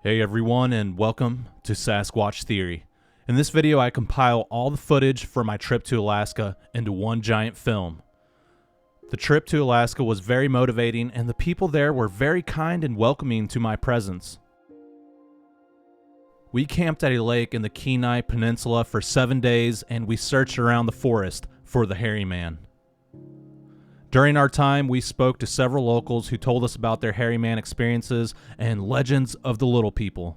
Hey everyone, and welcome to Sasquatch Theory. In this video I compile all the footage for my trip to Alaska into one giant film. The trip to Alaska was very motivating and the people there were very kind and welcoming to my presence. We camped at a lake in the Kenai Peninsula for 7 days and we searched around the forest for the hairy man. During our time, we spoke to several locals who told us about their hairy man experiences and legends of the little people.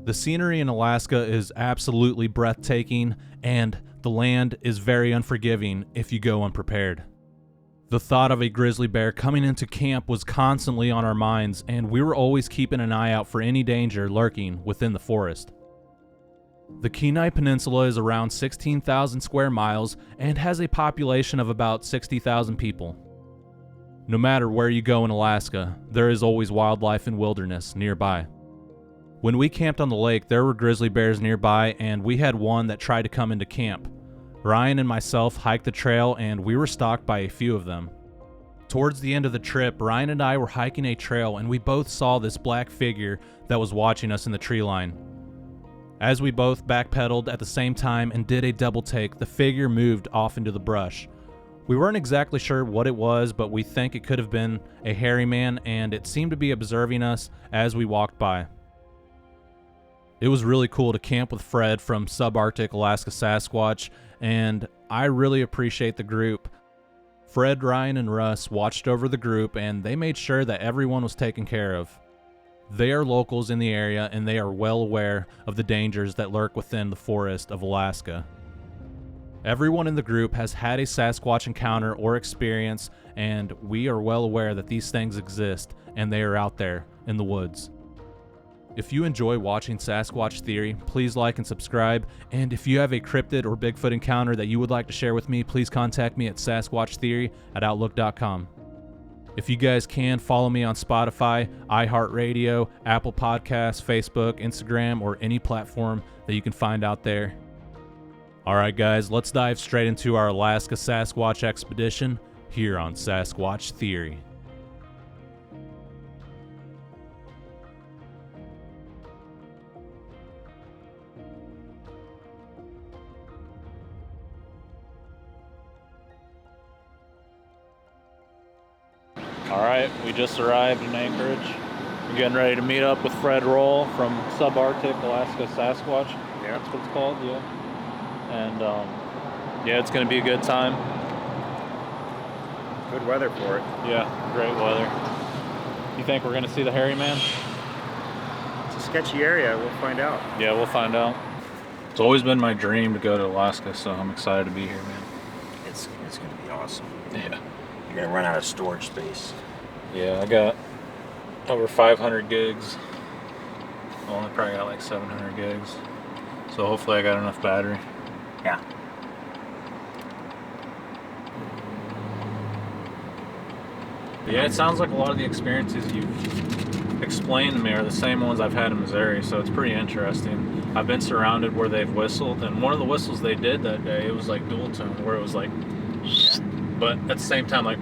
The scenery in Alaska is absolutely breathtaking, and the land is very unforgiving if you go unprepared. The thought of a grizzly bear coming into camp was constantly on our minds, and we were always keeping an eye out for any danger lurking within the forest. The Kenai Peninsula is around 16,000 square miles and has a population of about 60,000 people. No matter where you go in Alaska, there is always wildlife and wilderness nearby. When we camped on the lake, there were grizzly bears nearby, and we had one that tried to come into camp. Ryan and myself hiked the trail, and we were stalked by a few of them. Towards the end of the trip, Ryan and I were hiking a trail, and we both saw this black figure that was watching us in the tree line. As we both backpedaled at the same time and did a double take, the figure moved off into the brush. We weren't exactly sure what it was, but we think it could have been a hairy man, and it seemed to be observing us as we walked by. It was really cool to camp with Fred from Subarctic Alaska Sasquatch, and I really appreciate the group. Fred, Ryan, and Russ watched over the group, and they made sure that everyone was taken care of. They are locals in the area and they are well aware of the dangers that lurk within the forest of Alaska. Everyone in the group has had a Sasquatch encounter or experience, and we are well aware that these things exist and they are out there in the woods. If you enjoy watching Sasquatch Theory, please like and subscribe, and if you have a cryptid or Bigfoot encounter that you would like to share with me, please contact me at sasquatchtheory@outlook.com. If you guys can, follow me on Spotify, iHeartRadio, Apple Podcasts, Facebook, Instagram, or any platform that you can find out there. Alright guys, let's dive straight into our Alaska Sasquatch expedition here on Sasquatch Theory. Alright, we just arrived in Anchorage. We're getting ready to meet up with Fred Roll from Subarctic Alaska Sasquatch. Yeah. That's what it's called, yeah. And yeah, it's going to be a good time. Good weather for it. Yeah, great weather. You think we're going to see the hairy man? It's a sketchy area. We'll find out. Yeah, we'll find out. It's always been my dream to go to Alaska, so I'm excited to be here, man. It's going to be awesome. Yeah. You're going to run out of storage space. Yeah, I got over 500 gigs. I only probably got like 700 gigs. So hopefully I got enough battery. Yeah. Yeah, it sounds like a lot of the experiences you've explained to me are the same ones I've had in Missouri, so it's pretty interesting. I've been surrounded where they've whistled, and one of the whistles they did that day, it was like dual tone, where it was like, but at the same time, like,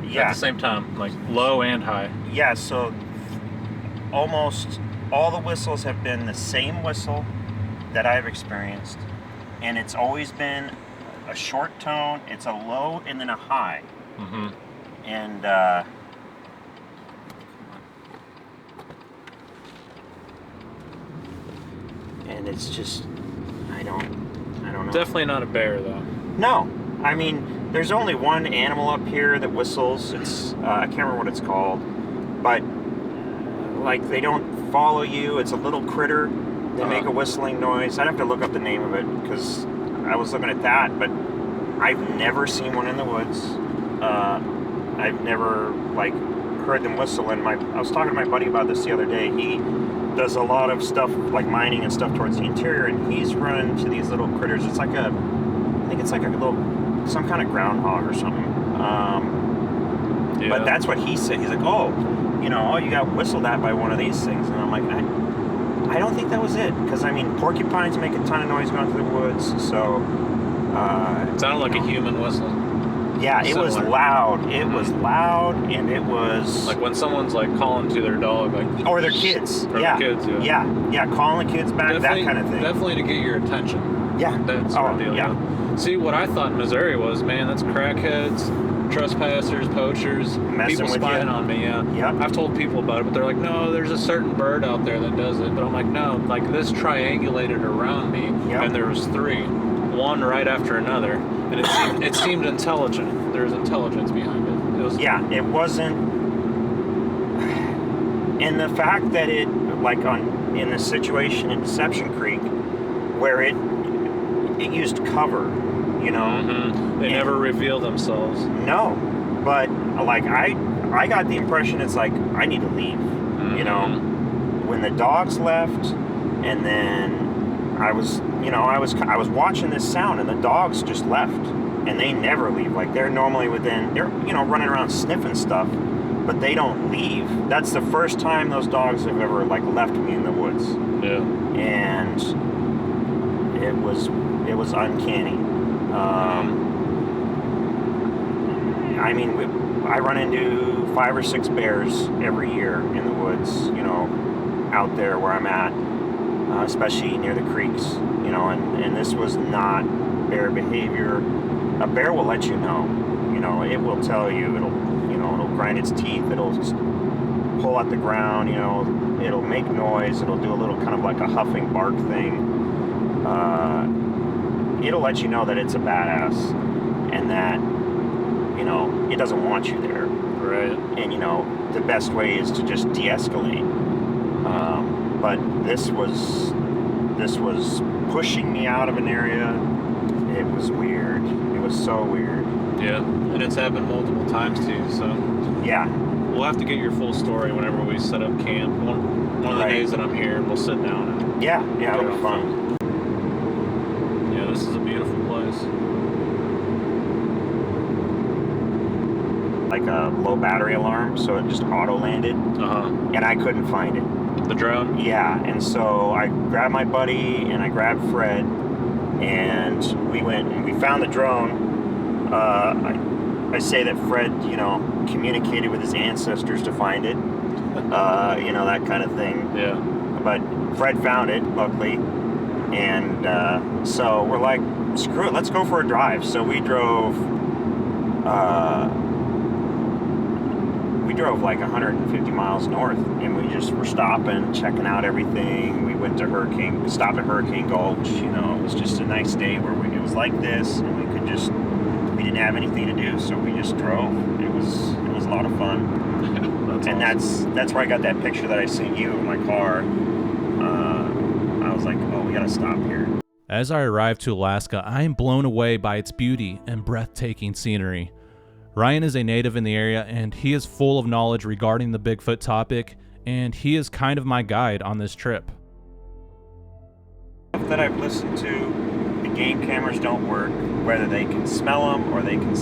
Yeah. at the same time, like low and high. Yeah, so almost all the whistles have been the same whistle that I've experienced, and it's always been a short tone, it's a low, and then a high. Mm-hmm. And it's just, I don't know. Definitely not a bear, though. No, I mean, there's only one animal up here that whistles. It's I can't remember what it's called, but like they don't follow you. It's a little critter. They make a whistling noise. I'd have to look up the name of it because I was looking at that, but I've never seen one in the woods. I've never like heard them whistle. And I was talking to my buddy about this the other day. He does a lot of stuff like mining and stuff towards the interior, and he's run into these little critters. It's like I think it's like a little, some kind of groundhog or something. Yeah. But that's what he said. He's like, oh, you got whistled at by one of these things. And I'm like, I don't think that was it. Because, I mean, porcupines make a ton of noise going through the woods. So, it sounded like a human whistle. Yeah, it was Similar. loud. It was loud, and it was Like when someone's like calling to their dog, like or their kids. Or Yeah, their kids, yeah. yeah, calling the kids back, that kind of thing. Definitely to get your attention. Yeah. That sort of deal. Yeah. See, what I thought in Missouri was, man, that's crackheads, trespassers, poachers, Messing people with spying you. on me. Yeah. Yep. I've told people about it, but they're like, no, there's a certain bird out there that does it. But I'm like, no, like this triangulated around me, Yep. and there was 3, one right after another, and it seemed intelligent. There was intelligence behind it. It was It wasn't. And the fact that it, like in the situation in Deception Creek, where it used cover, you know. Mm-hmm. They never reveal themselves. No, but like I got the impression it's like I need to leave, you know. When the dogs left, and then I was watching this sound, and the dogs just left, and they never leave. Like they're normally they're running around sniffing stuff, but they don't leave. That's the first time those dogs have ever like left me in the woods. Yeah. And it was uncanny. I mean, I run into 5 or 6 bears every year in the woods, out there where I'm at, especially near the creeks, and this was not bear behavior. A bear will let you know, it will tell you, it'll grind its teeth, it'll pull at the ground, it'll make noise, it'll do a little kind of like a huffing bark thing. It'll let you know that it's a badass and that, it doesn't want you there. Right. And, the best way is to just de-escalate. But this was pushing me out of an area. It was weird. It was so weird. Yeah, and it's happened multiple times too, so Yeah. we'll have to get your full story whenever we set up camp. One of the days that I'm here, we'll sit down and Yeah, it'll be fun. Yeah, this is a beautiful place. Like a low battery alarm, so it just auto landed, and I couldn't find it. The drone? Yeah, and so I grabbed my buddy and I grabbed Fred, and we went and we found the drone. I say that Fred, communicated with his ancestors to find it, that kind of thing. Yeah. But Fred found it, luckily, and so we're like, screw it, let's go for a drive. So we drove like 150 miles north, and we just were stopping, checking out everything. We went to stopped at Hurricane Gulch. It was just a nice day where it was like this, and we didn't have anything to do, so we just drove. It was a lot of fun. And awesome. That's where I got that picture that I sent you of my car. I was like, oh, we gotta stop here. As I arrive to Alaska, I am blown away by its beauty and breathtaking scenery. Ryan is a native in the area, and he is full of knowledge regarding the Bigfoot topic, and he is kind of my guide on this trip. That I've listened to, the game cameras don't work, whether they can smell them or they can,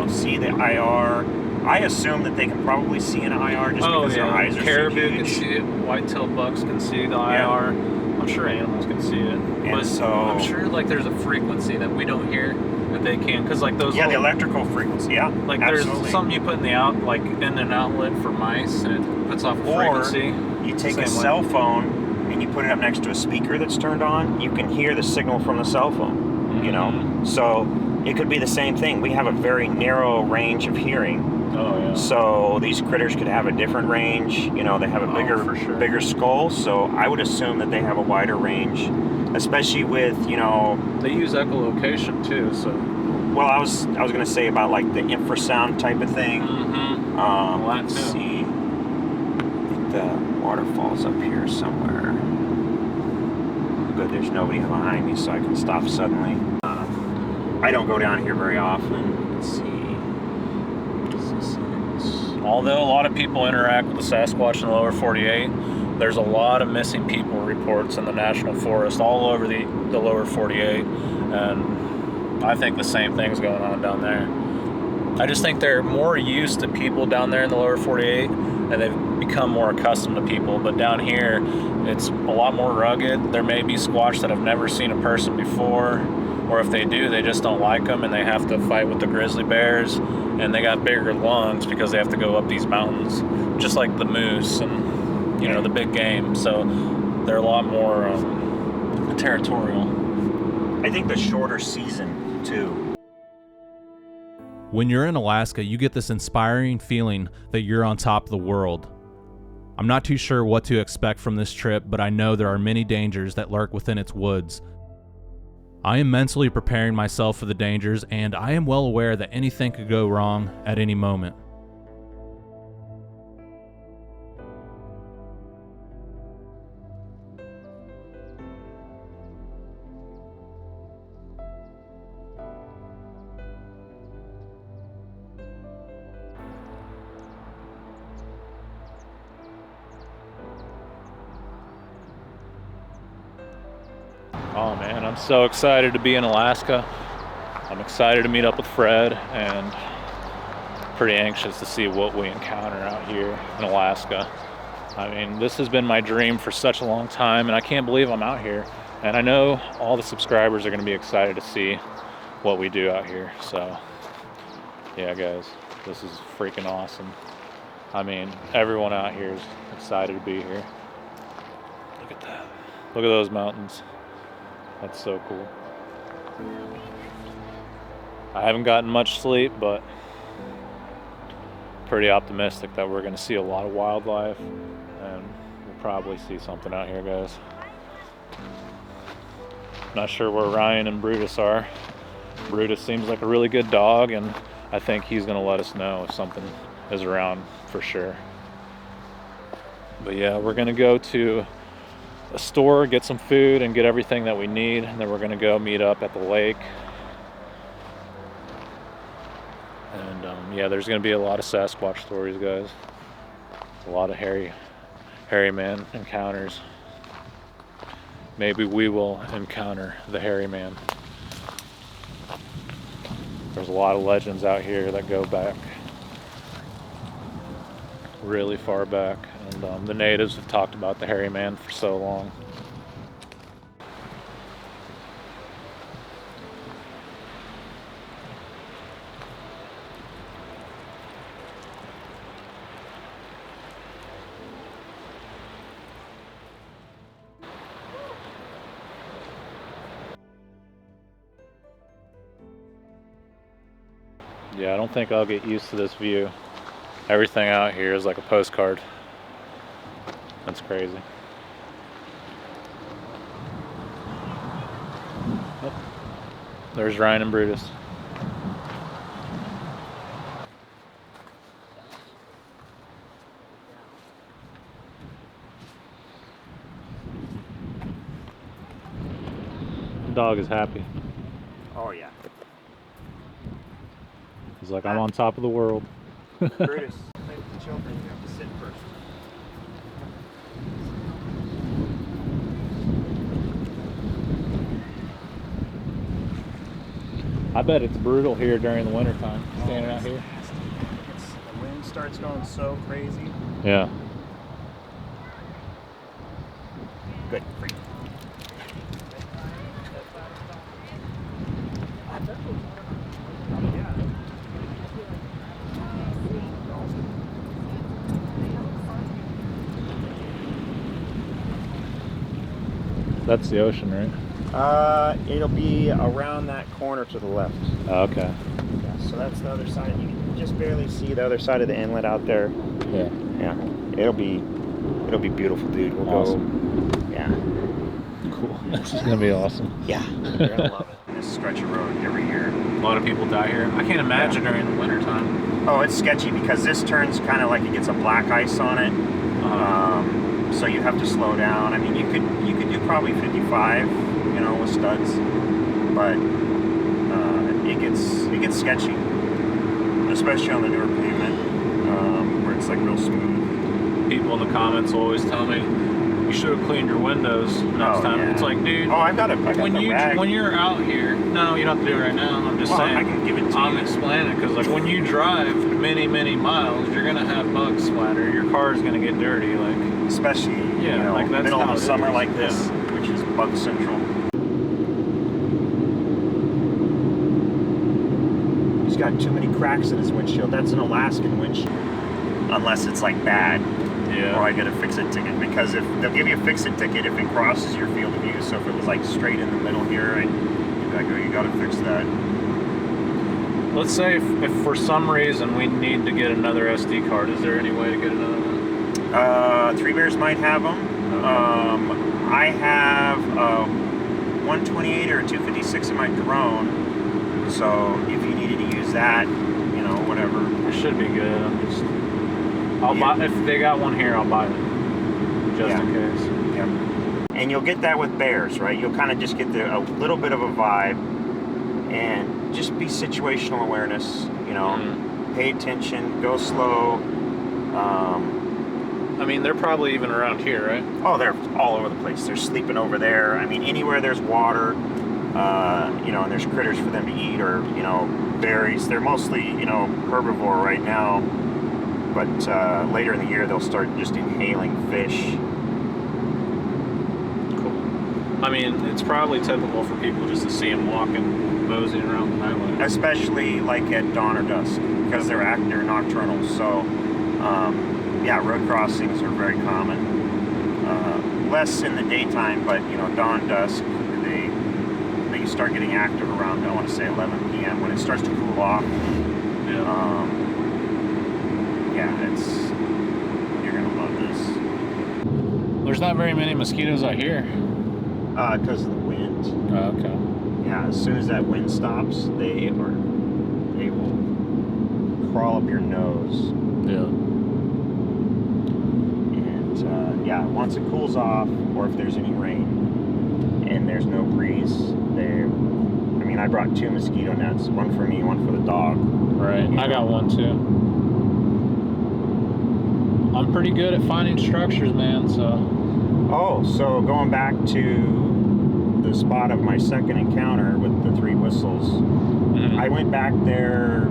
see the IR. I assume that they can probably see an IR just because their eyes are Caribou so huge. can see it. White-tailed bucks can see the IR. I'm sure animals can see it. And so I'm sure there's a frequency that we don't hear that they can, because those the electrical frequency, there's absolutely. something you put in in an outlet for mice, and it puts off a frequency. You take a cell phone and you put it up next to a speaker that's turned on, you can hear the signal from the cell phone. So it could be the same thing. We have a very narrow range of hearing. Oh yeah. So these critters could have a different range. They have a bigger skull. So I would assume that they have a wider range, especially with They use echolocation too. So. Well, I was gonna say about like the infrasound type of thing. Let's see. I think the waterfall's up here somewhere. Good, there's nobody behind me, so I can stop suddenly. I don't go down here very often. Let's see. Although a lot of people interact with the Sasquatch in the lower 48, there's a lot of missing people reports in the national forest all over the lower 48, and I think the same thing's going on down there. I just think they're more used to people down there in the lower 48, and they've become more accustomed to people. But down here, it's a lot more rugged. There may be squatch that have never seen a person before. or if they do, they just don't like them and they have to fight with the grizzly bears, and they got bigger lungs because they have to go up these mountains, just like the moose and, you know, the big game. So they're a lot more territorial. I think the shorter season too. When you're in Alaska, you get this inspiring feeling that you're on top of the world. I'm not too sure what to expect from this trip, but I know there are many dangers that lurk within its woods. I am mentally preparing myself for the dangers, and I am well aware that anything could go wrong at any moment. Oh man, I'm so excited to be in Alaska. I'm excited to meet up with Fred, and pretty anxious to see what we encounter out here in Alaska. I mean, this has been my dream for such a long time, and I can't believe I'm out here. And I know all the subscribers are going to be excited to see what we do out here. So yeah guys, this is freaking awesome. I mean, everyone out here is excited to be here. Look at that. Look at those mountains. That's so cool. I haven't gotten much sleep, but pretty optimistic that we're going to see a lot of wildlife, and we'll probably see something out here, guys. Not sure where Ryan and Brutus are. Brutus seems like a really good dog, and I think he's going to let us know if something is around for sure. But yeah, we're going to go to a store, get some food, and get everything that we need, and then we're going to go meet up at the lake. And yeah, there's going to be a lot of Sasquatch stories, guys. A lot of hairy man encounters. Maybe we will encounter the hairy man. There's a lot of legends out here that go back really far back, and the natives have talked about the hairy man for so long. Yeah, I don't think I'll get used to this view. Everything out here is like a postcard. That's crazy. Oh, there's Ryan and Brutus. The dog is happy. Oh yeah. He's like, I'm on top of the world. Brutus, play with the children. You have to sit first. I bet it's brutal here during the wintertime, standing out here. The wind starts going so crazy. Yeah. Good for you. That's the ocean, right? It'll be around that corner to the left. Oh, okay. Yeah, so that's the other side. You can just barely see the other side of the inlet out there. Yeah. Yeah. It'll be beautiful, dude. We'll Awesome. go. Yeah. Cool. This is gonna be awesome. Yeah. You're gonna love it. This stretch of road every year. A lot of people die here. I can't imagine during the wintertime. Oh, it's sketchy because this turns kind of like it gets a black ice on it. So you have to slow down. I mean, you could do probably 55, you know, with studs, but it gets sketchy, especially on the newer pavement, where it's like real smooth. People in the comments always tell me you should have cleaned your windows next time. Yeah. It's like, dude. Oh, I got the rag. When you're out here, no, you don't have to do it right now. I'm just saying. I can give it to I'm you. explaining because like when you drive many miles, you're gonna have bugs splatter. Your car is gonna get dirty, like. Especially, Yeah, you know, like that's middle how of the it summer is. like this, Yeah. which is bug central. he's got too many cracks in his windshield. That's an Alaskan windshield. Unless it's like bad. Yeah. Or I get a fix-it ticket. Because if they'll give you a fix-it ticket if it crosses your field of view. So if it was like straight in the middle here, you'd be like, oh, you gotta fix that. Let's say if for some reason we need to get another SD card, is there any way to get another one? Three Bears might have them. Okay. I have a 128 or a 256 in my drone. So if you needed to use that, you know, whatever. It should be good. I'll buy, if they got one here, I'll buy it. Just in case. Yeah. And you'll get that with bears, right? You'll kind of just get a little bit of a vibe and just be situational awareness, you know, pay attention, go slow. I mean, they're probably even around here, right? Oh, they're all over the place. They're sleeping over there. I mean, anywhere there's water, you know, and there's critters for them to eat or, you know, berries. They're mostly, you know, herbivore right now, but later in the year they'll start just inhaling fish. Cool. I mean, it's probably typical for people just to see them walking, moseying around the highway. Especially like at dawn or dusk, because they're nocturnal. So, yeah, road crossings are very common. Less in the daytime, but you know, dawn, dusk, they start getting active around, I want to say 11 p.m. when it starts to cool off. Yeah. Yeah, you're gonna love this. There's not very many mosquitoes out here. Because of the wind. Oh, okay. Yeah, as soon as that wind stops, they will crawl up your nose. Yeah. And yeah, once it cools off, or if there's any rain and there's no breeze, I mean, I brought 2 mosquito nets, one for me, one for the dog. Right. I got one too. I'm pretty good at finding structures, man, so. Oh, so going back to the spot of my second encounter with the 3 whistles, I went back there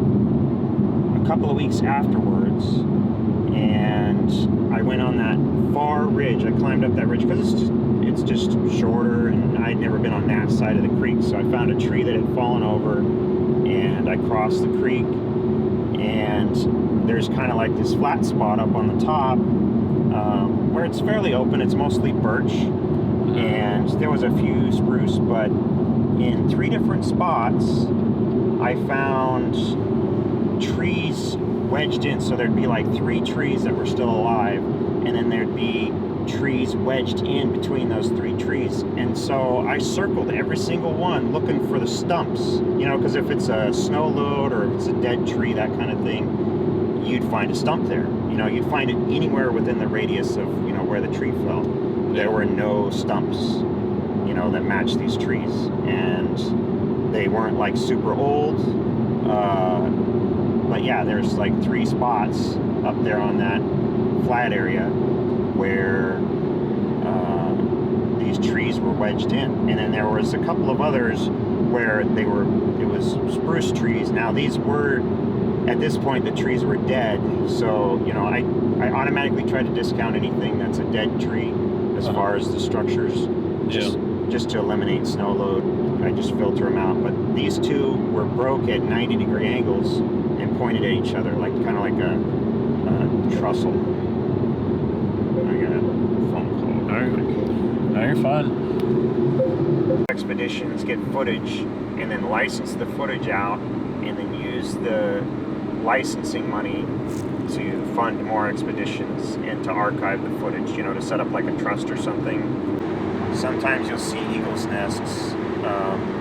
a couple of weeks afterwards, and I went on that far ridge. I climbed up that ridge because it's just shorter, and I'd never been on that side of the creek, so I found a tree that had fallen over, and I crossed the creek, and there's kind of like this flat spot up on the top where it's fairly open. It's mostly birch, and there was a few spruce, but in 3 different spots I found trees wedged in, so there'd be like 3 trees that were still alive, and then there'd be trees wedged in between those 3 trees. And so I circled every single one looking for the stumps, you know, because if it's a snow load or if it's a dead tree, that kind of thing, you'd find a stump there. You know, you'd find it anywhere within the radius of, you know, where the tree fell. There were no stumps, you know, that matched these trees, and they weren't like super old, but yeah, there's like 3 spots up there on that flat area where these trees were wedged in, and then there was a couple of others where it was spruce trees. Now these were, at this point, the trees were dead, so you know, I automatically try to discount anything that's a dead tree as far as the structures, just to eliminate snow load. I just filter them out. But these 2 were broke at 90-degree angles and pointed at each other, like kind of like a trestle. I got a phone call. All right. No, you're fine. Expeditions get footage and then license the footage out, and then use the licensing money to fund more expeditions and to archive the footage, you know, to set up like a trust or something. Sometimes you'll see eagles' nests.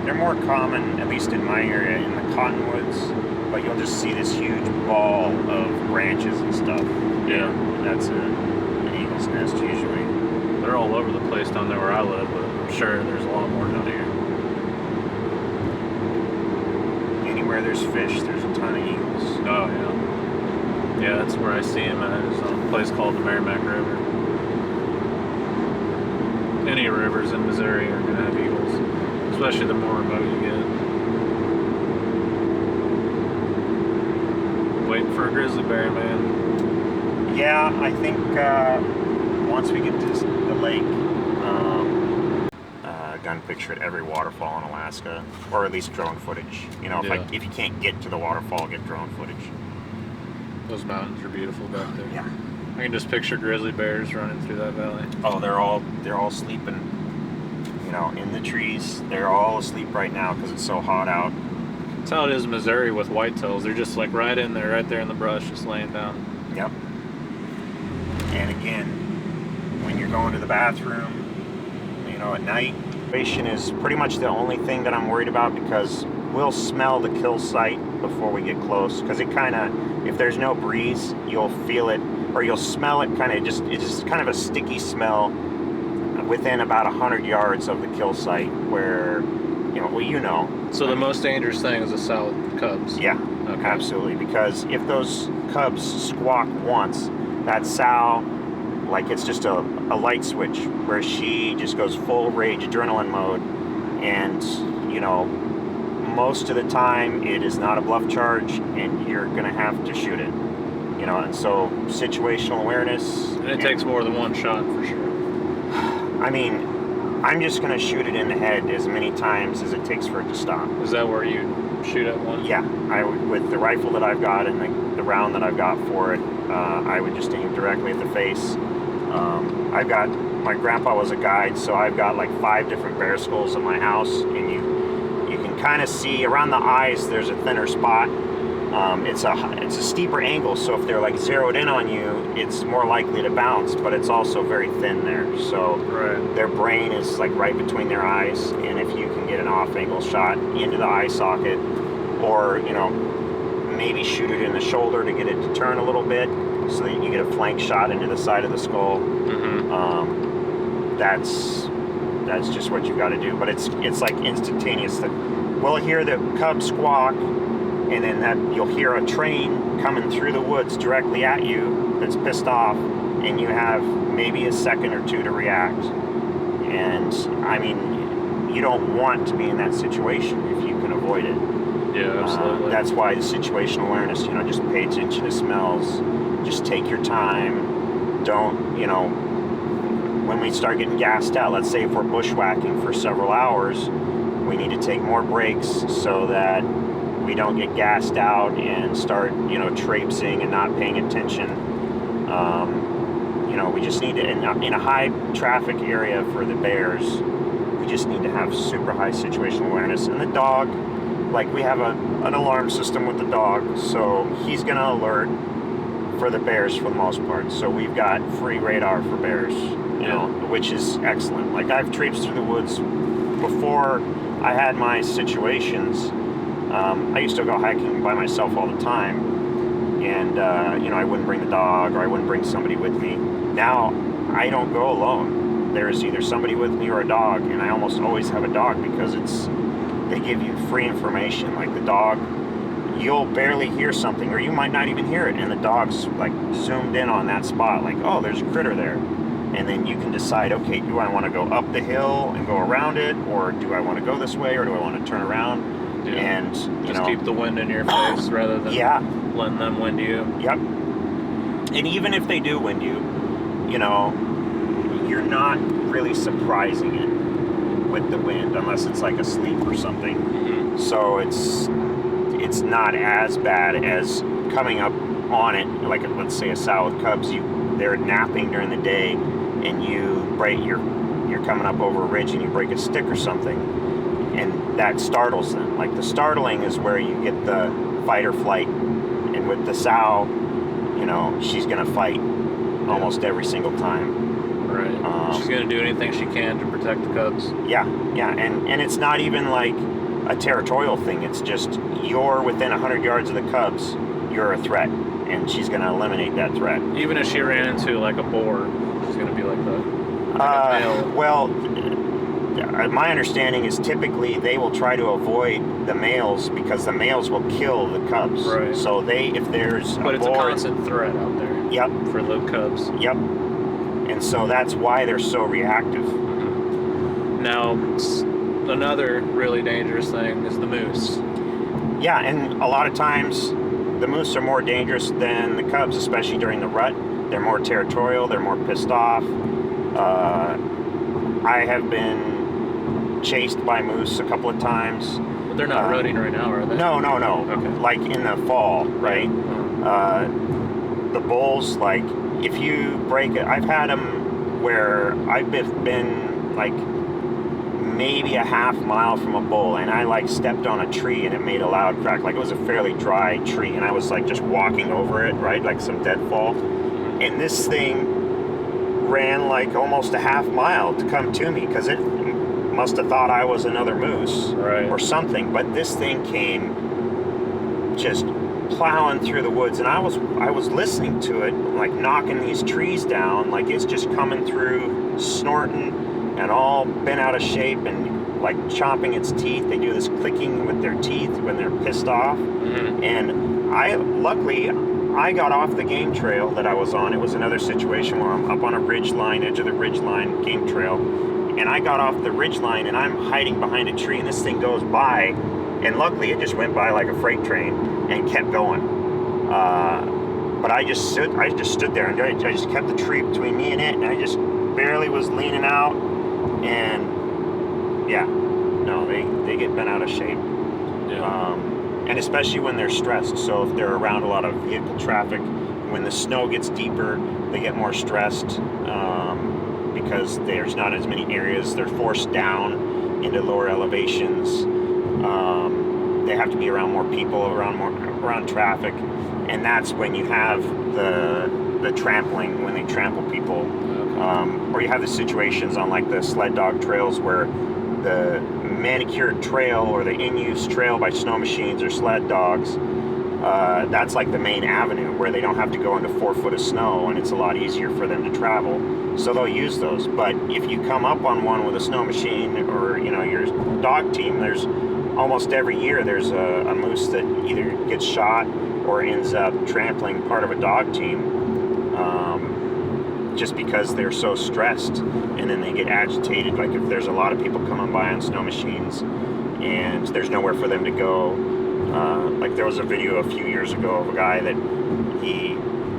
They're more common, at least in my area, in the cottonwoods, but you'll just see this huge ball of branches and stuff. Yeah. That's an eagle's nest usually. They're all over the place down there where I live, but I'm sure there's a lot more down here. Anywhere there's fish, there's a ton of eagles. Oh, yeah. Yeah, that's where I see them at. It's a place called the Merrimack River. Any rivers in Missouri are going to have eagles, especially the more remote you get. Waiting for a grizzly bear, man. Yeah, I think once we get to the lake, gun picture at every waterfall in Alaska, or at least drone footage. You know, if you can't get to the waterfall, get drone footage. Those mountains are beautiful back there. Yeah. I can just picture grizzly bears running through that valley. Oh, they're all sleeping, you know, in the trees. They're all asleep right now because it's so hot out. That's how it is in Missouri with whitetails. They're just like right in there, right there in the brush, just laying down. Yep. And again, when you're going to the bathroom, you know, at night, vibration is pretty much the only thing that I'm worried about, because we'll smell the kill site before we get close, because it kind of, if there's no breeze, you'll feel it, or you'll smell it kind of, it's just kind of a sticky smell within about 100 yards of the kill site, where, you know, well, you know. So the most dangerous thing is the sow cubs? Yeah, okay. Absolutely, because if those cubs squawk once, that sow, like, it's just a light switch where she just goes full rage adrenaline mode, and, you know, most of the time it is not a bluff charge and you're gonna have to shoot it, you know. And so situational awareness, and it takes more than one shot for sure. I mean, I'm just gonna shoot it in the head as many times as it takes for it to stop. Is that where you shoot at one? Yeah, I would, with the rifle that I've got and the round that I've got for it, I would just aim directly at the face. I've got, my grandpa was a guide, so I've got like 5 different bear skulls in my house, and you can kind of see around the eyes there's a thinner spot. It's a steeper angle, so if they're like zeroed in on you, it's more likely to bounce, but it's also very thin there. So their brain is like right between their eyes, and if you can get an off-angle shot into the eye socket, or, you know, maybe shoot it in the shoulder to get it to turn a little bit, so that you get a flank shot into the side of the skull. That's just what you got to do. But it's like instantaneous. That we'll hear the cub squawk, and then that you'll hear a train coming through the woods directly at you that's pissed off, and you have maybe a second or two to react. And I mean, you don't want to be in that situation if you can avoid it. Yeah, absolutely. That's why the situational awareness, you know, just pay attention to smells, just take your time. Don't, you know, when we start getting gassed out, let's say if we're bushwhacking for several hours, we need to take more breaks so that we don't get gassed out and start, you know, traipsing and not paying attention. You know, we just need to, in a high traffic area for the bears, we just need to have super high situational awareness. And the dog, like, we have an alarm system with the dog, so he's going to alert for the bears for the most part. So we've got free radar for bears, you know, which is excellent. Like, I've traipsed through the woods before I had my situations. I used to go hiking by myself all the time, and you know, I wouldn't bring the dog, or I wouldn't bring somebody with me. Now I don't go alone. There's either somebody with me or a dog, and I almost always have a dog, because they give you free information. Like, the dog, you'll barely hear something, or you might not even hear it, and the dog's like zoomed in on that spot, like, oh, there's a critter there. And then you can decide, okay, do I want to go up the hill and go around it, or do I want to go this way, or do I want to turn around? Yeah. And you just know, keep the wind in your face rather than letting them wind you. Yep. And even if they do wind you, you know, you're not really surprising it with the wind, unless it's like asleep or something. Mm-hmm. So it's not as bad as coming up on it, like, let's say a sow with cubs. They're napping during the day, and you're coming up over a ridge and you break a stick or something, and that startles them. Like, the startling is where you get the fight or flight, and with the sow, you know, she's gonna fight almost every single time. Right. She's gonna do anything she can to protect the cubs. Yeah, and it's not even like a territorial thing. It's just, you're within 100 yards of the cubs, you're a threat, and she's gonna eliminate that threat. Even if she ran into like a boar, she's gonna be like that. Well, my understanding is typically they will try to avoid the males, because the males will kill the cubs. Right. So if there's but it's boar, a constant threat out there. Yep. For the cubs. Yep. And so that's why they're so reactive. Mm-hmm. Now, another really dangerous thing is the moose. Yeah, and a lot of times the moose are more dangerous than the cubs, especially during the rut. They're more territorial, they're more pissed off. I have been chased by moose a couple of times. But they're not rutting right now, are they? No. Okay. Like in the fall, right? The bulls, like, if you break it, I've had them where I've been like maybe a half mile from a bull, and I like stepped on a tree and it made a loud crack. Like, it was a fairly dry tree, and I was like just walking over it, right? Like some deadfall. And this thing ran like almost a half mile to come to me because it must have thought I was another moose or something. But this thing came just plowing through the woods, and I was listening to it, like knocking these trees down, like it's just coming through, snorting, and all bent out of shape and like chomping its teeth. They do this clicking with their teeth when they're pissed off. And luckily I got off the game trail that I was on. It was another situation where I'm up on a ridge line, edge of the ridge line game trail, and I got off the ridge line and I'm hiding behind a tree, and this thing goes by, and luckily it just went by like a freight train and kept going. But I just stood there, and I just kept the tree between me and it, and I just barely was leaning out. And yeah, no, they get bent out of shape. And especially when they're stressed. So if they're around a lot of vehicle traffic, when the snow gets deeper, they get more stressed because there's not as many areas. They're forced down into lower elevations. They have to be around more people, around traffic, and that's when you have the trampling, when they trample people. Or you have the situations on like the sled dog trails where the manicured trail or the in-use trail by snow machines or sled dogs, that's like the main avenue where they don't have to go into 4 foot of snow, and it's a lot easier for them to travel. So they'll use those. But if you come up on one with a snow machine or your dog team, there's almost every year there's a moose that either gets shot or ends up trampling part of a dog team. Just because they're so stressed, and then they get agitated. Like if there's a lot of people coming by on snow machines and there's nowhere for them to go. Like there was a video a few years ago of a guy that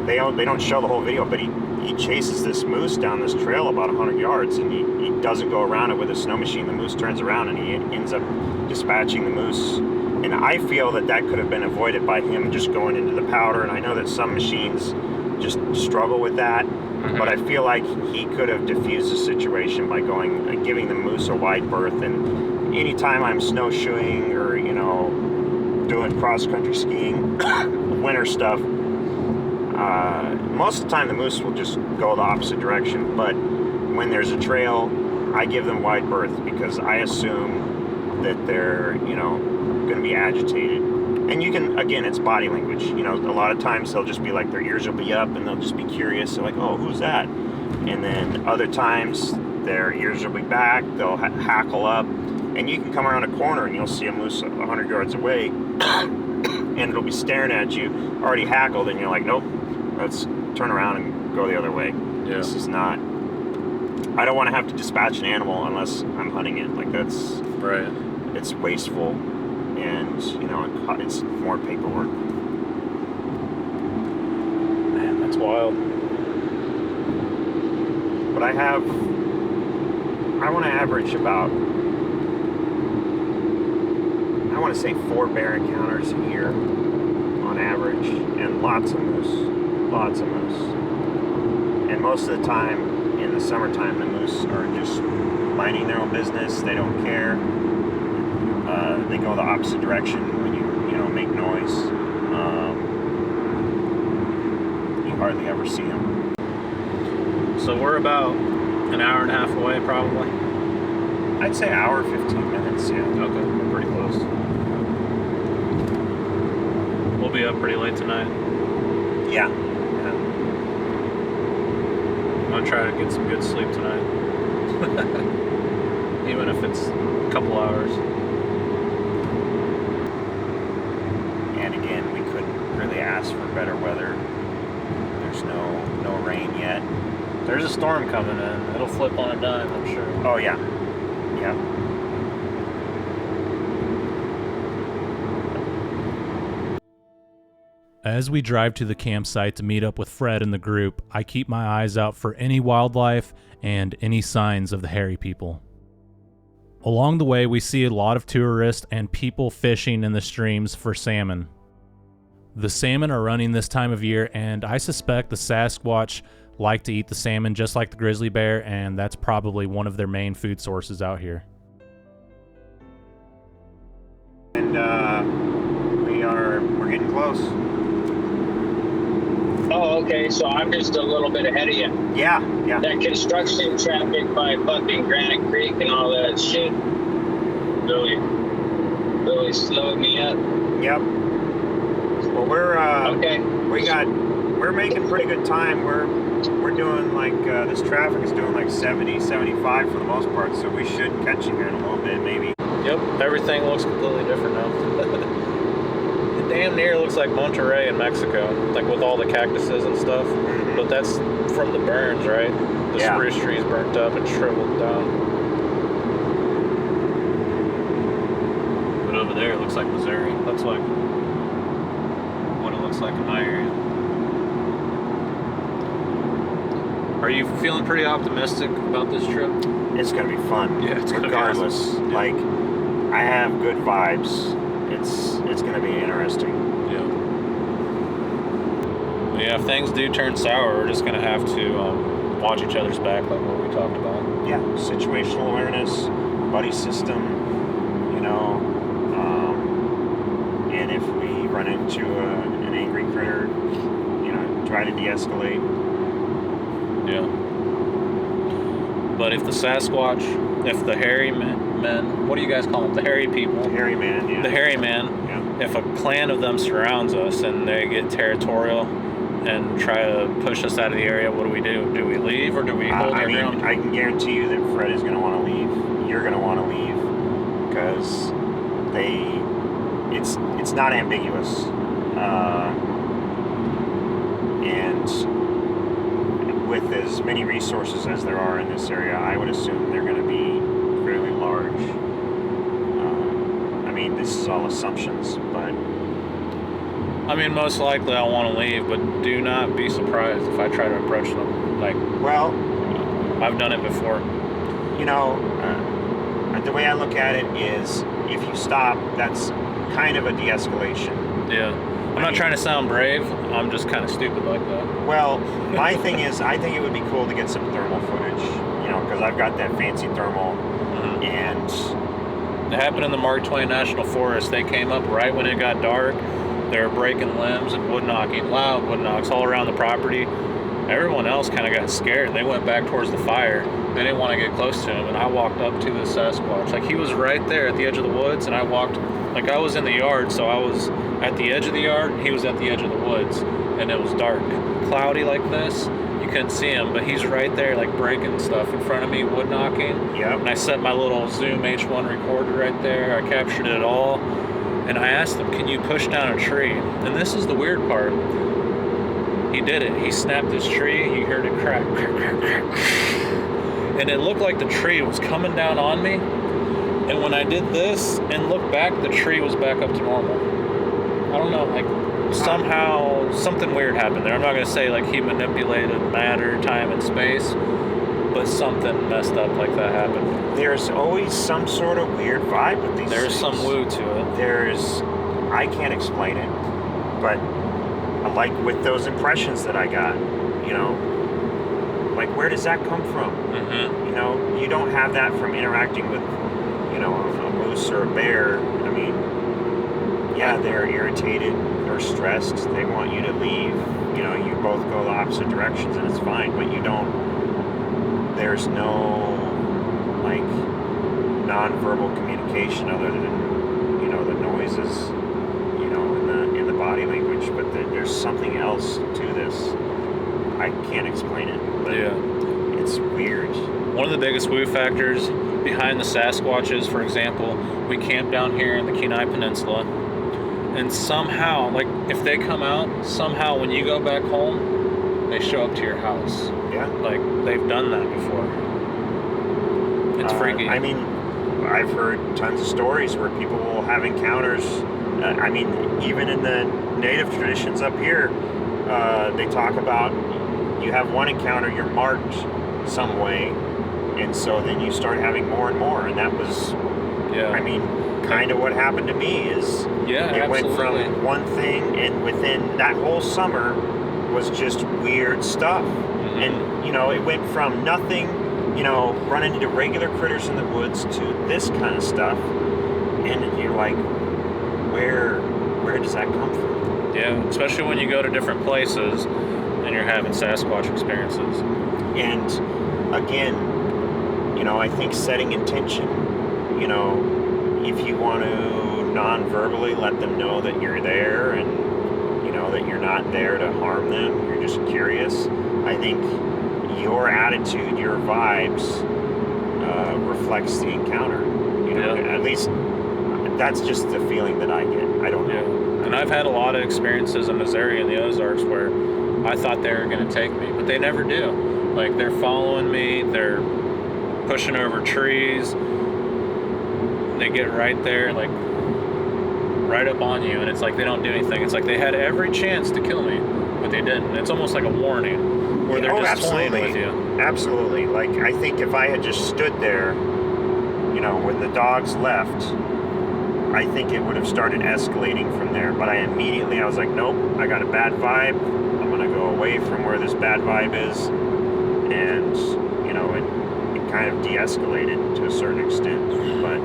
they don't show the whole video, but he chases this moose down this trail about 100 yards, and he doesn't go around it with a snow machine. The moose turns around and he ends up dispatching the moose. And I feel that could have been avoided by him just going into the powder, and I know that some machines just struggle with that. But I feel like he could have diffused the situation by giving the moose a wide berth. And anytime I'm snowshoeing or doing cross-country skiing, winter stuff, most of the time the moose will just go the opposite direction. But when there's a trail, I give them wide berth because I assume that they're going to be agitated. And you can, again, it's body language. A lot of times they'll just be like, their ears will be up and they'll just be curious. They're like, oh, who's that? And then other times their ears will be back. They'll hackle up. And you can come around a corner and you'll see a moose 100 yards away and it'll be staring at you, already hackled. And you're like, nope, let's turn around and go the other way. Yeah. This is not, I don't want to have to dispatch an animal unless I'm hunting it. Like that's, right. It's wasteful. And it's more paperwork. Man, that's wild. But I want to average about, I want to say 4 bear encounters a year on average, and lots of moose. And most of the time in the summertime, the moose are just minding their own business. They don't care. They go the opposite direction when you make noise. You hardly ever see them. So we're about an hour and a half away, probably. I'd say hour, 15 minutes. Yeah. Okay, we're pretty close. We'll be up pretty late tonight. Yeah. I'm gonna try to get some good sleep tonight, even if it's a couple hours. And again, we couldn't really ask for better weather. There's no rain yet. There's a storm coming in. It'll flip on a dime, I'm sure. Oh yeah. Yeah. As we drive to the campsite to meet up with Fred and the group, I keep my eyes out for any wildlife and any signs of the hairy people. Along the way, we see a lot of tourists and people fishing in the streams for salmon. The salmon are running this time of year, and I suspect the Sasquatch like to eat the salmon just like the grizzly bear, and that's probably one of their main food sources out here. And we're getting close. Oh, okay. So I'm just a little bit ahead of you. Yeah. That construction traffic by Bucking Granite Creek and all that shit really slowed me up. Yep. Well, Okay. we're making pretty good time. We're doing like this traffic is doing like 70, 75 for the most part, so we should catch you here in a little bit, maybe. Yep, everything looks completely different now. It damn near looks like Monterrey in Mexico, like with all the cactuses and stuff. But that's from the burns, right? The spruce trees burnt up and shriveled down. But over there it looks like Missouri. That's like what it looks like in my area. Are you feeling pretty optimistic about this trip? It's gonna be fun. Yeah, it's gonna be regardless. awesome. Like, I have good vibes. It's gonna be interesting. Yeah, if things do turn sour, we're just gonna have to watch each other's back, like what we talked about. Yeah, situational awareness, buddy system, you know, and if we run into an angry critter, you know, try to de-escalate. Yeah. But if the Sasquatch, if the hairy men, what do you guys call them? The hairy people. Hairy man, yeah. The hairy man. Yeah. If a clan of them surrounds us and they get territorial and try to push us out of the area, what do? Do we leave or do we hold our ground? I can guarantee you that Fred is going to want to leave. You're going to want to leave because it's not ambiguous, and with as many resources as there are in this area, I would assume they're going to be fairly large. I mean, this is all assumptions, but I mean, most likely I'll want to leave, but do not be surprised if I try to approach them. Like, well, I've done it before. you know, the way I look at it is, if you stop, that's kind of a de-escalation. Yeah. I'm not trying to sound brave. I'm just kind of stupid like that. Well, my thing is, I think it would be cool to get some thermal footage, you know, because I've got that fancy thermal, and it happened in the Mark Twain National Forest. They came up right when it got dark. They were breaking limbs and wood knocking, loud wood knocks all around the property. Everyone else kind of got scared. They went back towards the fire. They didn't want to get close to him, and I walked up to the Sasquatch. Like, he was right there at the edge of the woods, and I walked, like, I was in the yard, so I was at the edge of the yard, he was at the edge of the woods, and it was dark. Cloudy like this, you couldn't see him, but he's right there, like, breaking stuff in front of me, wood knocking. Yep. And I set my little Zoom H1 recorder right there. I captured it all. And I asked him, can you push down a tree? And this is the weird part. He did it. He snapped this tree. You heard it crack, crack, crack, crack. And it looked like the tree was coming down on me. And when I did this and looked back, the tree was back up to normal. I don't know, like, somehow something weird happened there. I'm not going to say, like, he manipulated matter, time, and space, but something messed up like that happened. There's always some sort of weird vibe with these There's things. some woo to it. I can't explain it, but like with those impressions that I got, you know, like, where does that come from? Mm-hmm. You know, you don't have that from interacting with, you know, a moose or a bear. I mean, yeah, they're irritated or stressed. They want you to leave. You know, you both go the opposite directions, and it's fine. But you don't. There's no, like, non-verbal communication other than, you know, the noises, you know, in the body language. But there's something else to this. I can't explain it. But Yeah. it's weird. One of the biggest woo factors behind the Sasquatches, for example, we camp down here in the Kenai Peninsula, and somehow, like, if they come out, somehow when you go back home, they show up to your house. Yeah. Like, they've done that before. It's freaky. I mean, I've heard tons of stories where people will have encounters. I mean, even in the native traditions up here, they talk about, you have one encounter, you're marked some way, And so then you start having more and more, and that was, Yeah. I mean, kind of what happened to me is it went from one thing, and within that whole summer was just weird stuff. Mm-hmm. And, you know, it went from nothing, you know, running into regular critters in the woods to this kind of stuff. And you're like, where does that come from? Yeah, especially when you go to different places and you're having Sasquatch experiences. And again, you know, I think setting intention, you know, if you want to non-verbally let them know that you're there and, you know, that you're not there to harm them, you're just curious. I think your attitude, your vibes reflects the encounter. You know, at least that's just the feeling that I get. I don't know. Yeah. And I've had a lot of experiences in Missouri and the Ozarks where I thought they were going to take me, but they never do. Like, they're following me, they're pushing over trees, they get right there, like, right up on you, and it's like they don't do anything. It's like they had every chance to kill me, but they didn't. It's almost like a warning, where they're just playing with you. Absolutely. Like, I think if I had just stood there, you know, when the dogs left, I think it would have started escalating from there. But I was like, nope, I got a bad vibe. I'm going to go away from where this bad vibe is. And, you know, it kind of de-escalated to a certain extent. But,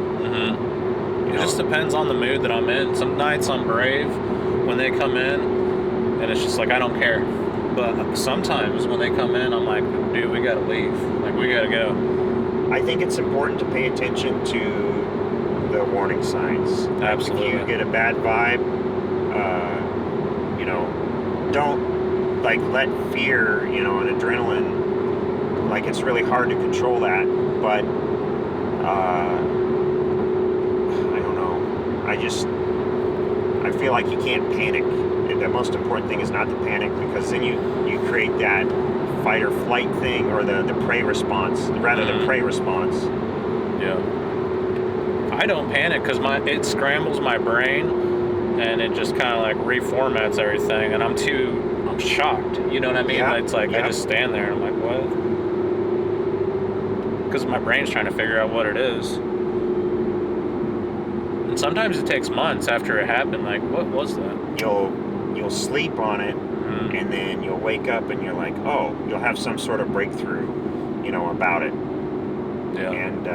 It just depends on the mood that I'm in. Some nights I'm brave when they come in, and it's just like, I don't care. But sometimes when they come in, I'm like, dude, we got to leave. Like, we got to go. I think it's important to pay attention to the warning signs. Absolutely. If you get a bad vibe, you know, don't like let fear, you know, and adrenaline, like, it's really hard to control that, but I don't know. I feel like you can't panic. The most important thing is not to panic, because then you create that fight or flight thing, or the prey response, rather than prey response. Yeah. I don't panic because it scrambles my brain, and it just kind of like reformats everything, and I'm shocked. You know what I mean? Yeah. It's like I just stand there and I'm like, what? Because my brain's trying to figure out what it is. And sometimes it takes months after it happened. Like, what was that? You'll sleep on it, and then you'll wake up and you're like, oh, you'll have some sort of breakthrough, you know, about it. Yeah. And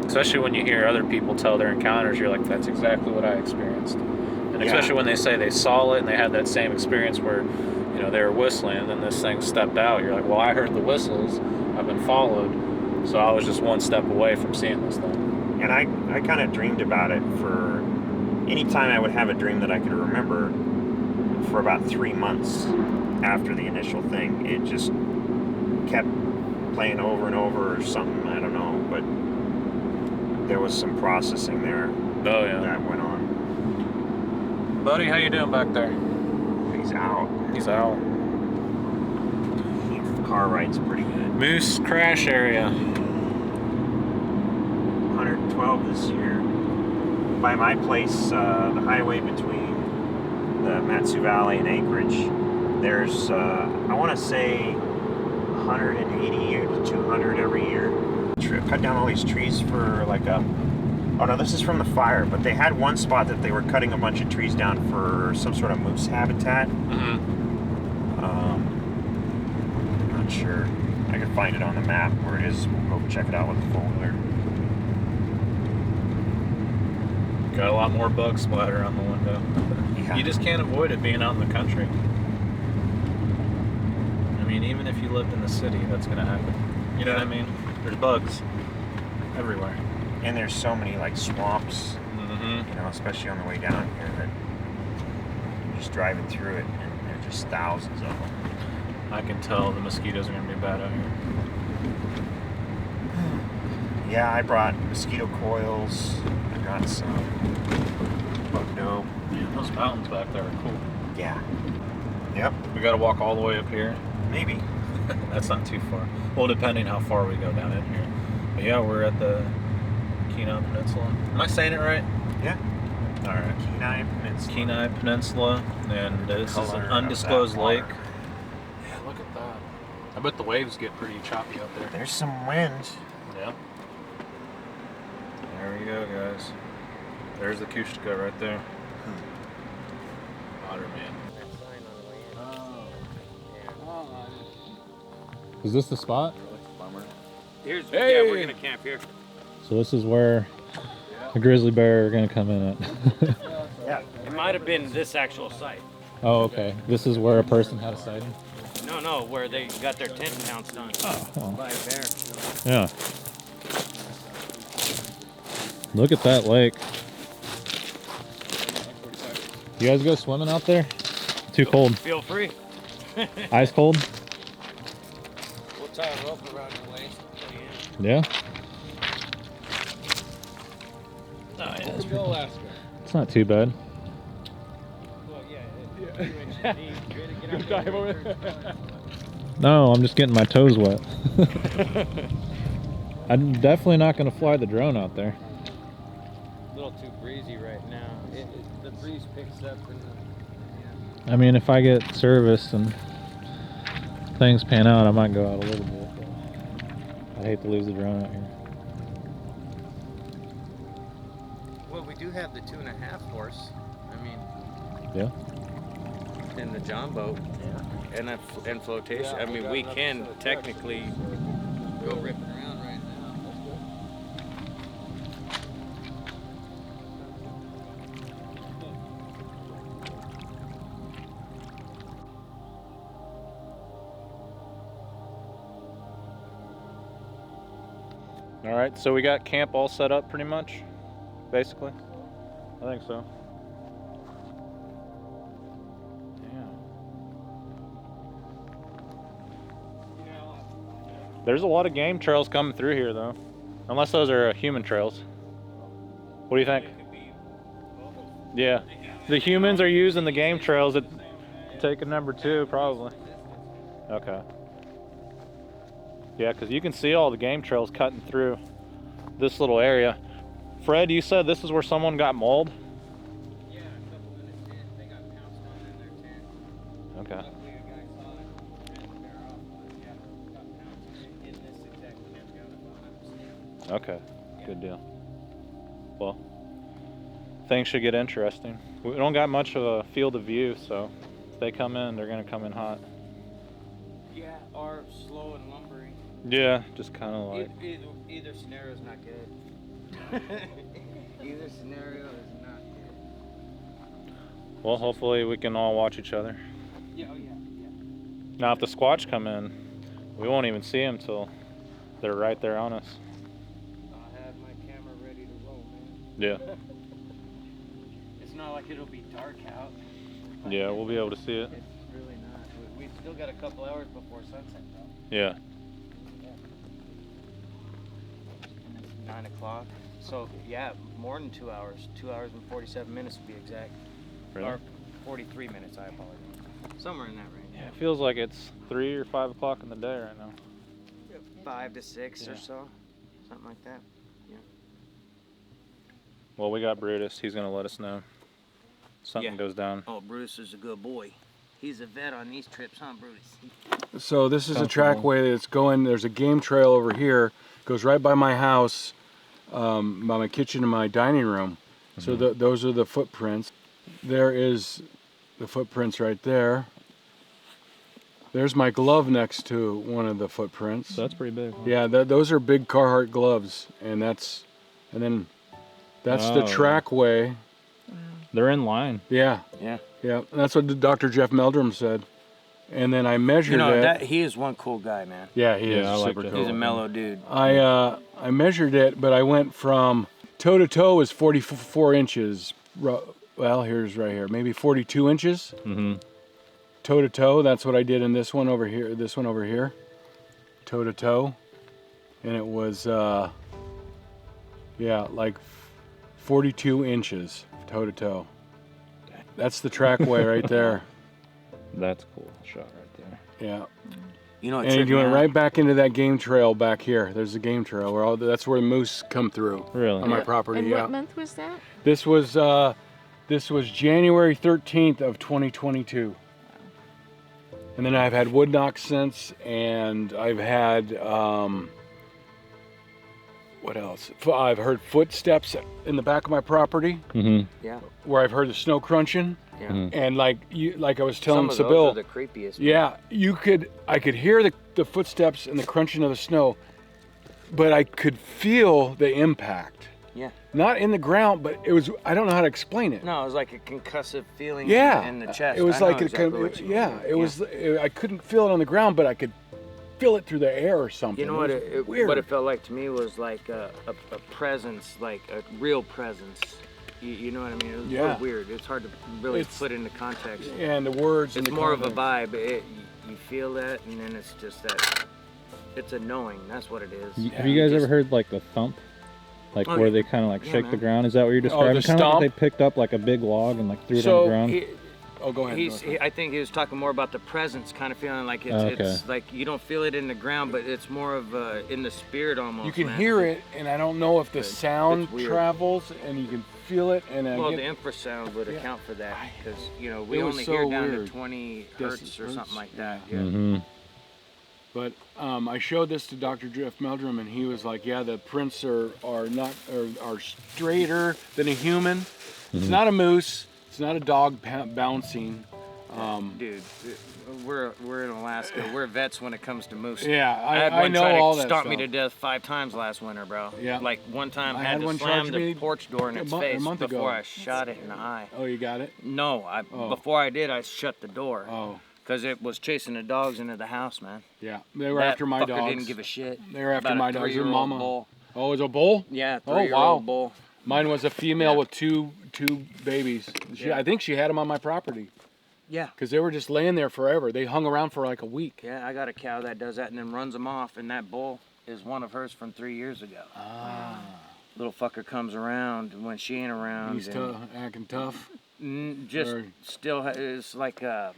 especially when you hear other people tell their encounters, you're like, that's exactly what I experienced. And especially when they say they saw it and they had that same experience where, you know, they were whistling and then this thing stepped out. You're like, well, I heard the whistles. I've been followed. So I was just one step away from seeing this thing. And I kind of dreamed about it for any time I would have a dream that I could remember for about 3 months after the initial thing. It just kept playing over and over or something. I don't know, but there was some processing there. Oh, yeah. That went on. Buddy, how you doing back there? He's out. He's out. Car ride's pretty good. Moose crash area. 112 this year. By my place, the highway between the Matsu Valley and Anchorage, there's, I want to say, 180 to 200 every year. Cut down all these trees for like a... Oh no, this is from the fire, but they had one spot that they were cutting a bunch of trees down for some sort of moose habitat. Not sure. I could find it on the map where it is. We'll go check it out with the four-wheeler. Got a lot more bug splatter on the window. Yeah. You just can't avoid it being out in the country. I mean, even if you lived in the city, that's going to happen. You know what I mean? There's bugs everywhere. And there's so many like swamps, you know, especially on the way down here, that you're just driving through it and there's just thousands of them. I can tell the mosquitoes are going to be bad out here. Yeah, I brought mosquito coils. I got some bug dope. Man, those mountains back there are cool. Yeah. Yep. We got to walk all the way up here. Maybe. That's not too far. Well, depending how far we go down in here. But yeah, we're at the Kenai Peninsula. Am I saying it right? Yeah. All right. Kenai Peninsula. Kenai Peninsula, and this is an undisclosed lake. Yeah, look at that. I bet the waves get pretty choppy up there. There's some wind. Yeah. There we go, guys. There's the Kushka right there. Otter man. Is this the spot? Here's Hey! yeah, we're gonna camp here. So this is where the grizzly bear are gonna come in at. Yeah, it might have been this actual site. Oh, okay. This is where a person had a sighting? No, where they got their tent pounced on by a bear. Yeah. Look at that lake. You guys go swimming out there? Too cold. Feel free. Ice cold? We'll tie a rope around your waist. Yeah. Oh, yeah. Let's go Alaska. It's not too bad. Well, yeah. No, I'm just getting my toes wet. I'm definitely not going to fly the drone out there. A little too breezy right now. The breeze picks up and I mean, if I get serviced and things pan out, I might go out a little bit. But I hate to lose the drone out here. well, we do have the 2.5 horse. I mean, Yeah. and the John boat. Yeah. And flotation. Yeah, I mean, we can technically go ripping around right now. All right, so we got camp all set up pretty much, basically. I think so. There's a lot of game trails coming through here, though. Unless those are human trails. What do you think? Yeah. The humans are using the game trails at taking number 2, probably. Okay. Yeah, because you can see all the game trails cutting through this little area. Fred, you said this is where someone got mauled? Yeah, a couple minutes in, they got pounced on in their tent. Okay. Luckily, a guy saw it and ran the bear off. But yeah, got pounced in this exact campground. Okay, good deal. Well, things should get interesting. We don't got much of a field of view, so if they come in, they're gonna come in hot. Yeah, or slow and lumbering. Yeah, just kind of like. Either scenario is not good. Either scenario is not good. Well, hopefully we can all watch each other. Yeah, oh yeah. Now, if the Squatch come in, we won't even see them till they're right there on us. I'll have my camera ready to roll, man. Yeah. It's not like it'll be dark out. Yeah, we'll be able to see it. It's really not. We've still got a couple hours before sunset, though. Yeah. And it's 9 o'clock. So, yeah, more than 2 hours. 2 hours and 47 minutes to be exact. Really? Or 43 minutes, I apologize. Somewhere in that range. Yeah, it feels like it's 3 or 5 o'clock in the day right now. 5 to 6 or Yeah. so. Something like that. Well, we got Brutus. He's gonna let us know. Something Yeah. goes down. Oh, Bruce is a good boy. He's a vet on these trips, huh, Bruce? So this is a Comfortable. trackway that's going, there's a game trail over here, goes right by my house, by my kitchen and my dining room. So those are the footprints. There is the footprints right there. There's my glove next to one of the footprints. So that's pretty big. Huh? Yeah, those are big Carhartt gloves, and then that's the Oh. trackway. They're in line. Yeah, Yeah. yeah, that's what Dr. Jeff Meldrum said. And then I measured You know, it. he is one cool guy, man. Yeah, he is Yeah, I like super Jeff. cool. He's a mellow dude. I measured it, but I went from toe to toe is 44 inches. Well, here's right here, maybe 42 inches. Mm-hmm. Toe to toe. That's what I did in this one over here. This one over here, toe to toe, and it was yeah, like 42 inches toe to toe. That's the trackway right there. That's cool shot right there. Yeah. You know, And you went right back into that game trail back here. There's a game trail where that's where the moose come through Really? on my property. And Yeah. what month was that? This was January 13th of 2022. And then I've had wood knock since, and I've had what else? I've heard footsteps in the back of my property Yeah. where I've heard the snow crunching. Yeah. And like I was telling Some of Sybil, those are the creepiest. yeah, I could hear the footsteps and the crunching of the snow, but I could feel the impact. Yeah. Not in the ground, but it was, I don't know how to explain it. No, it was like a concussive feeling Yeah. in the chest. It was I know like, exactly what you mean. it was, I couldn't feel it on the ground, but I could feel it through the air or something. You know what weird. what it felt like to me was like a presence, like a real presence. You know what I mean? It was really weird. It's hard to really put into context. And the words. It's more of a vibe. You feel that, and then it's just that. It's a knowing. That's what it is. Have you guys ever heard like the thump? Like where they kind of like shake the ground? Is that what you're describing? the Kind of like stomp? they picked up like a big log and like threw it on the ground? Go ahead. I think he was talking more about the presence, kind of feeling like it's like you don't feel it in the ground, but it's more of in the spirit almost. You can man. hear it, and I don't know if the sound weird. travels, and you can feel it. And Well, the infrasound would account for that, because we It was only so hear down weird. to 20 hertz or something like that. Yeah. Mm-hmm. But I showed this to Dr. Jeff Meldrum, and he was like, "Yeah, the prints are straighter than a human. It's not a moose. It's not a dog bouncing." Dude, we're in Alaska. We're vets when it comes to moose. Yeah, I had I one know try to all that stomp me stuff. to death 5 times last winter, bro. Yeah. Like one time I I had had to one slam charge the me porch door in its face month ago. before I shot it in the eye. Oh, you got it? No, before I did, I shut the door. Oh, Because it was chasing the dogs into the house, man. yeah. They were That after my fucker dogs. didn't give a shit. They were after About a my dogs. Your 3-year-old mama. bull. Oh, it was a bull? Yeah, Oh, 3-year-old wow. bull. Mine was a female Yeah. with two babies. Yeah. I think she had them on my property Yeah. because they were just laying there forever. They hung around for like a week. Yeah, I got a cow that does that and then runs them off, and that bull is one of hers from 3 years ago. Ah, Little fucker comes around when she ain't around. he's acting tough. Just Or- still is like a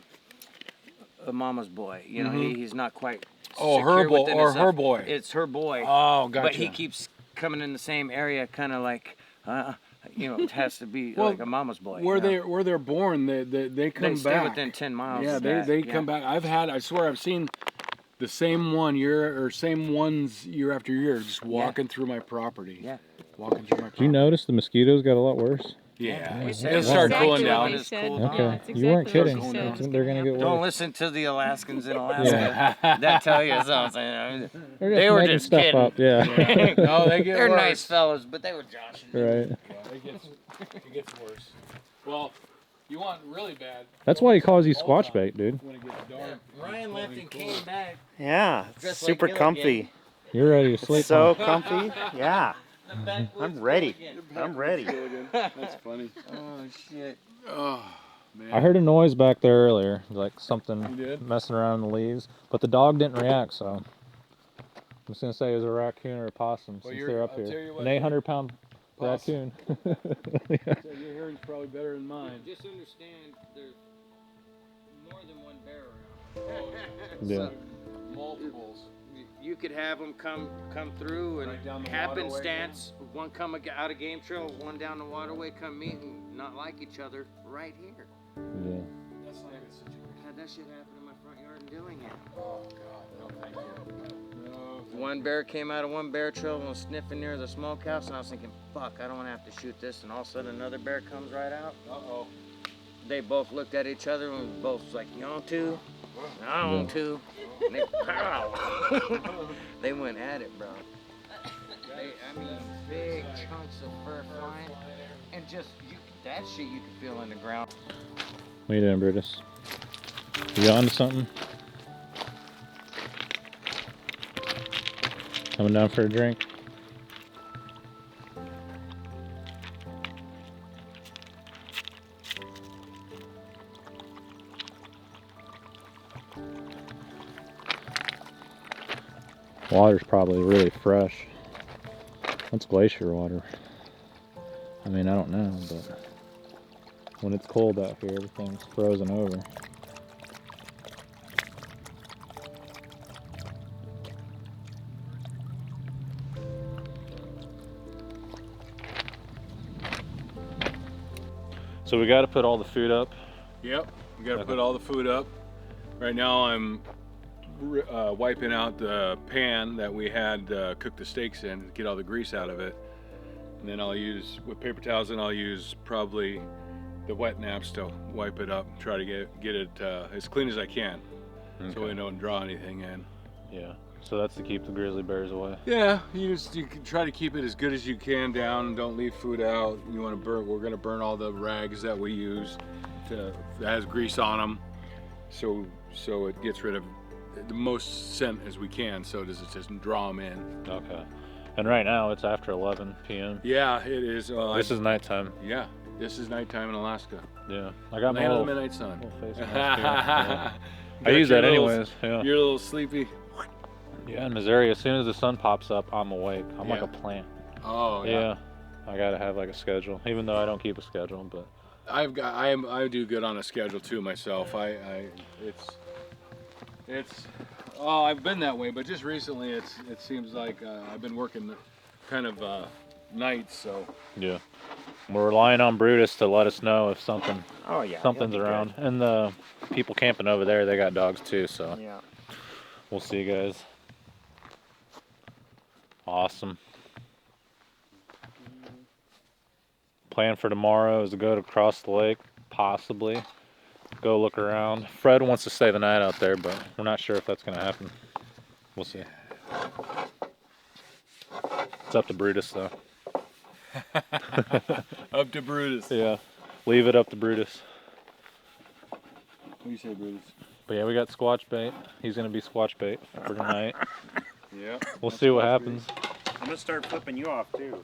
mama's boy. You know, he's not quite. Oh, secure her boy within or himself. her boy. It's her boy. Oh, gotcha. But he keeps coming in the same area, kind of like, it has to be Well, like a mama's boy. Where you know? they're born, they come They stay back. within 10 miles. Yeah, they come back. I swear I've seen the same ones year after year, just walking through my property. Yeah. Walking through my property. Did you notice the mosquitoes got a lot worse? Yeah. He It said started Exactly cooling what down. he said. Cool Yeah, Okay, that's you weren't exactly kidding. what he said. They're gonna get Don't worse. listen to the Alaskans in Alaska. That tell you something. They're They were making just stuff kidding. up. Yeah. No, they get They're worse. nice fellas, but they were joshing. Right. It gets worse. Well, you want really bad. That's why he calls you Squatch bait, dude. When it gets dark. Ryan left and came back. Yeah, Dressed super like Gilligan. comfy. You're ready to sleep. So huh? comfy. Yeah, I'm ready. I'm ready. That's funny. Oh shit. Oh, man. I heard a noise back there earlier, like You something did? messing around in the leaves, but the dog didn't react. So I'm just gonna say it was a raccoon or a possum Well, since you're- they're up I'll tell here. you what, An 800-pound Possum. raccoon. So your hearing's probably better than mine. Just understand there's more than one bear around. Yeah. Multiples. You could have them come through and Right down the happenstance, one come out of game trail, one down the waterway, come meet and not like each other right here. Yeah. That's not a good situation. Had that shit happen in my front yard in Dillingham. Oh, God. No, thank you. No. One bear came out of one bear trail and was sniffing near the smokehouse, and I was thinking, fuck, I don't want to have to shoot this. And all of a sudden, another bear comes right out. Uh-oh. They both looked at each other and was both like, you on to? I on to. And they, pow! They went at it, bro. I mean, big chunks of fur flying, and just that shit you could feel in the ground. What you doing, Brutus? You on to something? Coming down for a drink? Water's probably really fresh. That's glacier water. I mean, I don't know, but when it's cold out here, everything's frozen over. So we got to put all the food up. Yep. We got to put all the food up. Right now I'm wiping out the pan that we had cooked the steaks in to get all the grease out of it. And then I'll use, with paper towels, and I'll use probably the wet naps to wipe it up, try to get it as clean as I can, so we don't draw anything in. Yeah. So that's to keep the grizzly bears away. Yeah, you can try to keep it as good as you can down. Don't leave food out. You want to burn. We're gonna burn all the rags that we use that has grease on them, so it gets rid of the most scent as we can. So does it doesn't draw them in. Okay. And right now it's after 11 p.m. Yeah, it is. This is nighttime. Yeah, this is nighttime in Alaska. Yeah. I got my Land of little, the midnight sun. little face mask here. Yeah. I Got use your that little- anyways. Yeah. You're a little sleepy. Yeah, in Missouri, as soon as the sun pops up, I'm awake. I'm like Yeah. a plant. Oh Yeah. I gotta have like a schedule, even though I don't keep a schedule. But I do good on a schedule too myself. I've been that way, but just recently it seems like I've been working kind of nights, so. yeah, we're relying on Brutus to let us know if something's he'll be around. And the people camping over there, they got dogs too, so good. Yeah. we'll see, guys. Awesome. Plan for tomorrow is to go across the lake, possibly. Go look around. Fred wants to stay the night out there, but we're not sure if that's going to happen. We'll see. It's up to Brutus, though. Up to Brutus. Yeah, leave it up to Brutus. What do you say, Brutus? But yeah, we got Squatch bait. He's going to be Squatch bait for tonight. Yeah. We'll see what happens. I'm gonna start flipping you off too.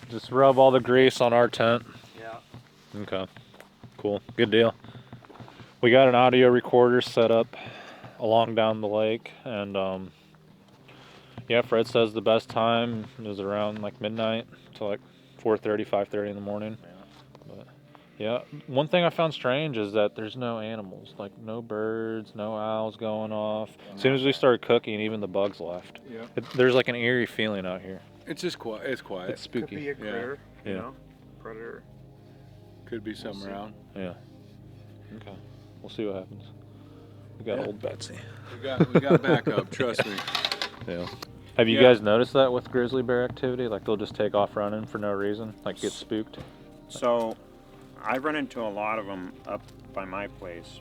Just rub all the grease on our tent. Yeah. Okay. Cool. Good deal. We got an audio recorder set up along down the lake, and yeah, Fred says the best time is around like midnight to like 4:30, 5:30 in the morning. But yeah, one thing I found strange is that there's no animals, like no birds, no owls going off. As soon as we started cooking, even the bugs left. Yeah. There's like an eerie feeling out here. It's just quiet. It's quiet. It's spooky. Could be a critter, Yeah. you know, predator. Could be something around. Yeah. Okay. We'll see what happens. We got old Betsy. We got backup. Trust me. Yeah. Have you guys noticed that with grizzly bear activity? Like they'll just take off running for no reason, like get spooked. So, I've run into a lot of them up by my place,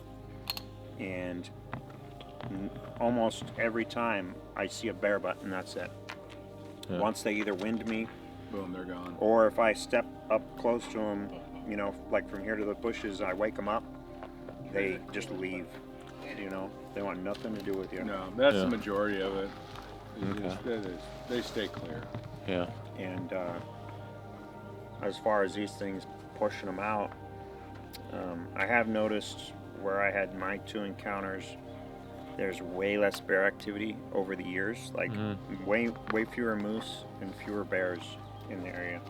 and almost every time I see a bear butt, and that's it. Yeah. Once they either wind me, Boom, they're gone. or if I step up close to them, you know, like from here to the bushes, I wake them up, they just leave. You know, they want nothing to do with you. No, that's Yeah. the majority of it. Okay. They stay clear. Yeah. And as far as these things pushing them out, I have noticed where I had my 2 encounters, there's way less bear activity over the years. Like way fewer moose and fewer bears in the area.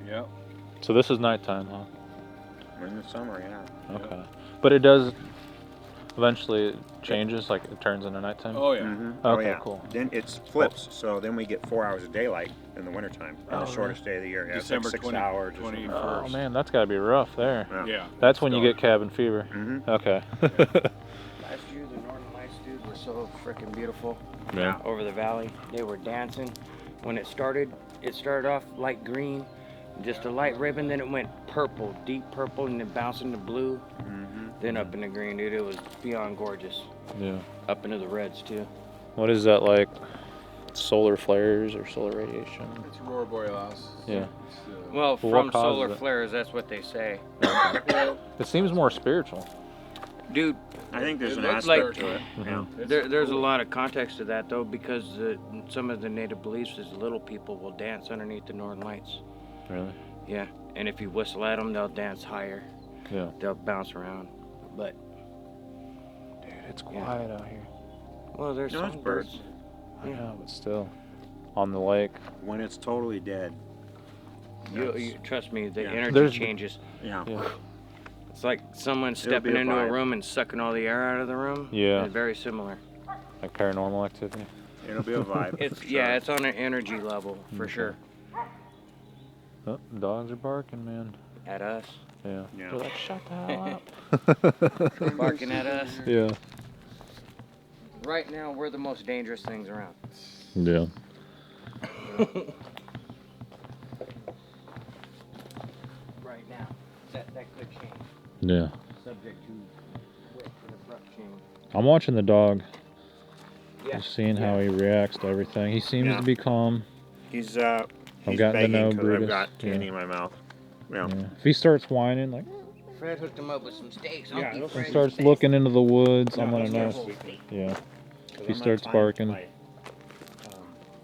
Yep. So this is nighttime, huh? In the summer, yeah. Okay. But it does eventually it changes, like it turns into nighttime. Oh yeah. Mhm. Okay, yeah. cool. Then it flips, so then we get 4 hours of daylight in the wintertime, on the Oh, shortest day of the year. Yeah, December it's like 6 20 hours. 20 Oh man, that's gotta be rough there. Yeah. That's when you get cabin fever. Mm-hmm. Okay. Last year, the Northern Lights, dude, were so freaking beautiful. Yeah. Over the valley, they were dancing. When it started off light green, just a light ribbon, then it went purple, deep purple, and then bounced into blue, then up into green, dude. It was beyond gorgeous. Yeah. Up into the reds, too. What is that like? Solar flares or solar radiation? It's Aurora Borealis. Yeah. It's, Well, Well, from what causes solar it? flares, that's what they say. It seems more spiritual. Dude, I think there's It an looks aspect like- to it. Yeah. there's a lot of context to that, though, because some of the native beliefs is little people will dance underneath the Northern Lights. Really? Yeah, and if you whistle at them, they'll dance higher. Yeah. They'll bounce around. But, Dude, it's quiet out here. well, there's No, it's songbirds. birds. I know, but still. On the lake. When it's totally dead. You trust me, the Yeah. energy There's- changes. Yeah. Yeah. It's like someone It'll be stepping a into a vibe. room and sucking all the air out of the room. Yeah. It's very similar. Like paranormal activity. It'll be a vibe. It's for yeah, sure. it's on an energy level for Okay. sure. Oh, dogs are barking, man. At us. Yeah. Yeah. They're like, shut the hell up. Barking at us. Yeah. Right now, we're the most dangerous things around. Yeah. Right now. That could change. Yeah. Subject to quick and abrupt change. I'm watching the dog. Yeah. Just seeing how he reacts to everything. He seems to be calm. He's I've gotten to know begging 'cause Brutus. I've got candy in my mouth. Yeah. Yeah. If he starts whining, like, Fred hooked him up with some steaks. Yeah, Uncle those Fred and starts steaks. looking into the woods, I'm gonna that's know. not sweet. Yeah. Because He I'm not starts trying to barking. fight.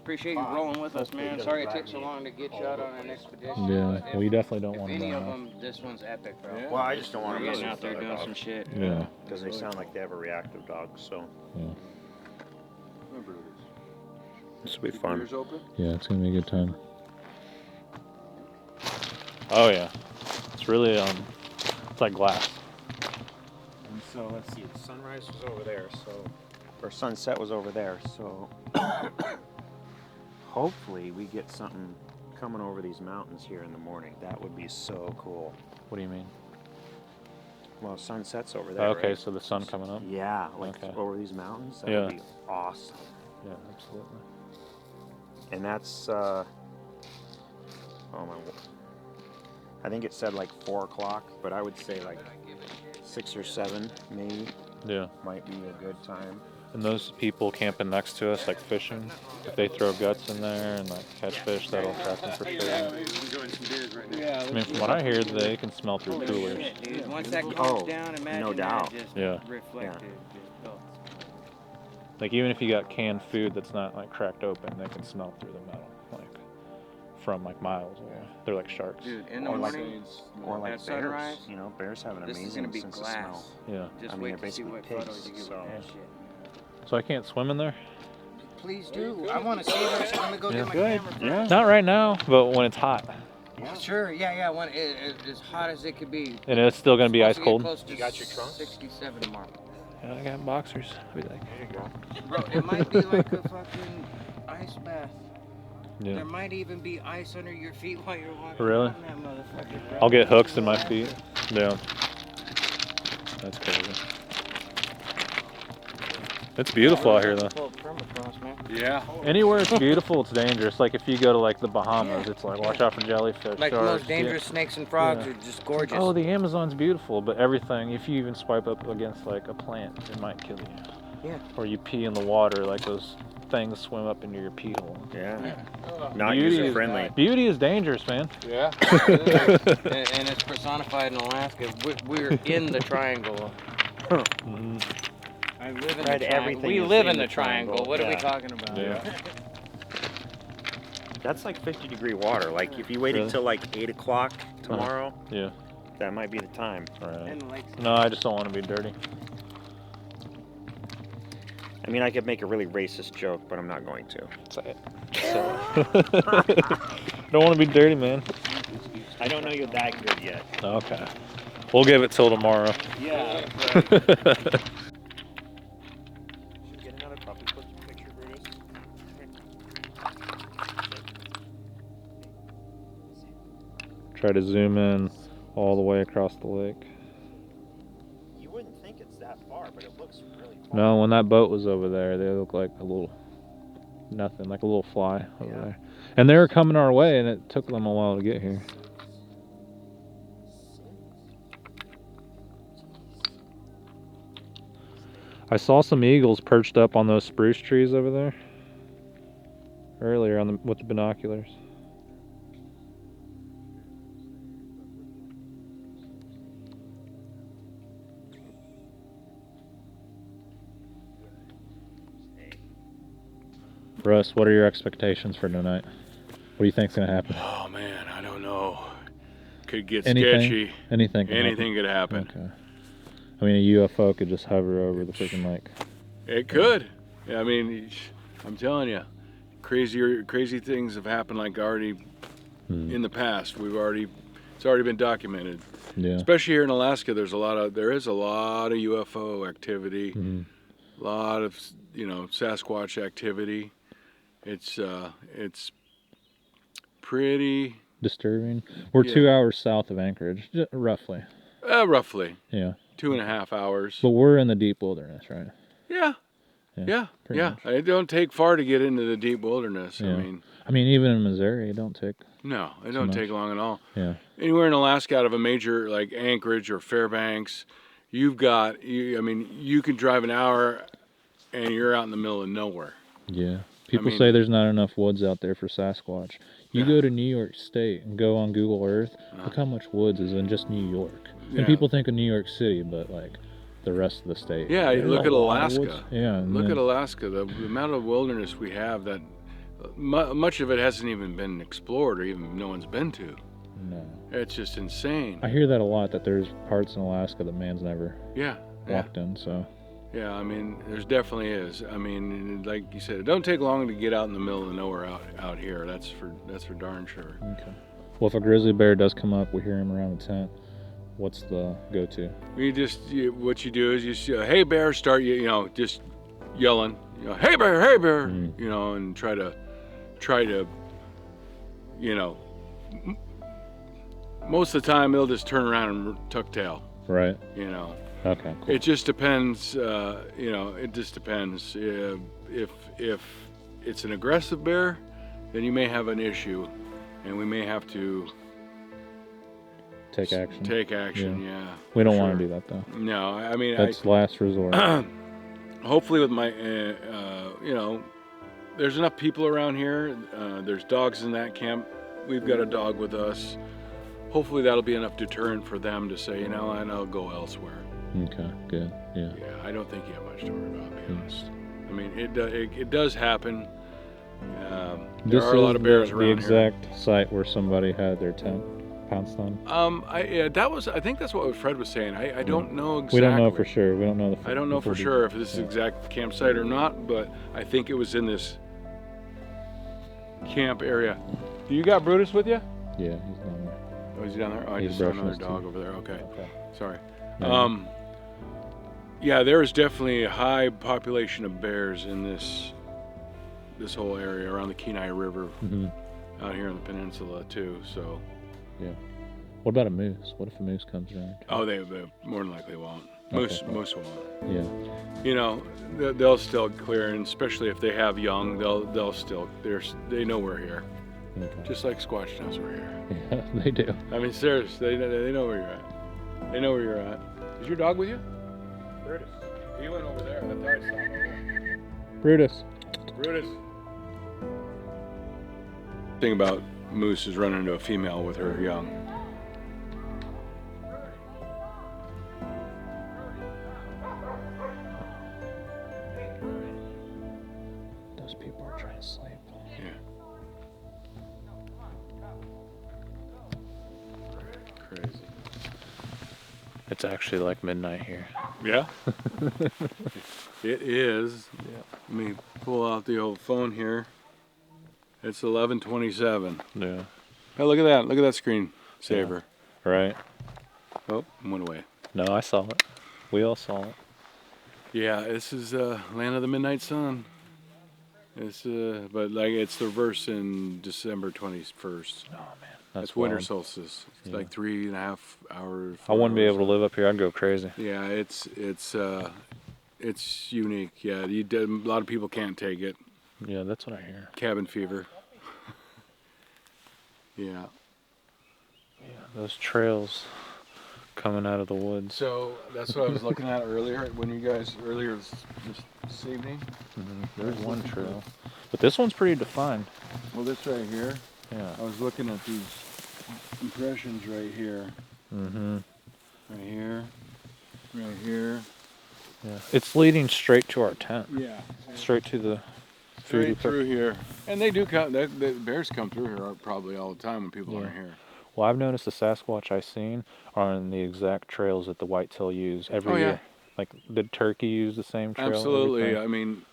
Appreciate you rolling with us, man. Sorry it took so long to get you out on an expedition. Yeah. but Well, you definitely don't if want to any of run off. them, this one's epic, bro. Yeah. Well, I just don't want We're to getting out there doing some shit. Yeah. Because they sound like they have a reactive dog, so Yeah. Remember this will be Keep fun. your ears open. Yeah, it's gonna be a good time. Oh yeah. It's really it's like glass. And so let's see, the sunrise was over there, so or sunset was over there, so hopefully we get something coming over these mountains here in the morning. That would be so cool. What do you mean? Well, sunset's over there. Okay, right? so the sun coming up? Yeah, like Okay. over these mountains. That Yeah. would be awesome. Yeah, absolutely. And that's oh my, I think it said like 4 o'clock, but I would say like 6 or 7 maybe Yeah. might be a good time. And those people camping next to us, like fishing, if they throw guts in there and like catch fish, that'll attract them for sure. I mean, from what I hear, they can smell through coolers. Shit, dude. Once that Oh, calms down, imagine no doubt. that just Yeah. reflected. Oh. Like even if you got canned food that's not like cracked open, they can smell through the metal, like from like miles away. They're like sharks. Dude, in the Or like- morning, Or like at bears. sunrise, You know, bears have an this is amazing gonna be sense of glass. smell. Yeah. Just I mean, wait they're to see what basically photos you pigs, get with so- that shit. So I can't swim in there? Please do. I want to see this. Let me go get my Good, camera. yeah. Not right now, but when it's hot. Sure. Yeah. When as hot as it could be. And it's still gonna be ice Supposed to get cold. close to You got your trunks? 67 tomorrow. Yeah, I got boxers. I'll be like, There you go. Bro, it might be like a fucking ice bath. yeah. There might even be ice under your feet while you're walking Really? around that motherfucker, bro. I'll get hooks in my feet. Yeah. That's crazy. It's beautiful out here though. Full permafrost, man. Yeah. Anywhere it's beautiful, it's dangerous. Like if you go to like the Bahamas, it's like watch out for jellyfish, Like the sharks. most dangerous snakes and frogs Yeah. are just gorgeous. Oh, the Amazon's beautiful, but everything, if you even swipe up against like a plant, it might kill you. Yeah. Or you pee in the water, like those things swim up into your pee hole. Yeah. Not Beauty user is friendly. Beauty is dangerous, man. Yeah. and it's personified in Alaska. We're in the triangle. Mhm. I live in Fred, the triangle. everything We is live in in the the triangle. What are we yeah. talking about? Yeah. That's like 50-degree water. Like if you waited Really? till like 8 o'clock tomorrow, Yeah. that might be the time. Right. And like, No, I just don't want to be dirty. I mean, I could make a really racist joke, but I'm not going to. Say it. Don't want to be dirty, man. I don't know you're that good yet. Okay. We'll give it till tomorrow. Yeah. Should get another puppy picture, Brutus. Try to zoom in all the way across the lake. You wouldn't think it's that far, but it looks really far. No, when that boat was over there, they looked like a little nothing, like a little fly over there. And they were coming our way, and it took them a while to get here. I saw some eagles perched up on those spruce trees over there earlier with the binoculars. Russ, what are your expectations for tonight? What do you think's gonna happen? Oh man, I don't know. Could get Anything? sketchy. Anything? Can Anything could happen. happen. Okay. I mean, a UFO could just hover over the freaking lake. It could. I mean, I'm telling you, crazy things have happened like already in the past. It's already been documented. Yeah. Especially here in Alaska, there is a lot of UFO activity, a lot of Sasquatch activity. It's pretty disturbing. We're Yeah. 2 hours south of Anchorage, roughly. Roughly Yeah. 2.5 hours. But we're in the deep wilderness, right? Yeah. Yeah. pretty Yeah. much. It don't take far to get into the deep wilderness. Yeah. I mean, even in Missouri, it don't take. no, it don't take long at all. Yeah. Anywhere in Alaska, out of a major like Anchorage or Fairbanks, you can drive an hour, and you're out in the middle of nowhere. Yeah. People say there's not enough woods out there for Sasquatch. You go to New York State and go on Google Earth, look how much woods is in just New York. And people think of New York City, but like the rest of the state. Yeah, you look at Alaska. Yeah. Look at Alaska. The amount of wilderness we have, that much of it hasn't even been explored or even no one's been to. No. It's just insane. I hear that a lot, that there's parts in Alaska that man's never walked in, so. Yeah, I mean, there's definitely is. I mean, like you said, it don't take long to get out in the middle of nowhere out here. That's for darn sure. Okay. Well, if a grizzly bear does come up, we hear him around the tent. What's the go-to? What you do is you see, hey bear, start just yelling, hey bear, and try to, most of the time it'll just turn around and tuck tail. Right. Okay. Cool. It just depends. It just depends. If it's an aggressive bear, then you may have an issue, and we may have to take action. Yeah. We don't want to do that though. No, I mean that's last resort. Hopefully, with my, there's enough people around here. There's dogs in that camp. We've got a dog with us. Hopefully, that'll be enough deterrent for them to say, and I'll go elsewhere. Okay, good. Yeah. Yeah, I don't think you have much to worry about, to be honest. I mean, it does happen. There are a lot of bears around here. The exact site where somebody had their tent pounced on. I think that's what Fred was saying. I don't know exactly. We don't know for sure. We don't know I don't know for sure if this is exact campsite or not, but I think it was in this camp area. Do you got Brutus with you? Yeah, he's down there. Oh, is he down there? Oh, I He's just saw brushing another his dog teeth. over there. Okay. Sorry. Yeah. Yeah, there is definitely a high population of bears in this whole area around the Kenai River, out here in the peninsula too. So. Yeah. What about a moose? What if a moose comes around? Oh, they more than likely won't. Moose won't. Yeah. They'll still clear, and especially if they have young, they'll still they know we're here. Okay. Just like Squatch knows we're here. Yeah, they do. I mean, seriously, they know where you're at. They know where you're at. Is your dog with you? Brutus. He went over there. I thought I saw him over there. Brutus. Thing about moose is running into a female with her young. Those people are trying to sleep. Yeah. Crazy. It's actually like midnight here. Yeah? It is. Yeah. Let me pull out the old phone here. It's 11:27. Yeah. Hey, look at that. Look at that screen saver. Yeah. Right. Oh, it went away. No, I saw it. We all saw it. Yeah, this is Land of the Midnight Sun. It's but like it's the reverse in December 21st. Oh man, that's winter wild. solstice. It's like 3.5 hours. I wouldn't be able to live up here. I'd go crazy. Yeah, it's unique. Yeah, a lot of people can't take it. Yeah, that's what I hear. Cabin fever. Yeah. Yeah, those trails coming out of the woods. So that's what I was looking at earlier when you guys this evening. There's one trail, but this one's pretty defined. Well, this right here. Yeah. I was looking at these impressions right here. Right here. Right here. Yeah. It's leading straight to our tent. Yeah. Straight to the straight through here. And they do come. The bears come through here probably all the time when people aren't here. Well, I've noticed the Sasquatch I've seen are on the exact trails that the whitetail use every year. Like the turkey use the same trail. Absolutely. Everything. I mean,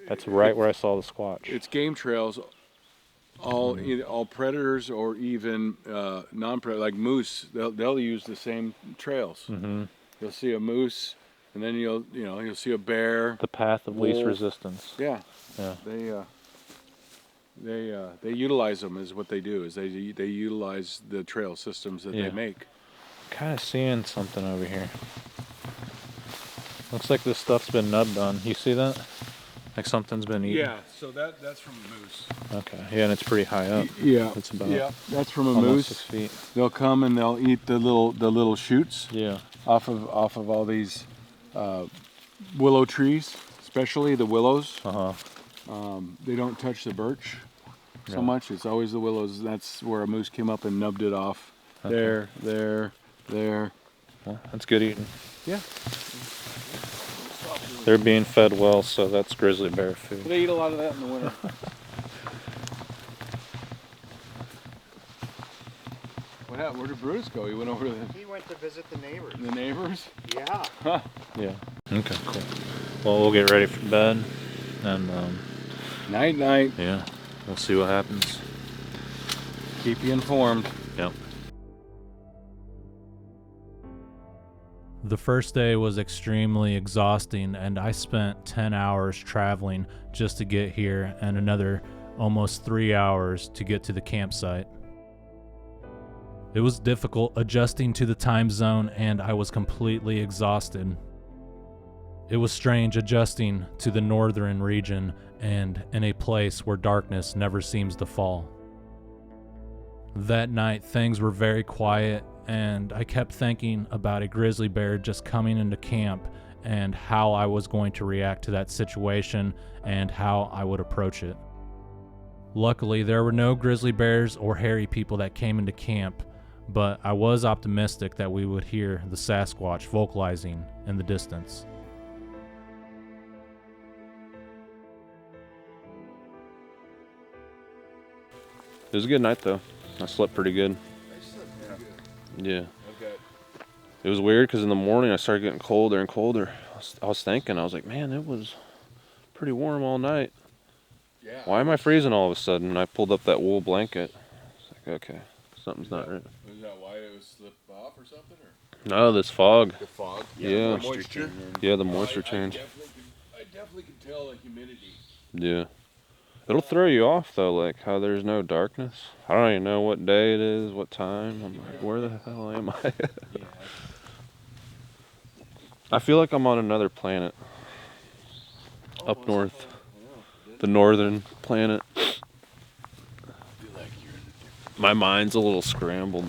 that's right where I saw the Squatch. It's game trails. All predators or even non-predators like moose. They'll use the same trails. You'll see a moose, and then you'll see a bear. The path of least resistance. Yeah. Yeah. They utilize them is what they do. Is they utilize the trail systems that they make. Kind of seeing something over here. Looks like this stuff's been nubbed on. You see that? Like something's been eaten. Yeah, so that's from a moose. Okay. Yeah, and it's pretty high up. Yeah, It's about that's from a almost moose. 6 feet. They'll come and they'll eat the little shoots Yeah. off of all these willow trees, especially the willows. They don't touch the birch so much. It's always the willows. That's where a moose came up and nubbed it off. Okay. There. Well, that's good eating. Yeah. They're being fed well, so that's grizzly bear food. They eat a lot of that in the winter. What happened? Where did Brutus go? He went over to He went to visit the neighbors. the neighbors? Yeah. Huh. Yeah. Okay, cool. Well, we'll get ready for bed, and Night. yeah, we'll see what happens. Keep you informed. Yep. The first day was extremely exhausting, and I spent 10 hours traveling just to get here and another almost 3 hours to get to the campsite. It was difficult adjusting to the time zone, and I was completely exhausted. It was strange adjusting to the northern region and in a place where darkness never seems to fall. That night, things were very quiet, and I kept thinking about a grizzly bear just coming into camp and how I was going to react to that situation and how I would approach it. Luckily, there were no grizzly bears or hairy people that came into camp, but I was optimistic that we would hear the Sasquatch vocalizing in the distance. It was a good night, though. I slept pretty good. Yeah. Okay. It was weird because in the morning I started getting colder and colder. I was thinking, I was like, man, it was pretty warm all night. Yeah. Why am I freezing all of a sudden? And I pulled up that wool blanket. It's like, okay, something's not right. Was that why it was slipped off or something? Or? No, this fog. The fog? Yeah. Moisture? Yeah, the moisture change. I definitely could tell the humidity. Yeah. It'll throw you off, though, like how there's no darkness. I don't even know what day it is, what time. I'm like, where the hell am I? I feel like I'm on another planet. Up north. The northern planet. My mind's a little scrambled.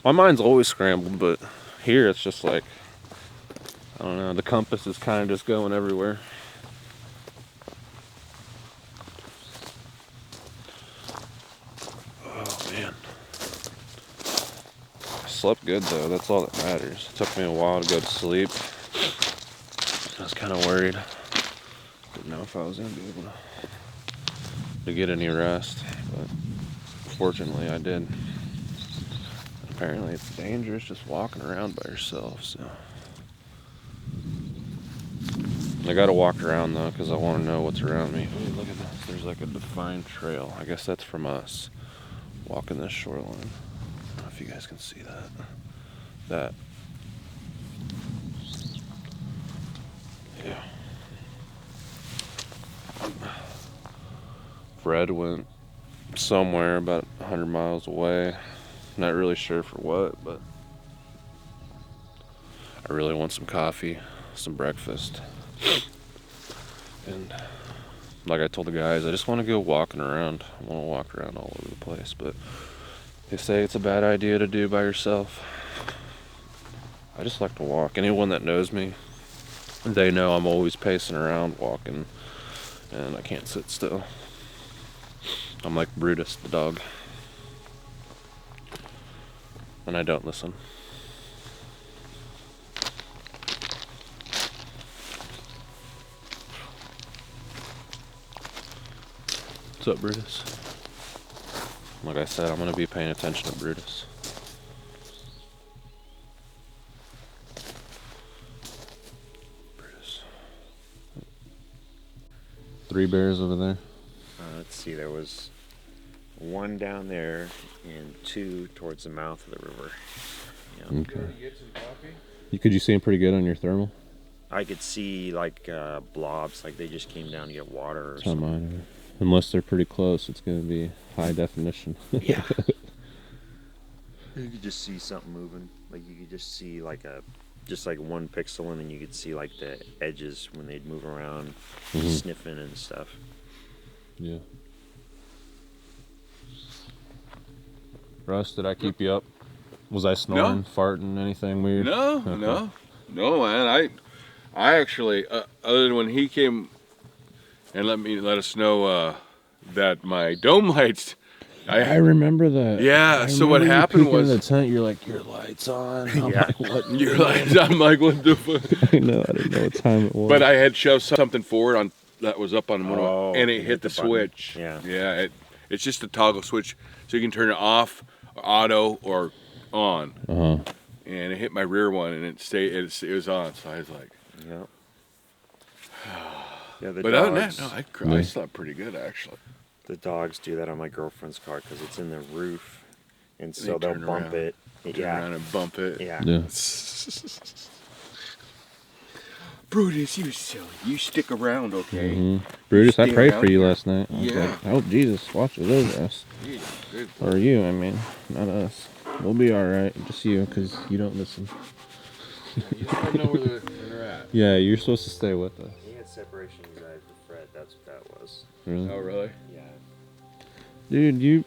My mind's always scrambled, but here it's just like, I don't know, the compass is kind of just going everywhere. Oh man. I slept good though, that's all that matters. It took me a while to go to sleep. I was kind of worried. Didn't know if I was going to be able to get any rest, but fortunately I did. Apparently it's dangerous just walking around by yourself, so. I gotta walk around though, because I want to know what's around me. Ooh, look at this, there's like a defined trail. I guess that's from us, walking this shoreline. I don't know if you guys can see that. Yeah. Fred went somewhere about 100 miles away. Not really sure for what, but I really want some coffee, some breakfast. And like I told the guys, I just want to go walking around. I want to walk around all over the place, but they say it's a bad idea to do by yourself. I just like to walk. Anyone that knows me, they know I'm always pacing around, walking, and I can't sit still. I'm like Brutus the dog. And I don't listen. What's up, Brutus? Like I said, I'm gonna be paying attention to Brutus. Brutus. 3 bears over there. Let's see, there was one down there and 2 towards the mouth of the river. Yeah. Okay. Could you see them pretty good on your thermal? I could see like blobs, like they just came down to get water or That's something. mine. Unless they're pretty close, it's going to be high definition. Yeah. You could just see something moving. Like you could just see like just like one pixel, and then you could see like the edges when they'd move around, sniffing and stuff. Yeah. Russ, did I keep you up? Was I snoring, farting, anything weird? No, Okay. no, man. I actually, other than when he came and let us know that my dome lights. I remember that. Yeah. So what happened was in the tent. You're like, your lights on. I'm like, what? Your lights. I'm like, what the fuck? I know. I didn't know what time it was. But I had shoved something forward on that was up on one, and it hit the button. switch. Yeah. Yeah. It's just a toggle switch, so you can turn it off, auto, or on. And it hit my rear one, and it stayed. It was on. So I was like, yeah. Yeah. But other than that, no, I slept pretty good actually. The dogs do that on my girlfriend's car because it's in the roof, and so They they'll turn bump around. it. Turn around and bump it. Yeah. Yeah. Brutus, you silly. You stick around, okay? Brutus, I Stay prayed around for you here. last night. I was Yeah. like, I hope Jesus watches over us. Yeah, good. Or you, I mean, not us. We'll be alright. Just you, because you don't listen. You don't know where they're at. Yeah, you're supposed to stay with us. He had separation anxiety for Fred. That's what that was. Really? Oh, really? Yeah. Dude,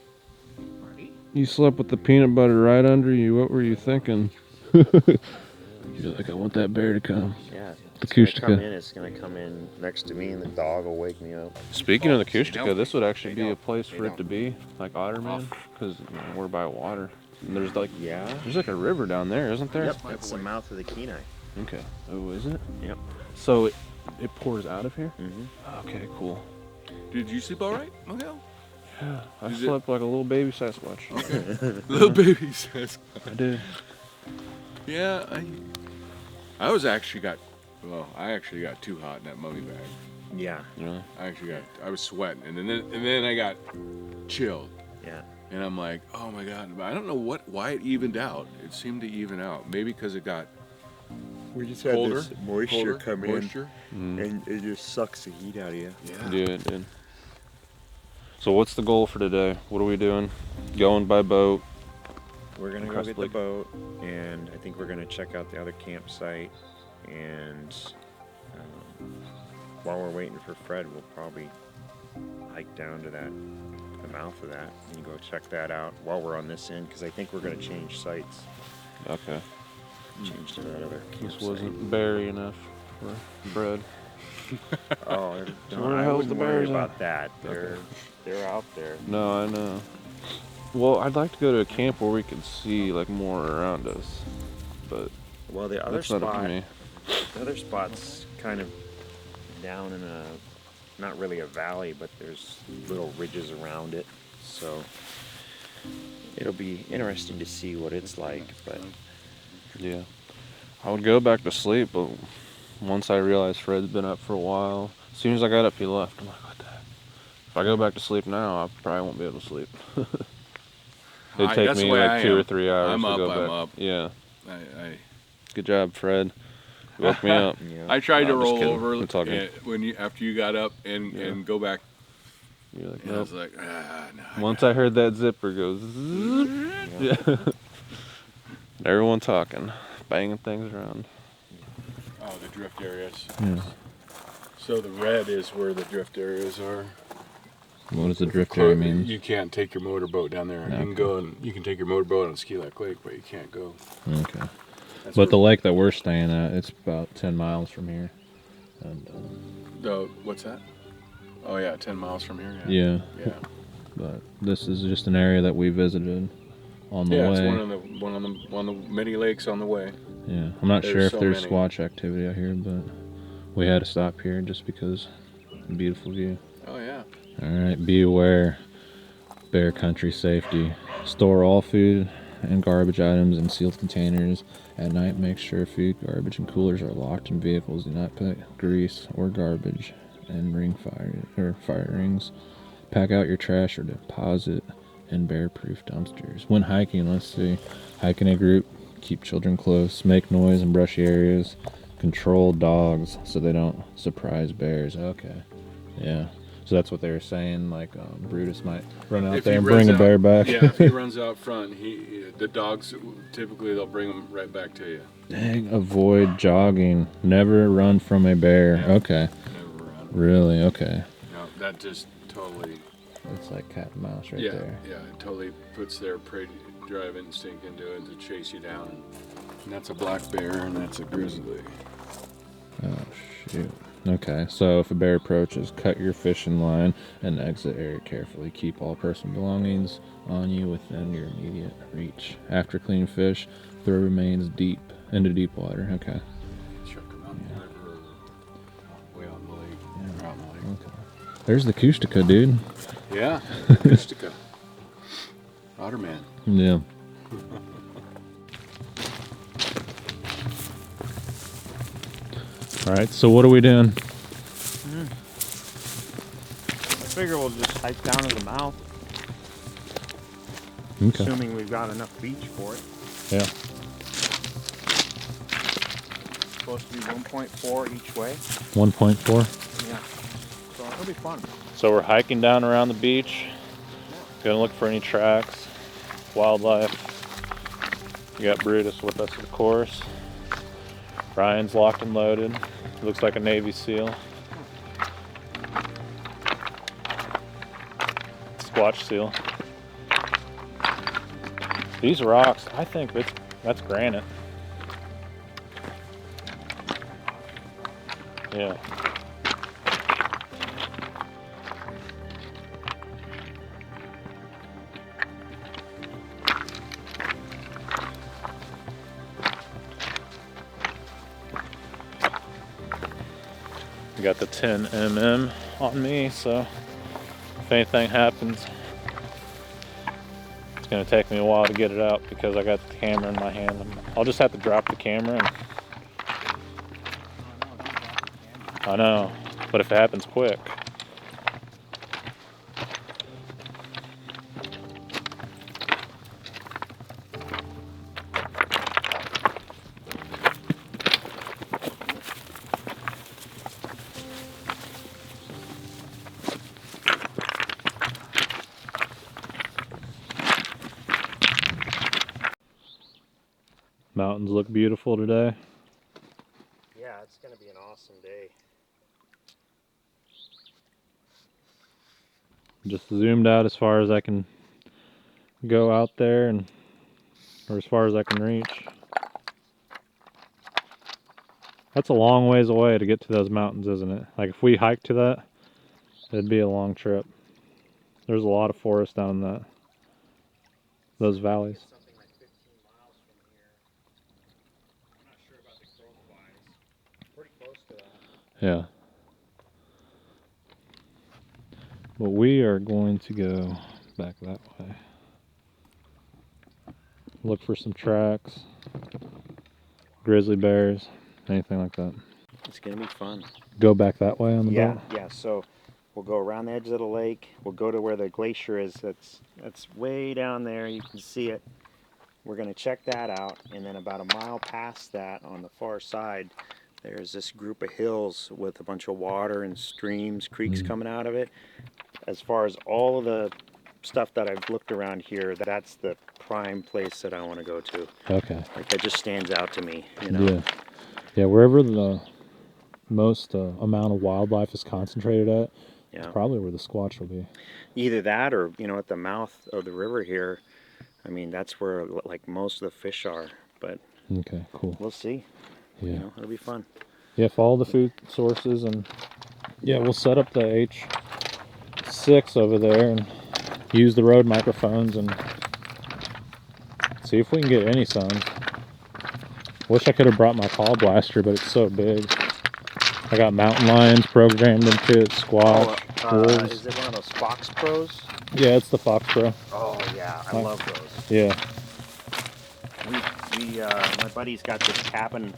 you slept with the peanut butter right under you. What were you thinking? You're like, I want that bear to come. Yeah. The It's gonna come Kustica. in. It's gonna come in next to me, and the dog will wake me up. Speaking of the Kustica, this would actually They be a don't. place They for it don't. to be, like Otterman, because we're by water. And there's like, Yeah. there's like a river down there, isn't there? Yep. That's the mouth of the Kenai. Okay. Oh, is it? Yep. So it pours out of here? Mm-hmm. Okay, cool. Did you sleep all right, Miguel? Yeah, I Is it- slept like a little baby Sasquatch. Little baby says. I did. Yeah, I actually got too hot in that mummy bag. Yeah. Really? I was sweating, and then I got chilled, Yeah. and I'm like, oh my god! But I don't know why it evened out. It seemed to even out. Maybe because it got We just colder, had this moisture colder, come moisture. in, and it just sucks the heat out of you. Yeah. Yeah, it did. So what's the goal for today? What are we doing? Going by boat? We're gonna go Across get the the lake. boat, and I think we're gonna check out the other campsite. And while we're waiting for Fred, we'll probably hike down to the mouth of that, and go check that out while we're on this end, because I think we're gonna change sites. Okay. Change to that other This campsite. wasn't berry enough for bread. Oh, where the I hell's wouldn't the worry bears about at? that. They're out there. No, I know. Well, I'd like to go to a camp where we could see like more around us, but Well, the other that's not up to spot, me. the other spot's kind of down in a, not really a valley, but there's little ridges around it. So it'll be interesting to see what it's like. But Yeah. I would go back to sleep, but once I realized Fred's been up for a while, as soon as I got up, he left. I'm like, what the heck? If I go back to sleep now, I probably won't be able to sleep. It'd take That's the me way I like 2 am. or 3 hours I'm to up, go I'm back. up. Yeah. I Good job, Fred. You woke me up. yeah, I tried No, to I'm just roll kidding. over I'm talking. after you got up and go back. You're like, And I nope. was like, no. Once I heard that zipper go, zzz, yeah. Everyone talking, banging things around. Oh, the drift areas. Yeah. So the red is where the drift areas are. What does the drift area mean? You can't take your motorboat down there. No. You can go and you can take your motorboat on Ski Lake Lake, but you can't go. Okay. That's But the where- lake that we're staying at, it's about 10 miles from here. And, what's that? Oh yeah, 10 miles from here. yeah, Yeah. but this is just an area that we visited on the Yeah, way. it's one of the many lakes on the way. Yeah, I'm not sure There's if so there's many. Squatch activity out here, but we had to stop here just because beautiful view. Oh yeah. All right, be aware. Bear country safety. Store all food and garbage items in sealed containers. At night, make sure food, garbage, and coolers are locked in vehicles. Do not put grease or garbage in fire rings. Pack out your trash or deposit in bear-proof dumpsters. When hiking, let's see. Hike in a group. Keep children close. Make noise in brushy areas. Control dogs so they don't surprise bears. Okay. Yeah. So that's what they were saying. Like Brutus might run out If there he and runs bring a out- bear back. Yeah, if he runs out front, the dogs typically they'll bring him right back to you. Dang, avoid jogging. Never run from a bear. Yeah. Okay. Never run. Really? Okay. No, that just totally. It's like cat and mouse right Yeah, there. yeah, it totally puts their prey drive instinct into it to chase you down. And that's a black bear, and that's a grizzly. Oh, shoot. Okay, so if a bear approaches, cut your fishing line and exit area carefully. Keep all personal belongings on you within your immediate reach. After cleaning fish, throw remains into deep water. Okay. Chuck them out in the river or way out in the lake. Or out in the lake. Okay. There's the Kustica, dude. Yeah, Kustica. Otterman. Yeah. All right, so what are we doing? I figure we'll just hike down to the mouth, Okay. assuming we've got enough beach for it. Yeah. Supposed to be 1.4 each way. 1.4. Yeah. So it'll be fun. So we're hiking down around the beach. Gonna look for any tracks, wildlife. You got Brutus with us, of course. Ryan's locked and loaded. Looks like a Navy SEAL. Squatch SEAL. These rocks, I think that's granite. Yeah. Got the 10mm on me, so if anything happens, it's gonna take me a while to get it out because I got the camera in my hand. I'll just have to drop the camera. I know, but if it happens quick. Mountains look beautiful today. Yeah, it's going to be an awesome day. Just zoomed out as far as I can go out there, or as far as I can reach. That's a long ways away to get to those mountains, isn't it? Like if we hiked to that, it'd be a long trip. There's a lot of forest down those valleys. Something like 15 miles from here. I'm not sure about the crow flies. Pretty close to that. Yeah. But we are going to go back that way. Look for some tracks, grizzly bears, anything like that. It's going to be fun. Go back that way on the boat? Yeah, so we'll go around the edge of the lake. We'll go to where the glacier is. That's way down there. You can see it. We're going to check that out. And then about a mile past that on the far side, there's this group of hills with a bunch of water and streams, creeks coming out of it. As far as all of the stuff that I've looked around here, that's the prime place that I want to go to. Okay. Like that just stands out to me, you know. Yeah. Yeah, wherever the most amount of wildlife is concentrated at, Yeah. probably where the Squatch will be. Either that or, you know, at the mouth of the river here, I mean, that's where like most of the fish are, but Okay, cool. we'll see. Yeah. You know, it'll be fun. Yeah, follow the food sources, and yeah, we'll set up the H6 over there and use the road microphones and see if we can get any sounds. Wish I could have brought my call blaster, but it's so big. I got mountain lions programmed into it, squash, wolves. Is it one of those Fox Pros? Yeah, it's the Fox Pro. Oh yeah, I love those. Yeah. My buddy's got this cabin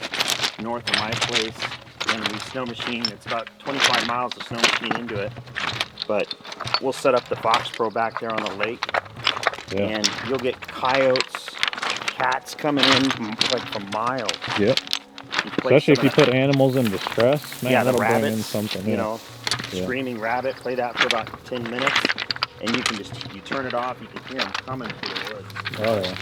north of my place, and we snow machine. It's about 25 miles of snow machine into it, but we'll set up the Fox Pro back there on the lake, and you'll get coyotes, cats coming in like for miles. Yep. Especially if some you of that- put animals in distress, man, yeah, the that'll bring in rabbits, something. you Yeah. know, Yeah. screaming rabbit. Play that for about 10 minutes, and you can you turn it off. You can hear them coming through the woods. Oh yeah.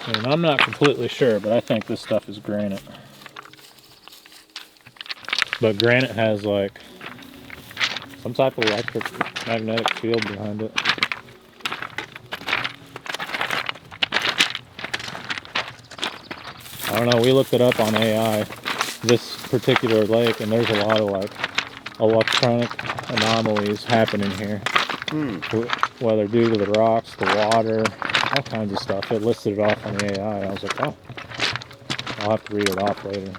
And I'm not completely sure, but I think this stuff is granite. But granite has like some type of magnetic field behind it. I don't know, we looked it up on AI, this particular lake, and there's a lot of like electronic anomalies happening here. Whether due to the rocks, the water, all kinds of stuff. It listed it off on the AI. I was like, oh, I'll have to read it off later.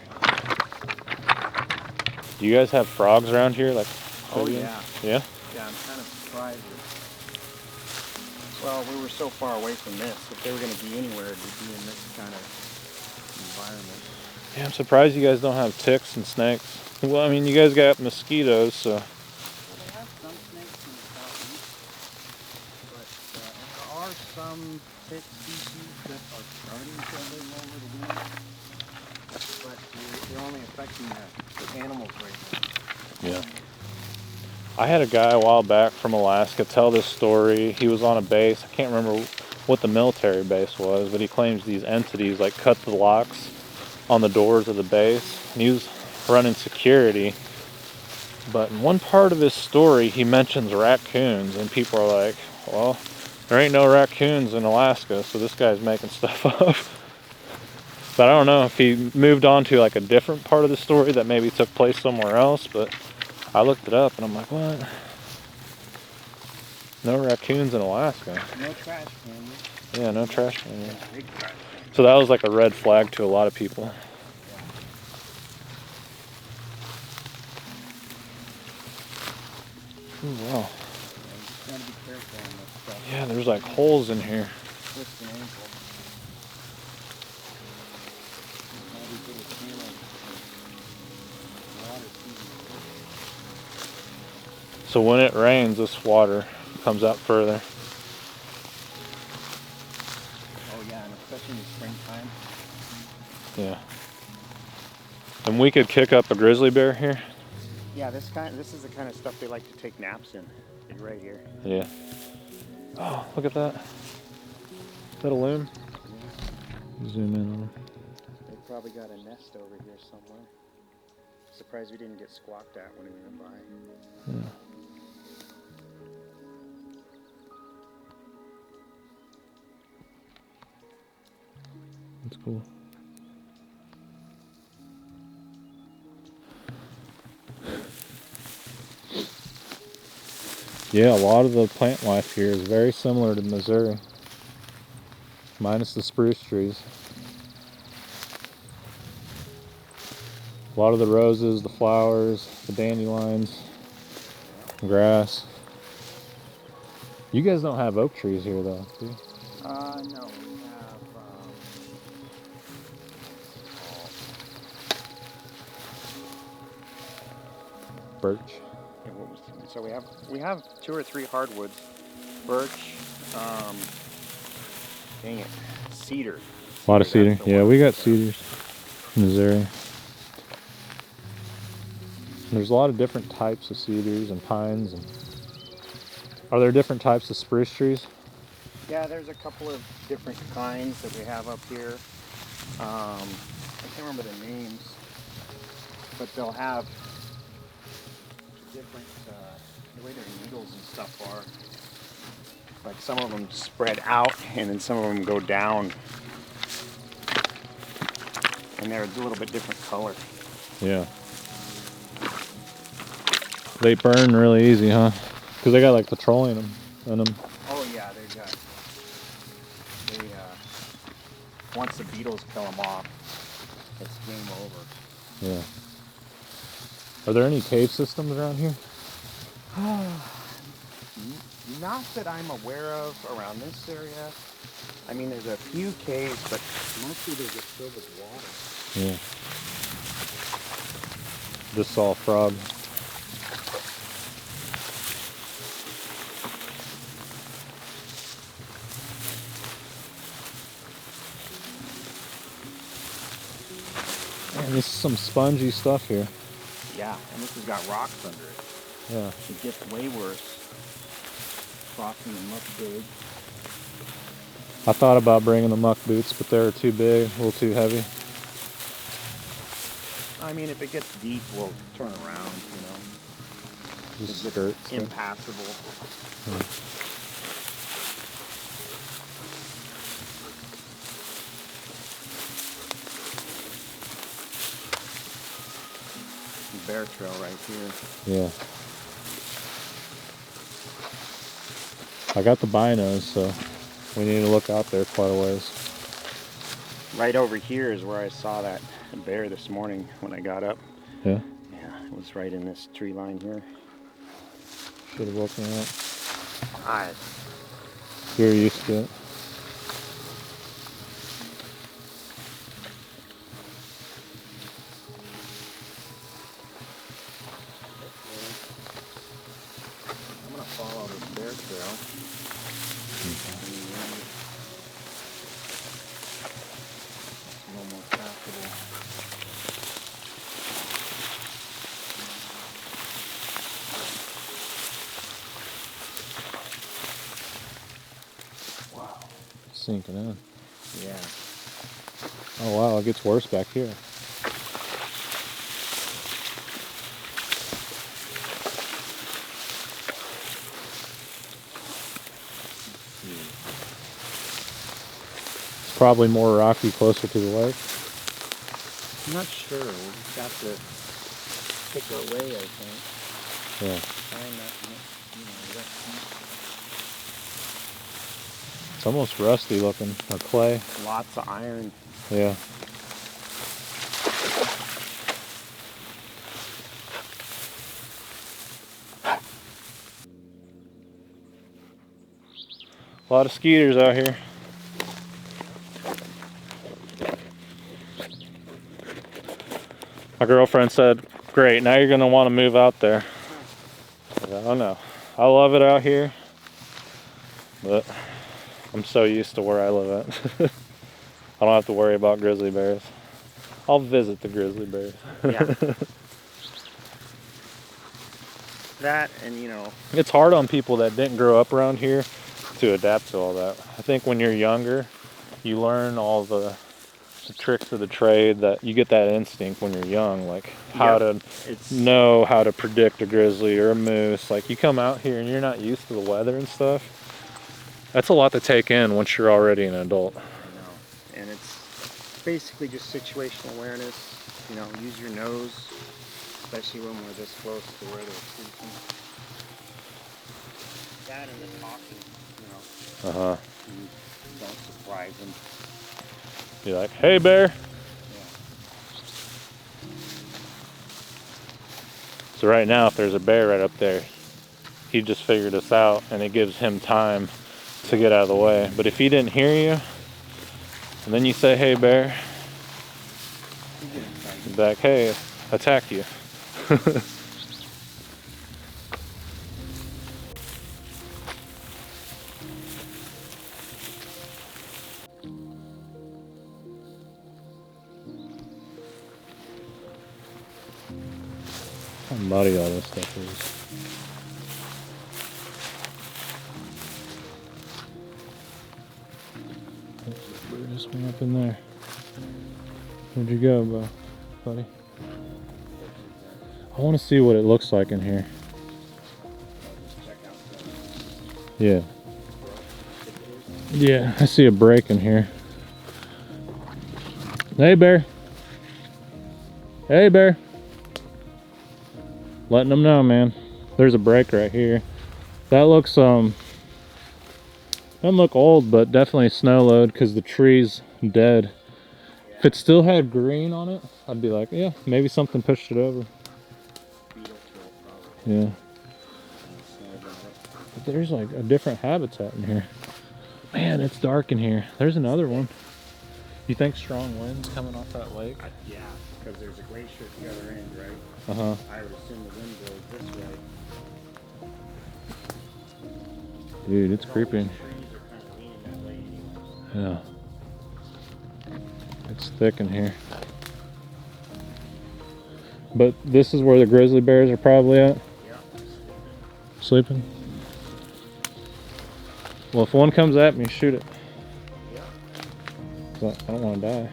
Do you guys have frogs around here? Like, Oh yeah. Yeah? Yeah, I'm kind of surprised. Well, we were so far away from this. If they were going to be anywhere, it'd be in this kind of environment. Yeah, I'm surprised you guys don't have ticks and snakes. Well, I mean, you guys got mosquitoes, so. Well, they have some snakes in the southeast, but there are some tick species that are starting to live over the winter, but they're only affecting the animals right now. Yeah. I had a guy a while back from Alaska tell this story. He was on a base. I can't remember what the military base was, but he claims these entities like cut the locks on the doors of the base. And he was running security. But in one part of his story, he mentions raccoons, and people are like, well, there ain't no raccoons in Alaska, so this guy's making stuff up. But I don't know if he moved on to like a different part of the story that maybe took place somewhere else, but I looked it up and I'm like, what? No raccoons in Alaska. No trash cans. Yeah, no trash can. Big trash cans. So that was like a red flag to a lot of people. Ooh, wow. You gotta be careful on this stuff. Yeah, there's like holes in here. Twist an ankle. All these little channels. Water seeping. So when it rains, this water comes out further. Oh yeah, and especially in the springtime. Yeah. And we could kick up a grizzly bear here. Yeah, this is the kind of stuff they like to take naps in. Right here. Yeah. Oh, look at that. Is that a loon? Zoom in on him. They probably got a nest over here somewhere. Surprised we didn't get squawked at when we went by. Yeah. That's cool. Yeah, a lot of the plant life here is very similar to Missouri, minus the spruce trees. A lot of the roses, the flowers, the dandelions, grass. You guys don't have oak trees here though, do you? No, we have Birch. yeah, so we have 2 or 3 hardwoods. Birch, dang it, cedar. A lot of cedar. That's the Yeah, one. we got cedars in Missouri. There's a lot of different types of cedars and pines. And are there different types of spruce trees? Yeah, there's a couple of different kinds that we have up here. I can't remember the names, but they'll have different, the way their needles and stuff are. Like some of them spread out and then some of them go down. And they're a little bit different color. Yeah. They burn really easy, huh? Because they got like petroleum in them. Oh yeah, once the beetles kill them off, it's game over. Yeah. Are there any cave systems around here? Not that I'm aware of around this area. I mean, there's a few caves, but mostly they get filled with water. Yeah. This saw a frog. Man, this is some spongy stuff here. Yeah, and this has got rocks under it. Yeah. It gets way worse. Crossing the muck big. I thought about bringing the muck boots, but they were too big, a little too heavy. I mean, if it gets deep, we'll turn around, you know. Just It skirts. gets impassable. Bear trail right here. Yeah. I got the binos, so we need to look out there quite a ways. Right over here is where I saw that bear this morning when I got up. Yeah. Yeah, it was right in this tree line here. Should have woken up. I You're used to it. I'm gonna follow this bear trail. It's a little more passable. Wow. Sinking in. Yeah. Oh wow, it gets worse back here. It's probably more rocky closer to the lake. I'm not sure. We'll just have to pick our way, I think. Yeah. Find that, you know, that It's almost rusty looking, or clay. lots of iron. Yeah. A lot of skeeters out here. My girlfriend said, great, now you're going to want to move out there. I said, oh no, I love it out here, but I'm so used to where I live at. I don't have to worry about grizzly bears. I'll visit the grizzly bears. Yeah. That and, you know, It's hard on people that didn't grow up around here to adapt to all that. I think when you're younger, you learn all the tricks of the trade, that you get that instinct when you're young, like how to know how to predict a grizzly or a moose. Like you come out here and you're not used to the weather and stuff. That's a lot to take in once you're already an adult. I know. And it's basically just situational awareness. You know, use your nose, especially when we're this close to where they're sleeping. That and the talking, you know. Uh-huh. You don't surprise them. You're like, hey bear. So right now, if there's a bear right up there, he just figured us out, and it gives him time to get out of the way. But if he didn't hear you, and then you say, hey bear, he's like, hey, attack you. How muddy all this stuff is. Bird just went up in there. Where'd you go, buddy? I want to see what it looks like in here. Yeah. Yeah, I see a break in here. Hey, bear. Hey, bear. Letting them know, man. There's a break right here. That looks doesn't look old, but definitely snow load because the tree's dead. If it still had green on it, I'd be like, yeah, maybe something pushed it over. Yeah. But there's like a different habitat in here. Man, it's dark in here. There's another one. You think strong winds coming off that lake? Yeah, because there's a glacier at the other end, right? Uh-huh. I would assume the wind blows this way. Dude, it's creeping. Trees are kind of leaning that way anyway. Yeah. It's thick in here. But this is where the grizzly bears are probably at? Yeah. Sleeping? Well, if one comes at me, shoot it. Yeah. 'Cause I don't want to die.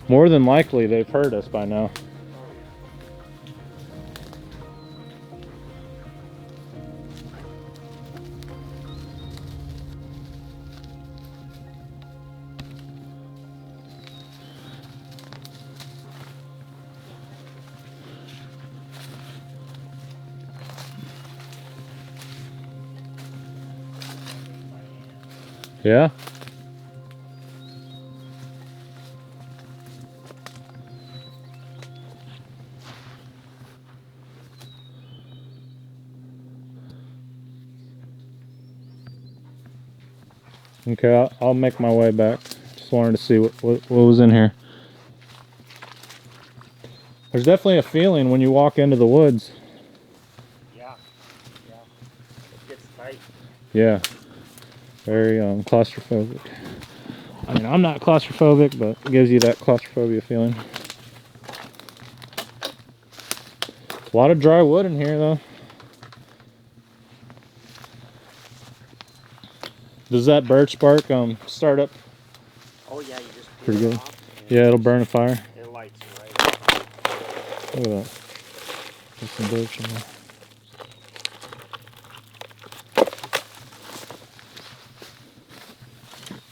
More than likely, they've heard us by now. Yeah? Okay, I'll make my way back. Just wanted to see what was in here. There's definitely a feeling when you walk into the woods. Yeah. Yeah. It gets tight. Yeah. Very claustrophobic. I mean, I'm not claustrophobic, but it gives you that claustrophobia feeling. A lot of dry wood in here, though. Does that birch bark start up Oh yeah, you just peel pretty it good? off and Yeah, it'll burn a fire. it lights right up. Look at that. There's some birch in there.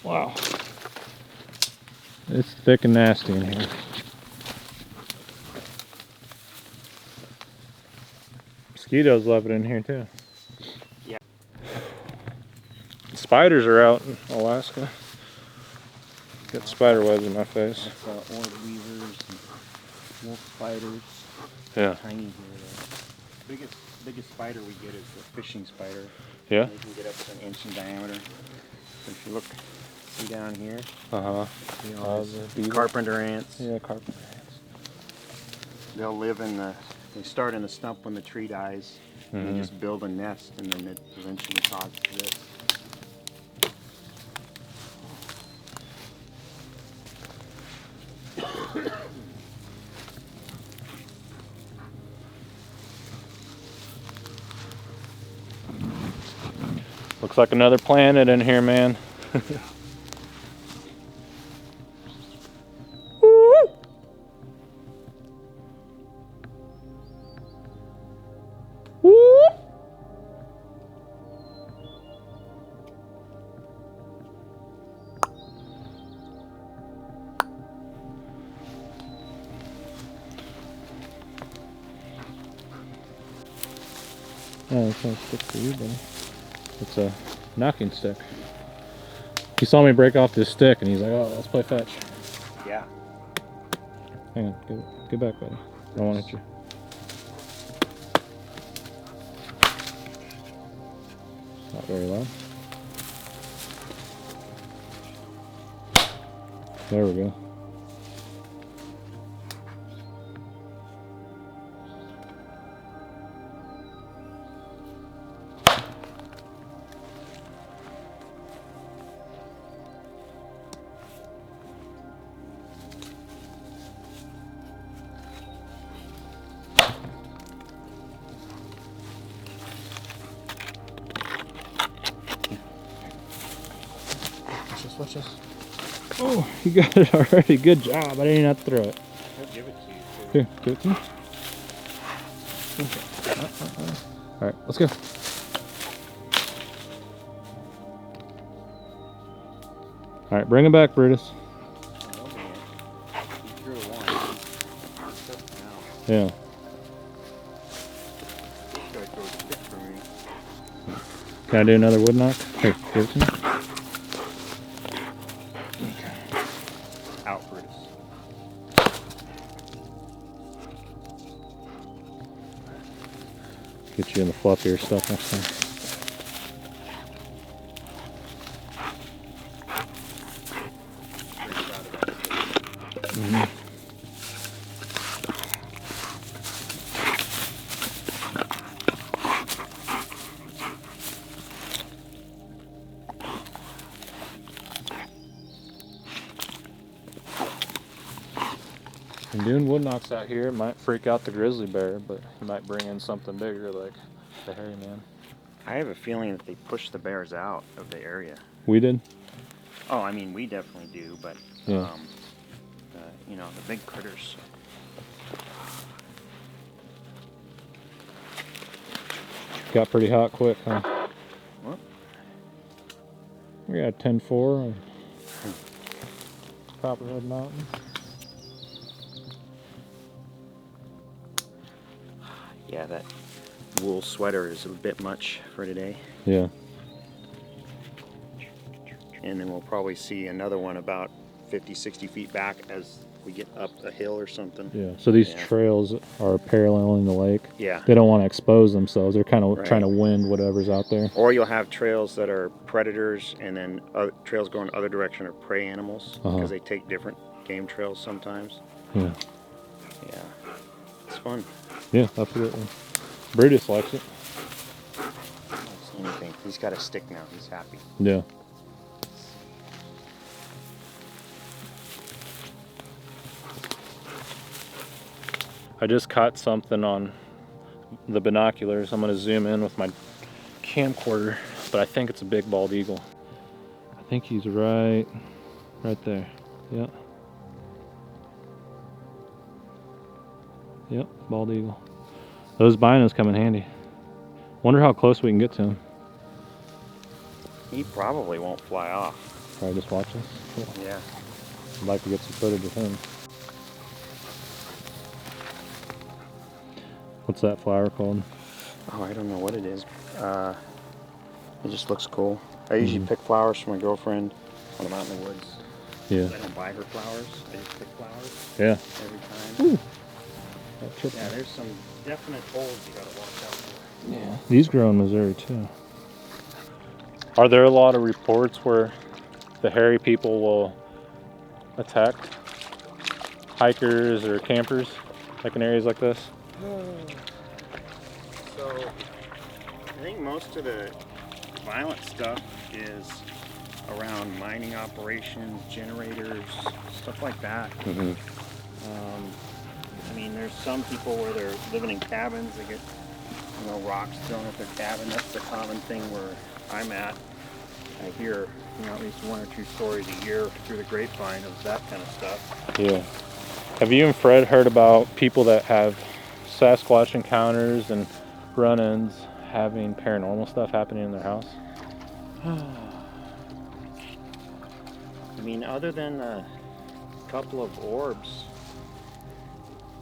Wow. It's thick and nasty in here. Mosquitoes love it in here too. Yeah. Spiders are out in Alaska. Got spider webs in my face. That's orb weavers and wolf spiders. Yeah. Tiny here. Biggest spider we get is the fishing spider. Yeah? They can get up to 1 inch in diameter. So if you look, see down here, Uh-huh. see all the those beetles. carpenter ants. Yeah, carpenter ants. They'll live in they start in the stump when the tree dies. And they just build a nest, and then it eventually causes this. Looks like another planet in here, man. Oh, it's not a stick for you, buddy. It's a knocking stick. He saw me break off this stick and he's like, oh, let's play fetch. Yeah. Hang on, get back, buddy. I don't want to hit you. Not very loud. There we go. Watch this. Oh, you got it already. Good job. I didn't have to throw it. He'll give it to you. Here, give it to me. Okay. All right, let's go. All right, bring it back, Brutus. He threw one. He took it out. Yeah. This guy throws a stick for me. Can I do another wood knock? Here, give it to me. Out, Brutus. Get you in the fluffier stuff next time. And doing wood knocks out here might freak out the grizzly bear, but he might bring in something bigger like the hairy man. I have a feeling that they push the bears out of the area. We did? Oh, I mean, we definitely do, but, Yeah. you know, the big critters. Got pretty hot quick, huh? What? We got 10-4 on Copperhead Mountain. Yeah, that wool sweater is a bit much for today. Yeah. And then we'll probably see another one about 50, 60 feet back as we get up a hill or something. Yeah. So these Yeah. trails are paralleling the lake. Yeah. They don't want to expose themselves. They're kind of Right. trying to wind whatever's out there. Or you'll have trails that are predators, and then trails going other direction are prey animals, because they take different game trails sometimes. Yeah. Yeah. It's fun. Yeah, absolutely. Brutus likes it. Anything. He's got a stick now. He's happy. Yeah. I just caught something on the binoculars. I'm going to zoom in with my camcorder, but I think it's a big bald eagle. I think he's right there. Yep. Yep, bald eagle. Those binos come in handy. Wonder how close we can get to him. He probably won't fly off. Probably just watch us. Cool. Yeah. I'd like to get some footage of him. What's that flower called? Oh, I don't know what it is. It just looks cool. I usually pick flowers for my girlfriend when I'm out in the woods. Yeah. I don't buy her flowers. I just pick flowers Yeah. every time. Ooh. Yeah, there's some definite holes you gotta watch out for. Yeah. These grow in Missouri too. Are there a lot of reports where the hairy people will attack hikers or campers, like in areas like this? So, I think most of the violent stuff is around mining operations, generators, stuff like that. I mean, there's some people where they're living in cabins, they get, you know, rocks thrown at their cabin. That's the common thing where I'm at. I hear, you know, at least 1 or 2 stories a year through the grapevine of that kind of stuff. Yeah. Have you and Fred heard about people that have Sasquatch encounters and run-ins having paranormal stuff happening in their house? I mean, other than a couple of orbs,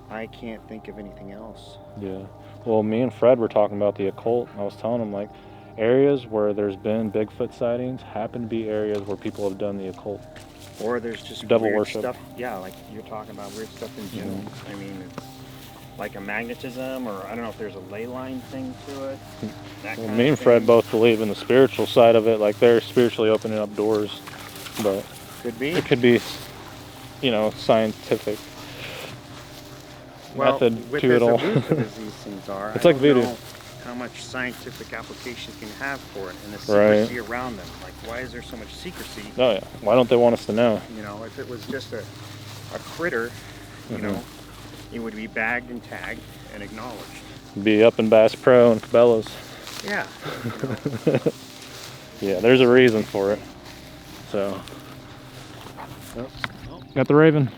I can't think of anything else. Yeah. Well, me and Fred were talking about the occult. I was telling him, like, areas where there's been Bigfoot sightings happen to be areas where people have done the occult. Or there's just Devil weird worship. stuff. Yeah, like you're talking about weird stuff in general. I mean, it's like a magnetism, or I don't know if there's a ley line thing to it. That Well, kind me of and Fred thing. both believe in the spiritual side of it, like they're spiritually opening up doors, but Could be. it could be, you know, scientific method with to it as all. elusive as these things are, It's I like don't voodoo. know how much scientific application you can have for it, and the Right. secrecy around them. Like, why is there so much secrecy? Oh yeah, why don't they want us to know? You know, if it was just a critter, you know, it would be bagged and tagged and acknowledged. Be up in Bass Pro and Cabela's. Yeah. Yeah, there's a reason for it. So, got the raven.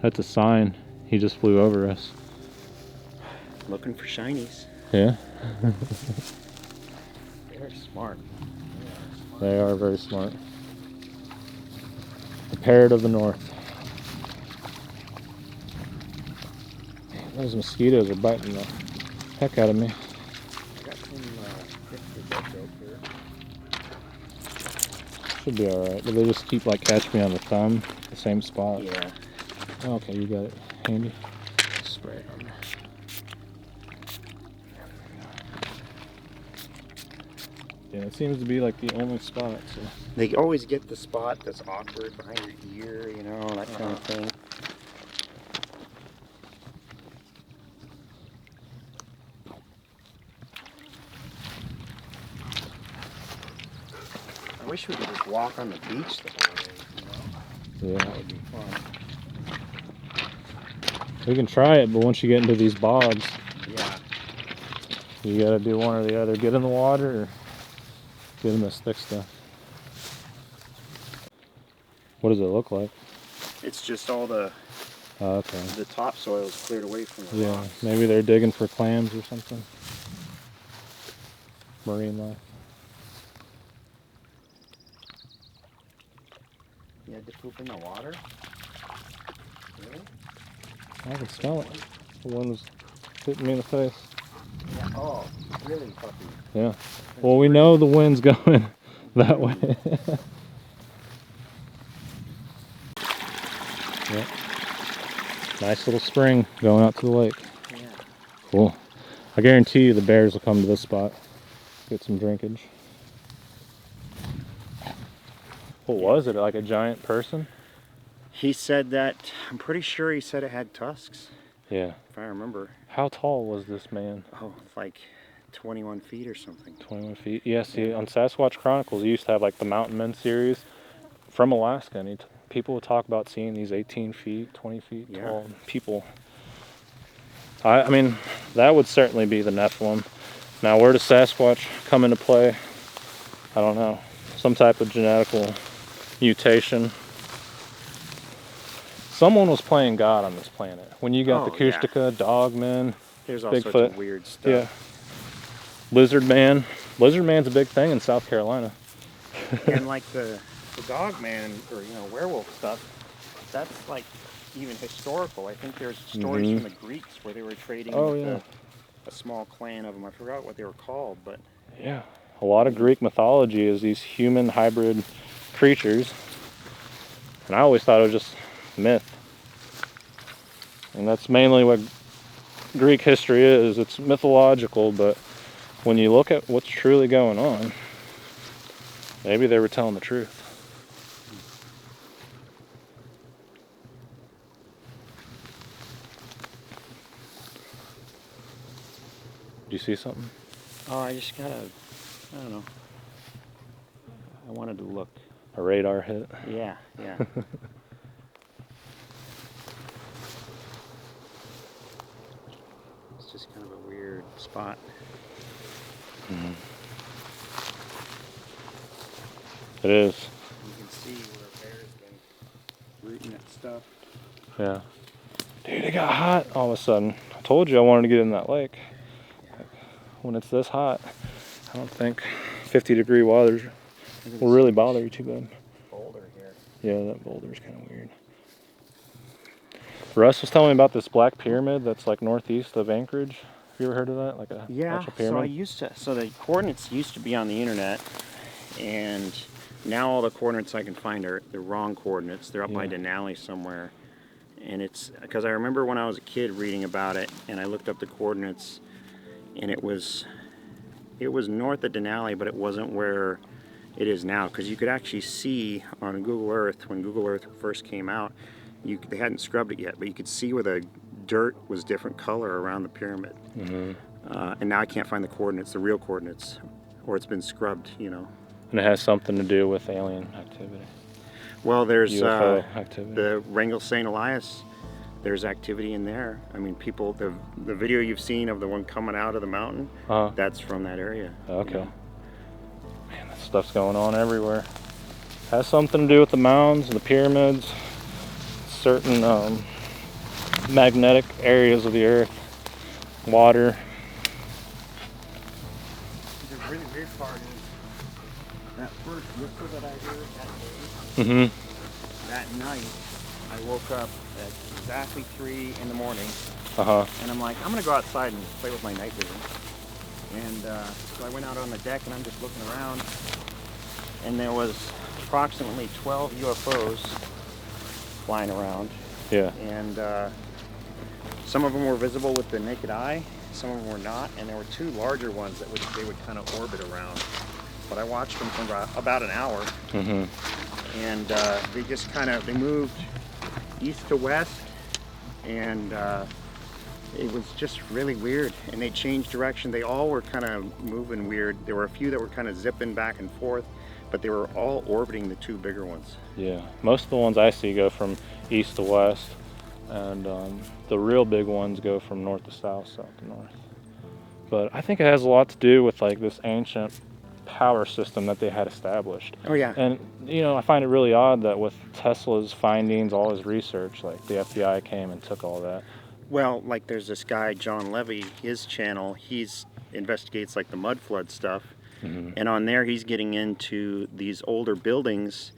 That's a sign. He just flew over us. Looking for shinies. Yeah, They're smart. they are very smart. The parrot of the north. Those mosquitoes are biting the heck out of me. Got some pictures I built here. Should be alright, but they just keep like catching me on the thumb, the same spot. Yeah. Okay, you got it handy. Spray it on there. Yeah, it seems to be like the only spot. So. They always get the spot that's awkward behind your ear, you know, that kind of thing. wish we could just walk on the beach the whole way, you know? Yeah. That would be fun. We can try it, but once you get into these bogs, Yeah. you gotta do one or the other. Get in the water or get in this thick stuff. What does it look like? It's just all the Okay. topsoil is cleared away from the Yeah, rocks. maybe they're digging for clams or something. Marine life. You had to poop in the water? Really? I can smell it. The wind was hitting me in the face. Yeah. Oh, really, puppy? Yeah. Well, we know the wind's going that way. Yep. Nice little spring going out to the lake. Yeah. Cool. I guarantee you the bears will come to this spot. Get some drinkage. What was it? Like a giant person? He said that, I'm pretty sure he said it had tusks, Yeah. if I remember. How tall was this man? Oh, like 21 feet or something. 21 feet. Yeah, see, on Sasquatch Chronicles, you used to have like the Mountain Men series from Alaska, and people would talk about seeing these 18 feet, 20 feet Yeah. tall people. I mean, that would certainly be the Nephilim. Now, where does Sasquatch come into play? I don't know. Some type of genetical mutation. Someone was playing God on this planet. When you got the Oh, yeah. Kushtaka, Dogmen, There's all sorts Bigfoot. of weird stuff. yeah, Lizard Man. Lizard Man's a big thing in South Carolina. And like the dog man or werewolf stuff, that's like even historical. I think there's stories from the Greeks where they were trading Oh, with yeah. a small clan of them. I forgot what they were called, but Yeah, a lot of Greek mythology is these human hybrid creatures, and I always thought it was just myth. And that's mainly what Greek history is. It's mythological, but when you look at what's truly going on, maybe they were telling the truth. Do you see something? oh, I just gotta, I don't know. I wanted to look. A radar hit? Yeah, yeah. It's just kind of a weird spot. It is. You can see where a bear's been rooting at stuff. Yeah. Dude, it got hot all of a sudden. I told you I wanted to get in that lake. When it's this hot, I don't think 50-degree waters will really bother you too bad. Boulder here. Yeah, that boulder's kind of weird. Russ was telling me about this black pyramid that's like northeast of Anchorage. Have you ever heard of that? Like a Yeah, actual so pyramid? so the coordinates used to be on the internet, and now all the coordinates I can find are the wrong coordinates. They're up by Yeah. Denali somewhere. And it's, because I remember when I was a kid reading about it, and I looked up the coordinates, and it was north of Denali, but it wasn't where it is now, because you could actually see on Google Earth, when Google Earth first came out, they hadn't scrubbed it yet, but you could see where the dirt was different color around the pyramid. And now I can't find the coordinates, the real coordinates, or it's been scrubbed, And it has something to do with alien activity. Well, there's UFO activity. the Wrangell St. Elias. There's activity in there. I mean, people, the video you've seen of the one coming out of the mountain, that's from that area. Okay. Man, that stuff's going on everywhere. Has something to do with the mounds and the pyramids, certain magnetic areas of the earth, water. The really weird part is that first whistle that I heard that night, I woke up at exactly 3 in the morning, and I'm like, I'm gonna go outside and play with my night vision. And so I went out on the deck, and I'm just looking around, and there was approximately 12 UFOs flying around. Yeah. And some of them were visible with the naked eye, some of them were not, and there were 2 larger ones that they would kind of orbit around. But I watched them for about an hour, and they just they moved east to west, and it was just really weird. And they changed direction. They all were kind of moving weird. There were a few that were kind of zipping back and forth, but they were all orbiting the two bigger ones. Yeah, most of the ones I see go from east to west, and the real big ones go from north to south, south to north. But I think it has a lot to do with like this ancient power system that they had established. Oh yeah. And you know, I find it really odd that with Tesla's findings, all his research, like the FBI came and took all that. Well, like there's this guy, John Levy, his channel, he's investigates like the mud flood stuff. And on there he's getting into these older buildings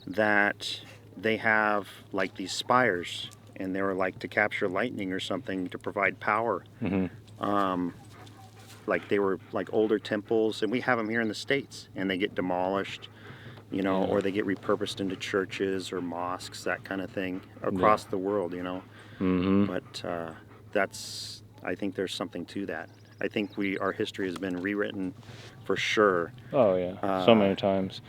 that they have like these spires, and they were like to capture lightning or something to provide power. Like they were like older temples, and we have them here in the States, and they get demolished, you know, or they get repurposed into churches or mosques, that kind of thing, across the world, you know. But that's, I think there's something to that. I think our history has been rewritten for sure. Oh yeah, so many times.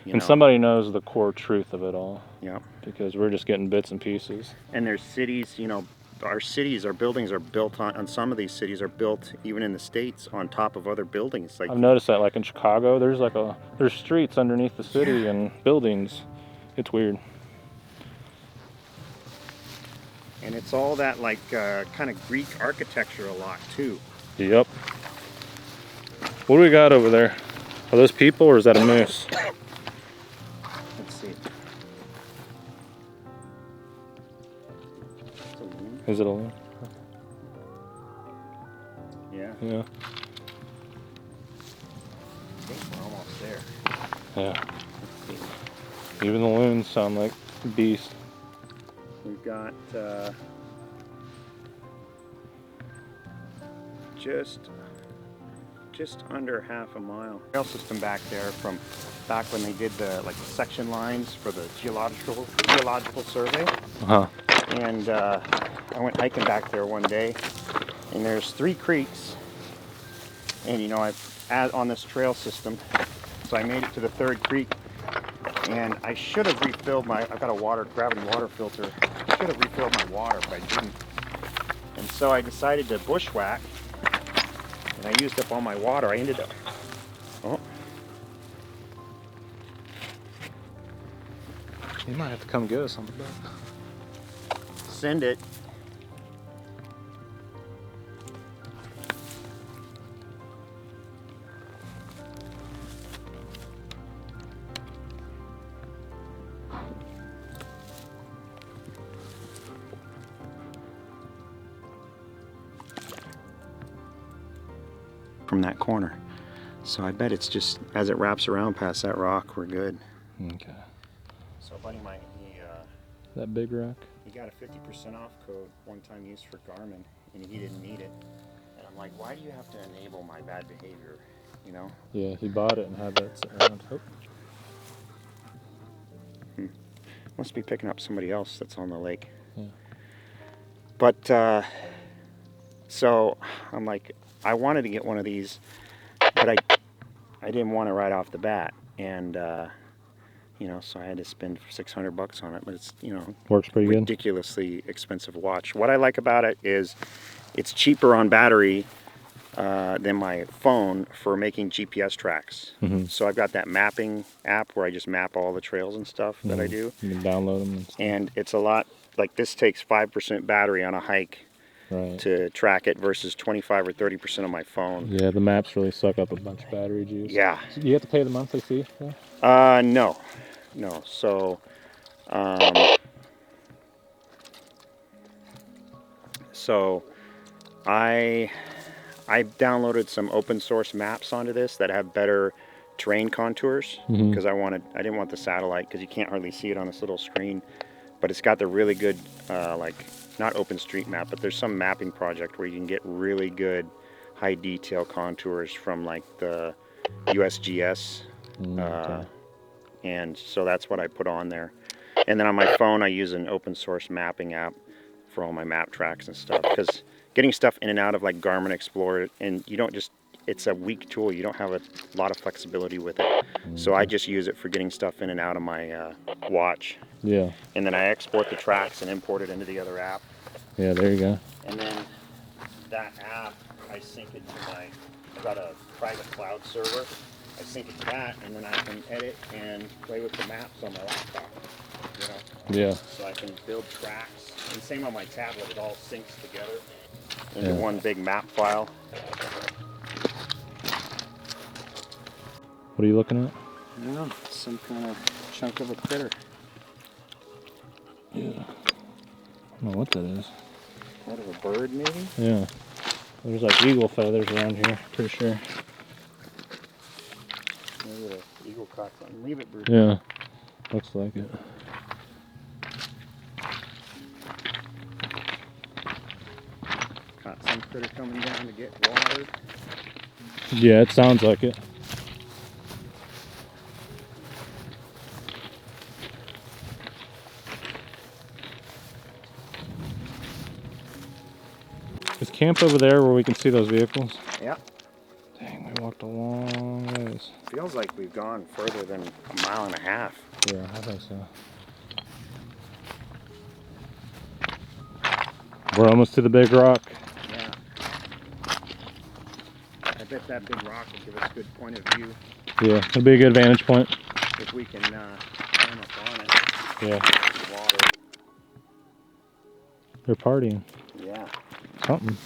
And know. somebody knows the core truth of it all. Yeah. Because we're just getting bits and pieces. And there's cities, you know, our cities, our buildings are built on some of these cities are built even in the States on top of other buildings. Like I've noticed that, like in Chicago, there's streets underneath the city and buildings. It's weird. And it's all that like kind of Greek architecture a lot too. Yep. What do we got over there? Are those people or is that a moose? Let's see. Is it a loon? Yeah. Yeah. I think we're almost there. Yeah. Even the loons sound like beasts. We've got just under half a mile. Trail system back there from back when they did the like section lines for the geological survey. And I went hiking back there one day, and there's 3 creeks, and you know I've on this trail system, so I made it to the 3rd creek, and I should have refilled I've got a gravity water filter. I should have refilled my water, but I didn't. And so I decided to bushwhack, and I used up all my water. I ended up, You might have to come get us on the boat. send it. From that corner. So I bet it's just as it wraps around past that rock, we're good. Okay. So a buddy of mine, That big rock? he got a 50% off code one time used for Garmin, and he didn't need it. And I'm like, why do you have to enable my bad behavior, you know? Yeah, he bought it and had that sit around. Oh. Must be picking up somebody else that's on the lake. Yeah. But, so I'm like, I wanted to get one of these, but I didn't want it right off the bat. And, you know, so I had to spend $600 on it, but it's, you know, Works pretty good. ridiculously expensive watch. What I like about it is it's cheaper on battery than my phone for making GPS tracks. So I've got that mapping app where I just map all the trails and stuff that I do. You can download them. And it's a lot, like this takes 5% battery on a hike to track it versus 25 or 30% on my phone. Yeah, the maps really suck up a bunch of battery juice. Yeah. So you have to pay the monthly fee? Yeah? No. So, I downloaded some open source maps onto this that have better terrain contours because I didn't want the satellite because you can't hardly see it on this little screen, but it's got the really good like not OpenStreetMap, but there's some mapping project where you can get really good high detail contours from like the USGS. And so that's what I put on there. And then on my phone, I use an open source mapping app for all my map tracks and stuff. Because getting stuff in and out of like Garmin Explorer, and you don't just, it's a weak tool. You don't have a lot of flexibility with it. So I just use it for getting stuff in and out of my watch. Yeah. And then I export the tracks and import it into the other app. Yeah, there you go. And then that app, I sync it to I've got a private cloud server. I sync it to that, and then I can edit and play with the maps on my laptop. You know? Yeah. So I can build tracks. And same on my tablet, it all syncs together into one big map file. What are you looking at? Yeah, some kind of chunk of a critter. Yeah. I don't know what that is. Part of a bird, maybe? Yeah. There's like eagle feathers around here, pretty sure. Maybe the eagle caught something. Leave it, Bruce. Yeah. Looks like it. Caught some critter coming down to get water. Yeah, it sounds like it. Is camp over there where we can see those vehicles? Yeah. Dang, we walked a long ways. Feels like we've gone further than a mile and a half. Yeah, I think so. We're almost to the big rock. Yeah. I bet that big rock will give us a good point of view Yeah, it'll be a good vantage point. if we can climb up on it. Yeah, Water. they're partying. Yeah. Something.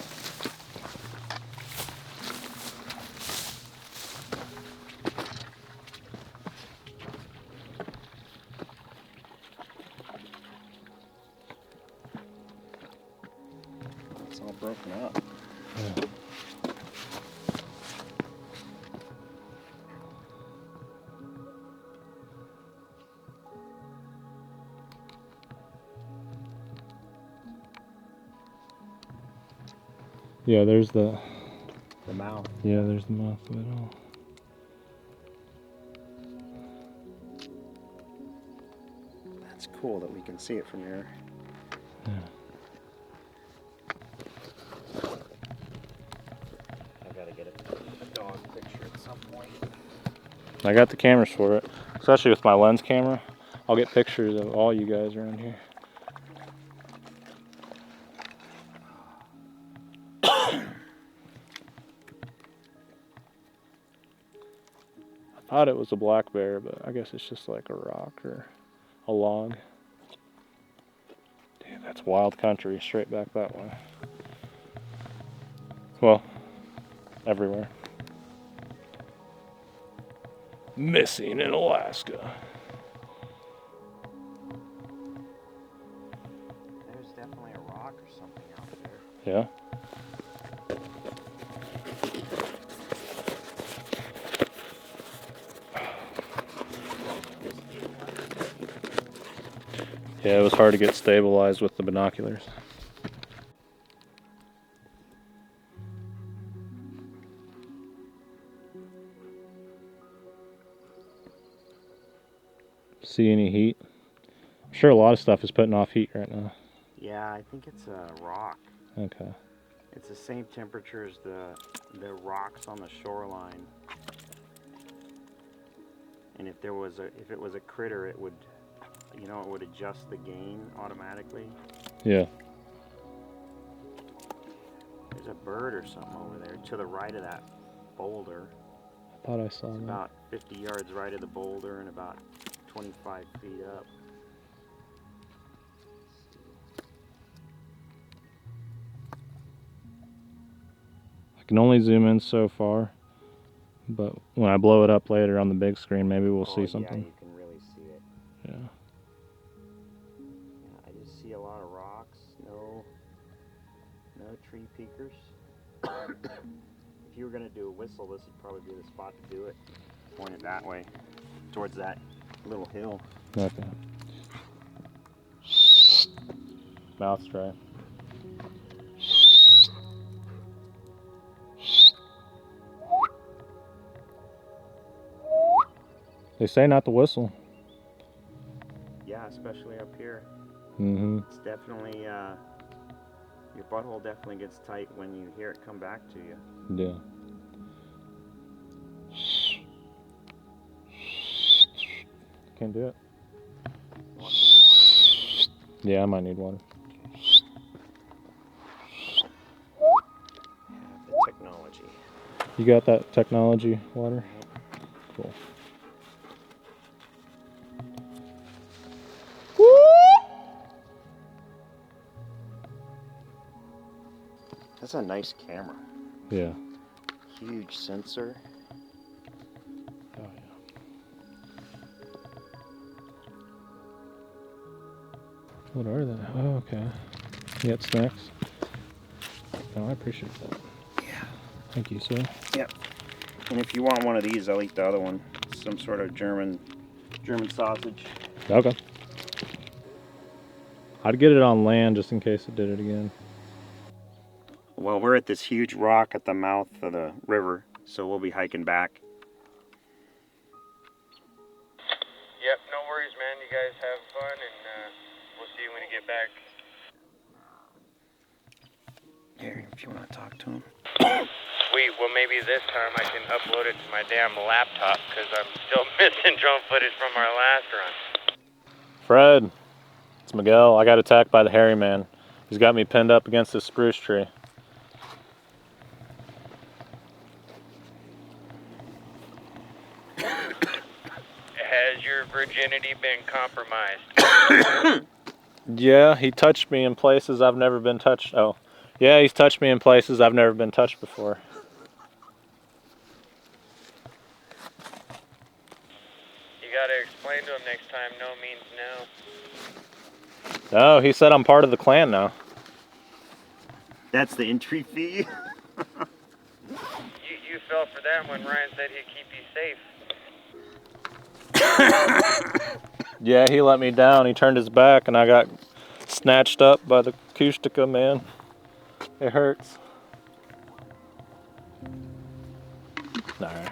It's all broken up. Yeah. Yeah, there's the mouth. Yeah, there's the mouth of it all. That's cool that we can see it from here. Yeah. I gotta get a dog picture at some point. I got the cameras for it, especially with my lens camera. I'll get pictures of all you guys around here. I thought it was a black bear, but I guess it's just like a rock or a log. Dude, that's wild country, straight back that way. Well, everywhere. Missing in Alaska. There's definitely a rock or something out there. Yeah. Yeah, it was hard to get stabilized with the binoculars. See any heat? I'm sure a lot of stuff is putting off heat right now. Yeah, I think it's a rock. Okay. It's the same temperature as the rocks on the shoreline. And if it was a critter, it would, you know, it would adjust the gain automatically. Yeah. There's a bird or something over there to the right of that boulder. I thought I saw It's that. about 50 yards right of the boulder and about 25 feet up. I can only zoom in so far, but when I blow it up later on the big screen, maybe we'll see something. Yeah, you can really see it. Yeah. Yeah, I just see a lot of rocks, no tree peekers. If you were gonna do a whistle, this would probably be the spot to do it. Point it that way, towards that little hill. Okay. Mouth's dry. They say not to whistle. Yeah, especially up here. Mm-hmm. It's definitely, your butthole definitely gets tight when you hear it come back to you. Yeah. Can't do it. Want some water? Yeah, I might need water. Have the technology. You got that technology water? cool. That's a nice camera. Yeah. Huge sensor. Oh, yeah. What are they? Oh, okay. You got snacks? Oh, I appreciate that. Yeah. Thank you, sir. Yep. And if you want one of these, I'll eat the other one. Some sort of German sausage. Okay. I'd get it on land just in case it did it again. Well, we're at this huge rock at the mouth of the river, so we'll be hiking back. Yep, no worries, man. You guys have fun, and we'll see you when you get back. Here, if you want to talk to him. Sweet. Well, maybe this time I can upload it to my damn laptop, because I'm still missing drone footage from our last run. Fred, it's Miguel. I got attacked by the hairy man. He's got me pinned up against this spruce tree. Has your virginity been compromised? Yeah, he touched me in places I've never been touched. Oh, yeah, he's touched me in places I've never been touched before. You gotta explain to him next time no means no. No, he said I'm part of the clan now. That's the entry fee. You fell for that when Ryan said he'd keep you safe. Yeah, he let me down. He turned his back and I got snatched up by the Kustica, man. It hurts. Alright.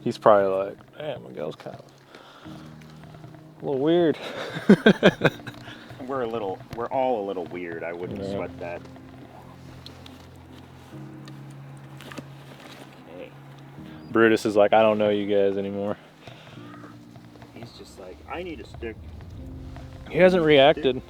He's probably like, man, Miguel's kind of a little weird. We're all a little weird. I wouldn't Yeah. sweat that. Okay. Brutus is like, I don't know you guys anymore. He's just like, I need a stick. He hasn't reacted.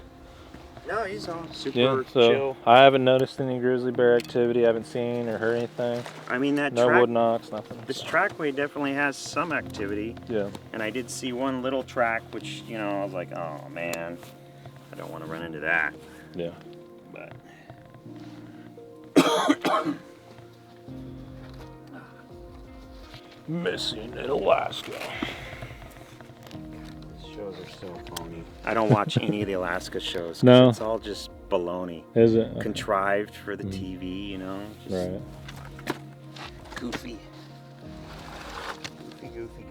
No, he's all super Yeah, so chill. I haven't noticed any grizzly bear activity. I haven't seen or heard anything. I mean, that No track, wood knocks, nothing. this trackway definitely has some activity. Yeah. And I did see one little track, which, you know, I was like, oh man, I don't want to run into that. Yeah. But Missing in Alaska. these shows are so phony. I don't watch any of the Alaska shows. 'Cause No. It's all just baloney. Is it? Contrived for the TV, you know? Just Right. goofy. Goofy.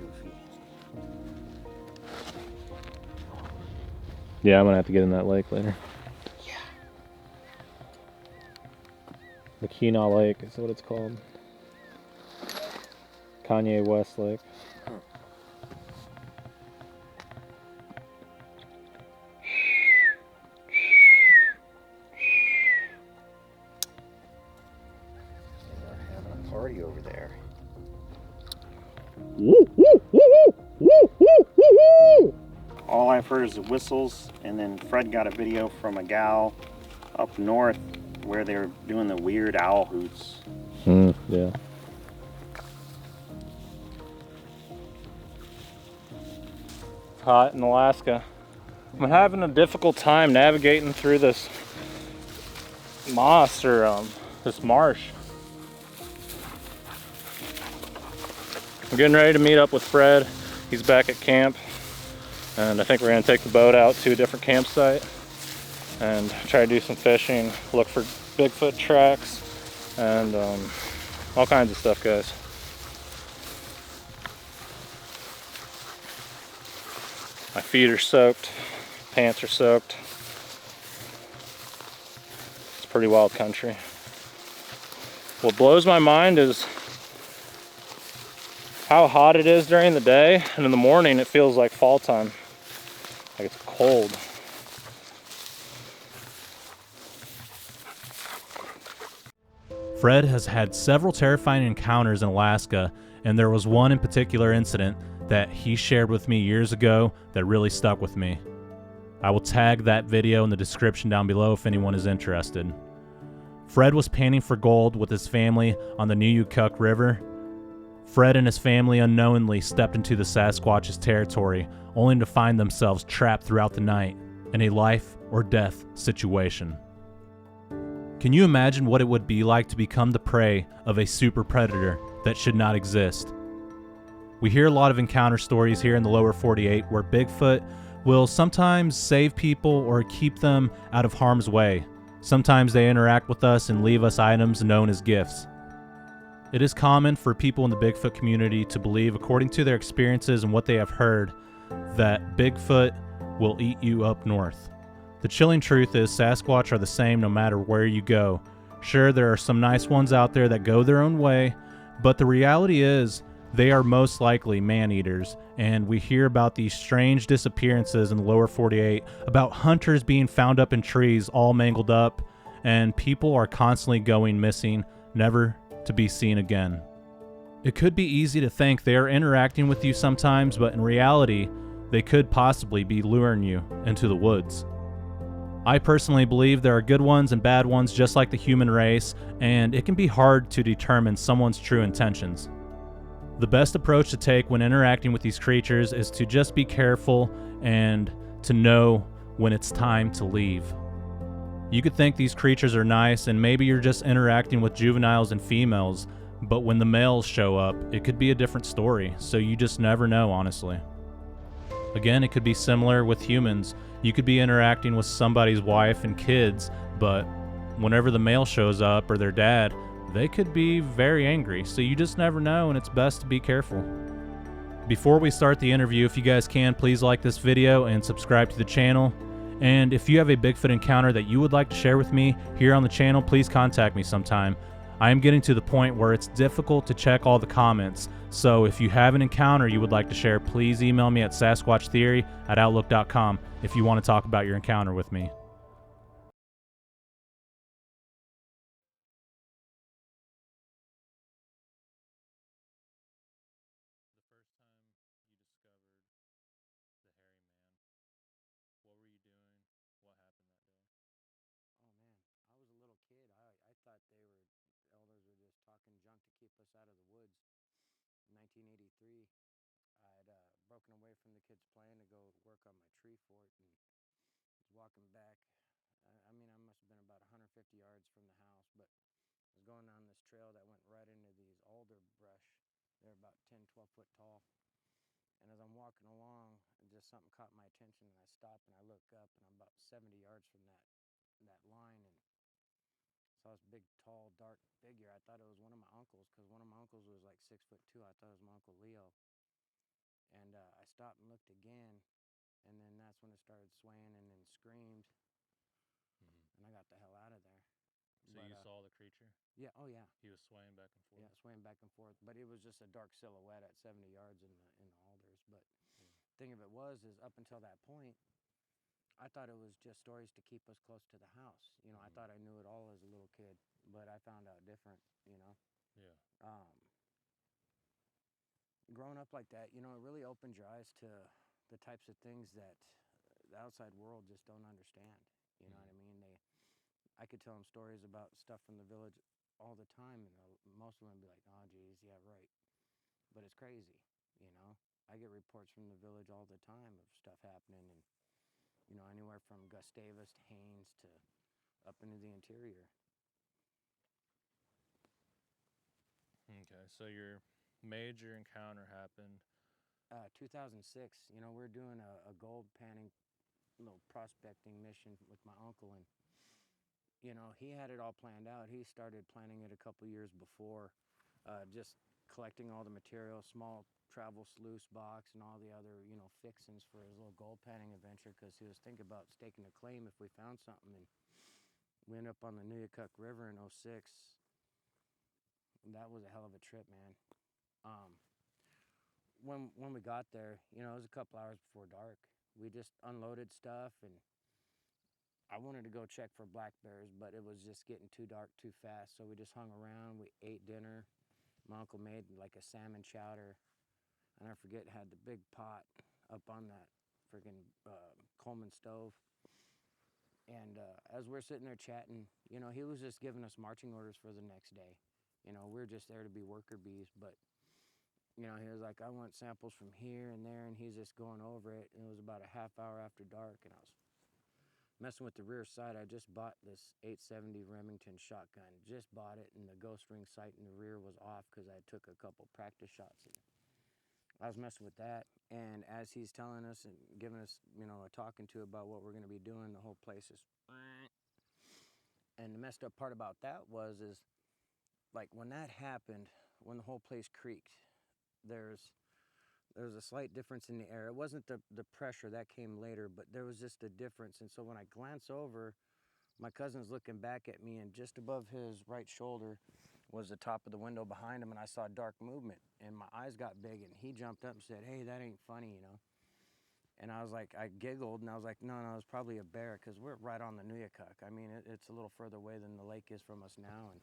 Yeah, I'm gonna have to get in that lake later. Yeah. The Keenaw Lake is what it's called. Kanye West Lake. They're having a party over there. All I've heard is the whistles, and then Fred got a video from a gal up north where they're doing the weird owl hoots. Yeah. It's hot in Alaska. I'm having a difficult time navigating through this moss or this marsh. I'm getting ready to meet up with Fred. He's back at camp, and I think we're gonna take the boat out to a different campsite and try to do some fishing, look for Bigfoot tracks, and all kinds of stuff, guys. My feet are soaked, pants are soaked. It's pretty wild country. What blows my mind is how hot it is during the day, and in the morning it feels like fall time. Like it's cold. Fred has had several terrifying encounters in Alaska, and there was one in particular incident that he shared with me years ago that really stuck with me. I will tag that video in the description down below if anyone is interested. Fred was panning for gold with his family on the Nuyukuk River. Fred and his family unknowingly stepped into the Sasquatch's territory, only to find themselves trapped throughout the night in a life or death situation. Can you imagine what it would be like to become the prey of a super predator that should not exist? We hear a lot of encounter stories here in the lower 48 where Bigfoot will sometimes save people or keep them out of harm's way. Sometimes they interact with us and leave us items known as gifts. It is common for people in the Bigfoot community to believe, according to their experiences and what they have heard, that Bigfoot will eat you up north. The chilling truth is Sasquatch are the same no matter where you go. Sure, there are some nice ones out there that go their own way, but the reality is they are most likely man-eaters, and we hear about these strange disappearances in the lower 48, about hunters being found up in trees all mangled up, and people are constantly going missing, never to be seen again. It could be easy to think they are interacting with you sometimes, but in reality, they could possibly be luring you into the woods. I personally believe there are good ones and bad ones just like the human race, and it can be hard to determine someone's true intentions. The best approach to take when interacting with these creatures is to just be careful and to know when it's time to leave. You could think these creatures are nice and maybe you're just interacting with juveniles and females, but when the males show up, it could be a different story, so you just never know, honestly. Again, it could be similar with humans. You could be interacting with somebody's wife and kids, but whenever the male shows up or their dad, they could be very angry, so you just never know, and it's best to be careful. Before we start the interview, if you guys can, please like this video and subscribe to the channel. And if you have a Bigfoot encounter that you would like to share with me here on the channel, please contact me sometime. I am getting to the point where it's difficult to check all the comments, so if you have an encounter you would like to share, please email me at sasquatchtheory@outlook.com if you want to talk about your encounter with me. Oh man, I was a little kid. I thought elders were just talking junk to keep us out of the woods. In 1983, I'd broken away from the kids playing to go work on my tree fort and was walking back. I mean, I must have been about 150 yards from the house, but I was going on this trail that went right into these alder brush. They're about 10, 12 foot tall. And as I'm walking along, just something caught my attention, and I stop and I look up, and I'm about 70 yards from that line, and saw this big, tall, dark figure. I thought it was one of my uncles, because one of my uncles was like 6'2". I thought it was my Uncle Leo. And I stopped and looked again, and then that's when it started swaying and then screamed, and I got the hell out of there. So you saw the creature? Yeah, oh yeah. He was swaying back and forth? Yeah, swaying back and forth, but it was just a dark silhouette at 70 yards in the alders. But the thing of it is up until that point, I thought it was just stories to keep us close to the house. You know, I thought I knew it all as a little kid, but I found out different, you know. Yeah. Growing up like that, you know, it really opened your eyes to the types of things that the outside world just don't understand. You know what I mean? I could tell them stories about stuff from the village all the time, and most of them would be like, "Oh, geez, yeah, right." But it's crazy, you know. I get reports from the village all the time of stuff happening, and you know, anywhere from Gustavus to Haines to up into the interior. Okay, so your major encounter happened 2006, you know, we're doing a gold panning little prospecting mission with my uncle, and you know, he had it all planned out. He started planning it a couple years before, just collecting all the material, small travel sluice box and all the other, you know, fixings for his little gold panning adventure, because he was thinking about staking a claim if we found something. And we ended up on the Nuyakuk River in 06. That was a hell of a trip, man. When we got there, you know, it was a couple hours before dark. We just unloaded stuff, and I wanted to go check for black bears, but it was just getting too dark too fast. So we just hung around. We ate dinner. My uncle made like a salmon chowder, and I forget, had the big pot up on that freaking Coleman stove. And as we're sitting there chatting, you know, he was just giving us marching orders for the next day. You know, we're just there to be worker bees, but You know, he was like, I want samples from here and there, and he's just going over it. And it was about a half hour after dark, and I was messing with the rear sight. I just bought this 870 Remington shotgun. Just bought it, and the ghost ring sight in the rear was off because I took a couple practice shots. And I was messing with that, and as he's telling us and giving us, you know, a talking to about what we're going to be doing, the whole place is. And the messed up part about that is like when that happened, when the whole place creaked, there's a slight difference in the air. It wasn't the pressure, that came later, but there was just a difference. And so when I glance over, my cousin's looking back at me, and just above his right shoulder was the top of the window behind him, and I saw dark movement, and my eyes got big, and he jumped up and said, hey, that ain't funny, you know. And I was like, I giggled, and I was like, no, it's probably a bear, because we're right on the Nuyakuk. I mean, it's a little further away than the lake is from us now, and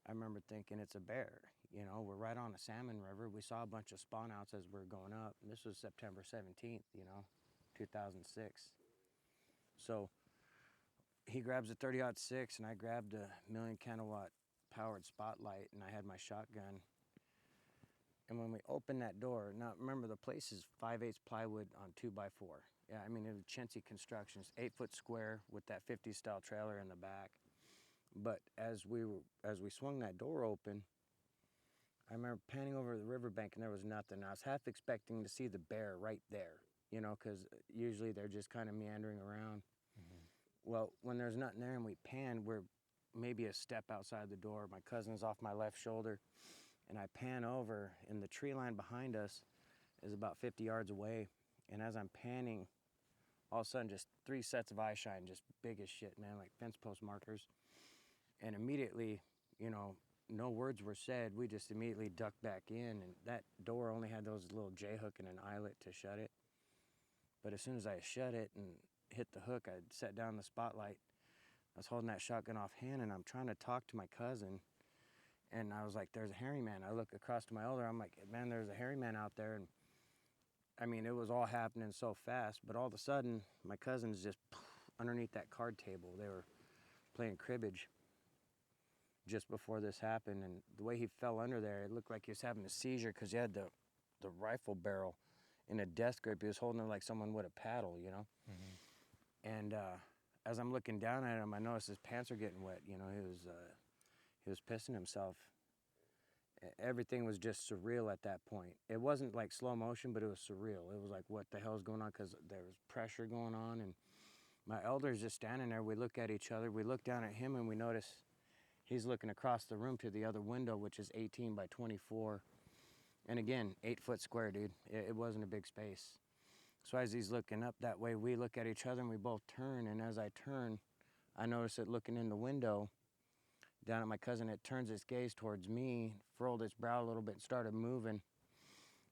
I remember thinking it's a bear. You know, we're right on the salmon river. We saw a bunch of spawn outs as we were going up, and this was September 17th, you know, 2006. So he grabs a 30-06, and I grabbed a 1,000,000 kilowatt powered spotlight, and I had my shotgun. And when we opened that door, now remember the place is 5/8 plywood on 2x4. Yeah, I mean, it was chintzy construction. It's 8-foot square with that 50s style trailer in the back. But as we swung that door open, I remember panning over the riverbank, and there was nothing. I was half expecting to see the bear right there, you know, because usually they're just kind of meandering around. Mm-hmm. Well, when there's nothing there and we pan, we're maybe a step outside the door. My cousin's off my left shoulder, and I pan over, and the tree line behind us is about 50 yards away. And as I'm panning, all of a sudden, just 3 sets of eye shine, just big as shit, man, like fence post markers. And immediately, you know, no words were said. We just immediately ducked back in, and that door only had those little J-hook and an eyelet to shut it. But as soon as I shut it and hit the hook, I set down the spotlight. I was holding that shotgun offhand, and I'm trying to talk to my cousin. And I was like, there's a hairy man. I look across to my elder. I'm like, man, there's a hairy man out there. And I mean, it was all happening so fast. But all of a sudden, my cousin's just underneath that card table. They were playing cribbage just before this happened. And the way he fell under there, it looked like he was having a seizure because he had the rifle barrel in a death grip. He was holding it like someone would a paddle, you know? Mm-hmm. And as I'm looking down at him, I noticed his pants are getting wet. You know, he was pissing himself. Everything was just surreal at that point. It wasn't like slow motion, but it was surreal. It was like, what the hell is going on? Because there was pressure going on, and my elder's just standing there. We look at each other. We look down at him, and we notice he's looking across the room to the other window, which is 18 by 24. And again, 8-foot square, dude. It wasn't a big space. So as he's looking up that way, we look at each other, and we both turn. And as I turn, I notice it looking in the window down at my cousin. It turns its gaze towards me, furrowed its brow a little bit, and started moving.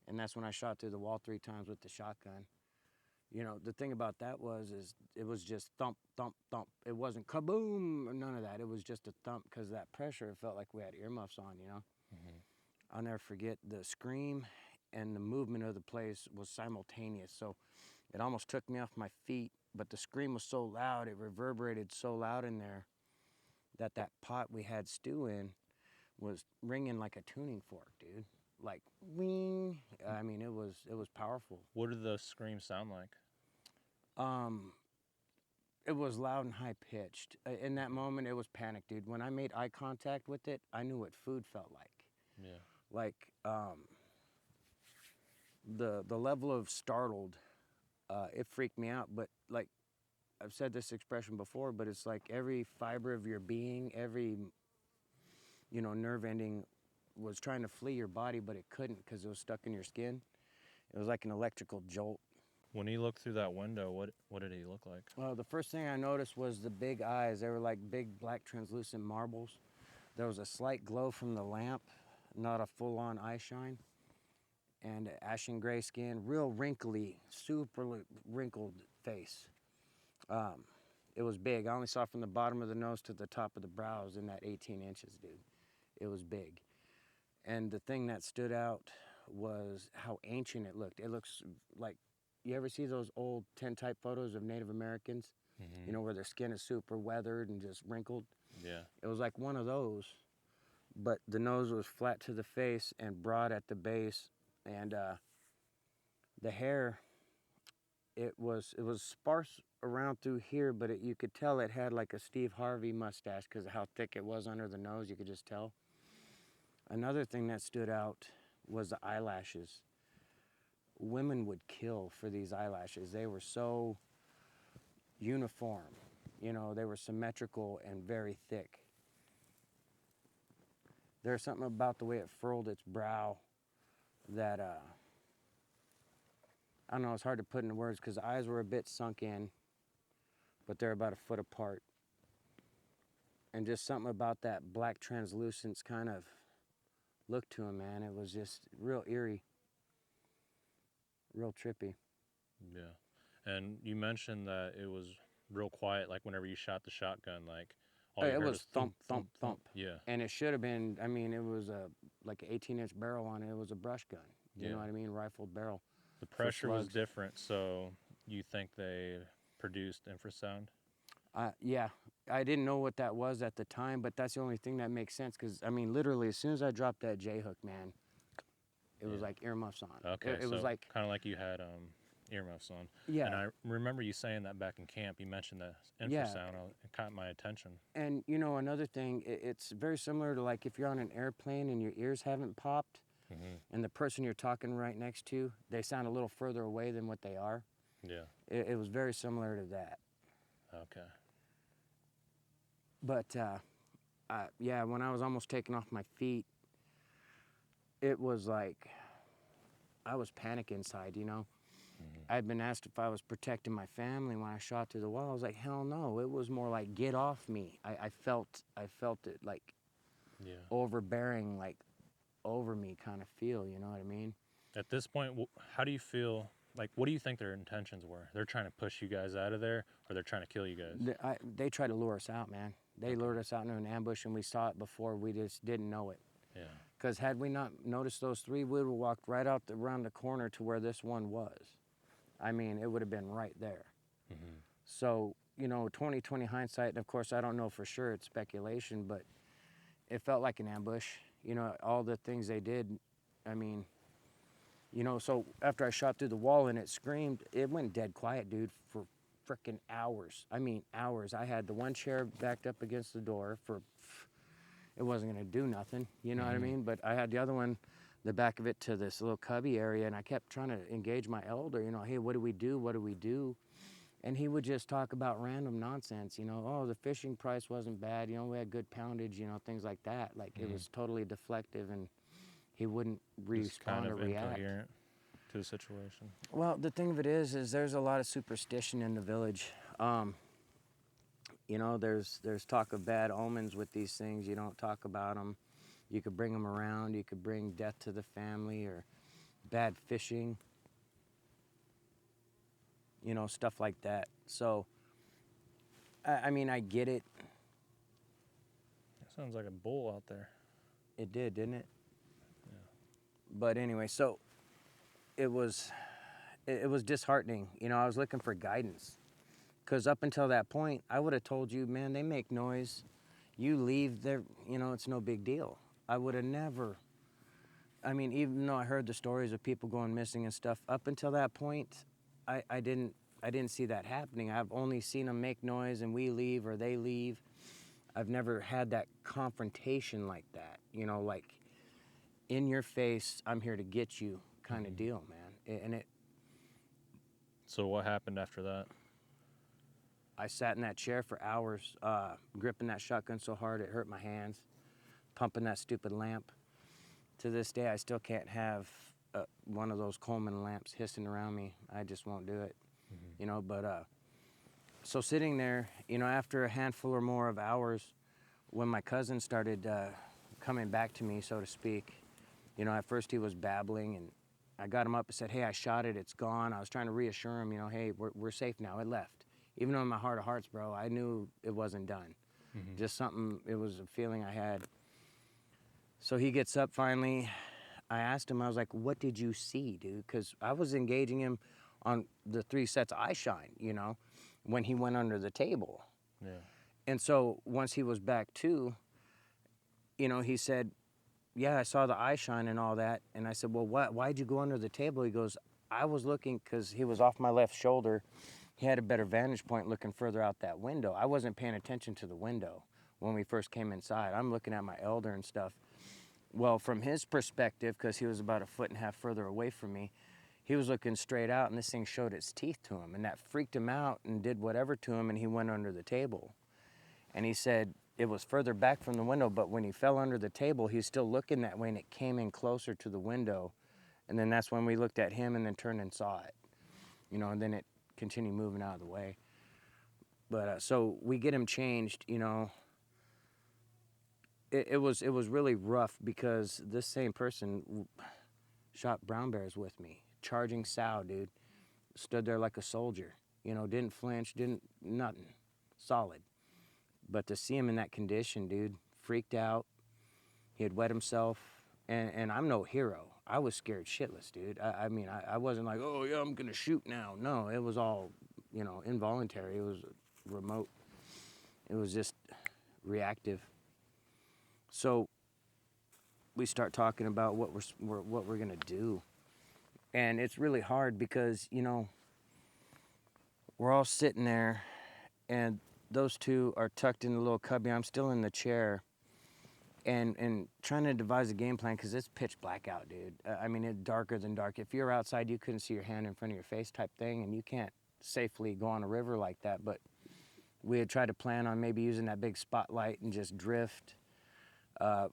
And that's when I shot through the wall 3 times with the shotgun. You know, the thing about that is it was just thump, thump, thump. It wasn't kaboom, none of that. It was just a thump because of that pressure. It felt like we had earmuffs on, you know. Mm-hmm. I'll never forget the scream and the movement of the place was simultaneous. So it almost took me off my feet, but the scream was so loud, it reverberated so loud in there that pot we had stew in was ringing like a tuning fork, dude. Like, wing. I mean, it was powerful. What did the screams sound like? It was loud and high-pitched. In that moment, it was panic, dude. When I made eye contact with it, I knew what food felt like. Yeah. Like, the level of startled, it freaked me out. But, like, I've said this expression before, but it's like every fiber of your being, every, you know, nerve ending was trying to flee your body, but it couldn't because it was stuck in your skin. It was like an electrical jolt. When he looked through that window, what did he look like? Well, the first thing I noticed was the big eyes. They were like big black translucent marbles. There was a slight glow from the lamp, not a full-on eye shine. And ashen gray skin, real wrinkly, super wrinkled face. It was big. I only saw from the bottom of the nose to the top of the brows in that 18 inches, dude. It was big. And the thing that stood out was how ancient it looked. It looks like, you ever see those old tintype photos of Native Americans? Mm-hmm. You know, where their skin is super weathered and just wrinkled? Yeah. It was like one of those, but the nose was flat to the face and broad at the base, and the hair, it was sparse around through here, but you could tell it had like a Steve Harvey mustache because of how thick it was under the nose. You could just tell. Another thing that stood out was the eyelashes. Women would kill for these eyelashes. They were so uniform, you know, they were symmetrical and very thick. There's something about the way it furrowed its brow that, I don't know, it's hard to put into words because the eyes were a bit sunk in, but they're about a foot apart. And just something about that black translucence kind of look to him, man. It was just real eerie, real trippy. Yeah. And you mentioned that it was real quiet, like whenever you shot the shotgun, like all you It heard was thump, thump, thump. Yeah. And it should have been, I mean, it was like an 18-inch barrel on it. It was a brush gun. You know what I mean? Rifled barrel. The pressure was slugs. different, so you think they produced infrasound? Yeah, I didn't know what that was at the time, but that's the only thing that makes sense because, I mean, literally, as soon as I dropped that J-hook, man, it was like earmuffs on. Okay, It so was like, kind of like you had earmuffs on. Yeah. And I remember you saying that back in camp. You mentioned the infrasound. It caught my attention. and you know, another thing, it's very similar to like if you're on an airplane and your ears haven't popped, and the person you're talking right next to, they sound a little further away than what they are. Yeah. It was very similar to that. Okay. But yeah, when I was almost taking off my feet, it was like I was panic inside, you know. I'd been asked if I was protecting my family when I shot through the wall. I was like, hell no. It was more like, get off me. I felt it like overbearing, like over me kind of feel, you know what I mean? At this point, how do you feel? Like, what do you think their intentions were? They're trying to push you guys out of there, or they're trying to kill you guys? They tried to lure us out, man. They lured us out into an ambush, and we saw it before. We just didn't know it. Yeah. Because had we not noticed those three, we would have walked right out around the corner to where this one was. I mean, it would have been right there. So, you know, 20/20 hindsight, and of course, I don't know for sure, it's speculation, but it felt like an ambush. You know, all the things they did, I mean, you know, so after I shot through the wall and it screamed, it went dead quiet, dude, for frickin' hours. I mean, hours. I had the one chair backed up against the door it wasn't gonna do nothing, you know what I mean? But I had the other one, the back of it to this little cubby area, and I kept trying to engage my elder, you know, hey, what do we do? What do we do? And he would just talk about random nonsense, you know, oh, the fishing price wasn't bad, you know, we had good poundage, you know, things like that. Like it was totally deflective, and he wouldn't respond or react. Incoherent to the situation. Well, the thing of it is there's a lot of superstition in the village. You know, there's talk of bad omens with these things. You don't talk about them. You could bring them around. You could bring death to the family or bad fishing. You know, stuff like that. So, I mean, I get it. That sounds like a bull out there. It did, didn't it? Yeah. But anyway, so it was disheartening. You know, I was looking for guidance. Because up until that point, I would have told you, man, they make noise. You leave there, you know, it's no big deal. I would have never, I mean, even though I heard the stories of people going missing and stuff, up until that point, I didn't see that happening. I've only seen them make noise and we leave or they leave. I've never had that confrontation like that, you know, like in your face, I'm here to get you kind of deal, man. And it. So what happened after that? I sat in that chair for hours, gripping that shotgun so hard it hurt my hands, pumping that stupid lamp. To this day, I still can't have one of those Coleman lamps hissing around me. I just won't do it, you know. But so sitting there, you know, after a handful or more of hours, when my cousin started coming back to me, so to speak, you know, at first he was babbling, and I got him up and said, hey, I shot it, it's gone. I was trying to reassure him, you know, hey, we're safe now, it left. Even though in my heart of hearts, bro, I knew it wasn't done. Just something, it was a feeling I had. So he gets up finally. I asked him, I was like, what did you see, dude? Because I was engaging him on the 3 sets of eye shine, you know, when he went under the table. Yeah. And so once he was back to, he said, yeah, I saw the eye shine and all that. And I said, well, why'd you go under the table? He goes, I was looking, because he was off my left shoulder. He had a better vantage point looking further out that window. I wasn't paying attention to the window when we first came inside. I'm looking at my elder and stuff. Well, from his perspective, because he was about 1.5 feet further away from me, he was looking straight out, and this thing showed its teeth to him, and that freaked him out and did whatever to him, and he went under the table. And he said it was further back from the window, but when he fell under the table, he was still looking that way, and it came in closer to the window. And then that's when we looked at him and then turned and saw it, and then it continued moving out of the way. But so we get him changed, It was really rough, because this same person shot brown bears with me, charging sow, dude. Stood there like a soldier, didn't flinch, nothing, solid. But to see him in that condition, dude, freaked out. He had wet himself, and I'm no hero. I was scared shitless, dude. I mean, I wasn't like, oh yeah, I'm gonna shoot now. No, it was all, involuntary. It was remote. It was just reactive. So we start talking about what we're gonna do, and it's really hard because we're all sitting there, and those two are tucked in the little cubby. I'm still in the chair, and trying to devise a game plan, because it's pitch black out, dude. I mean, it's darker than dark. If you're outside, you couldn't see your hand in front of your face type thing, and you can't safely go on a river like that. But we had tried to plan on maybe using that big spotlight and just drift.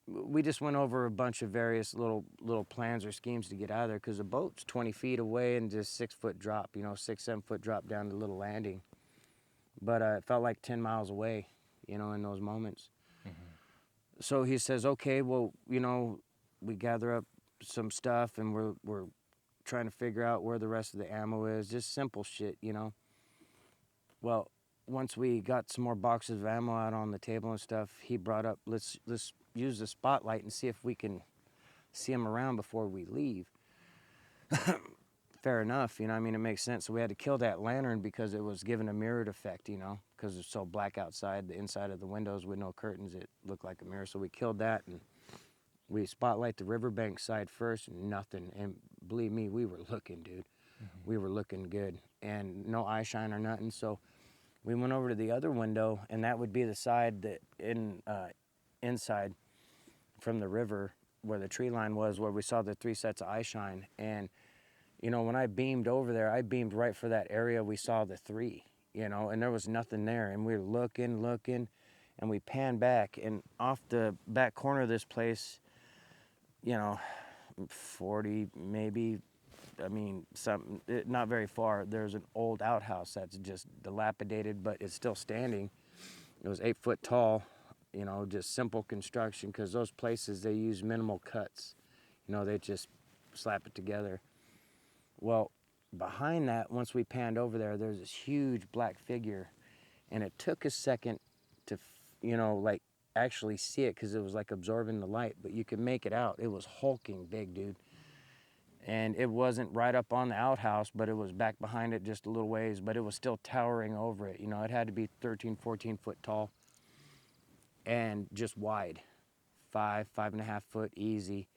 We just went over a bunch of various little plans or schemes to get out of there, because the boat's 20 feet away and just 6 foot drop, 6-7 foot drop down to the little landing. But it felt like 10 miles away, in those moments. Mm-hmm. So he says, okay, well, we gather up some stuff, and we're trying to figure out where the rest of the ammo is, just simple shit, Well, once we got some more boxes of ammo out on the table and stuff, he brought up, let's use the spotlight and see if we can see him around before we leave. Fair enough, it makes sense. So we had to kill that lantern because it was giving a mirrored effect, because it's so black outside, the inside of the windows with no curtains, it looked like a mirror. So we killed that, and we spotlight the riverbank side first, and nothing. And believe me, we were looking, dude. Mm-hmm. We were looking good, and no eye shine or nothing. So we went over to the other window, and that would be the side that inside from the river where the tree line was, where we saw the 3 sets of eye shine. And when I beamed over there, I beamed right for that area we saw the 3, and there was nothing there. And we were looking, and we panned back, and off the back corner of this place, 40 maybe, not very far, there's an old outhouse that's just dilapidated, but it's still standing. It was 8 foot tall, just simple construction, because those places, they use minimal cuts. They just slap it together. Well, behind that, once we panned over there, there's this huge black figure, and it took a second to, actually see it, because it was like absorbing the light, but you could make it out. It was hulking big, dude. And it wasn't right up on the outhouse, but it was back behind it just a little ways, but it was still towering over it. It had to be 13, 14 foot tall and just wide, 5.5 foot easy.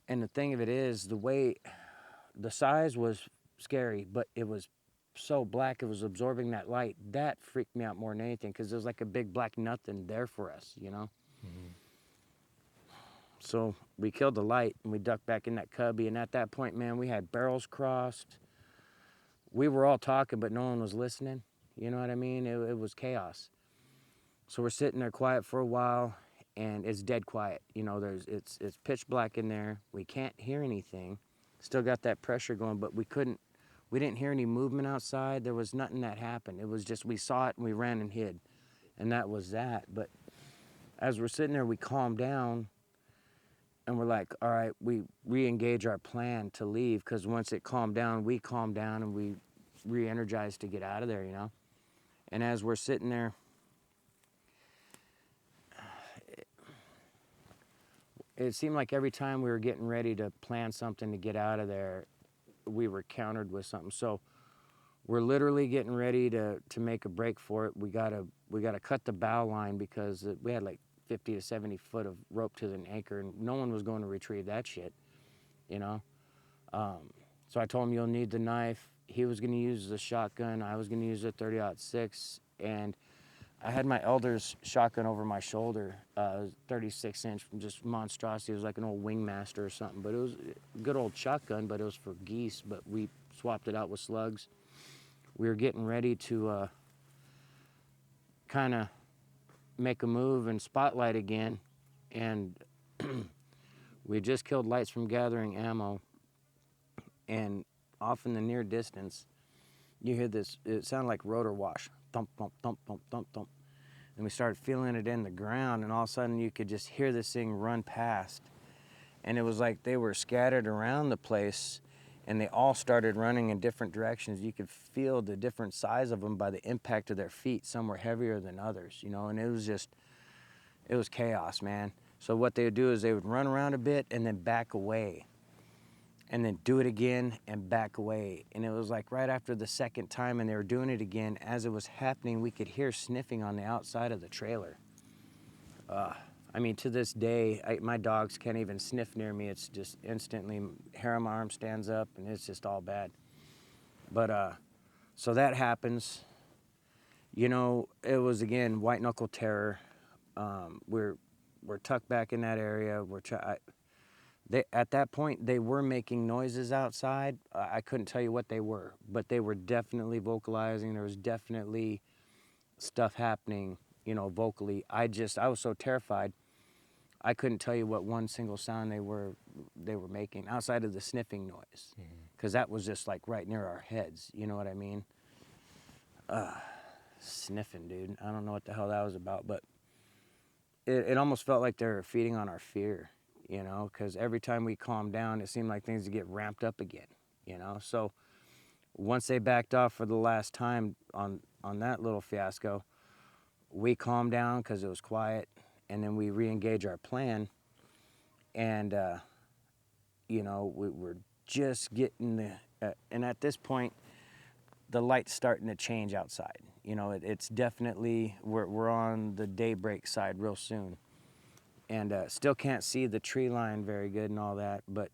And the thing of it is, the size was scary, but it was so black, it was absorbing that light. That freaked me out more than anything, because there was like a big black nothing there for us, Mm-hmm. So we killed the light, and we ducked back in that cubby, and at that point, man, we had barrels crossed. We were all talking, but no one was listening. You know what I mean? It was chaos. So we're sitting there quiet for a while, and it's dead quiet. It's pitch black in there. We can't hear anything. Still got that pressure going, but we didn't hear any movement outside. There was nothing that happened. It was just, we saw it and we ran and hid, and that was that. But as we're sitting there, we calmed down, and we're like, all right, we re-engage our plan to leave, because once it calmed down, we calmed down, and we re-energized to get out of there, And as we're sitting there, it seemed like every time we were getting ready to plan something to get out of there, we were countered with something. So we're literally getting ready to make a break for it. We gotta cut the bow line, because we had like 50 to 70 foot of rope to an anchor, and no one was going to retrieve that shit, you know? So I told him, you'll need the knife. He was going to use the shotgun. I was going to use the 30-06, and I had my elder's shotgun over my shoulder. It was 36-inch, just monstrosity. It was like an old Wingmaster or something, but it was a good old shotgun, but it was for geese, but we swapped it out with slugs. We were getting ready to kind of make a move and spotlight again, and we just killed lights from gathering ammo, and off in the near distance, you hear this, it sounded like rotor wash, thump, thump, thump, thump, thump, thump. And we started feeling it in the ground, and all of a sudden you could just hear this thing run past. And it was like they were scattered around the place, and they all started running in different directions. You could feel the different size of them by the impact of their feet. Some were heavier than others, you know, and it was chaos, man. So what they would do is they would run around a bit and then back away, and then do it again and back away. And it was like right after the second time and they were doing it again, as it was happening, we could hear sniffing on the outside of the trailer. I mean, to this day, my dogs can't even sniff near me. It's just instantly, hair on my arm stands up, and it's just all bad. But, so that happens. You know, it was, again, white knuckle terror. We're tucked back in that area. At that point, they were making noises outside. I couldn't tell you what they were, but they were definitely vocalizing. There was definitely stuff happening, you know, vocally. I was so terrified, I couldn't tell you what one single sound they were making outside of the sniffing noise, because that was just like right near our heads. You know what I mean? Sniffing, dude. I don't know what the hell that was about, but it almost felt like they were feeding on our fear, you know, because every time we calmed down, it seemed like things would get ramped up again, you know. So once they backed off for the last time on that little fiasco, we calmed down because it was quiet, and then we re-engage our plan, and you know, we were just getting and at this point, the light's starting to change outside. You know, it's definitely, we're on the daybreak side real soon, and still can't see the tree line very good and all that, but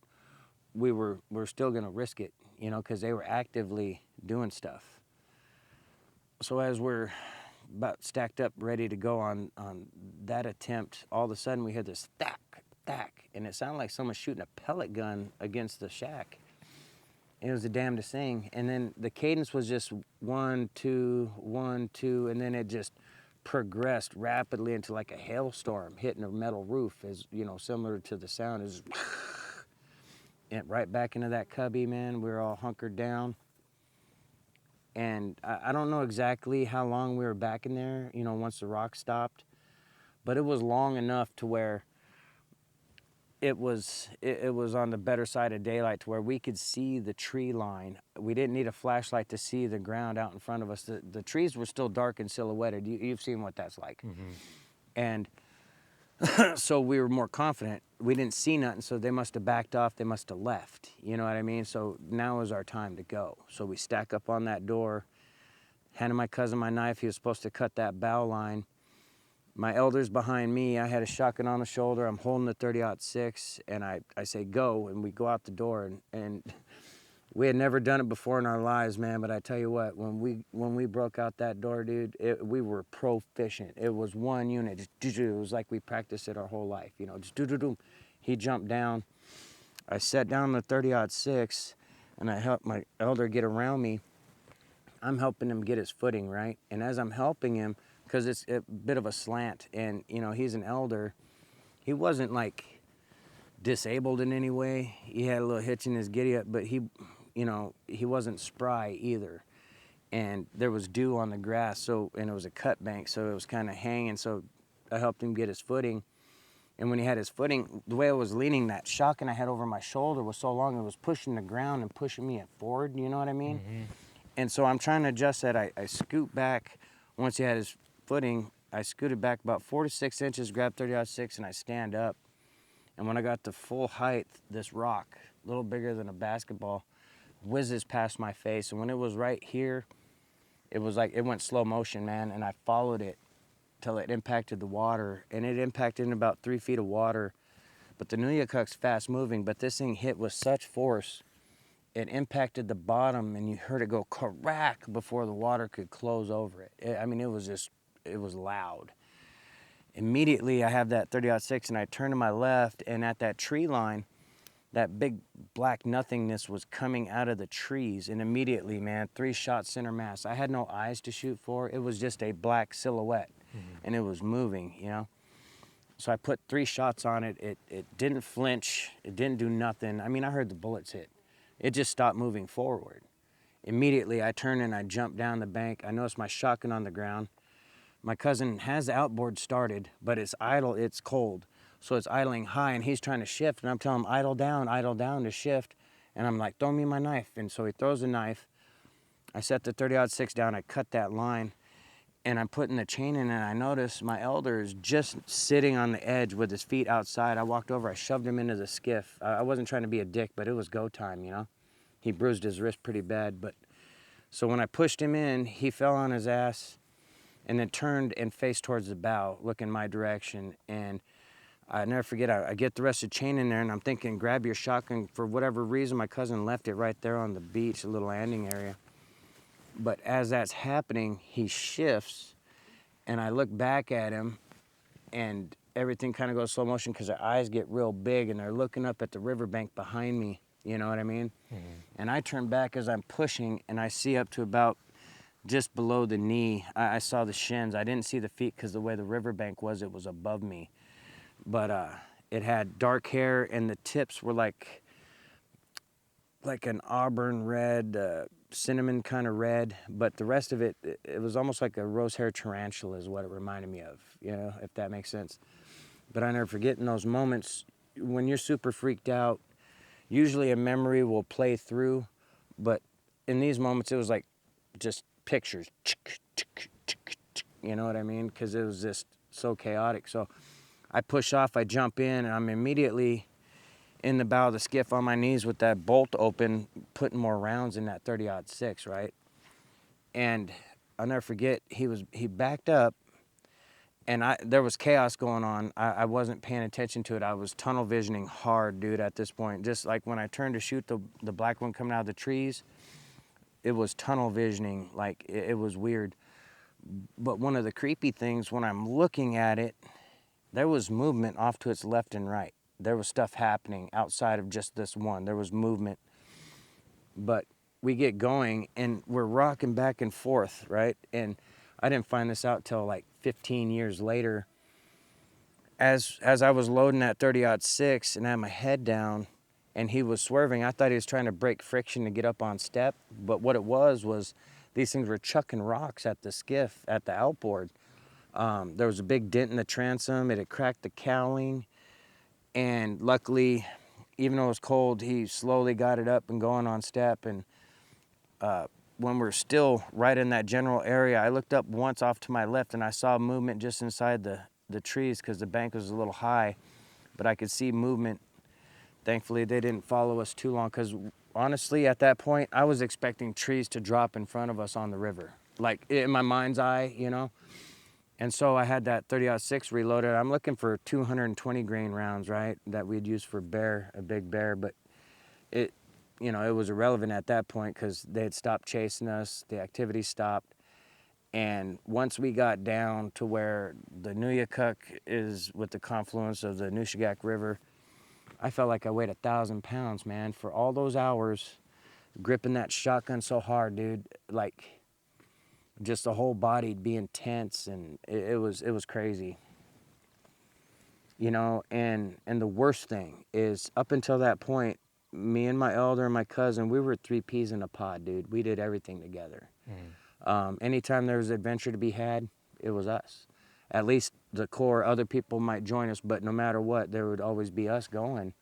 we're still gonna risk it, you know, because they were actively doing stuff. So as we're about stacked up, ready to go on that attempt, all of a sudden we hear this thack, thack, and it sounded like someone shooting a pellet gun against the shack. It was the damnedest thing. And then the cadence was just 1, 2, 1, 2, and then it just progressed rapidly into like a hailstorm hitting a metal roof, as you know, similar to the sound is. And right back into that cubby, man. We were all hunkered down. And I don't know exactly how long we were back in there, you know, once the rock stopped, but it was long enough to where it was on the better side of daylight, to where we could see the tree line. We didn't need a flashlight to see the ground out in front of us. The trees were still dark and silhouetted. You've seen what that's like. And so we were more confident. We didn't see nothing, so they must have backed off. They must have left. You know what I mean? So now is our time to go. So we stack up on that door, handed my cousin my knife. He was supposed to cut that bow line. My elder's behind me. I had a shotgun on the shoulder. I'm holding the 30-06, and I say, go, and we go out the door. And we had never done it before in our lives, man, but I tell you what, when we broke out that door, dude, we were proficient. It was one unit. Just, it was like we practiced it our whole life, you know, just do. He jumped down. I sat down the 30-06, and I helped my elder get around me. I'm helping him get his footing, right? And as I'm helping him, because it's a bit of a slant, and, you know, he's an elder, he wasn't, like, disabled in any way. He had a little hitch in his giddy-up, but he, you know, he wasn't spry either. And there was dew on the grass, so, and it was a cut bank, so it was kind of hanging, so I helped him get his footing. And when he had his footing, the way I was leaning, that shotgun I had over my shoulder was so long, it was pushing the ground and pushing me forward, you know what I mean? And so I'm trying to adjust that. I scoot back. Once he had his footing, I scooted back about 4 to 6 inches, grabbed 30-06, and I stand up. And when I got to full height, this rock, a little bigger than a basketball, whizzes past my face. And when it was right here, it was like it went slow motion, man, and I followed it. till it impacted the water, and it impacted in about 3 feet of water. But the Nuyakuk's fast moving, but this thing hit with such force, it impacted the bottom, and you heard it go crack before the water could close over it. I mean, it was loud. Immediately, I have that 30-06, and I turn to my left, and at that tree line, that big black nothingness was coming out of the trees, and immediately, man, 3 shots center mass. I had no eyes to shoot for. It was just a black silhouette, and it was moving, you know? So I put 3 shots on it. It didn't flinch. It didn't do nothing. I mean, I heard the bullets hit. It just stopped moving forward. Immediately, I turned and I jumped down the bank. I noticed my shotgun on the ground. My cousin has the outboard started, but it's idle, it's cold. So it's idling high, and he's trying to shift, and I'm telling him, idle down to shift. And I'm like, throw me my knife. And so he throws the knife. I set the 30-06 down, I cut that line, and I'm putting the chain in, and I notice my elder is just sitting on the edge with his feet outside. I walked over, I shoved him into the skiff. I wasn't trying to be a dick, but it was go time, you know? He bruised his wrist pretty bad, but so when I pushed him in, he fell on his ass and then turned and faced towards the bow, looking my direction. And I never forget, I get the rest of the chain in there, and I'm thinking, grab your shotgun. For whatever reason, my cousin left it right there on the beach, a little landing area. But as that's happening, he shifts, and I look back at him, and everything kind of goes slow motion because their eyes get real big, and they're looking up at the riverbank behind me. You know what I mean? And I turn back as I'm pushing, and I see up to about just below the knee. I saw the shins. I didn't see the feet because the way the riverbank was, it was above me. But it had dark hair, and the tips were like an auburn red, cinnamon kind of red. But the rest of it, it was almost like a rose hair tarantula is what it reminded me of, you know, if that makes sense. But I never forget in those moments when you're super freaked out, usually a memory will play through, but in these moments it was like just pictures, you know what I mean? Because it was just so chaotic. So I push off, I jump in, and I'm immediately in the bow of the skiff on my knees with that bolt open, putting more rounds in that 30-06, right? And I'll never forget, he backed up, and there was chaos going on. I wasn't paying attention to it. I was tunnel visioning hard, dude, at this point. Just like when I turned to shoot the black one coming out of the trees, it was tunnel visioning. Like, it was weird. But one of the creepy things, when I'm looking at it, there was movement off to its left and right. There was stuff happening outside of just this one. There was movement. But we get going, and we're rocking back and forth, right? And I didn't find this out till like 15 years later. As I was loading that 30-06 and I had my head down and he was swerving, I thought he was trying to break friction to get up on step. But what it was these things were chucking rocks at the skiff, at the outboard. There was a big dent in the transom. It had cracked the cowling. And luckily, even though it was cold, he slowly got it up and going on step. And when we're still right in that general area, I looked up once off to my left and I saw movement just inside the trees because the bank was a little high, but I could see movement. Thankfully, they didn't follow us too long because honestly, at that point, I was expecting trees to drop in front of us on the river, like in my mind's eye, you know? And so I had that 30-06 reloaded. I'm looking for 220 grain rounds, right, that we'd use for a big bear, but it was irrelevant at that point because they had stopped chasing us, the activity stopped. And once we got down to where the Nuyakuk is with the confluence of the Nushagak River, I felt like I weighed 1,000 pounds, man, for all those hours, gripping that shotgun so hard, dude. Like, just the whole body being tense, and it was crazy. You know, and the worst thing is, up until that point, me and my elder and my cousin, we were 3 peas in a pod, dude. We did everything together. Anytime there was adventure to be had, it was us. At least the core, other people might join us, but no matter what, there would always be us going.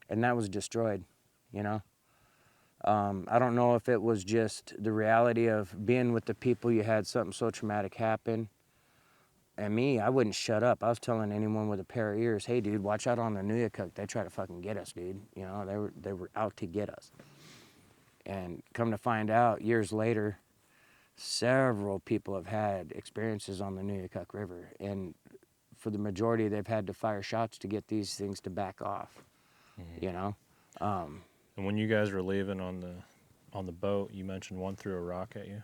And that was destroyed, you know? I don't know if it was just the reality of being with the people you had something so traumatic happen. And me, I wouldn't shut up. I was telling anyone with a pair of ears, hey, dude, watch out on the Nuyakuk. They try to fucking get us, dude. You know, they were out to get us. And come to find out, years later, several people have had experiences on the Nuyakuk River, and for the majority, they've had to fire shots to get these things to back off. You know. And when you guys were leaving on the boat, you mentioned one threw a rock at you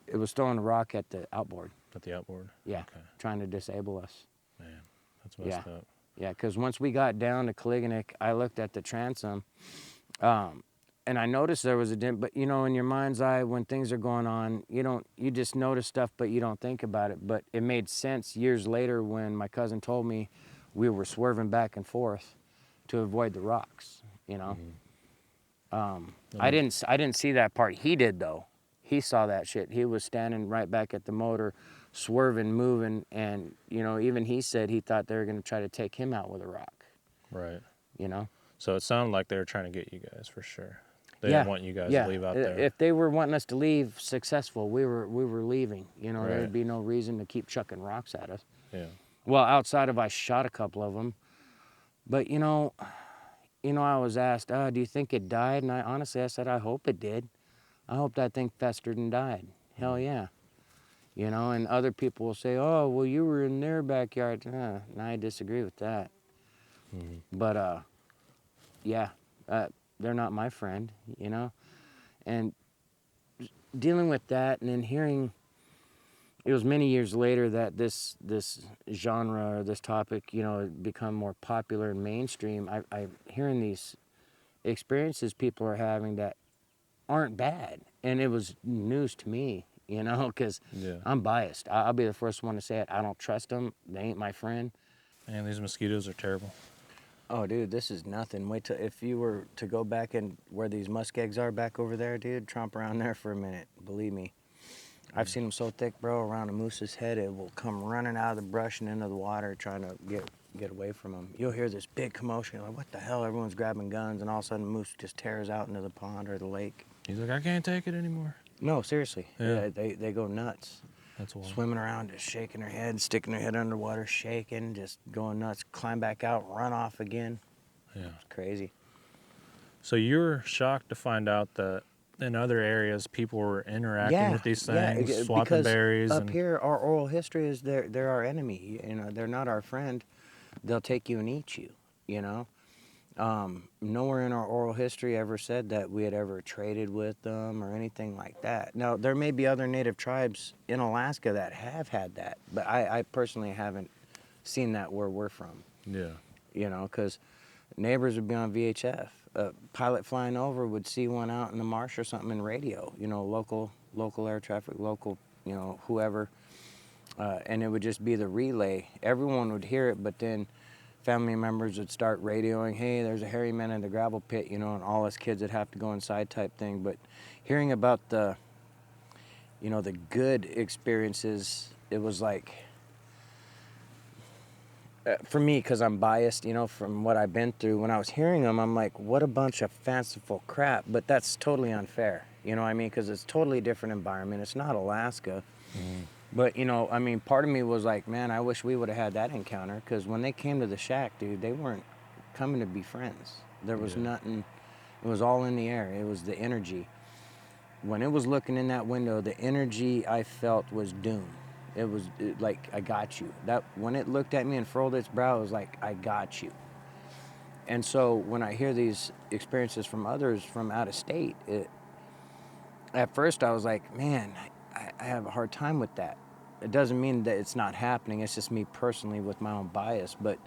It was throwing a rock at the outboard. at the outboard. Yeah, Okay. trying to disable us. Man, that's messed up. Yeah, because once we got down to Kaliganik, I looked at the transom, and I noticed there was a dent. But you know, in your mind's eye, when things are going on, you just notice stuff, but you don't think about it. But it made sense years later when my cousin told me we were swerving back and forth to avoid the rocks. You know, I didn't see that part. He did though. He saw that shit. He was standing right back at the motor, swerving, moving, and even he said he thought they were going to try to take him out with a rock. Right. You know. So it sounded like they were trying to get you guys for sure. They didn't want you guys to leave out there. If they were wanting us to leave successful, we were leaving. You know, Right. there'd be no reason to keep chucking rocks at us. Yeah. Well, outside of I shot a couple of them, but I was asked, do you think it died? And I said, I hope it did. I hope that thing festered and died. Hell yeah. And other people will say, oh, well, you were in their backyard. And I disagree with that. But, they're not my friend, And dealing with that and then hearing, it was many years later that this genre or this topic, had become more popular and mainstream. I hearing these experiences people are having that aren't bad. And it was news to me, because I'm biased. I'll be the first one to say it. I don't trust them. They ain't my friend. Man, these mosquitoes are terrible. Oh, dude, this is nothing. Wait till if you were to go back and where these muskegs are back over there, dude, tromp around there for a minute. Believe me. I've seen them so thick, bro, around a moose's head, it will come running out of the brush and into the water trying to get away from them. You'll hear this big commotion. You're like, what the hell? Everyone's grabbing guns, and all of a sudden the moose just tears out into the pond or the lake. He's like, I can't take it anymore. No, seriously. Yeah. They go nuts. That's wild. Swimming around, just shaking their head, sticking their head underwater, shaking, just going nuts, climb back out, run off again. Yeah. It's crazy. So you were shocked to find out that in other areas people were interacting with these things, swapping because berries. Up here, our oral history is they're our enemy. They're not our friend. They'll take you and eat you. Nowhere in our oral history ever said that we had ever traded with them or anything like that. Now, there may be other native tribes in Alaska that have had that, but I personally haven't seen that where we're from. Yeah. Because neighbors would be on VHF. A pilot flying over would see one out in the marsh or something in radio, local air traffic, local, whoever. And it would just be the relay. Everyone would hear it, but then family members would start radioing, hey, there's a hairy man in the gravel pit, and all us kids would have to go inside type thing. But hearing about the good experiences, it was like, for me, because I'm biased, from what I've been through, when I was hearing them, I'm like, what a bunch of fanciful crap. But that's totally unfair, because it's a totally different environment. It's not Alaska. But, part of me was like, man, I wish we would have had that encounter, because when they came to the shack, dude, they weren't coming to be friends. There was nothing. It was all in the air. It was the energy. When it was looking in that window, the energy I felt was doom. It was like, I got you. That when it looked at me and furrowed its brow, it was like, I got you. And so when I hear these experiences from others from out of state, at first I was like, man, I have a hard time with that. It doesn't mean that it's not happening. It's just me personally with my own bias. But,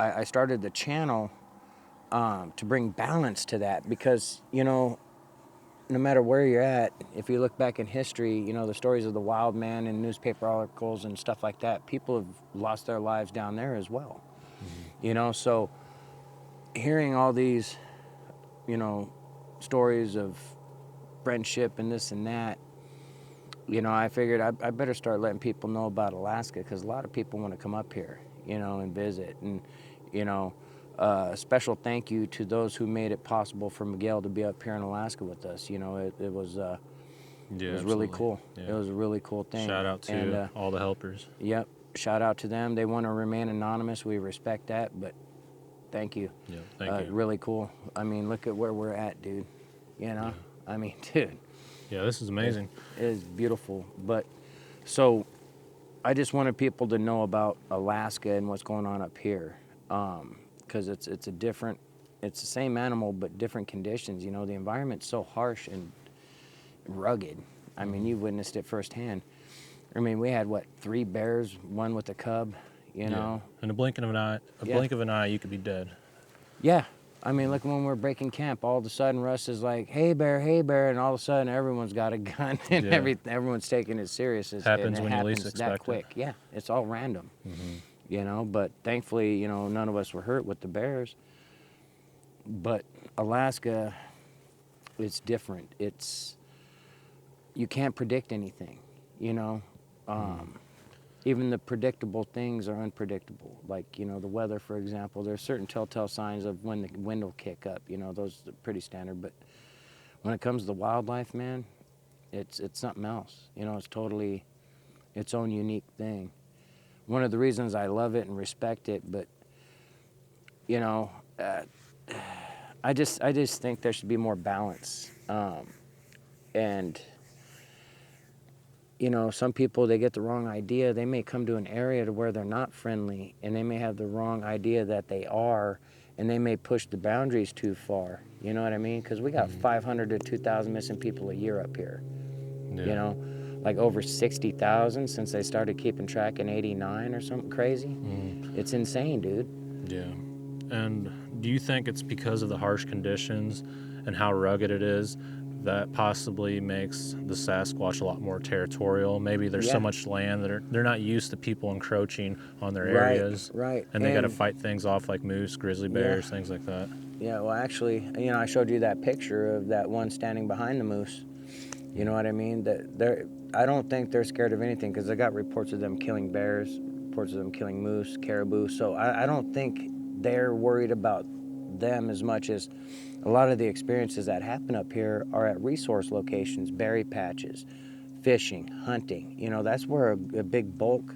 I started the channel to bring balance to that because, no matter where you're at, if you look back in history, the stories of the wild man in newspaper articles and stuff like that, people have lost their lives down there as well. So hearing all these, stories of friendship and this and that, I figured I better start letting people know about Alaska because a lot of people want to come up here, and visit. And, special thank you to those who made it possible for Miguel to be up here in Alaska with us. It was really cool. Yeah. It was a really cool thing. Shout out to all the helpers. Yep. Shout out to them. They want to remain anonymous. We respect that, but thank you. Yeah, thank you. Really cool. I mean, look at where we're at, dude. Yeah. I mean, dude, Yeah, this is amazing. It is beautiful. But so I just wanted people to know about Alaska and what's going on up here, because it's the same animal but different conditions. You know, the environment's so harsh and rugged. I mean, you witnessed it firsthand. I mean, we had 3 bears, one with a cub. You know. In a blink of an eye, you could be dead. Yeah. I mean, look, when we're breaking camp, all of a sudden Russ is like, hey, bear, and all of a sudden everyone's got a gun and everyone's taking it serious. Happens it when you least happens expect that quick. it. Yeah, it's all random, you know, but thankfully, you know, none of us were hurt with the bears. But Alaska, it's different. You can't predict anything, you know. Even the predictable things are unpredictable. Like, you know, the weather, for example, there's certain telltale signs of when the wind will kick up. You know, those are pretty standard. But when it comes to wildlife, man, it's something else. You know, it's totally its own unique thing. One of the reasons I love it and respect it, but, you know, I just think there should be more balance. And you know, some people, they get the wrong idea. They may come to an area to where they're not friendly, and they may have the wrong idea that they are, and they may push the boundaries too far. You know what I mean? Because we got 500 to 2,000 missing people a year up here. Yeah. You know, like over 60,000 since they started keeping track in '89 or something crazy. It's insane, dude. Yeah. And do you think it's because of the harsh conditions and how rugged it is that possibly makes the Sasquatch a lot more territorial? Maybe there's so much land that they're not used to people encroaching on their areas. Right. And they got to fight things off like moose, grizzly bears, things like that. Yeah, well, actually, you know, I showed you that picture of that one standing behind the moose. You know what I mean? I don't think they're scared of anything, because I got reports of them killing bears, reports of them killing moose, caribou. So I don't think they're worried about them as much as a lot of the experiences that happen up here are at resource locations, berry patches, fishing, hunting. You know, that's where a big bulk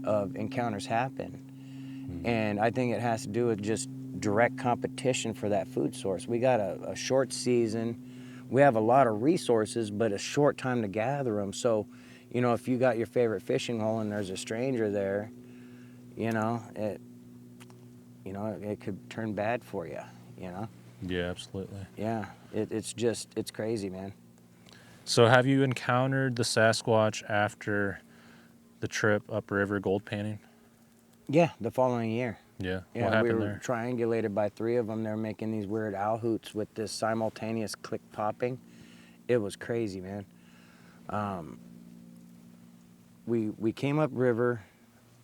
of encounters happen. And I think it has to do with just direct competition for that food source. We got a short season. We have a lot of resources, but a short time to gather them. So, you know, if you got your favorite fishing hole and there's a stranger there, you know, it could turn bad for you, you know? Yeah, absolutely. Yeah, it's crazy, man. So have you encountered the Sasquatch after the trip upriver gold panning? Yeah, the following year. Yeah. Yeah, What happened we were there? triangulated by 3 of them. They're making these weird owl hoots with this simultaneous click popping. It was crazy, man. We came upriver.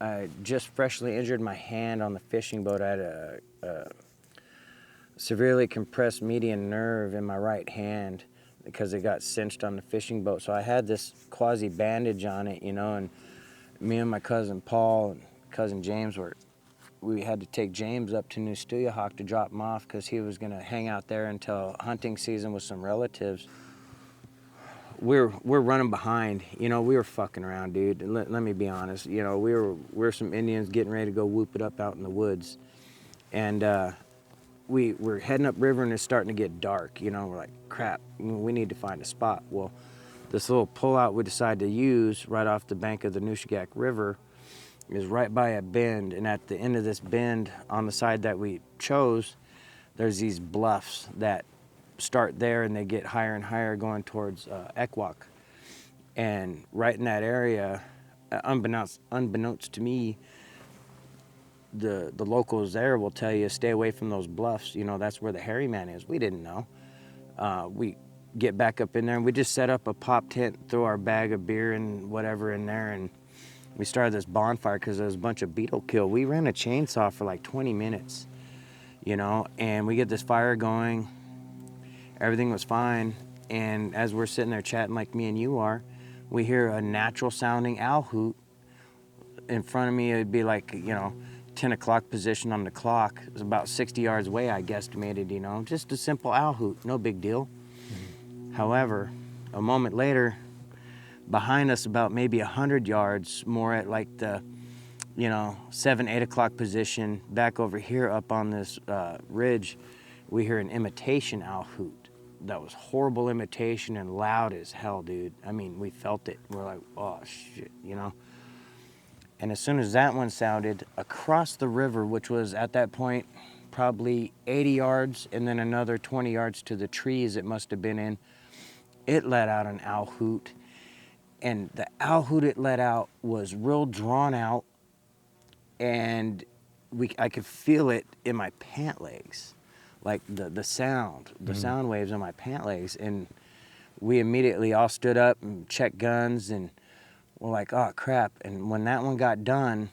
I just freshly injured my hand on the fishing boat. I had a severely compressed median nerve in my right hand because it got cinched on the fishing boat. So I had this quasi bandage on it, you know, and me and my cousin Paul and cousin James we had to take James up to New Stuyahawk to drop him off because he was going to hang out there until hunting season with some relatives. We're running behind, you know. We were fucking around, dude. Let me be honest, you know. We're some Indians getting ready to go whoop it up out in the woods, and we're heading up river and it's starting to get dark. You know, we're like, crap, we need to find a spot. Well, this little pullout we decided to use right off the bank of the Nushagak River is right by a bend, and at the end of this bend, on the side that we chose, there's these bluffs that start there and they get higher and higher going towards Ekwok. And right in that area, unbeknownst to me, the locals there will tell you stay away from those bluffs. You know, that's where the hairy man is. We didn't know. We get back up in there and we just set up a pop tent, throw our bag of beer and whatever in there, and we started this bonfire because there was a bunch of beetle kill. We ran a chainsaw for like 20 minutes, you know, and we get this fire going. Everything was fine. And as we're sitting there chatting like me and you are, we hear a natural sounding owl hoot. In front of me, it'd be like, you know, 10 o'clock position on the clock. It was about 60 yards away, I guesstimated, you know, just a simple owl hoot, no big deal. However, a moment later, behind us about maybe 100 yards more at like the, you know, 7, 8 o'clock position, back over here up on this ridge, we hear an imitation owl hoot. that was horrible imitation and loud as hell, dude. I mean, we felt it. We're like, oh shit, you know. And as soon as that one sounded, across the river, which was at that point probably 80 yards and then another 20 yards to the trees it must have been in, it let out an owl hoot. And the owl hoot it let out was real drawn out, and I could feel it in my pant legs, like the sound waves on my pant legs. And we immediately all stood up and checked guns, and we're like, oh crap. And when that one got done,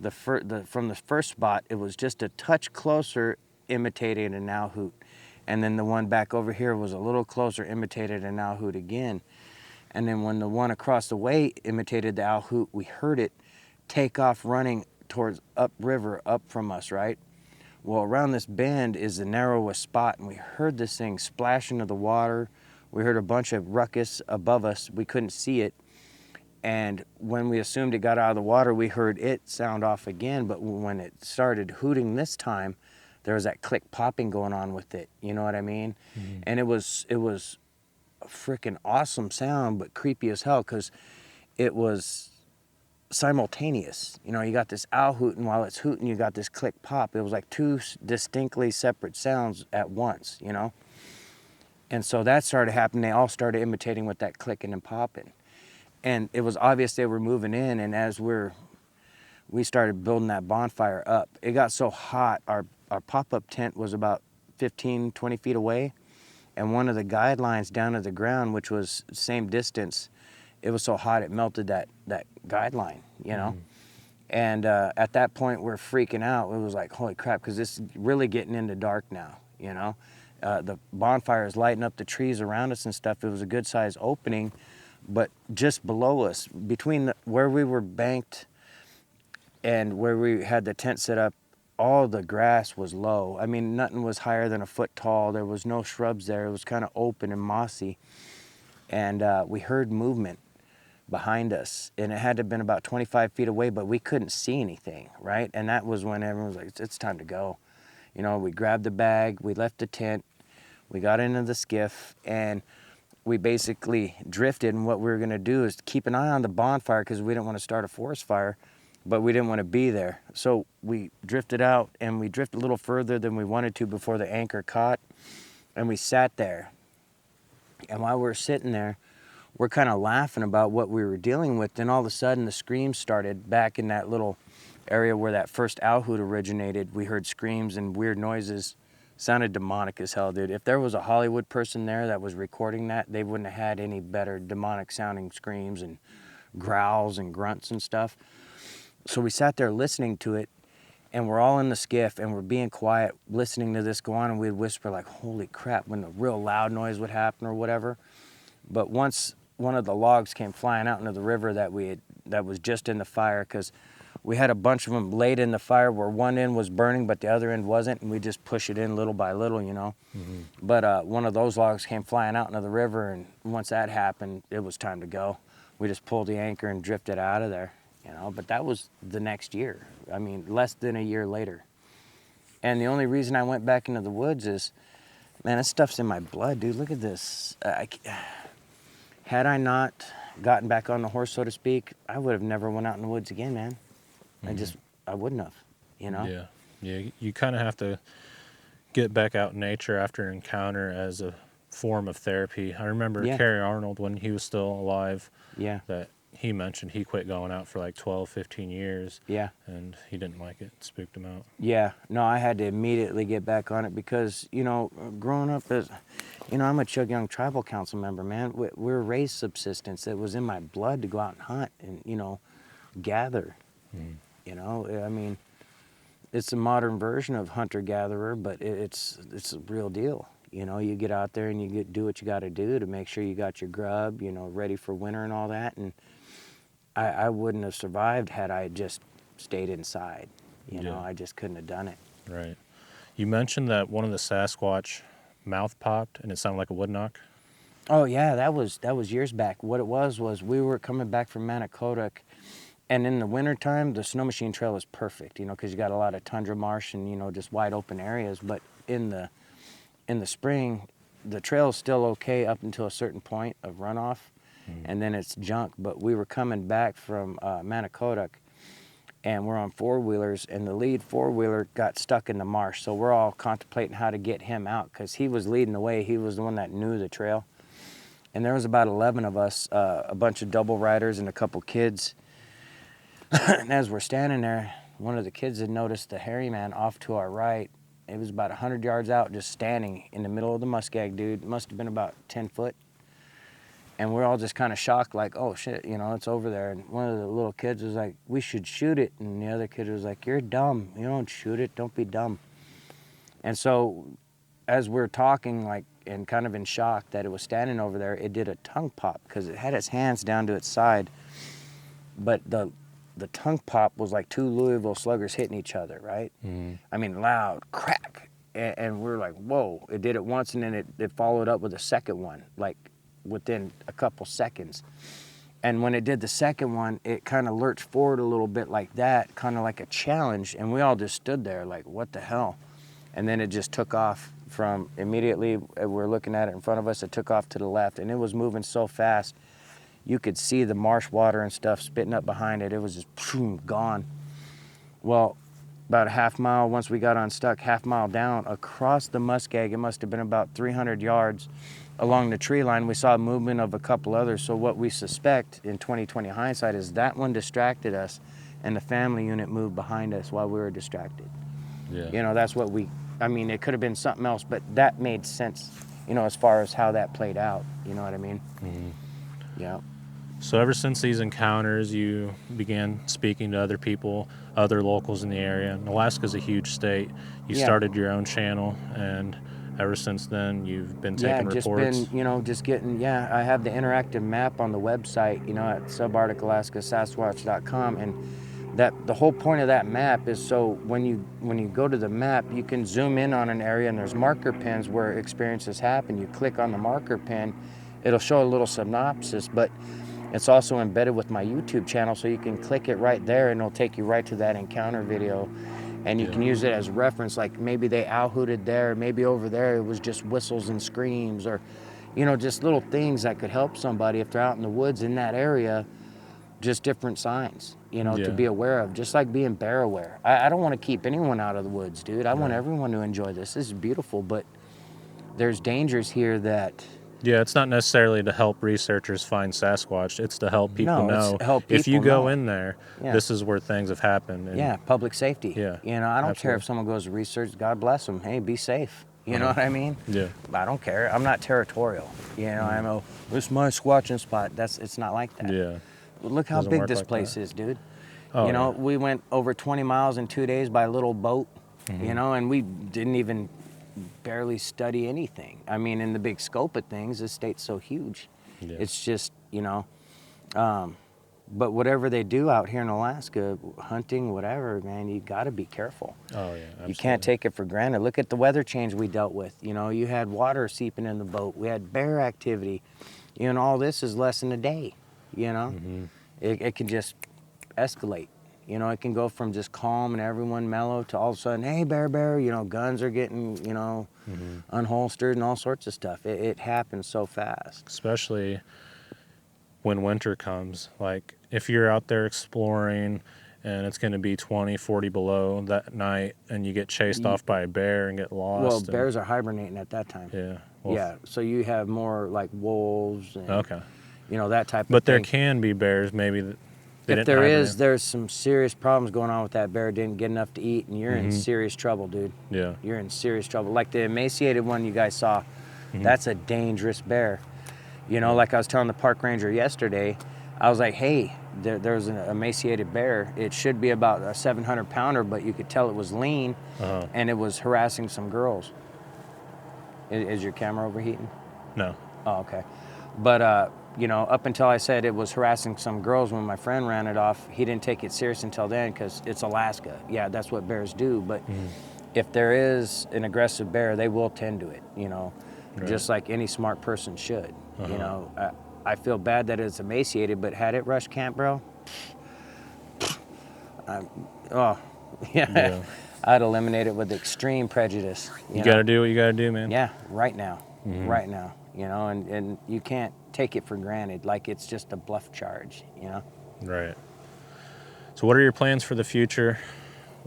from the first spot, it was just a touch closer, imitating an owl hoot. And then the one back over here was a little closer, imitated an owl hoot again. And then when the one across the way imitated the owl hoot, we heard it take off running towards upriver, up from us, right? Well, around this bend is the narrowest spot, and we heard this thing splash into the water. We heard a bunch of ruckus above us. We couldn't see it. And when we assumed it got out of the water, we heard it sound off again. But when it started hooting this time, there was that click popping going on with it. You know what I mean? Mm-hmm. And it was a freaking awesome sound, but creepy as hell, because it was simultaneous. You know, you got this owl hoot, and while it's hooting, you got this click pop. It was like two distinctly separate sounds at once, you know? And so that started happening. They all started imitating with that clicking and popping. And it was obvious they were moving in, and as we started building that bonfire up, it got so hot, our pop-up tent was about 15, 20 feet away, and one of the guidelines down to the ground, which was the same distance, it was so hot it melted that guideline, you know? And at that point, we're freaking out. It was like, holy crap, because this is really getting into dark now, you know? The bonfire is lighting up the trees around us and stuff. It was a good-sized opening, but just below us, between where we were banked and where we had the tent set up, all the grass was low. I mean, nothing was higher than a foot tall. There was no shrubs there. It was kind of open and mossy. And we heard movement behind us, and it had to have been about 25 feet away, but we couldn't see anything, right? And that was when everyone was like, it's time to go. You know, we grabbed the bag, we left the tent, we got into the skiff, and we basically drifted. And what we were gonna do is keep an eye on the bonfire, because we didn't want to start a forest fire, but we didn't want to be there. So we drifted out, and we drifted a little further than we wanted to before the anchor caught, and we sat there. And while we were sitting there, we're kind of laughing about what we were dealing with. Then all of a sudden, the screams started back in that little area where that first owl hoot originated. We heard screams and weird noises. Sounded demonic as hell, dude. If there was a Hollywood person there that was recording that, they wouldn't have had any better demonic sounding screams and growls and grunts and stuff. So we sat there listening to it, and we're all in the skiff, and we're being quiet, listening to this go on, and we'd whisper like, holy crap, when the real loud noise would happen or whatever. But once one of the logs came flying out into the river that was just in the fire, because we had a bunch of them laid in the fire where one end was burning but the other end wasn't, and we just push it in little by little, you know. Mm-hmm. But one of those logs came flying out into the river, and once that happened, it was time to go. We just pulled the anchor and drifted out of there, you know. But that was the next year. I mean, less than a year later. And the only reason I went back into the woods is, man, this stuff's in my blood, dude. Look at this. Had I not gotten back on the horse, so to speak, I would have never went out in the woods again, man. Mm-hmm. I wouldn't have, you know? Yeah. You kind of have to get back out in nature after an encounter as a form of therapy. I remember Kerry Arnold, when he was still alive, that he mentioned he quit going out for like 12, 15 years. Yeah. And he didn't like it. It spooked him out. Yeah. No, I had to immediately get back on it because, you know, growing up as, you know, I'm a Chug Young Tribal Council member, man. We're raised subsistence. It was in my blood to go out and hunt and, you know, gather. Mm. You know, I mean, it's a modern version of hunter-gatherer, but it's a real deal. You know, you get out there and you do what you got to do to make sure you got your grub, you know, ready for winter and all that. And I wouldn't have survived had I just stayed inside. You know, I just couldn't have done it. Right. You mentioned that one of the Sasquatch mouth popped and it sounded like a wood knock. Oh yeah, that was years back. What it was we were coming back from Manicotuck, and in the wintertime the snow machine trail is perfect, you know, because you got a lot of tundra marsh and, you know, just wide open areas. But in the spring, the trail's still okay up until a certain point of runoff, and then it's junk. But we were coming back from Manicotuck, and we're on four-wheelers, and the lead four-wheeler got stuck in the marsh. So we're all contemplating how to get him out, because he was leading the way. He was the one that knew the trail. And there was about 11 of us, a bunch of double riders and a couple kids. And as we're standing there, one of the kids had noticed the hairy man off to our right. It was about 100 yards out, just standing in the middle of the muskeg, dude. Must have been about 10 foot. And we're all just kind of shocked, like, oh shit, you know, it's over there. And one of the little kids was like, we should shoot it. And the other kid was like, you're dumb. You don't shoot it. Don't be dumb. And so as we're talking, like, and kind of in shock that it was standing over there, it did a tongue pop because it had its hands down to its side. But the tongue pop was like two Louisville sluggers hitting each other, right? I mean, loud, crack. And we're like, whoa. It did it once, and then it followed up with a second one, like within a couple seconds. And when it did the second one, it kind of lurched forward a little bit like that, kind of like a challenge. And we all just stood there like, what the hell? And then it just took off from immediately, we're looking at it in front of us, it took off to the left, and it was moving so fast. You could see the marsh water and stuff spitting up behind it. It was just boom, gone. Well, about a half mile, once we got unstuck, half mile down, across the muskeg, it must have been about 300 yards along the tree line, we saw movement of a couple others. So what we suspect in 2020 hindsight is that one distracted us, and the family unit moved behind us while we were distracted. Yeah. You know, that's what I mean, it could have been something else, but that made sense, you know, as far as how that played out. You know what I mean? Yeah. So ever since these encounters, you began speaking to other people, other locals in the area. And Alaska's a huge state. You started your own channel, and ever since then, you've been taking reports. Yeah, just been, you know, just getting, I have the interactive map on the website, you know, at subarcticalaskasasquatch.com, and that the whole point of that map is so when you go to the map, you can zoom in on an area, and there's marker pins where experiences happen. You click on the marker pin, it'll show a little synopsis, but it's also embedded with my YouTube channel, so you can click it right there and it'll take you right to that encounter video. And you can use it as reference, like maybe they owl hooted there, maybe over there it was just whistles and screams, or, you know, just little things that could help somebody if they're out in the woods in that area, just different signs, you know, to be aware of, just like being bear aware. I don't want to keep anyone out of the woods, dude. I want everyone to enjoy this. This is beautiful, but there's dangers here that... Yeah, it's not necessarily to help researchers find Sasquatch. It's to help people know. If you go in there, this is where things have happened. And public safety. Yeah, you know, I don't care if someone goes to research. God bless them. Hey, be safe. You know what I mean? Yeah. I don't care. I'm not territorial. You know, I'm a, this is my squatching spot. It's not like that. Yeah. Look how big this place is, dude. Oh, you know, we went over 20 miles in 2 days by a little boat, you know, and we didn't even barely study anything. I mean, in the big scope of things, this state's so huge. Yeah. It's just, you know, but whatever they do out here in Alaska, hunting, whatever, man, you got to be careful. Oh, yeah, absolutely. You can't take it for granted. Look at the weather change we dealt with. You know, you had water seeping in the boat. We had bear activity. You know, all this is less than a day, you know? It can just escalate. You know, it can go from just calm and everyone mellow to all of a sudden, hey, bear, you know, guns are getting, you know, unholstered and all sorts of stuff. It happens so fast. Especially when winter comes. Like, if you're out there exploring and it's going to be 20, 40 below that night and you get chased off by a bear and get lost. Well, bears are hibernating at that time. Yeah. Well, so you have more like wolves and, you know, that type of thing. But there can be bears, maybe... If there is, there's some serious problems going on with that bear. Didn't get enough to eat, and you're in serious trouble, dude. Yeah. You're in serious trouble. Like the emaciated one you guys saw, that's a dangerous bear. You know, like I was telling the park ranger yesterday, I was like, hey, there's an emaciated bear. It should be about a 700-pounder, but you could tell it was lean, and it was harassing some girls. Is your camera overheating? No. Oh, okay. But, you know, up until I said it was harassing some girls when my friend ran it off, he didn't take it serious until then because it's Alaska. Yeah, that's what bears do. But if there is an aggressive bear, they will tend to it, you know, just like any smart person should. You know, I feel bad that it's emaciated, but had it rushed camp, bro, I'd eliminate it with extreme prejudice. You got to do what you got to do, man. Yeah, right now. right now, you know, and you can't take it for granted, like it's just a bluff charge, you know. Right. So what are your plans for the future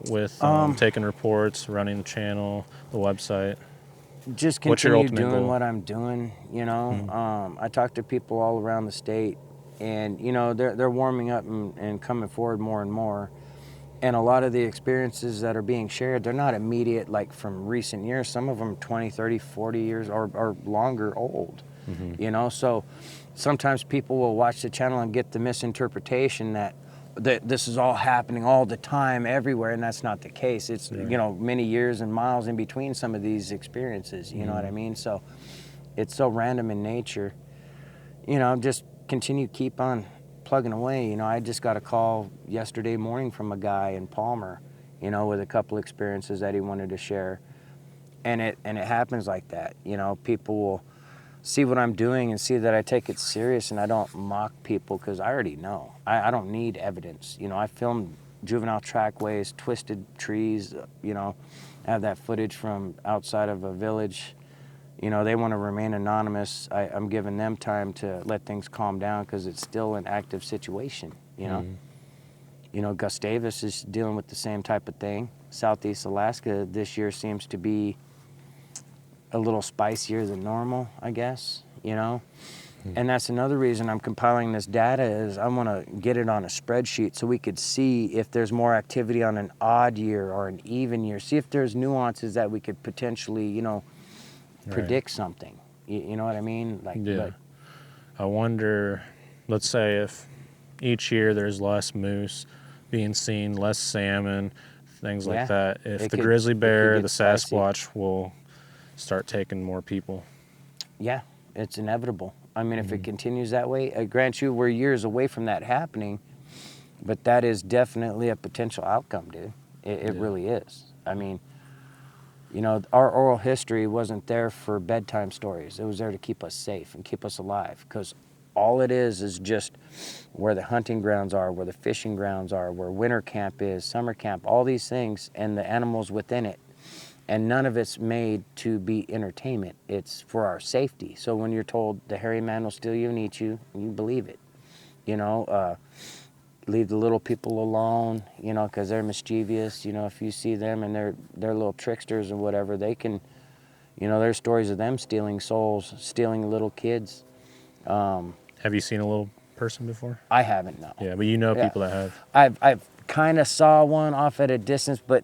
with taking reports, running the channel, the website? Just What's your continue ultimate doing goal? what I'm doing, you know. I talk to people all around the state, and you know they're warming up and coming forward more and more. And a lot of the experiences that are being shared, they're not immediate, like from recent years. Some of them 20, 30, 40 years or longer old, you know. So sometimes people will watch the channel and get the misinterpretation that this is all happening all the time everywhere, and that's not the case. It's you know, many years and miles in between some of these experiences, you know what I mean? So it's so random in nature, you know. Just keep on plugging away. You know, I just got a call yesterday morning from a guy in Palmer, you know, with a couple experiences that he wanted to share, and it happens like that. You know, people will see what I'm doing and see that I take it serious and I don't mock people, because I already know. I don't need evidence. You know, I filmed juvenile trackways, twisted trees, you know. I have that footage from outside of a village. You know, they want to remain anonymous. I'm giving them time to let things calm down, because it's still an active situation, you know. You know, Gustavus is dealing with the same type of thing. Southeast Alaska this year seems to be a little spicier than normal, I guess, you know. And that's another reason I'm compiling this data, is I want to get it on a spreadsheet so we could see if there's more activity on an odd year or an even year. See if there's nuances that we could potentially, you know, predict something. You know what I mean? Like, Yeah. but, I wonder, let's say if each year there's less moose being seen, less salmon, things Yeah. like that, if It the could- grizzly it could bear, get the spicy. Sasquatch will start taking more people. yeah, it's inevitable. I mean, if it continues that way, I grant you we're years away from that happening, but that is definitely a potential outcome, dude. It really is. I mean, you know, our oral history wasn't there for bedtime stories. It was there to keep us safe and keep us alive, because all it is just where the hunting grounds are, where the fishing grounds are, where winter camp is, summer camp, all these things, and the animals within it. And none of it's made to be entertainment. It's for our safety. So when you're told the hairy man will steal you and eat you, you believe it. You know, leave the little people alone, you know, because they're mischievous. You know, if you see them and they're little tricksters or whatever, they can, you know, there's stories of them stealing souls, stealing little kids. Have you seen a little person before? I haven't, no. Yeah, but you know Yeah. people that have. I've kind of saw one off at a distance, but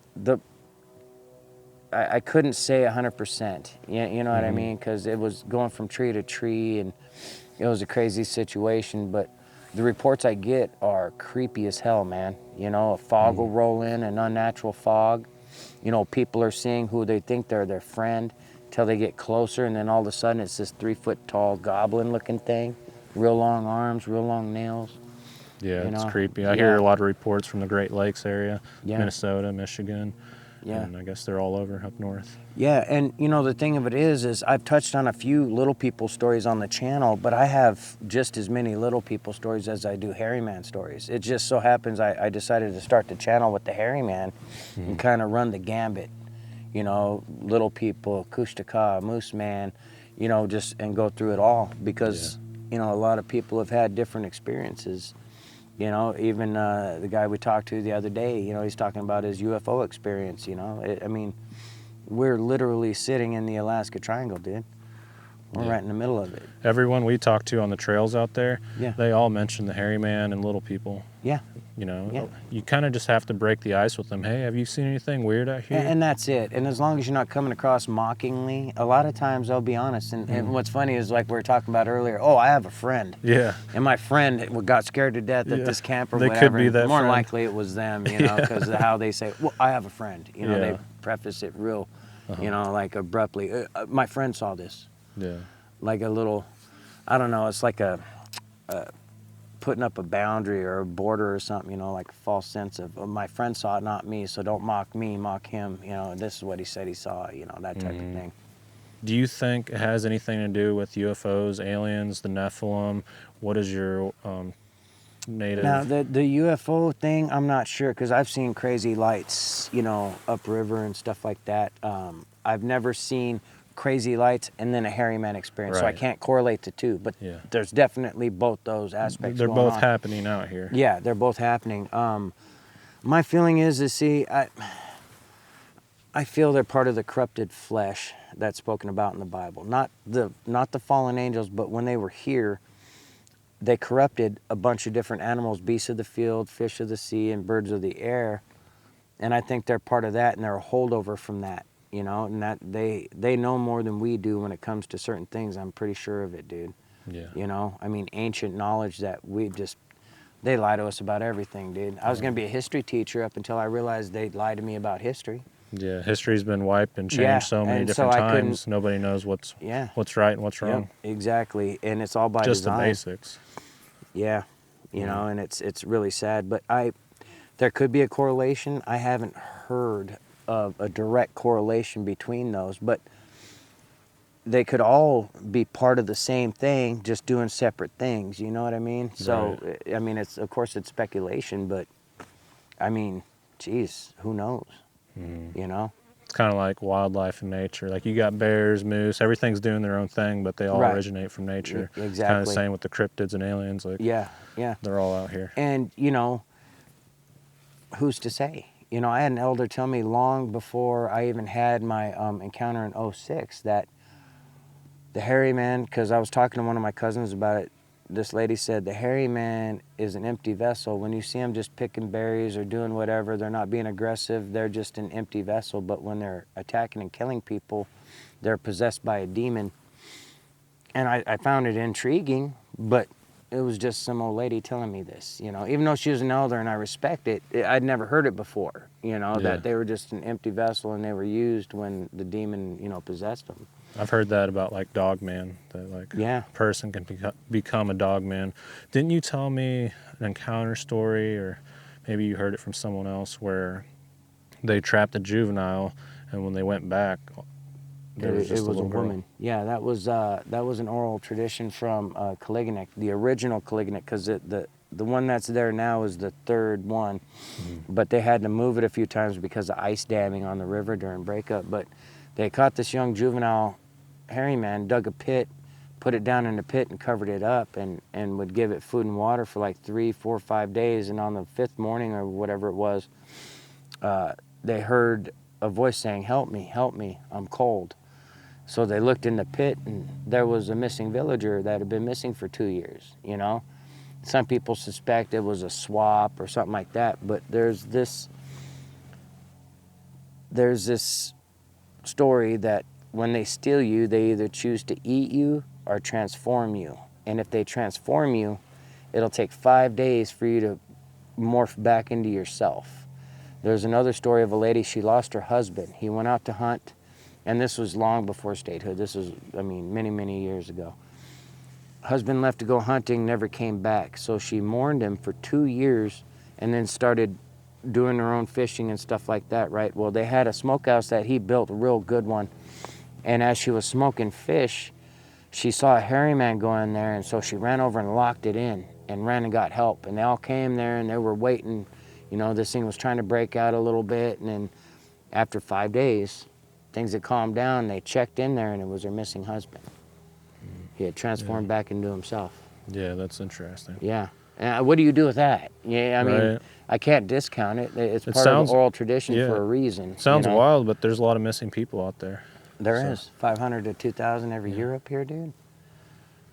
I couldn't say 100%. You know what I mean? Because it was going from tree to tree, and it was a crazy situation. But the reports I get are creepy as hell, man. You know, a fog will roll in, an unnatural fog. You know, people are seeing who they think they're their friend till they get closer, and then all of a sudden it's this 3-foot tall goblin-looking thing, real long arms, real long nails. Yeah, You it's know? creepy. I Yeah. hear a lot of reports from the Great Lakes area, Yeah. Minnesota, Michigan, Yeah. and I guess they're all over up north. Yeah, and you know, the thing of it is I've touched on a few little people stories on the channel, but I have just as many little people stories as I do hairy man stories. It just so happens I decided to start the channel with the hairy man and kind of run the gambit. You know, little people, Kushtaka, Moose Man, you know, just and go through it all, because you know, a lot of people have had different experiences. You know, even the guy we talked to the other day, you know, he's talking about his UFO experience. You know, I mean, we're literally sitting in the Alaska Triangle, dude. We're right in the middle of it. Everyone we talk to on the trails out there, Yeah. they all mention the hairy man and little people. Yeah. You know, Yeah. you kind of just have to break the ice with them. Hey, have you seen anything weird out here? And that's it. And as long as you're not coming across mockingly, a lot of times they'll be honest. And what's funny is, like we were talking about earlier, oh, I have a friend. Yeah. And my friend got scared to death at Yeah. this camp or They could whatever. be and that more friend. likely it was them, you know, because of how they say, well, I have a friend. You know, Yeah. they preface it real, you know, like abruptly. My friend saw this. Yeah. Like a little, I don't know, it's like a putting up a boundary or a border or something, you know, like a false sense of, oh, my friend saw it, not me, so don't mock me, mock him, you know, this is what he said he saw, you know, that type of thing. Do you think it has anything to do with UFOs, aliens, the Nephilim? What is your native? Now, the UFO thing, I'm not sure, because I've seen crazy lights, you know, upriver and stuff like that. I've never seen crazy lights and then a hairy man experience. So I Right. can't correlate the two, but Yeah. there's definitely both those aspects. They're going both on. happening out here. Yeah, they're both happening. My feeling is see, I feel they're part of the corrupted flesh that's spoken about in the Bible. Not the fallen angels, but when they were here, they corrupted a bunch of different animals, beasts of the field, fish of the sea, and birds of the air. And I think they're part of that, and they're a holdover from that, you know, and that they know more than we do when it comes to certain things. I'm pretty sure of it, dude. Yeah. You know, I mean, ancient knowledge that they lie to us about everything, dude. I was going to be a history teacher up until I realized they'd lie to me about history. Yeah, history's been wiped and changed Yeah, so many and different so I couldn't- times. Nobody knows what's Yeah. right and what's wrong. Yep, exactly. And it's all by Just design. the basics. Yeah, you know, and it's really sad. But there could be a correlation. I haven't heard of a direct correlation between those, but they could all be part of the same thing, just doing separate things. You know what I mean? So, I mean, of course it's speculation, but I mean, geez, who knows? You know? It's kind of like wildlife and nature. Like you got bears, moose, everything's doing their own thing, but they all Right. originate from nature. Exactly. It's kind of the same with the cryptids and aliens. Like Yeah, yeah. they're all out here. And, you know, who's to say? You know, I had an elder tell me long before I even had my encounter in 06 that the hairy man, because I was talking to one of my cousins about it, this lady said the hairy man is an empty vessel. When you see them just picking berries or doing whatever, they're not being aggressive, they're just an empty vessel. But when they're attacking and killing people, they're possessed by a demon. And I found it intriguing, but it was just some old lady telling me this, you know. Even though she was an elder and I respect it, I'd never heard it before, you know, that they were just an empty vessel and they were used when the demon, you know, possessed them. I've heard that about like dog man, that like Yeah. a person can become a dog man. Didn't you tell me an encounter story, or maybe you heard it from someone else, where they trapped a juvenile and when they went back, there was just it was a little girl. woman. Yeah, that was an oral tradition from Caligulac, the original Caligulac, because the one that's there now is the third one, but they had to move it a few times because of ice damming on the river during breakup. But they caught this young juvenile hairy man, dug a pit, put it down in the pit and covered it up, and would give it food and water for like 3, 4, 5 days. And on the 5th morning or whatever it was, they heard a voice saying, help me, I'm cold." So they looked in the pit, and there was a missing villager that had been missing for 2 years, you know? Some people suspect it was a swap or something like that, but there's this story that when they steal you, they either choose to eat you or transform you. And if they transform you, it'll take 5 days for you to morph back into yourself. There's another story of a lady, she lost her husband. He went out to hunt, and this was long before statehood. This was, I mean, many, many years ago. Husband left to go hunting, never came back. So she mourned him for 2 years and then started doing her own fishing and stuff like that, right? Well, they had a smokehouse that he built, a real good one. And as she was smoking fish, she saw a hairy man go in there, and so she ran over and locked it in and ran and got help. And they all came there and they were waiting. You know, this thing was trying to break out a little bit, and then after 5 days, things had calmed down. They checked in there, and it was her missing husband. He had transformed back into himself. Yeah, that's interesting. Yeah. What do you do with that? Yeah, I mean, Right. I can't discount it. It's It part sounds- of the oral tradition yeah. for a reason. It sounds you know? wild, but there's a lot of missing people out there. There So- is 500 to 2,000 every year up here, dude.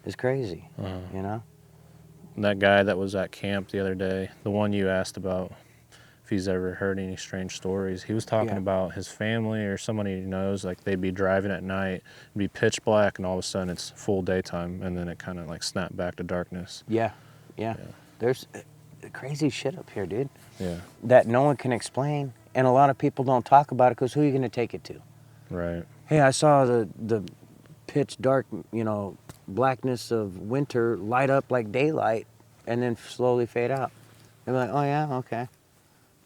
It's crazy, you know? That guy that was at camp the other day, the one you asked about, if he's ever heard any strange stories, he was talking Yeah. about his family or somebody he knows, like they'd be driving at night, it'd be pitch black, and all of a sudden it's full daytime, and then it kind of like snapped back to darkness. Yeah. There's crazy shit up here, dude, Yeah, that no one can explain, and a lot of people don't talk about it because who are you going to take it to? right. Hey, I saw the pitch dark, you know, blackness of winter light up like daylight and then slowly fade out. They're like, oh yeah, okay.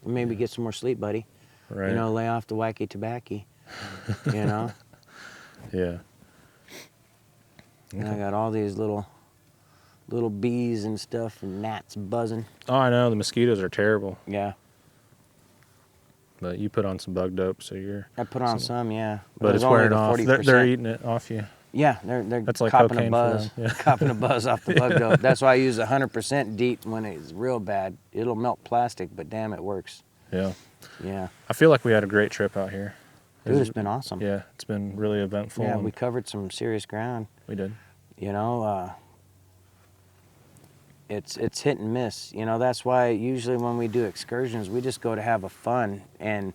Maybe get some more sleep, buddy. Right. You know, lay off the wacky tobacco, you know? Yeah. And I got all these little bees and stuff and gnats buzzing. Oh, I know, the mosquitoes are terrible. Yeah. But you put on some bug dope, so you're. I put on some, yeah. But it it's was only wearing the off. 40%. They're eating it off you. Yeah, they're That's like copping a cocaine for buzz. them, yeah. Copping a buzz off the bug dope. That's why I use 100% DEET when it's real bad. It'll melt plastic, but damn, it works. Yeah. Yeah. I feel like we had a great trip out here. Dude, it's been awesome. Yeah, it's been really eventful. Yeah, and we covered some serious ground. we did. You know, it's hit and miss. You know, that's why usually when we do excursions, we just go to have a fun, and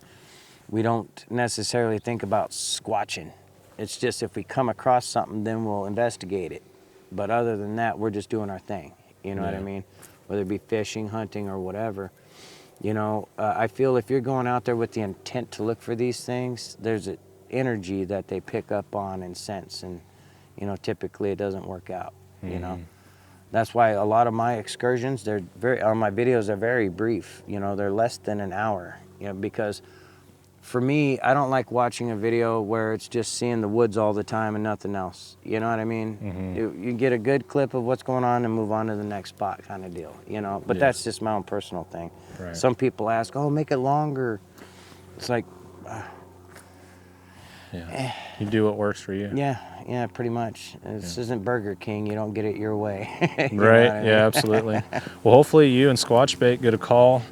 we don't necessarily think about squatching. It's just if we come across something, then we'll investigate it. But other than that, we're just doing our thing. You know what I mean? Whether it be fishing, hunting, or whatever. You know, I feel if you're going out there with the intent to look for these things, there's an energy that they pick up on and sense, and you know, typically it doesn't work out. You know, that's why a lot of my excursions, they're my videos are very brief. You know, they're less than an hour. You know, because for me, I don't like watching a video where it's just seeing the woods all the time and nothing else. You know what I mean? You get a good clip of what's going on and move on to the next spot, kind of deal. You know, but that's just my own personal thing. Right. Some people ask, "Oh, make it longer." It's like, You do what works for you. yeah, pretty much. This isn't Burger King. You don't get it your way. You know Right. what I mean? Yeah, absolutely. Well, hopefully you and Squatch Bait get a call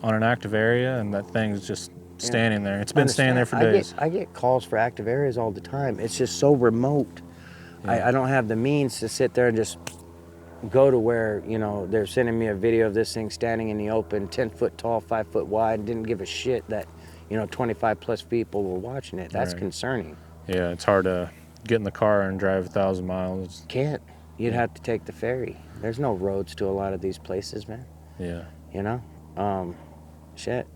on an active area, and that thing's just standing there. It's been standing there for days. I get calls for active areas all the time. It's just so remote. I don't have the means to sit there and just go to where, you know, they're sending me a video of this thing standing in the open, 10 foot tall, 5 foot wide, and didn't give a shit that, you know, 25 plus people were watching it. That's concerning. Yeah, it's hard to get in the car and drive 1,000 miles. Can't. You'd have to take the ferry. There's no roads to a lot of these places, man. Yeah. You know? Shit.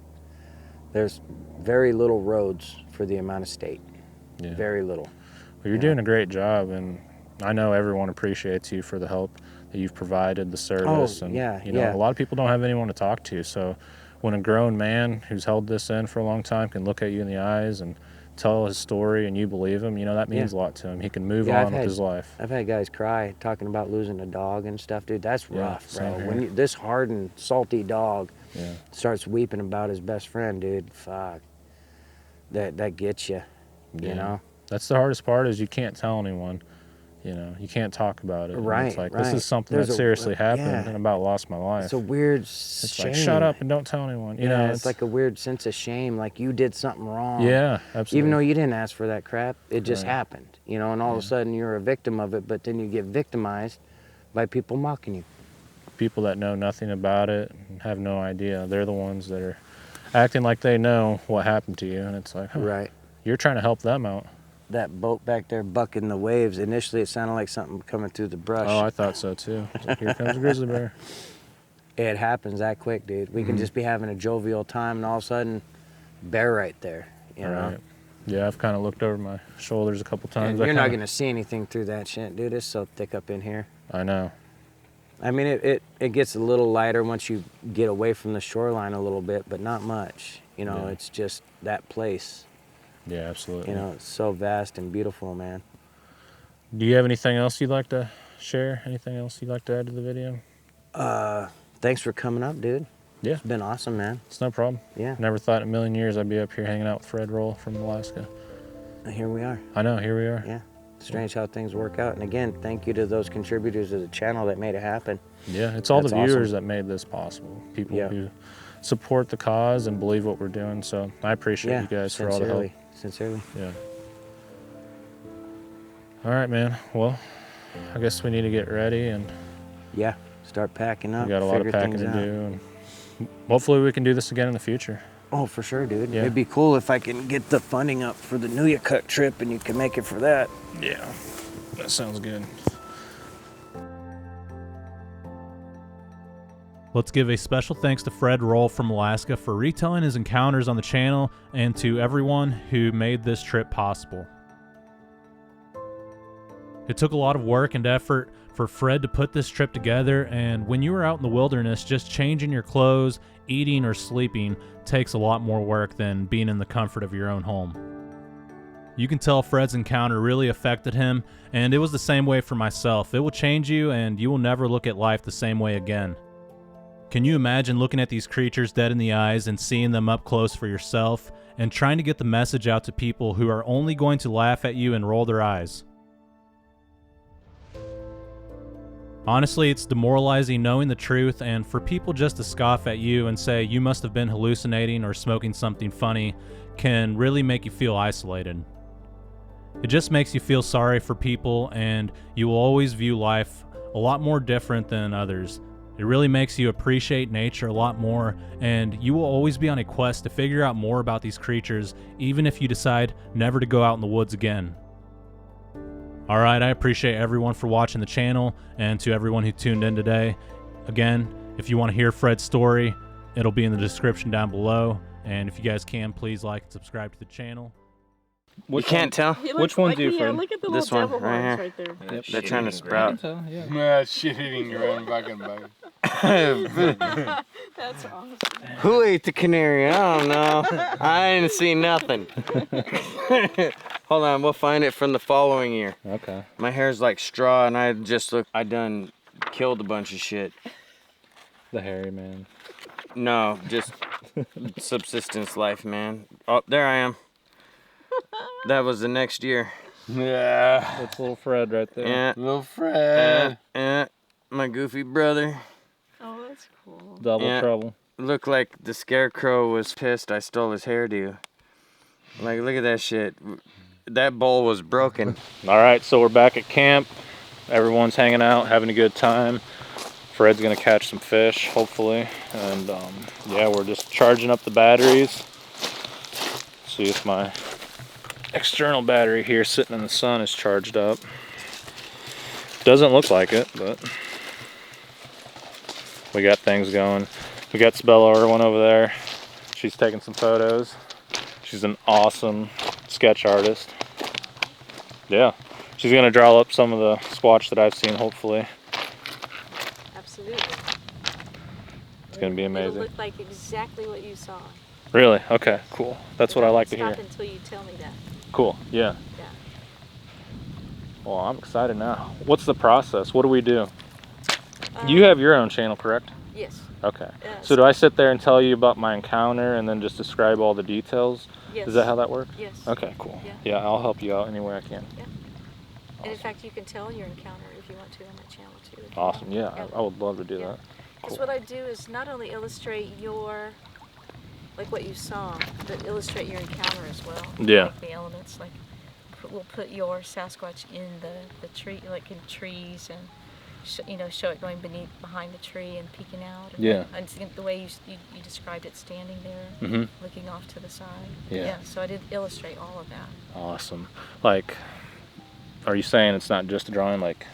There's very little roads for the amount of state. Yeah. Very little. Well, you're doing a great job, and I know everyone appreciates you for the help that you've provided, the service. And, you know, a lot of people don't have anyone to talk to. So when a grown man who's held this in for a long time can look at you in the eyes and tell his story and you believe him, you know, that means a lot to him. He can move on with his life. I've had guys cry talking about losing a dog and stuff, dude. That's rough, bro. Same When here. this hardened, salty dog starts weeping about his best friend, dude, fuck. That gets you, you know? That's the hardest part is you can't tell anyone. You know, you can't talk about it. Right, It's like, right. this is something There's that a- seriously happened yeah. and about lost my life. It's a weird It's shame. like, shut up and don't tell anyone. You know, it's like a weird sense of shame, like you did something wrong. Yeah, absolutely. Even though you didn't ask for that crap, it just happened, you know, and all of a sudden you're a victim of it, but then you get victimized by people mocking you. People that know nothing about it and have no idea, they're the ones that are acting like they know what happened to you. And it's like, Right. you're trying to help them out. That boat back there bucking the waves, initially it sounded like something coming through the brush. Oh, I thought so too. It's like, here comes a grizzly bear. It happens that quick, dude. We can just be having a jovial time and all of a sudden, bear right there, you know? Right. Yeah, I've kind of looked over my shoulders a couple times. And I you're not kinda- gonna see anything through that shit, dude. It's so thick up in here. I know. I mean, it gets a little lighter once you get away from the shoreline a little bit, but not much. You know, it's just that place. Yeah, absolutely. You know, it's so vast and beautiful, man. Do you have anything else you'd like to share? Anything else you'd like to add to the video? Thanks for coming up, dude. Yeah. It's been awesome, man. It's no problem. Yeah. Never thought in a million years I'd be up here hanging out with Fred Roll from Alaska. And here we are. I know, here we are. Yeah. Strange how things work out. And again, thank you to those contributors to the channel that made it happen. Yeah, it's all That's the viewers awesome. that made this possible. People Yeah. who support the cause and believe what we're doing. So I appreciate you guys for all the help. Sincerely. Yeah. All right, man. Well, I guess we need to get ready, and Yeah. Start packing up. we got a lot of figure packing things to out. do. And hopefully we can do this again in the future. Oh, for sure, dude. Yeah. It'd be cool if I can get the funding up for the Nuyahcut trip and you can make it for that. Yeah, that sounds good. Let's give a special thanks to Fred Roll from Alaska for retelling his encounters on the channel and to everyone who made this trip possible. It took a lot of work and effort for Fred to put this trip together, and when you were out in the wilderness, just changing your clothes, eating, or sleeping takes a lot more work than being in the comfort of your own home. You can tell Fred's encounter really affected him, and it was the same way for myself. It will change you, and you will never look at life the same way again. Can you imagine looking at these creatures dead in the eyes and seeing them up close for yourself and trying to get the message out to people who are only going to laugh at you and roll their eyes? Honestly, it's demoralizing knowing the truth, and for people just to scoff at you and say you must have been hallucinating or smoking something funny can really make you feel isolated. It just makes you feel sorry for people, and you will always view life a lot more different than others. It really makes you appreciate nature a lot more, and you will always be on a quest to figure out more about these creatures, even if you decide never to go out in the woods again. Alright, I appreciate everyone for watching the channel, and to everyone who tuned in today. Again, if you want to hear Fred's story, it'll be in the description down below, and if you guys can, please like and subscribe to the channel. You can't tell? Which one do you, Fred? Look at the This little one, devil right horns here. right there. Yep. They're trying to sprout. Yeah, shit-eating ground fucking bug. That's awesome. Who ate the canary? I don't know. I didn't see nothing. Hold on, we'll find it from the following year. Okay. My hair's like straw, and I done killed a bunch of shit. The hairy man. No, just subsistence life, man. Oh, there I am. That was the next year. Yeah. That's little Fred right there. Yeah. Little Fred. My goofy brother. Oh, that's cool. Double trouble. Looked like the scarecrow was pissed I stole his hairdo. Like, look at that shit. That bowl was broken. All right, so we're back at camp. Everyone's hanging out, having a good time. Fred's gonna catch some fish, hopefully. And yeah, we're just charging up the batteries. See if my external battery here sitting in the sun is charged up. Doesn't look like it, but we got things going. We got Sbella Irwin over there. She's taking some photos. She's an awesome sketch artist. Yeah, she's gonna draw up some of the Squatch that I've seen, hopefully. Absolutely. It's gonna be amazing. It'll look like exactly what you saw. Really? Okay, cool. That's what I like to hear. Stop until you tell me that. Cool, yeah. Yeah. Well, I'm excited now. What's the process? What do we do? You have your own channel, correct? Yes. Okay. Yes. So do I sit there and tell you about my encounter and then just describe all the details? Yes. Is that how that works? Yes. Okay, cool. Yeah. Yeah, I'll help you out any way I can. Yeah. And in fact, you can tell your encounter if you want to on that channel too. if you Awesome, want. yeah, I would love to do Yeah. that. Because Cool. what I do is not only illustrate your, like what you saw, but illustrate your encounter as well. Yeah. Like the elements, like we'll put your Sasquatch in the tree, like in trees, and show it going behind the tree and peeking out. And, Yeah. And the way you described it, standing there, Mhm. looking off to the side. Yeah. So I did illustrate all of that. Awesome. Like, are you saying it's not just a drawing, like,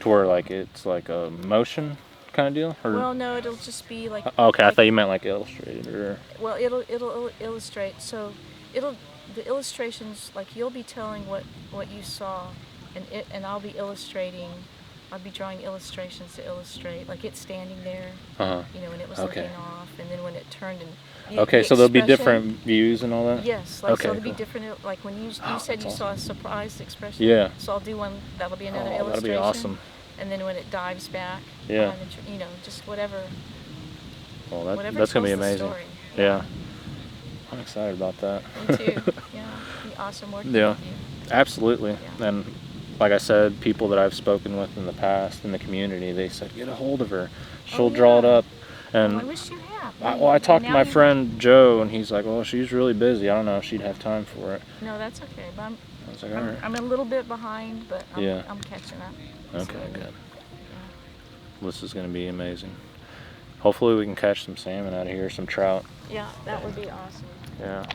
to where, like, it's like a motion kind of deal? Or? Well, no, it'll just be like. Okay, I like, thought you meant like illustrated, or. Well, it'll illustrate. So the illustrations, like you'll be telling what you saw, and I'll be illustrating. I'll be drawing illustrations to illustrate, like it standing there, Uh-huh. and it was Okay. looking off, and then when it turned and. Okay, the so there'll be expression- different views and all that? Yes, like Okay, so there'll be cool. different. Like when you said that's you saw a surprised expression. Yeah. So I'll do one. That'll be another Oh, that'll illustration. be awesome. And then when it dives back. Yeah. behind the just whatever. Well, Whatever that's going to be tells the amazing. story. Yeah. I'm excited about that. Me too. Yeah. It'd be awesome working Yeah. with you. Absolutely. Yeah. And like I said, people that I've spoken with in the past in the community, they said, get a hold of her. She'll draw it yeah. up. Well, And I wish you had. I talked to Now my you friend Joe, and he's like, well, she's really busy. I don't know if she'd have time for it. No, that's okay. But I was like, all right. I'm a little bit behind, but Yeah. I'm catching up. Okay, So, good. This is going to be amazing. Hopefully we can catch some salmon out of here, some trout. Yeah, that would be awesome. Yeah.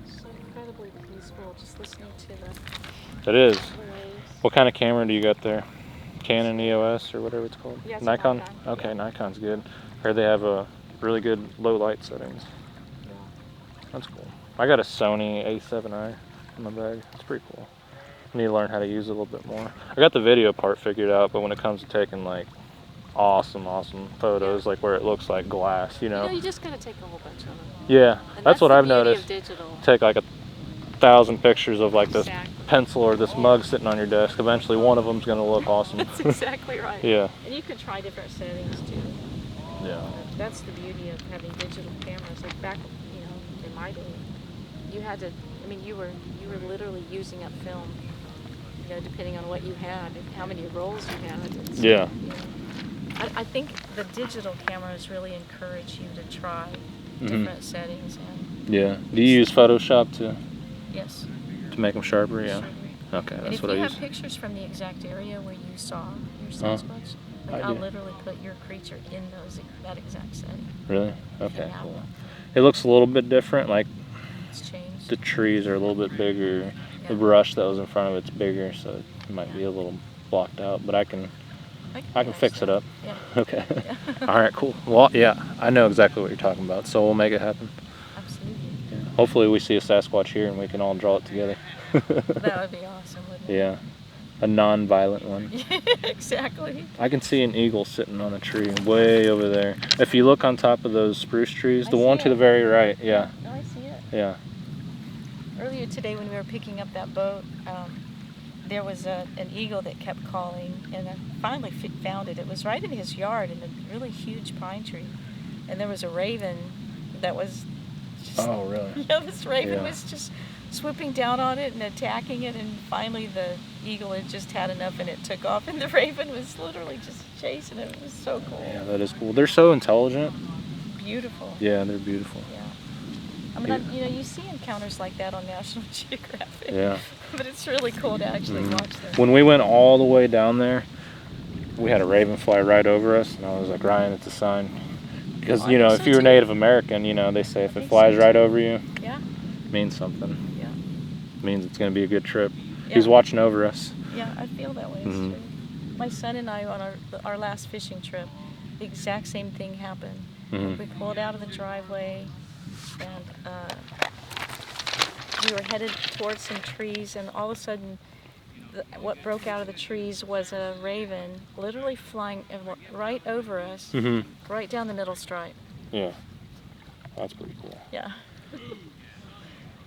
So incredibly peaceful just listening to the It is. waves. What kind of camera do you got there? Canon EOS or whatever it's called? Yeah, it's a Nikon? Nikon, Okay, yeah. Nikon's good. I heard they have a really good low light settings. Yeah. That's cool. I got a Sony A7i in my bag. It's pretty cool. I need to learn how to use it a little bit more. I got the video part figured out, but when it comes to taking like awesome photos, like where it looks like glass, You just gotta take a whole bunch of them. Yeah, And that's what the I've beauty noticed. Of digital. Take like a 1,000 pictures of like this Exactly. pencil or this mug sitting on your desk. Eventually, one of them's gonna look awesome. That's exactly right. Yeah. And you can try different settings too. Yeah. That's the beauty of having digital cameras. Like back, in my day, you had to. I mean, you were literally using up film. Depending on what you had and how many rolls you had. And so, Yeah. I think the digital cameras really encourage you to try different settings and. Yeah. Do you use Photoshop to Yes. make them sharper? Yeah. Sure. Okay, And that's if what I you use. have pictures from the exact area where you saw your Sasquatch, I I'll do. literally put your creature in that exact setting. Really? Okay. Yeah. Cool. It looks a little bit different. Like It's changed. the trees are a little bit bigger. The Yeah. brush that was in front of it's bigger, so it might be a little blocked out. But I can fix it up. Yeah. Okay. Yeah. All right. Cool. Well, yeah, I know exactly what you're talking about. So we'll make it happen. Absolutely. Yeah. Hopefully, we see a Sasquatch here and we can all draw it together. That would be awesome, wouldn't it? Yeah. A non-violent one. Exactly. I can see an eagle sitting on a tree way over there. If you look on top of those spruce trees, the I see one to it. the very right, yeah, No, I see it. yeah. Earlier today when we were picking up that boat, there was an eagle that kept calling, and I finally found it. It was right in his yard in a really huge pine tree. And there was a raven that was just... Oh, really? Yeah, this raven Yeah. was just swooping down on it and attacking it, and finally the eagle had just had enough and it took off, and the raven was literally just chasing it. It was so cool. Yeah, that is cool. They're so intelligent. Beautiful. Yeah, they're beautiful. Yeah. I mean, you see encounters like that on National Geographic. Yeah. But it's really cool to actually watch them. When we went all the way down there, we had a raven fly right over us, and I was like, Ryan, it's a sign. Because, Oh, I think if so you're too. Native American, they say if it think flies so right too. over you, Yeah, it means something. yeah, It means it's going to be a good trip. yeah. He's watching over us. Yeah, I feel that way. It's Mhm. true. My son and I, on our last fishing trip, the exact same thing happened. Mhm. We pulled out of the driveway, and we were headed towards some trees, and all of a sudden, what broke out of the trees was a raven literally flying right over us, Mm-hmm. right down the middle stripe. Yeah. That's pretty cool. Yeah.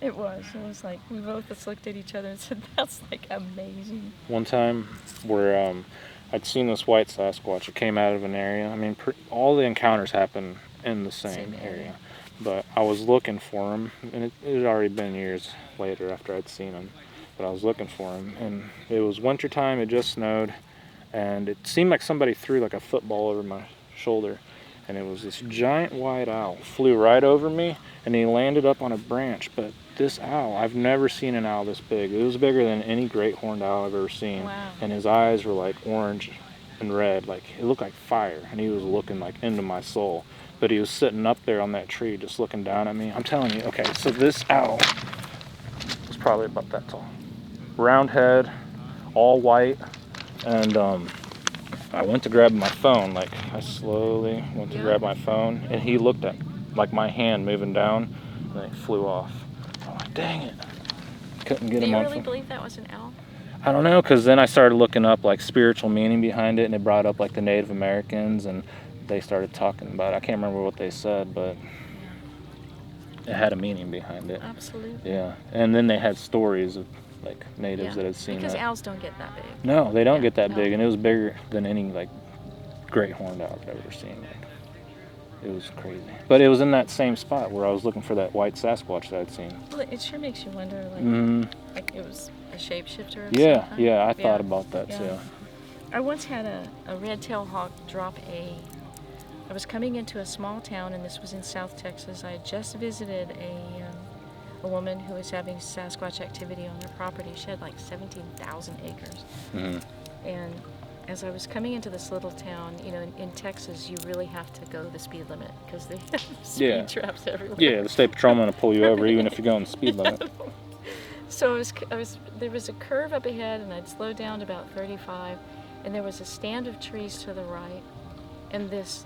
It was like, we both just looked at each other and said, that's like amazing. One time where I'd seen this white Sasquatch. It came out of an area. I mean, all the encounters happen in the same area. But I was looking for him, and it had already been years later after I'd seen him. But I was looking for him, and it was wintertime, it just snowed, and it seemed like somebody threw like a football over my shoulder. And it was this giant white owl, flew right over me, and he landed up on a branch. But this owl, I've never seen an owl this big. It was bigger than any great horned owl I've ever seen. Wow. And his eyes were like orange and red, like it looked like fire, and he was looking like into my soul. But he was sitting up there on that tree just looking down at me. I'm telling you, okay, so this owl was probably about that tall. Round head, all white, and I went to grab my phone, like I slowly went to grab my phone, and he looked at like my hand moving down, and then he flew off. I'm like, dang it. Couldn't get Do him you on really phone. believe that was an owl? I don't know, because then I started looking up like spiritual meaning behind it, and it brought up like the Native Americans, and they started talking about it. I can't remember what they said, but it had a meaning behind it. Absolutely. Yeah, and then they had stories of like natives that had seen because that. owls don't get that big. No, they don't Yeah, get that no. big, and it was bigger than any like great horned owl I've ever seen. Like, it was crazy. But it was in that same spot where I was looking for that white Sasquatch that I'd seen. Well, it sure makes you wonder, like, Mm, like it was a shapeshifter. Of yeah, some kind. yeah, I thought about that yeah. too. I once had a red-tailed hawk drop I was coming into a small town, and this was in South Texas. I had just visited a woman who was having Sasquatch activity on her property. She had like 17,000 acres. Hmm. And as I was coming into this little town, in Texas, you really have to go the speed limit because they have speed traps everywhere. Yeah, the state patrolman will pull you over even if you're going the speed limit. So there was a curve up ahead, and I'd slowed down to about 35, and there was a stand of trees to the right, and this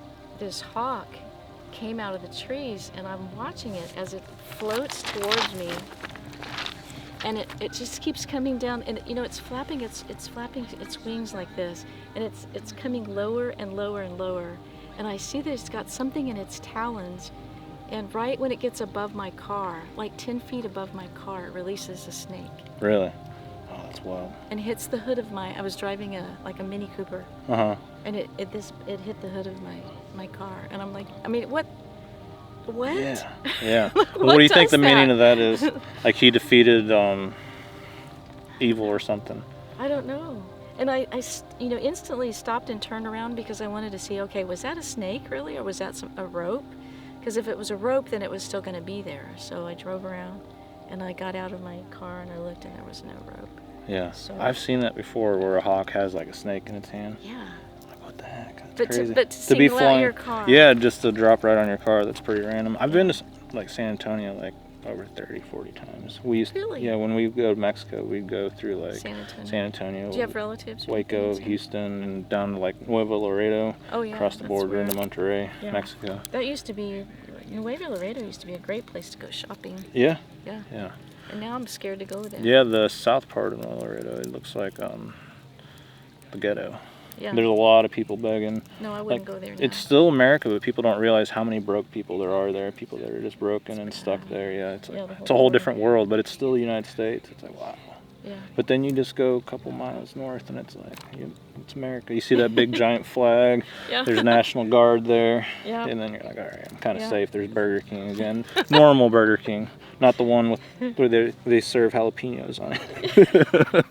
hawk came out of the trees, and I'm watching it as it floats towards me, and it just keeps coming down, and it's flapping its wings like this, and it's coming lower and lower and lower, and I see that it's got something in its talons, And right when it gets above my car, like 10 feet above my car, it releases a snake. Really? Oh, that's wild. And hits the hood of I was driving a Mini Cooper. Uh-huh. And it hit the hood of my car. And I'm like, I mean, what? Yeah. Yeah. Well, what do you think the meaning of that is? Like he defeated evil or something? I don't know. And I instantly stopped and turned around because I wanted to see, okay, was that a snake really, or was that a rope? Because if it was a rope, then it was still going to be there. So I drove around, and I got out of my car, and I looked, and there was no rope. Yeah. So, I've seen that before, where a hawk has like a snake in its hand. Yeah. Like, what the heck? That's crazy. But to be flying your car. Yeah, just to drop right on your car. That's pretty random. I've been to like San Antonio like over 30, 40 times. We used Really? Yeah, when we go to Mexico, we'd go through like San Antonio. Do you have relatives? Waco, Houston, and down to like Nuevo Laredo. Oh yeah. Across the border into Monterrey, Yeah. Mexico. That used to be, Nuevo Laredo used to be a great place to go shopping. Yeah. Yeah. Yeah. And now I'm scared to go there. Yeah, the south part of Nuevo Laredo, it looks like the ghetto. Yeah. There's a lot of people begging. No, I wouldn't go there now. It's still America, but people don't realize how many broke people there are there. People that are just broken and stuck there. Yeah, it's a whole different world, but it's still the United States. It's like, wow. Yeah. But then you just go a couple miles north and it's like, it's America. You see that big giant flag. Yeah. There's National Guard there. Yeah. And then you're like, all right, I'm kind of safe. There's Burger King again. Normal Burger King. Not the one where they serve jalapenos on it.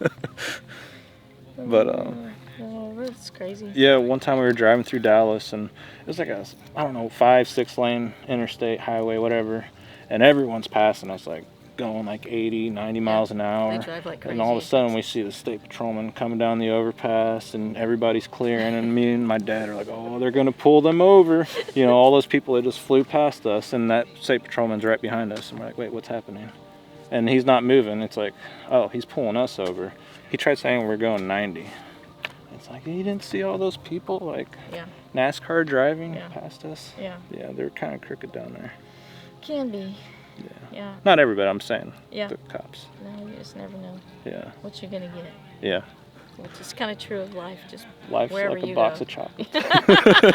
But, oh, that's crazy. yeah, one time we were driving through Dallas and it was like a, I don't know, 5-6 lane interstate highway, whatever. And everyone's passing us like going like 80, 90 miles an hour. They drive like crazy. And all of a sudden we see the state patrolman coming down the overpass and everybody's clearing and me and my dad are like, oh, they're going to pull them over. You know, all those people that just flew past us and that state patrolman's right behind us. And we're like, wait, what's happening? And he's not moving. It's like, oh, he's pulling us over. He tried saying we're going 90. It's like, you didn't see all those people like NASCAR driving past us? Yeah. Yeah, they're kind of crooked down there. Can be. Yeah. Yeah. Not everybody, I'm saying. Yeah. The cops. No, you just never know. Yeah. What you're gonna get. Yeah. Which is kind of true of life. Just Life's wherever like a you box go. of chocolates.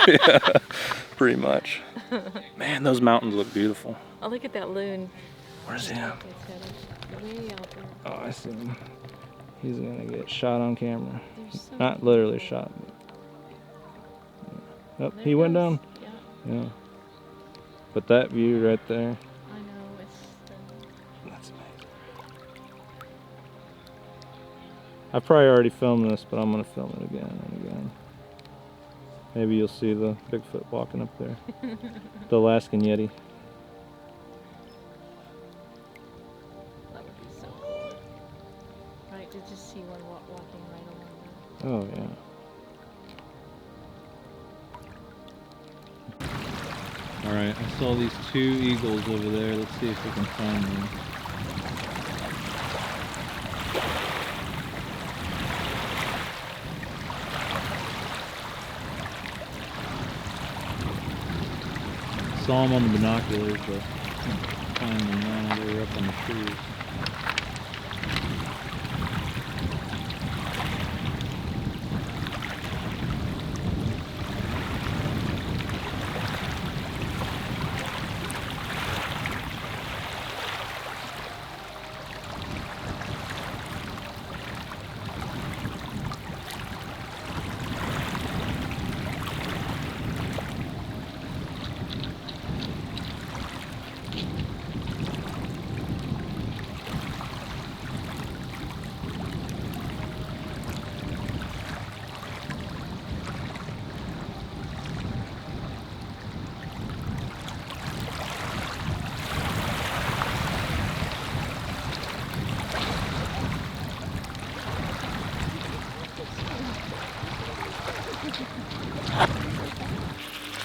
Yeah, pretty much. Man, those mountains look beautiful. Oh, look at that loon. Where's he at? It's way out there. Oh, I see him. He's gonna get shot on camera. So Not literally shot. But... Oh, he went down. Yeah. But that view right there. I know, it's That's amazing. I probably already filmed this, but I'm gonna film it again and again. Maybe you'll see the Bigfoot walking up there. The Alaskan Yeti. that would be so cool. Right, to just see one walking right along there. Oh yeah. Alright, I saw these 2 eagles over there. Let's see if we can find them. Saw them on the binoculars, but can't find them now. They were up on the trees.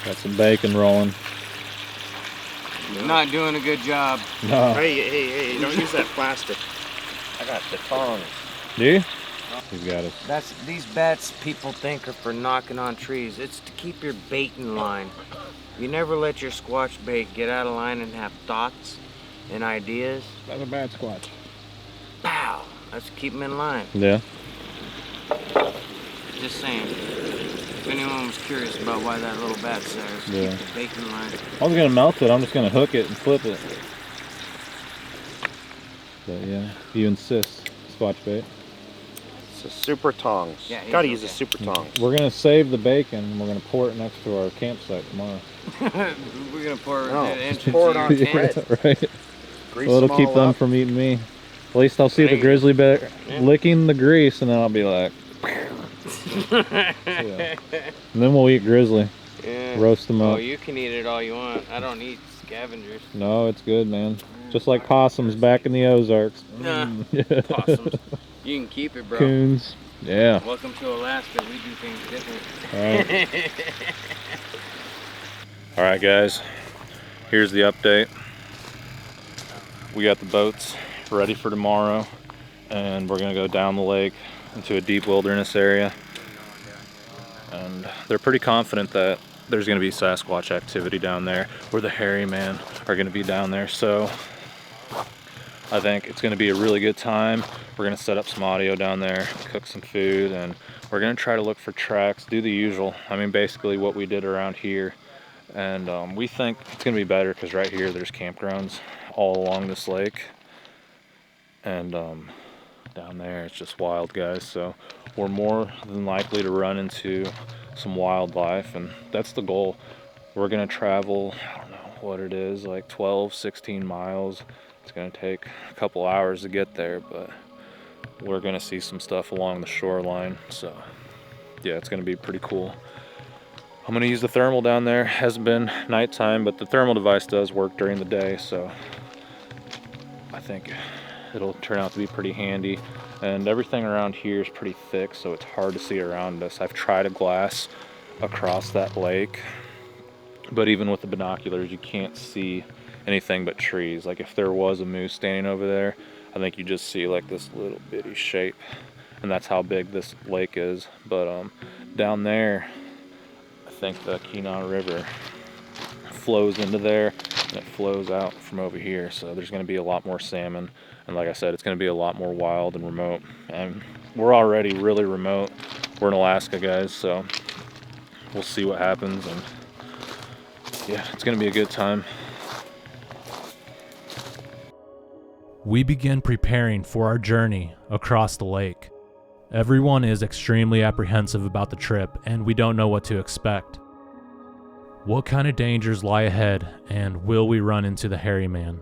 Got some bacon rolling. Not doing a good job. No. Hey, don't use that plastic. I got the tongs. Do you? He's got it. These bats people think are for knocking on trees. It's to keep your bait in line. You never let your squatch bait get out of line and have thoughts and ideas. That's a bad squatch. Pow! Let's keep them in line. Yeah. Just saying. If anyone was curious about why that little bat's there, it's Yeah. the bacon line. I was gonna melt it. I'm just gonna hook it and flip it. But yeah, you insist. Squatch bait. It's a super tongs. Yeah, he's Gotta use a okay. super tongs. We're gonna save the bacon and we're gonna pour it next to our campsite tomorrow. We're gonna pour it No, at the just entrance pour it of on your bread. tent. Right. Grease Well, it'll keep all them up. from eating me. At least I'll see the There you grizzly bear Yeah. licking the grease, and then I'll be like, yeah. And then we'll eat grizzly. Yeah. Roast them Oh, up. you can eat it all you want. I don't eat scavengers. No, it's good, man. Just like possums back in the Ozarks. Nah, Yeah. possums. You can keep it, bro. Coons. Yeah. Welcome to Alaska. We do things different. Alright. All right, guys, here's the update. We got the boats ready for tomorrow, and we're gonna go down the lake into a deep wilderness area. And they're pretty confident that there's gonna be Sasquatch activity down there, or the hairy man are gonna be down there. So I think it's gonna be a really good time. We're gonna set up some audio down there, cook some food, and we're gonna try to look for tracks, do the usual. I mean, basically what we did around here. And we think it's gonna be better because right here there's campgrounds all along this lake. And down there it's just wild, guys. So we're more than likely to run into some wildlife, and that's the goal. We're gonna travel, I don't know what it is, like 12, 16 miles. It's gonna take a couple hours to get there, but we're gonna see some stuff along the shoreline. So yeah, it's gonna be pretty cool. I'm gonna use the thermal down there. Hasn't been nighttime, but the thermal device does work during the day, so I think it'll turn out to be pretty handy. And everything around here is pretty thick, so it's hard to see around us. I've tried a glass across that lake, but even with the binoculars, you can't see anything but trees. Like if there was a moose standing over there, I think you just see like this little bitty shape, and that's how big this lake is. But down there, I think the Kenai River flows into there and it flows out from over here, so there's going to be a lot more salmon, and like I said, it's going to be a lot more wild and remote. And we're already really remote. We're in Alaska, guys, so we'll see what happens. And yeah, it's going to be a good time. We begin preparing for our journey across the lake. Everyone is extremely apprehensive about the trip, and we don't know what to expect. What kind of dangers lie ahead, and will we run into the hairy man?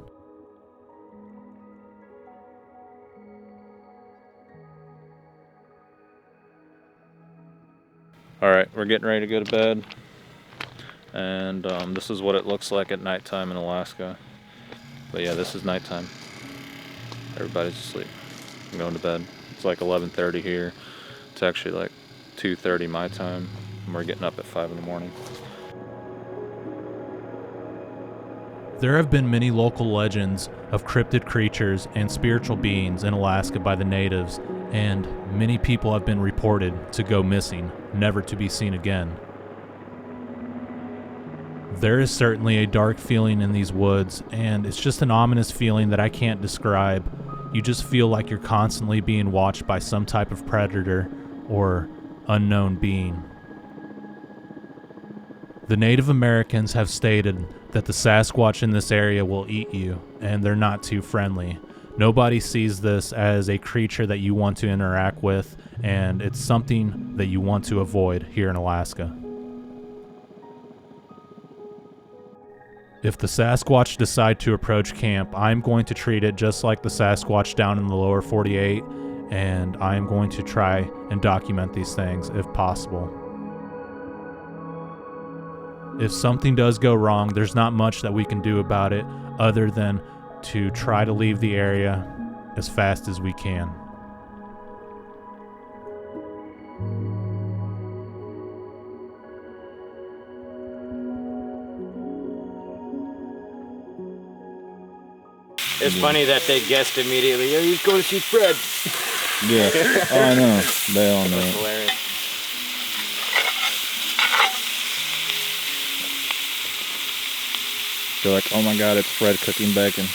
All right, we're getting ready to go to bed, and this is what it looks like at nighttime in Alaska. But yeah, this is nighttime. Everybody's asleep. I'm going to bed. It's like 11:30 here. It's actually like 2:30 my time, and we're getting up at 5 in the morning. There have been many local legends of cryptid creatures and spiritual beings in Alaska by the natives, and many people have been reported to go missing, never to be seen again. There is certainly a dark feeling in these woods, and it's just an ominous feeling that I can't describe. You just feel like you're constantly being watched by some type of predator or unknown being. The Native Americans have stated that the Sasquatch in this area will eat you, and they're not too friendly. Nobody sees this as a creature that you want to interact with, and it's something that you want to avoid here in Alaska. If the Sasquatch decide to approach camp, I'm going to treat it just like the Sasquatch down in the lower 48, and I'm going to try and document these things if possible. If something does go wrong, there's not much that we can do about it other than to try to leave the area as fast as we can. It's funny that they guessed immediately. Oh, he's going to see Fred. Yeah. Oh, I know. They all know. That's hilarious. They're like, oh my god, it's Fred cooking bacon.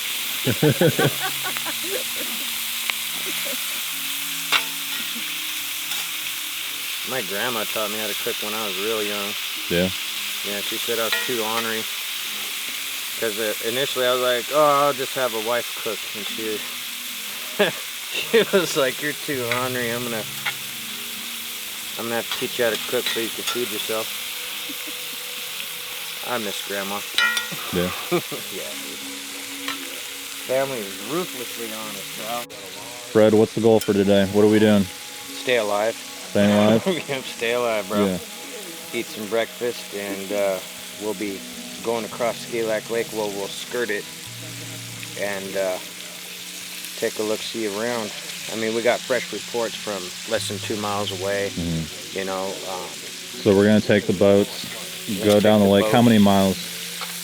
My grandma taught me how to cook when I was real young. Yeah. Yeah, she said I was too ornery. Because initially I was like, oh, I'll just have a wife cook. And she was like, you're too ornery. I'm gonna have to teach you how to cook so you can feed yourself. I miss Grandma. Yeah. Yeah. Family is ruthlessly honest, bro. Fred, what's the goal for today? What are we doing? Stay alive. Staying alive? Yep, stay alive, bro. Yeah. Eat some breakfast, and we'll be going across Skilak Lake. Well, we'll skirt it and take a look-see around. I mean, we got fresh reports from less than 2 miles away. Mm-hmm. You know. So we're gonna take the boats, go down the lake. How many miles?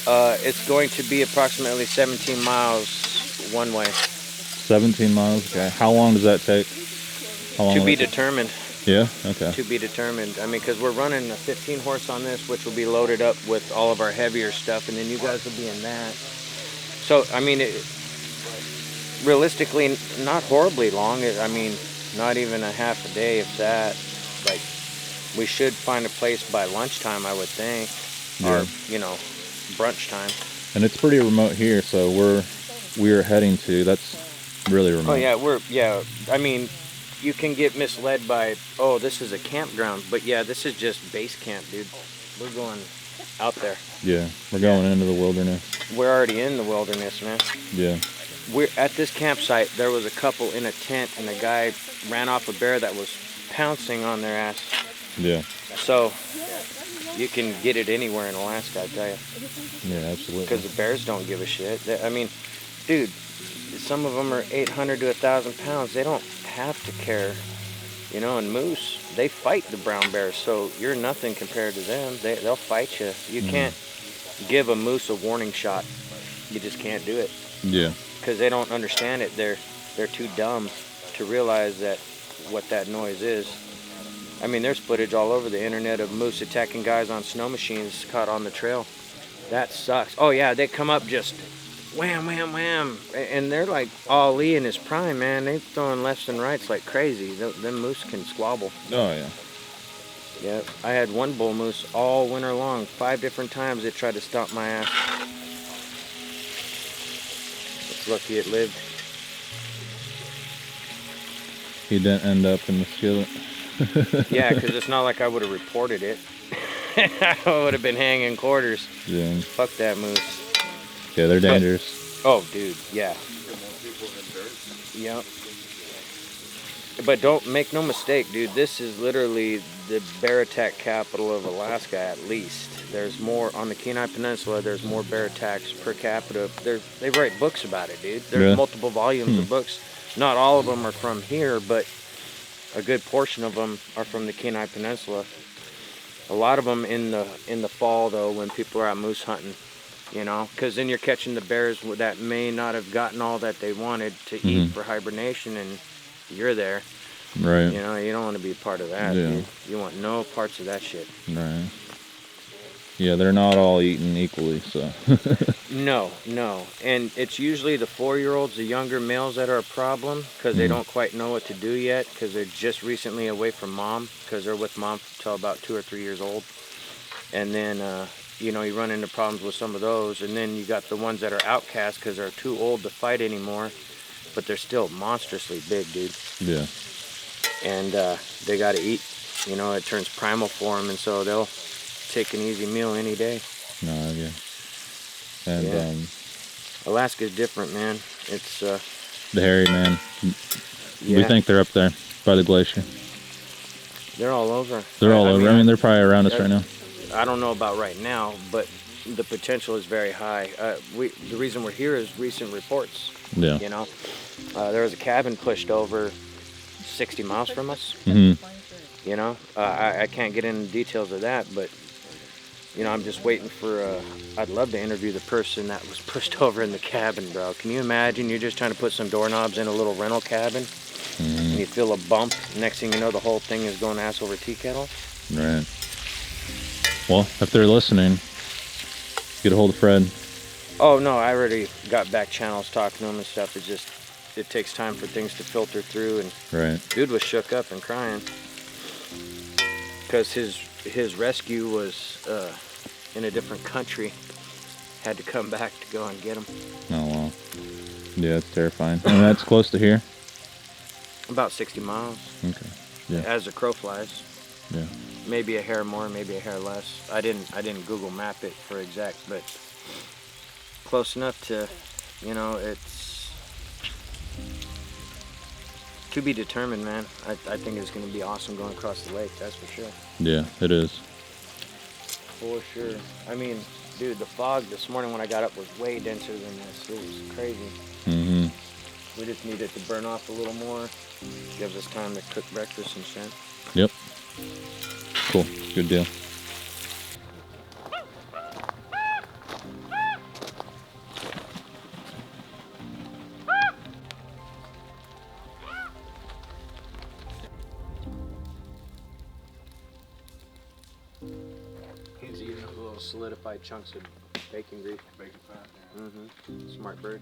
It's going to be approximately 17 miles one way. 17 miles. Okay. How long does that take? How long To will be it take? determined. Yeah. Okay. To be determined. I mean, because we're running a 15 horse on this, which will be loaded up with all of our heavier stuff, and then you guys will be in that. So, I mean, realistically, not horribly long. I mean, not even a half a day, if that. Like, we should find a place by lunchtime, I would think, Yeah. or you know, brunch time. And it's pretty remote here, so we're heading to. That's really remote. Oh yeah, I mean, you can get misled by, oh, this is a campground, but yeah, this is just base camp, dude. We're going out there. Yeah. We're going into the wilderness. We're already in the wilderness, man. Yeah. We're at this campsite. There was a couple in a tent, and a guy ran off a bear that was pouncing on their ass. Yeah. So you can get it anywhere in Alaska, I tell you. Yeah, absolutely. Because the bears don't give a shit. I mean, dude, some of them are 800 to 1,000 pounds. They don't have to care, you know. And moose, they fight the brown bears, so you're nothing compared to them. They'll fight you. You can't give a moose a warning shot. You just can't do it. Yeah. Because they don't understand it. They're too dumb to realize that what that noise is. I mean, there's footage all over the internet of moose attacking guys on snow machines caught on the trail. That sucks. Oh yeah, they come up just wham, wham, wham, and they're like Ali in his prime, man. They throwing lefts and rights like crazy. Them moose can squabble. Oh yeah. Yeah, I had one bull moose all winter long. 5 different times it tried to stomp my ass. It's lucky it lived. He didn't end up in the skillet. Yeah, because it's not like I would have reported it. I would have been hanging quarters. Yeah. Fuck that moose. Yeah, they're dangerous. Oh, dude, yeah. Yep. But don't make no mistake, dude. This is literally the bear attack capital of Alaska, at least. There's more on the Kenai Peninsula. There's more bear attacks per capita. They write books about it, dude. There's Really? multiple volumes of books. Not all of them are from here, but a good portion of them are from the Kenai Peninsula. A lot of them in the fall, though, when people are out moose hunting, you know, because then you're catching the bears that may not have gotten all that they wanted to eat for hibernation, and you're there. Right. You know, you don't want to be a part of that, Yeah. dude. You want no parts of that shit. Right. Yeah, they're not all eaten equally, so. No. And it's usually the 4-year-olds, the younger males that are a problem because they don't quite know what to do yet because they're just recently away from mom because they're with mom till about 2 or 3 years old. And then, you know, you run into problems with some of those. And then you got the ones that are outcast because they're too old to fight anymore, but they're still monstrously big, dude. Yeah. And they got to eat. You know, it turns primal for them, and so they'll take an easy meal any day. No, yeah. And Yeah. Alaska's different, man. It's the hairy man. yeah, We think they're up there by the glacier. they're all over. They're all I over. mean, I mean, they're probably around us right now. I don't know about right now, but the potential is very high. The reason we're here is recent reports. Yeah. You know, there was a cabin pushed over 60 miles from us. Mm-hmm. You know, I can't get into details of that, but you know, I'm just waiting for. I'd love to interview the person that was pushed over in the cabin, bro. Can you imagine? You're just trying to put some doorknobs in a little rental cabin, and you feel a bump. Next thing you know, the whole thing is going ass over tea kettle. Right. Well, if they're listening, get a hold of Fred. Oh no, I already got back channels talking to him and stuff. It's just, it takes time for things to filter through, and Right. dude was shook up and crying. because his rescue was in a different country. Had to come back to go and get him. Oh wow. Yeah, it's terrifying. And that's close to here? About 60 miles. Okay. Yeah. As the crow flies. Yeah. Maybe a hair more, maybe a hair less. I didn't Google map it for exact, but close enough to, you know, it's to be determined, man. I think it's going to be awesome going across the lake, that's for sure. Yeah, it is. For sure. I mean, dude, the fog this morning when I got up was way denser than this. It was crazy. Mm-hmm. We just need it to burn off a little more. Gives us time to cook breakfast and shit. Yep. Cool. Good deal. He's eating little solidified chunks of bacon grease. Bacon fat. Mm-hmm. Smart bird.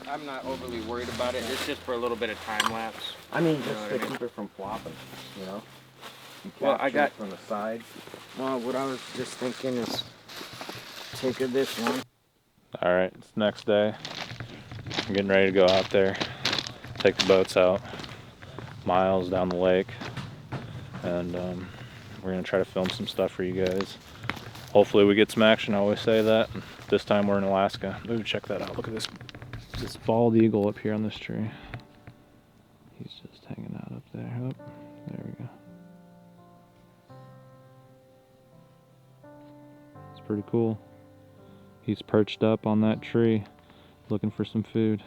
I'm not overly worried about it. It's just for a little bit of time lapse. I mean, You know just what to I mean? keep it from flopping, you know? You Well, I capture got- it from the side. Well, what I was just thinking is take this one. All right, it's the next day. I'm getting ready to go out there, take the boats out, miles down the lake, and we're gonna try to film some stuff for you guys. Hopefully we get some action. I always say that. This time we're in Alaska. Ooh, check that out. Look at this bald eagle up here on this tree. He's just hanging out up there. Oh, there we go. It's pretty cool. He's perched up on that tree looking for some food.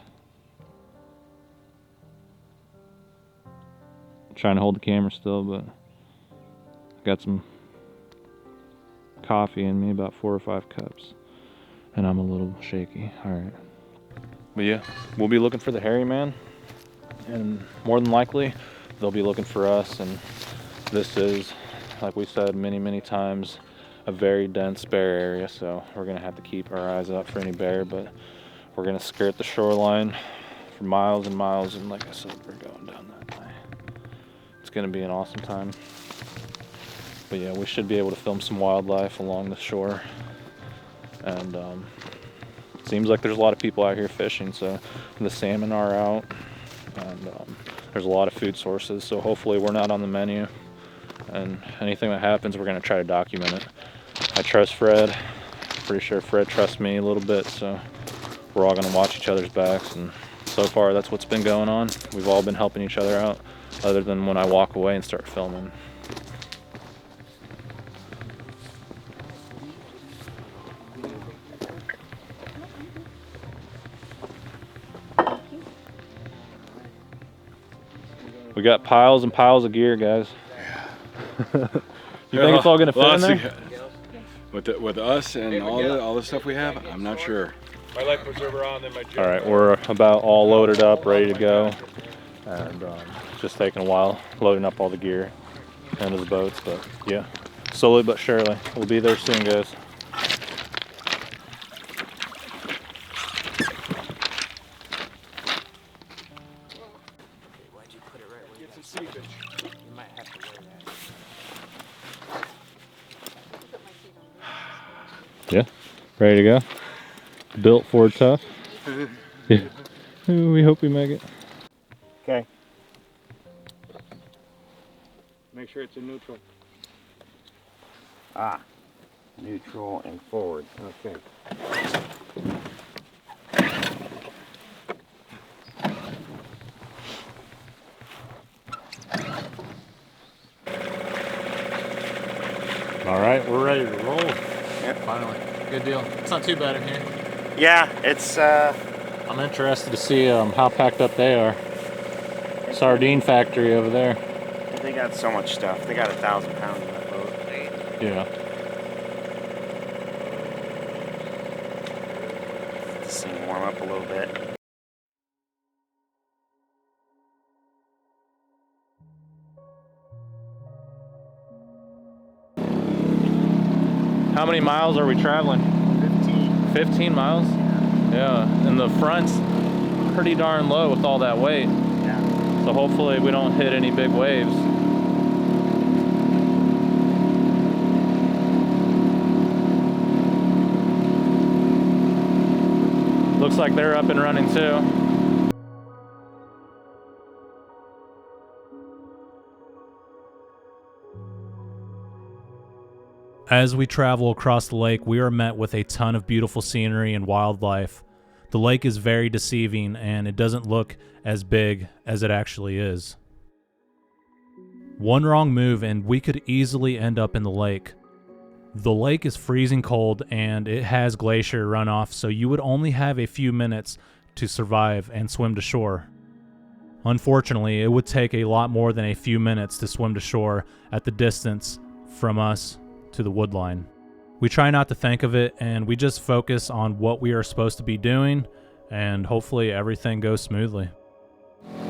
I'm trying to hold the camera still, but I got some coffee in me, about 4 or 5 cups, and I'm a little shaky. All right. But yeah, we'll be looking for the hairy man, and more than likely they'll be looking for us. And this is, like we said many times, a very dense bear area, so we're gonna have to keep our eyes out for any bear, but we're gonna skirt the shoreline for miles and miles, and like I said, we're going down that way. It's gonna be an awesome time. But yeah, we should be able to film some wildlife along the shore, and it seems like there's a lot of people out here fishing, so the salmon are out, and there's a lot of food sources, so hopefully we're not on the menu, and anything that happens, we're gonna try to document it. I trust Fred. Pretty sure Fred trusts me a little bit, so we're all gonna watch each other's backs, and so far that's what's been going on. We've all been helping each other out, other than when I walk away and start filming. We got piles and piles of gear, guys. You think it's all gonna fit in there? With us and all the stuff we have, I'm not sure. My life preserver on, then my All right, we're about all loaded up, ready to go, and it's just taking a while loading up all the gear into the boats. But yeah, slowly but surely, we'll be there soon, guys. Why'd you put it right where you got seepage? You might have to wear that. Yeah, ready to go. Built for tough. Yeah. We hope we make it. Okay. Make sure it's in neutral. Ah, neutral and forward. Okay. All right, we're ready to roll. Yep. Finally, good deal. It's not too bad in here. Yeah, it's I'm interested to see how packed up they are. Sardine factory over there. they got so much stuff. They got 1,000 pounds in that boat. Yeah. This thing warm up a little bit. How many miles are we traveling? 15 miles? Yeah, and the front's pretty darn low with all that weight. Yeah. So hopefully we don't hit any big waves. Looks like they're up and running too. As we travel across the lake, we are met with a ton of beautiful scenery and wildlife. The lake is very deceiving, and it doesn't look as big as it actually is. One wrong move and we could easily end up in the lake. The lake is freezing cold and it has glacier runoff, so you would only have a few minutes to survive and swim to shore. Unfortunately, it would take a lot more than a few minutes to swim to shore at the distance from us to the woodline. We try not to think of it, and we just focus on what we are supposed to be doing, and hopefully everything goes smoothly.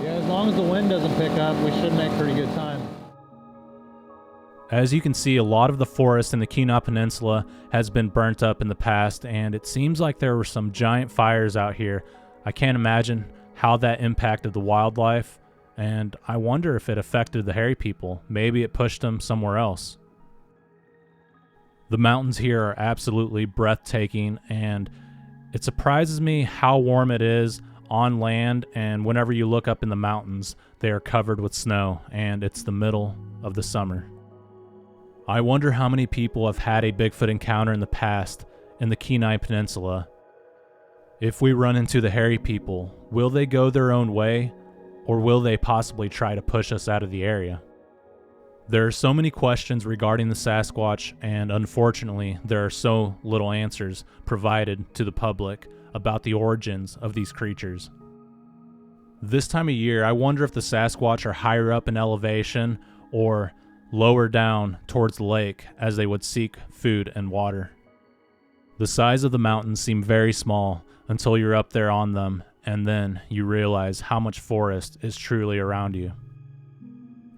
Yeah, as long as the wind doesn't pick up, we should make pretty good time. As you can see, a lot of the forest in the Kenai Peninsula has been burnt up in the past, and it seems like there were some giant fires out here. I can't imagine how that impacted the wildlife, and I wonder if it affected the hairy people. Maybe it pushed them somewhere else. The mountains here are absolutely breathtaking, and it surprises me how warm it is on land, and whenever you look up in the mountains, they are covered with snow, and it's the middle of the summer. I wonder how many people have had a Bigfoot encounter in the past in the Kenai Peninsula. If we run into the hairy people, will they go their own way, or will they possibly try to push us out of the area? There are so many questions regarding the Sasquatch, and unfortunately, there are so little answers provided to the public about the origins of these creatures. This time of year, I wonder if the Sasquatch are higher up in elevation or lower down towards the lake as they would seek food and water. The size of the mountains seem very small until you're up there on them, and then you realize how much forest is truly around you.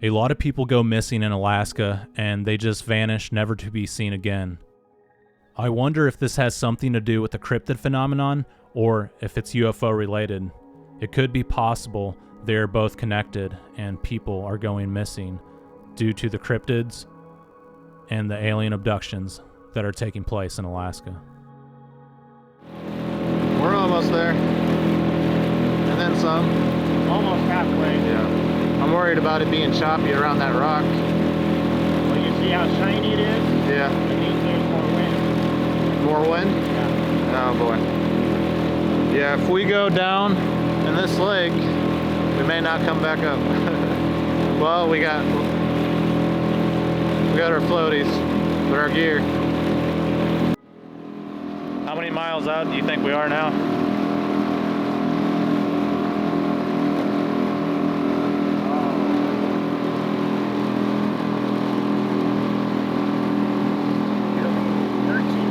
A lot of people go missing in Alaska, and they just vanish, never to be seen again. I wonder if this has something to do with the cryptid phenomenon, or if it's UFO related. It could be possible they are both connected, and people are going missing due to the cryptids and the alien abductions that are taking place in Alaska. We're almost there. And then some. Almost halfway. Yeah. I'm worried about it being choppy around that rock. Well, you see how shiny it is? Yeah. It means there's more wind. More wind? Yeah. Oh boy. Yeah, if we go down in this lake, we may not come back up. Well, we got our floaties, but our gear. How many miles out do you think we are now?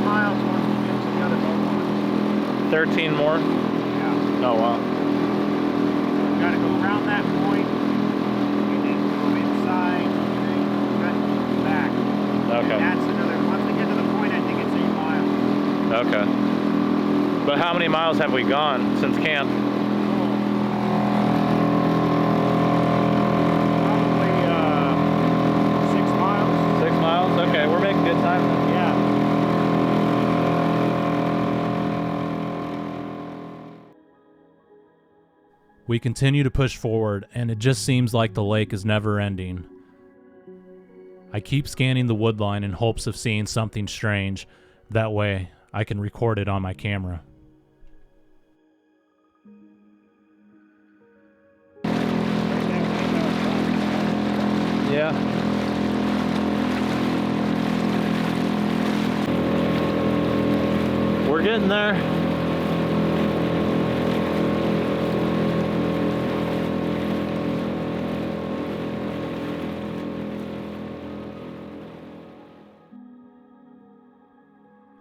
Miles once we get to the other boat. 13 more? Yeah. Oh, wow. We gotta go around that point, and then go inside, and then cut back. Okay. And that's another, once we get to the point, I think it's 8 miles. Okay. But how many miles have we gone since camp? Probably 6 miles. 6 miles? Okay, we're making good time then. Yeah. We continue to push forward, and it just seems like the lake is never ending. I keep scanning the woodline in hopes of seeing something strange. That way, I can record it on my camera. Yeah. We're getting there.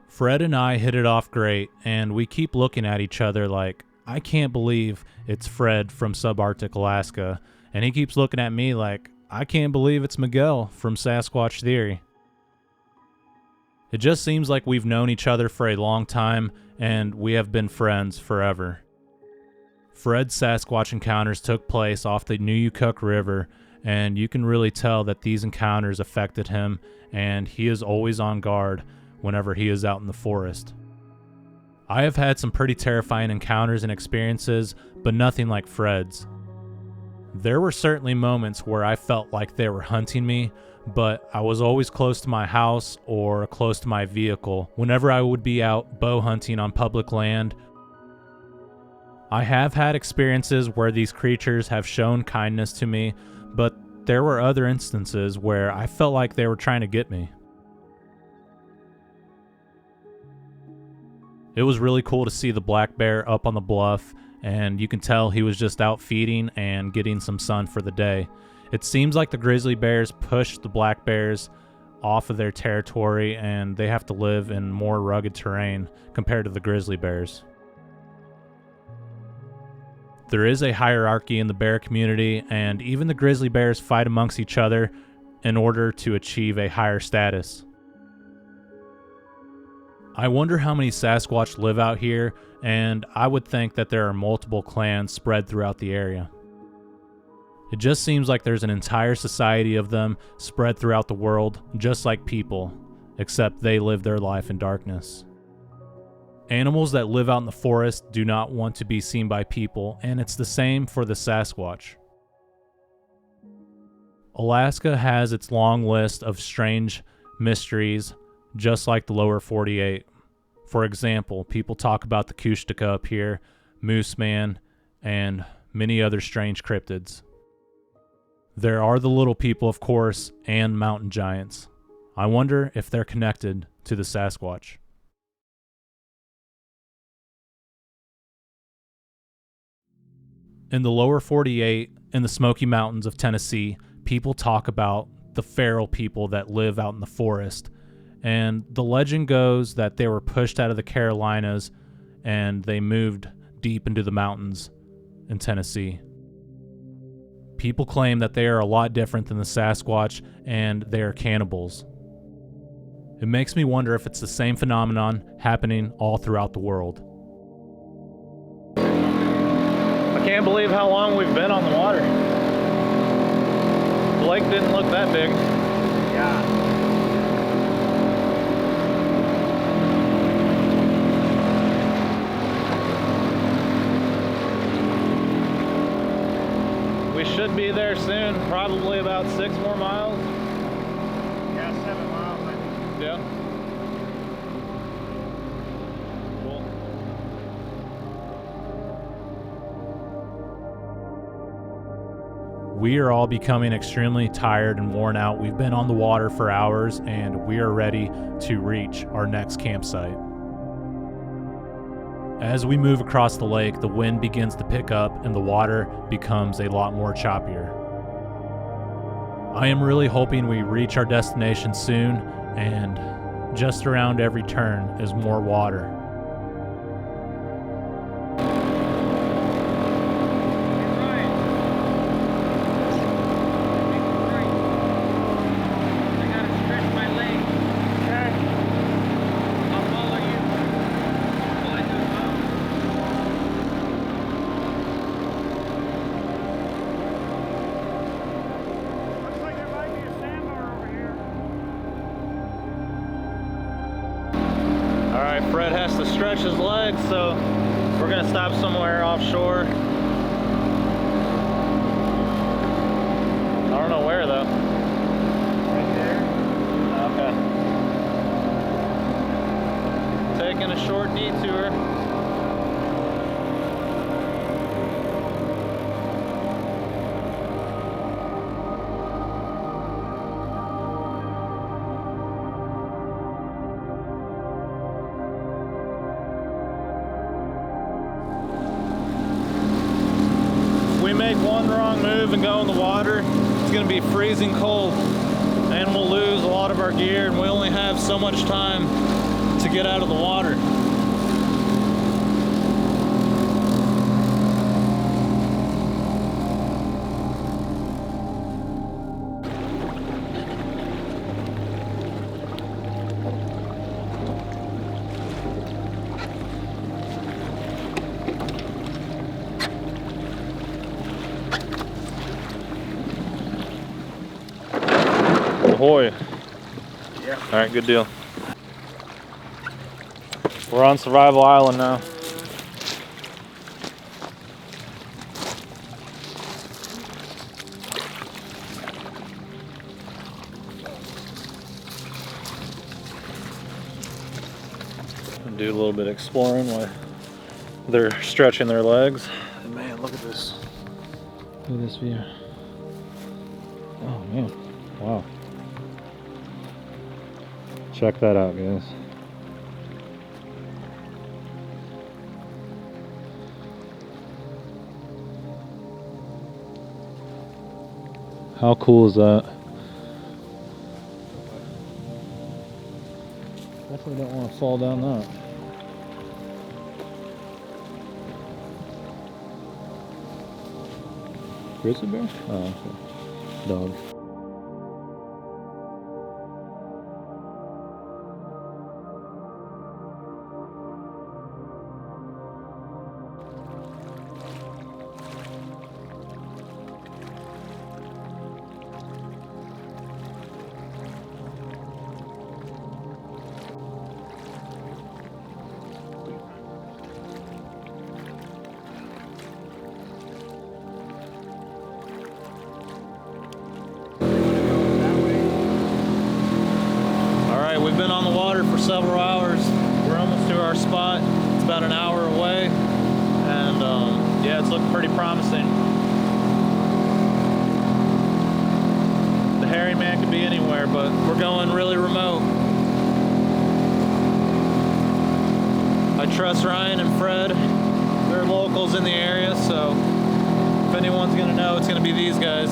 Fred and I hit it off great, and we keep looking at each other like, I can't believe it's Fred from subarctic Alaska, and he keeps looking at me like, I can't believe it's Miguel from Sasquatch Theory. It just seems like we've known each other for a long time, and we have been friends forever. Fred's Sasquatch encounters took place off the Nuyukuk River, and you can really tell that these encounters affected him, and he is always on guard whenever he is out in the forest. I have had some pretty terrifying encounters and experiences, but nothing like Fred's. There were certainly moments where I felt like they were hunting me, but I was always close to my house or close to my vehicle whenever I would be out bow hunting on public land. I have had experiences where these creatures have shown kindness to me, but there were other instances where I felt like they were trying to get me. It was really cool to see the black bear up on the bluff, and you can tell he was just out feeding and getting some sun for the day. It seems like the grizzly bears push the black bears off of their territory, and they have to live in more rugged terrain compared to the grizzly bears. There is a hierarchy in the bear community, and even the grizzly bears fight amongst each other in order to achieve a higher status. I wonder how many Sasquatch live out here, and I would think that there are multiple clans spread throughout the area. It just seems like there's an entire society of them spread throughout the world, just like people, except they live their life in darkness. Animals that live out in the forest do not want to be seen by people, and it's the same for the Sasquatch. Alaska has its long list of strange mysteries, just like the lower 48. For example, people talk about the Kushtaka up here, Moose Man, and many other strange cryptids. There are the little people, of course, and mountain giants. I wonder if they're connected to the Sasquatch. In the lower 48, in the Smoky Mountains of Tennessee, people talk about the feral people that live out in the forest. And the legend goes that they were pushed out of the Carolinas and they moved deep into the mountains in Tennessee. People claim that they are a lot different than the Sasquatch and they are cannibals. It makes me wonder if it's the same phenomenon happening all throughout the world. I can't believe how long we've been on the water. The lake didn't look that big. Yeah. We should be there soon, probably about 6 more miles. Yeah, 7 miles, I think. Yeah. Cool. We are all becoming extremely tired and worn out. We've been on the water for hours and we are ready to reach our next campsite. As we move across the lake, the wind begins to pick up and the water becomes a lot more choppier. I am really hoping we reach our destination soon, and just around every turn is more water. Alright, Fred has to stretch his legs, so we're gonna stop somewhere offshore. I don't know where though. Right there. Okay. Taking a short detour. Make one wrong move and go in the water, it's going to be freezing cold and we'll lose a lot of our gear, and we only have so much time to get out of the water. ahoy. Yeah. All right, good deal. We're on Survival Island now. Do a little bit of exploring while they're stretching their legs. And man, look at this. Look at this view. Oh man, wow. Check that out, guys. How cool is that? Definitely don't want to fall down that. Grizzly bear? Oh, okay. Dog. We've been on the water for several hours. We're almost to our spot. It's about an hour away, and yeah, it's looking pretty promising. The hairy man could be anywhere, but we're going really remote. I trust Ryan and Fred. They're locals in the area, so if anyone's gonna know, it's gonna be these guys.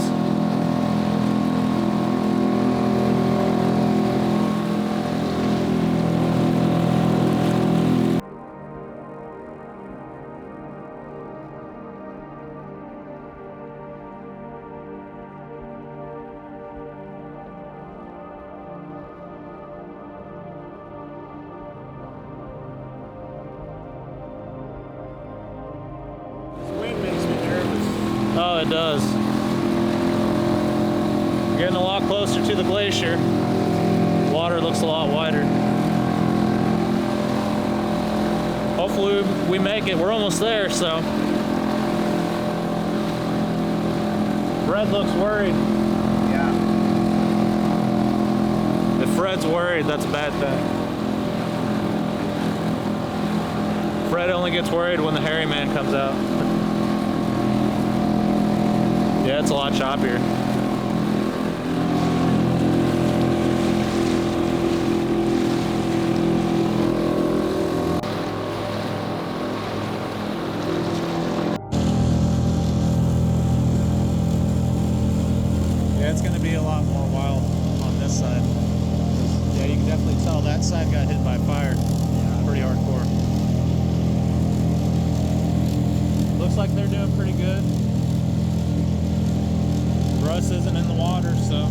Oh, it does. We're getting a lot closer to the glacier. Water looks a lot wider. Hopefully we make it. We're almost there, so. Fred looks worried. Yeah. If Fred's worried, that's a bad thing. Fred only gets worried when the hairy man comes out. Yeah, it's a lot choppier. Yeah, it's going to be a lot more wild on this side. Yeah, you can definitely tell that side got hit by fire. Pretty hardcore. Looks like they're doing pretty good. Russ isn't in the water, so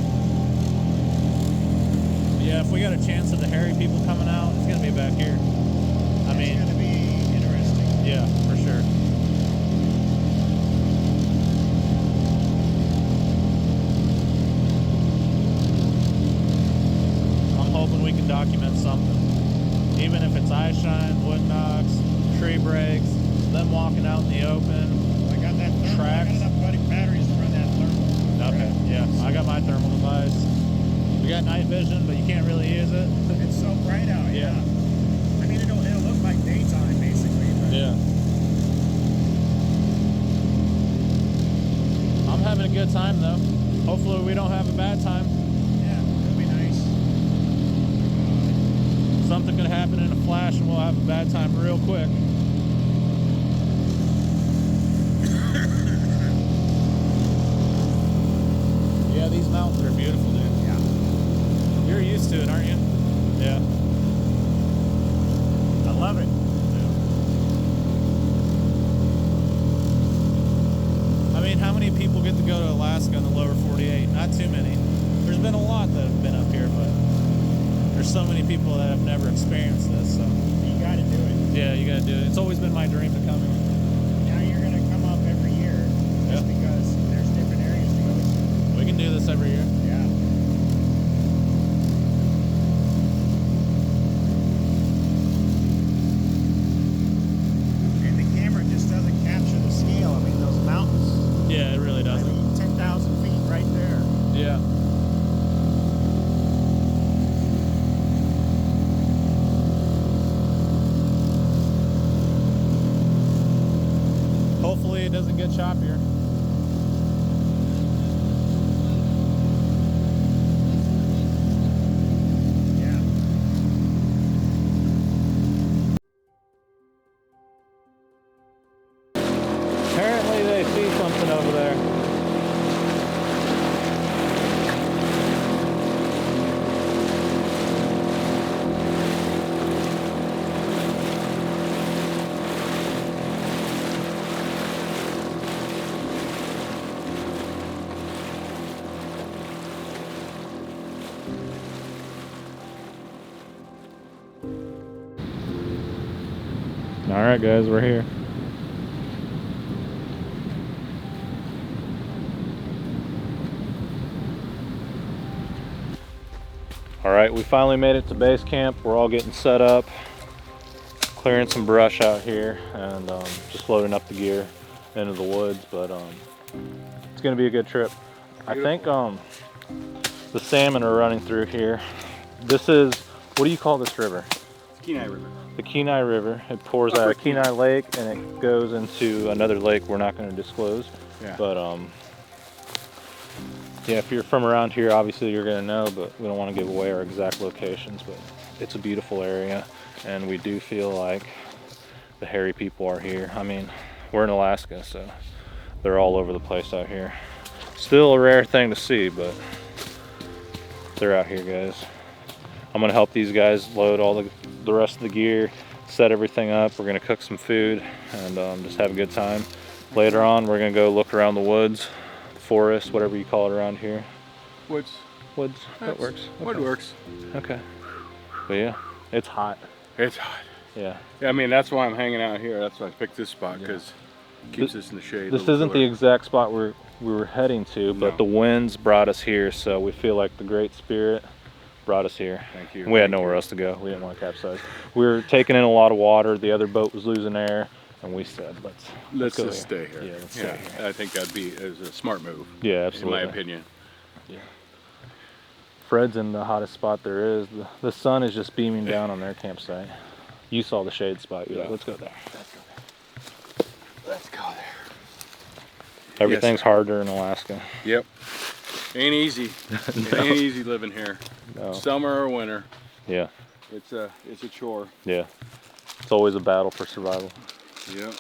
yeah, if we got a chance of the hairy people coming out, it's gonna be back here. I mean, it's gonna be interesting. Yeah, for sure. I'm hoping we can document something, even if it's eye shine, wood knocks, tree breaks, them walking out in the open. I got that thermal. Tracks. I got enough batteries to run that thermal. Okay, yeah, I got my thermal device. We got night vision, but you can't really use it. It's so bright out. Yeah. I mean, it'll look like daytime basically. But Yeah. I'm having a good time though. Hopefully we don't have a bad time. yeah, it'll be nice. Something could happen in a flash and we'll have a bad time real quick. Yeah, these mountains are beautiful, dude. Yeah. You're used to it, aren't you? Yeah. I love it. I mean, how many people get to go to Alaska in the lower 48? Not too many. There's been a lot that have been up here, but there's so many people that have never experienced this, so. You got to do it. Yeah, you gotta do it. It's always been my dream to come here. Now you're gonna come up every year just because there's different areas to go to. We can do this every year. Yeah. Hopefully it doesn't get choppier. Apparently they see something over there. All right, guys, we're here. All right, we finally made it to base camp. We're all getting set up, clearing some brush out here, and just loading up the gear into the woods. But it's gonna be a good trip. I think the salmon are running through here. This is, what do you call this river? Kenai River. The Kenai River. It pours out of Kenai Lake and it goes into another lake we're not going to disclose. Yeah. But yeah, if you're from around here, obviously you're going to know, but we don't want to give away our exact locations. But it's a beautiful area, and we do feel like the hairy people are here. I mean, we're in Alaska, so they're all over the place out here. Still a rare thing to see, but they're out here, guys. I'm gonna help these guys load all the rest of the gear, set everything up. We're gonna cook some food and just have a good time. Later on, we're gonna go look around the woods, forest, whatever you call it around here. Woods. Woods, that works. Wood works. Okay. But yeah, it's hot. It's hot. Yeah. Yeah, I mean, that's why I'm hanging out here. That's why I picked this spot, because it keeps us in the shade. This isn't the exact spot we were heading to, but the winds brought us here, so we feel like the Great Spirit brought us here. Thank you. We had nowhere else to go. We didn't want to capsize. We were taking in a lot of water. The other boat was losing air, and we said, let's go just stay here. Yeah, let's stay here. I think that'd be a smart move. Yeah, absolutely. In my opinion. Yeah. Fred's in the hottest spot there is. The sun is just beaming down on their campsite. You saw the shade spot. You're like, let's go there. Let's go there. Everything's harder in Alaska. Yep. Ain't easy. It ain't easy living here. No. Summer or winter. Yeah. It's a chore. Yeah. It's always a battle for survival. Yep.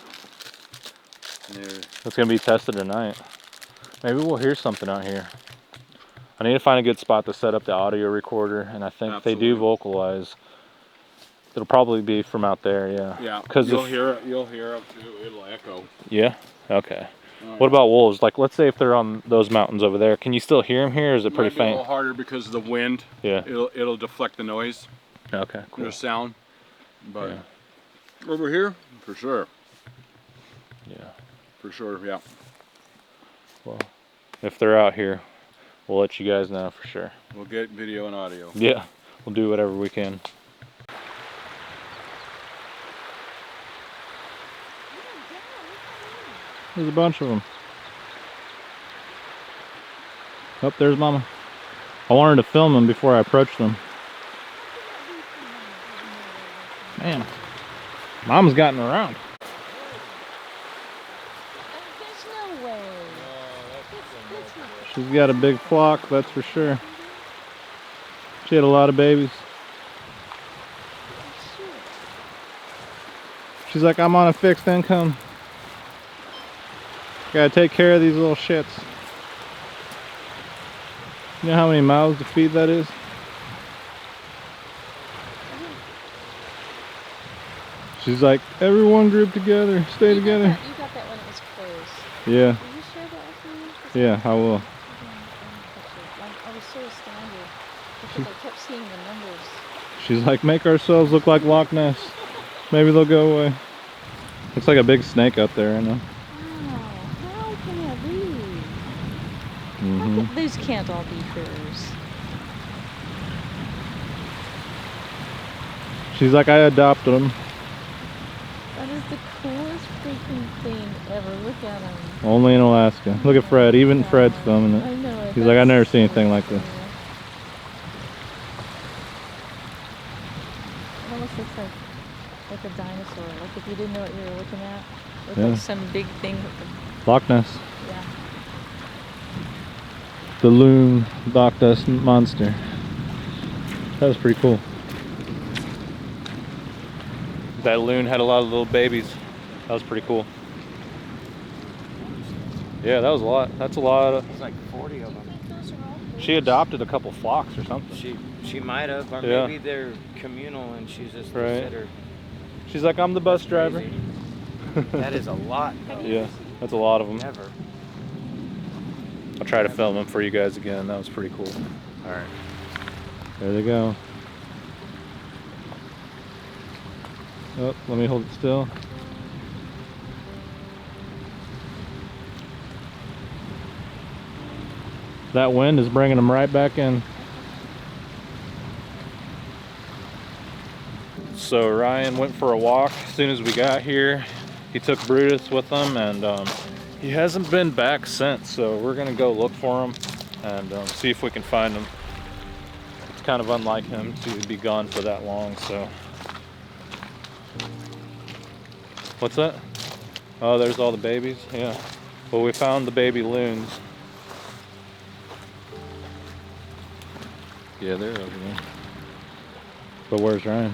It's gonna be tested tonight. Maybe we'll hear something out here. I need to find a good spot to set up the audio recorder, and I think they do vocalize. It'll probably be from out there, yeah. Yeah. Because You'll hear it too. It'll echo. Yeah. Okay. What about wolves? Like, let's say if they're on those mountains over there, can you still hear them here, or is it pretty faint? A little harder because of the wind. Yeah. It'll deflect the noise. Okay. Cool. The sound. But over here, for sure. Yeah. For sure. Yeah. Well, if they're out here, we'll let you guys know for sure. We'll get video and audio. Yeah. We'll do whatever we can. There's a bunch of them. Oh, there's Mama. I wanted to film them before I approached them. Man, Mama's gotten around. There's no way. She's got a big flock, that's for sure. She had a lot of babies. She's like, I'm on a fixed income. Gotta take care of these little shits. You know how many mouths to feed that is? She's like, everyone group together, stay together. You got that when it was closed. Yeah. Will you share that with me? Yeah, I will. I was so astounded because I kept seeing the numbers. She's like, make ourselves look like Loch Ness. Maybe they'll go away. Looks like a big snake out there, I know. How can that be? Mm-hmm. These can't all be hers. She's like, I adopted them. That is the coolest freaking thing ever. Look at him. Only in Alaska. Look at Fred. Even Fred's filming it. I know it. He's like, I've never seen anything like this. It almost looks like a dinosaur. dinosaur. Like if you didn't know what you were looking at, looked Yeah. like some big thing. Loch Ness. Yeah. The loon Loch Ness monster. That was pretty cool. That loon had a lot of little babies. That was pretty cool. Yeah, that was a lot. That's a lot of. It's like 40 of them. She adopted a couple flocks or something. She might have, or Yeah. maybe they're communal and she's just the Right. sitter. She's like, I'm the bus driver. Crazy. That is a lot, though. Yeah, that's a lot of them. Never. I'll try to film them for you guys again. That was pretty cool. All right. There they go. Oh, let me hold it still. That wind is bringing them right back in. So Ryan went for a walk as soon as we got here. He took Brutus with him, and he hasn't been back since. So we're gonna go look for him and see if we can find him. It's kind of unlike him to be gone for that long. So what's that? Oh, there's all the babies. Yeah. Well, we found the baby loons. Yeah, they're over there. But where's Ryan?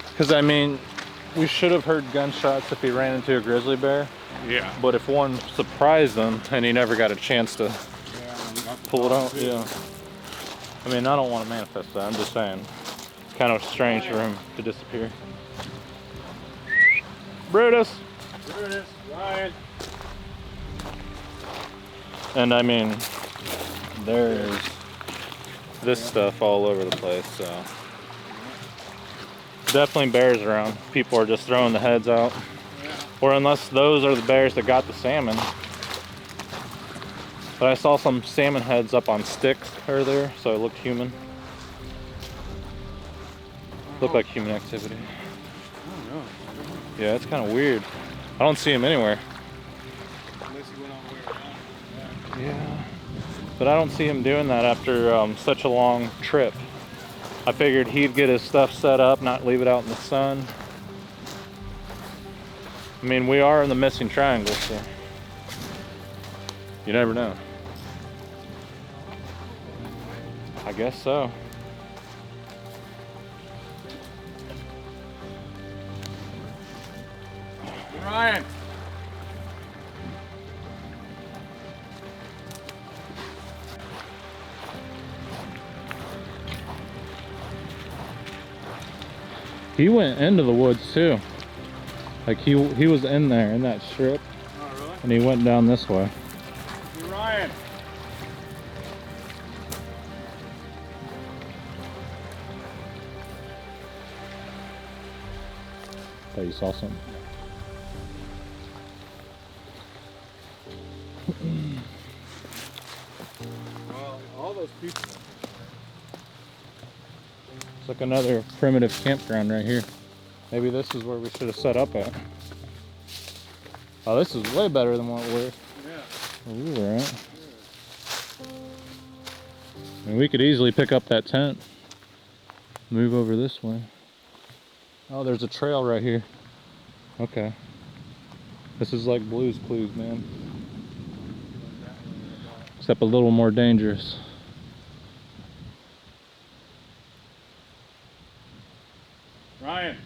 Because, I mean, we should have heard gunshots if he ran into a grizzly bear. Yeah. But if one surprised him and he never got a chance to pull it out, yeah. I mean, I don't want to manifest that. I'm just saying. It's kind of strange for him to disappear. Brutus! Brutus, Ryan. And I mean, there's this stuff all over the place, so. Definitely bears around. People are just throwing the heads out. Or unless those are the bears that got the salmon. But I saw some salmon heads up on sticks earlier, so it looked human. Looked like human activity. I don't know. Yeah, it's kind of weird. I don't see him anywhere. Unless he went all the way around. Yeah, but I don't see him doing that after such a long trip. I figured he'd get his stuff set up, not leave it out in the sun. I mean, we are in the missing triangle, so you never know. I guess so. Ryan. He went into the woods too. Like he was in there in that strip, Oh, really? and he went down this way. Hey, Ryan. Thought you saw something. Well, all those people. It's like another primitive campground right here. Maybe this is where we should have set up at. Oh, this is way better than what Yeah. we were at. I mean, we could easily pick up that tent. Move over this way. Oh, there's a trail right here. Okay. This is like Blue's Clues, man. Except a little more dangerous. Ryan.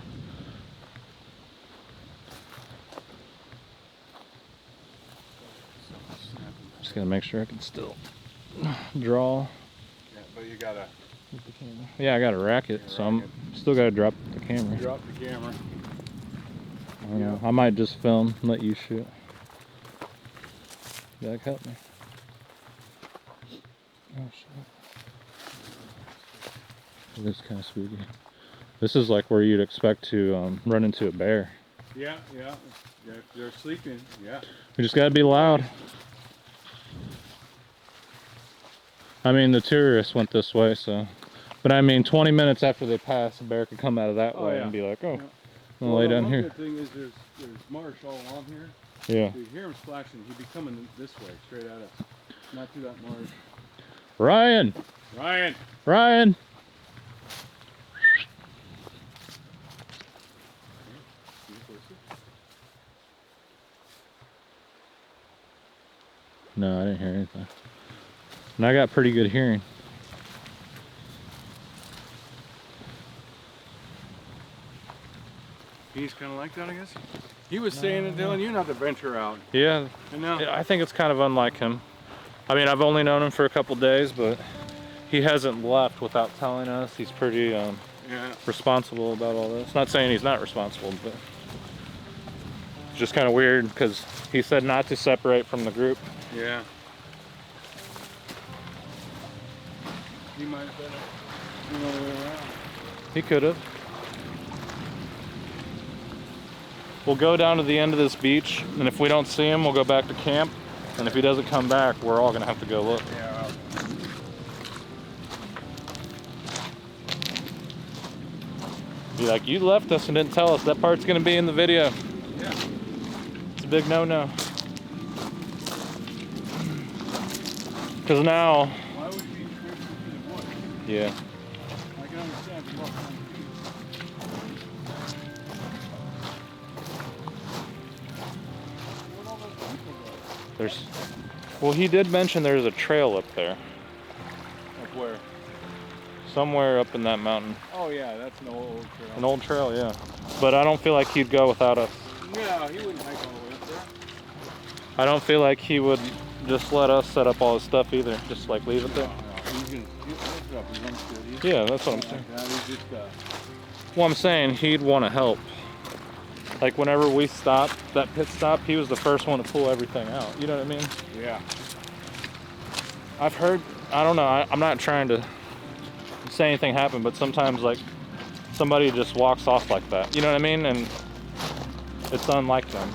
Just gotta make sure I can still draw. Yeah, but you gotta Yeah, I got a racket, so I'm still gotta drop the camera. drop the camera. I don't know. I might just film and let you shoot. Yeah, help me. Oh shit. This is kind of spooky. This is like where you'd expect to run into a bear. Yeah, yeah. Yeah, if they're sleeping, yeah. We just gotta be loud. I mean, the tourists went this way, so. But I mean, 20 minutes after they pass, a bear could come out of that way yeah. and be like, oh, Yeah. I'm gonna lay down one here. good thing is there's marsh all along here. Yeah. If you hear him splashing, he'd be coming this way, straight at us. Not through that marsh. Ryan! Ryan! Ryan! No, I didn't hear anything. And I got pretty good hearing. He's kind of like that, I guess. He was saying and telling you not to venture out. Yeah, And now, I think it's kind of unlike him. I mean, I've only known him for a couple days, but he hasn't left without telling us. He's pretty yeah, responsible about all this. Not saying he's not responsible, but it's just kind of weird because he said not to separate from the group. yeah. He might have been all the way around. He could have. We'll go down to the end of this beach, and if we don't see him, we'll go back to camp. And if he doesn't come back, we're all gonna have to go look. Yeah. Be like, you left us and didn't tell us. That part's gonna be in the video. Yeah. It's a big no-no. Because now, Why would you be traipsing through the woods? yeah, I can understand if you walk down the beach. well, he did mention there's a trail up there. Like where? Somewhere up in that mountain. Oh yeah, that's an old trail. An old trail, yeah. But I don't feel like he'd go without us. Yeah, he wouldn't hike all the way up there. I don't feel like he would just let us set up all his stuff either. Just like leave it there. Yeah, that's what I'm saying. Well, I'm saying he'd want to help. Like whenever we stopped, that pit stop, he was the first one to pull everything out. You know what I mean? Yeah. I've heard, I don't know, I'm not trying to say anything happened, but sometimes like somebody just walks off like that. You know what I mean? And it's unlike them.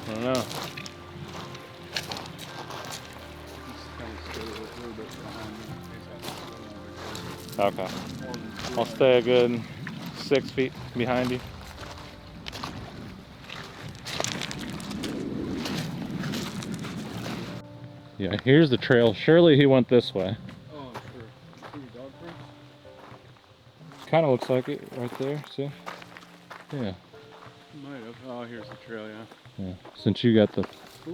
I don't know. Okay. I'll stay a good 6 feet behind you. Yeah, here's the trail. Surely he went this way. Oh, sure. Pretty dog prints? Kind of looks like it right there, see? Yeah. Might have. Oh, here's the trail, yeah. Yeah. Since you got the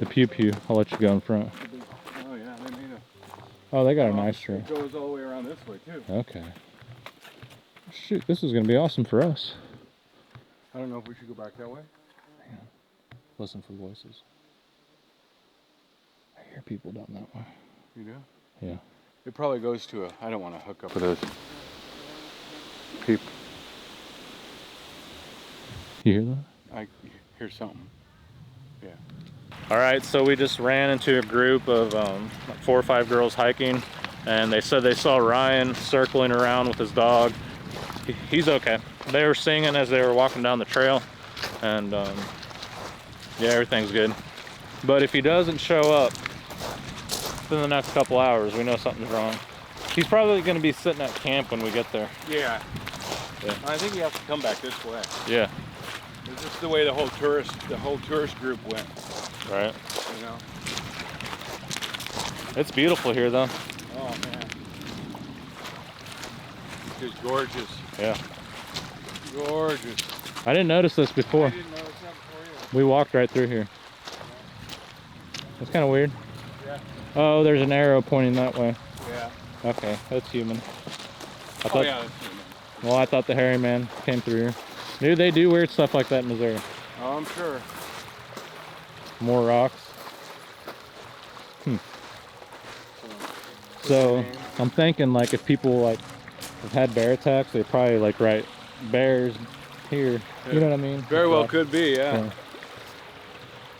pew-pew, I'll let you go in front. Oh yeah, they made a. Oh, they got a nice trail. It goes all the way around this way too. Okay. Shoot, this is gonna be awesome for us. I don't know if we should go back that way. Listen for voices. I hear people down that way. You do? Yeah. It probably goes to a. I don't want to hook up with those people. You hear that? I hear something. Yeah. All right, so we just ran into a group of like 4 or 5 girls hiking, and they said they saw Ryan circling around with his dog. He's okay. They were singing as they were walking down the trail, and yeah, everything's good. But if he doesn't show up within the next couple hours, we know something's wrong. He's probably going to be sitting at camp when we get there. Yeah. Yeah. I think you have to come back this way. Yeah. This is the way the whole tourist group went. Right. You know. It's beautiful here, though. Oh man. It's just gorgeous. Yeah. Gorgeous. I didn't notice this before. I didn't notice that before either. We walked right through here. That's kind of weird. Yeah. Oh, there's an arrow pointing that way. Yeah. Okay, that's human. I Oh thought, yeah. That's human. well, I thought the hairy man came through here. Dude, they do weird stuff like that in Missouri. Oh, I'm sure. More rocks. So I'm thinking like if people like have had bear attacks, they probably like write bears here. You know what I mean? Very well could be, yeah.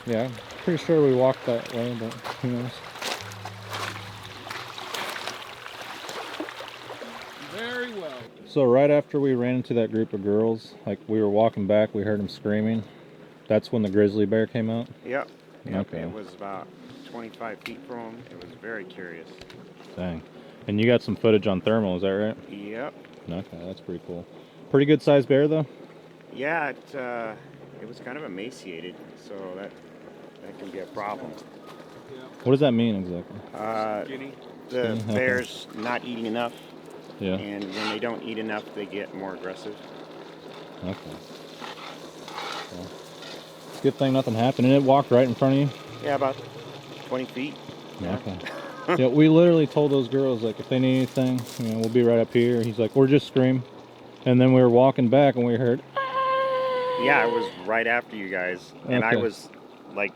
Yeah, I'm pretty sure we walked that way, but who knows? Very well. So right after we ran into that group of girls, like we were walking back, we heard them screaming. That's when the grizzly bear came out? Yep. Okay. It was about 25 feet from him. It was very curious. Dang. And you got some footage on thermal, is that right? Yep. Okay, that's pretty cool. Pretty good sized bear though? Yeah, it was kind of emaciated, so that can be a problem. What does that mean exactly? Skinny. The Okay. bear's not eating enough, Yeah. and when they don't eat enough, they get more aggressive. Okay. Well, good thing nothing happened. And it walked right in front of you? Yeah, about 20 feet. Yeah. Okay. Yeah, we literally told those girls, like, if they need anything, you know, we'll be right up here. He's like, or just scream. And then we were walking back and we heard, Yeah, it was right after you guys. And I Okay. was like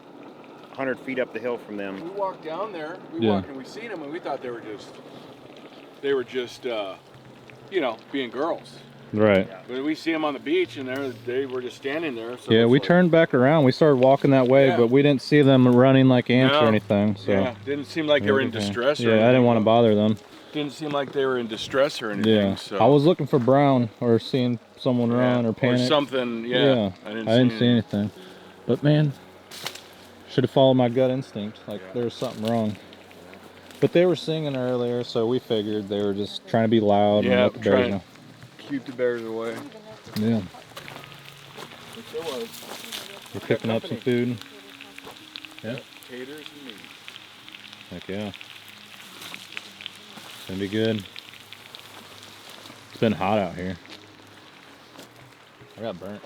100 feet up the hill from them. We walked down there. We Yeah. walked and we seen them, and we thought they were just, you know, being girls. right. But we see them on the beach, and they were just standing there. So Yeah, it's we like- turned back around. We started walking that way, Yeah. but we didn't see them running like ants or No. anything. So Yeah, didn't seem like they were in Okay. distress. Or Yeah, I anything. didn't want to bother them. Didn't seem like they were in distress or anything. Yeah, So. I was looking for Brown or seeing someone run or panic. Or something. Yeah. I didn't see anything. But man, should have followed my gut instinct. Like there was something wrong. But they were singing earlier, so we figured they were just trying to be loud and Yeah, let the bears trying know. to keep the bears away. Yeah, Which it was. we're picking up some food. Yeah. Taters and meat. Heck yeah. It's gonna be good. It's been hot out here. I got burnt.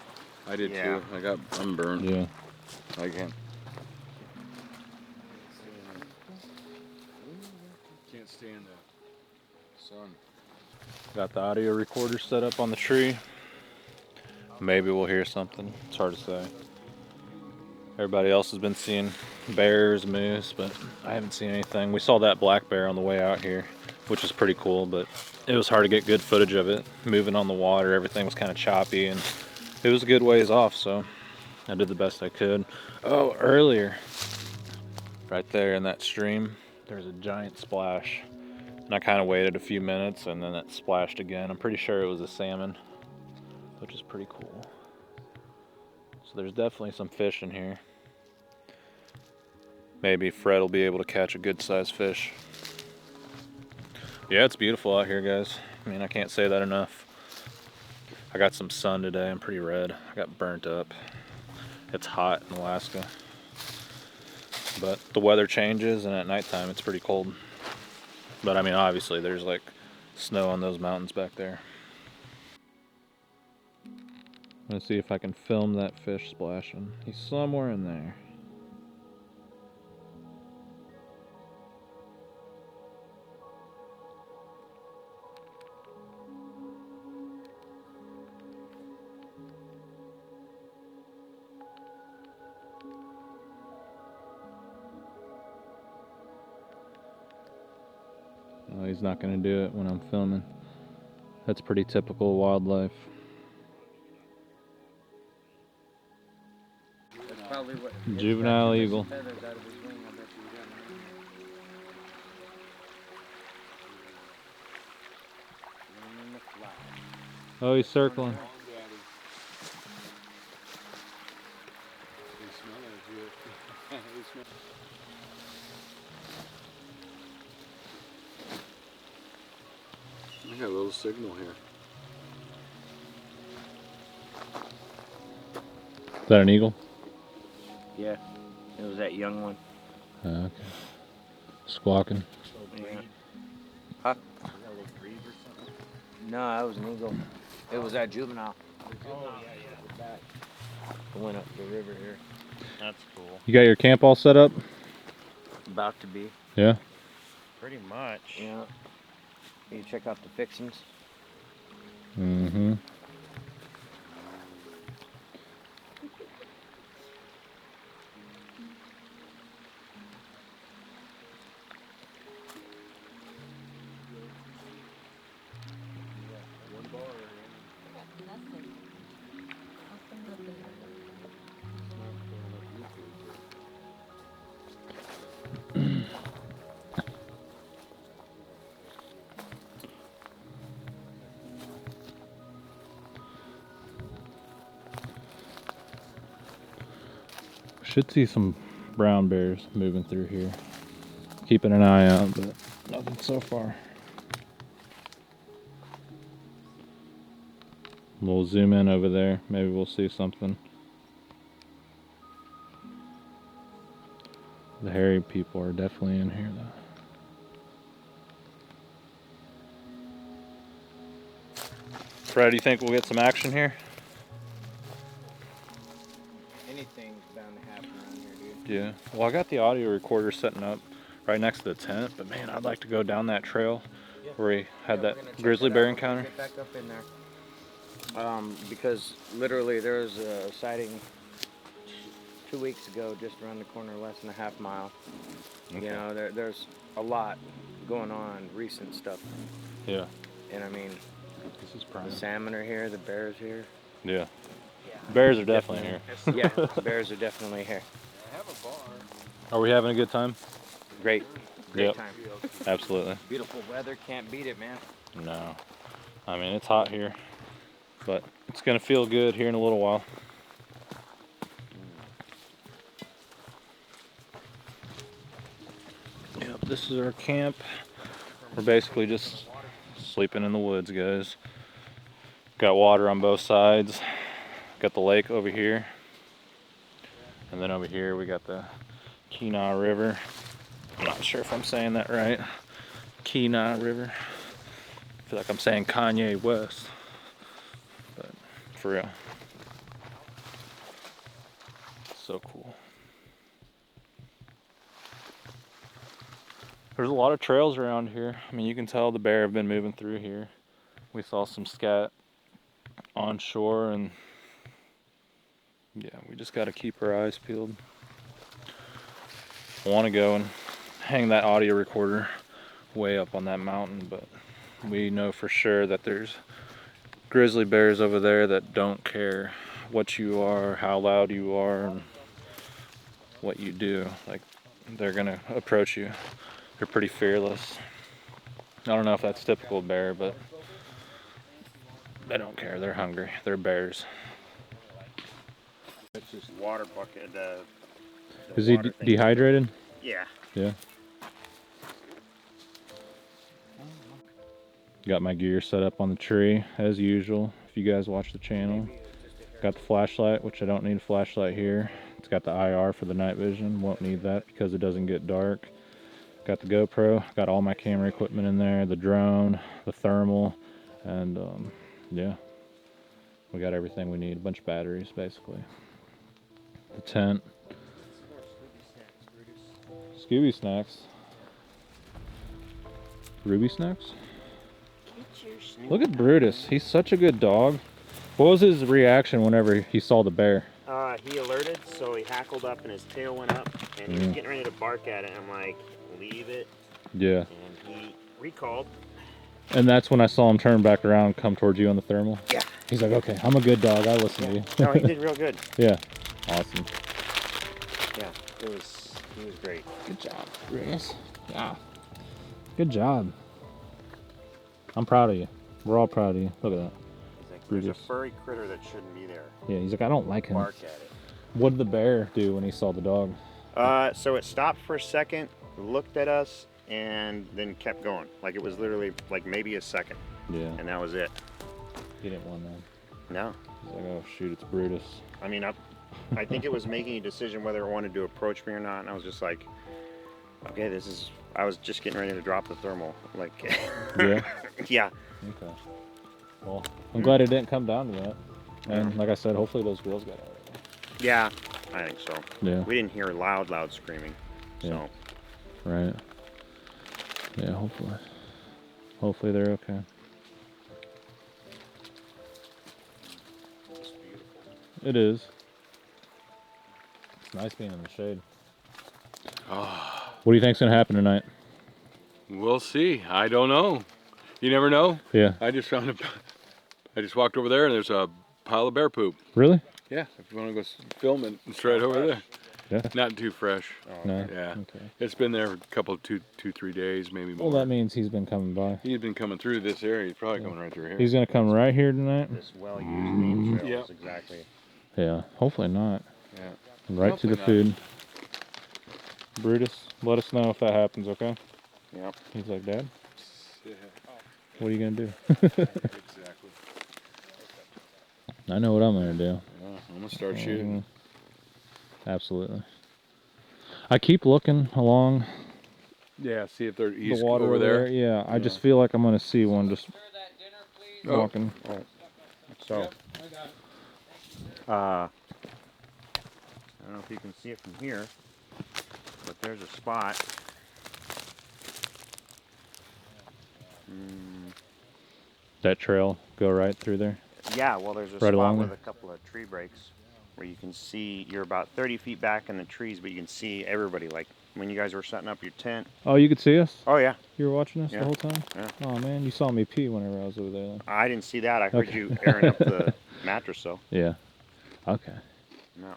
I did Yeah. too. I'm burned. Yeah. I can't stand the sun. Got the audio recorder set up on the tree. Maybe we'll hear something. It's hard to say. Everybody else has been seeing bears, moose, but I haven't seen anything. We saw that black bear on the way out here, which is pretty cool, but it was hard to get good footage of it. Moving on the water, everything was kind of choppy, and it was a good ways off, so I did the best I could. Oh, earlier, right there in that stream, there's a giant splash. And I kind of waited a few minutes, and then it splashed again. I'm pretty sure it was a salmon, which is pretty cool. So there's definitely some fish in here. Maybe Fred will be able to catch a good sized fish. Yeah, it's beautiful out here, guys. I mean, I can't say that enough. I got some sun today. I'm pretty red. I got burnt up. It's hot in Alaska. But the weather changes, and at nighttime it's pretty cold. But I mean, obviously there's like snow on those mountains back there. Let's see if I can film that fish splashing. He's somewhere in there. Oh, he's not going to do it when I'm filming. That's pretty typical wildlife. That's probably what. Juvenile eagle. Feathers out of his wing, I bet you got him. Laying in the fly. Oh, he's circling. We got a little signal here. Is that an eagle? Yeah, it was that young one. Okay. Squawking. Yeah. Huh? No, that was an eagle. It was that juvenile. Oh, yeah. It went up the river here. That's cool. You got your camp all set up? About to be. Yeah. Pretty much. Yeah. You check out the fixings. Mm-hmm. Should see some brown bears moving through here. Keeping an eye out, but nothing so far. We'll zoom in over there. Maybe we'll see something. The hairy people are definitely in here though. Fred, do you think we'll get some action here? Anything's Yeah. Well, I got the audio recorder setting up right next to the tent, but man, I'd like to go down that trail where he had that grizzly bear encounter. Get back up in there. Because literally there was a sighting 2 weeks ago just around the corner, less than a half mile. Okay. You know, there's a lot going on, recent stuff. Yeah. And I mean, This is prime. the salmon are here, the bears here. Yeah. Bears are definitely here. Yeah, bears are definitely here. Are we having a good time? Great Yep. time. Absolutely. Beautiful weather, can't beat it, man. No. I mean, it's hot here, but it's going to feel good here in a little while. Yep, this is our camp. We're basically just sleeping in the woods, guys. Got water on both sides. Got the lake over here. And then over here we got the Kenai River. I'm not sure if I'm saying that right. Kenai River. I feel like I'm saying Kanye West. But for real. So cool. There's a lot of trails around here. I mean, you can tell the bear have been moving through here. We saw some scat on shore, and yeah, we just got to keep our eyes peeled. I want to go and hang that audio recorder way up on that mountain, but we know for sure that there's grizzly bears over there that don't care what you are, how loud you are, and what you do. Like, they're gonna approach you. They're pretty fearless. I don't know if that's typical bear, but they don't care. They're hungry. They're bears. It's this water bucket. Is he water thing. dehydrated? Yeah. Yeah. Got my gear set up on the tree as usual. If you guys watch the channel, got the flashlight, which I don't need a flashlight here. It's got the IR for the night vision. Won't need that because it doesn't get dark. Got the GoPro. Got all my camera equipment in there. The drone, the thermal, and yeah, we got everything we need. A bunch of batteries, basically. The tent. Scooby snacks. Ruby snacks? Look at Brutus. He's such a good dog. What was his reaction whenever he saw the bear? He alerted, so he hackled up and his tail went up, and he was getting ready to bark at it. I'm like, leave it. Yeah. And he recalled. And that's when I saw him turn back around and come towards you on the thermal? Yeah. He's like, okay, I'm a good dog. I listen to you. No, he did real good. Yeah. Awesome. Yeah, he was great. Good job, Brutus. Yeah. Good job. I'm proud of you. We're all proud of you. Look at that. He's like, there's a Brutus. furry critter that shouldn't be there. Yeah, he's like, I don't like him. Bark at it. What did the bear do when he saw the dog? So it stopped for a second, looked at us, and then kept going. Like it was literally like maybe a second. Yeah. And that was it. He didn't want that. No. He's like, oh shoot, it's Brutus. I mean, I think it was making a decision whether it wanted to approach me or not, and I was just like, okay, I was just getting ready to drop the thermal. Like, Yeah? yeah. Okay. Well, I'm glad it didn't come down to that. And like I said, hopefully those girls got out of it. Yeah, I think so. Yeah. We didn't hear loud screaming. Yeah. So. Right. Yeah, hopefully. Hopefully they're okay. It's beautiful. It is. It's nice being in the shade. What do you think's gonna happen tonight? We'll see. I don't know. You never know. Yeah. I just walked over there and there's a pile of bear poop. Really? Yeah. If you want to go film it, it's right over there. Yeah. Not too fresh. No. Yeah. Okay. It's been there for a couple, 2-3 days, maybe more. Well, that means he's been coming by. He's been coming through this area. He's probably coming right through here. He's gonna come right here tonight. This well-used name trail Yep. is exactly. Yeah. Hopefully not. Yeah. Right Hopefully to the not. food. Brutus, let us know if that happens, okay? Yep. He's like, Dad, Yeah. what are you gonna do? Exactly. I know what I'm gonna do. Yeah, I'm gonna start shooting. Absolutely. I keep looking along Yeah. See if they're the water over there. Yeah, I just feel like I'm gonna see one just walking. So. I don't know if you can see it from here. But there's a spot. That trail go right through there. Yeah, well, there's a Right spot along with there? a couple of tree breaks where you can see, you're about 30 feet back in the trees, but you can see everybody, like when you guys were setting up your tent. Oh, you could see us? Oh, yeah. You were watching us Yeah. the whole time? Yeah. Oh man, you saw me pee whenever I was over there then. I didn't see that. I heard Okay. you airing up the mattress, though. Yeah. Okay. No.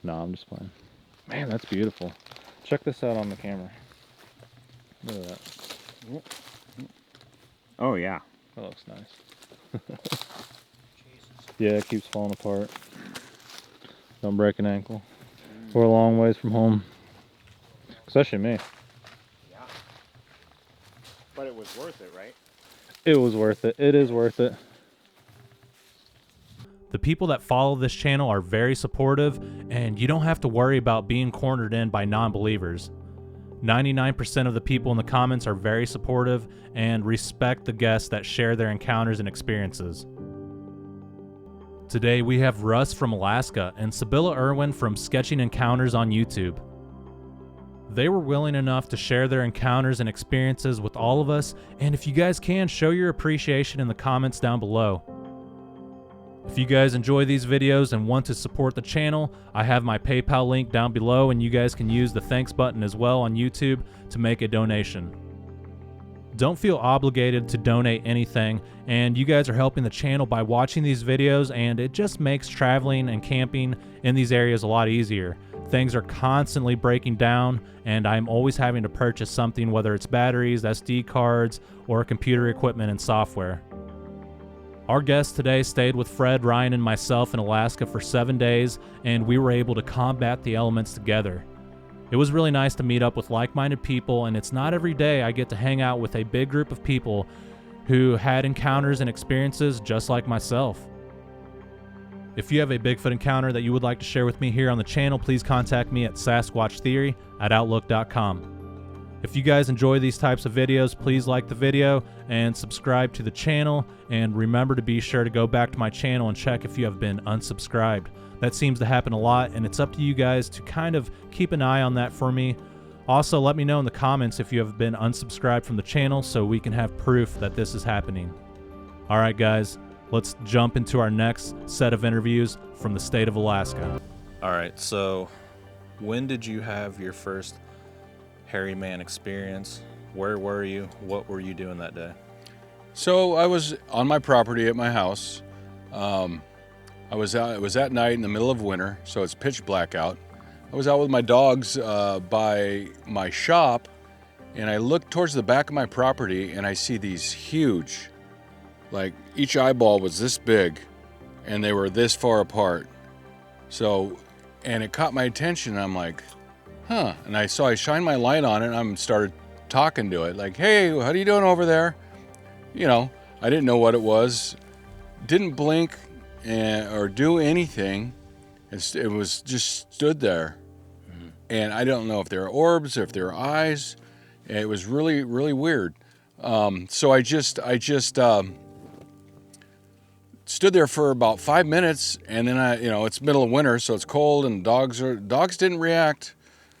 No, I'm just playing. Man, that's beautiful. Check this out on the camera. Look at that. Oh, yeah. That looks nice. Yeah, it keeps falling apart. Don't break an ankle. We're a long ways from home. Especially me. Yeah. But it was worth it, right? It was worth it. It is worth it. The people that follow this channel are very supportive, and you don't have to worry about being cornered in by non-believers. 99% of the people in the comments are very supportive and respect the guests that share their encounters and experiences. Today we have Russ from Alaska and Sibylla Irwin from Sketching Encounters on YouTube. They were willing enough to share their encounters and experiences with all of us, and if you guys can, show your appreciation in the comments down below. If you guys enjoy these videos and want to support the channel, I have my PayPal link down below, and you guys can use the thanks button as well on YouTube to make a donation. Don't feel obligated to donate anything, and you guys are helping the channel by watching these videos, and it just makes traveling and camping in these areas a lot easier. Things are constantly breaking down, and I'm always having to purchase something, whether it's batteries, SD cards, or computer equipment and software. Our guest today stayed with Fred, Ryan, and myself in Alaska for 7 days, and we were able to combat the elements together. It was really nice to meet up with like-minded people, and it's not every day I get to hang out with a big group of people who had encounters and experiences just like myself. If you have a Bigfoot encounter that you would like to share with me here on the channel, please contact me at sasquatchtheory@outlook.com. If you guys enjoy these types of videos, please like the video and subscribe to the channel, and remember to be sure to go back to my channel and check if you have been unsubscribed. That seems to happen a lot, and it's up to you guys to kind of keep an eye on that for me. Also, let me know in the comments if you have been unsubscribed from the channel so we can have proof that this is happening. Alright guys, let's jump into our next set of interviews from the state of Alaska. Alright, so when did you have your first hairy man experience? Where were you? What were you doing that day? So I was on my property at my house. I was out. It was at night in the middle of winter, so it's pitch black out. I was out with my dogs by my shop, and I looked towards the back of my property, and I see these huge, like each eyeball was this big, and they were this far apart. So, and it caught my attention. And I'm like, huh. And I shined my light on it, and I started talking to it, like, hey, what are you doing over there? You know, I didn't know what it was. Didn't blink or do anything. It was just stood there. And I don't know if they were orbs or if they were eyes. It was really, really weird. So I just stood there for about 5 minutes, and then it's middle of winter, so it's cold, and dogs didn't react,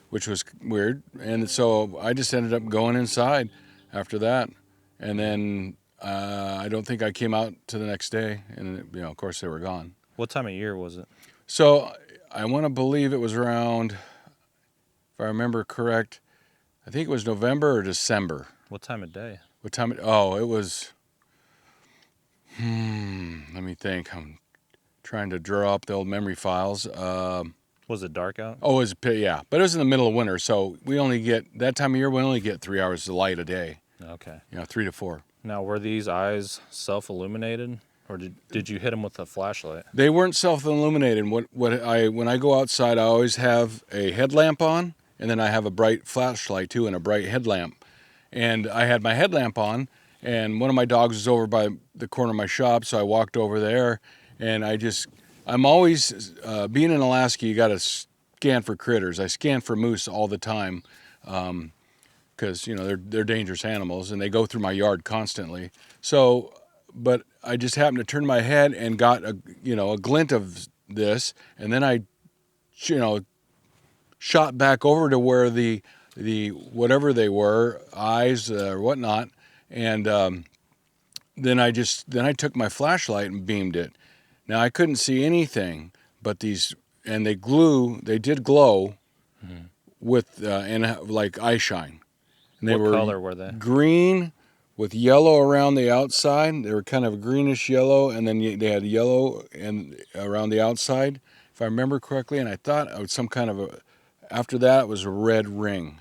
which was weird. And so I just ended up going inside after that. And then I don't think I came out to the next day, and of course they were gone. What time of year was it? So I want to believe it was around, if I remember correct, I think it was November or December. What time of day? What time? It was. Let me think. I'm trying to draw up the old memory files. Was it dark out? Oh, yeah, but it was in the middle of winter, so that time of year we only get 3 hours of light a day. Okay. 3 to 4. Now, were these eyes self-illuminated, or did you hit them with a flashlight? They weren't self-illuminated. When I go outside, I always have a headlamp on, and then I have a bright flashlight too, and a bright headlamp. And I had my headlamp on, and one of my dogs was over by the corner of my shop, so I walked over there, and I'm always being in Alaska. You got to scan for critters. I scan for moose all the time. Because they're dangerous animals and they go through my yard constantly. So, but I just happened to turn my head and got a glint of this, and then I shot back over to where the whatever they were, eyes or whatnot, and then I took my flashlight and beamed it. Now I couldn't see anything, but they did glow with and like eye shine. And they What color were they? green with yellow around the outside. They were kind of greenish yellow, and then they had yellow and around the outside, if I remember correctly. And I thought it was some kind of after that it was a red ring.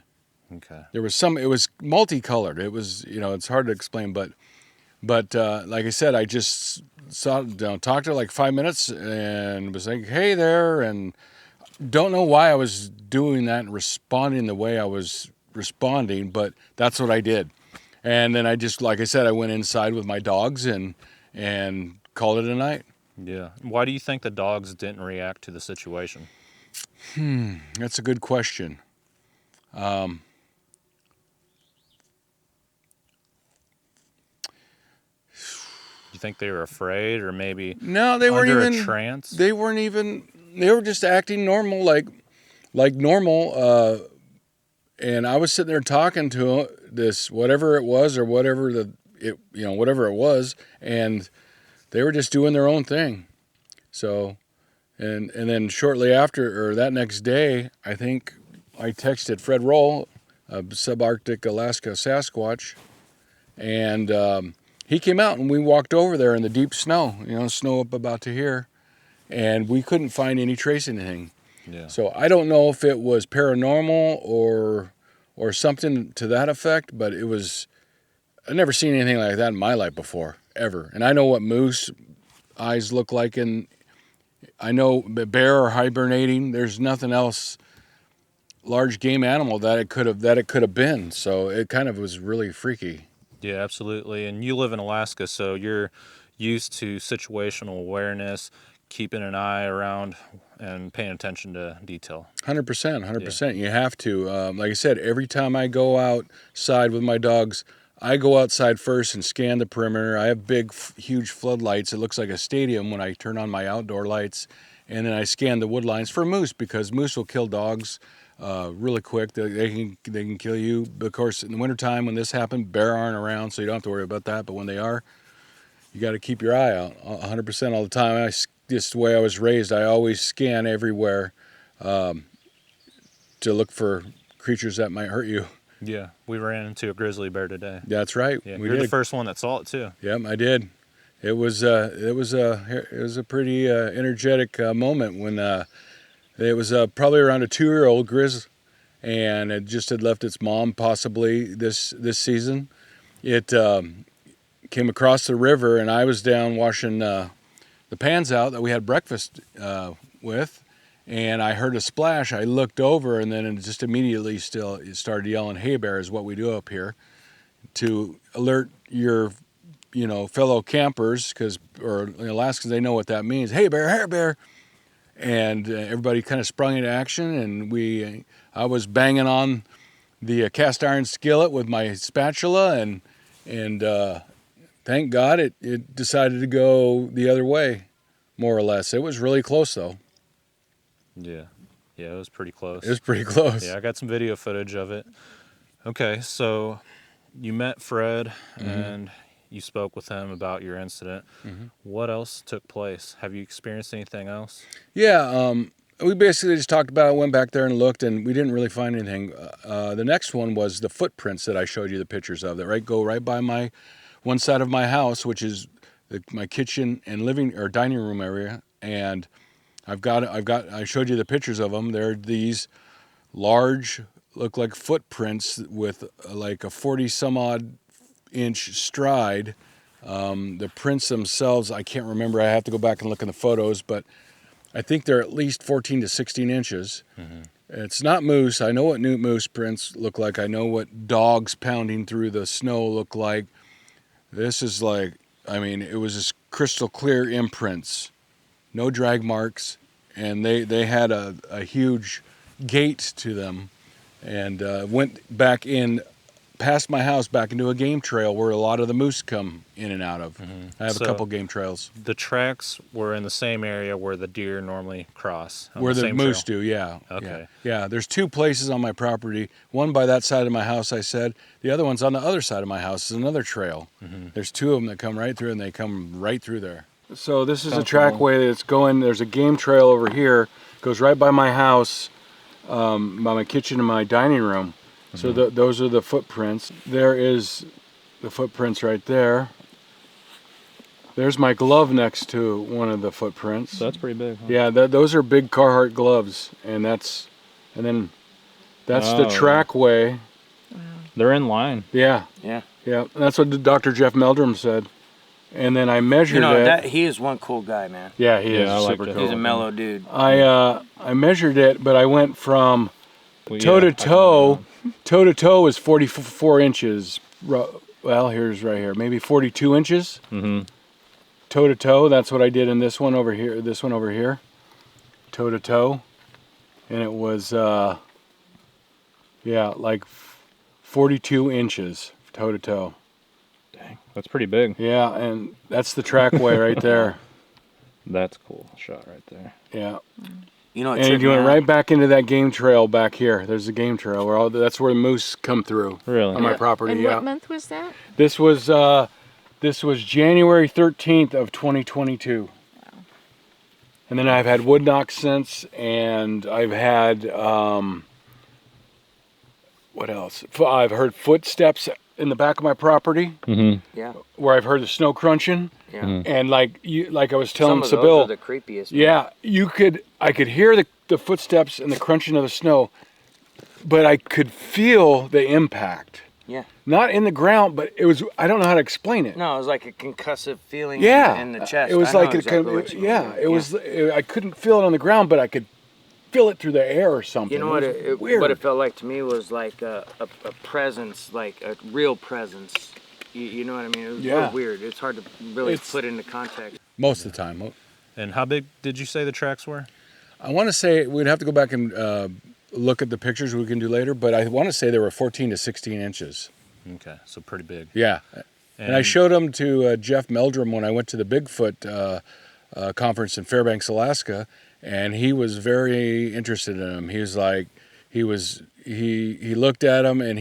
Okay. There was it was multicolored. It was, it's hard to explain, but like I said, I just talked to her like 5 minutes and was like, hey there, and don't know why I was doing that and responding the way I was responding, but that's what I did. And then I just, like I said, I went inside with my dogs and called it a night. Yeah. Why do you think the dogs didn't react to the situation? That's a good question. You think they were afraid, or maybe No, they weren't under even a trance? They weren't even. They were just acting normal, like normal. And I was sitting there talking to this whatever it was, or whatever whatever it was, and they were just doing their own thing. So, and then shortly after, or that next day, I think I texted Fred Roll, a subarctic Alaska Sasquatch, and he came out and we walked over there in the deep snow, snow up about to here, and we couldn't find any trace of anything. Yeah. So I don't know if it was paranormal or something to that effect, but I've never seen anything like that in my life before, ever. And I know what moose eyes look like, and I know bear are hibernating. There's nothing else large game animal that it could have been. So it kind of was really freaky. Yeah, absolutely. And you live in Alaska, so you're used to situational awareness, keeping an eye around and paying attention to detail. 100%. You have to. Like I said, every time I go outside with my dogs, I go outside first and scan the perimeter. I have big, huge floodlights. It looks like a stadium when I turn on my outdoor lights. And then I scan the wood lines for moose, because moose will kill dogs really quick. They can kill you. Of course, in the wintertime when this happened, bear aren't around, so you don't have to worry about that. But when they are, you got to keep your eye out 100% all the time. Just the way I was raised, I always scan everywhere to look for creatures that might hurt you. Yeah, we ran into a grizzly bear today. That's right. Yeah, you're the first one that saw it too. Yep, I did. It was a pretty energetic moment when it was probably around a 2-year-old grizz, and it just had left its mom possibly this season. It came across the river, and I was down washing the pans out that we had breakfast with, and I heard a splash. I looked over, and then it just immediately it started yelling, "Hey bear," is what we do up here, to alert your fellow campers, or Alaskans, they know what that means. Hey bear. And everybody kind of sprung into action, and I was banging on the cast iron skillet with my spatula, and thank God it decided to go the other way, more or less. It was really close, though. Yeah, it was pretty close. It was pretty close. Yeah, I got some video footage of it. Okay, so you met Fred, and you spoke with him about your incident. What else took place? Have you experienced anything else? Yeah, we basically just talked about it, went back there and looked, and we didn't really find anything. The next one was the footprints that I showed you the pictures of that go right by my one side of my house, which is my kitchen and living or dining room area. And I showed you the pictures of them. They're these large, look like footprints with like a 40 some odd inch stride. The prints themselves, I can't remember. I have to go back and look in the photos, but I think they're at least 14 to 16 inches. It's not moose. I know what new moose prints look like. I know what dogs pounding through the snow look like. This is like, it was just crystal clear imprints, no drag marks, and they had a huge gait to them, and went back in past my house back into a game trail where a lot of the moose come in and out of. I have So- a couple game trails. The tracks were in the same area where the deer normally cross. On Where the same moose trail. do, yeah. Okay. Yeah, there's 2 places on my property. One by that side of my house, I said. The other one's on the other side of my house. It's another trail. There's 2 of them that come right through, and they come right through there. So this is a trackway that's going, there's a game trail over here. Goes right by my house, by my kitchen and my dining room. So those are the footprints. There is the footprints right there. There's my glove next to one of the footprints. So that's pretty big. Huh? Yeah, those are big Carhartt gloves, and then that's the Oh. trackway. They're in line. Yeah, Yeah. yeah. That's what Dr. Jeff Meldrum said. And then I measured it. He is one cool guy, man. Yeah, he is I like super Jeff. cool. He's a mellow dude. I measured it, but I went from Well, toe yeah, to I can toe. Toe to toe is 44 inches. Well, here's right here, maybe 42 inches. Mm-hmm. Toe to toe. That's what I did in this one over here. This one over here. Toe to toe, and it was yeah, like 42 inches toe to toe. Dang, that's pretty big. Yeah, and that's the trackway right there. That's cool shot right there. Yeah. You know, And you went right back into that game trail back here. There's a game trail where that's where the moose come through Really? on my property. And Yeah. what month was that? This was January 13th of 2022. And then I've had wood knocks since, and I've had what else? I've heard footsteps in the back of my property Mm-hmm. Yeah. where I've heard the snow crunching, Yeah. and like I was telling Some of Sybil, those are the creepiest. man. yeah, I could hear the footsteps and the crunching of the snow, but I could feel the impact. Yeah. Not in the ground, but it was, I don't know how to explain it. No, it was like a concussive feeling Yeah. in the chest. It was I know like, exactly what you mean. I couldn't feel it on the ground, but I could feel it through the air or something. You know what? It was It, weird. what it felt like to me was like a presence, like a real presence. You know what I mean? It was Yeah. weird. It's hard to really It's- put into context. Most of the time. And how big did you say the tracks were? I want to say, we'd have to go back and look at the pictures we can do later, but I want to say they were 14 to 16 inches. Okay, so pretty big. Yeah. And I showed them to Jeff Meldrum when I went to the Bigfoot conference in Fairbanks, Alaska, and he was very interested in them. He was like, he looked at them, and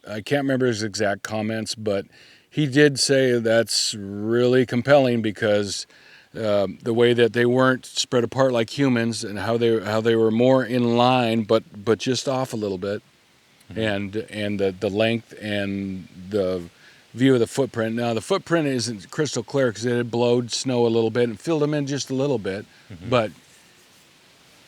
I can't remember his exact comments, but he did say that's really compelling because the way that they weren't spread apart like humans, and how they were more in line, but just off a little bit, and the length and the view of the footprint. Now the footprint isn't crystal clear because it had blowed snow a little bit and filled them in just a little bit, but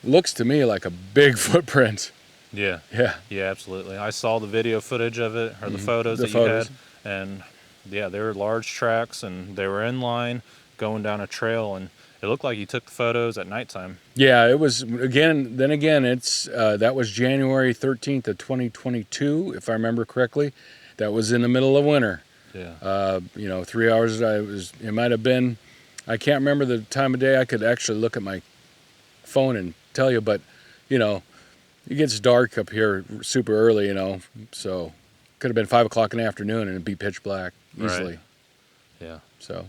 looks to me like a big footprint. Yeah. Yeah. Yeah, absolutely. I saw the video footage of it, or the photos The that photos. you had, and yeah, they were large tracks, and they were in line going down a trail, and it looked like you took the photos at nighttime. Yeah, it was it's that was January 13th of 2022, if I remember correctly. That was in the middle of winter. Yeah. 3 hours. It might have been, I can't remember the time of day. I could actually look at my phone and tell you, but it gets dark up here super early, so could have been 5 o'clock in the afternoon and it'd be pitch black easily. Right. Yeah. So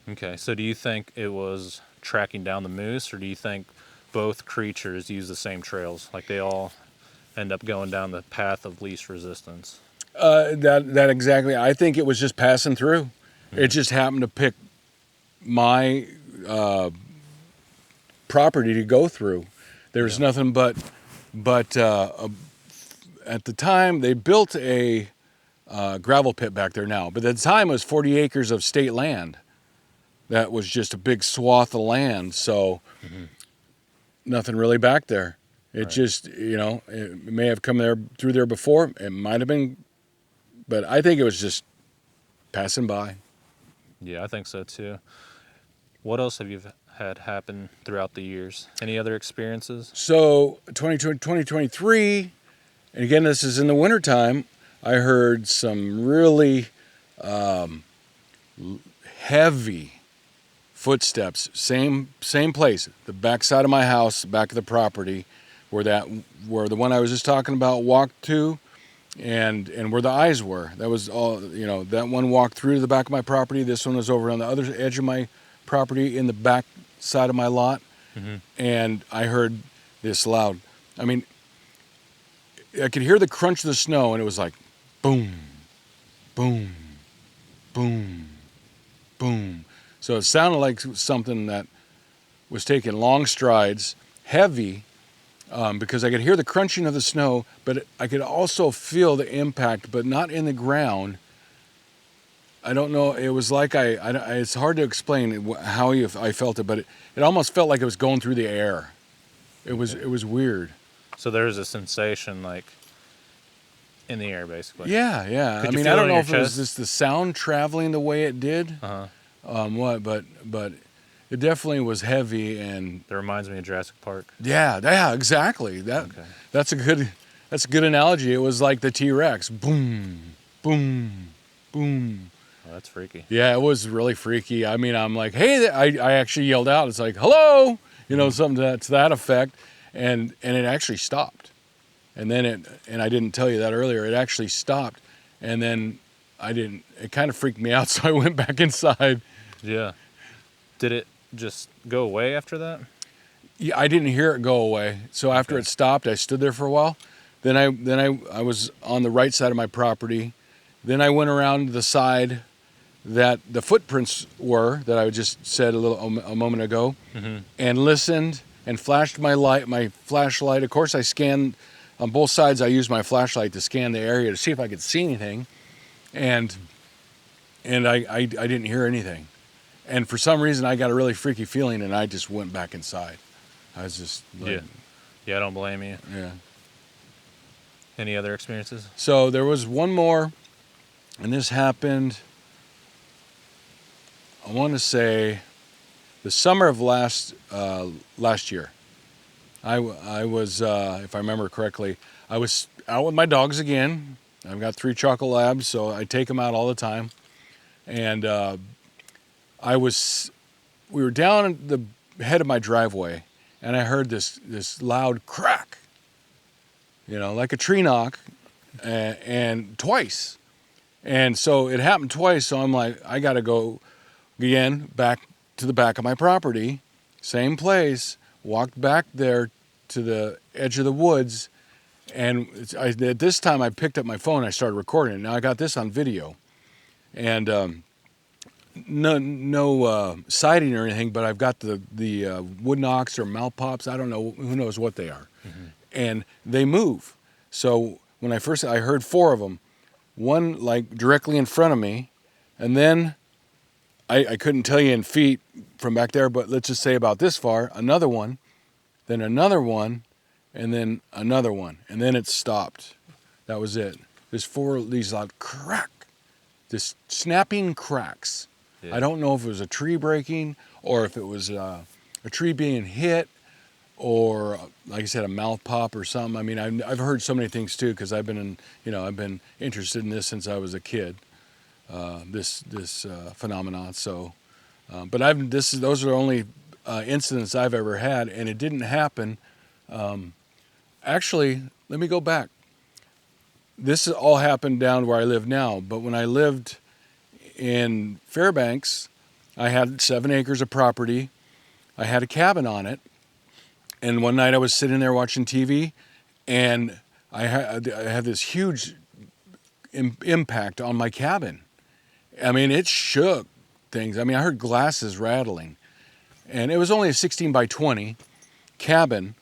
Okay, so do you think it was tracking down the moose, or do you think both creatures use the same trails? Like they all end up going down the path of least resistance? that exactly. I think it was just passing through. It just happened to pick my property to go through. There's nothing but at the time they built a gravel pit back there now, but at the time it was 40 acres of state land. That was just a big swath of land, so nothing really back there. It just, it may have come through there before. It might have been, but I think it was just passing by. Yeah, I think so too. What else have you had happen throughout the years? Any other experiences? So 2023, and again, this is in the wintertime, I heard some really heavy footsteps. Same place, the back side of my house, back of the property, where the one I was just talking about walked to. and where the eyes were. That was all, that one walked through to the back of my property. This one was over on the other edge of my property in the back side of my lot. And I heard this loud, I mean, I could hear the crunch of the snow, and it was like boom, boom, boom, boom. So it sounded like something that was taking long strides, heavy, because I could hear the crunching of the snow, but I could also feel the impact, but not in the ground. I don't know. It was like it's hard to explain how I felt it, but it almost felt like it was going through the air. It was weird. So there's a sensation like in the air, basically. Yeah. Could I you mean, feel I it don't in know your if it was chest? just the sound traveling the way it did. But it definitely was heavy, and That reminds me of Jurassic Park. yeah, exactly. That's a good analogy. It was like the T-Rex. Boom, boom, boom. Oh, that's freaky. Yeah, it was really freaky. I mean, I'm like, hey, I actually yelled out. It's like, hello, something to that effect, and it actually stopped. And then and I didn't tell you that earlier. It actually stopped, and then it kind of freaked me out, so I went back inside. Yeah. Did it just go away after that? Yeah, I didn't hear it go away. So after it stopped, I stood there for a while. Then I was on the right side of my property. Then I went around the side that the footprints were, that I just said a moment ago, and listened and flashed my flashlight. Of course, I scanned on both sides. I used my flashlight to scan the area to see if I could see anything, and I didn't hear anything. And for some reason, I got a really freaky feeling, and I just went back inside. I was just like, Yeah, I don't blame you. yeah. Any other experiences? So there was one more, and this happened, I want to say, the summer of last year. I was, if I remember correctly, I was out with my dogs again. I've got 3 chocolate labs, so I take them out all the time. And we were down the head of my driveway, and I heard this loud crack, like a tree knock, and twice. And so it happened twice, so I'm like, I got to go again back to the back of my property, same place, walked back there to the edge of the woods, and at this time I picked up my phone, I started recording it. Now I got this on video, and no sighting or anything, but I've got the wood knocks or malpops, I don't know, who knows what they are. And they move. So when I heard 4 of them, one like directly in front of me, and then I couldn't tell you in feet from back there, but let's just say about this far, another one, then another one, and then another one, and then it stopped. That was it. There's 4 of these loud crack, this snapping cracks. Yeah. I don't know if it was a tree breaking, or if it was a tree being hit, or like I said, a mouth pop or something. I mean, I've heard so many things too, because I've been interested in this since I was a kid. This phenomenon. So, but those are the only incidents I've ever had, and it didn't happen. Actually, let me go back. This all happened down where I live now, but when I lived in Fairbanks, I had 7 acres of property. I had a cabin on it, and one night I was sitting there watching TV, and I had this huge impact on my cabin. I mean, it shook things. I mean, I heard glasses rattling, and it was only a 16 by 20 cabin,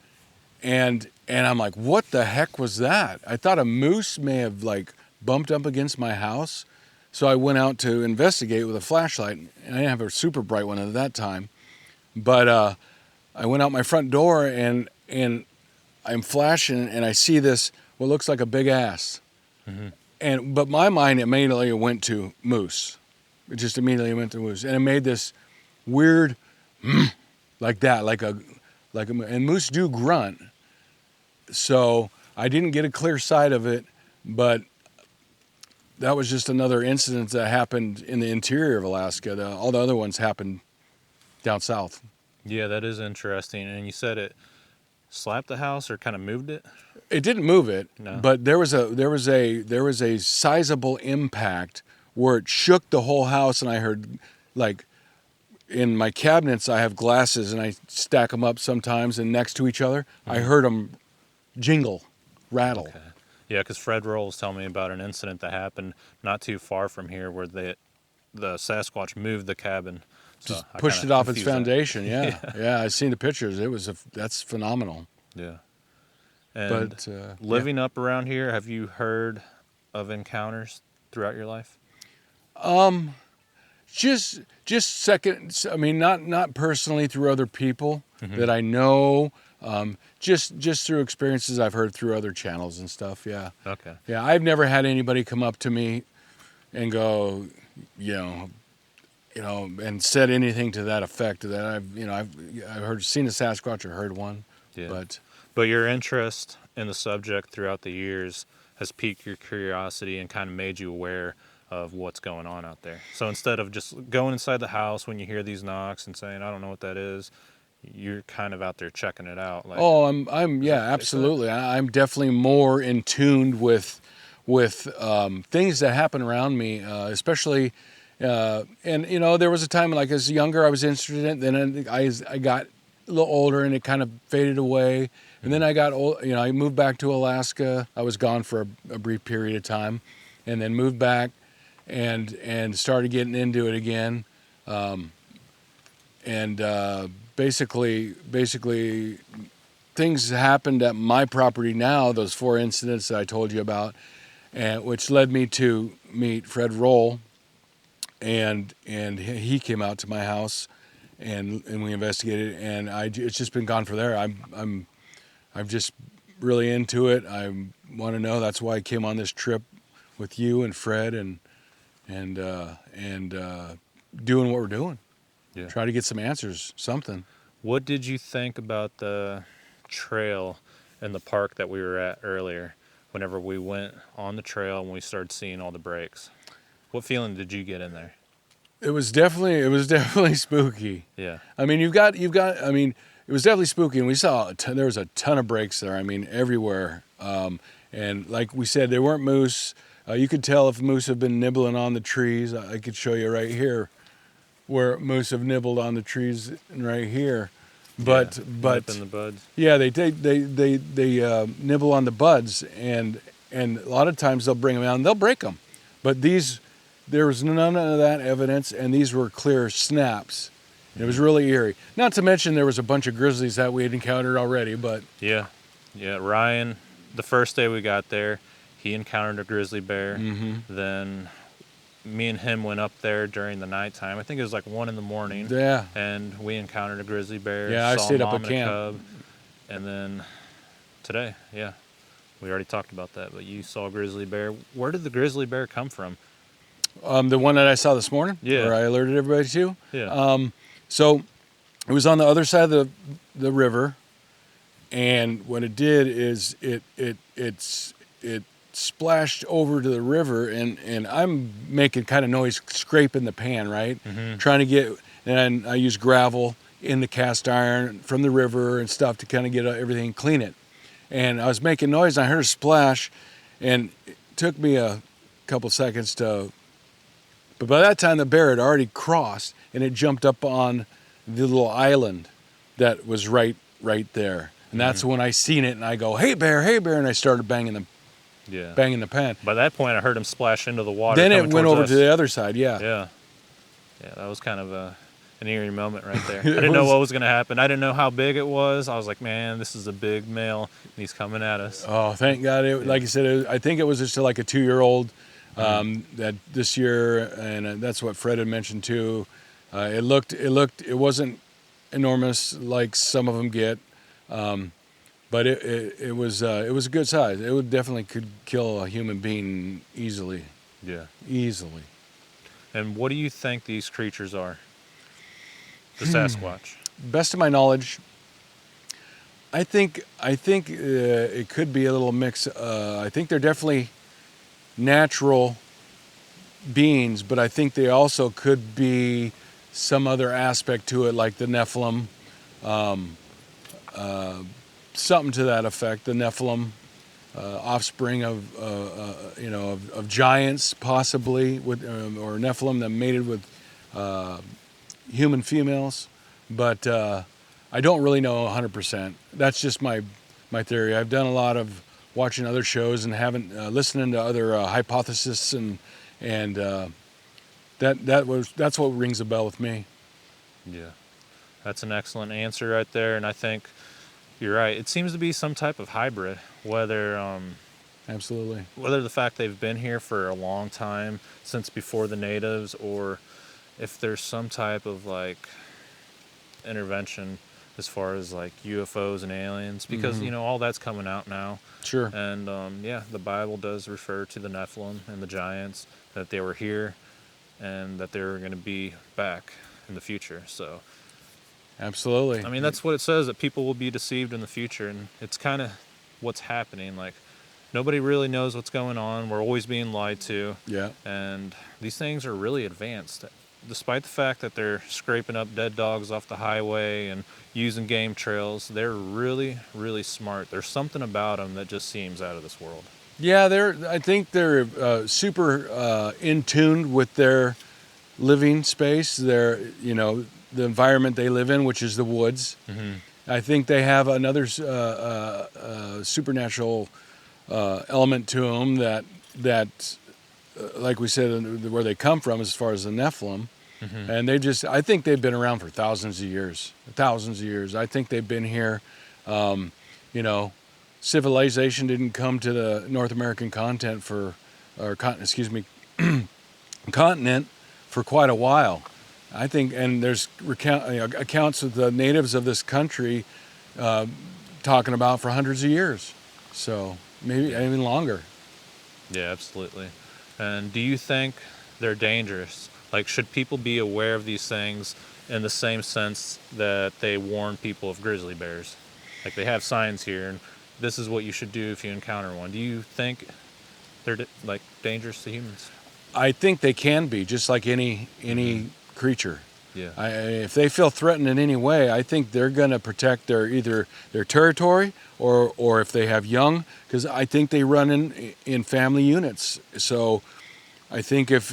and I'm like, what the heck was that? I thought a moose may have like bumped up against my house, so I went out to investigate with a flashlight, and I didn't have a super bright one at that time, but I went out my front door, and I'm flashing, and I see this, what looks like a big ass. But my mind immediately went to moose. It just immediately went to moose, and it made this weird, like that, and moose do grunt. So I didn't get a clear sight of it, but that was just another incident that happened in the interior of Alaska. All the other ones happened down south. Yeah, that is interesting. And you said slap the house or kind of moved it? It didn't move it, No. but there was a sizable impact where it shook the whole house, and I heard, like, in my cabinets I have glasses and I stack them up sometimes and next to each other. I heard them jingle, rattle. Okay. Yeah, because Fred Roll was telling me about an incident that happened not too far from here where the Sasquatch moved the cabin. So Just I pushed kinda it off its confused that. foundation. Yeah, yeah. I've seen the pictures. That's phenomenal. Yeah. And But living up around here, have you heard of encounters throughout your life? just second. I mean, not personally through other people that I know. Just through experiences I've heard through other channels and stuff. Yeah. Okay. Yeah, I've never had anybody come up to me and go, and said anything to that effect. That I've seen a Sasquatch or heard one. Yeah. But your interest in the subject throughout the years has piqued your curiosity and kind of made you aware of what's going on out there. So instead of just going inside the house when you hear these knocks and saying, I don't know what that is, you're kind of out there checking it out. Like, Absolutely. I'm definitely more in tune with things that happen around me, especially, and there was a time, like, as younger, I was interested in it. Then I got a little older and it kind of faded away. And then I got old, I moved back to Alaska. I was gone for a brief period of time, and then moved back and started getting into it again. Basically things happened at my property now, those 4 incidents that I told you about, and which led me to meet Fred Roll, and he came out to my house and we investigated, and it's just been gone from there. I'm just really into it. I want to know. That's why I came on this trip with you and Fred and doing what we're doing. Yeah. Try to get some answers, something. What did you think about the trail in the park that we were at earlier? Whenever we went on the trail and we started seeing all the breaks, what feeling did you get in there? It was definitely spooky. Yeah. I mean, it was definitely spooky, and we saw there was a ton of breaks there. I mean, everywhere. And like we said, there weren't moose. You could tell if moose have been nibbling on the trees. I could show you right here where moose have nibbled on the trees, right here. But nipping the buds. Yeah, they nibble on the buds, and a lot of times they'll bring them out and they'll break them. But there was none of that evidence, and these were clear snaps. It was really eerie. Not to mention there was a bunch of grizzlies that we had encountered already, but... Yeah. Ryan, the first day we got there, he encountered a grizzly bear. Mm-hmm. Then me and him went up there during the nighttime. I think it was like 1 a.m. Yeah. And we encountered a grizzly bear. Yeah, I stayed up at mom and camp. a cub. And then today, yeah, we already talked about that, but you saw a grizzly bear. Where did the grizzly bear come from? The one that I saw this morning? Yeah. Where I alerted everybody to? Yeah. So it was on the other side of the river, and what it did is it splashed over to the river, and I'm making kind of noise, scraping the pan, right? Mm-hmm. Trying to get, and I use gravel in the cast iron from the river and stuff to kind of get everything, clean it. And I was making noise, and I heard a splash, and it took me a couple seconds but by that time the bear had already crossed, and it jumped up on the little island that was right there. And that's when I seen it, and I go, hey bear, and I started banging the pan. By that point, I heard him splash into the water. Then it went over to the other side, Yeah, that was kind of an eerie moment right there. I didn't know what was going to happen. I didn't know how big it was. I was like, man, this is a big male, and he's coming at us. Oh, thank God. Like you said, I think it was just like a 2-year-old that this year, and that's what Fred had mentioned too. It wasn't enormous like some of them get, but it was a good size. It would definitely could kill a human being easily. Yeah. Easily. And what do you think these creatures are? The Sasquatch. Best of my knowledge, I think it could be a little mix. I think they're definitely natural beings, but I think they also could be some other aspect to it, like the Nephilim, something to that effect. The Nephilim, offspring of giants, possibly, with or Nephilim that mated with human females, but I don't really know 100%. That's just my theory. I've done a lot of watching other shows and haven't listening to other hypotheses, and that's what rings a bell with me. Yeah, that's an excellent answer right there, and I think you're right. It seems to be some type of hybrid, whether Absolutely. whether the fact they've been here for a long time, since before the natives, or if there's some type of like intervention as far as like UFOs and aliens, because you know all that's coming out now. Sure. And yeah, the Bible does refer to the Nephilim and the giants, that they were here and that they were going to be back in the future. So Absolutely. I mean, that's what it says, that people will be deceived in the future, and it's kind of what's happening. Like, nobody really knows what's going on. We're always being lied to. Yeah. And these things are really advanced. Despite the fact that they're scraping up dead dogs off the highway and using game trails, they're really, really smart. There's something about them that just seems out of this world. Yeah, I think they're super in tune with their living space. They're, the environment they live in, which is the woods. I think they have another supernatural element to them that like we said, where they come from as far as the Nephilim. And I think they've been around for thousands of years. I think they've been here. Civilization didn't come to the North American continent for quite a while. I think, and there's accounts of the natives of this country talking about for hundreds of years. So maybe even longer. Yeah, absolutely. And do you think they're dangerous? Like, should people be aware of these things in the same sense that they warn people of grizzly bears? Like, they have signs here, and this is what you should do if you encounter one. Do you think they're dangerous to humans? I think they can be, just like any creature. Yeah. If they feel threatened in any way, I think they're going to protect either their territory or if they have young, because I think they run in family units. So I think if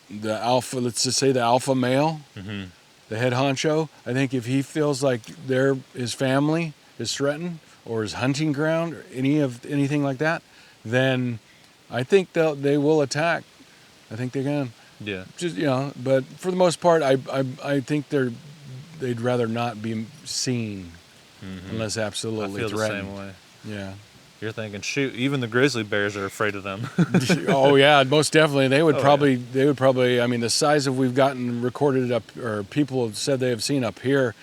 the alpha, let's just say the alpha male, the head honcho, I think if he feels like his family is threatened or his hunting ground or anything like that, then I think they will attack. I think they're going to. Yeah. Just but for the most part, I think they'd rather not be seen unless absolutely I feel threatened. the same way. Yeah. You're thinking, shoot, even the grizzly bears are afraid of them. Oh yeah, most definitely. They would probably. I mean, the size of we've gotten recorded up, or people have said they have seen up here,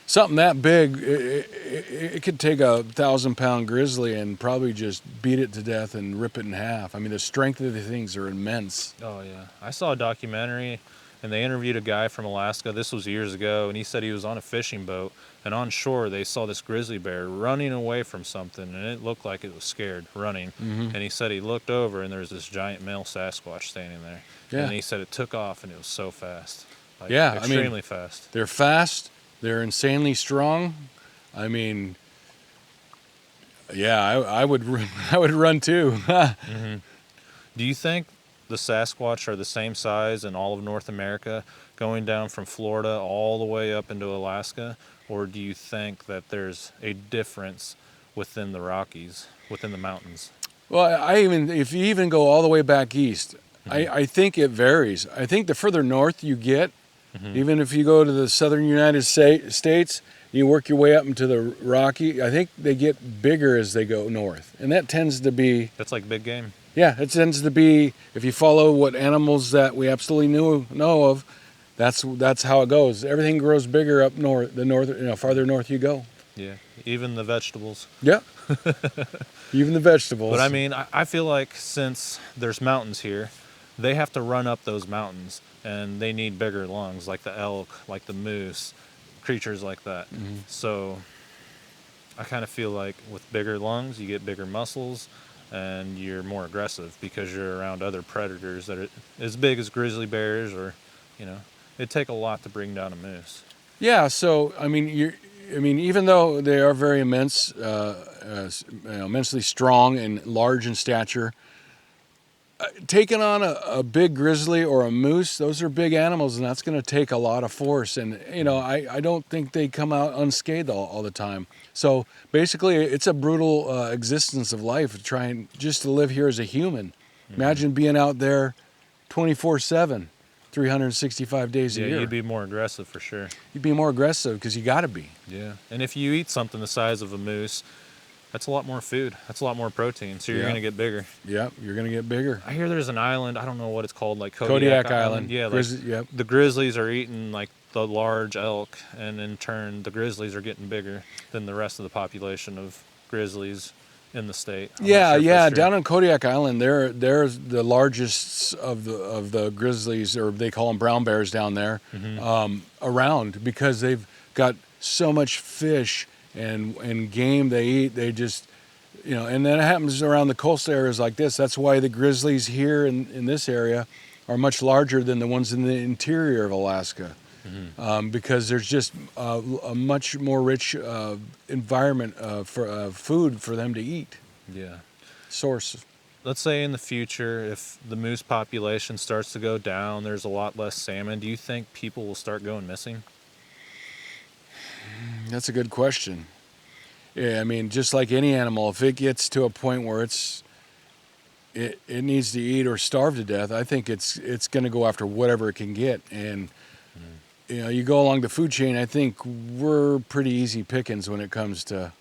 something that big, it could take a 1,000-pound grizzly and probably just beat it to death and rip it in half. I mean, the strength of the things are immense. Oh yeah, I saw a documentary, and they interviewed a guy from Alaska. This was years ago, and he said he was on a fishing boat, and on shore they saw this grizzly bear running away from something, and it looked like it was scared, running. And he said he looked over, and there was this giant male Sasquatch standing there. Yeah. And he said it took off, and it was so fast. Extremely fast. They're fast. They're insanely strong. I mean, yeah, I would run too. Do you think the Sasquatch are the same size in all of North America, going down from Florida all the way up into Alaska? Or do you think that there's a difference within the Rockies, within the mountains? Well, if you even go all the way back east, I think it varies. I think the further north you get, even if you go to the southern United States, you work your way up into the Rocky, I think they get bigger as they go north. And that tends to be... That's like big game? Yeah, it tends to be, if you follow what animals that we absolutely know of, that's how it goes. Everything grows bigger up north, farther north you go. Yeah, even the vegetables. Yeah, even the vegetables. But I mean, I feel like since there's mountains here, they have to run up those mountains, and they need bigger lungs, like the elk, like the moose, creatures like that. So I kind of feel like with bigger lungs, you get bigger muscles, and you're more aggressive because you're around other predators that are as big as grizzly bears, or, it'd take a lot to bring down a moose. Yeah, so I mean, I mean, even though they are very immense, immensely strong and large in stature, taking on a big grizzly or a moose, those are big animals, and that's going to take a lot of force. And, I don't think they come out unscathed all the time. So basically, it's a brutal existence of life, trying just to live here as a human. Imagine being out there 24/7, 365 days a year. Yeah, you'd be more aggressive for sure. You'd be more aggressive because you got to be. Yeah, and if you eat something the size of a moose, that's a lot more food. That's a lot more protein, so you're going to get bigger. Yep, you're going to get bigger. I hear there's an island, I don't know what it's called, like Kodiak Island. Yeah, Yep. the grizzlies are eating like the large elk, and in turn, the grizzlies are getting bigger than the rest of the population of grizzlies in the state. I'm not sure if that's true. Down on Kodiak Island, they're the largest of the grizzlies, or they call them brown bears down there, around, because they've got so much fish and game they eat. They just, and then it happens around the coastal areas like this. That's why the grizzlies here in this area are much larger than the ones in the interior of Alaska. Because there's just a much more rich environment for food for them to eat. Yeah. Source. Let's say in the future, if the moose population starts to go down, there's a lot less salmon. Do you think people will start going missing? That's a good question. Yeah, I mean, just like any animal, if it gets to a point where it needs to eat or starve to death, I think it's going to go after whatever it can get. And you go along the food chain, I think we're pretty easy pickings when it comes to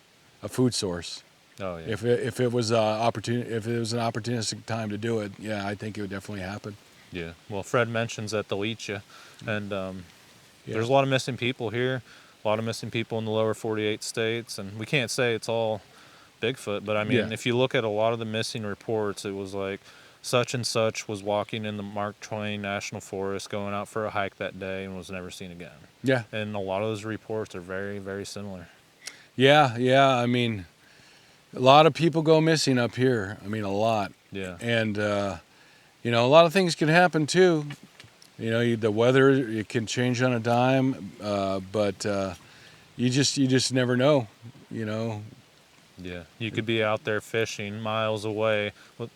a food source. Oh yeah. If it was an opportunistic time to do it, yeah, I think it would definitely happen. Yeah. Well, Fred mentions that they'll eat you, and there's a lot of missing people here, a lot of missing people in the lower 48 states, and we can't say it's all Bigfoot, but I mean, if you look at a lot of the missing reports, it was like such and such was walking in the Mark Twain National Forest, going out for a hike that day, and was never seen again. Yeah. And a lot of those reports are very, very similar. Yeah. I mean, a lot of people go missing up here. I mean, a lot. Yeah. And, a lot of things can happen too. The weather, it can change on a dime, but you just never know, Yeah, you could be out there fishing miles away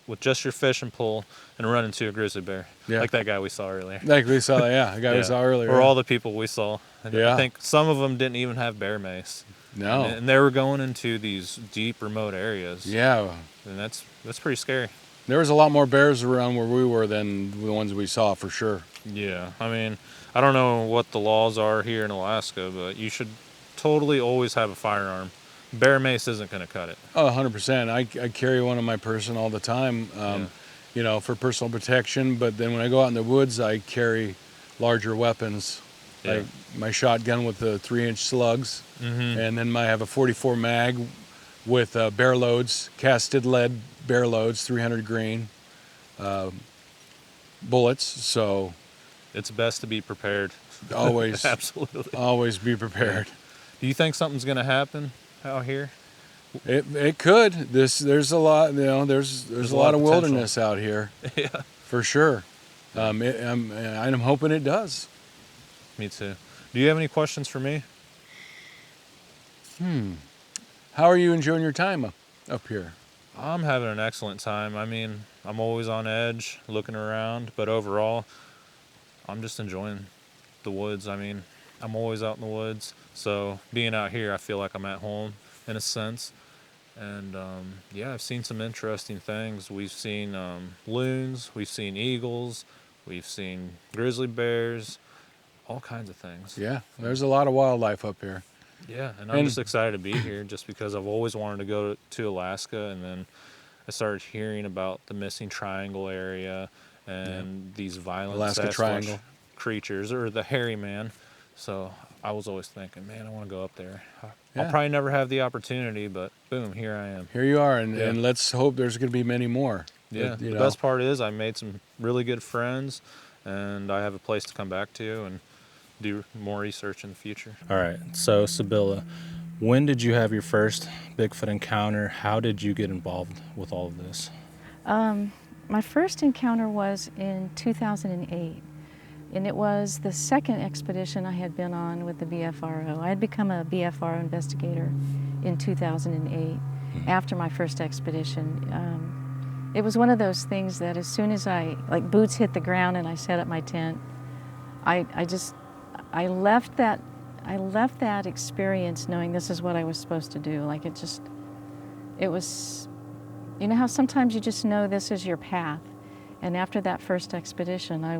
with just your fishing pole and run into a grizzly bear, like that guy we saw earlier. Like we saw, the guy we saw earlier. Or all the people we saw. I think some of them didn't even have bear mace. No. And they were going into these deep, remote areas. Yeah. And that's pretty scary. There was a lot more bears around where we were than the ones we saw, for sure. Yeah, I mean, I don't know what the laws are here in Alaska, but you should totally always have a firearm. Bear mace isn't going to cut it. Oh, 100%. I carry one on my person all the time, for personal protection. But then when I go out in the woods, I carry larger weapons, like my shotgun with the 3-inch slugs. And then I have a 44 mag with bear loads, casted lead bear loads, 300 grain bullets. So it's best to be prepared. Always. Absolutely. Always be prepared. Do you think something's going to happen out here? It could. There's a lot. There's a lot of wilderness out here. Yeah, for sure. I'm hoping it does. Me too. Do you have any questions for me? How are you enjoying your time up here? I'm having an excellent time. I mean, I'm always on edge, looking around, but overall, I'm just enjoying the woods. I mean, I'm always out in the woods, so being out here, I feel like I'm at home in a sense. And I've seen some interesting things. We've seen loons, we've seen eagles, we've seen grizzly bears, all kinds of things. Yeah, there's a lot of wildlife up here. Yeah, and I'm just excited to be here just because I've always wanted to go to Alaska, and then I started hearing about the missing triangle area and these violent Alaska Sasquatch triangle creatures, or the hairy man. So I was always thinking, man, I want to go up there. I'll probably never have the opportunity, but boom, here I am. Here you are, and let's hope there's going to be many more. Yeah, the best part is I made some really good friends, and I have a place to come back to and do more research in the future. All right, so Sibylla, when did you have your first Bigfoot encounter? How did you get involved with all of this? My first encounter was in 2008. And it was the second expedition I had been on with the BFRO. I had become a BFRO investigator in 2008 after my first expedition. It was one of those things that as soon as like boots hit the ground and I set up my tent, I left that experience knowing this is what I was supposed to do. Like it was, you know how sometimes you just know this is your path. And after that first expedition, I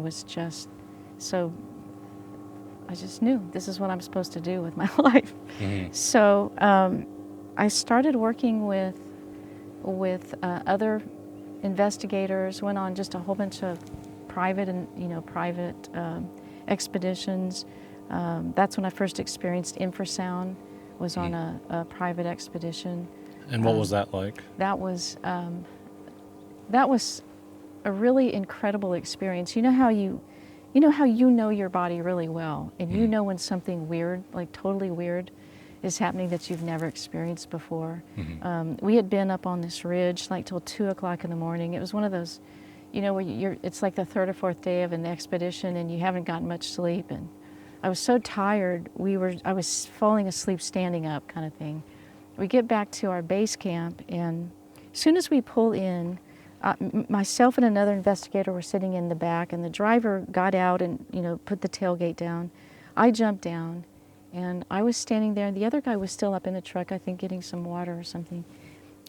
just knew this is what I'm supposed to do with my life. So I started working with other investigators, went on just a whole bunch of private expeditions. That's when I first experienced infrasound, was on a private expedition. And what was that like? That was a really incredible experience. You know how you know your body really well, and you know when something weird, like totally weird, is happening that you've never experienced before. We had been up on this ridge like till 2 o'clock in the morning. It was one of those, where it's like the third or fourth day of an expedition and you haven't gotten much sleep. And I was so tired, I was falling asleep standing up kind of thing. We get back to our base camp, and as soon as we pull in, myself and another investigator were sitting in the back, and the driver got out and put the tailgate down. I jumped down, and I was standing there, and the other guy was still up in the truck, I think getting some water or something.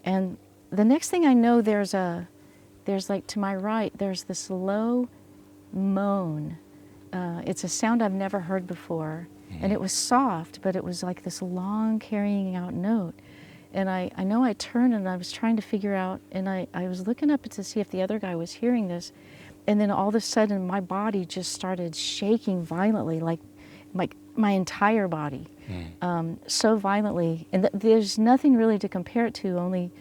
And the next thing I know, there's like to my right, there's this low moan. It's a sound I've never heard before, and it was soft, but it was like this long carrying out note. And I know I turned and I was trying to figure out, and I was looking up to see if the other guy was hearing this, and then all of a sudden my body just started shaking violently, like my entire body, so violently. And there's nothing really to compare it to, only,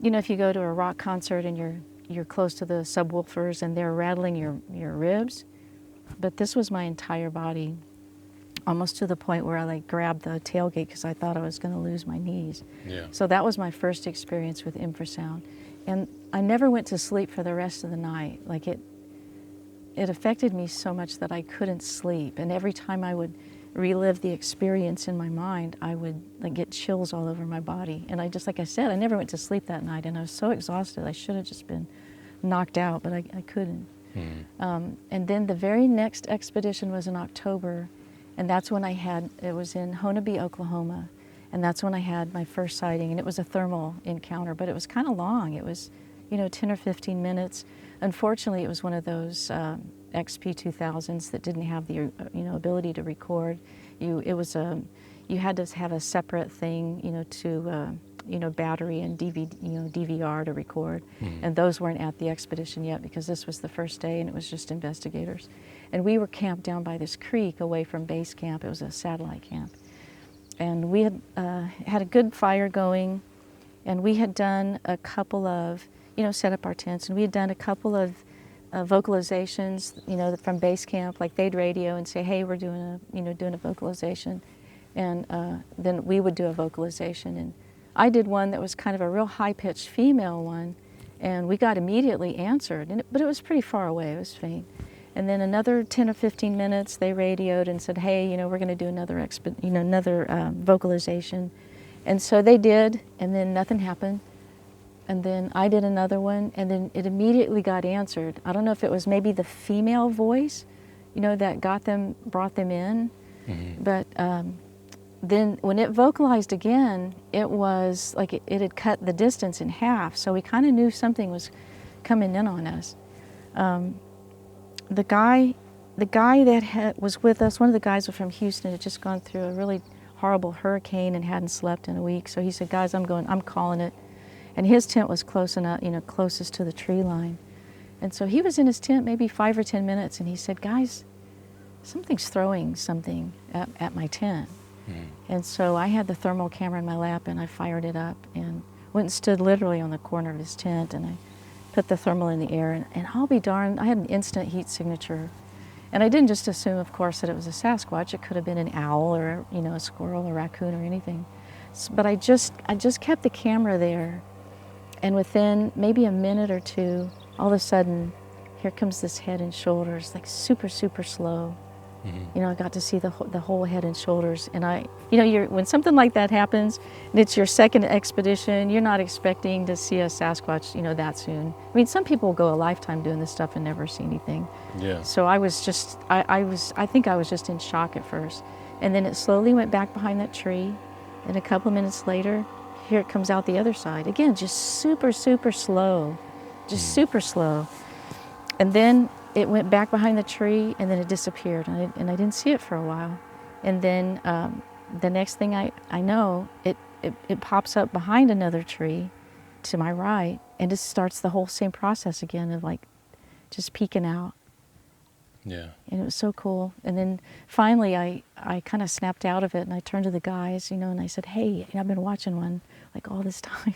if you go to a rock concert and you're close to the subwoofers and they're rattling your ribs. But this was my entire body, almost to the point where I grabbed the tailgate because I thought I was going to lose my knees. Yeah. So that was my first experience with infrasound. And I never went to sleep for the rest of the night. Like it affected me so much that I couldn't sleep. And every time I would relive the experience in my mind, I would get chills all over my body. And like I said, I never went to sleep that night, and I was so exhausted. I should have just been knocked out, but I couldn't. And then the very next expedition was in October, and that's when it was in Honobia, Oklahoma, and that's when I had my first sighting, and it was a thermal encounter, but it was kind of long. It was, 10 or 15 minutes. Unfortunately, it was one of those XP2000s that didn't have the, ability to record. You had to have a separate thing, to battery and DVR to record. And those weren't at the expedition yet because this was the first day and it was just investigators. And we were camped down by this creek away from base camp. It was a satellite camp. And we had had a good fire going, and we had done a couple of, set up our tents, and we had done a couple of vocalizations, from base camp. Like they'd radio and say, hey, we're doing a vocalization. And then we would do a vocalization. And I did one that was kind of a real high-pitched female one, and we got immediately answered, but it was pretty far away, it was faint. And then another 10 or 15 minutes, they radioed and said, hey, we're going to do another vocalization. And so they did, and then nothing happened. And then I did another one, and then it immediately got answered. I don't know if it was maybe the female voice, that brought them in, but then when it vocalized again, it was like it had cut the distance in half, so we kind of knew something was coming in on us. The guy that was with us, one of the guys was from Houston, had just gone through a really horrible hurricane and hadn't slept in a week, so he said, guys, I'm calling it. And his tent was close enough, closest to the tree line. And so he was in his tent maybe 5 or 10 minutes, and he said, guys, something's throwing something at my tent. And so I had the thermal camera in my lap, and I fired it up and went and stood literally on the corner of his tent, and I put the thermal in the air, and I'll be darned, I had an instant heat signature. And I didn't just assume, of course, that it was a Sasquatch. It could have been an owl or, a squirrel or raccoon or anything. But I just kept the camera there, and within maybe a minute or two, all of a sudden, here comes this head and shoulders, like super, super slow. You know, I got to see the whole head and shoulders, and when something like that happens, and it's your second expedition, you're not expecting to see a Sasquatch, that soon. I mean, some people go a lifetime doing this stuff and never see anything. Yeah. So I was just, I think I was just in shock at first, and then it slowly went back behind that tree, and a couple of minutes later, here it comes out the other side again, just super, super slow, just super slow, and then it went back behind the tree, and then it disappeared, and I didn't see it for a while. And then the next thing I know, it pops up behind another tree to my right, and it starts the whole same process again of like just peeking out. Yeah. And it was so cool. And then finally I kind of snapped out of it, and I turned to the guys, and I said, hey, I've been watching one like all this time.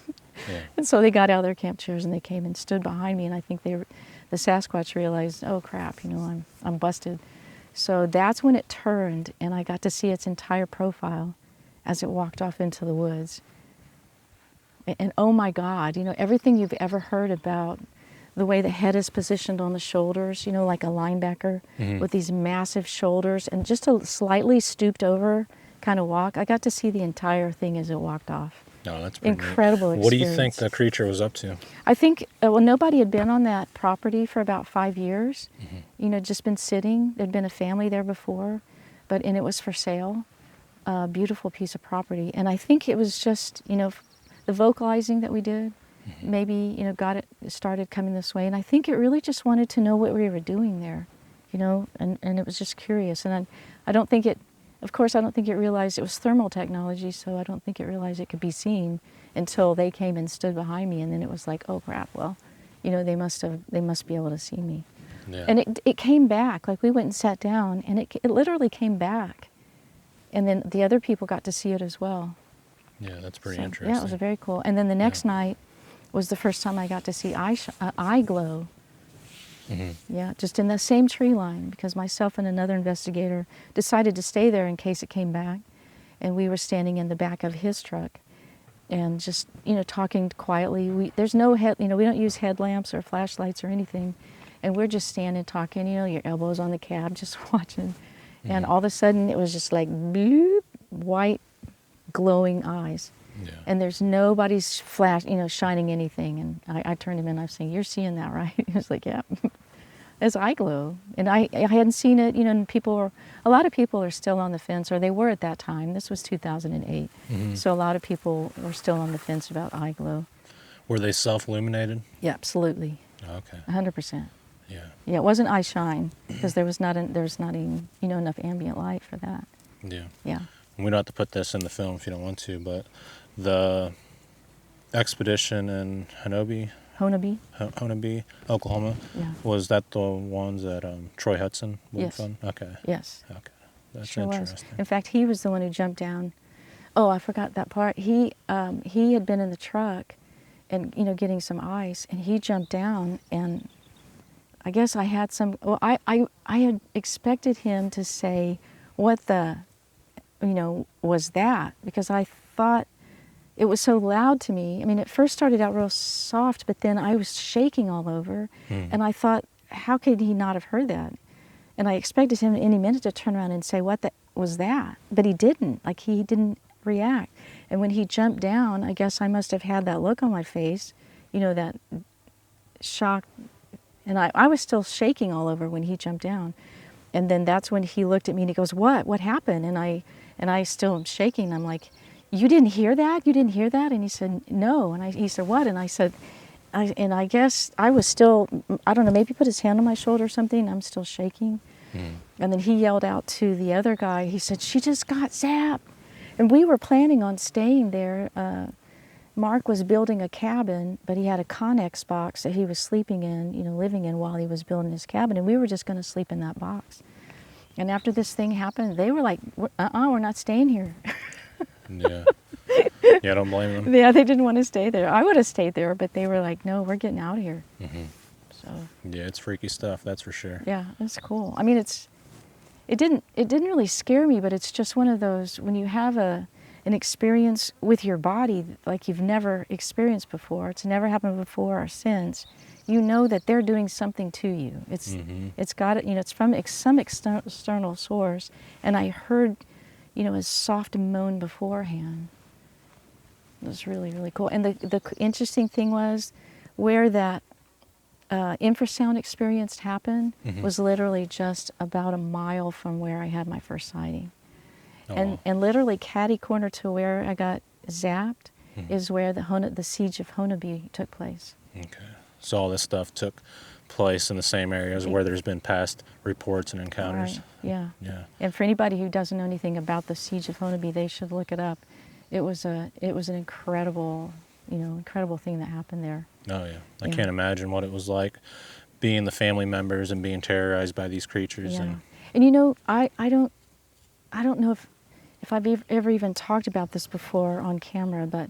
Yeah. And so they got out of their camp chairs and they came and stood behind me, and I think the Sasquatch realized, oh crap, I'm busted. So that's when it turned, and I got to see its entire profile as it walked off into the woods. And oh my God, everything you've ever heard about the way the head is positioned on the shoulders, like a linebacker with these massive shoulders and just a slightly stooped over kind of walk. I got to see the entire thing as it walked off. No, that's pretty incredible neat. experience. What do you think the creature was up to? I think, nobody had been on that property for about 5 years. Just been sitting. There'd been a family there before, and it was for sale. A beautiful piece of property. And I think it was just, the vocalizing that we did, maybe, got it started coming this way. And I think it really just wanted to know what we were doing there, and it was just curious. And I don't think it realized it was thermal technology, so I don't think it realized it could be seen until they came and stood behind me, and then it was like, oh crap, well, they must be able to see me. Yeah. And it came back, like we went and sat down, and it literally came back. And then the other people got to see it as well. Yeah, that's pretty interesting. Yeah, it was very cool. And then the next night was the first time I got to see eye glow. Yeah, just in the same tree line, because myself and another investigator decided to stay there in case it came back. And we were standing in the back of his truck and just, talking quietly. There's no we don't use headlamps or flashlights or anything. And we're just standing talking, your elbows on the cab, just watching. And all of a sudden it was just like bloop, white glowing eyes. Yeah. And there's nobody's shining anything. And I turned him in, I was saying, you're seeing that, right? He was like, yeah. It's eye glow. And I hadn't seen it, and a lot of people are still on the fence, or they were at that time. This was 2008. So a lot of people were still on the fence about eye glow. Were they self-illuminated? Yeah, absolutely. Okay. 100%. Yeah. Yeah, it wasn't eye shine, because there was not even, enough ambient light for that. Yeah. Yeah. We don't have to put this in the film if you don't want to, but the expedition in Honobie, Oklahoma, was that the ones that Troy Hudson went on? Okay. Yes. Okay. That's sure interesting. Was. In fact, he was the one who jumped down. Oh, I forgot that part. He had been in the truck and, getting some ice, and he jumped down, and I guess I had some, well, I had expected him to say, what the, was that? Because I thought it was so loud to me. I mean, it first started out real soft, but then I was shaking all over, and I thought, how could he not have heard that? And I expected him any minute to turn around and say, what was that? But he didn't. Like, he didn't react. And when he jumped down, I guess I must have had that look on my face, that shock. And I was still shaking all over when he jumped down. And then that's when he looked at me and he goes, what? What happened? And I still am shaking. I'm like, you didn't hear that? You didn't hear that? And he said, no. And he said, what? And I said, I guess I was still, I don't know, maybe put his hand on my shoulder or something. I'm still shaking. And then he yelled out to the other guy. He said, she just got zapped. And we were planning on staying there. Mark was building a cabin, but he had a Connex box that he was sleeping in, living in while he was building his cabin. And we were just going to sleep in that box. And after this thing happened, they were like, we're not staying here. Yeah. Yeah, I don't blame them. Yeah, they didn't want to stay there. I would have stayed there, but they were like, no, we're getting out of here. So. Yeah, it's freaky stuff, that's for sure. Yeah, it's cool. I mean, it didn't really scare me, but it's just one of those, when you have an experience with your body like you've never experienced before. It's never happened before or since. You know that they're doing something to you. It's got it. It's from some external source. And I heard, a soft moan beforehand. It was really, really cool. And the interesting thing was, where that infrasound experience happened was literally just about a mile from where I had my first sighting. And literally catty corner to where I got zapped is where the siege of Honolulu took place. Okay. So all this stuff took place in the same areas where there's been past reports and encounters. Right. Yeah. Yeah. And for anybody who doesn't know anything about the siege of Honolulu, they should look it up. It was an incredible, incredible thing that happened there. Oh yeah. I can't imagine what it was like being the family members and being terrorized by these creatures. Yeah. And I don't know if I've ever even talked about this before on camera, but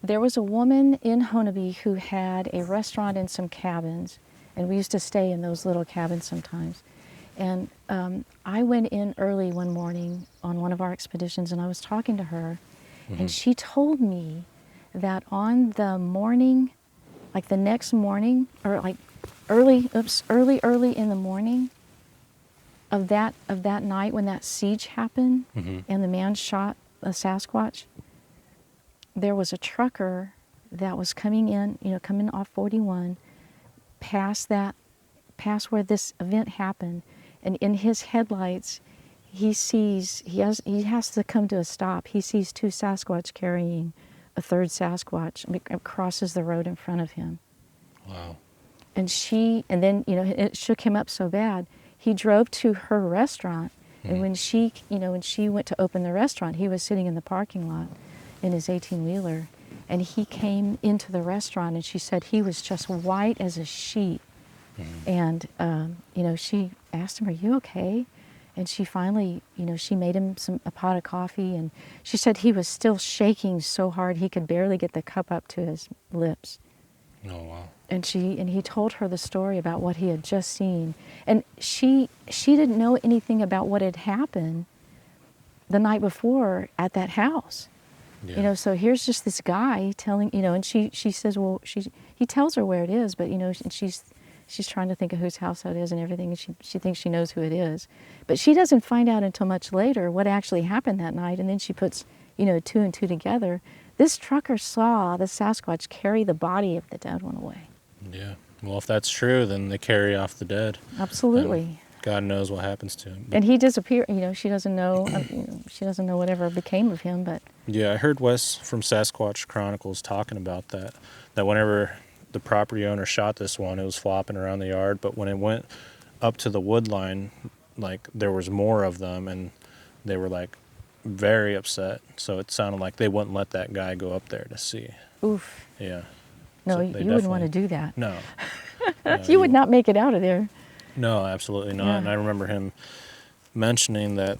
there was a woman in Honolulu who had a restaurant and some cabins, and we used to stay in those little cabins sometimes. And I went in early one morning on one of our expeditions, and I was talking to her, and she told me that on the morning, like the next morning, or like early in the morning of that night when that siege happened, and the man shot a Sasquatch, there was a trucker that was coming in, coming off 41, past where this event happened, and in his headlights, he has to come to a stop. He sees two Sasquatch carrying a third Sasquatch. It crosses the road in front of him. Wow. And then it shook him up so bad. He drove to her restaurant, and when she went to open the restaurant, he was sitting in the parking lot in his 18-wheeler, and he came into the restaurant, and she said he was just white as a sheet. And she asked him, "Are you okay?" And she finally, she made him a pot of coffee, and she said he was still shaking so hard he could barely get the cup up to his lips. Oh wow. And he told her the story about what he had just seen, and she didn't know anything about what had happened the night before at that house. Yeah. So here's just this guy telling, and she says, well, he tells her where it is, but and she's trying to think of whose house that is and everything, and she thinks she knows who it is, but she doesn't find out until much later what actually happened that night, and then she puts two and two together. This trucker saw the Sasquatch carry the body of the dead one away. Yeah. Well, if that's true, then they carry off the dead. Absolutely. And God knows what happens to him. And he disappeared. She doesn't know. She doesn't know whatever became of him. But yeah, I heard Wes from Sasquatch Chronicles talking about that. That whenever the property owner shot this one, it was flopping around the yard. But when it went up to the wood line, like there was more of them, and they were like very upset. So it sounded like they wouldn't let that guy go up there to see. Oof. Yeah. No, So you wouldn't want to do that. No. You would not make it out of there. No, absolutely not. Yeah. And I remember him mentioning that,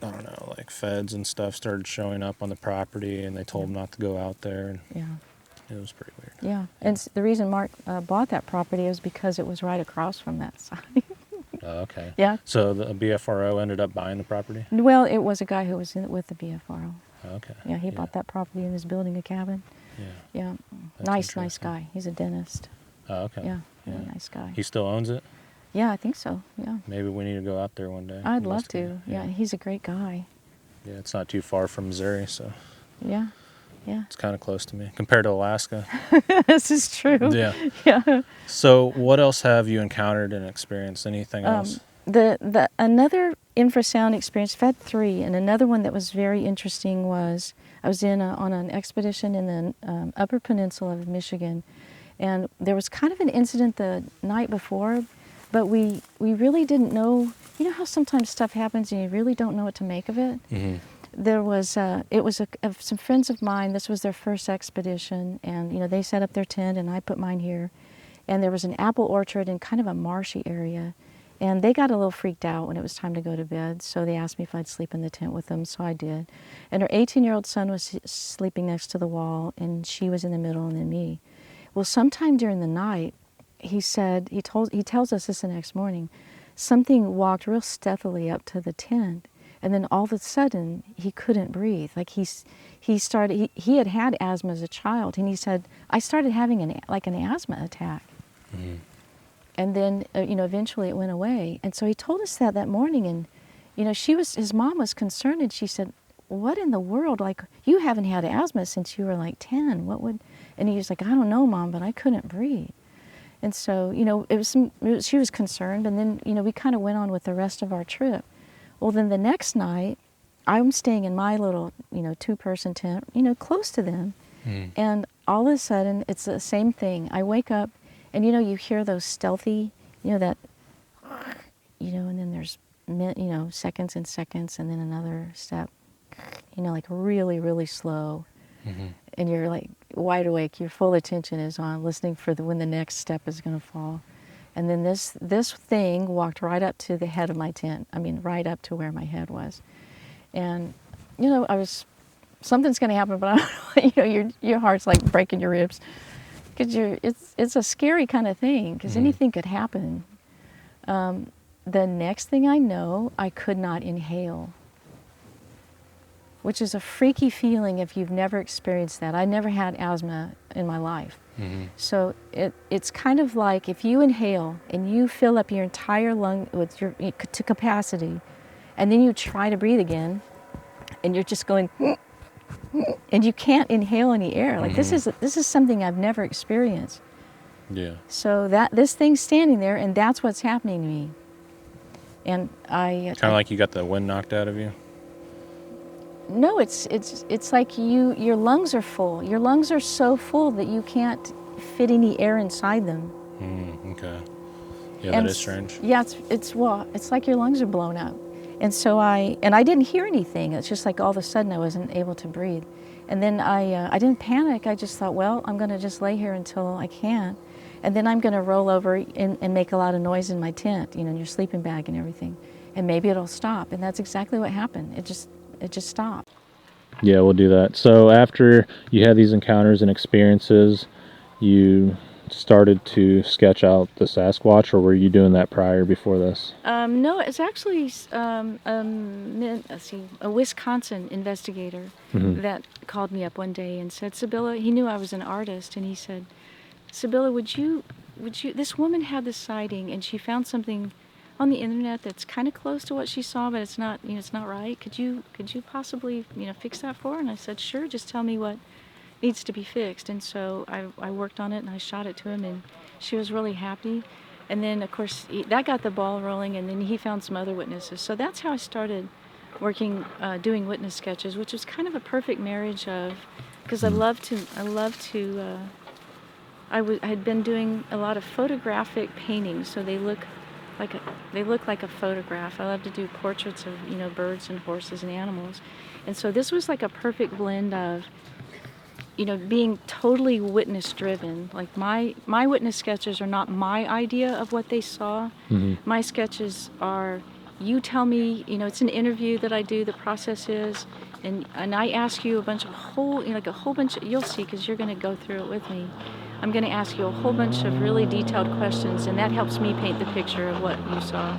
I don't know, like feds and stuff started showing up on the property, and they told him not to go out there. And Yeah. it was pretty weird. Yeah. And the reason Mark bought that property is because it was right across from that site. Oh, okay. Yeah. So the BFRO ended up buying the property? Well, it was a guy who was with the BFRO. Oh, okay. Yeah, he bought that property and is building a cabin. Yeah. Yeah. That's Nice interesting. guy. He's a dentist. Oh, okay. Yeah. Really nice guy. He still owns it? Yeah, I think so. Yeah. Maybe we need to go out there one day. I'd love to. Yeah, he's a great guy. Yeah, it's not too far from Missouri, so Yeah. Yeah. it's kind of close to me compared to Alaska. This is true. Yeah. Yeah. So what else have you encountered and experienced? Anything else? Another infrasound experience, I've had 3, and another one that was very interesting was I was on an expedition in the Upper Peninsula of Michigan, and there was kind of an incident the night before, but we really didn't know. You know how sometimes stuff happens and you really don't know what to make of it? Mm-hmm. There was some friends of mine. This was their first expedition, and they set up their tent, and I put mine here, and there was an apple orchard in kind of a marshy area. And they got a little freaked out when it was time to go to bed, so they asked me if I'd sleep in the tent with them, so I did. And her 18-year-old son was sleeping next to the wall, and she was in the middle, and then me. Well, sometime during the night, he tells us this the next morning, something walked real stealthily up to the tent, And then all of a sudden, he couldn't breathe. Like he had asthma as a child, and he said, I started having an asthma attack. And then, eventually it went away. And so he told us that morning, and, his mom was concerned, and she said, what in the world? Like, you haven't had asthma since you were like 10. And he was like, I don't know, Mom, but I couldn't breathe. And so, she was concerned, and then, we kind of went on with the rest of our trip. Well, then the next night, I'm staying in my little, 2-person tent, close to them. And all of a sudden, it's the same thing. I wake up, and, you hear those stealthy, and then there's, seconds and seconds, and then another step, like really, really slow. And you're like wide awake, your full attention is on listening for when the next step is going to fall. And then this thing walked right up to the head of my tent. I mean, right up to where my head was. And, something's going to happen, but I don't, your heart's like breaking your ribs. Because it's a scary kind of thing, because anything could happen. The next thing I know, I could not inhale, which is a freaky feeling if you've never experienced that. I never had asthma in my life. So it's kind of like if you inhale and you fill up your entire lung to capacity, and then you try to breathe again, and you're just going, and you can't inhale any air. Like this is something I've never experienced. Yeah. So this thing's standing there, and that's what's happening to me. And kind of like you got the wind knocked out of you. No, it's like your lungs are full. Your lungs are so full that you can't fit any air inside them. Okay. Yeah, that is strange. Yeah, it's like your lungs are blown up. And so I didn't hear anything. It's just like all of a sudden I wasn't able to breathe. And then I didn't panic. I just thought, well, I'm going to just lay here until I can. And then I'm going to roll over and make a lot of noise in my tent, in your sleeping bag and everything. And maybe it'll stop. And that's exactly what happened. It just stopped. Yeah, we'll do that. So after you had these encounters and experiences, you started to sketch out the Sasquatch, or were you doing that prior before this? No, it's actually a Wisconsin investigator that called me up one day and said, Sibylla, he knew I was an artist, and he said, Sibylla, would you, this woman had this sighting, and she found something on the internet that's kind of close to what she saw, but it's not, it's not right. Could you possibly, fix that for her? And I said, sure, just tell me what needs to be fixed. And so I worked on it, and I shot it to him, and she was really happy. And then, of course, that got the ball rolling, and then he found some other witnesses. So that's how I started working, doing witness sketches, which was kind of a perfect marriage of, because I had been doing a lot of photographic paintings, so they look like a photograph. I love to do portraits of, birds and horses and animals. And so this was like a perfect blend of, being totally witness driven. Like my witness sketches are not my idea of what they saw. My sketches are, you tell me, it's an interview that I do, the process is, and I ask you a whole bunch, you'll see, because you're going to go through it with me. I'm going to ask you a whole bunch of really detailed questions, and that helps me paint the picture of what you saw.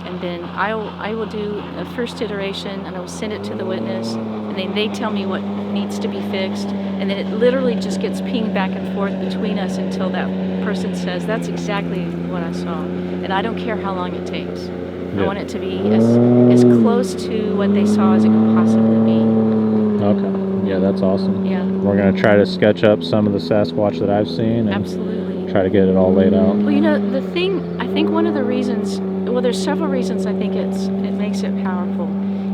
And then I will do a first iteration, and I will send it to the witness, and then they tell me what needs to be fixed, and then it literally just gets pinged back and forth between us until that person says, that's exactly what I saw. And I don't care how long it takes. I want it to be as close to what they saw as it could possibly be. Okay. Yeah, that's awesome. Yeah. We're going to try to sketch up some of the Sasquatch that I've seen and absolutely try to get it all laid out. Well, the thing, I think one of the reasons, there's several reasons I think it makes it powerful,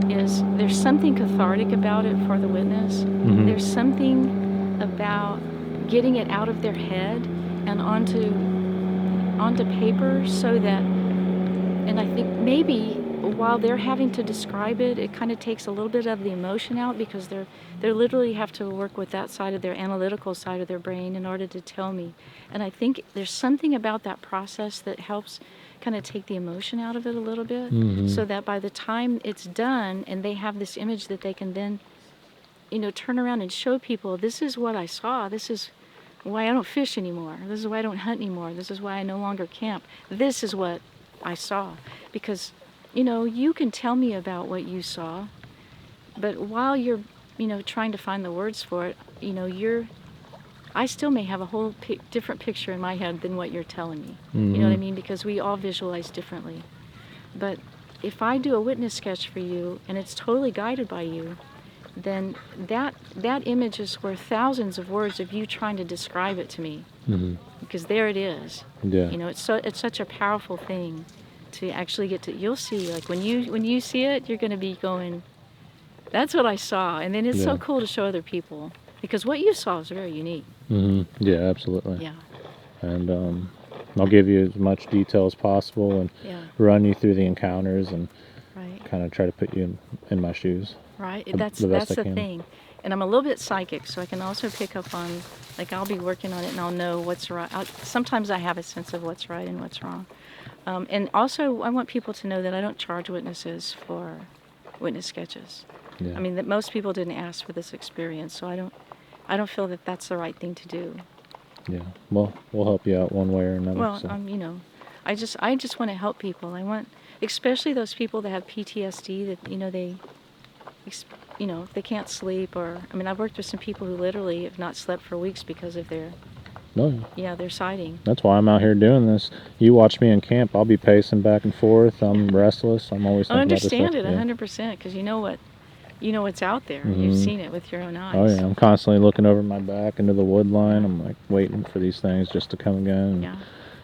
is there's something cathartic about it for the witness. There's something about getting it out of their head and onto paper, so that, and I think maybe while they're having to describe it, it kind of takes a little bit of the emotion out, because they literally have to work with that side of their analytical side of their brain in order to tell me. And I think there's something about that process that helps kind of take the emotion out of it a little bit, so that by the time it's done and they have this image that they can then, turn around and show people, this is what I saw, this is why I don't fish anymore, this is why I don't hunt anymore, this is why I no longer camp, this is what I saw. Because you know, you can tell me about what you saw, but while you're, you know, trying to find the words for it, you know, I still may have a whole different picture in my head than what you're telling me. You know what I mean? Because we all visualize differently. But if I do a witness sketch for you and it's totally guided by you, then that image is worth thousands of words of you trying to describe it to me. Because there it is. Yeah. You know, it's such a powerful thing to actually get to. You'll see, like when you see it, you're going to be going, "That's what I saw," and then it's so cool to show other people because what you saw is very unique. Yeah, absolutely. Yeah. And I'll give you as much detail as possible and run you through the encounters and kind of try to put you in my shoes. Right. That's the thing. And I'm a little bit psychic, so I can also pick up on, like, I'll be working on it and I'll know what's right. Sometimes I have a sense of what's right and what's wrong. And also, I want people to know that I don't charge witnesses for witness sketches. Yeah. I mean, that most people didn't ask for this experience, so I don't feel that that's the right thing to do. Yeah. Well, we'll help you out one way or another. Well, so. you know, I just want to help people. I want, especially those people that have PTSD, that, you know, they can't sleep, or, I mean, I've worked with some people who literally have not slept for weeks because of their sighting. That's why I'm out here doing this. You watch me in camp, I'll be pacing back and forth. I'm restless. I'm always thinking I understand about it this 100% because you know what's out there. You've seen it with your own eyes. Oh yeah, I'm constantly looking over my back into the wood line. I'm like waiting for these things just to come again and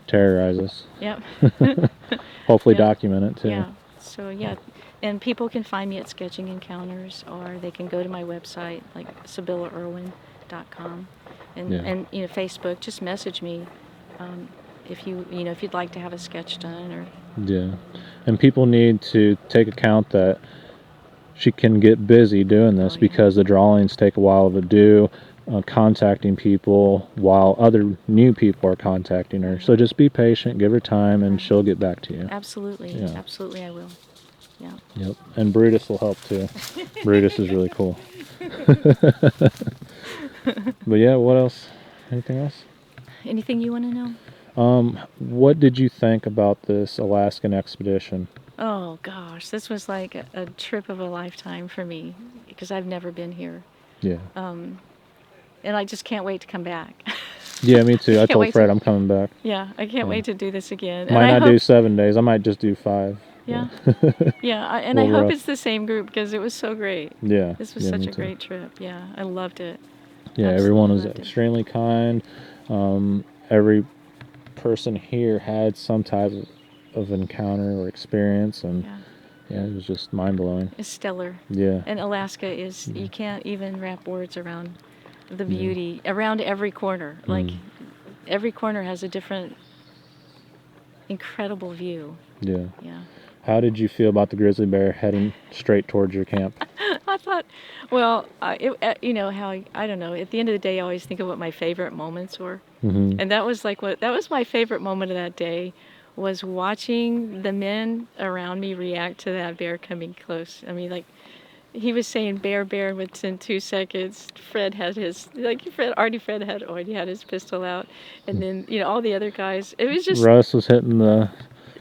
terrorize us. Yep. Hopefully document it too. Yeah. So and people can find me at Sketching Encounters, or they can go to my website, like SibyllaIrwin.com, and you know, Facebook. Just message me if you'd like to have a sketch done, or and people need to take account that she can get busy doing this because the drawings take a while to do, contacting people while other new people are contacting her. So just be patient, give her time, and she'll get back to you. Absolutely, absolutely, I will. Yeah. Yep. And Brutus will help too. Brutus is really cool. But yeah, what else? Anything else? Anything you want to know? What did you think about this Alaskan expedition? Oh gosh, this was like a trip of a lifetime for me because I've never been here. Yeah. And I just can't wait to come back. Yeah, me too. I told Fred I'm coming back. Yeah, I can't wait to do this again. Might not do 7 days. I might just do 5. Yeah. And I hope it's the same group because it was so great. Yeah. This was such a great trip. Yeah, I loved it. Yeah, everyone was extremely kind. Every person here had some type of encounter or experience, and it was just mind-blowing. It's stellar. Yeah. And Alaska is, you can't even wrap words around the beauty around every corner. Like every corner has a different incredible view. Yeah. How did you feel about the grizzly bear heading straight towards your camp? I thought, well, you know how I don't know. At the end of the day, I always think of what my favorite moments were, and that was my favorite moment of that day, was watching the men around me react to that bear coming close. I mean, like, he was saying bear, bear within 2 seconds. Fred had already had his pistol out, and then all the other guys. It was just Russ was hitting the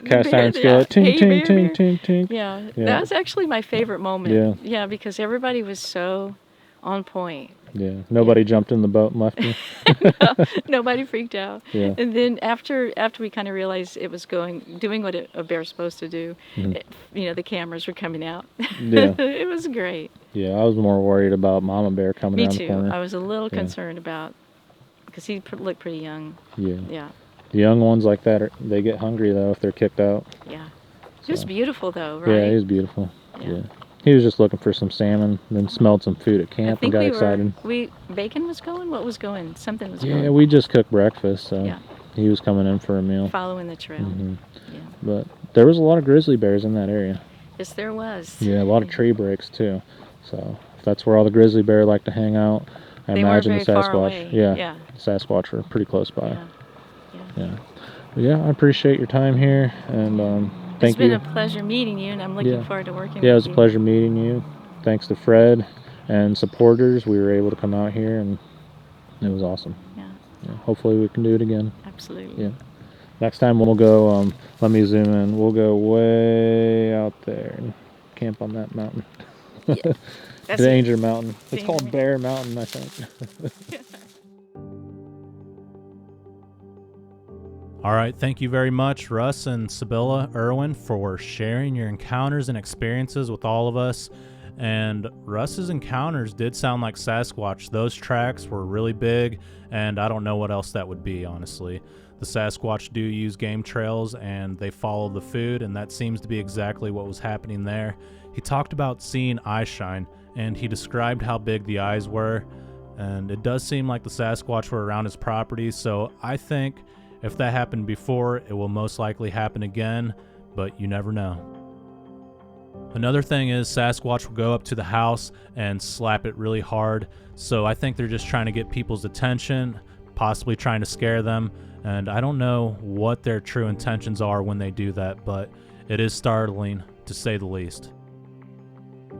cast iron skillet. Ting, ting, ting, ting, ting. Yeah, that was actually my favorite moment. Yeah, because everybody was so on point. Yeah, nobody jumped in the boat and left you. No, nobody freaked out. Yeah. And then after we kind of realized it was doing what a bear's supposed to do, the cameras were coming out. Yeah. It was great. Yeah, I was more worried about Mama Bear coming Me around too. the corner. I was a little concerned about, because he looked pretty young. Yeah. Yeah. The young ones like that, they get hungry though if they're kicked out. Yeah. He was beautiful though, right? Yeah, he was beautiful. Yeah. He was just looking for some salmon, then smelled some food at camp and got excited. Bacon was going? What was going? Something was going. Yeah, we just cooked breakfast, so he was coming in for a meal. Following the trail. Yeah. But there was a lot of grizzly bears in that area. Yes, there was. Yeah, a lot of tree breaks too. So if that's where all the grizzly bear like to hang out, I imagine the Sasquatch. Yeah, the Sasquatch were pretty close by. Yeah. But yeah, I appreciate your time here, and thank you. It's been a pleasure meeting you, and I'm looking forward to working with you. Yeah, it was a pleasure meeting you. Thanks to Fred and supporters, we were able to come out here, and it was awesome. Yeah. Hopefully we can do it again. Absolutely. Yeah. Next time we'll go, let me zoom in. We'll go way out there and camp on that mountain. Yeah, that's Danger Mountain. It's Danger called Mountain. Bear Mountain, I think. All right, thank you very much, Russ and Sibylla Irwin, for sharing your encounters and experiences with all of us. And Russ's encounters did sound like Sasquatch. Those tracks were really big, and I don't know what else that would be, honestly. The Sasquatch do use game trails, and they follow the food, and that seems to be exactly what was happening there. He talked about seeing eye shine, and he described how big the eyes were, and it does seem like the Sasquatch were around his property, so I think if that happened before, it will most likely happen again, but you never know. Another thing is Sasquatch will go up to the house and slap it really hard, so I think they're just trying to get people's attention, possibly trying to scare them, and I don't know what their true intentions are when they do that, but it is startling, to say the least.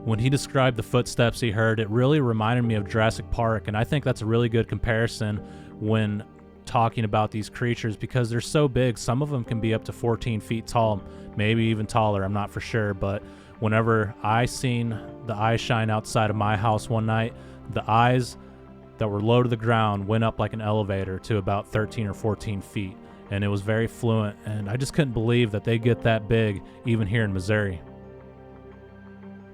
When he described the footsteps he heard, it really reminded me of Jurassic Park, and I think that's a really good comparison when talking about these creatures because they're so big. Some of them can be up to 14 feet tall, maybe even taller, I'm not for sure, but whenever I seen the eye shine outside of my house one night, the eyes that were low to the ground went up like an elevator to about 13 or 14 feet, and it was very fluent, and I just couldn't believe that they get that big even here in Missouri.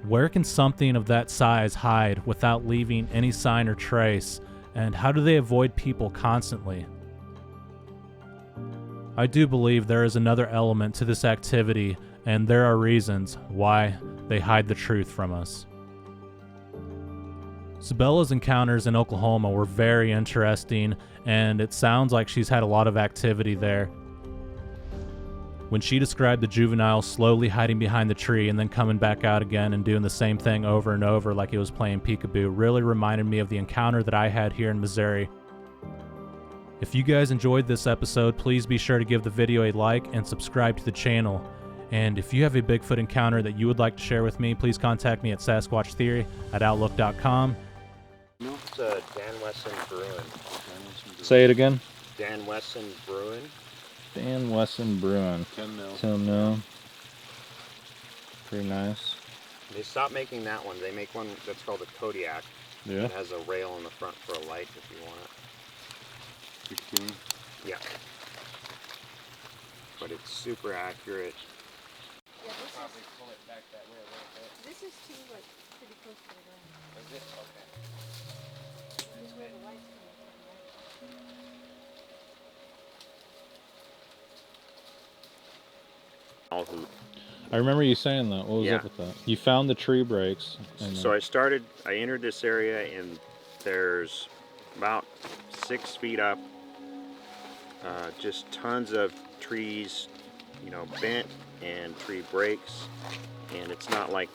Where can something of that size hide without leaving any sign or trace, and how do they avoid people constantly? I do believe there is another element to this activity, and there are reasons why they hide the truth from us. Sibylla's encounters in Oklahoma were very interesting, and it sounds like she's had a lot of activity there. When she described the juvenile slowly hiding behind the tree and then coming back out again and doing the same thing over and over like it was playing peekaboo, really reminded me of the encounter that I had here in Missouri. If you guys enjoyed this episode, please be sure to give the video a like and subscribe to the channel. And if you have a Bigfoot encounter that you would like to share with me, please contact me at sasquatchtheory@outlook.com. It's Dan Wesson Bruin. Say it again. Dan Wesson Bruin. Dan Wesson Bruin. 10 mil. 10 mil. Pretty nice. They stopped making that one. They make one that's called a Kodiak. Yeah. It has a rail in the front for a light if you want it. 16. Yeah. But it's super accurate. Yeah, Probably pull it back that way a little bit. this is too, like, pretty close to the ground. Is it? Okay. This is where the light's coming from, right? I remember you saying that. What was up with that? You found the tree breaks. And So I entered this area and there's about 6 feet up, just tons of trees, bent and tree breaks. And it's not like,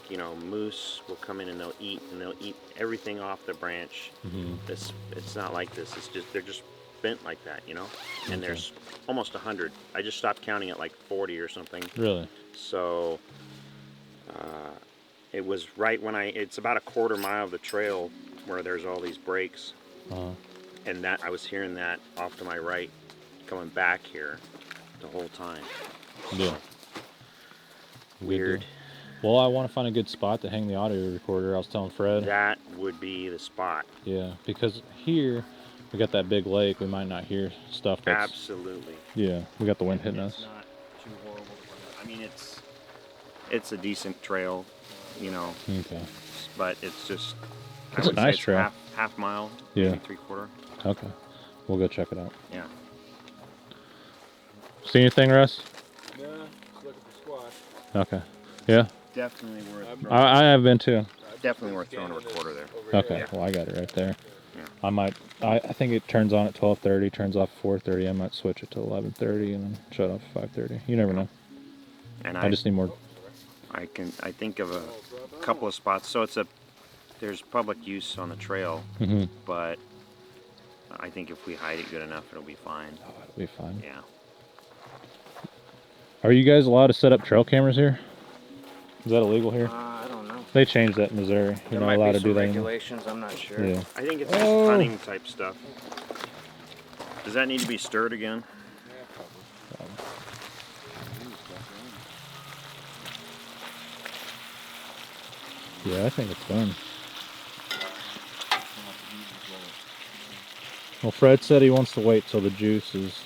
moose will come in and they'll eat everything off the branch. Mm-hmm. It's not like this. They're just bent like that, And there's almost 100. I just stopped counting at like 40 or something. Really? So it was right when it's about a quarter mile of the trail where there's all these breaks. And I was hearing that off to my right coming back here the whole time. Yeah. Weird. Well, I want to find a good spot to hang the audio recorder. I was telling Fred. That would be the spot. Yeah, because here we got that big lake. We might not hear stuff that's... Absolutely. Yeah, we got the wind hitting us. It's not too horrible. I mean, it's a decent trail, Okay. but it's just... It's a nice trail. Half mile, Yeah. maybe 3/4. Okay. We'll go check it out. Yeah. See anything, Russ? Yeah, let's look at the squash. Okay. Yeah? Definitely worth I have been too. definitely worth throwing a recorder there. Okay, Yeah. well I got it right there. Yeah. I think it turns on at 12:30, turns off at 4:30. I might switch it to 11:30 and then shut off at 5:30. You never know. And I just need more. I think of a couple of spots. So there's public use on the trail, Mm-hmm. but I think if we hide it good enough, it'll be fine. Oh, it'll be fine. Yeah. Are you guys allowed to set up trail cameras here? Is that illegal here? I don't know. They changed that in Missouri. You're not allowed to do that anymore. Regulations, I'm not sure. Yeah. I think it's just hunting type stuff. Does that need to be stirred again? Yeah, I think it's done. Well, Fred said he wants to wait till the juice is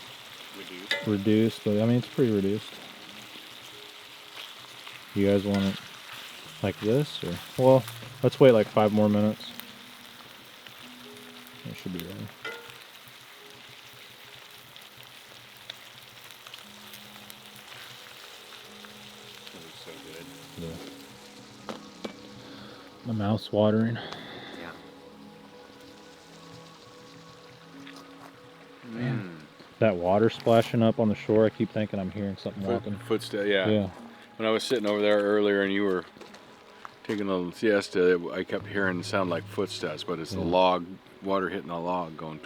reduced, but I mean, it's pretty reduced. You guys want it like this, or? Well, let's wait like 5 more minutes. It should be ready. So good. Yeah. My mouth's watering. Yeah. Man. That water splashing up on the shore, I keep thinking I'm hearing something walking. Footsteps, yeah. Yeah. When I was sitting over there earlier and you were taking a little siesta, I kept hearing the sound like footsteps, but it's the log, water hitting the log going.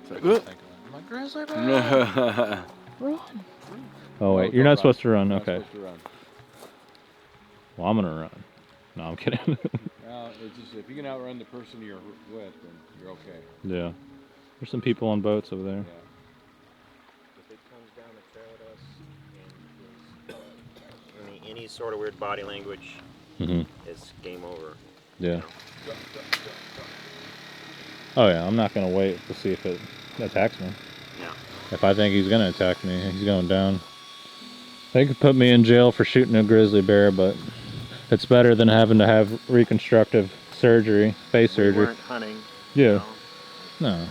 It's like, My grizzly bear. Run. Oh wait, you're not supposed to run. Okay. Supposed to run. Well, I'm gonna run. No, I'm kidding. Well, it's just if you can outrun the person you're with, then you're okay. Yeah. There's some people on boats over there. Yeah. If it comes down the trail at us and any sort of weird body language, it's game over. Yeah. Oh yeah, I'm not gonna wait to see if it attacks me. Yeah. If I think he's gonna attack me, he's going down. They could put me in jail for shooting a grizzly bear, but it's better than having to have reconstructive surgery, face surgery. We weren't hunting. Yeah. No.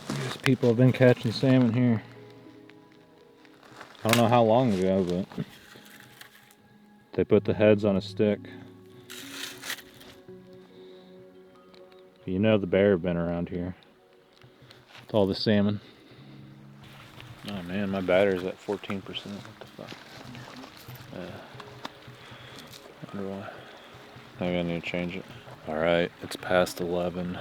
These people have been catching salmon here. I don't know how long ago, but they put the heads on a stick. You know the bear have been around here with all the salmon. Oh man, my battery's at 14%. What the fuck? I wonder why. I think I need to change it. Alright, it's past 11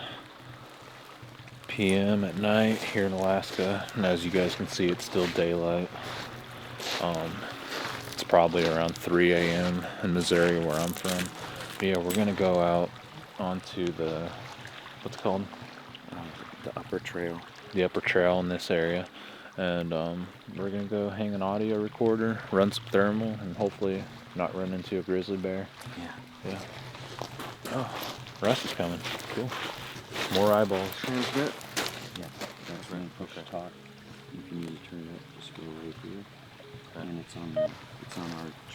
p.m. at night here in Alaska, and as you guys can see, it's still daylight. It's probably around 3 a.m. in Missouri where I'm from. But yeah, we're gonna go out onto the, what's it called? The upper trail. The upper trail in this area, and we're gonna go hang an audio recorder, run some thermal, and hopefully not run into a grizzly bear. Yeah. Oh, Russ is coming. Cool. More eyeballs. Transmit. Yeah, that's right. Push talk. If you need to turn it, just go right here. And it's on our,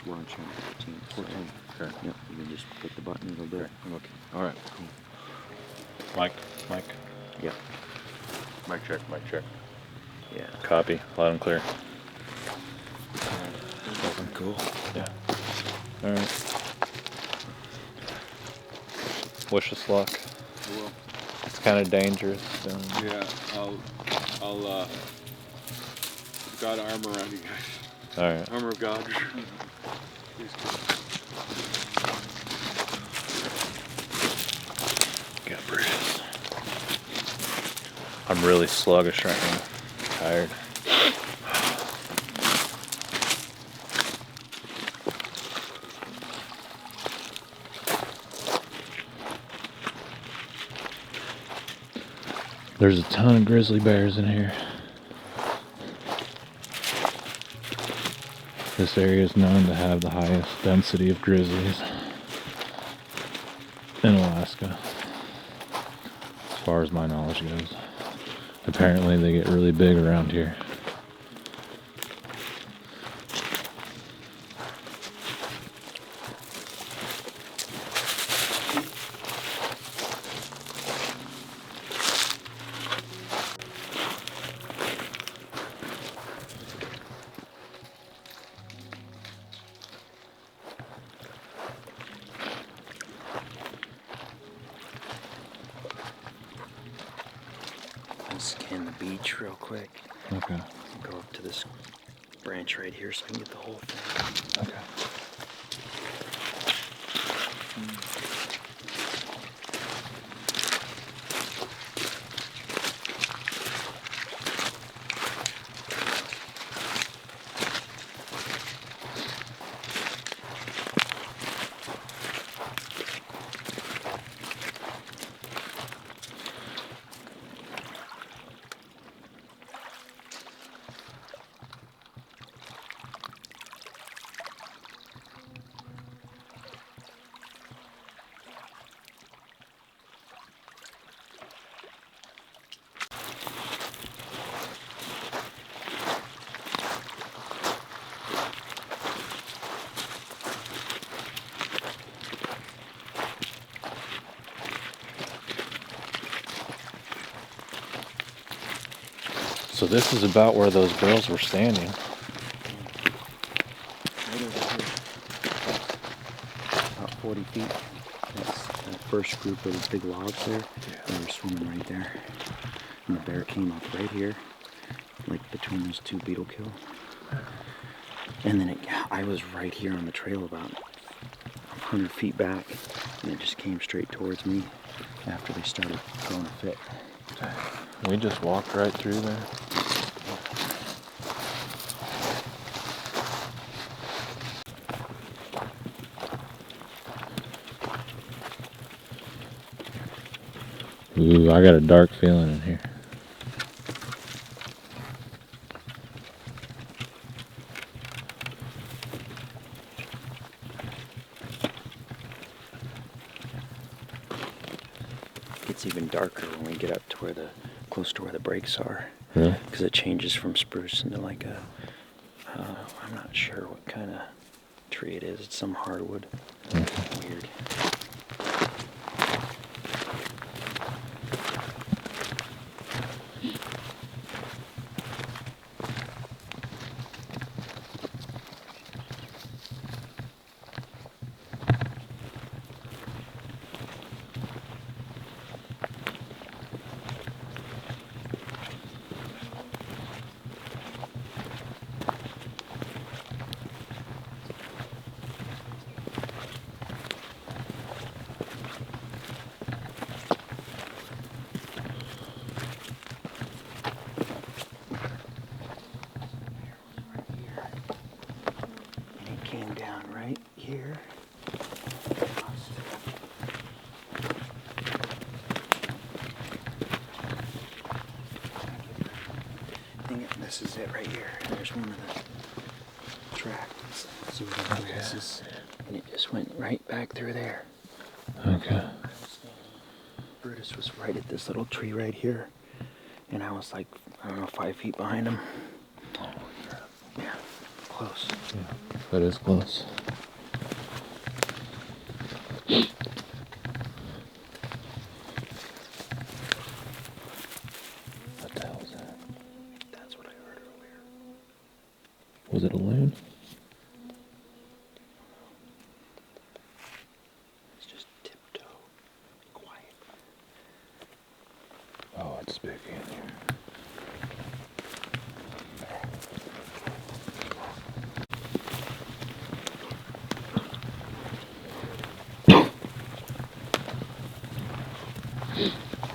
we're on channel 14. 14. Okay. Yep, you can just click the button, it'll do it. Okay. All right. Mike. Yep. Mic check. Yeah. Copy. Loud and clear. Cool. Yeah. All right. Wish us luck. Well, It's kind of dangerous. So. yeah, I'll God armor around you guys. All right. Armor of God. Got bruises. I'm really sluggish right now. Tired. There's a ton of grizzly bears in here. This area is known to have the highest density of grizzlies in Alaska, as far as my knowledge goes. Apparently they get really big around here. Scan the beach real quick. Okay. Go up to this branch right here so I can get the whole thing. Okay. So this is about where those girls were standing. Right over here. About 40 feet. That's that first group of big logs there. They were swimming right there. And the bear came up right here, like between those two beetle kill. And then I was right here on the trail about 100 feet back, and it just came straight towards me after they started throwing a fit. We just walked right through there. Ooh, I got a dark feeling in here. It's even darker when we get up to where close to where the breaks are. Really? Because it changes from spruce into like a, I'm not sure what kind of tree it is. It's some hardwood. Okay. Weird. Came down right here. I think this is it right here. There's one of the tracks. See what this is? And it just went right back through there. Okay. Brutus was right at this little tree right here. And I was like, I don't know, 5 feet behind him. Yeah, close. Yeah, that is close. What the hell is that? That's what I heard earlier. Was it a loon? It's just tiptoe. Quiet. Oh, it's spooky in here.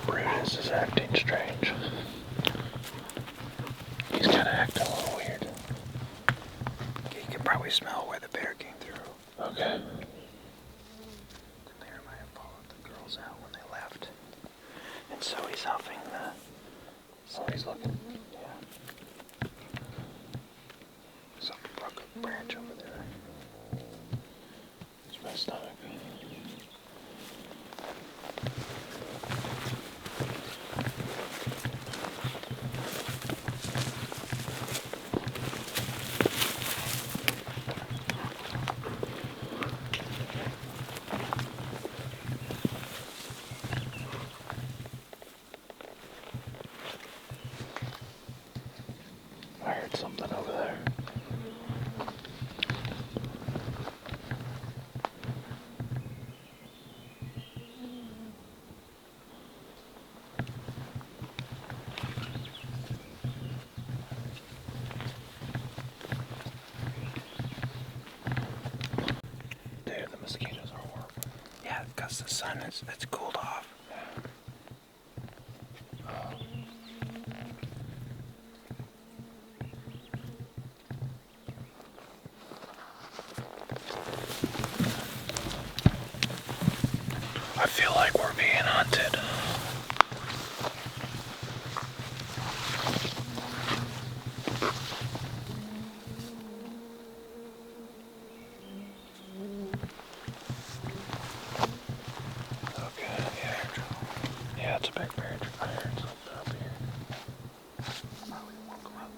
Brutus is acting strange. He's kind of acting a little weird. You can probably smell where the bear came through. Okay. The bear might have followed the girls out when they left. And so he's huffing the... So he's looking. Yeah. Something broke a branch over there. It's my stomach. I heard something over there. Dude, the mosquitoes are horrible. Yeah, because the sun it's cooled off. I feel like we're being hunted. Okay, yeah. Yeah, it's a big bear. I heard something up here. Probably won't go up.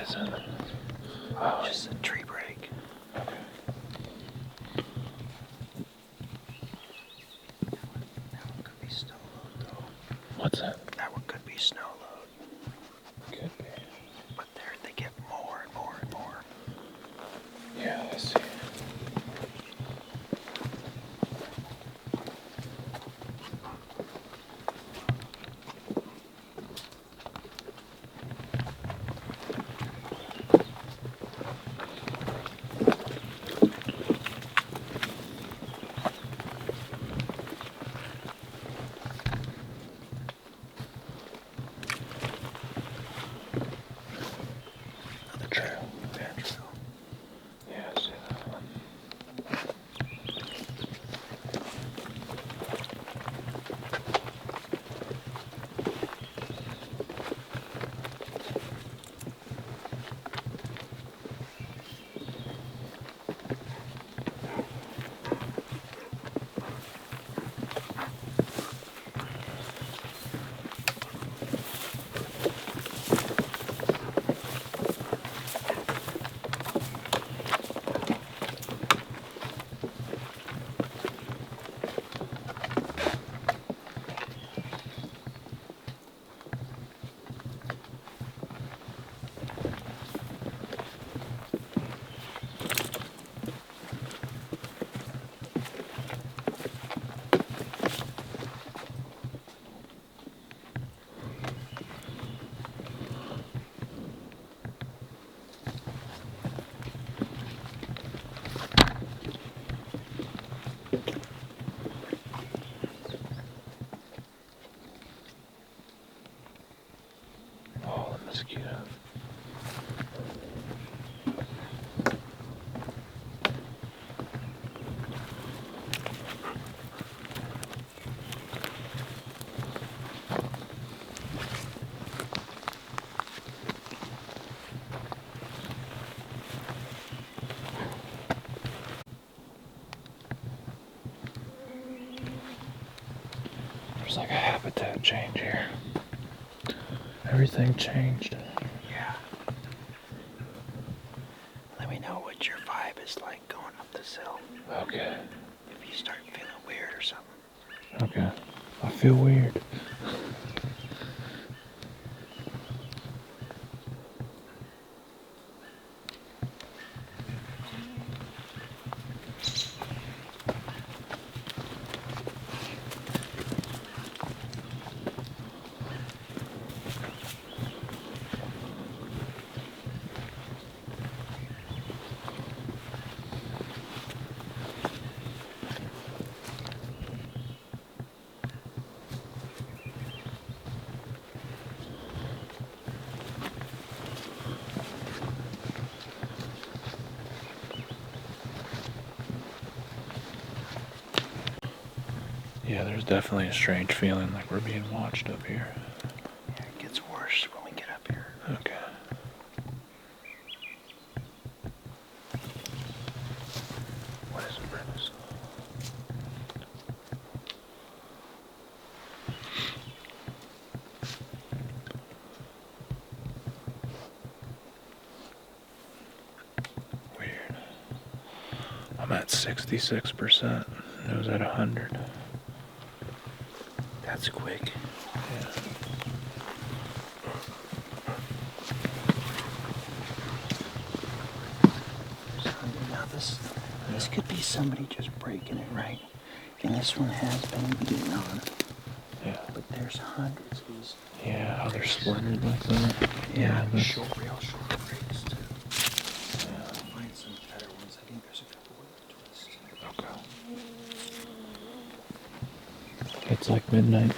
is it? Oh, just a tree break. Okay. That one could be snow load, though. What's that? That one could be snow load. Could be. But they get more and more and more. Yeah, I see. Another trail. Bear trail. Yeah, I see that one. Oh, the mosquito. There's like a habitat change here. Everything changed. Yeah. Let me know what your vibe is like going up this hill. Okay. If you start feeling weird or something. Okay. I feel weird. Yeah, there's definitely a strange feeling like we're being watched up here. Yeah, it gets worse when we get up here. Okay. What is it, Brennus? Weird. I'm at 66%. It was at 100. That's quick. Yeah. Now this could be somebody just breaking it, right? And this one has been getting on. Yeah. But there's hundreds of these. Yeah, how they're splintered like that. Yeah, that's- short, real short breaks too. I'll find some better ones. I think there's a couple with a twist. Okay. It's like midnight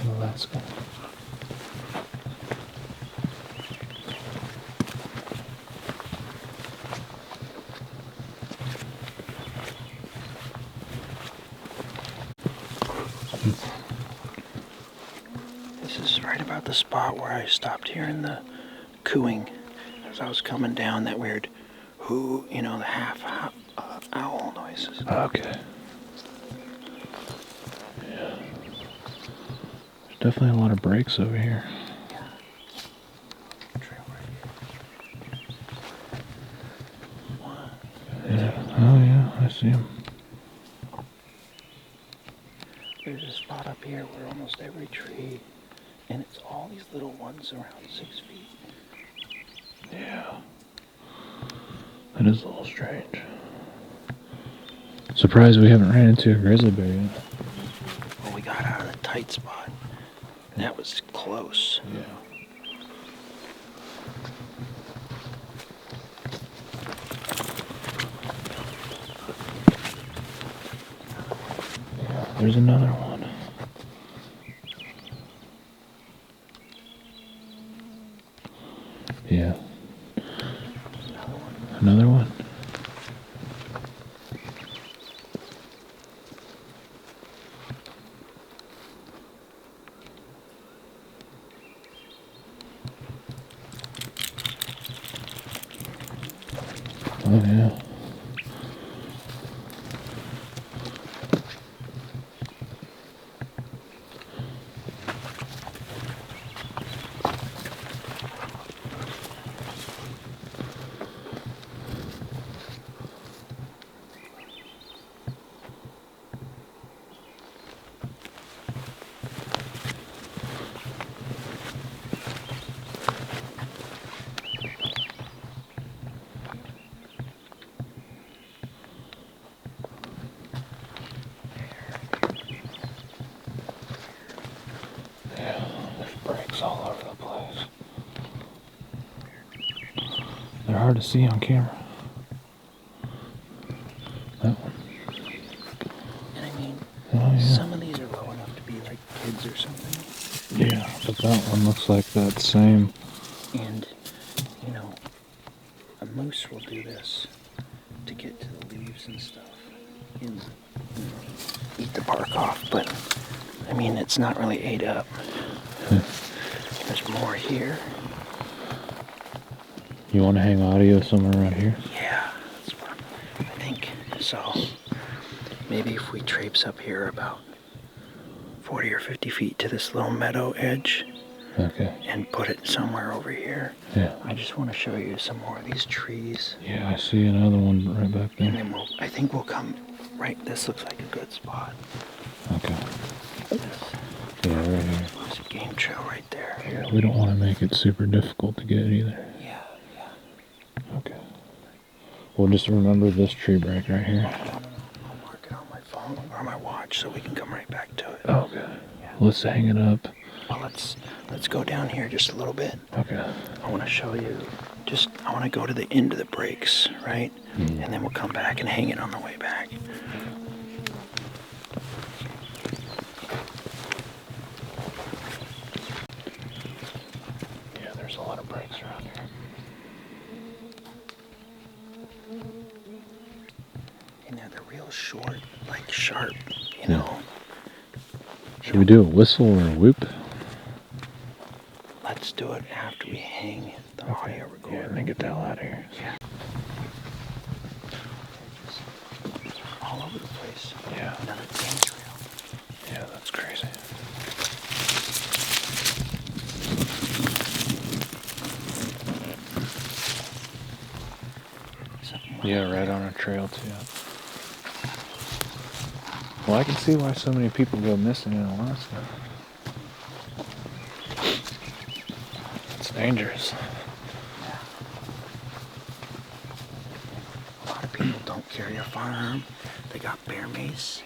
in Alaska. This is right about the spot where I stopped hearing the cooing as I was coming down, that weird whoo, you know, the half owl noises. Okay. Yeah. There's definitely a lot of breaks over here. Trail right here. see him. There's a spot up here where almost every tree, and it's all these little ones around 6 feet. Yeah. That is a little strange. Surprised we haven't ran into a grizzly bear yet. Well, we got out of the tight spot. That was close. Yeah. There's another one. Yeah. Another one. Oh yeah. All over the place. They're hard to see on camera. That one. And I mean, Oh, yeah. some of these are low enough to be like kids or something. Yeah, but that one looks like that same. And, you know, a moose will do this to get to the leaves and stuff. And, you know, eat the bark off, but, I mean, it's not really ate up. There's more here. You want to hang audio somewhere around here? Yeah, that's what I think. So maybe if we traipse up here about 40 or 50 feet to this little meadow edge, okay, and put it somewhere over here. Yeah. I just want to show you some more of these trees. Yeah, I see another one right back there. And then I think we'll come right. This looks like a good spot. Okay. Yeah, right here. There's a game trail right there. Yeah, we don't want to make it super difficult to get either. Yeah. Okay. We'll just remember this tree break right here. I'll mark it on my phone or my watch so we can come right back to it. Okay. Yeah. Let's hang it up. Well, let's go down here just a little bit. Okay. I want to show you. I want to go to the end of the breaks, right? And then we'll come back and hang it on the way back. Yeah, there's a lot of breaks around here. And they're real short, like sharp, you know. Should we do a whistle or a whoop? Let's do it after we hang the audio recorder. Yeah, then get the hell out of here. Yeah. All over the place. Yeah. Another game trail. Yeah, that's crazy. Yeah, right on a trail too. Well, I can see why so many people go missing in Alaska. It's dangerous. A lot of people don't carry a firearm. They got bear mace.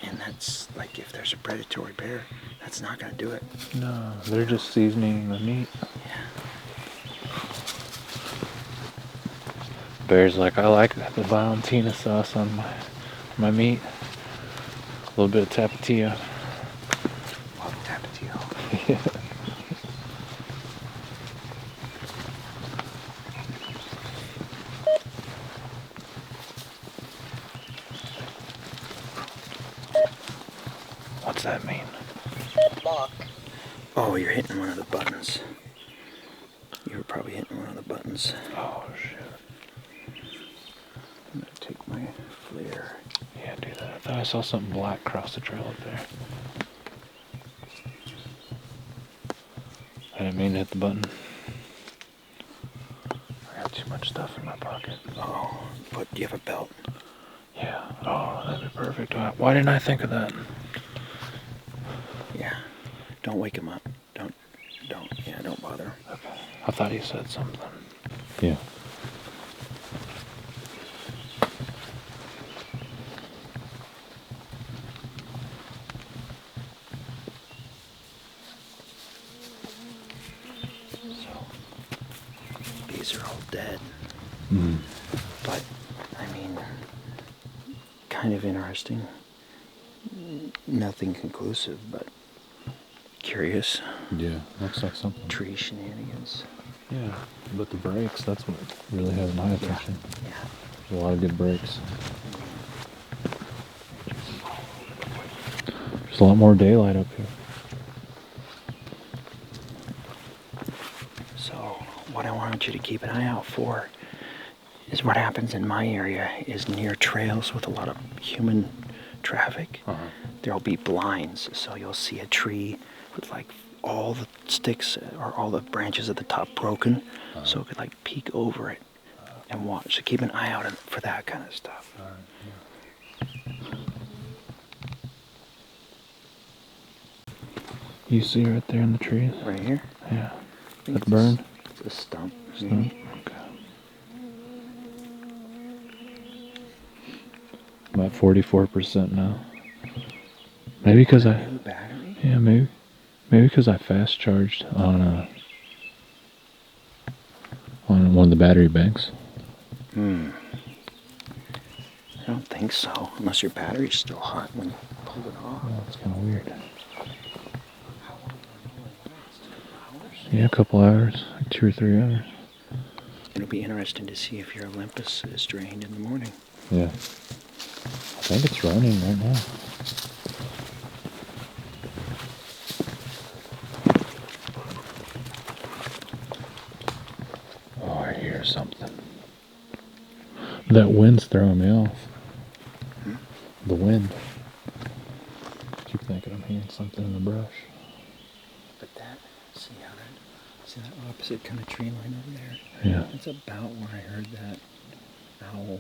And that's like if there's a predatory bear, that's not going to do it. No, they're just seasoning the meat. Yeah. Bear's like, I like the Valentina sauce on my meat. A little bit of tapatio. Love tapatio. Yeah. What's that mean? Oh, you're hitting one of the buttons. You were probably hitting one of the buttons. Oh, shit. I'm going to take my flare. Yeah, do that. I thought I saw something black cross the trail up there. I didn't mean to hit the button. I got too much stuff in my pocket. Oh, but do you have a belt? Yeah. Oh, that'd be perfect. Why didn't I think of that? Yeah. Don't wake him up. Don't bother. Okay. I thought he said something. Yeah. So, these are all dead. Mm. But, I mean, kind of interesting. Nothing conclusive, but curious. Yeah, looks like something. Tree shenanigans. Yeah, but the brakes, that's what really has my attention. Yeah. There's a lot of good brakes. There's a lot more daylight up here. So, what I want you to keep an eye out for is what happens in my area is near trails with a lot of human traffic. There'll be blinds, so you'll see a tree with like all the sticks or all the branches at the top broken, so it could like peek over it and watch. So keep an eye out for that kind of stuff. You see right there in the trees? Right here? Yeah. That burned? It's a stump. Stump? Okay. I'm at 44% now. Maybe because I... Battery? Yeah, maybe because I fast charged on one of the battery banks. I don't think so, unless your battery's still hot when you pull it off. Oh, that's kind of weird. Yeah, a couple hours, like 2 or 3 hours. It'll be interesting to see if your Olympus is drained in the morning. Yeah. I think it's running right now. Oh, I hear something. That wind's throwing me off. The wind. I keep thinking I'm hearing something in the brush. But that, see that opposite kind of tree line over there? Yeah. That's about where I heard that owl,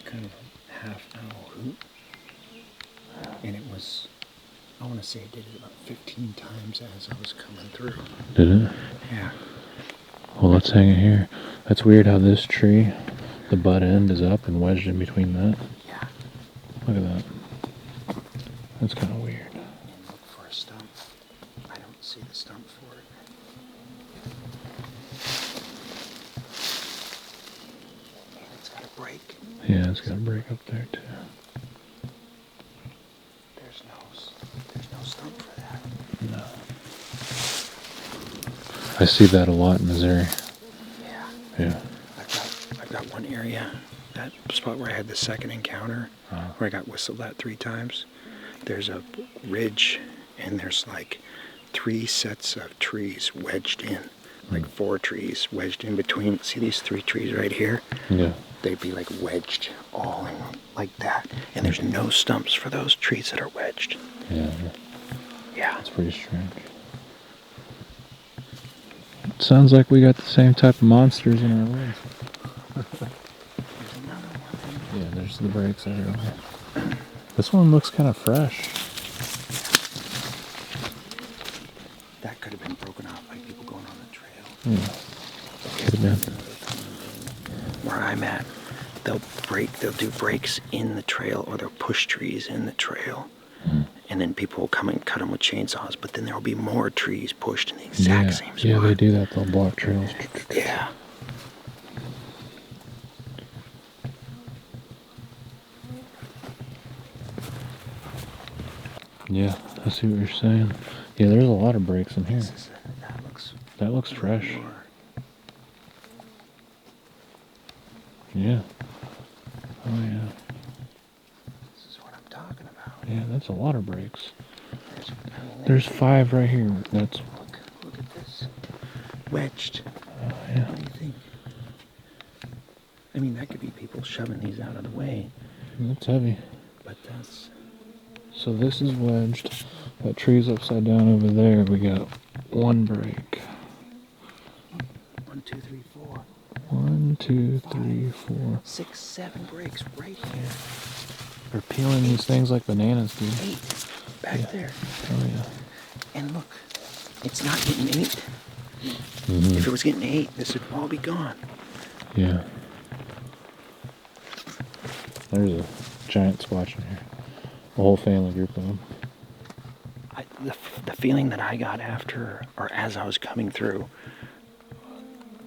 kind of half owl hoot. And it was, I want to say it did it about 15 times as I was coming through. Did it? Yeah. Well, let's hang it here. That's weird how this tree, the butt end is up and wedged in between that. Yeah. Look at that. That's kind of weird. And look for a stump. I don't see the stump for it. It's got a break. Yeah, it's got a break up there too. There's no stump for that. No. I see that a lot in Missouri. Yeah. Yeah. I've got one area, that spot where I had the second encounter, where I got whistled at 3 times. There's a ridge, and there's like 3 sets of trees wedged in, like 4 trees wedged in between. See these 3 trees right here? Yeah. They'd be like wedged all in like that, and there's no stumps for those trees that are wedged. Yeah. Yeah. That's pretty strange. It sounds like we got the same type of monsters in our woods. Yeah, there's the brakes everywhere. This one looks kind of fresh. That could have been broken off by people going on the trail. Yeah. Could have been. Where I'm at, they'll do breaks in the trail, or they'll push trees in the trail. And then people will come and cut them with chainsaws, but then there will be more trees pushed in the exact same spot. Yeah, they do that. They'll block trails. Yeah. Yeah, I see what you're saying. Yeah, there's a lot of breaks in here. That looks fresh. Yeah. Oh yeah. This is what I'm talking about. Yeah, that's a lot of breaks. There's 5 right here. That's. Look at this. Wedged. Oh yeah. What do you think? I mean, that could be people shoving these out of the way. That's heavy. But that's. So this is wedged. That tree's upside down over there. We got 1 break. 1, 2, 3, 4. 1, 2, 3, 4, 6, 7 breaks right here. They're peeling these things like bananas, dude. 8 back there. Oh yeah. And look, it's not getting 8. Mm-hmm. If it was getting 8, this would all be gone. Yeah. There's a giant squatch in here. A whole family group of them. The feeling that I got after, or as I was coming through,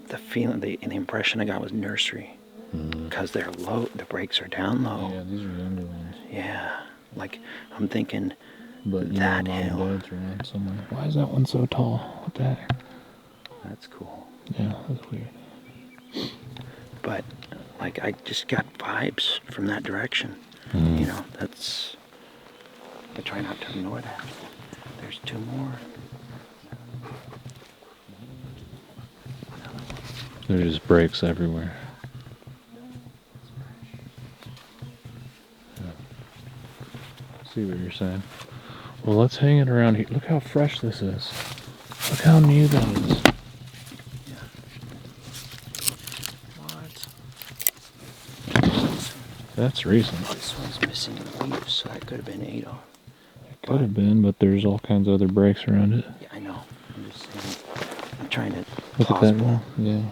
the impression I got was nursery. Because they're low, the brakes are down low. Yeah, these are younger ones. Yeah, like I'm thinking But that mom hill. and dad's around somewhere. Why is that one so tall? What the heck? That's cool. Yeah, that's weird. But like I just got vibes from that direction. Mm. You know, that's. I try not to ignore that. There's 2 more. There's just brakes everywhere. Yeah. See what you're saying. Well, let's hang it around here. Look how fresh this is. Look how new that is. That's recent. This one's missing leaves, so that could have been 8 off. Could have been, but there's all kinds of other breaks around it. Yeah, I know. I'm just saying. I'm trying to. Look at that one. Yeah.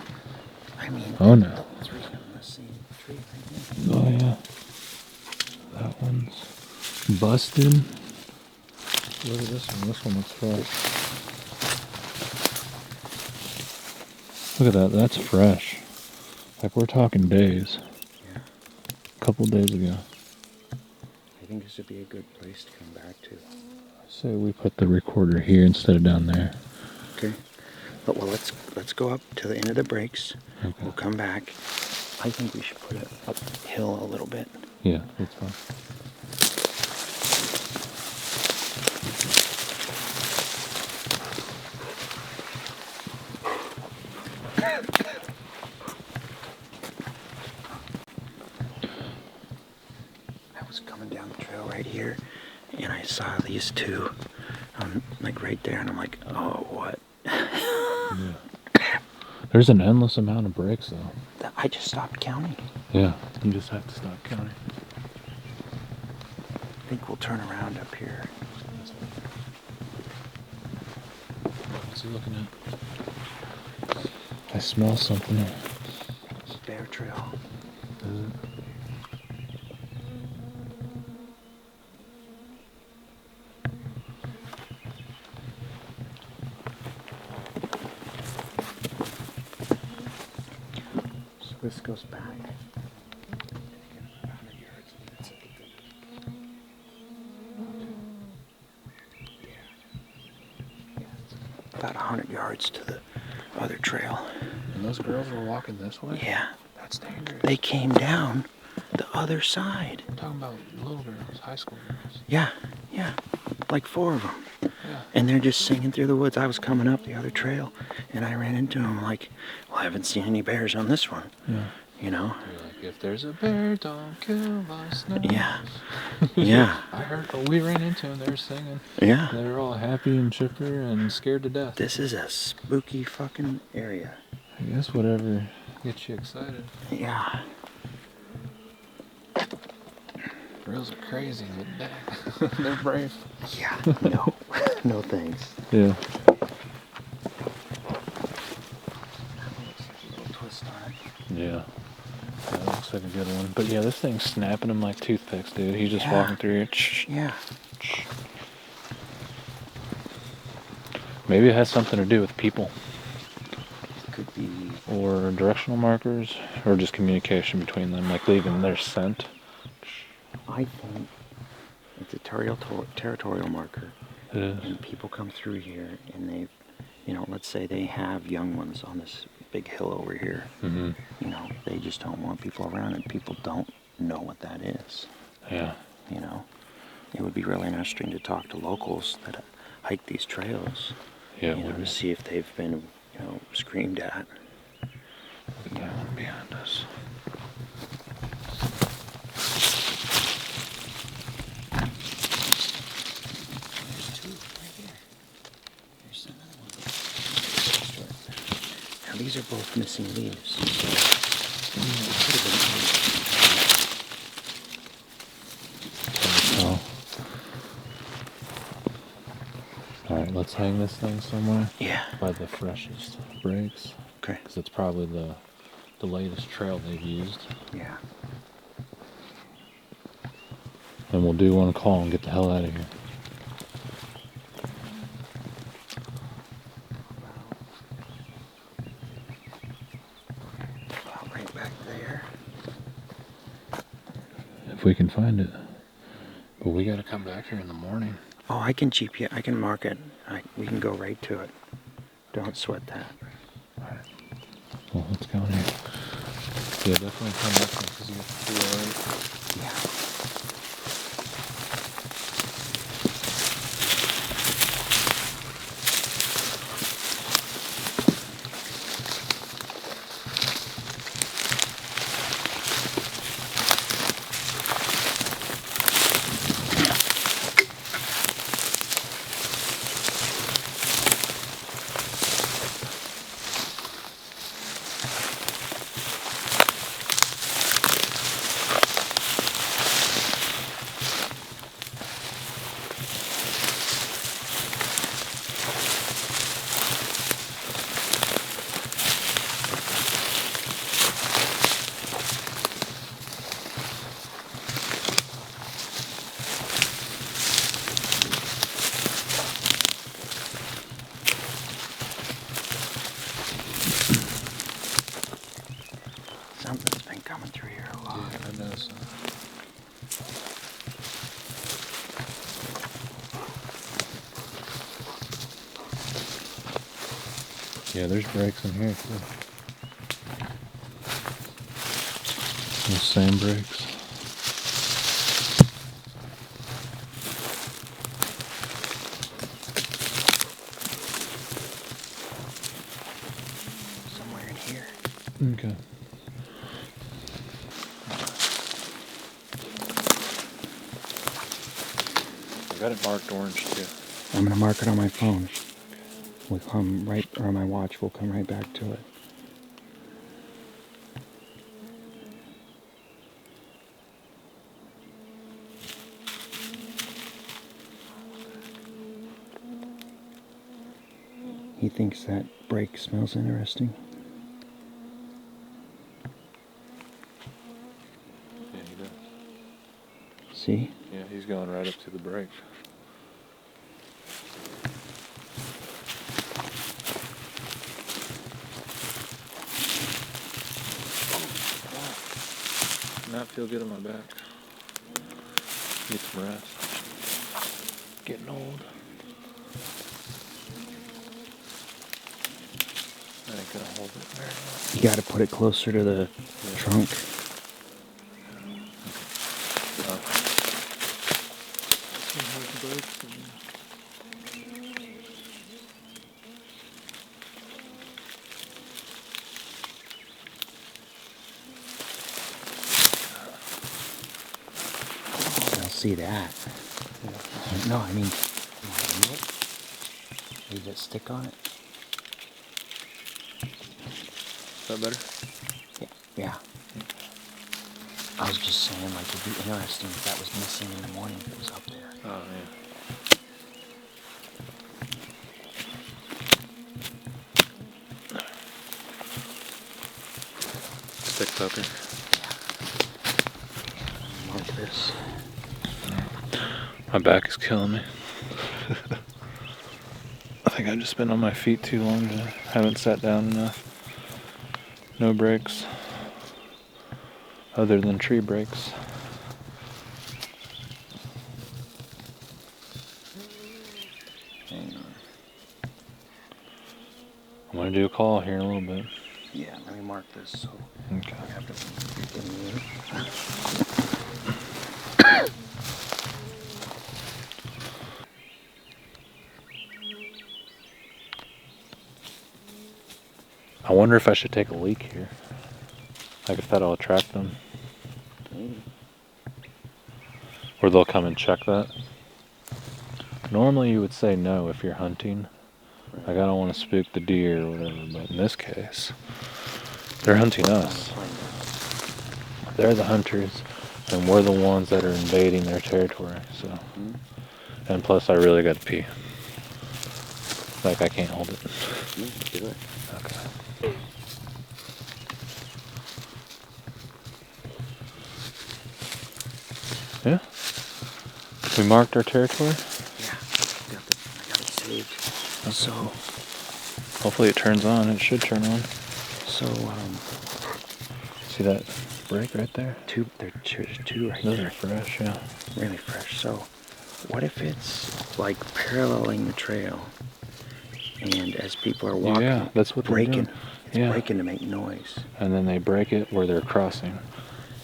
I mean. Oh no. That's right. I'm missing a tree right here. Oh yeah. That one's busted. Look at this one. This one looks fresh. Look at that. That's fresh. Like we're talking days. Yeah. A couple days ago. I think this would be a good place to come back to. Say we put the recorder here instead of down there. Okay. But well, let's go up to the end of the breaks. Okay. We'll come back. I think we should put it uphill a little bit. Yeah, that's fine. I was coming down the trail right here, and I saw these 2, like right there, and I'm like, oh, what? Yeah. There's an endless amount of breaks, though. I just stopped counting. Yeah, you just have to stop counting. I think we'll turn around up here. What's he looking at? I smell something. Bear trail. Is it? So this goes back. About 100 yards to the other trail. And those girls were walking this way? Yeah. That's dangerous. They came down the other side. I'm talking about little girls, high school girls. Yeah, yeah. Like 4 of them. Yeah. And they're just singing through the woods. I was coming up the other trail, and I ran into them like, well, I haven't seen any bears on this one. Yeah. You know? You're like, if there's a bear, don't kill us now. Yeah. Yeah. I heard, we ran into them, they were singing. Yeah. They were all happy and chipper and scared to death. This is a spooky fucking area. I guess whatever gets you excited. Yeah. Girls are crazy, but they're brave. Yeah. No. No thanks. Yeah. Twist on it. Yeah. That looks like a good one. But yeah, this thing's snapping them like toothpicks, dude. He's just walking through here. Yeah. Maybe it has something to do with people. Could be. Or directional markers, or just communication between them, like leaving their scent. I think it's a territorial marker. It is. And people come through here and they've, you know, let's say they have young ones on this big hill over here. Mm-hmm. You know, they just don't want people around, and people don't know what that is. Yeah. You know, it would be really interesting to talk to locals that hike these trails. Yeah. You know, to see if they've been, you know, screamed at. Look at that one behind us. There's 2 right here. There's another one. Now these are both missing leaves. So Alright, let's hang this thing somewhere. Yeah. By the freshest breaks. Okay. Because it's probably the latest trail they've used. Yeah. And we'll do one call and get the hell out of here. About right back there. If we can find it. But we gotta come back here in the morning. Oh, I can GPS. I can mark it. We can go right to it. Don't sweat that. Alright. Well, let's go in here. Yeah, definitely come back because you have to do alright. Yeah. Something's been coming through here a lot. Yeah, I know so. Yeah, there's breaks in here too. Those same breaks. Somewhere in here. Okay. I got it marked orange too. I'm gonna mark it on my phone. We'll come right, or on my watch. We'll come right back to it. He thinks that break smells interesting. Yeah, he does. See? Yeah, he's going right up to the break. Not feel good in my back. Get some rest. Getting old. I ain't gonna hold it very long. You gotta put it closer to the trunk. See that? Yeah. No, I mean, leave that stick on it. Is that better? Yeah. Yeah. I was just saying, like, it'd be interesting if that was missing in the morning if it was up there. Oh, yeah. Stick poker. Mark this. My back is killing me. I think I've just been on my feet too long. Haven't sat down enough. No breaks. Other than tree breaks. Hang on. I'm gonna do a call here in a little bit. Yeah, let me mark this so Okay. I have to give you. I wonder if I should take a leak here. Like if that'll attract them. Or they'll come and check that. Normally you would say no if you're hunting. Like I don't want to spook the deer or whatever, but in this case, they're hunting us. they're the hunters, and we're the ones that are invading their territory. So, and plus, I really got to pee. Like I can't hold it. Do it. Okay. Yeah. We marked our territory. Yeah. I got it saved. Okay. So hopefully it turns on. It should turn on. So see that break right there? There's two right Those there. are fresh, yeah. Really fresh. So what if it's like paralleling the trail, and as people are walking, yeah, that's what they're breaking. doing. It's Yeah. breaking to make noise. And then they break it where they're crossing.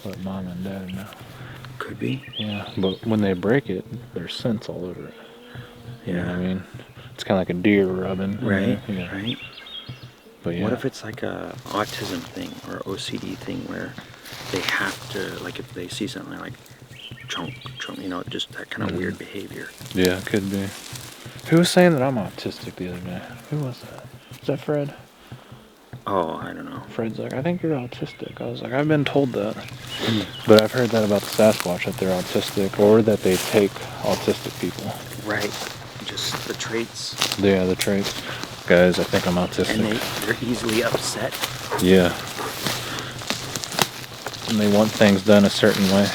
Let mom and dad know. Could be. Yeah, but when they break it, there's scents all over it. You know what I Yeah. mean? It's kind of like a deer rubbing. Right. Yeah. Right. But yeah. What if it's like a autism thing or OCD thing where they have to, like, if they see something, they're like, chomp, chomp, you know, just that kind of weird behavior. Yeah, it could be. Who was saying that I'm autistic the other day? Who was that? Is that Fred? Oh, I don't know. Fred's like, I think you're autistic. I was like, I've been told that. But I've heard that about the Sasquatch, that they're autistic, or that they take autistic people. Right. Just the traits. Yeah, the traits. Guys, I think I'm autistic. And they're easily upset. Yeah. And they want things done a certain way.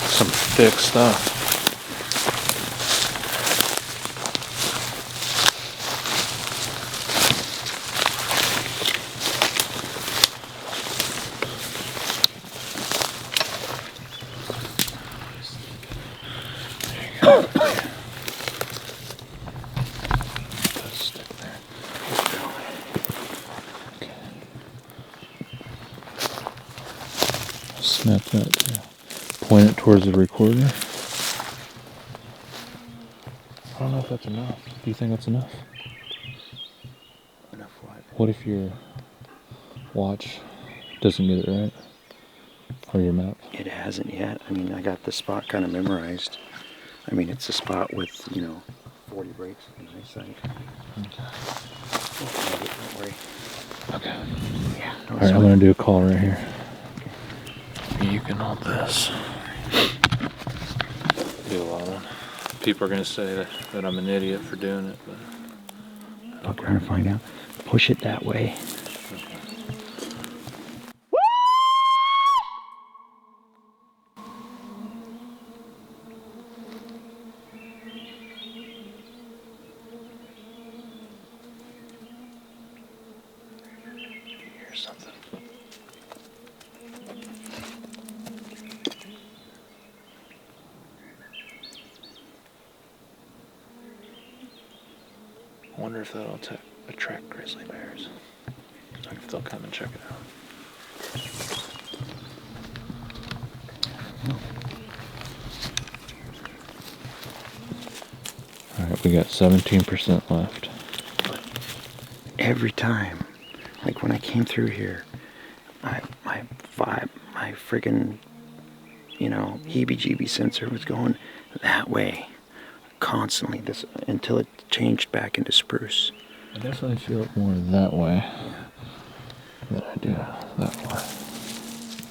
Some thick stuff. Snap that too. Point it towards the recorder. I don't know if that's enough. Do you think that's enough? Enough what? What if your watch doesn't get it right? Or your map? It hasn't yet. I mean, I got the spot kind of memorized. I mean, it's a spot with, 40 breaks on my side. Okay. Don't worry. Okay. Yeah. Alright, I'm going to do a call right here. You can hold this. Do a lot of them. People are going to say that I'm an idiot for doing it, but I'll try to find out. Push it that way. here's something. I wonder if that'll attract grizzly bears. If they'll come and check it out. Alright, we got 17% left. Every time, like when I came through here, my vibe, my friggin', heebie-jeebie sensor was going that way constantly until it changed back into spruce. I definitely feel it more that way than I do that way.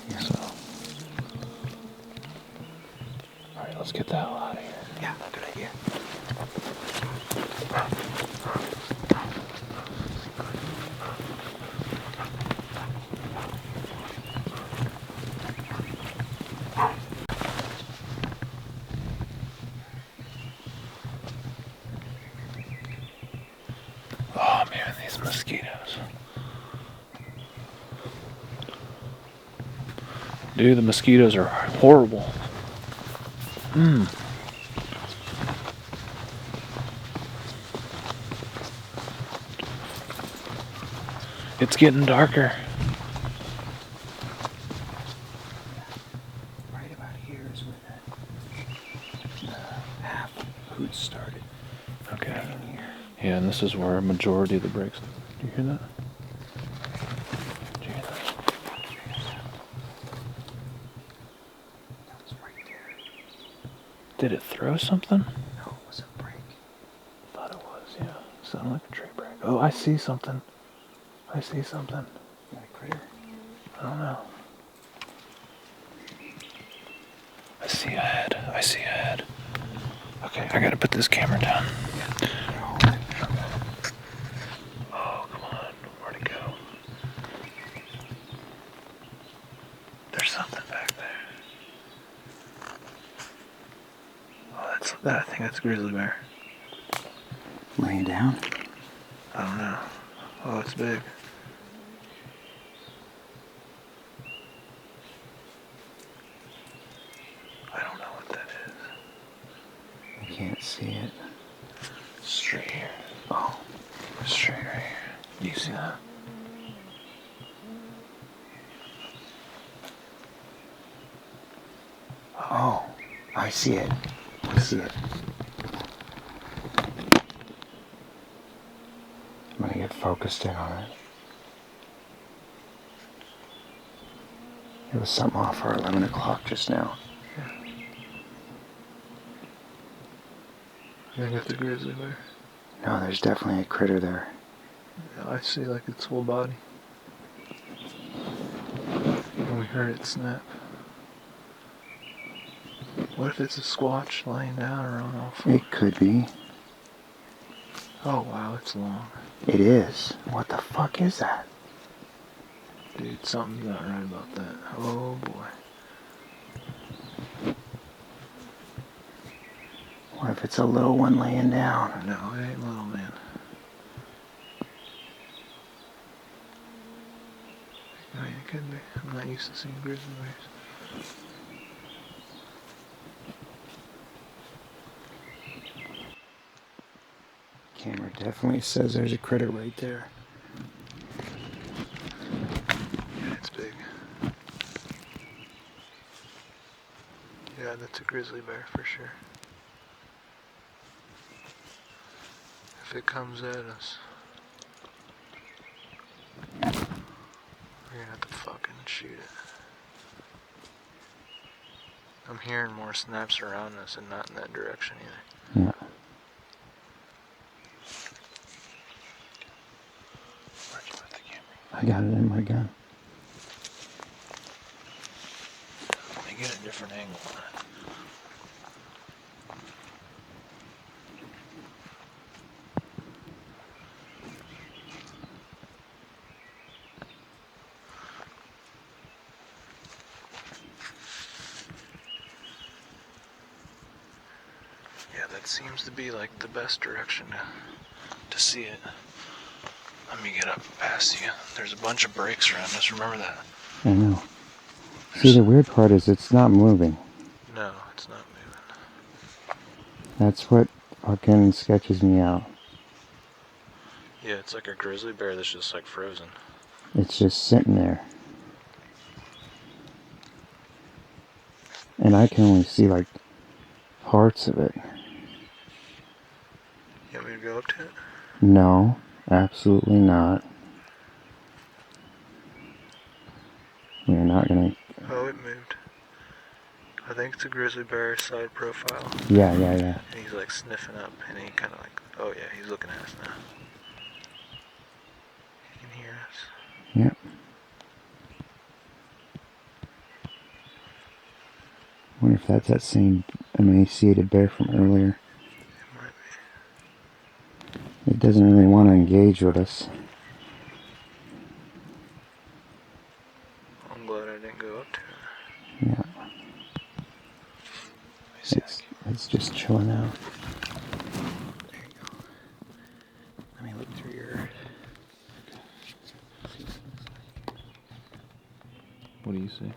Yeah. So, alright, let's get the hell out of here. Yeah, good idea. Oh man, these mosquitoes. Dude, the mosquitoes are horrible. It's getting darker. Right about here is where that half hoot started. Okay. Right in here. Yeah, and this is where a majority of the breaks. Do you hear that? Do you hear that? That was right there. Did it throw something? No, it was a break. Thought it was, yeah. Sounded like a tree break. Oh, I see something. I see something. Got a critter? I don't know. I see a head. I see a head. Okay, I gotta put this camera down. Oh, come on. Where'd it go? There's something back there. Oh, I think that's a grizzly bear. Laying down? I don't know. Oh, it's big. I don't know what that is. I can't see it. Straight here. Oh. Straight right here. Do you see that? Oh, I see it. I see it. I'm gonna get focused in on it. It was something off our 11 o'clock just now. I think it's a grizzly bear. No, there's definitely a critter there. Yeah, I see like its whole body. And we heard it snap. What if it's a squatch laying down or on all fours? It could be. Oh wow, it's long. It is. What the fuck is that? Dude, something's not right about that. Oh boy. What if it's a little one laying down? No, it ain't little, man. I mean, it could be. I'm not used to seeing grizzly bears. Camera definitely says there's a critter right there. Yeah, it's big. Yeah, that's a grizzly bear for sure. If it comes at us, we're gonna have to fucking shoot it. I'm hearing more snaps around us and not in that direction either. Yeah. Where'd you put the camera? I got it in my gun. Let me get a different angle on it. Yeah, that seems to be like the best direction to see it. Let me get up past you. There's a bunch of breaks around us, remember that? I know. See, the weird part is it's not moving. No, it's not moving. That's what fucking sketches me out. Yeah, it's like a grizzly bear that's just like frozen. It's just sitting there. And I can only see like parts of it. You want me to go up to it? No, absolutely not. We're not gonna... Oh, it moved. I think it's a grizzly bear side profile. Yeah. And he's like sniffing up, and he kind of like, oh yeah, he's looking at us now. He can hear us. Yep. Wonder if that's that same emaciated bear from earlier. It might be. It doesn't really want to engage with us. I'm glad I didn't go up to it. Yeah. It's just chilling out. There you go. Let me look through your... What do you see?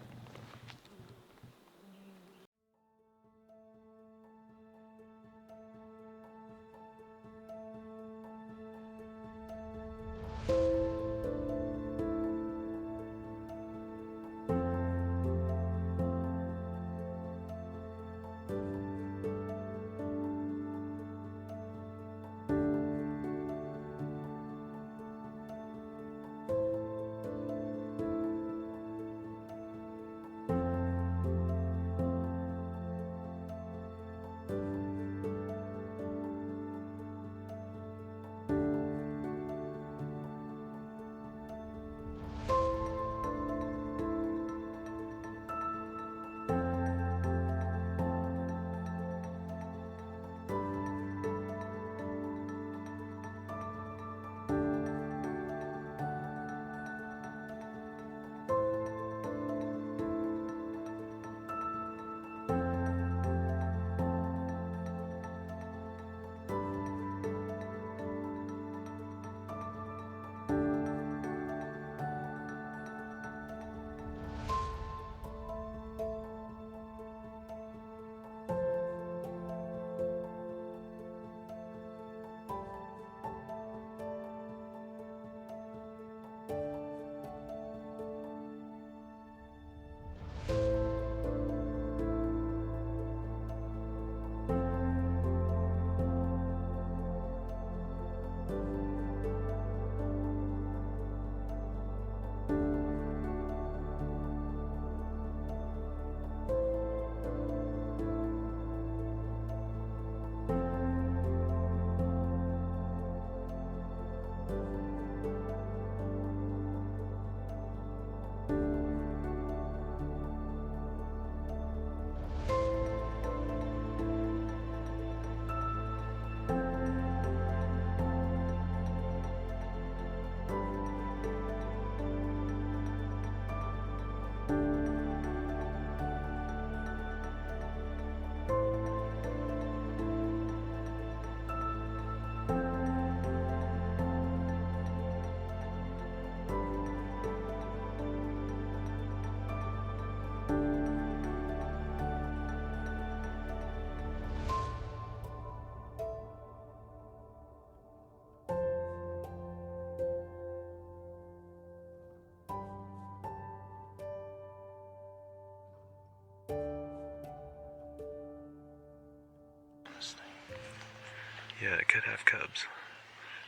Yeah, it could have cubs.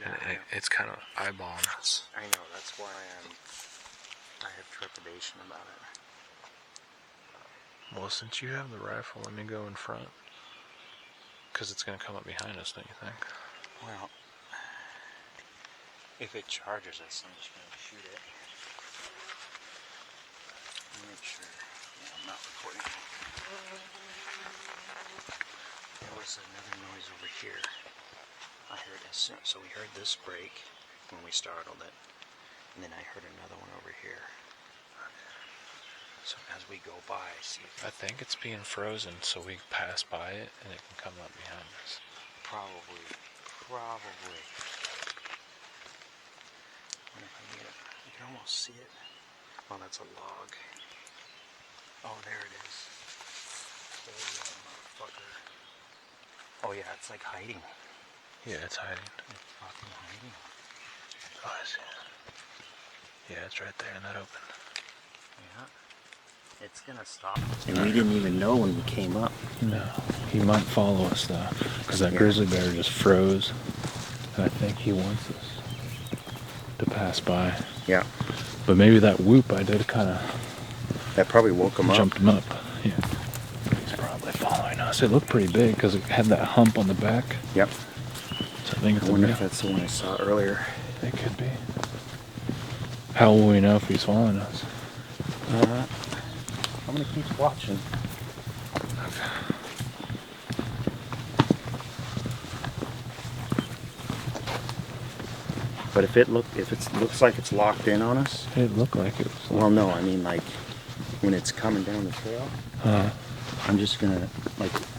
Yeah, And it's kind of eyeballing us. I know, that's why I have trepidation about it. Well, since you have the rifle, let me go in front. Because it's going to come up behind us, don't you think? Well, if it charges us, I'm just going to shoot it. Let me make sure. Yeah, I'm not recording. There was another noise over here. I heard as soon, so we heard this break when we startled it, and then I heard another one over here. So as we go by, I see it. I think it's being frozen, so we pass by it and it can come up behind us. Probably. What if I get it? You can almost see it. Oh, that's a log. Oh, there it is. Oh, yeah, motherfucker. Oh, yeah, it's like hiding. Yeah, it's hiding. It's fucking hiding. Oh, I see it. Yeah, it's right there in that open. Yeah. It's gonna stop. And we didn't even know when we came up. No, he might follow us though, because that grizzly bear just froze. And I think he wants us to pass by. Yeah. But maybe that whoop I did kind of... That probably woke him up. Jumped him up, yeah. He's probably following us. It looked pretty big because it had that hump on the back. Yep. So I think it's I wonder if that's the one I saw earlier. It could be. How will we know if he's following us? I'm gonna keep watching. Okay. But if it looks like it's locked in on us. It looked like it was. Well, no, I mean like when it's coming down the trail. I'm just gonna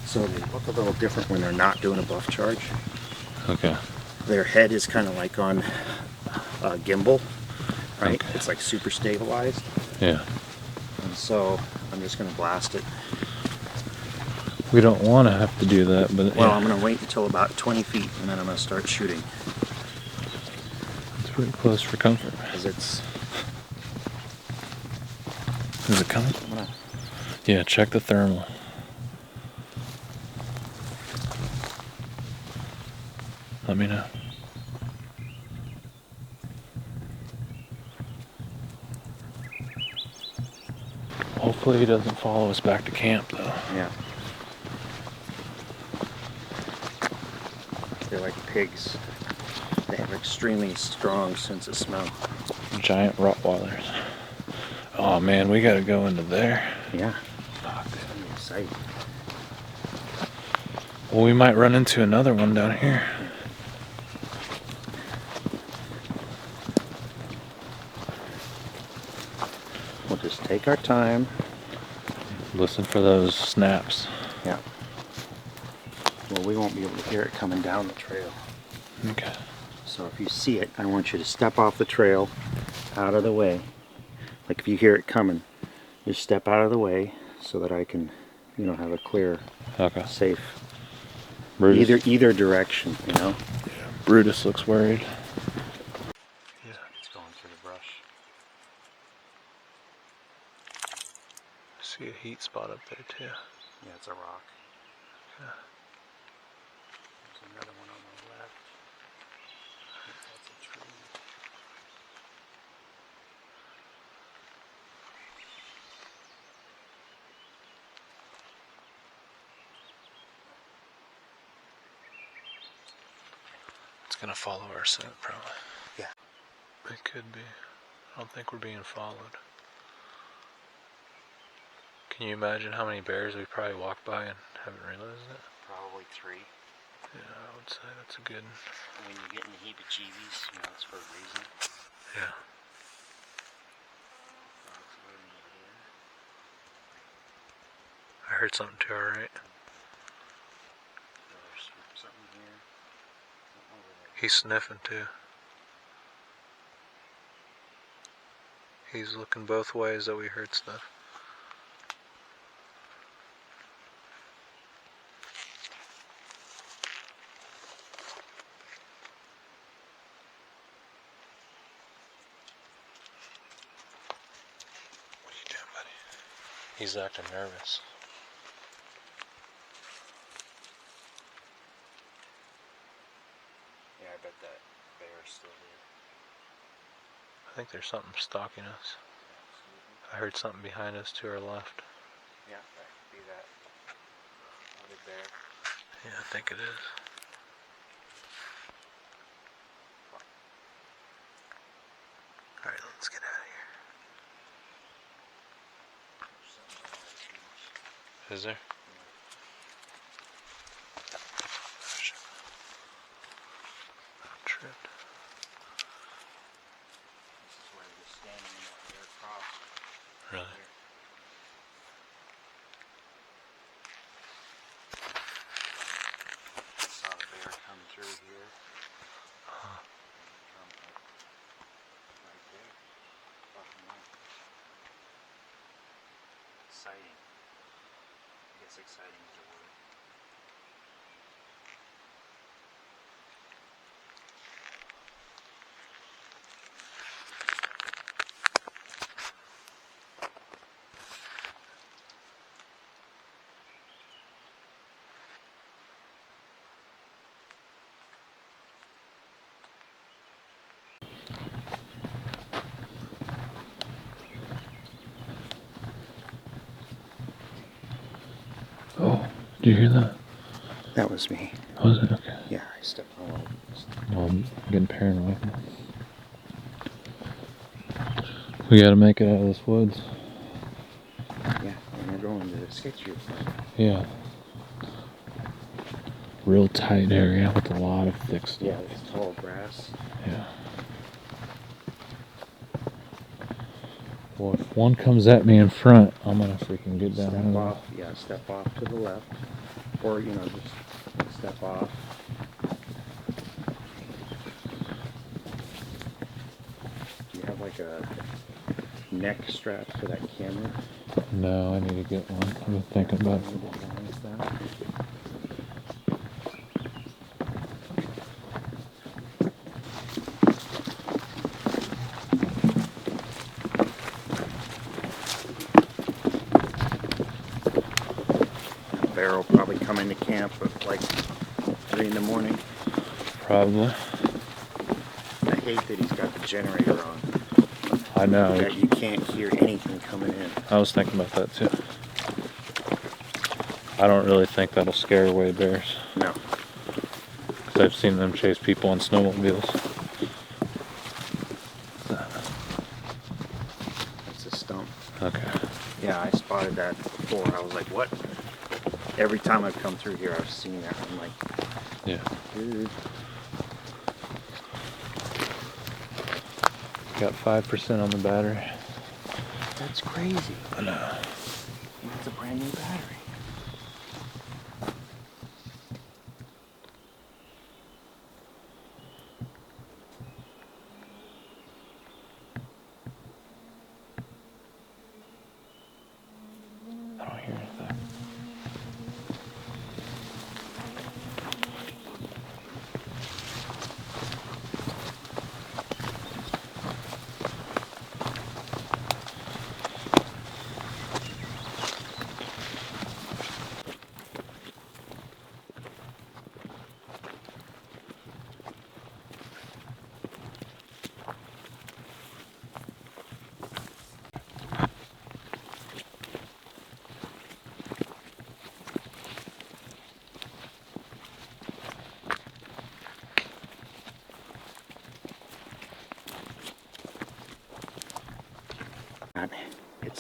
so they look a little different when they're not doing a buff charge. Okay. Their head is kind of like on a gimbal, right? Okay. It's like super stabilized. Yeah. And so I'm just gonna blast it. We don't want to have to do that, but Well, yeah. I'm gonna wait until about 20 feet and then I'm gonna start shooting. It's pretty close for comfort. Because it's... Is it coming? Yeah, check the thermal. Let me know. Hopefully he doesn't follow us back to camp though. Yeah. They're like pigs. They have extremely strong sense of smell. Giant Rottweilers. Oh man, we gotta go into there. Yeah. Fuck, I'm excited. Well, we might run into another one down here. We'll just take our time. Listen for those snaps. Yeah. Well, we won't be able to hear it coming down the trail. Okay. So if you see it, I want you to step off the trail, out of the way. Like if you hear it coming, just step out of the way so that I can, you know, have a clear, safe. Brutus. Either direction, you know. Yeah. Brutus looks worried. Yeah, it's going through the brush. I see a heat spot up there too. Yeah, it's a rock. Yeah. There's another one on the left. I think that's a tree. gonna follow our scent, probably. Yeah. It could be. I don't think we're being followed. Can you imagine how many bears we probably walked by and haven't realized it? Probably 3. Yeah, I would say that's a good. When you get in the heebie-jeebies, you know, it's for a reason. Yeah. I heard something too, alright. There's something here. Something over there. He's sniffing too. He's looking both ways that we heard stuff. What are you doing, buddy? He's acting nervous. Yeah, I bet that bear's still here. I think there's something stalking us. I heard something behind us to our left. Yeah, that could be that other bear. Yeah, I think it is. Alright, let's get out of here. Is there? I'm tripped. This is where he was standing in that bear cross. Really? I saw a bear come through here. Huh. Come up right there. Fucking up. Exciting. I guess exciting is a word. Oh, did you hear that? That was me. Was it? Okay. Yeah, I stepped on it. Well, I'm getting paranoid. We gotta make it out of this woods. Yeah, and we're going to the skate shoot. Yeah. Real tight area with a lot of thick stuff. Yeah, it's tall grass. Yeah. Well, if one comes at me in front, I'm gonna freaking get down. Step off. Yeah, step off to the left. Or, you know, just step off. Do you have like a neck strap for that camera? No, I need to get one. I've been thinking about it. Bear will probably come into camp at like 3 in the morning. Probably. I hate that he's got the generator on. I know. That you can't hear anything coming in. I was thinking about that too. I don't really think that'll scare away bears. No. Because I've seen them chase people on snowmobiles. It's a stump. Okay. Yeah, I spotted that before. I was like, what? Every time I've come through here, I've seen that. I'm like, yeah. Dude. Got 5% on the battery. That's crazy. I know. It's a brand new battery. I don't hear anything.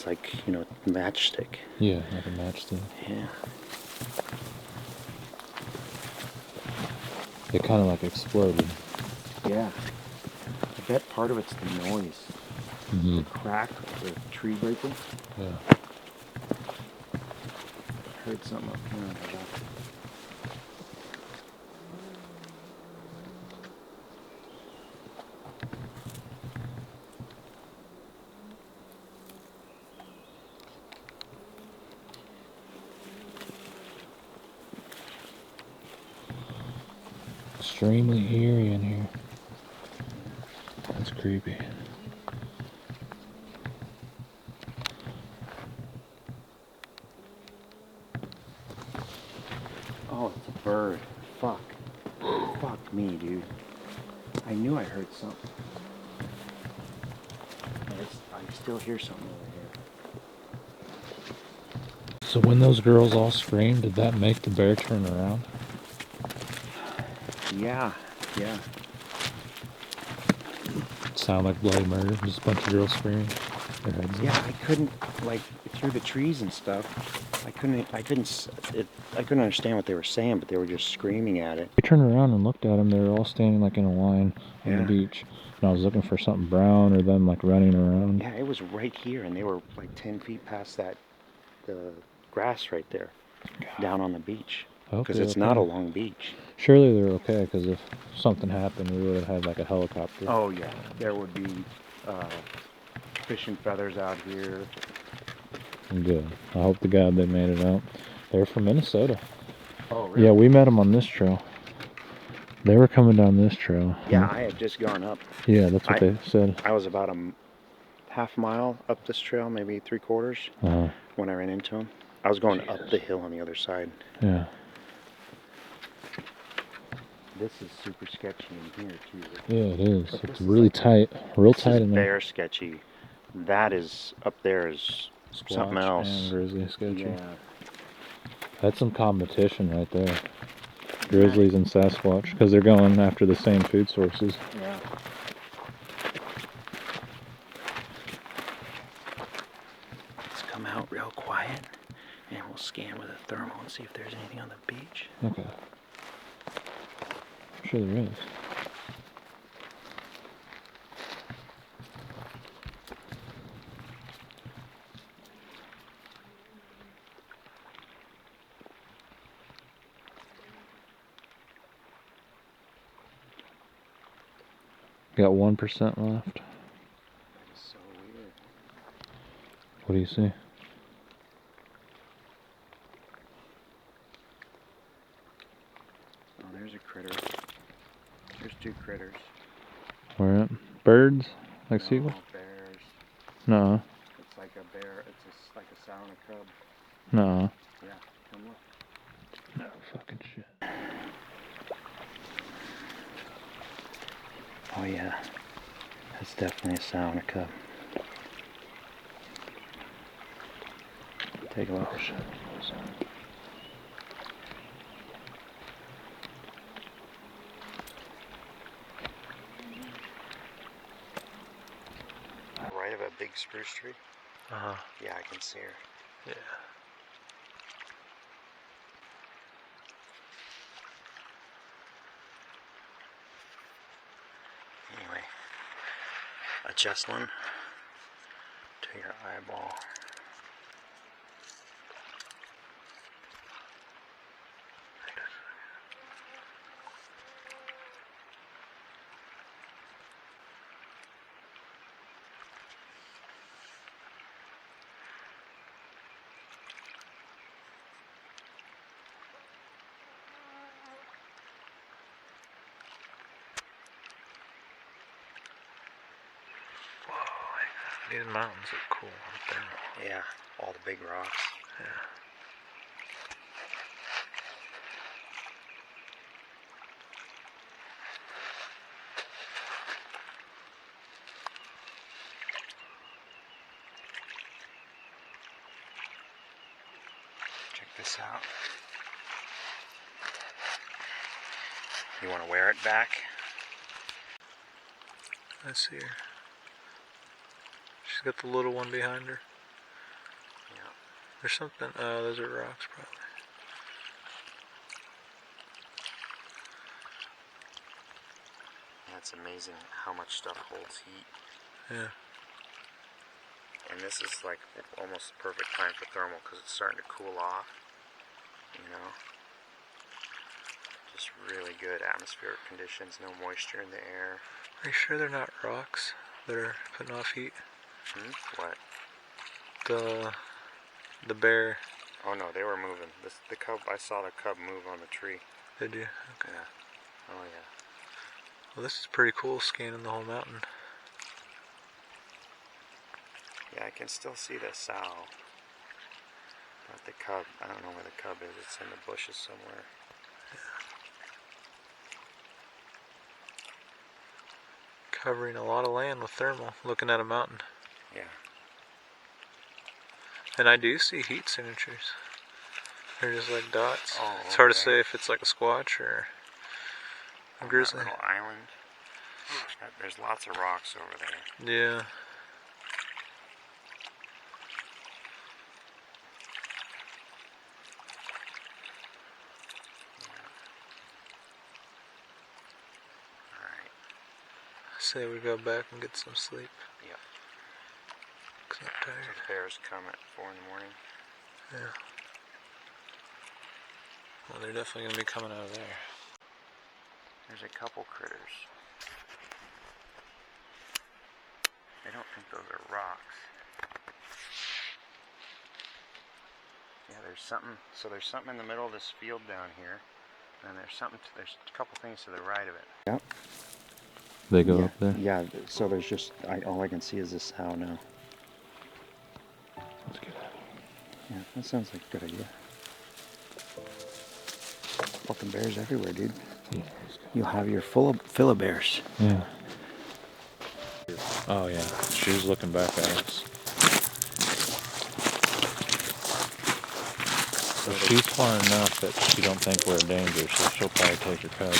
It's like, you know, matchstick. Yeah, like a matchstick. Yeah. It kind of like exploded. Yeah. I bet part of it's the noise. Mm-hmm. The crack of the tree breaking. Yeah. I heard something up here on the left. Extremely eerie in here. That's creepy. Oh, it's a bird. Fuck. Fuck me, dude. I knew I heard something. I still hear something over here. So when those girls all screamed, did that make the bear turn around? Yeah, yeah. Sound like bloody murder, just a bunch of girls screaming. Their heads in. Yeah, I couldn't, like, through the trees and stuff, I couldn't understand what they were saying, but they were just screaming at it. I turned around and looked at them. They were all standing like in a line on the beach. And I was looking for something brown or them like running around. Yeah, it was right here, and they were like 10 feet past the grass right there, down on the beach. Because it's not a long beach. Surely they're okay, because if something happened, we would have had like a helicopter. Oh yeah, there would be fishing feathers out here. Good. I hope to God they made it out. They're from Minnesota. Oh really? Yeah, we met them on this trail. They were coming down this trail. Yeah, I had just gone up. Yeah, that's what they said. I was about a half mile up this trail, maybe 3/4, when I ran into them. I was going up the hill on the other side. Yeah. This is super sketchy in here too. Yeah, it is. It's really tight, real tight in there. Very sketchy. That is up there is something else. And grizzly sketchy. Yeah. That's some competition right there. Grizzlies and Sasquatch, because they're going after the same food sources. Yeah. Let's come out real quiet, and we'll scan with a thermal and see if there's anything on the beach. Okay. I'm sure there is. Got 1% left. That's so weird. What do you see? Oh, there's a critter. There's 2 critters. Where at? Birds? Like seagulls? Bears. No. It's like a bear. It's like a sow and a cub. No. Yeah, come look. No fucking shit. Oh yeah, that's definitely a sow and a cub. Take a look. Oh shit. Right of a big spruce tree? Uh-huh. Yeah, I can see her. Yeah. Anyway, adjust one to your eyeball. These mountains are cool up there. Yeah, all the big rocks. Yeah. Check this out. You want to wear it back? I see her. She's got the little one behind her. There's something. Oh, those are rocks, probably. That's amazing how much stuff holds heat. Yeah. And this is like almost the perfect time for thermal because it's starting to cool off. You know? Just really good atmospheric conditions, no moisture in the air. Are you sure they're not rocks that are putting off heat? What? The bear. Oh no, they were moving. The cub, I saw the cub move on the tree. Did you? Okay. Yeah. Oh yeah. Well, this is pretty cool, scanning the whole mountain. Yeah, I can still see the sow. But the cub, I don't know where the cub is. It's in the bushes somewhere. Covering a lot of land with thermal, looking at a mountain. Yeah. And I do see heat signatures. They're just like dots. Oh, it's hard to okay. say if it's like a squatch or a grizzly. That little island. There's lots of rocks over there. Yeah. Alright. Say we go back and get some sleep. Yep. 'Cause I'm tired. The bears come at 4 in the morning. Yeah. Well, they're definitely going to be coming out of there. There's a couple critters. I don't think those are rocks. Yeah, there's something. So there's something in the middle of this field down here, and there's a couple things to the right of it. Yep. They go up there? Yeah, so there's just, all I can see is this sow now. Let's get out of here. Yeah, that sounds like a good idea. Fucking bears everywhere, dude. Yeah. You'll have your fill of bears. Yeah. Oh yeah, she was looking back at us. So she's far enough that she don't think we're in danger, so she'll probably take her cubs.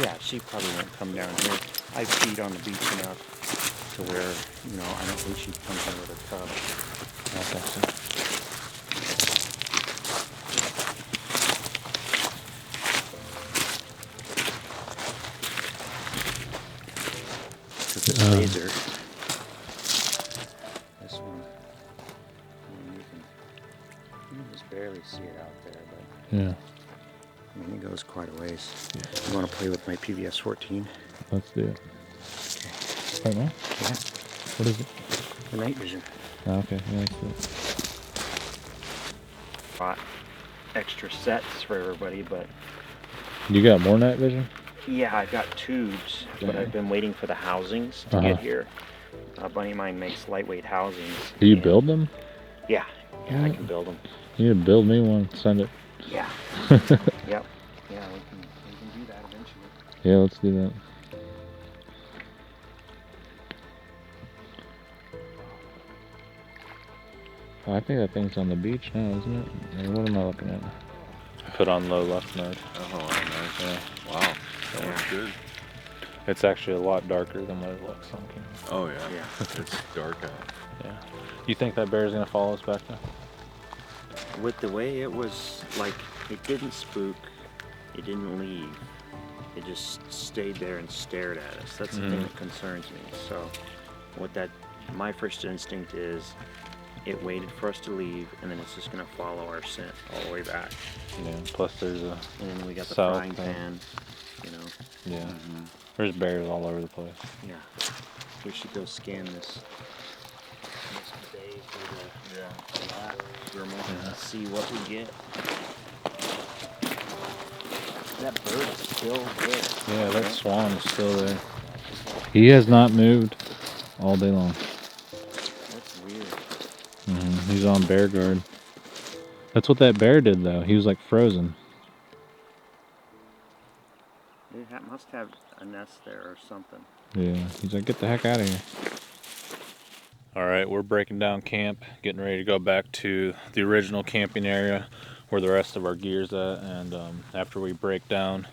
Yeah, she probably won't come down here. I feed on the beach enough to where, I don't think she'd come here with her cub. I think so. Because it's laser. This one, you can just barely see it out there, but Yeah. I mean, it goes quite a ways. You want to play with my PVS 14? Let's do it. Right now? Yeah. What is it? The night vision. Oh, okay, yeah, let's do it. Bought extra sets for everybody, but You got more night vision? yeah, I've got tubes, but I've been waiting for the housings to get here. A buddy of mine makes lightweight housings. Do you build them? Yeah, I can build them. You need to build me one, send it. Yeah. Yep. Yeah, we can do that eventually. Yeah, let's do that. Oh, I think that thing's on the beach now, isn't it? Or what am I looking at? Put on low left mode. Oh, nice. Yeah. Wow, that looks good. It's actually a lot darker than what it looks on camera. Oh yeah, it's dark out. Yeah. You think that bear's gonna follow us back now? With the way it was, like, it didn't spook, it didn't leave. It just stayed there and stared at us. That's the thing that concerns me. So, my first instinct is, it waited for us to leave, and then it's just gonna follow our scent all the way back. Yeah. Plus there's a And then we got the south frying pan, Yeah. There's bears all over the place. Yeah. We should go scan this bay for the thermal, see what we get. That bird is still there. Yeah, that swan is still there. He has not moved all day long. That's weird. He's on bear guard. That's what that bear did though. He was like frozen. It must have a nest there or something. Yeah, he's like, get the heck out of here. All right, we're breaking down camp, getting ready to go back to the original camping area where the rest of our gear's at. And after we break down,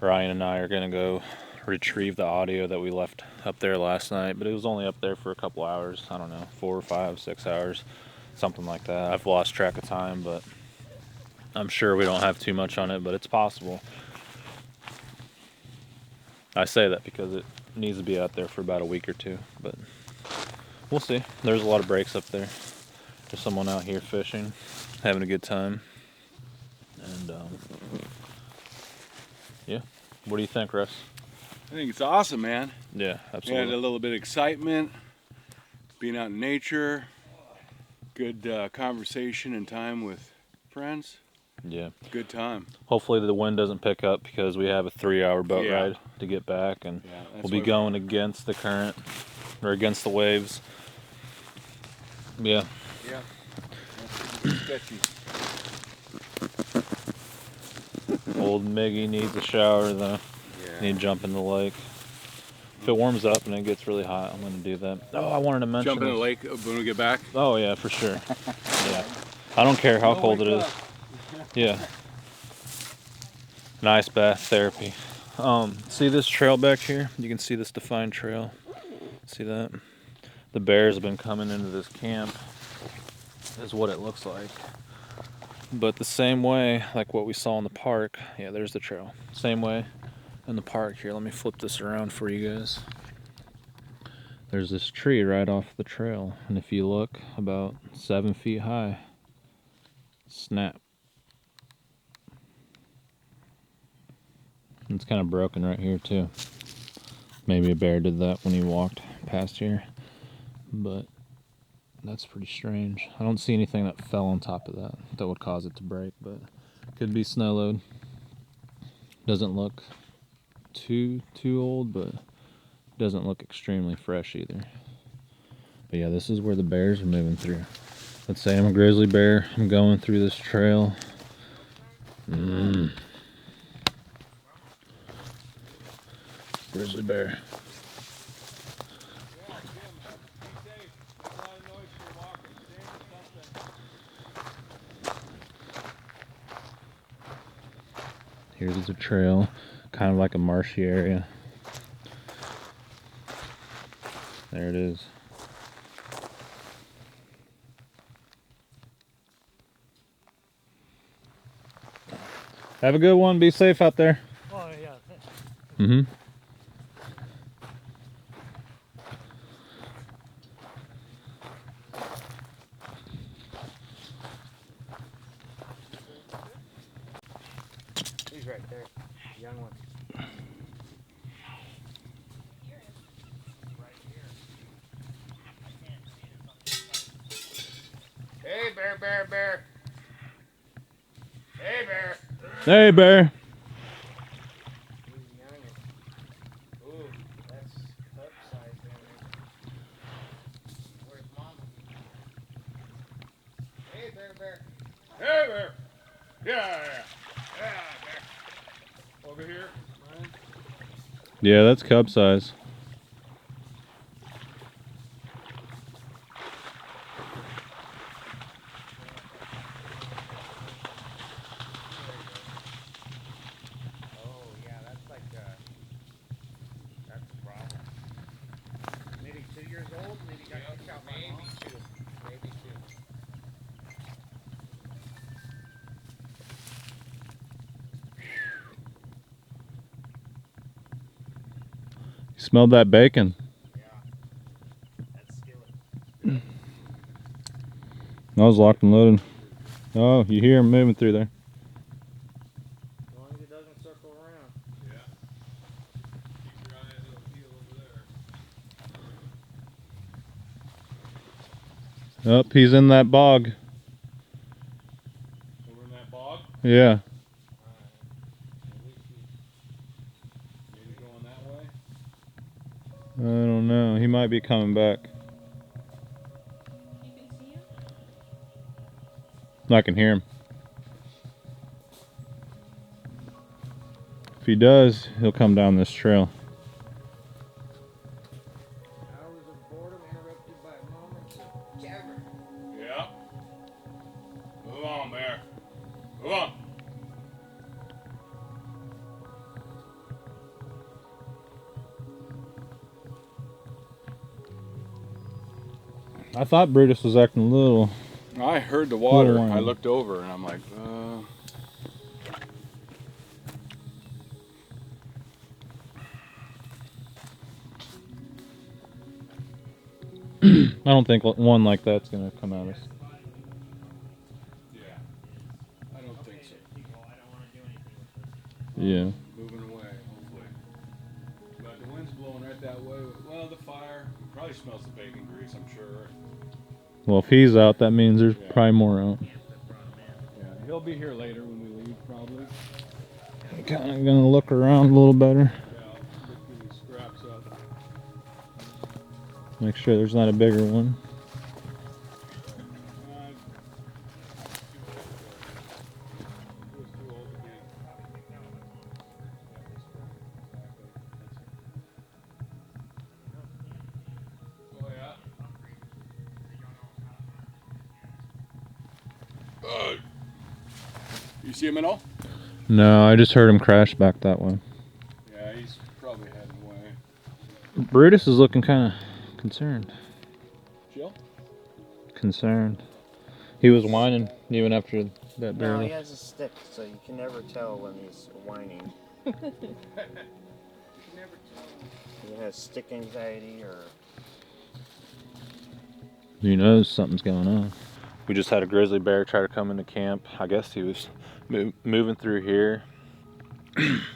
Ryan and I are gonna go retrieve the audio that we left up there last night, but it was only up there for a couple hours. I don't know, 4 or 5, 6 hours. something like that. I've lost track of time, but I'm sure we don't have too much on it, but it's possible. I say that because it needs to be out there for about a week or two, but we'll see. There's a lot of breaks up there. There's someone out here fishing, having a good time. And yeah, what do you think, Russ? I think it's awesome, man. Yeah, We absolutely. had a little bit of excitement, being out in nature, good conversation and time with friends. Yeah. Good time. Hopefully the wind doesn't pick up because we have a 3-hour boat Yeah. ride to get back, and that's we'll be what- going against the current or against the waves. Yeah. Yeah. That's sketchy. Old Miggy needs a shower though. Yeah. Need to jump in the lake. If it warms up and it gets really hot, I'm going to do that. Oh, I wanted to mention. Jump in the this. lake when we get back. Oh yeah, for sure. Yeah. I don't care how cold it is. Yeah. Nice bath therapy. See this trail back here? You can see this defined trail. See that? The bears have been coming into this camp, is what it looks like. But the same way, like what we saw in the park, yeah, there's the trail. Same way in the park. Here, let me flip this around for you guys. There's this tree right off the trail, and if you look, about 7 feet high. Snap. It's kind of broken right here too. Maybe a bear did that when he walked past here, but that's pretty strange. I don't see anything that fell on top of that that would cause it to break, but could be snow load. Doesn't look too old, but doesn't look extremely fresh either. But yeah, this is where the bears are moving through. Let's say I'm a grizzly bear. I'm going through this trail. Grizzly bear. Here's the trail, kind of like a marshy area. There it is. Have a good one. Be safe out there. Oh, yeah. Mm-hmm. He's right there, young one. Hey, bear. Hey, bear. Hey, bear. Ooh, that's cup size down there. Where's mom? Hey, bear. Hey, bear. Yeah, bear. Over here, Ryan. Yeah, that's cub size. Oh, yeah, that's like, that's a problem. Maybe 2 years old, maybe got kicked out by mom. Maybe two. You smelled that bacon. That's skillet. I was locked and loaded. Oh, you hear him moving through there. As long as it doesn't circle around. Yeah. Keep your eye on the heel over there. Oh, he's in that bog. Over in that bog. Yeah. Maybe going that way. I don't know. He might be coming back. You can see him? I can hear him. If he does, he'll come down this trail. Hours of boredom interrupted by moments of terror. Yeah. Move on, bear. Move on. I thought Brutus was acting a little I heard the water. Little I whine. looked over and I'm like, I don't think one like that's gonna come at us. yeah, I don't think so. Yeah. Moving away, hopefully. But the wind's blowing right that way. Well, the fire probably smells the bacon grease, I'm sure. Well, if he's out, that means there's Yeah. probably more out. Yeah, he'll be here later when we leave, probably. Kind of gonna look around a little better. Yeah, look these scraps up. Make sure there's not a bigger one. Oh yeah. You see him at all? No, I just heard him crash back that way. Yeah, he's probably heading away. Brutus is looking kind of concerned. Jill? Concerned. He was whining even after that bear No, he left. has a stick, so you can never tell when he's whining. He has stick anxiety or... You know something's going on. We just had a grizzly bear try to come into camp. I guess he was moving through here,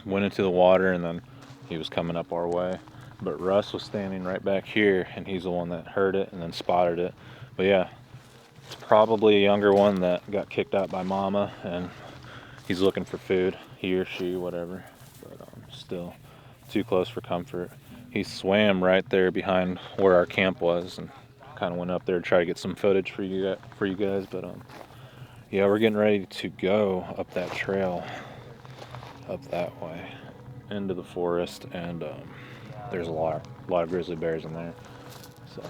went into the water, and then he was coming up our way. But Russ was standing right back here, and he's the one that heard it and then spotted it. But yeah, it's probably a younger one that got kicked out by mama, and he's looking for food, he or she, whatever. But still too close for comfort. He swam right there behind where our camp was, and kind of went up there to try to get some footage for you guys. But yeah, we're getting ready to go up that trail up that way into the forest, and there's a lot of grizzly bears in there, so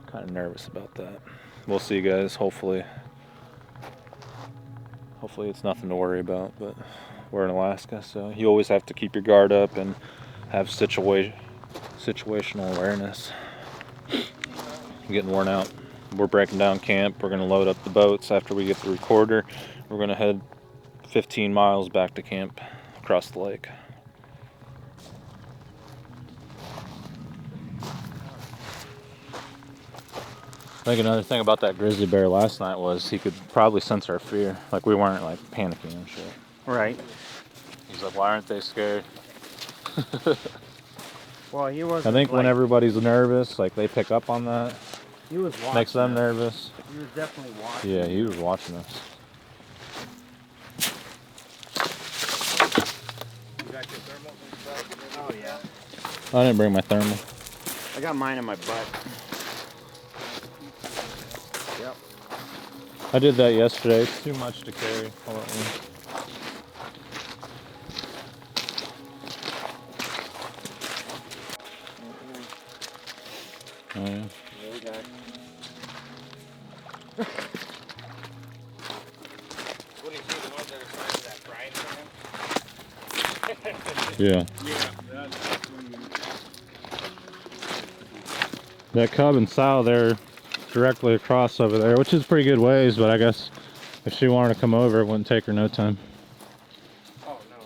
kind of nervous about that. We'll see, guys. Hopefully it's nothing to worry about, but we're in Alaska, so you always have to keep your guard up and have situational awareness. I'm getting worn out. We're breaking down camp. We're going to load up the boats after we get the recorder. We're going to head 15 miles back to camp across the lake. I think another thing about that grizzly bear last night was he could probably sense our fear. Like, we weren't like panicking and shit. Right. He's like, why aren't they scared? Well, he was. I think when everybody's nervous, like, they pick up on that. He was watching. Makes them nervous. He was definitely watching. Yeah, he was watching us. You got your thermals and stuff? Oh yeah. I didn't bring my thermal. I got mine in my butt. Yep. I did that yesterday. It's too much to carry all at once. Oh, yeah. There we go. What do you see, the ones that are signed to that frying pan? Yeah. Yeah, that's That cub and sow, they're directly across over there, which is pretty good ways, but I guess if she wanted to come over, it wouldn't take her no time. Oh, no.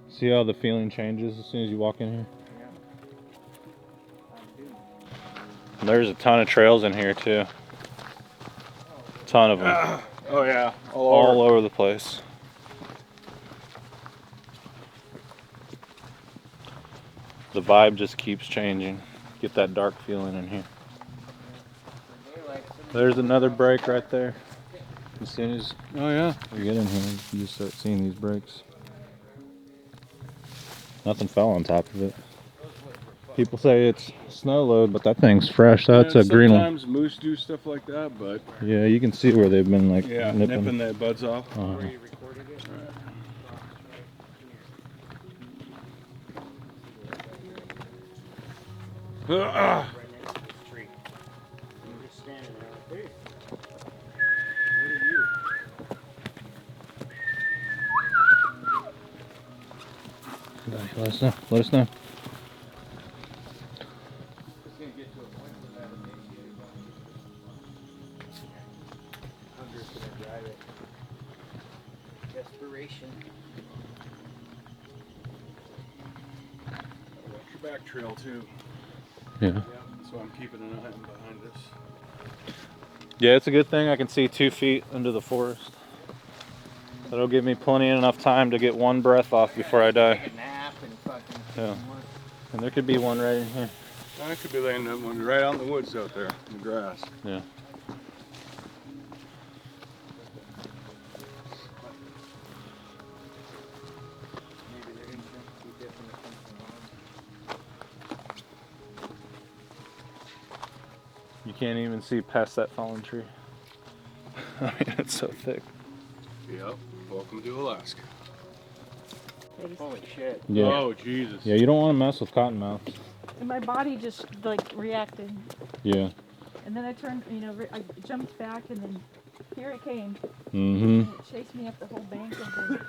See how the feeling changes as soon as you walk in here? There's a ton of trails in here too. Ton of them. oh yeah, All over the place. The vibe just keeps changing. Get that dark feeling in here. There's another break right there. As soon as Oh yeah. you get in here, you just start seeing these breaks. Nothing fell on top of it. People say it's snow load, but that thing's fresh. That's a green one. Sometimes moose do stuff like that, but Yeah, you can see where they've been like yeah, nipping the buds off. Uh-huh. Tree. I'm just standing there. Hey. What are you? Let us know. Let us know. Desperation. Watch your back trail too. Yeah. So I'm keeping an eye behind this. Yeah, it's a good thing I can see 2 feet into the forest. That'll give me plenty enough time to get one breath off before I die. Take a nap and fucking. Yeah. And there could be one right in here. I could be laying that one right out in the woods out there in the grass. Yeah. You can't even see past that fallen tree. I mean, it's so thick. Yep. Welcome to Alaska. Holy shit. Yeah. Oh, Jesus. Yeah, you don't want to mess with cottonmouths. And my body just like reacted. Yeah. And then I turned, I jumped back and then here it came. Mm-hmm. And it chased me up the whole bank of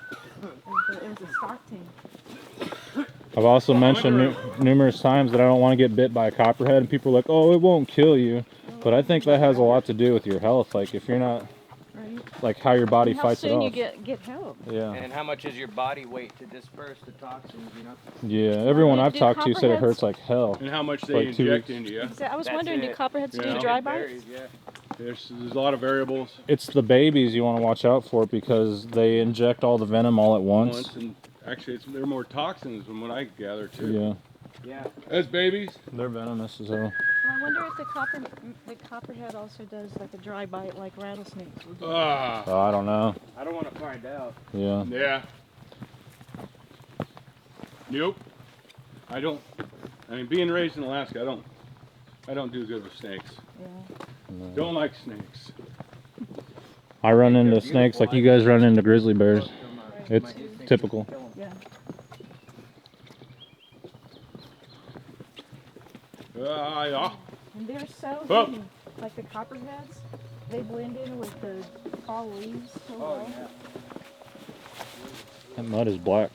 it was a stock tank. I've also mentioned numerous times that I don't want to get bit by a copperhead, and people are like, oh, it won't kill you. But I think that has a lot to do with your health. Like, if you're not, like, how your body fights it off. How soon you get help. Yeah. And how much is your body weight to disperse the toxins, Yeah, everyone I've talked to said it hurts like hell. And how much they like 2 inject weeks. into you. I was wondering, do copperheads do dry bites? There's a lot of variables. It's the babies you want to watch out for because they inject all the venom all at once. And actually, they're more toxins than what I gather too. Yeah. Yeah. As babies, they're venomous as hell. I wonder if the copperhead also does like a dry bite like rattlesnakes will do. Oh, I don't know. I don't want to find out. Yeah. Yeah. Nope. I don't. I mean, being raised in Alaska, I don't do good with snakes. Yeah. No. Don't like snakes. I run into snakes like you guys run into grizzly bears. It's typical. Yeah. Yeah. And they're so Oh. hidden. Like the copperheads, they blend in with the fall leaves so well. That mud is black.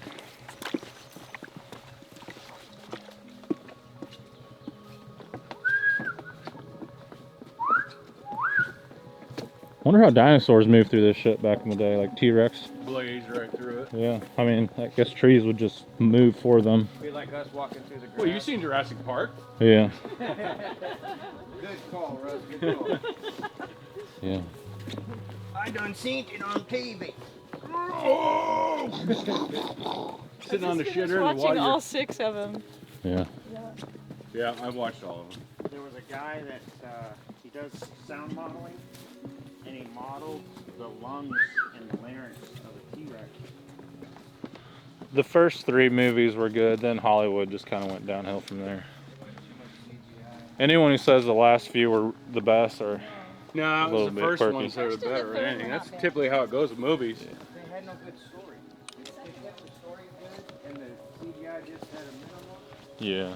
Wonder how dinosaurs moved through this shit back in the day, like T-Rex. Blaze right through it. Yeah, I mean, I guess trees would just move for them. Be like us walking through the grass. Well, you seen Jurassic Park? Yeah. Good call, Russ. Good call. Yeah. I done seen it on TV. Sitting on the shitter in the Watching water. all 6 of them. Yeah. Yeah, I've watched all of them. There was a guy that he does sound modeling, and he modeled the lungs and the larynx of a T-Rex. The first 3 movies were good, then Hollywood just kind of went downhill from there. Anyone who says the last few were the best are No, it was the first quirky. ones that are the better ending. That's typically how it goes with movies. They had no good story. They kept the story good, and the CGI just had a minimal. Yeah.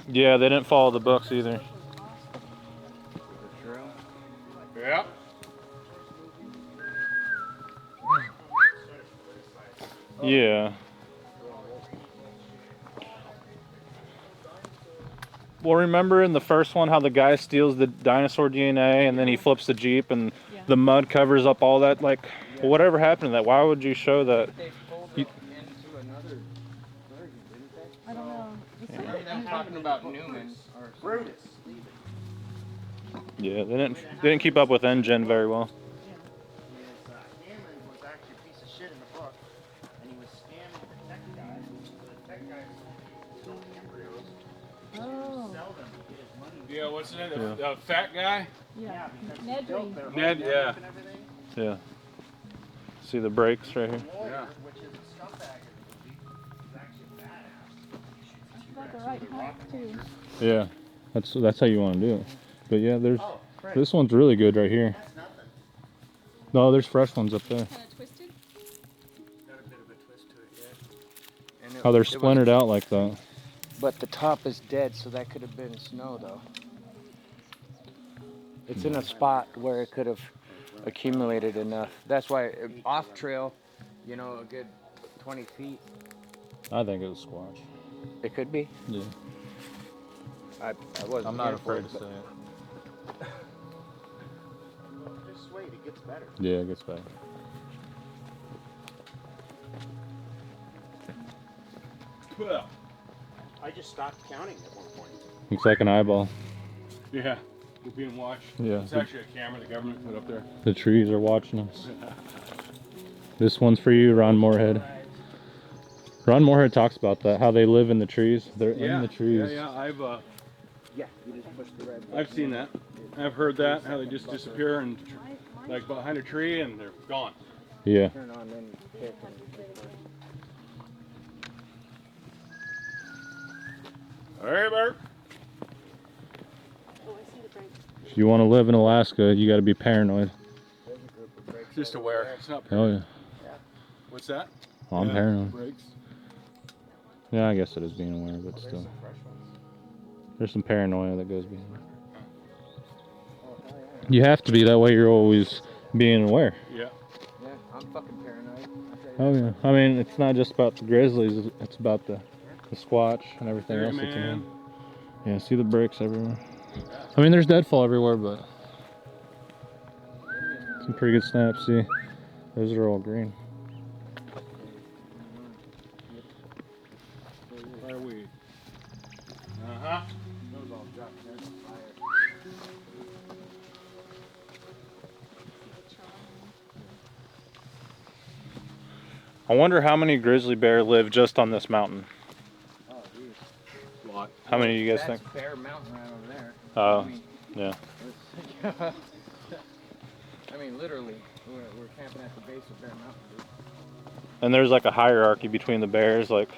Yeah, they didn't follow the books either. Yeah. Yeah. Well, remember in the first one how the guy steals the dinosaur DNA and then he flips the Jeep and the mud covers up all that? Like, well, whatever happened to that? Why would you show that? I don't know. I'm talking about Newman or Brutus. Yeah, they didn't keep up with Engine very well. Hammond was actually a piece of shit in the book, and he was scamming the tech guy. So the tech guy stole the embryos, Oh. sell them to get his money. Yeah, what's his name? The fat guy? Yeah. because Ned he built Reed. their Ned, whole yeah. network and everything. Yeah. See the brakes right here? Lawyer, which is a scumbag in the movie, is actually a badass. That's about the right height too. Yeah. That's how you want to do it. But yeah, this one's really good right here. That's nothing. No, there's fresh ones up there. Kind of twisted. Got a bit of a twist to it, yeah. And How they're splintered out like that. But the top is dead, so that could have been snow, though. It's in a spot where it could have accumulated enough. That's why off trail, a good 20 feet. I think it was Squatch. It could be. Yeah. I wasn't. I'm not here for afraid to it, say it. Just wait, it gets better. Yeah, it gets better. Well, I just stopped counting at one point. Looks like an eyeball. yeah, we're being watched. Yeah. It's actually a camera the government put up there. The trees are watching us. This one's for you, Ron Moorhead. Ron Moorhead talks about that, how they live in the trees. They're in the trees. Yeah, Yeah, you just push the red button. I've seen that. I've heard that, how they just disappear and like behind a tree and they're gone. Yeah. Turn on, then pick and Hey, Bert. If you want to live in Alaska, you got to be paranoid. Just aware. It's not. Oh yeah. What's that? Well, I'm Yeah, paranoid. brakes. Yeah, I guess it is being aware, but still. There's some paranoia that goes behind it. You have to be, that way you're always being aware. Yeah. Yeah, I'm fucking paranoid. Oh yeah. I mean, it's not just about the grizzlies, it's about the Squatch and everything else that's in here. Yeah, see the brakes everywhere. I mean, there's deadfall everywhere, but some pretty good snaps. See, those are all green. Fireweed. Uh-huh. Those all dropped there. I wonder how many grizzly bear live just on this mountain. Oh, geez. Lot. How many do you guys That's think? Bear Mountain right over there. Oh, I mean, yeah. I mean, literally, we're camping at the base of Bear Mountain, dude. And there's like a hierarchy between the bears. Like,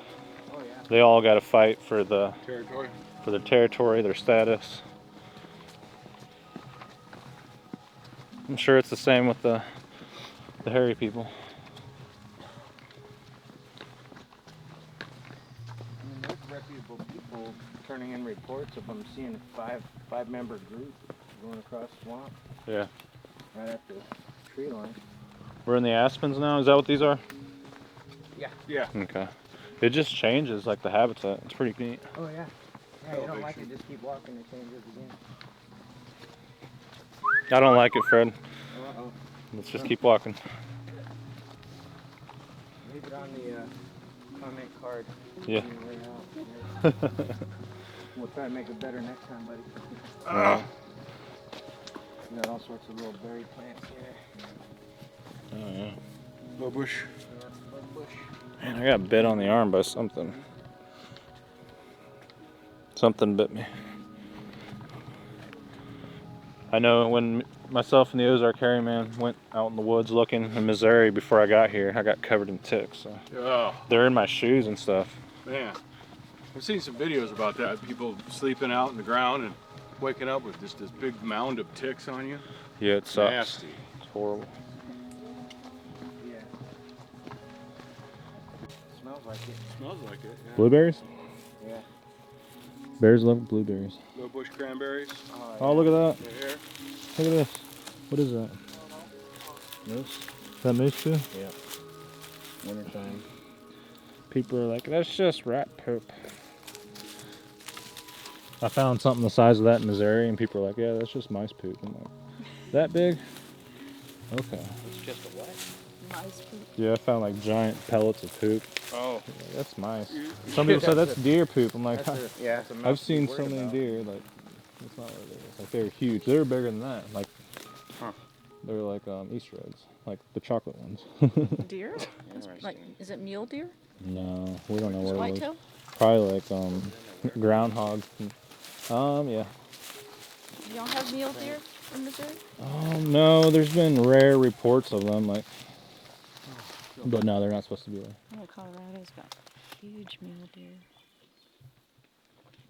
Oh, yeah. they all got to fight for the Territory. for their territory, their status. I'm sure it's the same with the hairy people. I mean, there's reputable people turning in reports of them seeing a five-member group going across the swamp Yeah. right at the tree line. We're in the aspens now. Is that what these are? Yeah. Yeah. Okay. It just changes like the habitat. It's pretty neat. Oh, yeah. Yeah, you don't like it, just keep walking, it changes again. I don't like it, Fred. Uh-oh. Let's just keep walking. Leave it on the comment card. Yeah. We'll try to make it better next time, buddy. We got all sorts of little berry plants here. Oh, yeah. Low bush. Yeah, little bush. Man, I got bit on the arm by something. Something bit me. I know when myself and the Ozark Hairy Man went out in the woods looking in Missouri before I got here, I got covered in ticks. So Oh, they're in my shoes and stuff. man. I've seen some videos about that. People sleeping out in the ground and waking up with just this big mound of ticks on you. Yeah, it sucks. Nasty. It's horrible. Yeah. Smells like it. Smells like it. Yeah. Blueberries? Yeah. Bears love blueberries. Low bush cranberries. Oh, look at that. They're here. Look at this. What is that? Moose? Is that moose too? Yeah. Wintertime. People are like, that's just rat poop. I found something the size of that in Missouri, and people are like, yeah, that's just mice poop. I'm like, that big? Okay. It's just a what? Mice poop. Yeah, I found like giant pellets of poop. Oh. Like, that's mice. Some people said that's deer poop. I'm like, Yeah, it's a mouse I've to be seen worried so many about. deer. Like, that's not what it is. Like, they're huge. They're bigger than that. Like, they're like Easter eggs, like the chocolate ones. Deer? Like, is it mule deer? No, we don't know what it was. Whitetail? Probably like groundhog. Yeah. Do y'all have mule deer in Missouri? No, there's been rare reports of them, like, but no, they're not supposed to be there. Oh, Colorado's got huge mule deer.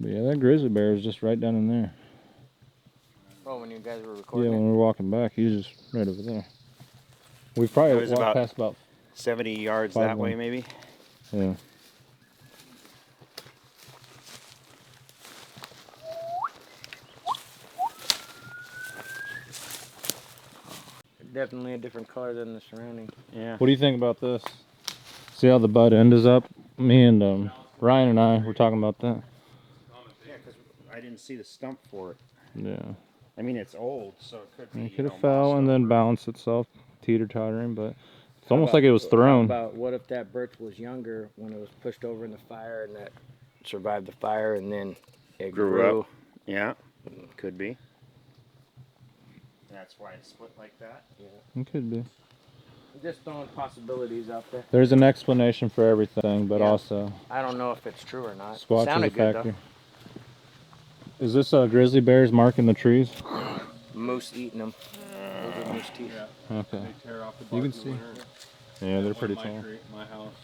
But yeah, that grizzly bear is just right down in there. Oh, when you guys were Yeah, recording when we were walking back, he's just right over there. We've probably It was walked about past about 70 yards 5 that way, one. maybe. Yeah. Definitely a different color than the surrounding. Yeah. What do you think about this? See how the butt end is up? Me and Ryan and I were talking about that. Yeah, because I didn't see the stump for it. Yeah. I mean, it's old, so it could be. It could have fell and then balanced itself, teeter-tottering, but it's almost about, like it was thrown. How about what if that birch was younger when it was pushed over in the fire and that survived the fire and then it grew up? Yeah, could be. That's why it split like that? Yeah. It could be. Just throwing possibilities out there. There's an explanation for everything, but also... I don't know if it's true or not. Squatch Sounded is a good, factor. Is this grizzly bears marking the trees? Moose eating them. Those are moose teeth. Yeah. Okay. They tear off the You bark can in see. the winter. Yeah, they're One pretty in my tall. tree, my house.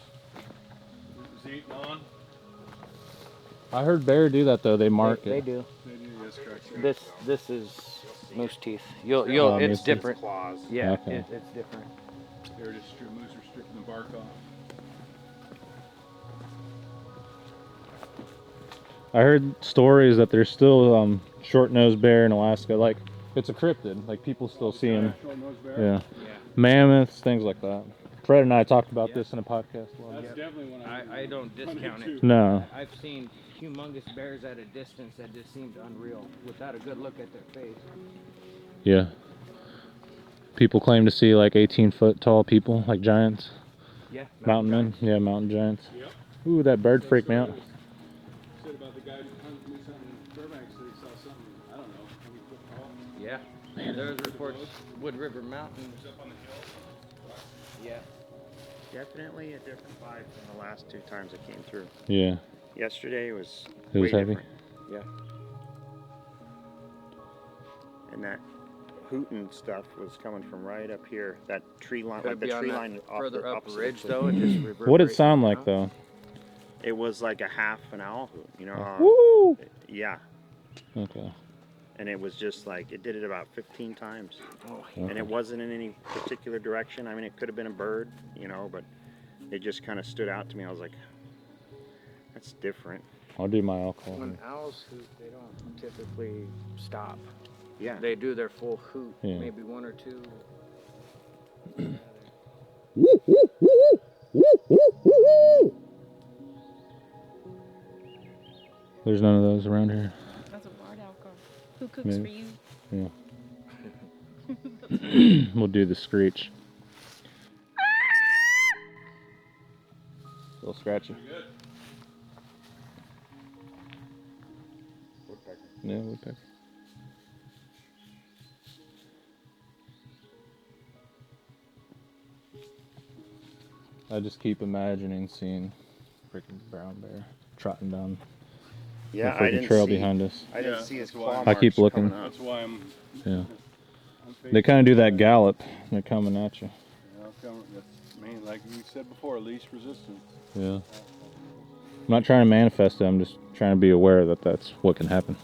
Is he eating on? I heard bear do that though. They mark They it. do. They do, yes, correct. This is moose teeth. You'll moose it's teeth. different. Claws. Yeah, Okay. it's different. They're just moose are stripping the bark off. I heard stories that there's still short-nosed bear in Alaska. Like it's a cryptid. Like people still see them. Short-nosed bear? Yeah. Mammoths, things like that. Fred and I talked about this in a podcast. That's definitely one I don't discount it. No. I've seen humongous bears at a distance that just seemed unreal without a good look at their face. Yeah. People claim to see like 18-foot tall people, like giants. Yeah. Mountain men. Yeah, mountain giants. Yep. Ooh, that bird freaked me out. Said about the guy who hunted me something in Fairbanks that he saw something, I don't know, 20 foot tall. Yeah. There's reports Wood River Mountain. Up on the hill. Yeah. Definitely a different vibe than the last 2 times it came through. Yeah. Yesterday was It was way heavy. different. Yeah. And that hooting stuff was coming from right up here. That tree line, Could like it the be on tree that line off further the up opposite ridge cliff. though? It just What did it reverberates sound down. like though? It was like a half an owl hoot, you know. Woo! Yeah. Okay. And it was just like, it did it about 15 times. Oh, And it wasn't in any particular direction. I mean, it could have been a bird, you know, but it just kind of stood out to me. I was like, that's different. I'll do my alcohol. When owls hoot, they don't typically stop. Yeah. They do their full hoot, Yeah. maybe 1 or 2. There's none of those around here. That's a barred alcohol. Who cooks Maybe. for you? Yeah. We'll do the screech. A little scratchy. Good. Woodpecker. Yeah, woodpecker. I just keep imagining seeing freaking brown bear trotting down Yeah, the I freaking didn't trail see, behind us. I didn't Yeah, see his that's why claw I keep marks looking. coming up. That's why I'm They kind of do that gallop. They're coming at you. that's main, like you said before, least resistance. Yeah. I'm not trying to manifest it. I'm just trying to be aware that that's what can happen.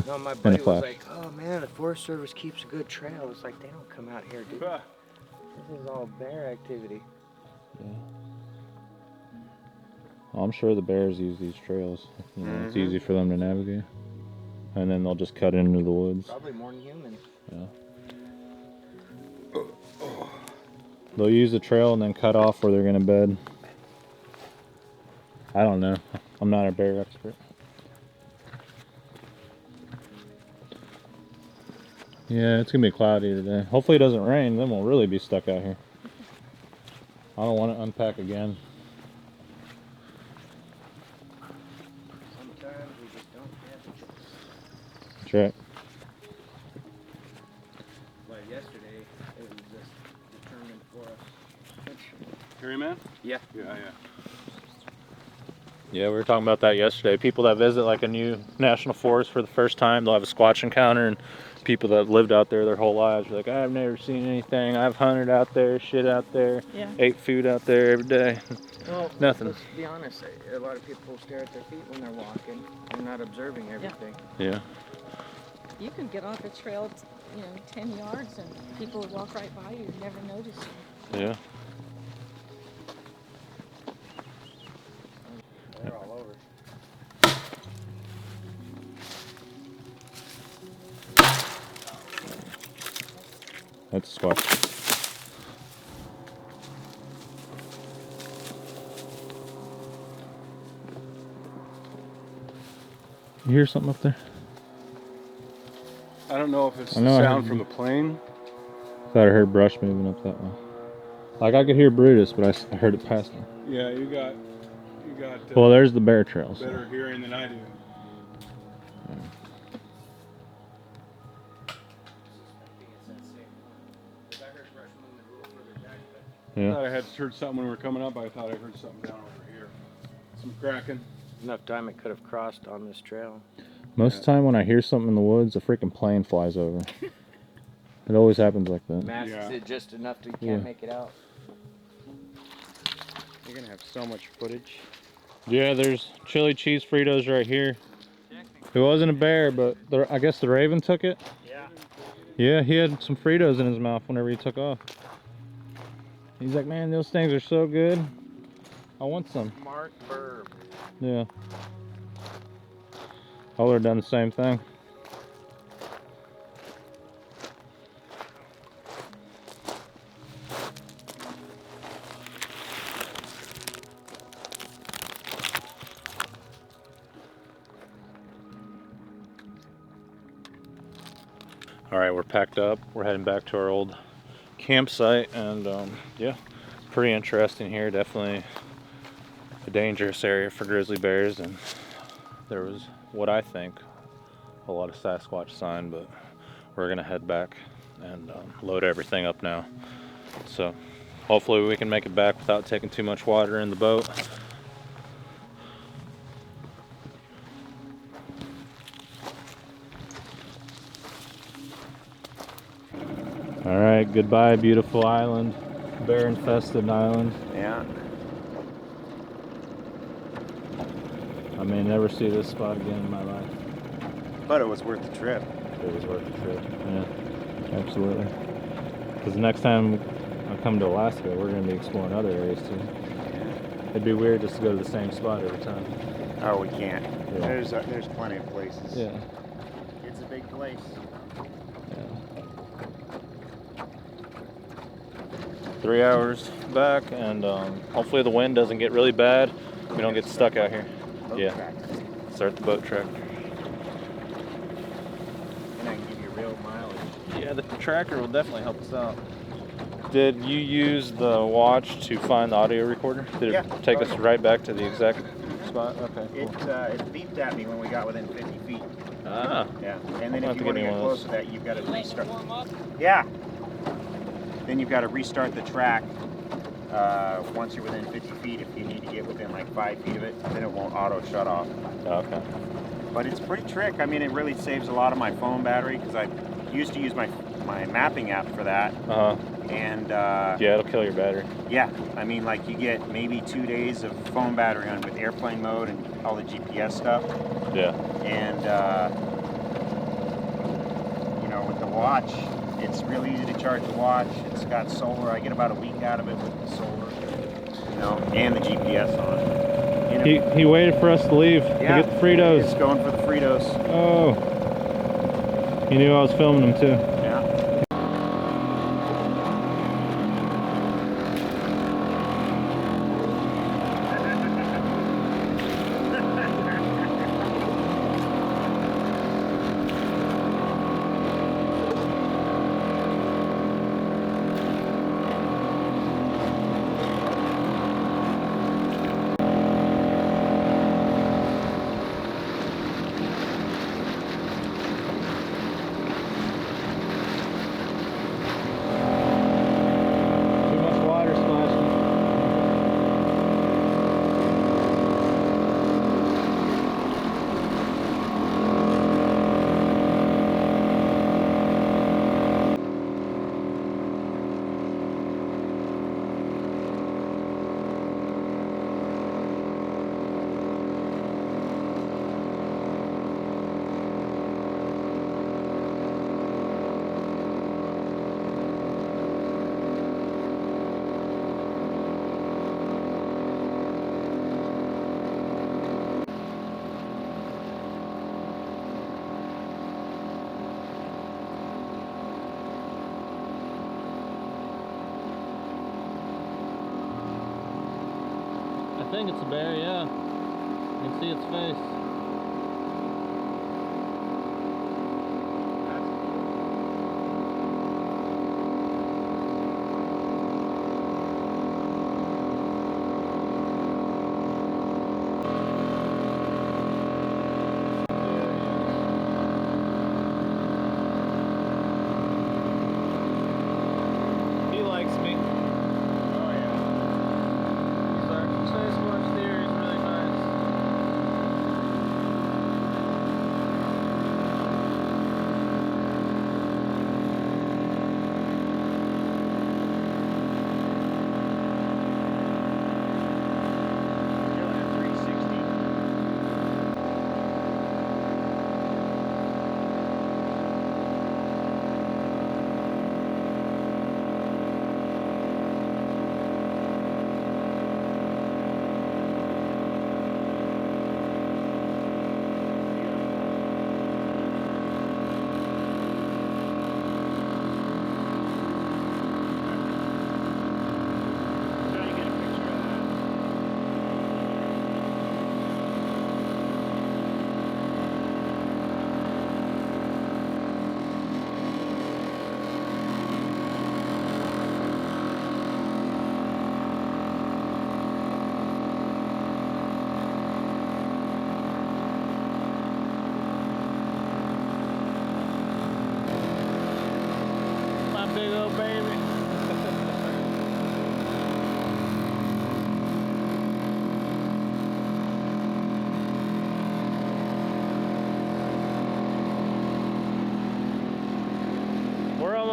No, my In a buddy was flash. like, oh man, the Forest Service keeps a good trail. It's like, they don't come out here, dude. This is all bear activity. Yeah. Well, I'm sure the bears use these trails. You know, It's easy for them to navigate. And then they'll just cut into the woods. Probably more than humans. Yeah. They'll use the trail and then cut off where they're going to bed. I don't know. I'm not a bear expert. Yeah, it's going to be cloudy today. Hopefully it doesn't rain, then we'll really be stuck out here. I don't want to unpack again. Sometimes we just don't have a choice. That's right. But yesterday, it was just determined for us. Harry man? Yeah. Yeah. Yeah, we were talking about that yesterday. People that visit like a new national forest for the first time, they'll have a Squatch encounter, and people that lived out there their whole lives are like, I've never seen anything. I've hunted out there, shit out there, ate food out there every day. Well, Nothing. let's be honest. A lot of people stare at their feet when they're walking. They're not observing everything. Yeah. You can get off a trail, 10 yards, and people would walk right by you and never notice you. Yeah. They're all over. That's a Squatch. You hear something up there? I don't know if it's I the know I sound heard- from the plane. Thought I heard brush moving up that way. Like I could hear Brutus, but I heard it past me. Yeah, you got. Well, there's the bear trails. Better hearing than I do. I Yeah. thought I had heard something when we were coming up. I thought I heard something down over here. Some cracking. Enough time it could have crossed on this trail. Most of the time when I hear something in the woods, a freaking plane flies over. It always happens like that. Masks it just enough to you Yeah. can't make it out. You're gonna have so much footage. Yeah, there's chili cheese Fritos right here. It wasn't a bear, but I guess the raven took it. Yeah. Yeah, he had some Fritos in his mouth whenever he took off. He's like, man, those things are so good. I want some. Mark Burb. Yeah. I would have done the same thing. All right, we're packed up. We're heading back to our old campsite, and yeah, pretty interesting here. Definitely a dangerous area for grizzly bears, and there was what I think a lot of Sasquatch sign, but we're gonna head back and load everything up now. So hopefully we can make it back without taking too much water in the boat. All right, goodbye, beautiful island, bear-infested island. Yeah. I may never see this spot again in my life. But it was worth the trip. It was worth the trip. Yeah, absolutely. Because the next time I come to Alaska, we're going to be exploring other areas too. It'd be weird just to go to the same spot every time. Oh, we can't. Yeah. There's plenty of places. Yeah. It's a big place. Yeah. 3 hours back, and hopefully the wind doesn't get really bad. We don't get stuck out here. Yeah. Start the boat tractor. And I can give you real mileage. Yeah, the tractor will definitely help us out. Did you use the watch to find the audio recorder? Did it take us right back to the exact spot? Okay, cool. It beeped at me when we got within 50 feet. Ah. Yeah. And then I'll if have you to want to get get me one of close those. to that, you've got to restart. Yeah. Then you've got to restart the track once you're within 50 feet. If you need to get within like 5 feet of it, then it won't auto shut off. Okay. But it's pretty trick. I mean, it really saves a lot of my phone battery because I used to use my mapping app for that. Uh-huh. And yeah, it'll kill your battery. yeah, I mean, like you get maybe 2 days of phone battery on with airplane mode and all the GPS stuff. Yeah. And you know, with the watch, it's really easy to charge the watch. It's got solar. I get about a week out of it with the solar, you know, and the GPS on it. You know, He waited for us to leave to get the Fritos. It's going for the Fritos. Oh. He knew I was filming him too. Yeah. Too much water splashing. I think it's a bear, yeah. You can see its face.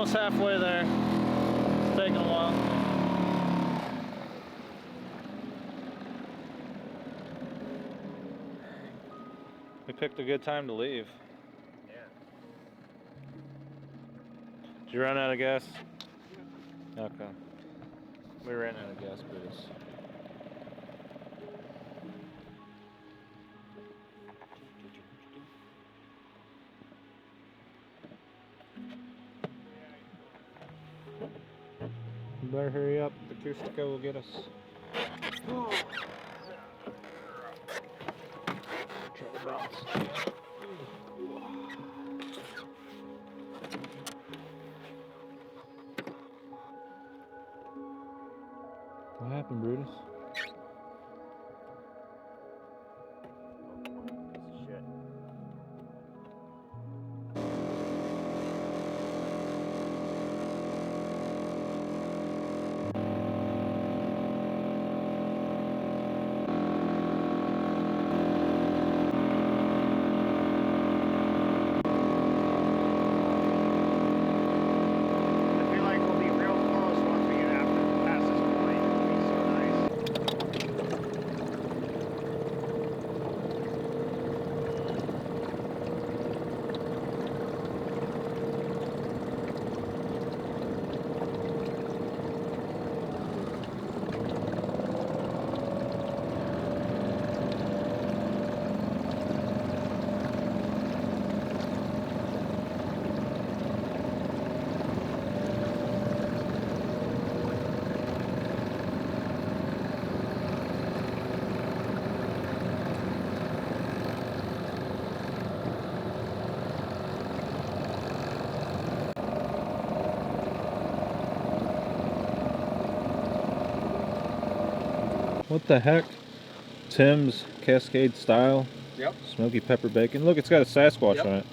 almost halfway there. It's taking a while. We picked a good time to leave. Yeah. Did you run out of gas? Okay. We ran out of gas, Brutus. You better hurry up. The Acustica will get us. Try to bounce. What happened, Brutus? Shit. I feel like we'll be real close once we get past this point. It'll be so nice. What the heck? Tim's Cascade style Yep. smoky pepper bacon. Look, it's got a Sasquatch Yep. on it.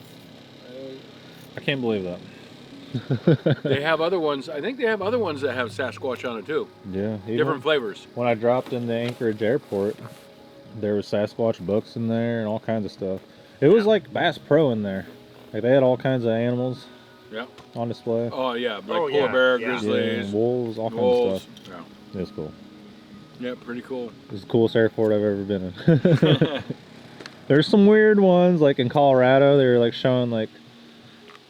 I can't believe that. They have other ones. I think they have other ones that have Sasquatch on it too. Yeah. Different flavors. When I dropped in the Anchorage airport, there was Sasquatch books in there and all kinds of stuff. It was like Bass Pro in there. Like they had all kinds of animals Yeah. on display. Oh yeah, like Oh, polar yeah, bear, yeah. grizzlies, Yeah, wolves, all wolves. kinds of stuff. Yeah. It was cool. Yeah, pretty cool. It's the coolest airport I've ever been in. There's some weird ones, like in Colorado, they were like showing like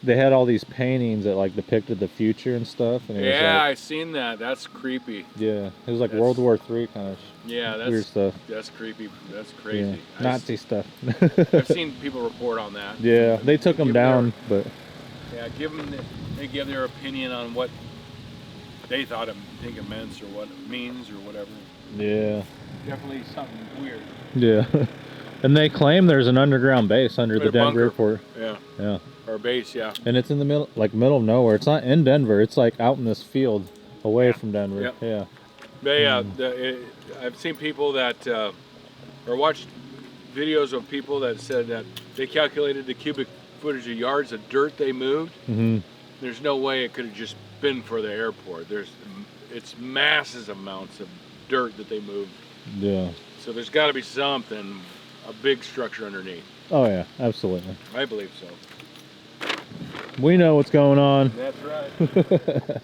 they had all these paintings that like depicted the future and stuff. And it was Yeah, like, I seen that. That's creepy. yeah, it was like That's- World War III kind of Yeah, weird that's stuff. that's creepy. That's Yeah, crazy. Nazi stuff. I've seen people report on that. Yeah, they took them Give down, but Yeah, they give their opinion on what they think it meant or what it means or whatever. yeah, Definitely something weird. yeah. And they claim there's an underground base under the Right, a Denver bunker. airport. Yeah, Yeah, or base. Yeah. and it's in the middle of nowhere. It's not in Denver. It's like out in this field, away from Denver. Yep. Yeah. I've seen people that or watched videos of people that said that they calculated the cubic footage of yards of dirt they moved. Hmm. There's no way it could have just been for the airport. It's massive amounts of dirt that they moved. Yeah. So there's got to be something, a big structure underneath. Oh yeah, absolutely. I believe so. We know what's going on. That's right.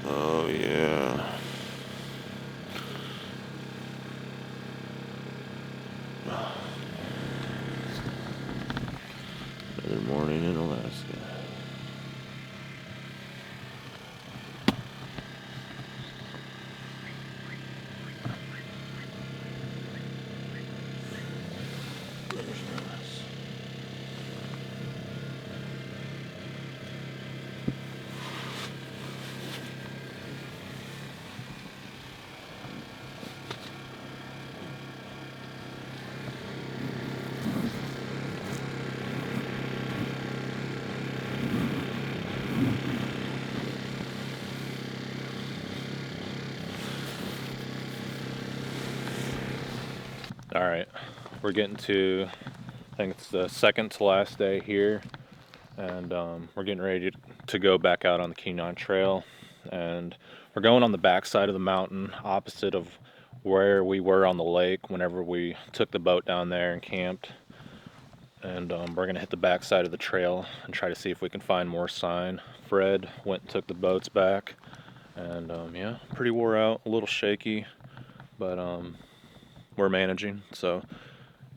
Oh yeah. Another morning in Alaska. There's us. All right, we're getting to, I think it's the second to last day here, and we're getting ready to go back out on the Kenai Trail, and we're going on the back side of the mountain, opposite of where we were on the lake whenever we took the boat down there and camped. and we're gonna hit the back side of the trail and try to see if we can find more sign. Fred went and took the boats back, and yeah, pretty wore out, a little shaky, but we're managing. So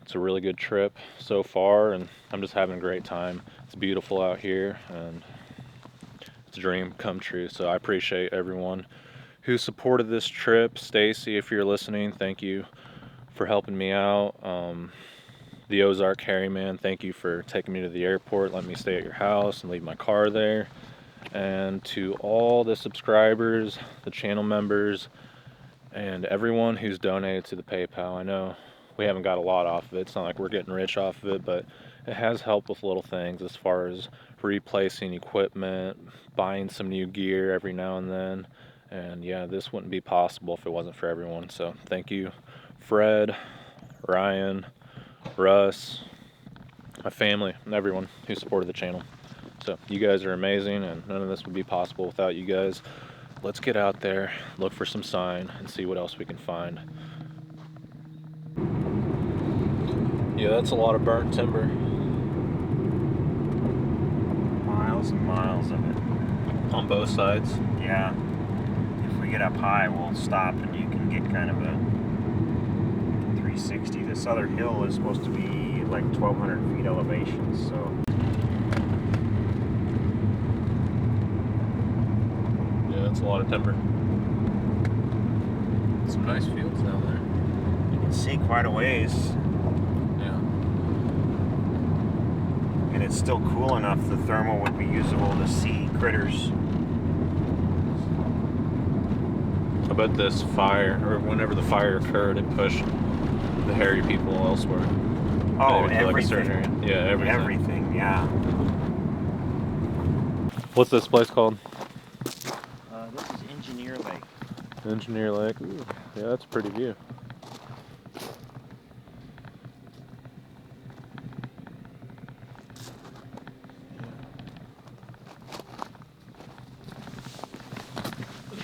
it's a really good trip so far, and I'm just having a great time. It's beautiful out here, and it's a dream come true. So I appreciate everyone who supported this trip. Stacy, if you're listening, thank you for helping me out. The Ozark Harryman, thank you for taking me to the airport, letting me stay at your house and leave my car there. And to all the subscribers, the channel members, and everyone who's donated to the PayPal. I know we haven't got a lot off of it. It's not like we're getting rich off of it, but it has helped with little things as far as replacing equipment, buying some new gear every now and then. And yeah, this wouldn't be possible if it wasn't for everyone. So thank you, Fred, Ryan, Russ, my family, and everyone who supported the channel. So you guys are amazing, and none of this would be possible without you guys. Let's get out there, look for some sign, and see what else we can find. Yeah, that's a lot of burnt timber. Miles and miles of it. On both sides? Yeah. If we get up high, we'll stop and you can get kind of a 360. This other hill is supposed to be like 1,200 feet elevation, so. Yeah, that's a lot of timber. Some nice fields down there. You can see quite a ways. Yeah. And it's still cool enough the thermal would be usable to see critters. I bet this fire, or whenever the fire occurred, it pushed the hairy people elsewhere. Oh, Maybe to, like, a certain everything. area. Yeah, everything. Everything, yeah. What's this place called? This is Engineer Lake. Engineer Lake. Ooh, yeah, that's a pretty view.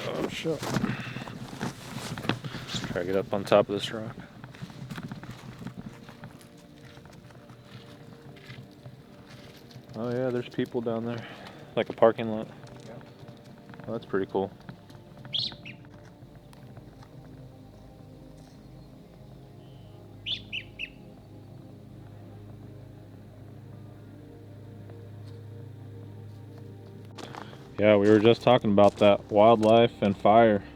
Oh, shit. Let's try to get up on top of this rock. Oh yeah, there's people down there. Like a parking lot. Yeah. Oh, that's pretty cool. Yeah, we were just talking about that wildlife and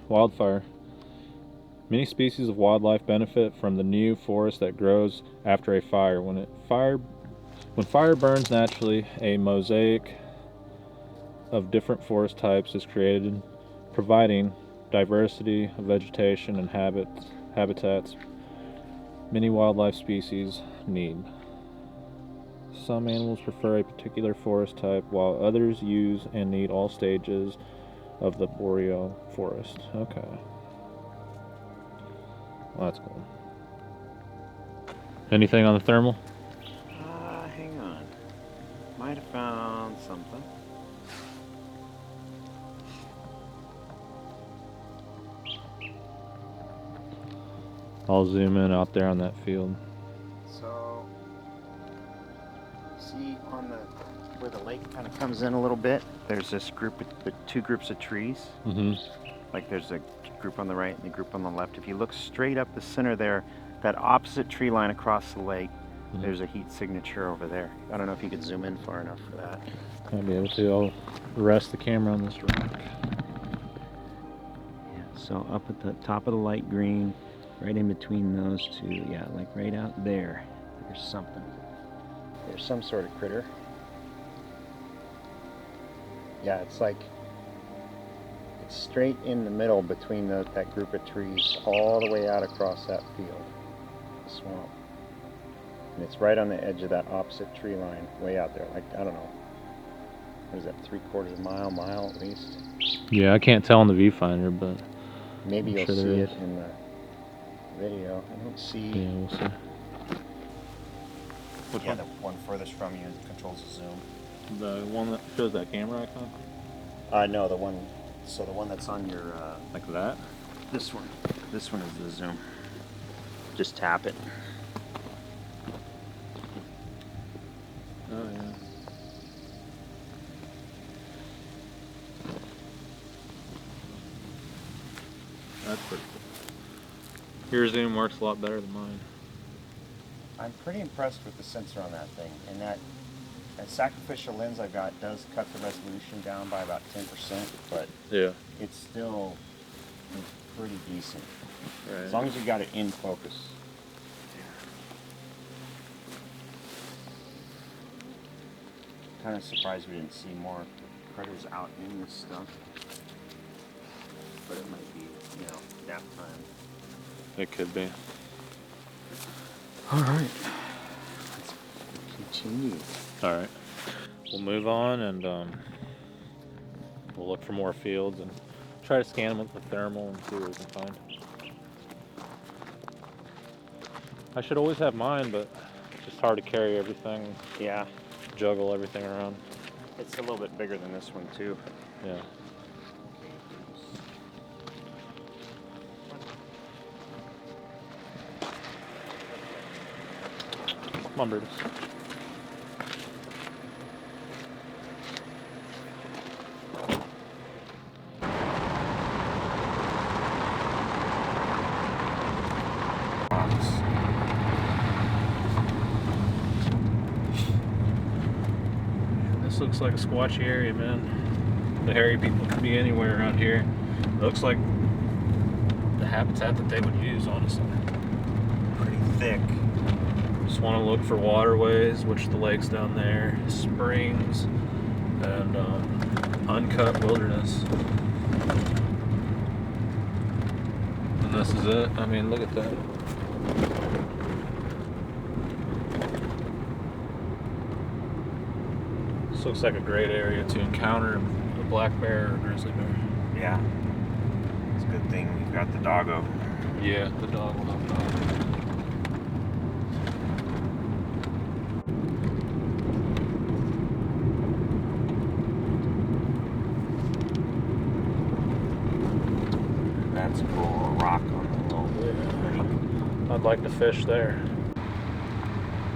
wildfire. Many species of wildlife benefit from the new forest that grows after a fire. When fire burns naturally, a mosaic of different forest types is created, providing diversity of vegetation and habitats many wildlife species need. Some animals prefer a particular forest type, while others use and need all stages of the boreal forest. Okay. Well, that's cool. Anything on the thermal? Hang on. Might have found something. I'll zoom in out there on that field. So, see on the where the lake kind of comes in a little bit, there's this group of two groups of trees. Mm-hmm. Like there's a group on the right and a group on the left. If you look straight up the center there, that opposite tree line across the lake, there's a heat signature over there. I don't know if you could zoom in far enough for that. I'll be able to. I'll rest the camera on this rock. Yeah, so up at the top of the light green, right in between those two, yeah, like right out there, there's something. There's some sort of critter. Yeah, it's like, it's straight in the middle between that group of trees, all the way out across that field, the swamp. And it's right on the edge of that opposite tree line, way out there, like, I don't know, what is that, 3/4 mile at least? Yeah, I can't tell on the viewfinder, but maybe you'll sure see it in the video. I don't see. Yeah, we'll see. Which Yeah, one? the one furthest from you controls the zoom. The one that shows that camera icon? No, the one. So the one that's on your. Like that? This one. This one is the zoom. Just tap it. Oh, yeah. That's pretty cool. Your Zoom works a lot better than mine. I'm pretty impressed with the sensor on that thing, and that sacrificial lens I got does cut the resolution down by about 10%, but yeah, it's still pretty decent. Right. As long as you got it in focus. Kind of surprised we didn't see more critters out in this stuff, but it might be, you know, nap time. It could be. All right, let's continue. All right, we'll move on and we'll look for more fields and try to scan them with the thermal and see what we can find. I should always have mine, but it's just hard to carry everything. Yeah, juggle everything around. it's a little bit bigger than this one too. Yeah. Come on, Brutus. This looks like a squatchy area, man. The hairy people could be anywhere around here. Looks like the habitat that they would use, honestly. Pretty thick. Just want to look for waterways, which the lake's down there, springs, and uncut wilderness. And this is it. I mean, look at that. This looks like a great area to encounter a black bear or a grizzly bear. Yeah. It's a good thing we've got the doggo. Yeah, the dog will help out. That's cool. A rock on the little I'd like to fish there.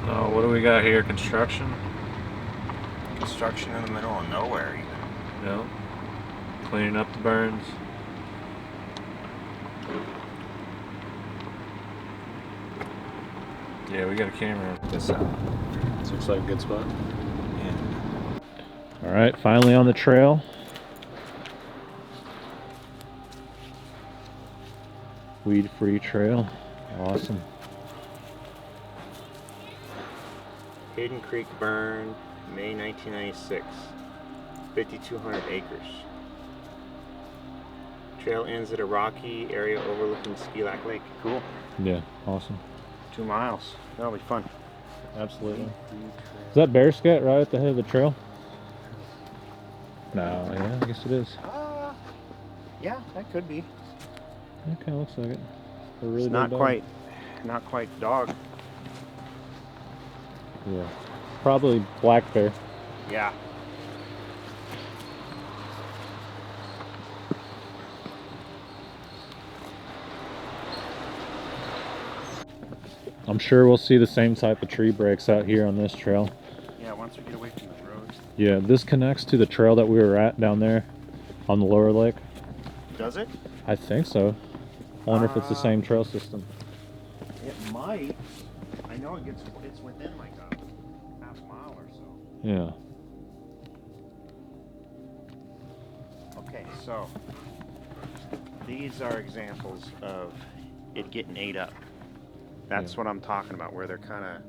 Oh, what do we got here? Construction? construction in the middle of nowhere even. Yep. Cleaning up the burns. Yeah, we got a camera. This out. This looks like a good spot. All right, finally on the trail. Weed-free trail. Awesome. Hayden Creek Burn, May 1996. 5,200 acres. Trail ends at a rocky area overlooking Skilac Lake. Cool. Yeah, awesome. 2 miles. That'll be fun. Absolutely. Is that bear scat right at the head of the trail? No, yeah, I guess it is. Yeah, that could be. It kind of looks like it. A really It's big not dog. not quite dog. Yeah, probably black bear. Yeah. I'm sure we'll see the same type of tree breaks out here on this trail. Yeah, once we get away from the roads. Yeah, this connects to the trail that we were at down there on the lower lake. Does it? I think so. I wonder if it's the same trail system. It might. I know it's within like a half mile or so. Yeah. Okay, so these are examples of it getting ate up. That's what I'm talking about, where they're kind of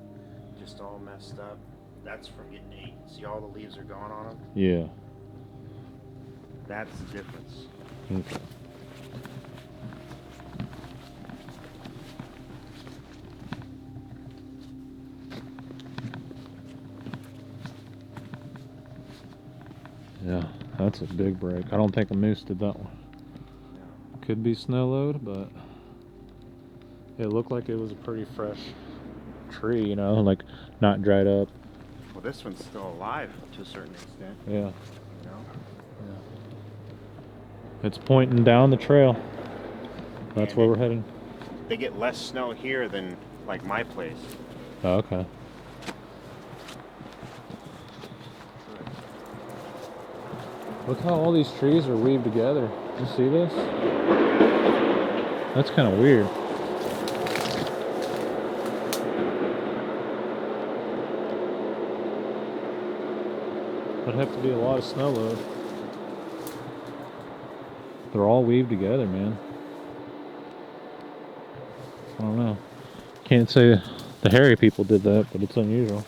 just all messed up. That's from getting ate. See, all the leaves are gone on them? Yeah. That's the difference. Okay. Yeah, that's a big break. I don't think a moose did that one. Could be snow load, but it looked like it was a pretty fresh tree, you know, like not dried up. Well, this one's still alive to a certain extent. Yeah. You know? It's pointing down the trail. That's And where we're heading. They get less snow here than like my place. Oh, okay. Look how all these trees are weaved together. You see this? That's kind of weird. Would have to be a lot of snow load. They're all weaved together, man. I don't know. Can't say the hairy people did that, but it's unusual.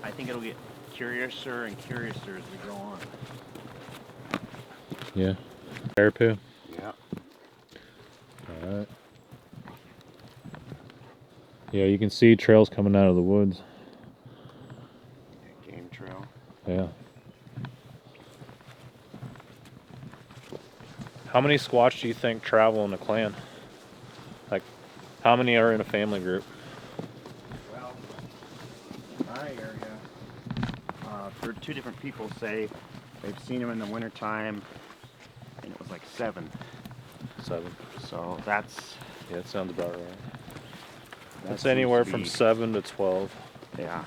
I think it'll get curiouser and curiouser as we go on. Yeah. Bear poo. Yeah. Alright. Yeah, you can see trails coming out of the woods. Game trail. Yeah. How many Squatch do you think travel in a clan? Like, how many are in a family group? Well, my area, for two different people say they've seen them in the wintertime, and it was like 7. 7. So that's... Yeah, that sounds about right. That It's anywhere seems to from be- 7 to 12. Yeah.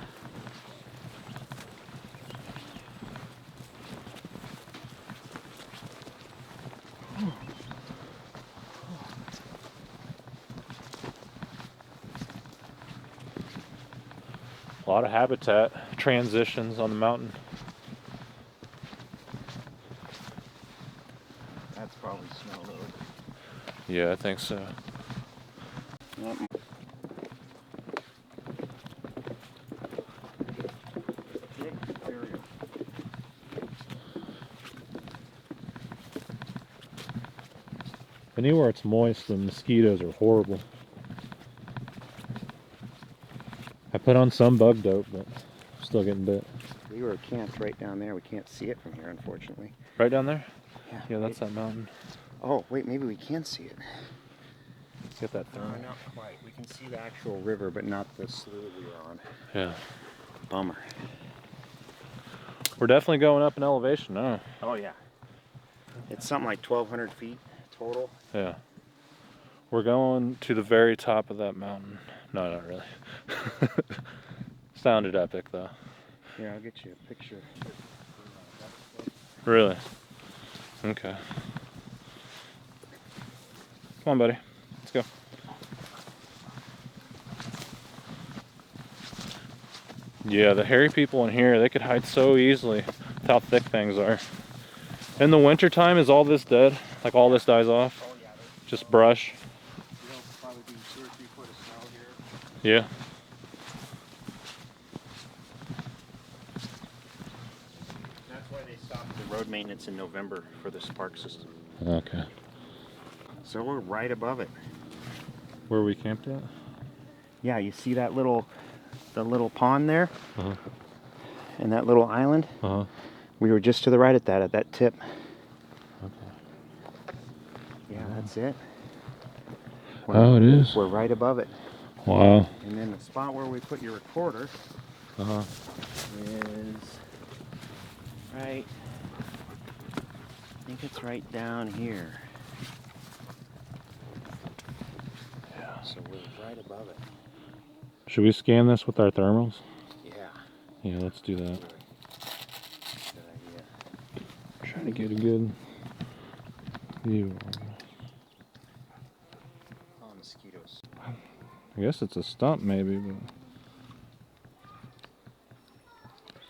A lot of habitat transitions on the mountain. That's probably snow load. Yeah, I think so. Anywhere it's moist, the mosquitoes are horrible. I put on some bug dope, but I'm still getting bit. We were camped right down there. We can't see it from here, unfortunately. Right down there? Yeah. Yeah, that's that mountain. Oh, wait, maybe we can see it. Let's get that No, thermal. not quite. We can see the actual river, but not the slough we were on. Yeah. Bummer. We're definitely going up in elevation now. Oh, yeah. It's something like 1,200 feet total. Yeah. We're going to the very top of that mountain. No, not really. Sounded epic, though. Here, I'll get you a picture. Really? Okay. Come on, buddy. Let's go. Yeah, the hairy people in here, they could hide so easily with how thick things are. In the wintertime, is all this dead? Like all this dies off? Oh, yeah. Just brush? There'll probably be 2 or 3 foot of snow here. Yeah. That's why they stopped the road maintenance in November for the spark system. Okay. So we're right above it. Where we camped at? Yeah, you see that the little pond there? Uh-huh. And that little island? Uh-huh. We were just to the right at that tip. Okay. Yeah, that's it. Oh, it is? We're right above it. Wow. And then the spot where we put your recorder Uh-huh. is right, I think it's right down here. Yeah. So we're right above it. Should we scan this with our thermals? Yeah. Yeah, let's do that. Good idea. Trying to get a good view. Oh, mosquitoes. I guess it's a stump maybe, but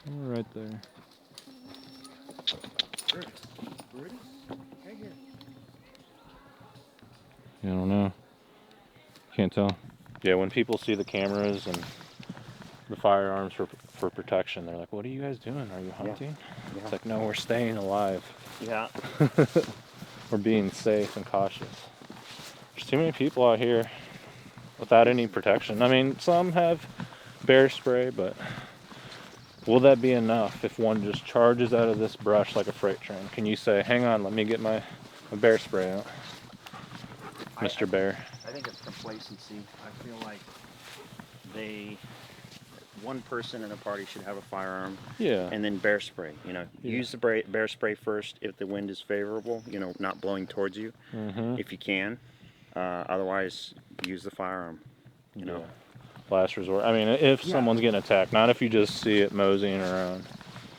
somewhere right there. Yeah, I don't know. Can't tell. Yeah, when people see the cameras and the firearms for protection, they're like, "What are you guys doing? Are you hunting?" Yeah. It's like, no, we're staying alive. Yeah. We're being safe and cautious. There's too many people out here without any protection. I mean, some have bear spray, but will that be enough if one just charges out of this brush like a freight train? Can you say, "Hang on, let me get my bear spray out, Mr. Bear"? I think it's complacency. I feel like one person in a party should have a firearm. Yeah. And then bear spray. You know, Yeah. use the bear spray first if the wind is favorable. You know, not blowing towards you, if you can. Otherwise, use the firearm. You know. Last resort. I mean, if someone's getting attacked, not if you just see it moseying around.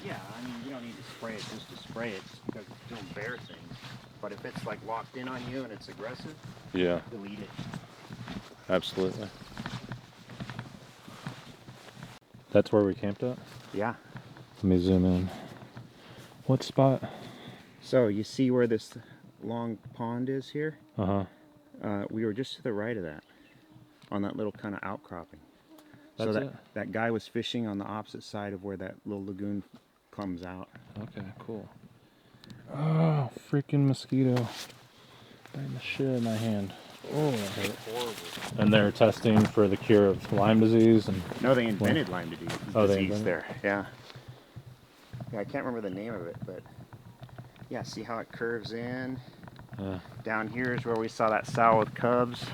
Yeah, I mean, you don't need to spray it just to spray it because it's doing bear things. But if it's like locked in on you and it's aggressive, Yeah, delete it. absolutely. That's where we camped at? Yeah. Let me zoom in. What spot? So you see where this long pond is here? Uh-huh. We were just to the right of that, on that little kind of outcropping. That's so it? that guy was fishing on the opposite side of where that little lagoon comes out. Okay, cool. Oh, freaking mosquito. Biting the shit out of my hand. Oh, that hurt. Horrible. And they're testing for the cure of Lyme disease and... No, they invented Lyme disease, Oh, they invented there. Yeah. Yeah, I can't remember the name of it, but yeah, see how it curves in? Down here is where we saw that sow with cubs.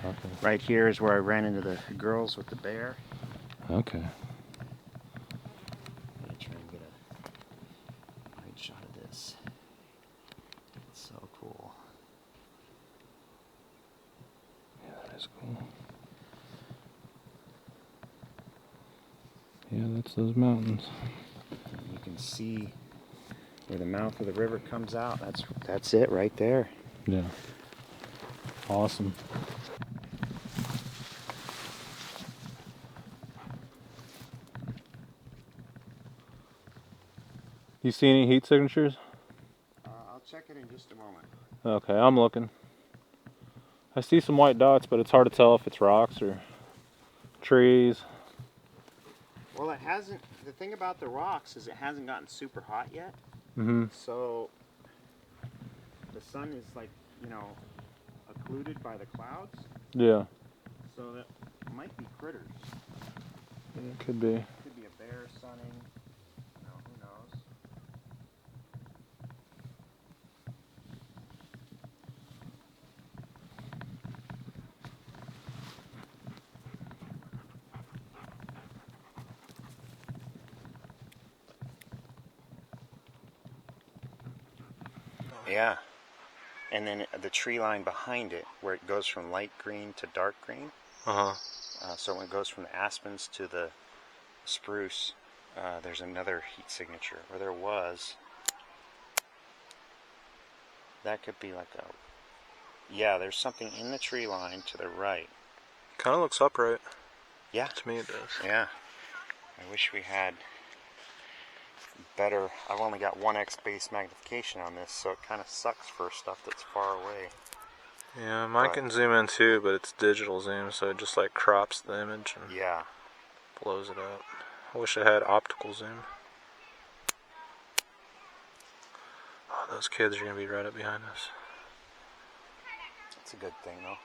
Okay. Right here is where I ran into the girls with the bear. Okay. Let me try and get a right shot of this. It's so cool. Yeah, that is cool. Yeah, that's those mountains. And you can see where the mouth of the river comes out. That's it right there. Yeah. Awesome. You see any heat signatures? I'll check it in just a moment. Okay, I'm looking. I see some white dots, but it's hard to tell if it's rocks or trees. Well, it hasn't. The thing about the rocks is it hasn't gotten super hot yet. Mm-hmm. So the sun is like, you know, occluded by the clouds. Yeah. So that might be critters. It could be. Could be a bear sunning. You know, who knows? Yeah. And then the tree line behind it, where it goes from light green to dark green. So when it goes from the aspens to the spruce, there's another heat signature, or there was. That could be like a... Yeah, there's something in the tree line to the right. Kind of looks upright. Yeah. To me it does. Yeah. I wish we had better... I've only got 1x base magnification on this, so it kind of sucks for stuff that's far away. Yeah, mine can zoom in too, but it's digital zoom, so it just like crops the image and yeah, blows it up. I wish it had optical zoom. Oh, those kids are going to be right up behind us. It's a good thing though.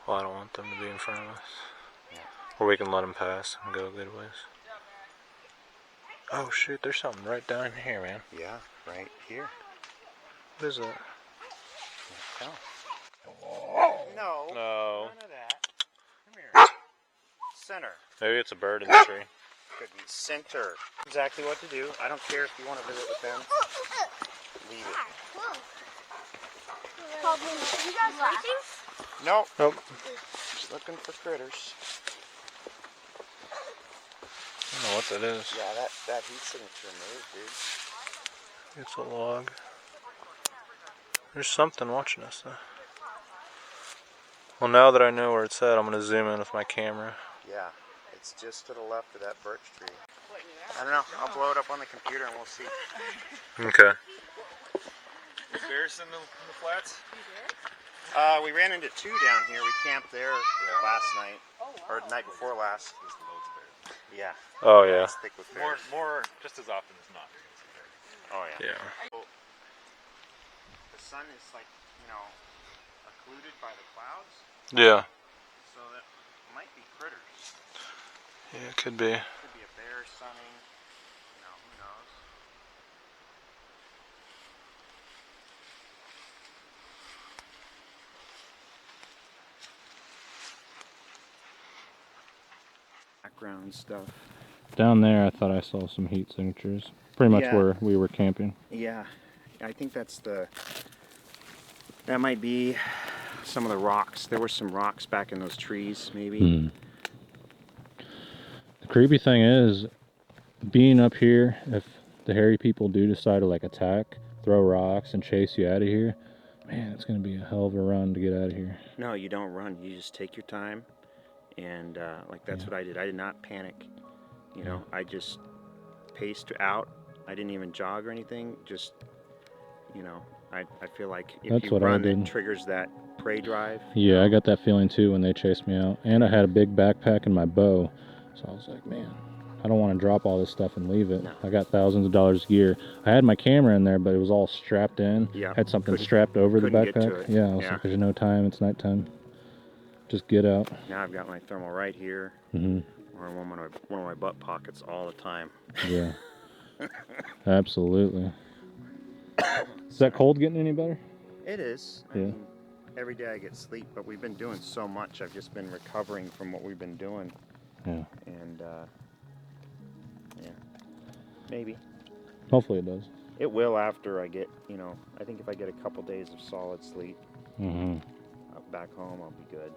Well, I don't want them to be in front of us. Yeah. Or we can let them pass and go a good ways. Oh shoot, there's something right down here, man. Yeah, right here. What is that? Oh. No. No. None of that. Come here. Center. Maybe it's a bird in the tree. Could be center. Exactly what to do. I don't care if you want to visit with them. Leave it. You guys racing? Nope. Nope. Just looking for critters. I don't know what that is. Yeah, that heat signature moved, dude. It's a log. There's something watching us though. Well, now that I know where it's at, I'm going to zoom in with my camera. Yeah, it's just to the left of that birch tree. I don't know. I'll blow it up on the computer and we'll see. Okay. Bears in the flats? We ran into 2 down here. We camped there last night, or the night before last. Yeah. Oh yeah. It's thick with bears. More, just as often as not. Oh yeah. Yeah. The sun is like, you know, occluded by the clouds. Yeah. So that might be critters. Yeah, it could be. Could be a bear sunning. You know, who knows? Background stuff. Down there, I thought I saw some heat signatures. Pretty much Yeah. where we were camping. Yeah, I think that might be some of the rocks. There were some rocks back in those trees, maybe. The creepy thing is, being up here, if the hairy people do decide to like attack, throw rocks, and chase you out of here, man, it's gonna be a hell of a run to get out of here. No, you don't run. You just take your time, and like that's what I did. I did not panic. You know, I just paced out. I didn't even jog or anything. Just, you know, I feel like if That's you what I run, did. it triggers that prey drive. Yeah, I got that feeling too when they chased me out. And I had a big backpack and my bow. So I was like, man, I don't want to drop all this stuff and leave it. No. I got thousands of dollars of gear. I had my camera in there, but it was all strapped in. Yeah. Had something strapped over the couldn't get to backpack. it. Yeah, I was Yeah. like, there's no time. It's nighttime. Just get out. Now I've got my thermal right here, Hmm. or in one of my butt pockets all the time. Yeah. Absolutely. Is that cold getting any better? It is. I Yeah. mean, every day I get sleep, but we've been doing so much. I've just been recovering from what we've been doing. Yeah. And yeah, maybe. Hopefully it does. It will after I get, you know, I think if I get a couple days of solid sleep Hmm. back home, I'll be good.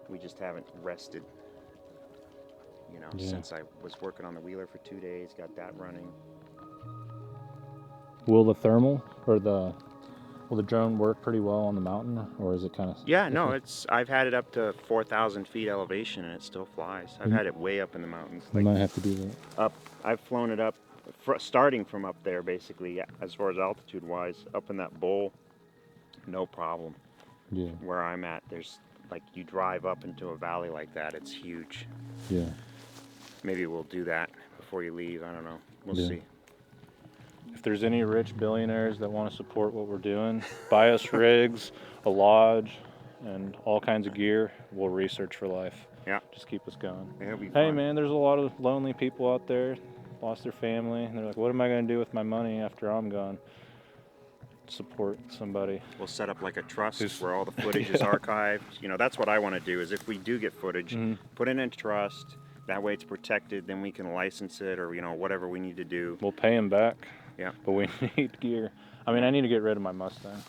We just haven't rested, you know, Yeah. since I was working on the wheeler for 2 days, got that running. Will the thermal or will the drone work pretty well on the mountain, or is it kind of? Yeah, no, I've had it up to 4,000 feet elevation and it still flies. I've had it way up in the mountains. We might have to do that. I've flown it up, starting from up there basically, as far as altitude wise, up in that bowl, no problem. Yeah. Where I'm at, there's like you drive up into a valley like that, it's huge. Yeah. Maybe we'll do that before you leave. I don't know. We'll Yeah. see. If there's any rich billionaires that want to support what we're doing, buy us rigs, a lodge, and all kinds of gear, we'll research for life. Yeah. Just keep us going. It'll be Hey fun. man, there's a lot of lonely people out there, lost their family, and they're like, what am I going to do with my money after I'm gone? Support somebody. We'll set up like a trust Who's- where all the footage is Yeah. archived. You know, that's what I want to do is if we do get footage, put it in a trust. That way it's protected. Then we can license it or, you know, whatever we need to do. We'll pay him back. Yeah. But we need gear. I mean, I need to get rid of my Mustang.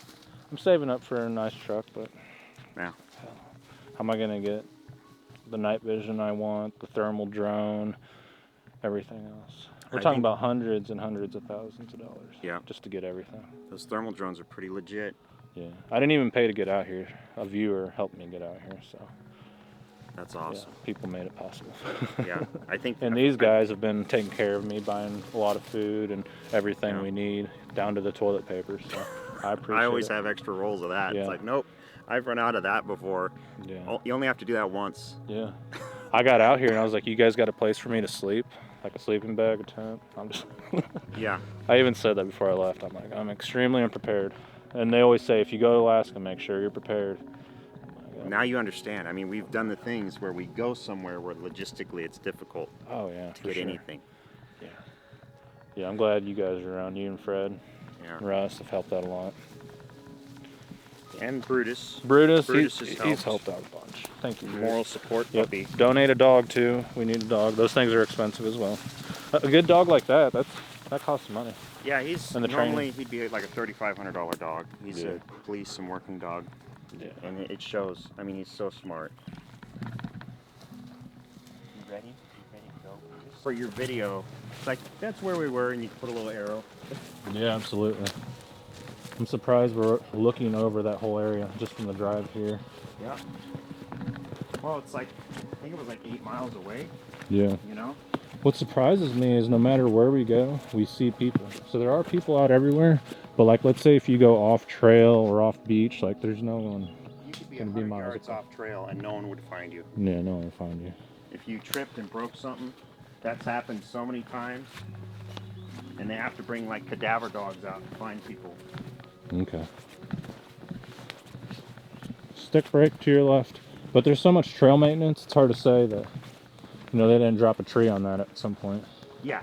I'm saving up for a nice truck, but Yeah. how am I going to get the night vision I want, the thermal drone, everything else? We're talking about hundreds and hundreds of thousands of dollars. Yeah. Just to get everything. Those thermal drones are pretty legit. Yeah. I didn't even pay to get out here. A viewer helped me get out here, so. That's awesome. Yeah, people made it possible. Yeah, I think. And these guys have been taking care of me, buying a lot of food and everything we need, down to the toilet paper. So I appreciate I always it. have extra rolls of that. Yeah. It's like, nope, I've run out of that before. Yeah. You only have to do that once. Yeah. I got out here and I was like, you guys got a place for me to sleep? Like a sleeping bag, a tent? I'm just. Yeah. I even said that before I left. I'm like, I'm extremely unprepared. And they always say, if you go to Alaska, make sure you're prepared. Now you understand. I mean, we've done the things where we go somewhere where logistically it's difficult. Oh yeah, to for get sure. anything. Yeah. Yeah, I'm glad you guys are around. You and Fred, Yeah. Russ have helped out a lot. And Brutus. Brutus, has he's helped out a bunch. Thank you, Brutus. Moral support Yep. puppy. Donate a dog too. We need a dog. Those things are expensive as well. A good dog like that costs money. Yeah, he's And the normally training. he'd be like a $3,500 dog. He's Yeah. a police and working dog. Yeah. And it shows. I mean, he's so smart. You ready? You ready to go? For your video, it's like that's where we were, and you put a little arrow. Yeah, absolutely. I'm surprised we're looking over that whole area just from the drive here. Yeah. Well, it's like I think it was like 8 miles away. Yeah. You know. What surprises me is no matter where we go, we see people. So there are people out everywhere, but like let's say if you go off trail or off beach, like there's no one You could be gonna 100 be miles yards apart. off trail, and no one would find you. Yeah, no one will find you. If you tripped and broke something, that's happened so many times. And they have to bring like cadaver dogs out to find people. Okay. Stick brake to your left. But there's so much trail maintenance, it's hard to say that, you know, they didn't drop a tree on that at some point. Yeah.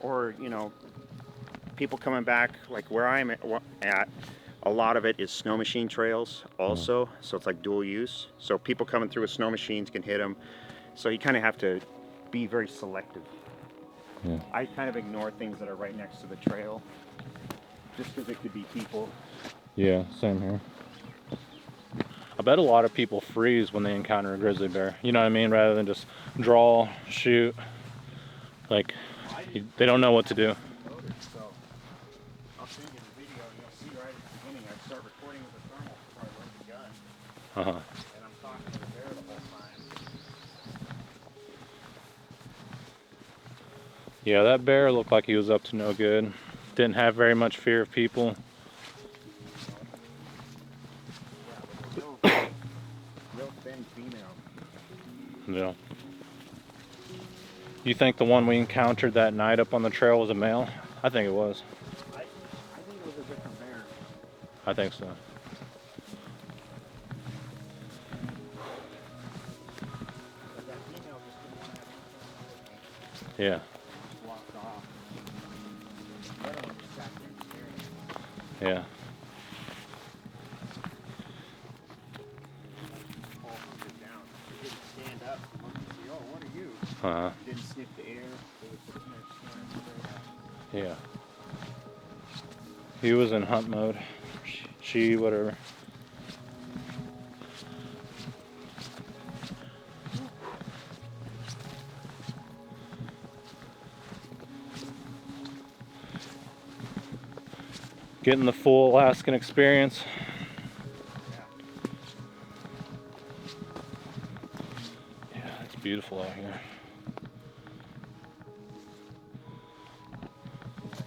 Or, you know, people coming back, like where I'm at, a lot of it is snow machine trails also. So it's like dual use. So people coming through with snow machines can hit them. So you kind of have to be very selective. Yeah. I kind of ignore things that are right next to the trail just because it could be people. Yeah, same here. I bet a lot of people freeze when they encounter a grizzly bear. You know what I mean? Rather than just draw, shoot. Like, They don't know what to do. So I'll send you the video and you'll see right at the beginning I start recording with a thermal before I load the gun. And I'm talking to the bear the whole time. Yeah, that bear looked like he was up to no good. Didn't have very much fear of people. Real thin female. Yeah. You think the one we encountered that night up on the trail was a male? I think it was. I think it was a different bear. I think so. But that female just didn't want to have anything to do with me. Yeah. Just walked off. The other one just sat there and stared at me. Yeah. All hunkered down. It didn't stand up and look and see, oh, what are you? Didn't sniff the air. They were sitting there staring straight at me. Yeah. He was in hunt mode. She, whatever. Getting the full Alaskan experience. Yeah, it's beautiful out here.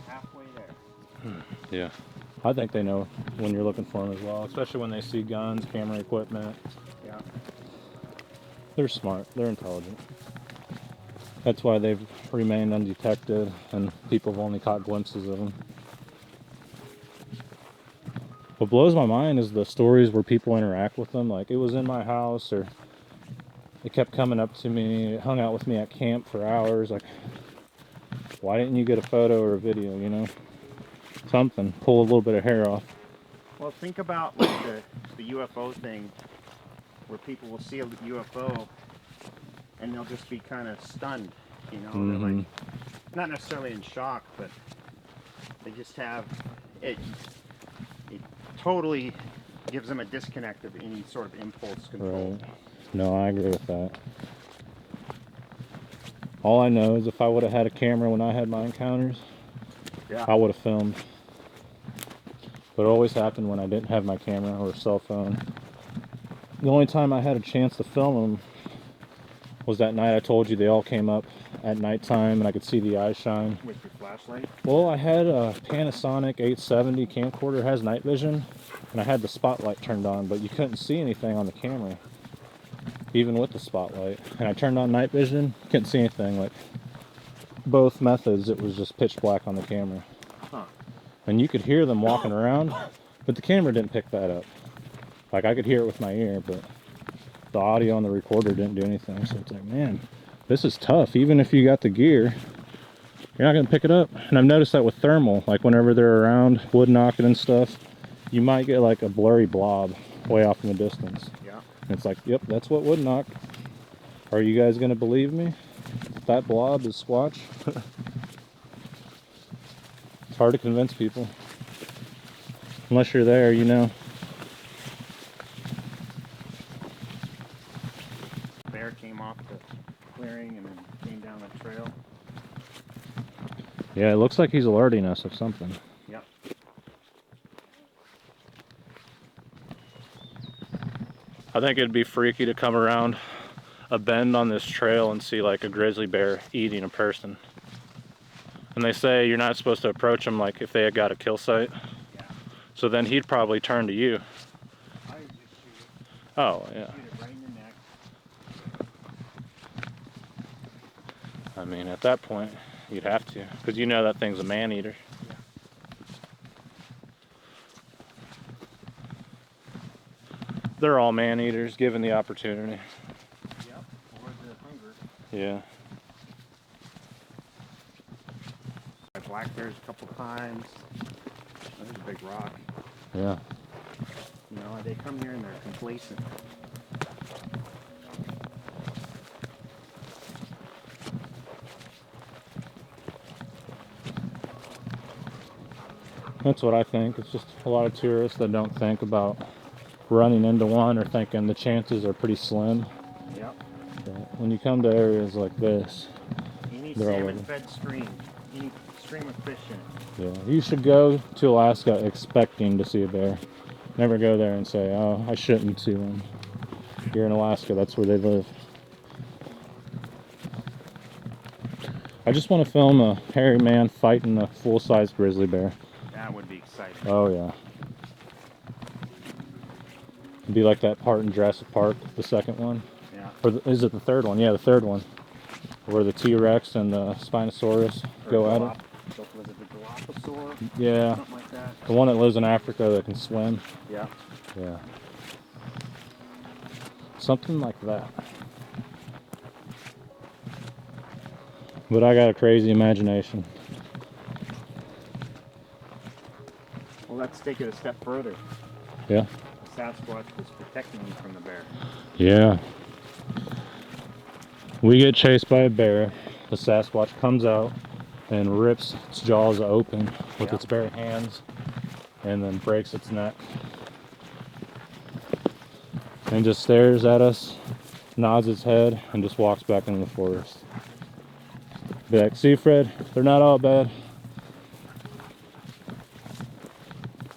Halfway there. Yeah. I think they know when you're looking for them as well, especially when they see guns, camera equipment. Yeah. They're smart. They're intelligent. That's why they've remained undetected and people have only caught glimpses of them. What blows my mind is the stories where people interact with them. Like, it was in my house, or it kept coming up to me, it hung out with me at camp for hours. Like, why didn't you get a photo or a video, you know? Something. Pull a little bit of hair off. Well, think about like the UFO thing, where people will see a UFO and they'll just be kind of stunned, you know? They're like, not necessarily in shock, but they just have it. It totally gives them a disconnect of any sort of impulse control. Right. No, I agree with that. All I know is if I would have had a camera when I had my encounters, Yeah. I would have filmed. But it always happened when I didn't have my camera or cell phone. The only time I had a chance to film them was that night I told you they all came up at nighttime and I could see the eyes shine. With your flashlight? Well, I had a Panasonic 870 camcorder, has night vision, and I had the spotlight turned on, but you couldn't see anything on the camera, even with the spotlight. And I turned on night vision, couldn't see anything. Like, both methods, it was just pitch black on the camera. Huh. And you could hear them walking around, but the camera didn't pick that up. Like, I could hear it with my ear, but the audio on the recorder didn't do anything. So it's like, man, this is tough. Even if you got the gear, you're not going to pick it up. And I've noticed that with thermal, like whenever they're around wood knocking and stuff, you might get like a blurry blob way off in the distance. Yeah. And it's like, yep, that's what wood knock. Are you guys going to believe me? That blob is Squatch. It's hard to convince people. Unless you're there, you know. Bear came off the clearing and then came down the trail. Yeah, it looks like he's alerting us of something. Yep. I think it'd be freaky to come around a bend on this trail and see like a grizzly bear eating a person. And they say you're not supposed to approach them like if they had got a kill site. Yeah. So then he'd probably turn to you. I would just shoot it. Oh, yeah. Shoot it right in the neck. I mean, at that point, you'd have to, because you know that thing's a man-eater. Yeah. They're all man-eaters, given the opportunity. Yep. Or the hunger. Yeah. I black bears a couple times. Oh, there's a big rock. Yeah. You know, they come here and they're complacent. That's what I think. It's just a lot of tourists that don't think about running into one or thinking the chances are pretty slim. Yep. But when you come to areas like this, Any any They're all over. salmon-fed stream, any stream of fish in it. Yeah, you should go to Alaska expecting to see a bear. Never go there and say, oh, I shouldn't see one. You're in Alaska, that's where they live. I just want to film a hairy man fighting a full-sized grizzly bear. That would be exciting. Oh yeah. It'd be like that part in Jurassic Park, the second one. Yeah. Or is it the third one? Yeah, the third one. Where the T-Rex and the Spinosaurus go at it. Was it the Dilophosaur? Yeah. Something like that. The one that lives in Africa that can swim. Yeah. Yeah. Something like that. But I got a crazy imagination. Well, let's take it a step further. Yeah. The Sasquatch was protecting you from the bear. Yeah. We get chased by a bear. The Sasquatch comes out and rips its jaws open with its bare hands and then breaks its neck. And just stares at us, nods its head, and just walks back into the forest. Be like, see, Fred, they're not all bad.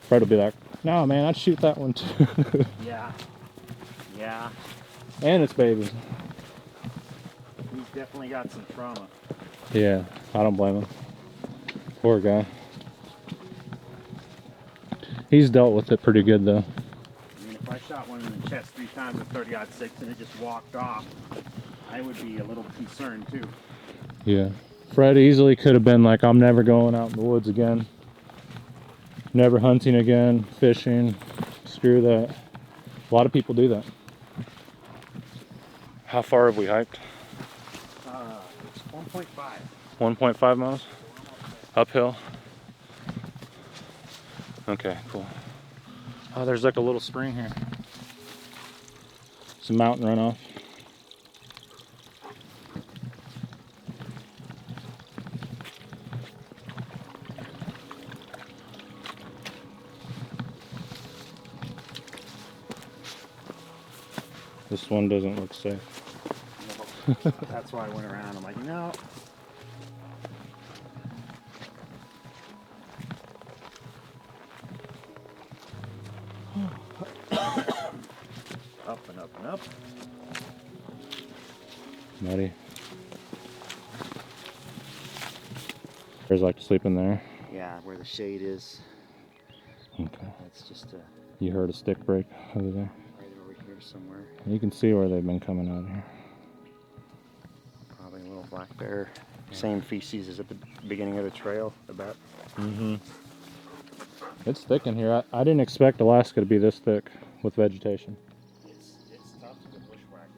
Fred will be like, no, man, I'd shoot that one too. Yeah. Yeah. And its babies. He's definitely got some trauma. Yeah, I don't blame him. Poor guy. He's dealt with it pretty good though. I mean, if I shot one in the chest 3 times with 30-06 and it just walked off, I would be a little concerned too. Yeah. Fred easily could have been like, I'm never going out in the woods again. Never hunting again, fishing, screw that. A lot of people do that. How far have we hiked? It's 1.5. 1.5 miles? Uphill? Okay, cool. Oh, there's like a little spring here. Some mountain runoff. This one doesn't look safe. No. That's why I went around. I'm like, no. Up and up and up. Muddy. Bears like to sleep in there. Yeah, where the shade is. Okay. That's just a You heard a stick break over there. right over here somewhere. You can see where they've been coming out of here. Probably a little black bear. Same feces as at the beginning of the trail, about. Mm-hmm. It's thick in here. I didn't expect Alaska to be this thick with vegetation. It's tough to bushwhack.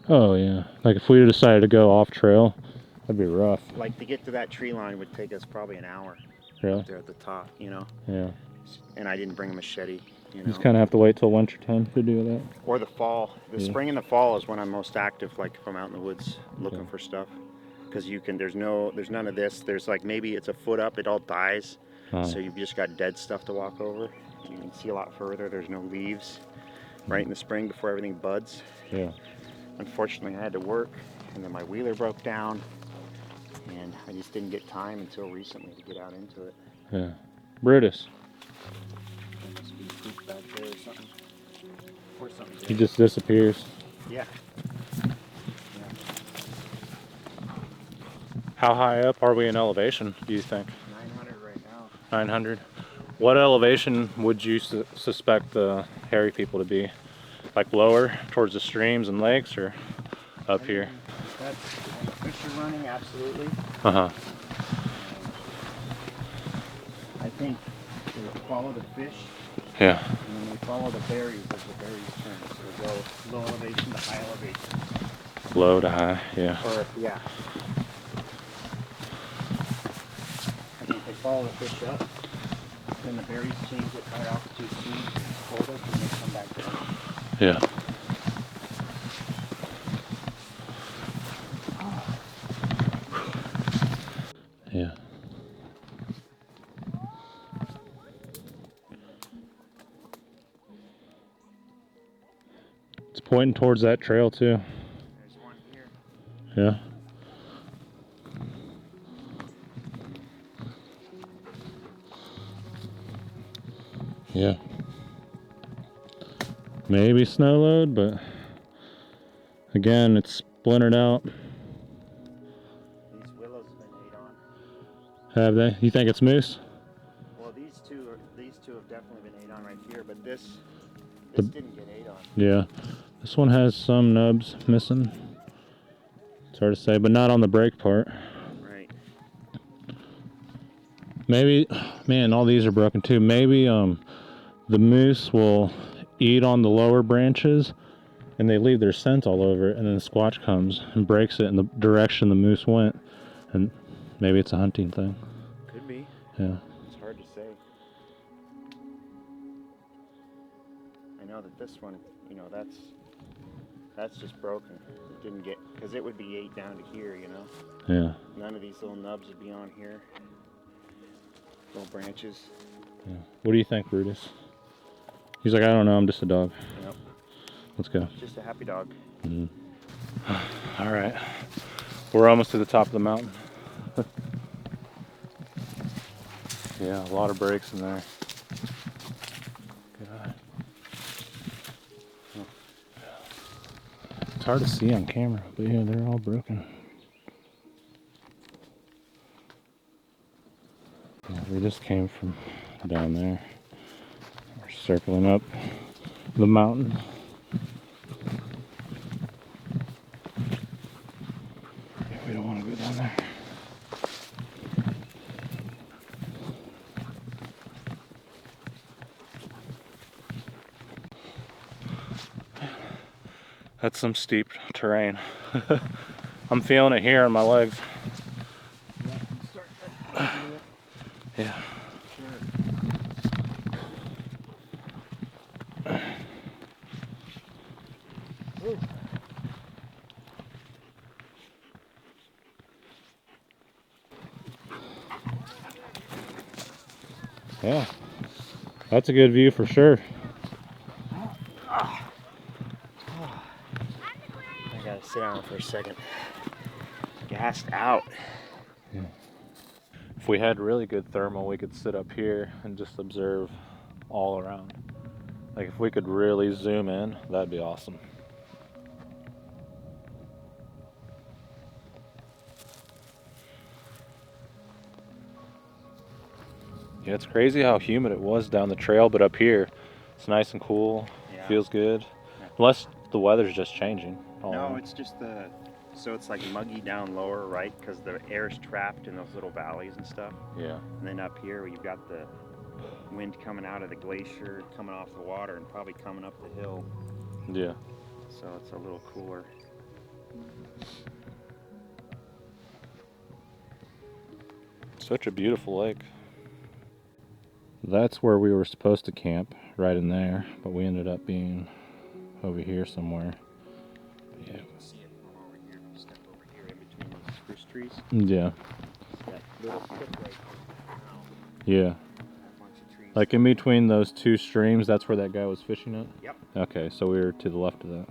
Oh yeah. Like if we decided to go off trail, that'd be rough. Like to get to that tree line would take us probably an hour. Really? Up there at the top, you know. Yeah. And I didn't bring a machete, you know. You just kind of have to wait till winter time to do that. Or the fall. The Yeah. spring and the fall is when I'm most active. Like if I'm out in the woods looking for stuff, because you can. There's none of this. There's like maybe it's a foot up, it all dies. So you've just got dead stuff to walk over. You can see a lot further. There's no leaves right in the spring before everything buds. Yeah. Unfortunately, I had to work, and then my wheeler broke down, and I just didn't get time until recently to get out into it. Yeah. Brutus. There must be poop back there or something. Or something. He just disappears. Yeah. How high up are we in elevation, do you think? 900 right now. 900. What elevation would you suspect the hairy people to be? Like lower towards the streams and lakes, or up here? That's when the fish are running, absolutely. Uh-huh. I think they follow the fish. Yeah. And then they follow the berries as the berries turn. So they go low elevation to high elevation. Low to high, yeah. Or, yeah. I think they follow the fish up. Then the berries change at high altitude seeds, hold us, and they come back down. Yeah. Yeah. It's pointing towards that trail too. There's one here. Yeah. Yeah. Maybe snow load, but again, it's splintered out. These willows have been ate on. Have they? You think it's moose? Well, these two have definitely been ate on right here, but this The- didn't get ate on. Yeah. This one has some nubs missing. It's hard to say, but not on the break part. Right. Maybe, man, all these are broken too. Maybe the moose will eat on the lower branches and they leave their scent all over it, and then the squatch comes and breaks it in the direction the moose went, and maybe it's a hunting thing. Could be. Yeah. It's hard to say. I know that this one, you know, that's just broken. It didn't get, because it would be ate down to here, you know. Yeah. None of these little nubs would be on here. Little branches. Yeah. What do you think, Brutus? He's like, I don't know, I'm just a dog. Yep. Let's go. Just a happy dog. Mm-hmm. All right. We're almost to the top of the mountain. Yeah, a lot of breaks in there. God. It's hard to see on camera, but yeah, they're all broken. Yeah, we just came from down there. We're circling up the mountain. Yeah, we don't want to go down there. That's some steep terrain. I'm feeling it here in my legs. Yeah. Yeah, that's a good view for sure. I gotta sit down for a second. Gassed out. Yeah. If we had really good thermal, we could sit up here and just observe all around. Like if we could really zoom in, that'd be awesome. Yeah, it's crazy how humid it was down the trail, but up here, it's nice and cool. Yeah. Feels good. Unless the weather's just changing. No, it's just so it's like muggy down lower, right? Because the air's trapped in those little valleys and stuff. Yeah. And then up here, you've got the wind coming out of the glacier, coming off the water, and probably coming up the hill. Yeah. So it's a little cooler. Such a beautiful lake. That's where we were supposed to camp, right in there, but we ended up being over here somewhere. Yeah. See it from over here. Step over here in between those spruce trees. Yeah. That little pit right now. Yeah. Like in between those two streams, that's where that guy was fishing at? Yep. Okay, so we were to the left of that.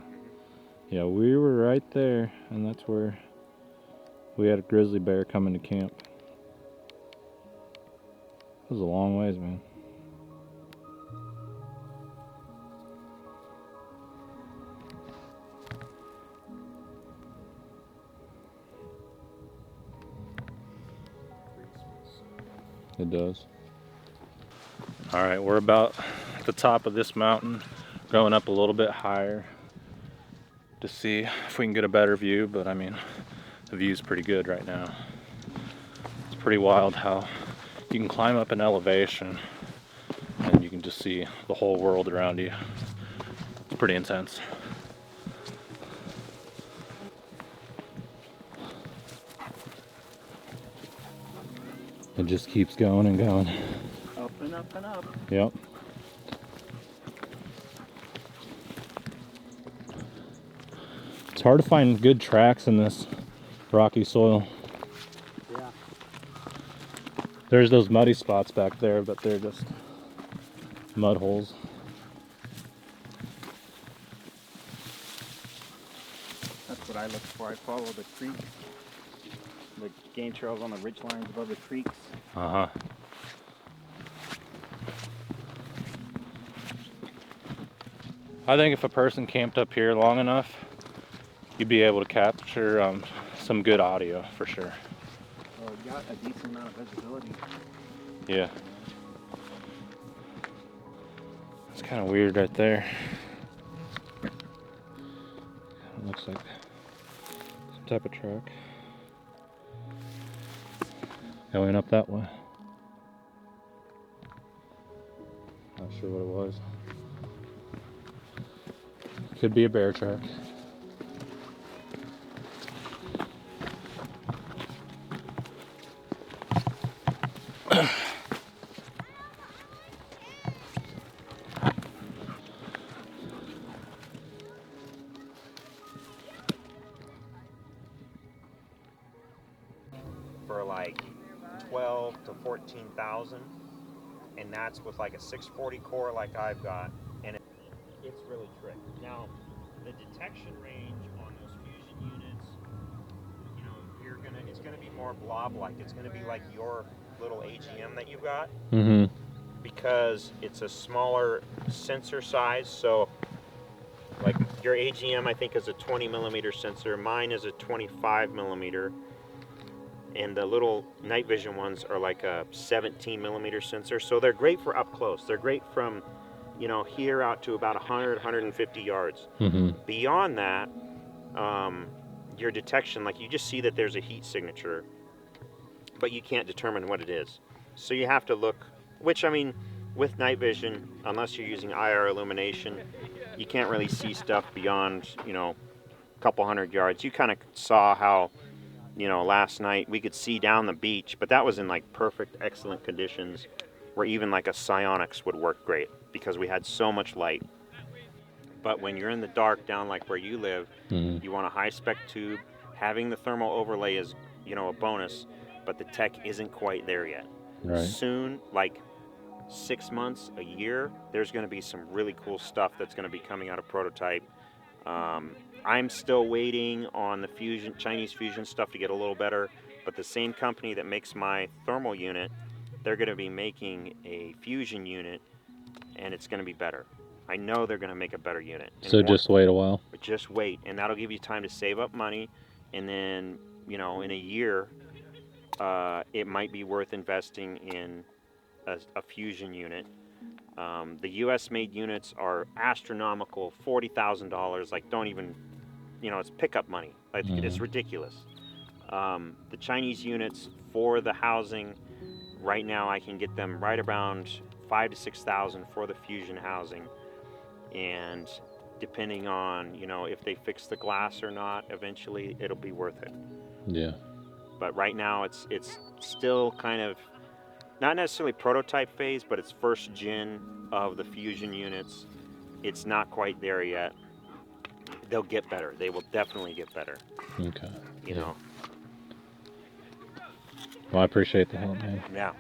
Yeah, we were right there, and that's where we had a grizzly bear coming to camp. It was a long ways, man. It does. All right, we're about at the top of this mountain, going up a little bit higher to see if we can get a better view, but I mean, the view's pretty good right now. It's pretty wild how you can climb up an elevation and you can just see the whole world around you. It's pretty intense. It just keeps going and going. Up and up and up. Yep. It's hard to find good tracks in this rocky soil. Yeah. There's those muddy spots back there, but they're just mud holes. That's what I look for. I follow the creek, the game trails on the ridge lines above the creeks. Uh-huh. I think if a person camped up here long enough, you'd be able to capture some good audio for sure. Well, you got a decent amount of visibility. Yeah. It's kind of weird right there. It looks like some type of truck going up that way. Not sure what it was. Could be a bear track. For like 12 to 14,000, and that's with like a 640 core like I've got, and it's really tricky. Now, the detection range on those fusion units, you know, it's gonna be more blob-like. It's gonna be like your little AGM that you've got, because it's a smaller sensor size. So, like your AGM, I think is a 20 millimeter sensor. Mine is a 25 millimeter. And the little night vision ones are like a 17 millimeter sensor. So they're great for up close. They're great from, you know, here out to about 100, 150 yards. Beyond that, your detection, like you just see that there's a heat signature, but you can't determine what it is. So you have to look, which I mean, with night vision, unless you're using IR illumination, you can't really see stuff beyond, you know, a couple hundred yards. You kind of saw how, you know, last night we could see down the beach, but that was in like perfect, excellent conditions where even like a psionics would work great because we had so much light. But when you're in the dark down like where you live, you want a high spec tube. Having the thermal overlay is, you know, a bonus, but the tech isn't quite there yet. Soon, like 6 months, a year, there's going to be some really cool stuff that's going to be coming out of prototype. I'm still waiting on the Chinese fusion stuff to get a little better, but the same company that makes my thermal unit, they're going to be making a fusion unit, and it's going to be better. I know they're going to make a better unit. So just wait a while. Just wait, and that'll give you time to save up money, and then, you know, in a year, it might be worth investing in a fusion unit. The U.S. made units are astronomical, $40,000. Like, don't even, you know, it's pickup money. Like, it's ridiculous. The Chinese units for the housing, right now I can get them right around 5,000 to 6,000 for the fusion housing, and depending on, you know, if they fix the glass or not, eventually it'll be worth it. Yeah. But right now it's still kind of not necessarily prototype phase, but it's first gen of the fusion units. It's not quite there yet. They'll get better. They will definitely get better. Okay. You know. Well, I appreciate the help, man. Yeah.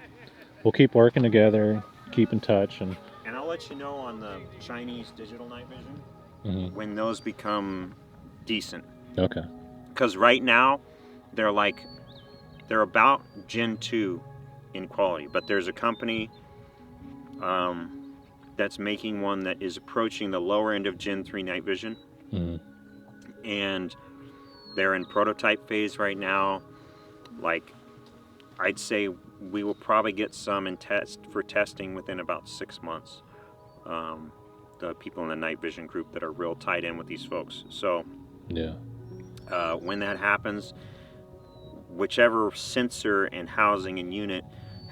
We'll keep working together, keep in touch, and I'll let you know on the Chinese digital night vision when those become decent. Okay. Because right now they're about Gen 2 in quality, but there's a company that's making one that is approaching the lower end of Gen 3 night vision, and they're in prototype phase right now. Like, I'd say we will probably get some in testing within about 6 months. The people in the night vision group that are real tied in with these folks. So yeah, when that happens, whichever sensor and housing and unit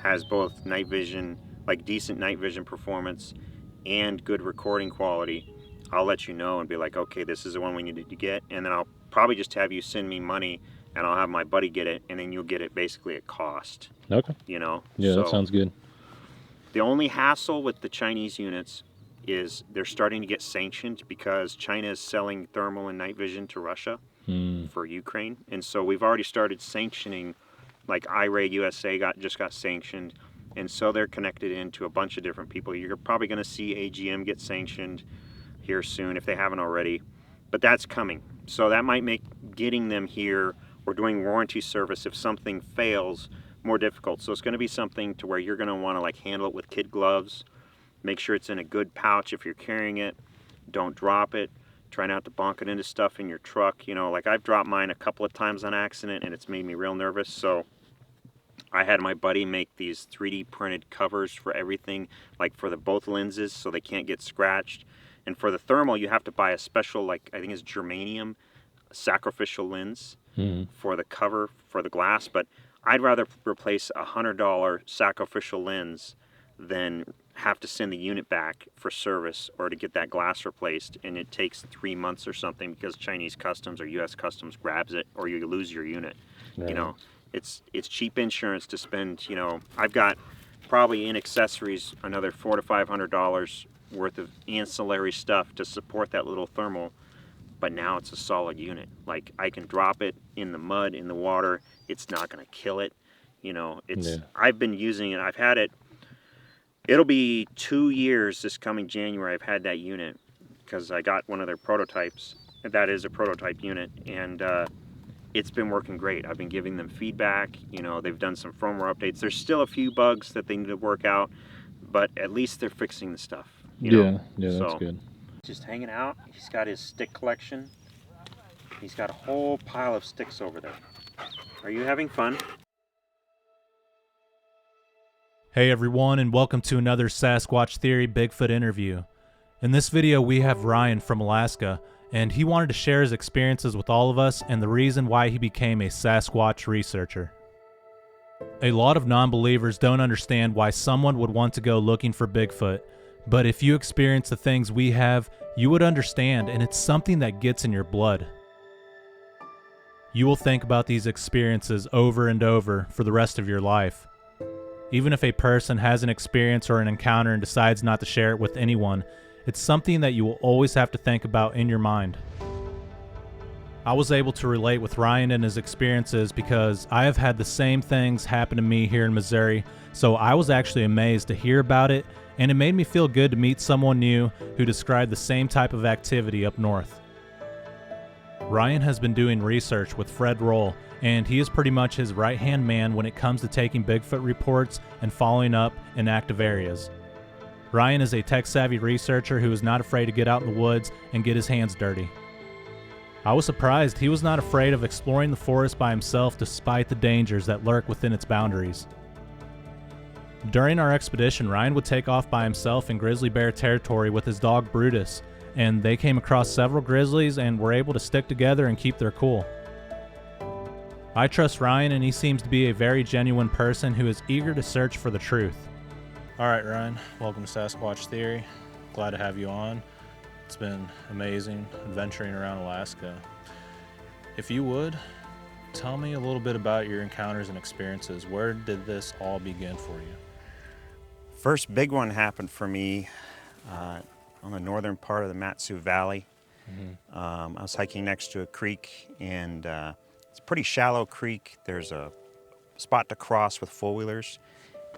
has both night vision, like decent night vision performance and good recording quality, I'll let you know and be like, okay, this is the one we needed to get, and then I'll probably just have you send me money and I'll have my buddy get it, and then you'll get it basically at cost. Okay. You know? Yeah, that sounds good. The only hassle with the Chinese units is they're starting to get sanctioned because China is selling thermal and night vision to Russia for Ukraine. And so we've already started sanctioning, like iRay USA just got sanctioned. And so they're connected into a bunch of different people. You're probably going to see AGM get sanctioned here soon if they haven't already. But that's coming. So that might make getting them here or doing warranty service if something fails more difficult. So it's going to be something to where you're going to want to like handle it with kid gloves. Make sure it's in a good pouch if you're carrying it. Don't drop it. Try not to bonk it into stuff in your truck. You know, like I've dropped mine a couple of times on accident and it's made me real nervous. So I had my buddy make these 3D printed covers for everything, like for the both lenses so they can't get scratched. And for the thermal, you have to buy a special, like I think it's germanium sacrificial lens for the cover for the glass. But I'd rather replace a $100 sacrificial lens than have to send the unit back for service or to get that glass replaced, and it takes 3 months or something because Chinese customs or U.S. customs grabs it, or you lose your unit. Right. You know, it's cheap insurance to spend. You know, I've got probably in accessories another $400 to $500 worth of ancillary stuff to support that little thermal. But now it's a solid unit. Like I can drop it in the mud, in the water. It's not going to kill it. You know, it's. I've been using it. I've had it. It'll be 2 years this coming January. I've had that unit because I got one of their prototypes. That is a prototype unit, and it's been working great. I've been giving them feedback. You know, they've done some firmware updates. There's still a few bugs that they need to work out, but at least they're fixing the stuff. Yeah, that's good. Just hanging out. He's got his stick collection. He's got a whole pile of sticks over there. Are you having fun? Hey everyone, and welcome to another Sasquatch Theory Bigfoot interview. In this video we have Ryan from Alaska, and he wanted to share his experiences with all of us and the reason why he became a Sasquatch researcher. A lot of non-believers don't understand why someone would want to go looking for Bigfoot, but if you experience the things we have, you would understand, and it's something that gets in your blood. You will think about these experiences over and over for the rest of your life. Even if a person has an experience or an encounter and decides not to share it with anyone, it's something that you will always have to think about in your mind. I was able to relate with Ryan and his experiences because I have had the same things happen to me here in Missouri, so I was actually amazed to hear about it, and it made me feel good to meet someone new who described the same type of activity up north. Ryan has been doing research with Fred Roll, and he is pretty much his right-hand man when it comes to taking Bigfoot reports and following up in active areas. Ryan is a tech-savvy researcher who is not afraid to get out in the woods and get his hands dirty. I was surprised he was not afraid of exploring the forest by himself despite the dangers that lurk within its boundaries. During our expedition, Ryan would take off by himself in grizzly bear territory with his dog Brutus, and they came across several grizzlies and were able to stick together and keep their cool. I trust Ryan, and he seems to be a very genuine person who is eager to search for the truth. Alright Ryan, welcome to Sasquatch Theory. Glad to have you on. It's been amazing adventuring around Alaska. If you would, tell me a little bit about your encounters and experiences. Where did this all begin for you? First big one happened for me on the northern part of the Matsu Valley. I was hiking next to a creek, and it's a pretty shallow creek. There's a spot to cross with four-wheelers,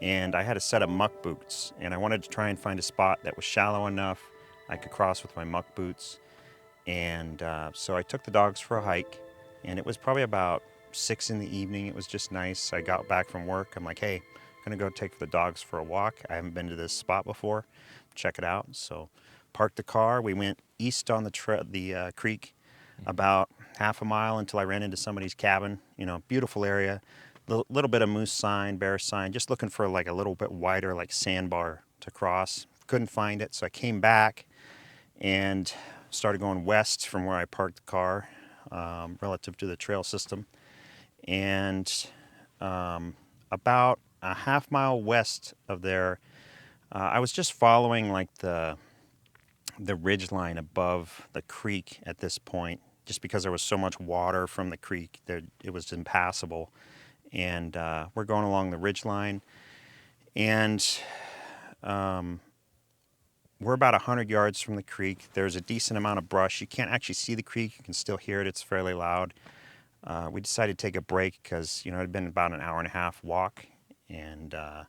and I had a set of muck boots, and I wanted to try and find a spot that was shallow enough I could cross with my muck boots. And so I took the dogs for a hike, and it was probably about 6 in the evening. It was just nice. I got back from work. I'm like, hey, I'm gonna go take the dogs for a walk. I haven't been to this spot before. Check it out. So parked the car. We went east on the creek about half a mile until I ran into somebody's cabin. You know, beautiful area. Little bit of moose sign, bear sign, just looking for like a little bit wider like sandbar to cross. Couldn't find it, so I came back and started going west from where I parked the car relative to the trail system. And about a half mile west of there, I was just following like the ridge line above the creek at this point, just because there was so much water from the creek that it was impassable. And we're going along the ridge line, and we're about 100 yards from the creek. There's a decent amount of brush. You can't actually see the creek. You can still hear it. It's fairly loud. We decided to take a break because, you know, it had been about an hour and a half walk, and I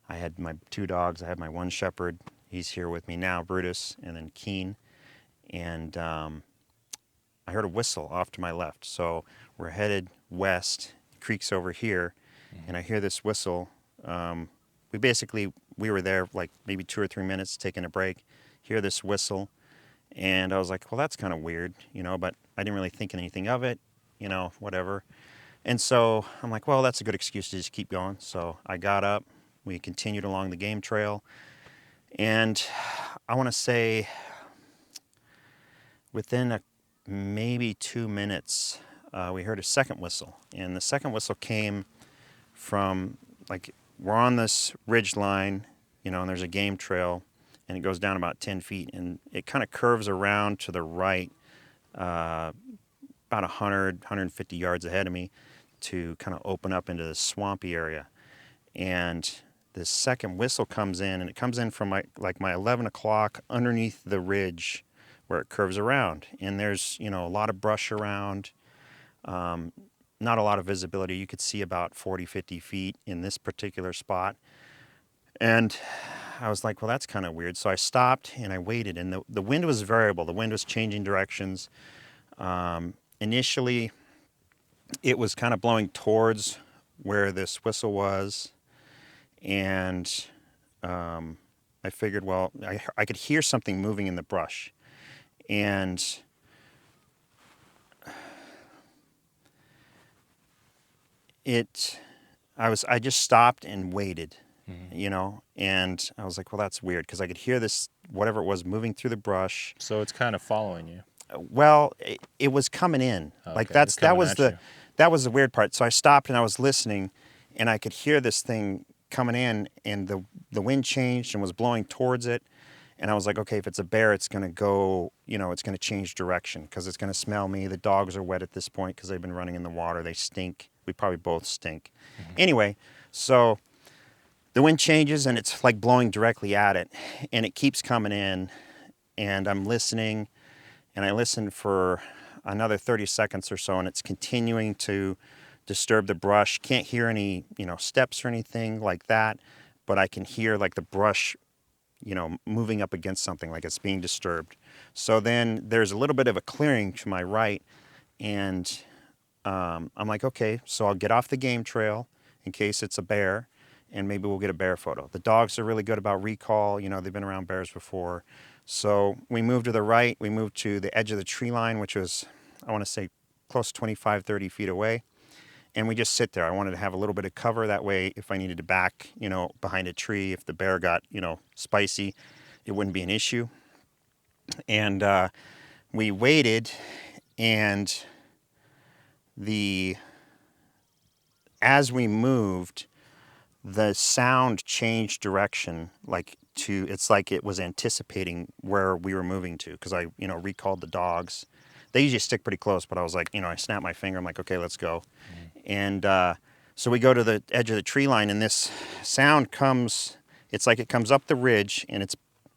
had my 2 dogs. I had my 1 shepherd. He's here with me now, Brutus, and then Keen. And I heard a whistle off to my left. So we're headed west. The creek's over here, and I hear this whistle. We were there like maybe 2 or 3 minutes taking a break. Hear this whistle, And I was like, well, that's kind of weird, but I didn't really think anything of it, whatever. And so I'm like, well, that's a good excuse to just keep going. So I got up, we continued along the game trail, and I want to say within maybe 2 minutes, we heard a second whistle. And the second whistle came from, like, we're on this ridge line, and there's a game trail, and it goes down about 10 feet, and it kind of curves around to the right, about 150 yards ahead of me, to kind of open up into this swampy area. And this second whistle comes in, and it comes in from my 11 o'clock underneath the ridge where it curves around. And there's, a lot of brush around, not a lot of visibility. You could see about 40, 50 feet in this particular spot. And I was like, well, that's kind of weird. So I stopped and I waited, and the wind was variable. The wind was changing directions. Initially, it was kind of blowing towards where this whistle was, and I figured, well, I could hear something moving in the brush, and I just stopped and waited, and I was like, well, that's weird, because I could hear this, whatever it was, moving through the brush. So it's kind of following you. Well, it was coming in. Okay, Like it's that coming was at the you. that was the weird part. So I stopped and I was listening, and I could hear this thing coming in, and the wind changed and was blowing towards it. And I was like, okay, if it's a bear, it's going to go, it's going to change direction because it's going to smell me. The dogs are wet at this point because they've been running in the water. They stink. We probably both stink. Anyway, so the wind changes and it's like blowing directly at it, and it keeps coming in, and I'm listening, and I listened for another 30 seconds or so, and it's continuing to disturb the brush. Can't hear any, steps or anything like that, but I can hear like the brush, moving up against something, like it's being disturbed. So then there's a little bit of a clearing to my right, and I'm like, okay, so I'll get off the game trail in case it's a bear, and maybe we'll get a bear photo. The dogs are really good about recall. They've been around bears before. So we moved to the right. We moved to the edge of the tree line, which was, I want to say, close to 25, 30 feet away. And we just sit there. I wanted to have a little bit of cover. That way, if I needed to back, behind a tree, if the bear got, spicy, it wouldn't be an issue. And we waited, and as we moved, the sound changed direction, it's like it was anticipating where we were moving to, because I, recalled the dogs. They usually stick pretty close, but I was like, I snapped my finger. I'm like, okay, let's go. And so we go to the edge of the tree line, and this sound comes, it's like it comes up the ridge, and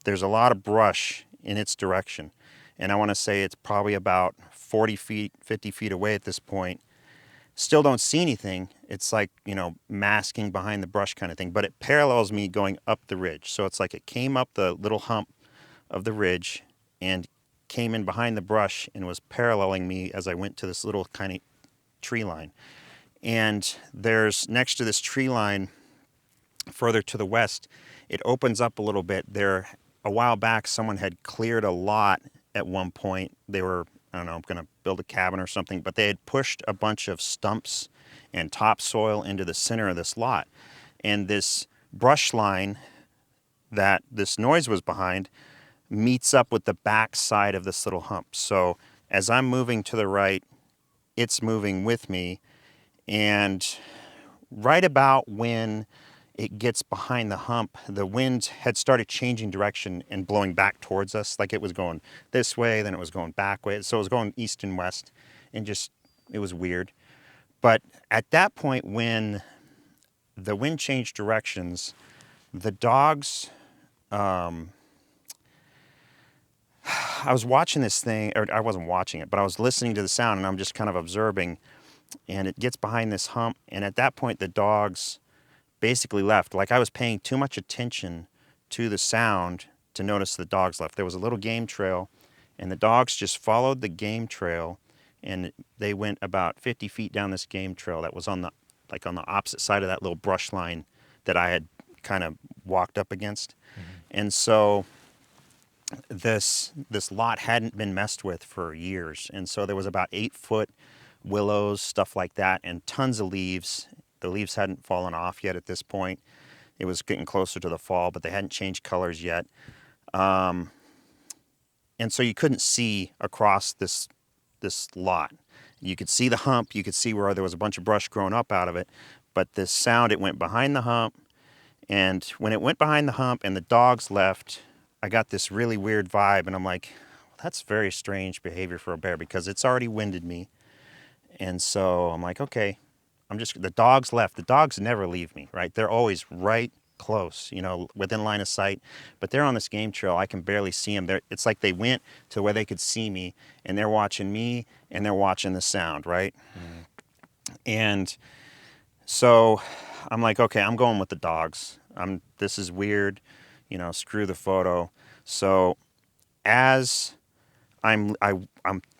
there's a lot of brush in its direction. And I want to say it's probably about 40 feet, 50 feet away at this point. Still don't see anything. It's like, masking behind the brush kind of thing, but it parallels me going up the ridge. So it's like it came up the little hump of the ridge and came in behind the brush and was paralleling me as I went to this little kind of tree line. And there's, next to this tree line, further to the west, it opens up a little bit. There, a while back, someone had cleared a lot at one point. They were, I don't know, going to build a cabin or something, but they had pushed a bunch of stumps and topsoil into the center of this lot. And this brush line that this noise was behind meets up with the back side of this little hump. So as I'm moving to the right, it's moving with me. And right about when it gets behind the hump, the wind had started changing direction and blowing back towards us. Like it was going this way, then it was going back way. So it was going east and west, and it was weird. But at that point, when the wind changed directions, the dogs, I was watching this thing, or I wasn't watching it, but I was listening to the sound, and I'm just kind of observing, and it gets behind this hump, and at that point, the dogs basically left. Like I was paying too much attention to the sound to notice the dogs left. There was a little game trail, and the dogs just followed the game trail, and they went about 50 feet down this game trail that was on the opposite side of that little brush line that I had kind of walked up against. And so this lot hadn't been messed with for years, and so there was about 8-foot willows, stuff like that, and tons of leaves. The leaves hadn't fallen off yet at this point. It was getting closer to the fall, but they hadn't changed colors yet. And so you couldn't see across this lot. You could see the hump, you could see where there was a bunch of brush growing up out of it, but this sound, it went behind the hump, and when it went behind the hump and the dogs left, I got this really weird vibe, and I'm like, that's very strange behavior for a bear, because it's already winded me. And so I'm like, okay, the dogs left. The dogs never leave me, right? They're always right close, within line of sight, but they're on this game trail. I can barely see them. It's like they went to where they could see me, and they're watching me, and they're watching the sound, right? And so I'm like, okay, I'm going with the dogs. This is weird, screw the photo. So as I'm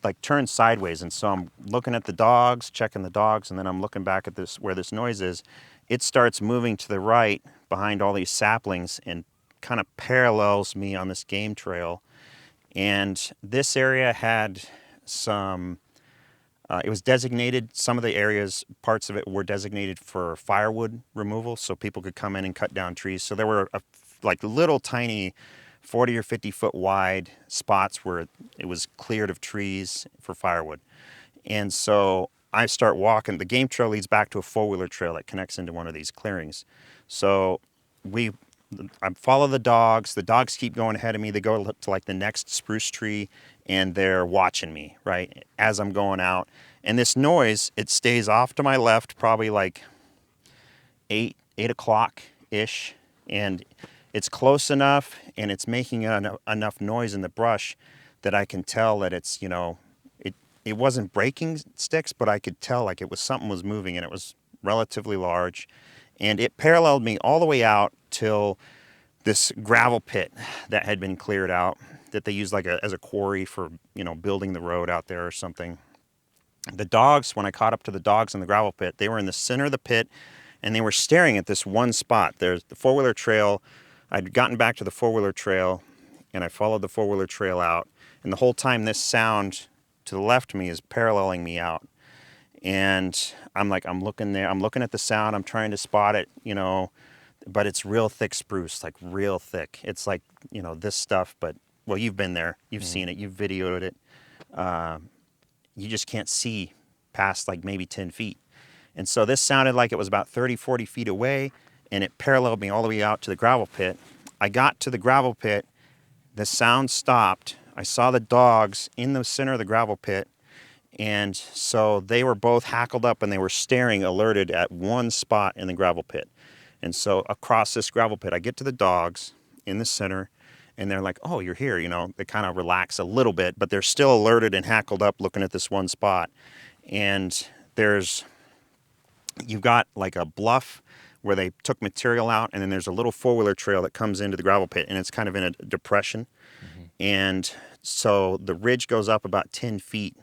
like turned sideways, and so I'm looking at the dogs, checking the dogs, and then I'm looking back at where this noise is. It starts moving to the right behind all these saplings and kind of parallels me on this game trail. And this area had some, it was designated, some of the areas, parts of it were designated for firewood removal, so people could come in and cut down trees. So there were like little tiny 40 or 50 foot wide spots where it was cleared of trees for firewood. And so I start walking. The game trail leads back to a four-wheeler trail that connects into one of these clearings. So I follow the dogs. The dogs keep going ahead of me. They go to like the next spruce tree, and they're watching me, right, as I'm going out. And this noise, it stays off to my left, probably like 8 o'clock-ish. And it's close enough, and it's making enough noise in the brush that I can tell that it's, it wasn't breaking sticks, but I could tell like something was moving, and it was relatively large. And it paralleled me all the way out till this gravel pit that had been cleared out, that they used as a quarry for, building the road out there or something. The dogs, when I caught up to the dogs in the gravel pit, they were in the center of the pit, and they were staring at this one spot. There's the four-wheeler trail. I'd gotten back to the four-wheeler trail, and I followed the four-wheeler trail out. And the whole time, this sound to the left of me is paralleling me out. And I'm looking there. I'm looking at the sound. I'm trying to spot it, but it's real thick spruce, like real thick. It's like, this stuff, but, well, you've been there. You've seen it. You've videoed it. You just can't see past like maybe 10 feet. And so this sounded like it was about 30, 40 feet away, and it paralleled me all the way out to the gravel pit. I got to the gravel pit. The sound stopped. I saw the dogs in the center of the gravel pit, and so they were both hackled up, and they were staring, alerted at one spot in the gravel pit. And so across this gravel pit, I get to the dogs in the center, and they're like, oh, you're here. They kind of relax a little bit, but they're still alerted and hackled up looking at this one spot. And you've got like a bluff where they took material out, and then there's a little four-wheeler trail that comes into the gravel pit, and it's kind of in a depression. And so the ridge goes up about 10 feet.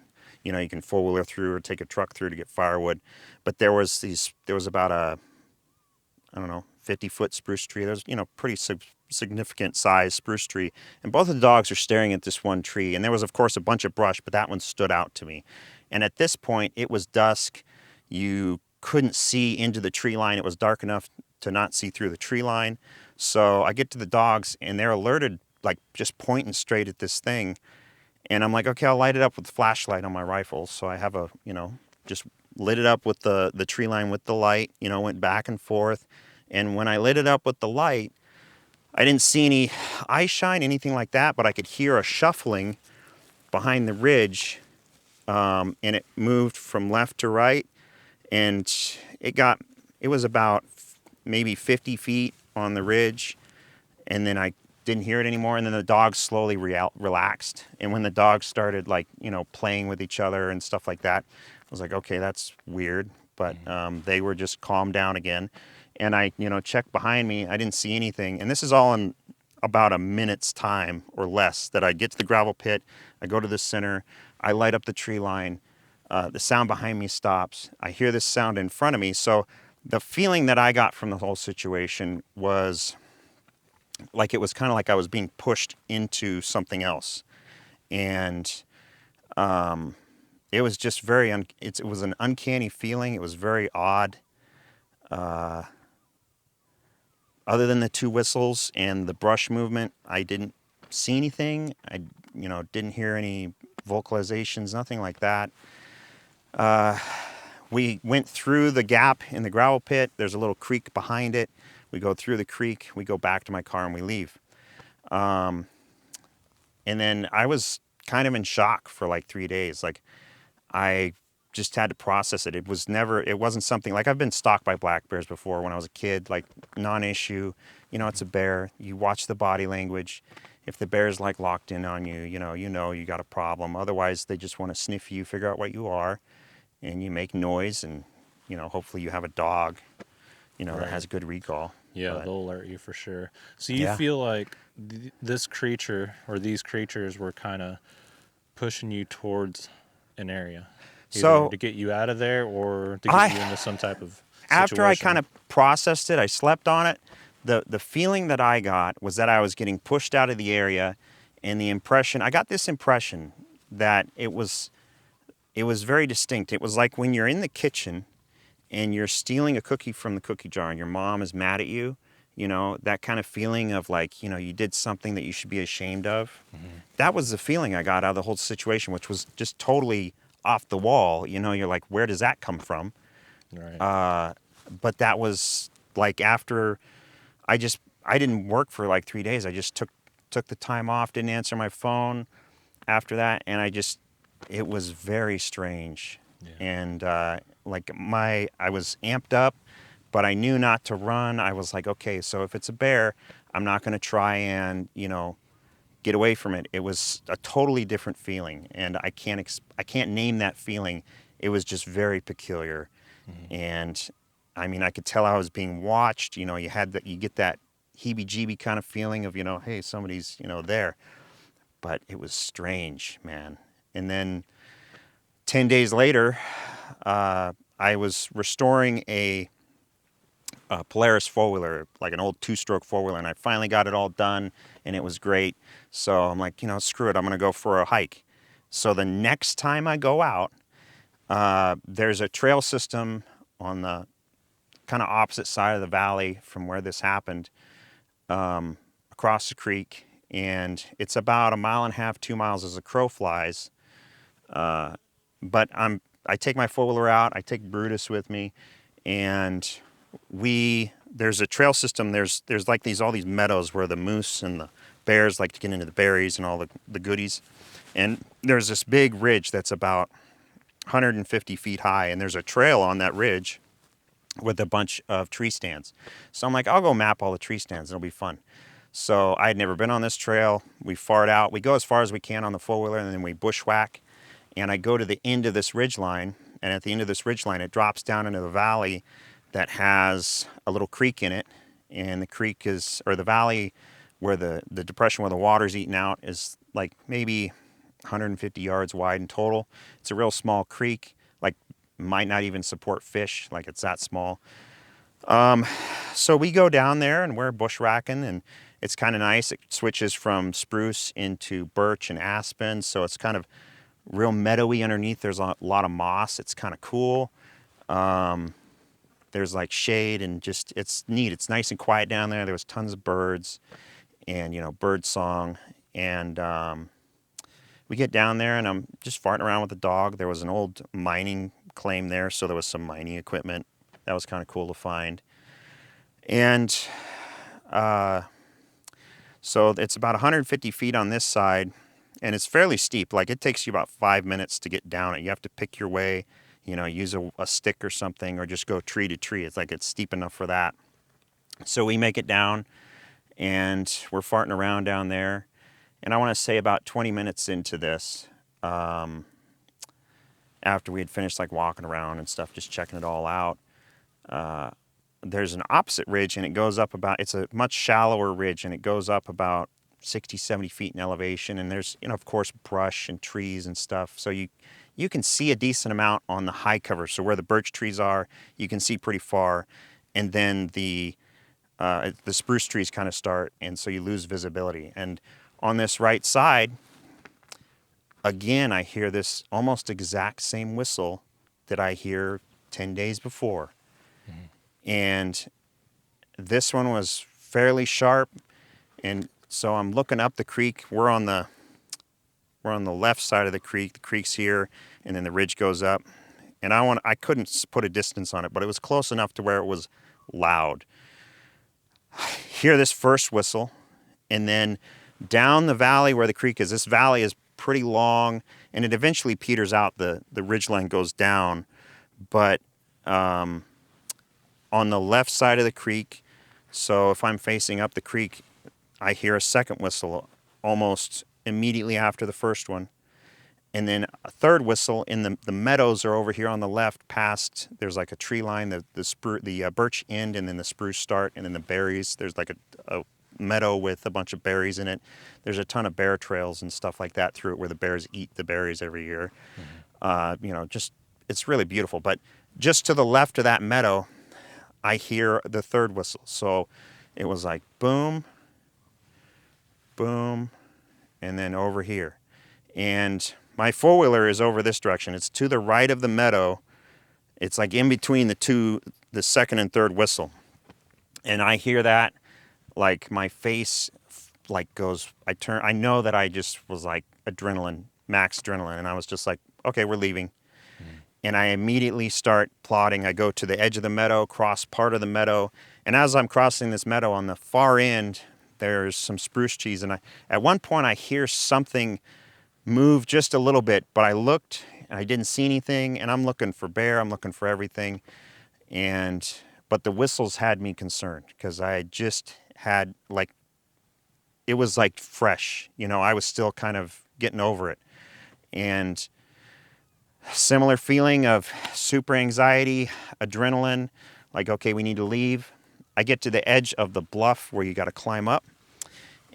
You can four-wheeler through or take a truck through to get firewood. But there was about a, 50-foot spruce tree. There's, pretty significant size spruce tree. And both of the dogs are staring at this one tree. And there was, of course, a bunch of brush, but that one stood out to me. And at this point, it was dusk. You couldn't see into the tree line. It was dark enough to not see through the tree line. So I get to the dogs, and they're alerted, like just pointing straight at this thing. And I'm like, okay, I'll light it up with the flashlight on my rifle. So I have just lit it up with the tree line with the light, went back and forth. And when I lit it up with the light, I didn't see any eye shine, anything like that, but I could hear a shuffling behind the ridge. And it moved from left to right. And it was about maybe 50 feet on the ridge. And then I didn't hear it anymore. And then the dogs slowly relaxed. And when the dogs started playing with each other and stuff like that, I was like, okay, that's weird. But they were just calmed down again. And I, checked behind me. I didn't see anything. And this is all in about a minute's time or less, that I get to the gravel pit. I go to the center. I light up the tree line. The sound behind me stops. I hear this sound in front of me. So the feeling that I got from the whole situation was like it was kind of like I was being pushed into something else. And it was just it was an uncanny feeling. It was very odd. Other than the two whistles and the brush movement, I didn't see anything. I, didn't hear any vocalizations, nothing like that. We went through the gap in the gravel pit. There's a little creek behind it. We go through the creek, we go back to my car, and we leave. And then I was kind of in shock for like 3 days. Like, I just had to process it. It wasn't something, like, I've been stalked by black bears before when I was a kid, like, non-issue. It's a bear. You watch the body language. If the bear's like locked in on you, you you got a problem. Otherwise, they just want to sniff you, figure out what you are, and you make noise, and, hopefully you have a dog, that has good recall. Yeah, they'll alert you for sure. So you feel like this creature or these creatures were kind of pushing you towards an area, either to get you out of there or to get you into some type of situation? After I kind of processed it, I slept on it. The feeling that I got was that I was getting pushed out of the area, and I got this impression that it was very distinct. It was like when you're in the kitchen and you're stealing a cookie from the cookie jar and your mom is mad at you, that kind of feeling of like, you did something that you should be ashamed of. Mm-hmm. That was the feeling I got out of the whole situation, which was just totally off the wall. You're like, where does that come from? Right. But that was like after I didn't work for like 3 days. I just took the time off, didn't answer my phone after that. And it was very strange. Yeah. And I was amped up, but I knew not to run. I was like, okay, so if it's a bear, I'm not going to try and, get away from it. It was a totally different feeling, and I can't name that feeling. It was just very peculiar. Mm-hmm. And I mean, I could tell I was being watched. You get that heebie-jeebie kind of feeling of, hey, somebody's, there. But it was strange, man. And then 10 days later, I was restoring a Polaris four-wheeler, like an old two-stroke four-wheeler, and I finally got it all done, and it was great. So I'm like, screw it, I'm going to go for a hike. So the next time I go out, there's a trail system on the kind of opposite side of the valley from where this happened, across the creek, and it's about 1.5 miles, 2 miles as the crow flies. But I take my four-wheeler out, I take Brutus with me, and there's a trail system. There's like all these meadows where the moose and the bears like to get into the berries and all the goodies. And there's this big ridge that's about 150 feet high, and there's a trail on that ridge with a bunch of tree stands. So I'm like, I'll go map all the tree stands. It'll be fun. So I had never been on this trail. We fart out. We go as far as we can on the four-wheeler, and then we bushwhack. And I go to the end of this ridge line, and at the end of this ridge line, it drops down into the valley that has a little creek in it. And the creek the valley where the depression where the water's eaten out is like maybe 150 yards wide in total. It's a real small creek, like might not even support fish, like it's that small. So we go down there and we're bushracking, and it's kind of nice. It switches from spruce into birch and aspen, so it's kind of real meadowy underneath. There's a lot of moss. It's kind of cool. There's like shade, and just, it's neat. It's nice and quiet down there. There was tons of birds and, bird song. And we get down there, and I'm just farting around with the dog. There was an old mining claim there, so there was some mining equipment. That was kind of cool to find. And so it's about 150 feet on this side, and it's fairly steep. Like, it takes you about 5 minutes to get down it. You have to pick your way, use a stick or something, or just go tree to tree. It's like it's steep enough for that. So we make it down, and we're farting around down there. And I want to say about 20 minutes into this, after we had finished like walking around and stuff, just checking it all out, there's an opposite ridge, and it goes up it's a much shallower ridge, and it goes up about 60, 70 feet in elevation. And there's, of course, brush and trees and stuff. So you can see a decent amount on the high cover. So where the birch trees are, you can see pretty far. And then the the spruce trees kind of start, and so you lose visibility. And on this right side, again, I hear this almost exact same whistle that I hear 10 days before. And this one was fairly sharp, and so I'm looking up the creek. We're on the left side of the creek. The creek's here, and then the ridge goes up. And I couldn't put a distance on it, but it was close enough to where it was loud. I hear this first whistle, and then down the valley where the creek is, this valley is pretty long, and it eventually peters out. The ridgeline goes down, but on the left side of the creek, so if I'm facing up the creek, I hear a second whistle almost immediately after the first one. And then a third whistle in the meadows are over here on the left past, there's like a tree line, the birch end, and then the spruce start, and then the berries. There's like a meadow with a bunch of berries in it. There's a ton of bear trails and stuff like that through it where the bears eat the berries every year. Just, it's really beautiful. But just to the left of that meadow, I hear the third whistle. So it was like boom, boom, and then over here. And my four-wheeler is over this direction. It's to the right of the meadow. It's like in between the second and third whistle. And I hear that, like my face like goes, I know that I just was like adrenaline, max adrenaline. And I was just like, okay, we're leaving. And I immediately start plodding. I go to the edge of the meadow, cross part of the meadow. And as I'm crossing this meadow on the far end, there's some spruce trees. And at one point I hear something move just a little bit, but I looked and I didn't see anything, and I'm looking for bear, I'm looking for everything. But the whistles had me concerned because I had just had it was like fresh, I was still kind of getting over it. And similar feeling of super anxiety, adrenaline, like, okay, we need to leave. I get to the edge of the bluff where you got to climb up,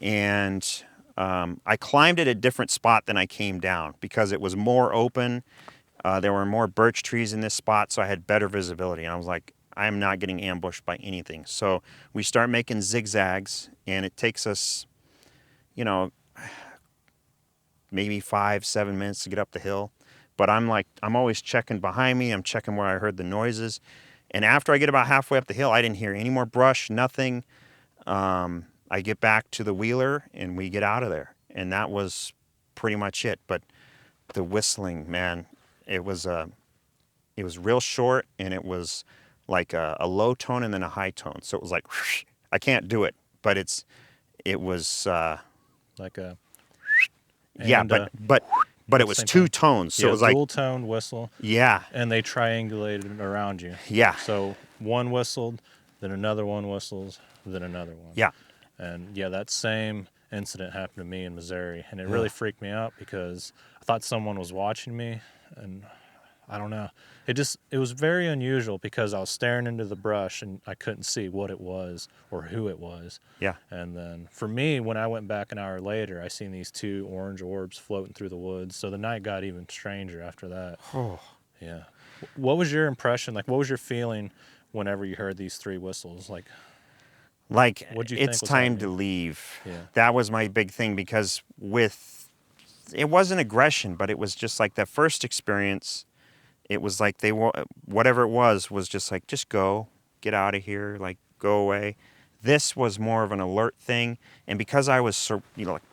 and I climbed at a different spot than I came down because it was more open. There were more birch trees in this spot, so I had better visibility. And I was like, I'm not getting ambushed by anything. So we start making zigzags, and it takes us, maybe 5-7 minutes to get up the hill. But I'm always checking behind me. I'm checking where I heard the noises. And after I get about halfway up the hill, I didn't hear any more brush, nothing. I get back to the wheeler, and we get out of there. And that was pretty much it. But the whistling, man, it was real short, and it was like a low tone and then a high tone. So it was like, whoosh. I can't do it, but it was like a yeah, but it was two tones, so it was like dual tone whistle. Yeah, and they triangulated around you. Yeah, so one whistled, then another one whistles, then another one. Yeah, and that same incident happened to me in Missouri, and it really freaked me out because I thought someone was watching me, and I don't know. It was very unusual because I was staring into the brush and I couldn't see what it was or who it was. Yeah. And then for me, when I went back an hour later, I seen these two orange orbs floating through the woods. So the night got even stranger after that. Oh. Yeah. What was your impression? Like, what was your feeling whenever you heard these three whistles? Like what'd you it's think was time happening? to leave. Yeah. That was my big thing because it wasn't aggression, but it was just like that first experience. It was like whatever it was just like, just go, get out of here, like go away. This was more of an alert thing, and because I was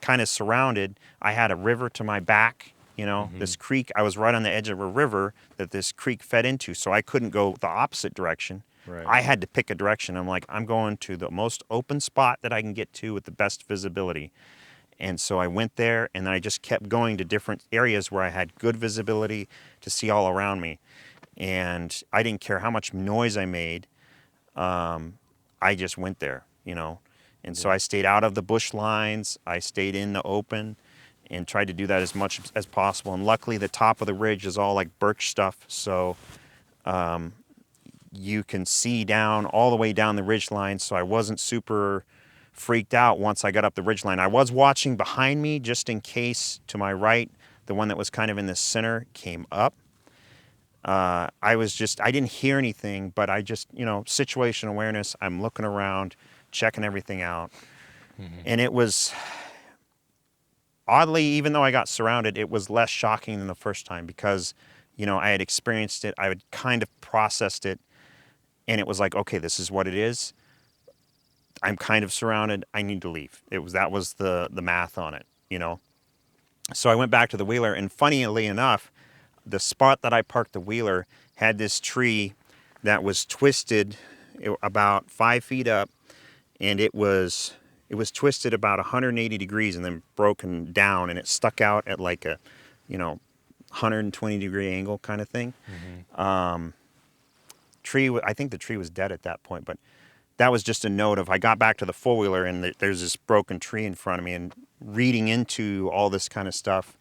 kind of surrounded, I had a river to my back. This creek. I was right on the edge of a river that this creek fed into, so I couldn't go the opposite direction. Right. I had to pick a direction. I'm like, I'm going to the most open spot that I can get to with the best visibility. And so I went there, and I just kept going to different areas where I had good visibility to see all around me. And I didn't care how much noise I made. I just went there, And so I stayed out of the bush lines. I stayed in the open and tried to do that as much as possible. And luckily, the top of the ridge is all like birch stuff. So you can see down all the way down the ridge line. So I wasn't super freaked out once I got up the ridgeline. I was watching behind me just in case to my right, the one that was kind of in the center came up. I didn't hear anything, but I just, situational awareness, I'm looking around, checking everything out. And it was, oddly, even though I got surrounded, it was less shocking than the first time because, you know, I had experienced it. I had kind of processed it. And it was like, okay, this is what it is. I'm kind of surrounded. I need to leave. That was the math on it, you know. So I went back to the wheeler, and funnily enough, the spot that I parked the wheeler had this tree that was twisted about 5 feet up, and it was twisted about 180 degrees and then broken down, and it stuck out at like a, you know, 120 degree angle kind of thing. I think the tree was dead at that point, but that was just a note of, I got back to the four-wheeler and there's this broken tree in front of me, and reading into all this kind of stuff,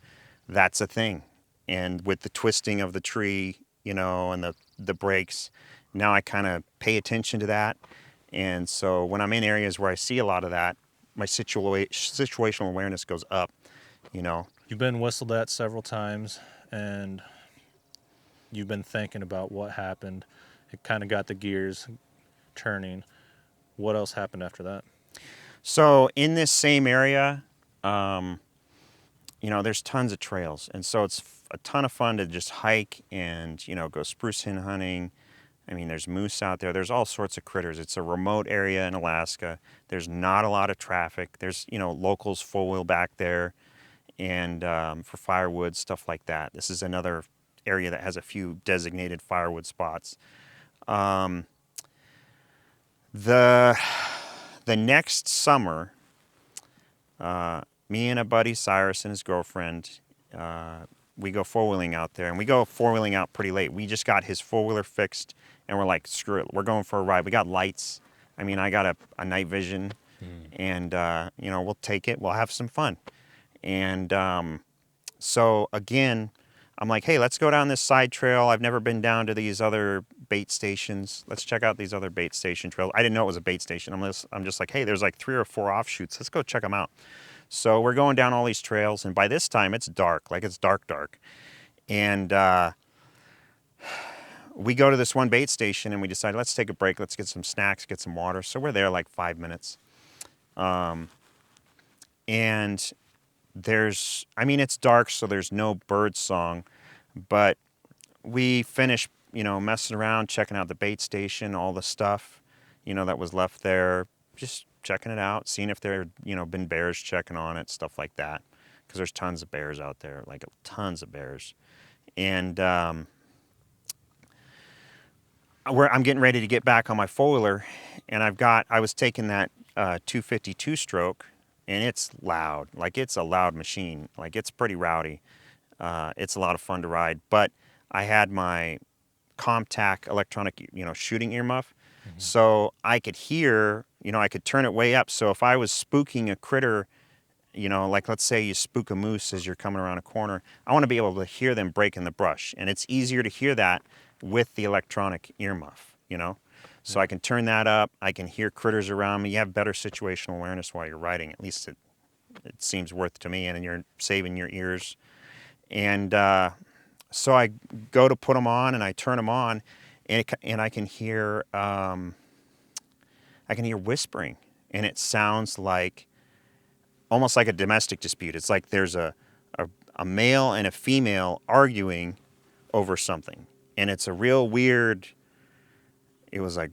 that's a thing. And with the twisting of the tree, you know, and the breaks, now I kind of pay attention to that. And so when I'm in areas where I see a lot of that, my situational awareness goes up, you know. You've been whistled at several times, and you've been thinking about what happened. It kind of got the gears turning. What else happened after that? So in this same area, you know, there's tons of trails. And so it's a ton of fun to just hike and, you know, go spruce hen hunting. I mean, there's moose out there. There's all sorts of critters. It's a remote area in Alaska. There's not a lot of traffic. There's, you know, locals four-wheel back there and for firewood, stuff like that. This is another area that has a few designated firewood spots. The next summer, me and a buddy, Cyrus, and his girlfriend, we go four-wheeling out there, and we go four-wheeling out pretty late. We just got his four-wheeler fixed, and we're like, screw it, we're going for a ride. We got lights. I mean, I got a night vision, and, you know, we'll take it. We'll have some fun. And so, again, I'm like, hey, let's go down this side trail. I've never been down to these other bait stations. Let's check out these other bait station trails. I didn't know it was a bait station. I'm just like, hey, there's like 3 or 4 offshoots. Let's go check them out. So we're going down all these trails, and by this time it's dark, like it's dark. And we go to this one bait station, and we decide, let's take a break. Let's get some snacks, get some water. So we're there like 5 minutes. And it's dark, so there's no bird song, but we finish, you know, messing around, checking out the bait station, all the stuff, you know, that was left there, just checking it out, seeing if there, you know, been bears checking on it, stuff like that, because there's tons of bears out there, like tons of bears. And I'm getting ready to get back on my four-wheeler, and I was taking that 252 stroke, and it's loud. Like, it's a loud machine. Like, it's pretty rowdy. It's a lot of fun to ride. But I had my Comtac electronic, you know, shooting earmuff. So I could hear, you know, I could turn it way up. So if I was spooking a critter, you know, like let's say you spook a moose as you're coming around a corner, I want to be able to hear them break in the brush. And it's easier to hear that with the electronic earmuff, you know. So I can turn that up. I can hear critters around me. You have better situational awareness while you're riding. At least it seems worth to me, and you're saving your ears. And so I go to put them on, and I turn them on, and I can hear whispering, and it sounds like almost like a domestic dispute. It's like there's a male and a female arguing over something, and it's a real weird. It was like,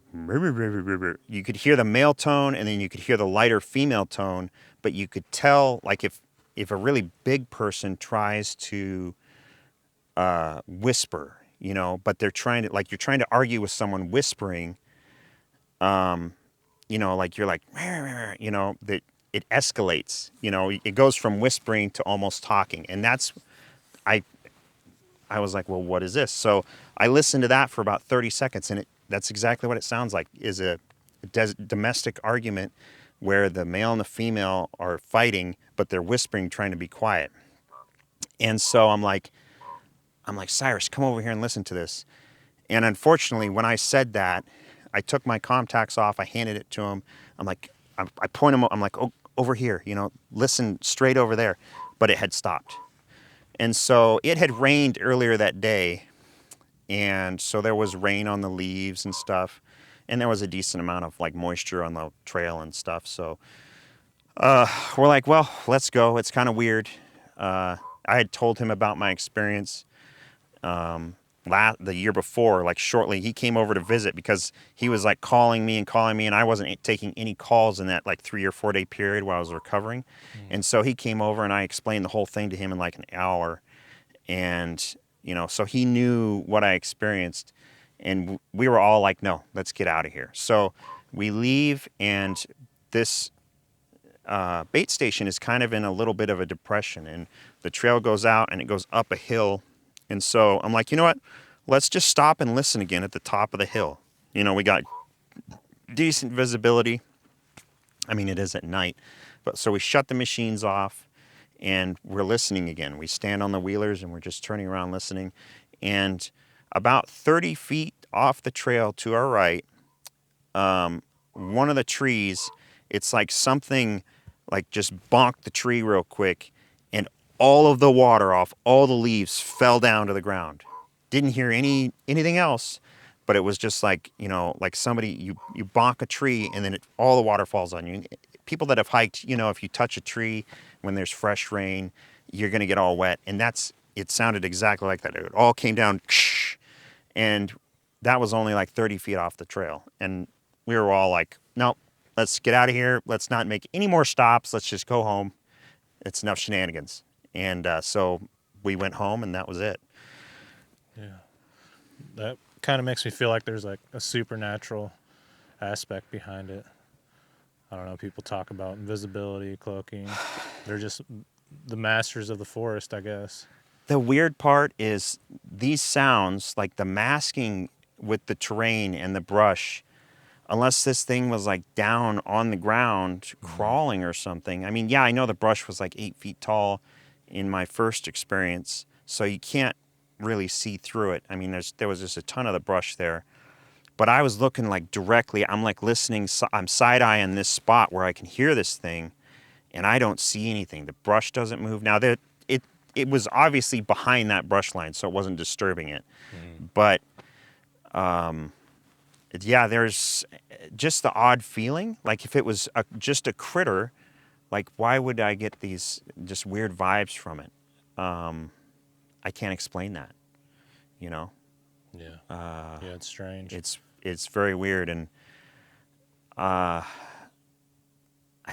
you could hear the male tone, and then you could hear the lighter female tone, but you could tell, like, if a really big person tries to whisper, you know, but they're trying to, like, you're trying to argue with someone whispering, you know, like you're like, you know, that it escalates, you know, it goes from whispering to almost talking. And that's, I was like, well, what is this? So I listened to that for about 30 seconds, and that's exactly what it sounds like, is a domestic argument where the male and the female are fighting, but they're whispering, trying to be quiet. And so I'm like, Cyrus, come over here and listen to this. And unfortunately, when I said that, I took my contacts off, I handed it to him. I'm like, I point him, I'm like, oh, over here, you know, listen straight over there. But it had stopped. And so it had rained earlier that day. And so there was rain on the leaves and stuff. and there was a decent amount of like moisture on the trail and stuff. So we're like, well, let's go. It's kind of weird. I had told him about my experience the year before, like shortly. He came over to visit because he was like calling me, and I wasn't taking any calls in that like 3 or 4 day period while I was recovering. And so he came over and I explained the whole thing to him in like an hour. And, you know, so he knew what I experienced. And we were all like, no, let's get out of here. So we leave, and this bait station is kind of in a little bit of a depression, and the trail goes out and it goes up a hill. And so I'm like, you know what? Let's just stop and listen again at the top of the hill. You know, we got decent visibility. I mean, it is at night. But so we shut the machines off and we're listening again. We stand on the wheelers and we're just turning around listening. And about 30 feet off the trail to our right, one of the trees, it's like something like just bonked the tree real quick, and all of the water off all the leaves fell down to the ground. Didn't hear anything else, but it was just like, you know, like somebody, you bonk a tree and then all the water falls on you. People that have hiked, you know, if you touch a tree when there's fresh rain, you're going to get all wet. And it sounded exactly like that. It all came down, and that was only like 30 feet off the trail. And we were all like, nope, let's get out of here. Let's not make any more stops. Let's just go home. It's enough shenanigans. And so we went home, and that was it. Yeah. That kind of makes me feel like there's like a supernatural aspect behind it. I don't know, people talk about invisibility, cloaking. They're just the masters of the forest, I guess. The weird part is these sounds, like the masking with the terrain and the brush, unless this thing was like down on the ground crawling or something. I mean, yeah, I know the brush was like 8 feet tall in my first experience, so you can't really see through it. I mean, there was just a ton of the brush there. But I was looking like directly, I'm like listening, I'm side-eyeing this spot where I can hear this thing, and I don't see anything. The brush doesn't move. Now, it was obviously behind that brush line, so it wasn't disturbing it. But, yeah, there's just the odd feeling. Like if it was just a critter, like why would I get these just weird vibes from it? I can't explain that, you know? Yeah. Yeah, it's strange. It's very weird, and I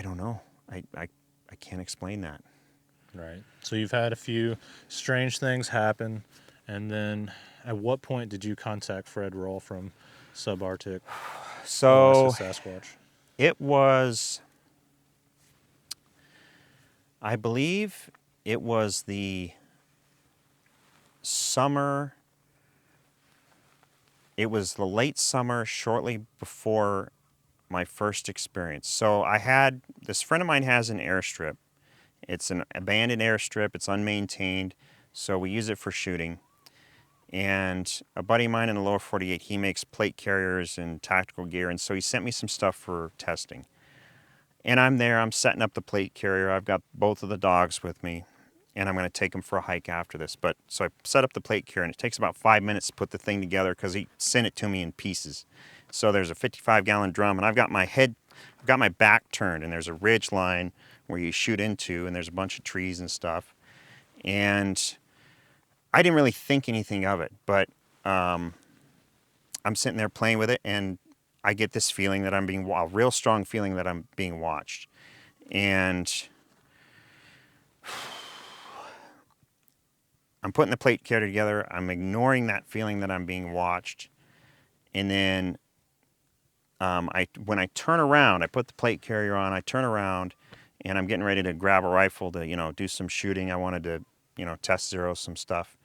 don't know. I can't explain that. Right. So you've had a few strange things happen, and then at what point did you contact Fred Roll from Subarctic So Sasquatch? It was, I believe it was the summer. It was the late summer, shortly before my first experience. So this friend of mine has an airstrip. It's an abandoned airstrip. It's unmaintained, so we use it for shooting. And a buddy of mine in the lower 48, he makes plate carriers and tactical gear, and so he sent me some stuff for testing. And I'm there, I'm setting up the plate carrier. I've got both of the dogs with me, and I'm going to take them for a hike after this. So I set up the plate carrier, and it takes about 5 minutes to put the thing together because he sent it to me in pieces. So there's a 55-gallon drum, and I've got my back turned, and there's a ridge line where you shoot into, and there's a bunch of trees and stuff. And I didn't really think anything of it, but I'm sitting there playing with it, and I get this feeling that a real strong feeling that I'm being watched. And I'm putting the plate carrier together. I'm ignoring that feeling that I'm being watched. And then when I turn around, I put the plate carrier on, I turn around, and I'm getting ready to grab a rifle to, do some shooting. I wanted to, test zero some stuff.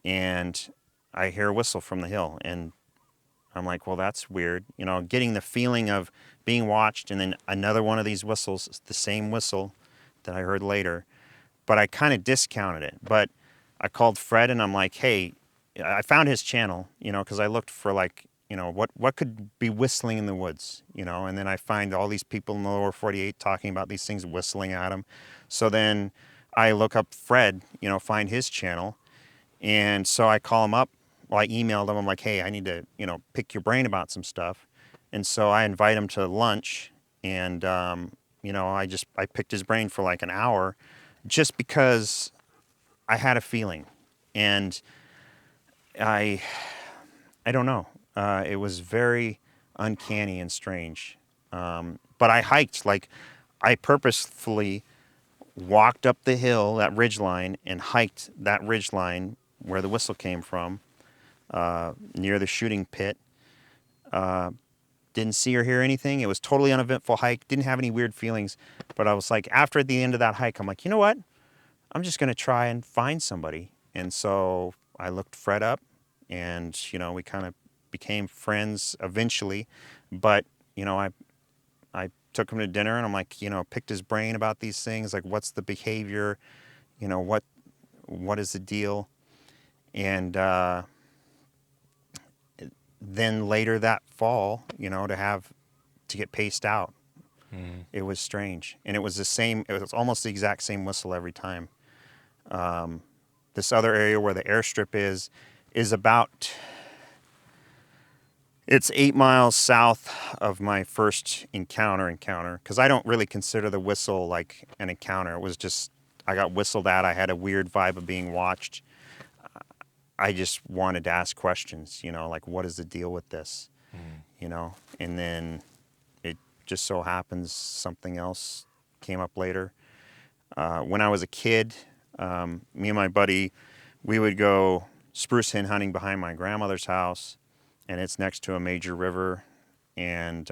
And I hear a whistle from the hill, and I'm like, well, that's weird. Getting the feeling of being watched, and then another one of these whistles, the same whistle that I heard later. But I kind of discounted it. But I called Fred, and I'm like, hey, I found his channel, because I looked for like, what could be whistling in the woods, and then I find all these people in the lower 48 talking about these things whistling at them. So then I look up Fred, find his channel. And so I call him up. Well, I emailed him. I'm like, hey, I need to, pick your brain about some stuff. And so I invite him to lunch, and you know, I picked his brain for like an hour, just because I had a feeling, and I don't know. It was very uncanny and strange. But I hiked, like, I purposefully walked up the hill, that ridge line, and hiked that ridge line where the whistle came from, near the shooting pit. Didn't see or hear anything. It was totally uneventful hike. Didn't have any weird feelings. But I was like, after the end of that hike, I'm like, you know what? I'm just going to try and find somebody. And so I looked Fred up, and, you know, we kind of became friends eventually. But, you know, I took him to dinner, and I'm like, you know, picked his brain about these things. Like, what's the behavior? You know, what is the deal? And then later that fall, you know, to get paced out. It was strange. And it was almost the exact same whistle every time. This other area where the airstrip is about, it's 8 miles south of my first encounter, because I don't really consider the whistle like an encounter. It was just, I got whistled at. I had a weird vibe of being watched. I just wanted to ask questions, you know, like, what is the deal with this? You know, and then it just so happens something else came up later. When I was a kid, me and my buddy, we would go spruce hen hunting behind my grandmother's house, and it's next to a major river. And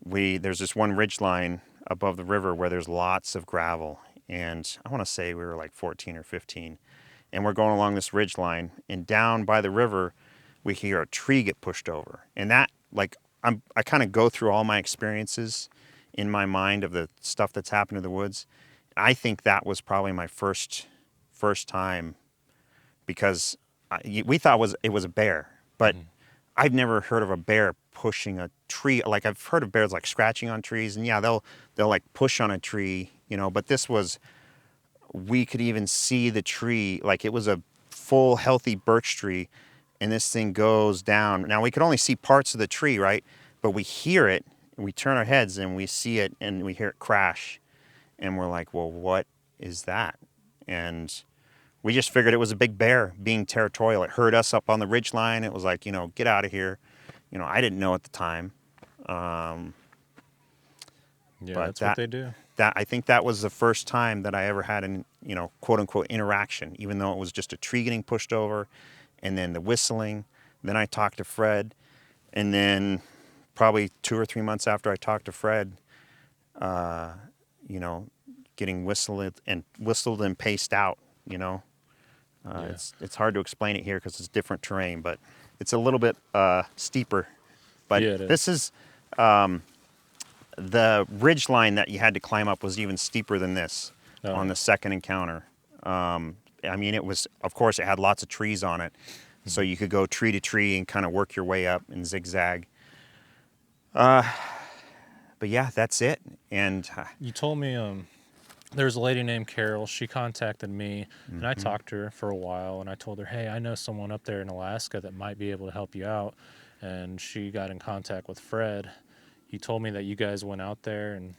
there's this one ridge line above the river where there's lots of gravel. And I want to say we were like 14 or 15. And we're going along this ridge line, and down by the river, we hear a tree get pushed over. And that, like, I kind of go through all my experiences in my mind of the stuff that's happened in the woods. I think that was probably my first time, because we thought it was a bear, but I've never heard of a bear pushing a tree. Like, I've heard of bears like scratching on trees, and yeah, they'll like push on a tree, you know, but this was, we could even see the tree, like it was a full healthy birch tree, and this thing goes down. Now we could only see parts of the tree, right? But we hear it, and we turn our heads and we see it, and we hear it crash, and we're like, well, what is that? And we just figured it was a big bear being territorial. It heard us up on the ridge line. It was like, you know, get out of here. You know, I didn't know at the time. Yeah, but that's what they do. I think that was the first time that I ever had an, you know, quote unquote interaction, even though it was just a tree getting pushed over, and then the whistling. Then I talked to Fred, and then probably 2 or 3 months after I talked to Fred, you know, getting whistled and paced out, you know. It's hard to explain it here because it's different terrain, but it's a little bit steeper. But yeah, this is the ridge line that you had to climb up was even steeper than this on the second encounter. I mean, it was, of course, it had lots of trees on it, so you could go tree to tree and kind of work your way up and zigzag. But yeah, that's it. And you told me there was a lady named Carol. She contacted me, and I talked to her for a while, and I told her, hey, I know someone up there in Alaska that might be able to help you out. And she got in contact with Fred. He told me that you guys went out there and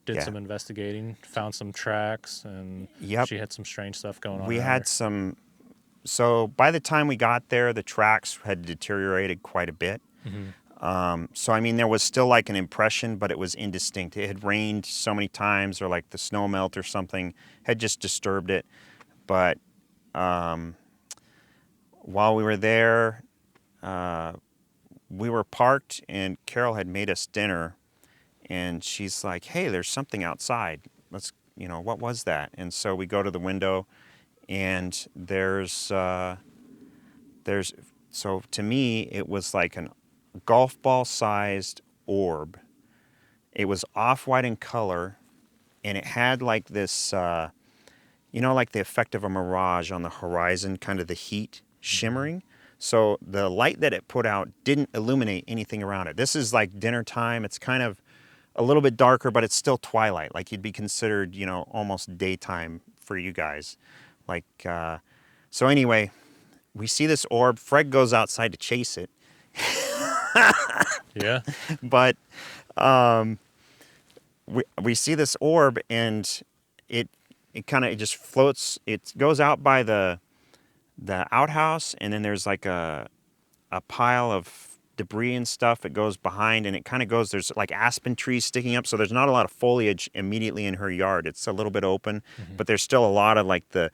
did some investigating, found some tracks, and she had some strange stuff going on. We had some. So by the time we got there, the tracks had deteriorated quite a bit. So I mean, there was still like an impression, but it was indistinct. It had rained so many times, or like the snow melt or something had just disturbed it. But while we were there, we were parked, and Carol had made us dinner, and she's like, hey, there's something outside. Let's, you know, what was that? And so we go to the window, and there's so to me, it was like a golf ball sized orb. It was off-white in color, and it had like this, you know, like the effect of a mirage on the horizon, kind of the heat shimmering. So the light that it put out didn't illuminate anything around it. This is like dinner time. It's kind of a little bit darker, but it's still twilight. Like, you'd be considered, you know, almost daytime for you guys. Like, so anyway, we see this orb. Fred goes outside to chase it. Yeah. But we see this orb, and it kind of just floats. It goes out by the outhouse, and then there's like a pile of debris and stuff. It goes behind, and it kind of goes. There's like aspen trees sticking up, so there's not a lot of foliage immediately in her yard. It's a little bit open, but there's still a lot of like the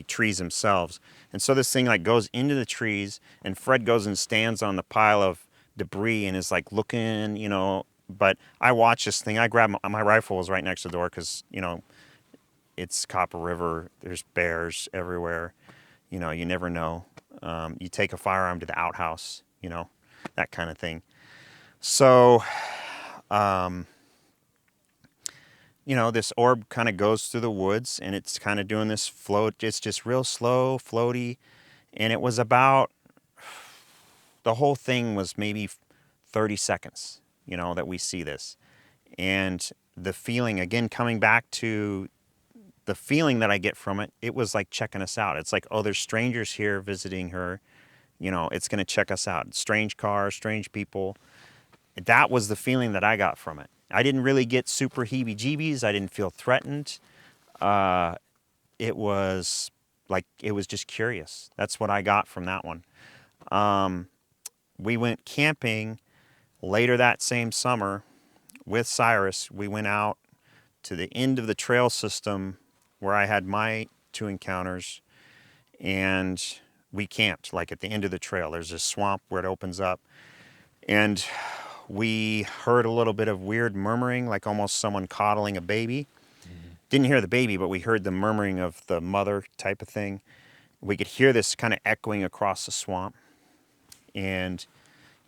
trees themselves. And so this thing like goes into the trees, and Fred goes and stands on the pile of debris and is like looking, you know. But I watch this thing. I grab my rifle was right next to the door because, you know, it's Copper River. There's bears everywhere. You know, you never know. You take a firearm to the outhouse, you know, that kind of thing. So, you know, this orb kind of goes through the woods, and it's kind of doing this float. It's just real slow, floaty. And it was about, the whole thing was maybe 30 seconds, you know, that we see this. And the feeling, again, coming back to the feeling that I get from it, it was like checking us out. It's like, oh, there's strangers here visiting her. You know, it's going to check us out. Strange cars, strange people. That was the feeling that I got from it. I didn't really get super heebie-jeebies. I didn't feel threatened. It was like, it was just curious. That's what I got from that one. We went camping later that same summer with Cyrus. We went out to the end of the trail system where I had my 2 encounters, and we camped like at the end of the trail. There's this swamp where it opens up, and we heard a little bit of weird murmuring, like almost someone coddling a baby. Didn't hear the baby, but we heard the murmuring of the mother type of thing. We could hear this kind of echoing across the swamp. And,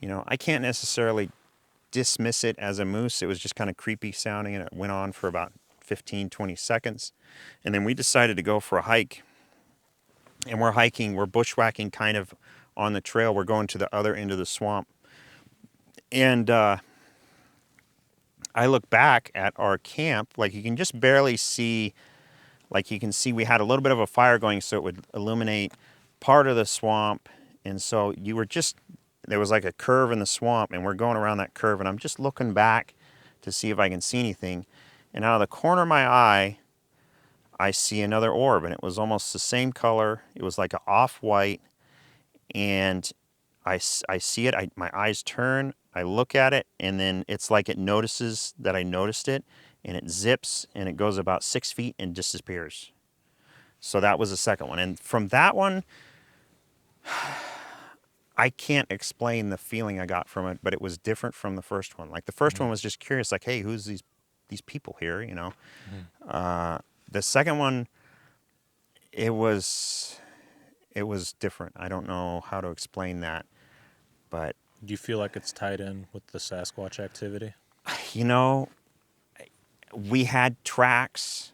you know, I can't necessarily dismiss it as a moose. It was just kind of creepy sounding, and it went on for about 15, 20 seconds. And then we decided to go for a hike. And we're bushwhacking kind of on the trail. We're going to the other end of the swamp. And I look back at our camp, like you can just barely see, like you can see we had a little bit of a fire going so it would illuminate part of the swamp. And so there was like a curve in the swamp, and we're going around that curve, and I'm just looking back to see if I can see anything. And out of the corner of my eye, I see another orb, and it was almost the same color. It was like an off-white, and I see it. My eyes turn. I look at it, and then it's like it notices that I noticed it, and it zips, and it goes about 6 feet and disappears. So that was the second one. And from that one, I can't explain the feeling I got from it, but it was different from the first one. Like the first one was just curious, like, hey, who's these people here, you know? The second one, it was different. I don't know how to explain that, but Do you feel like it's tied in with the Sasquatch activity? you know, we had tracks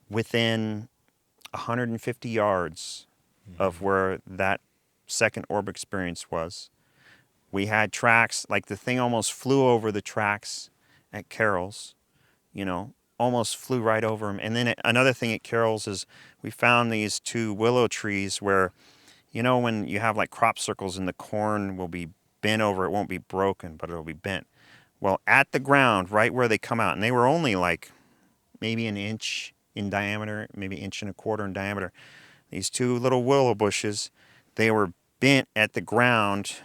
within 150 yards of where that second orb experience was. We had tracks, like the thing almost flew over the tracks at Carroll's, you know, almost flew right over them. And then another thing at Carroll's is we found these 2 willow trees where, you know, when you have like crop circles and the corn will be bent over, it won't be broken, but it'll be bent. Well, at the ground, right where they come out, and they were only like maybe an inch in diameter, maybe 1.25 inches in diameter. These 2 little willow bushes, they were bent at the ground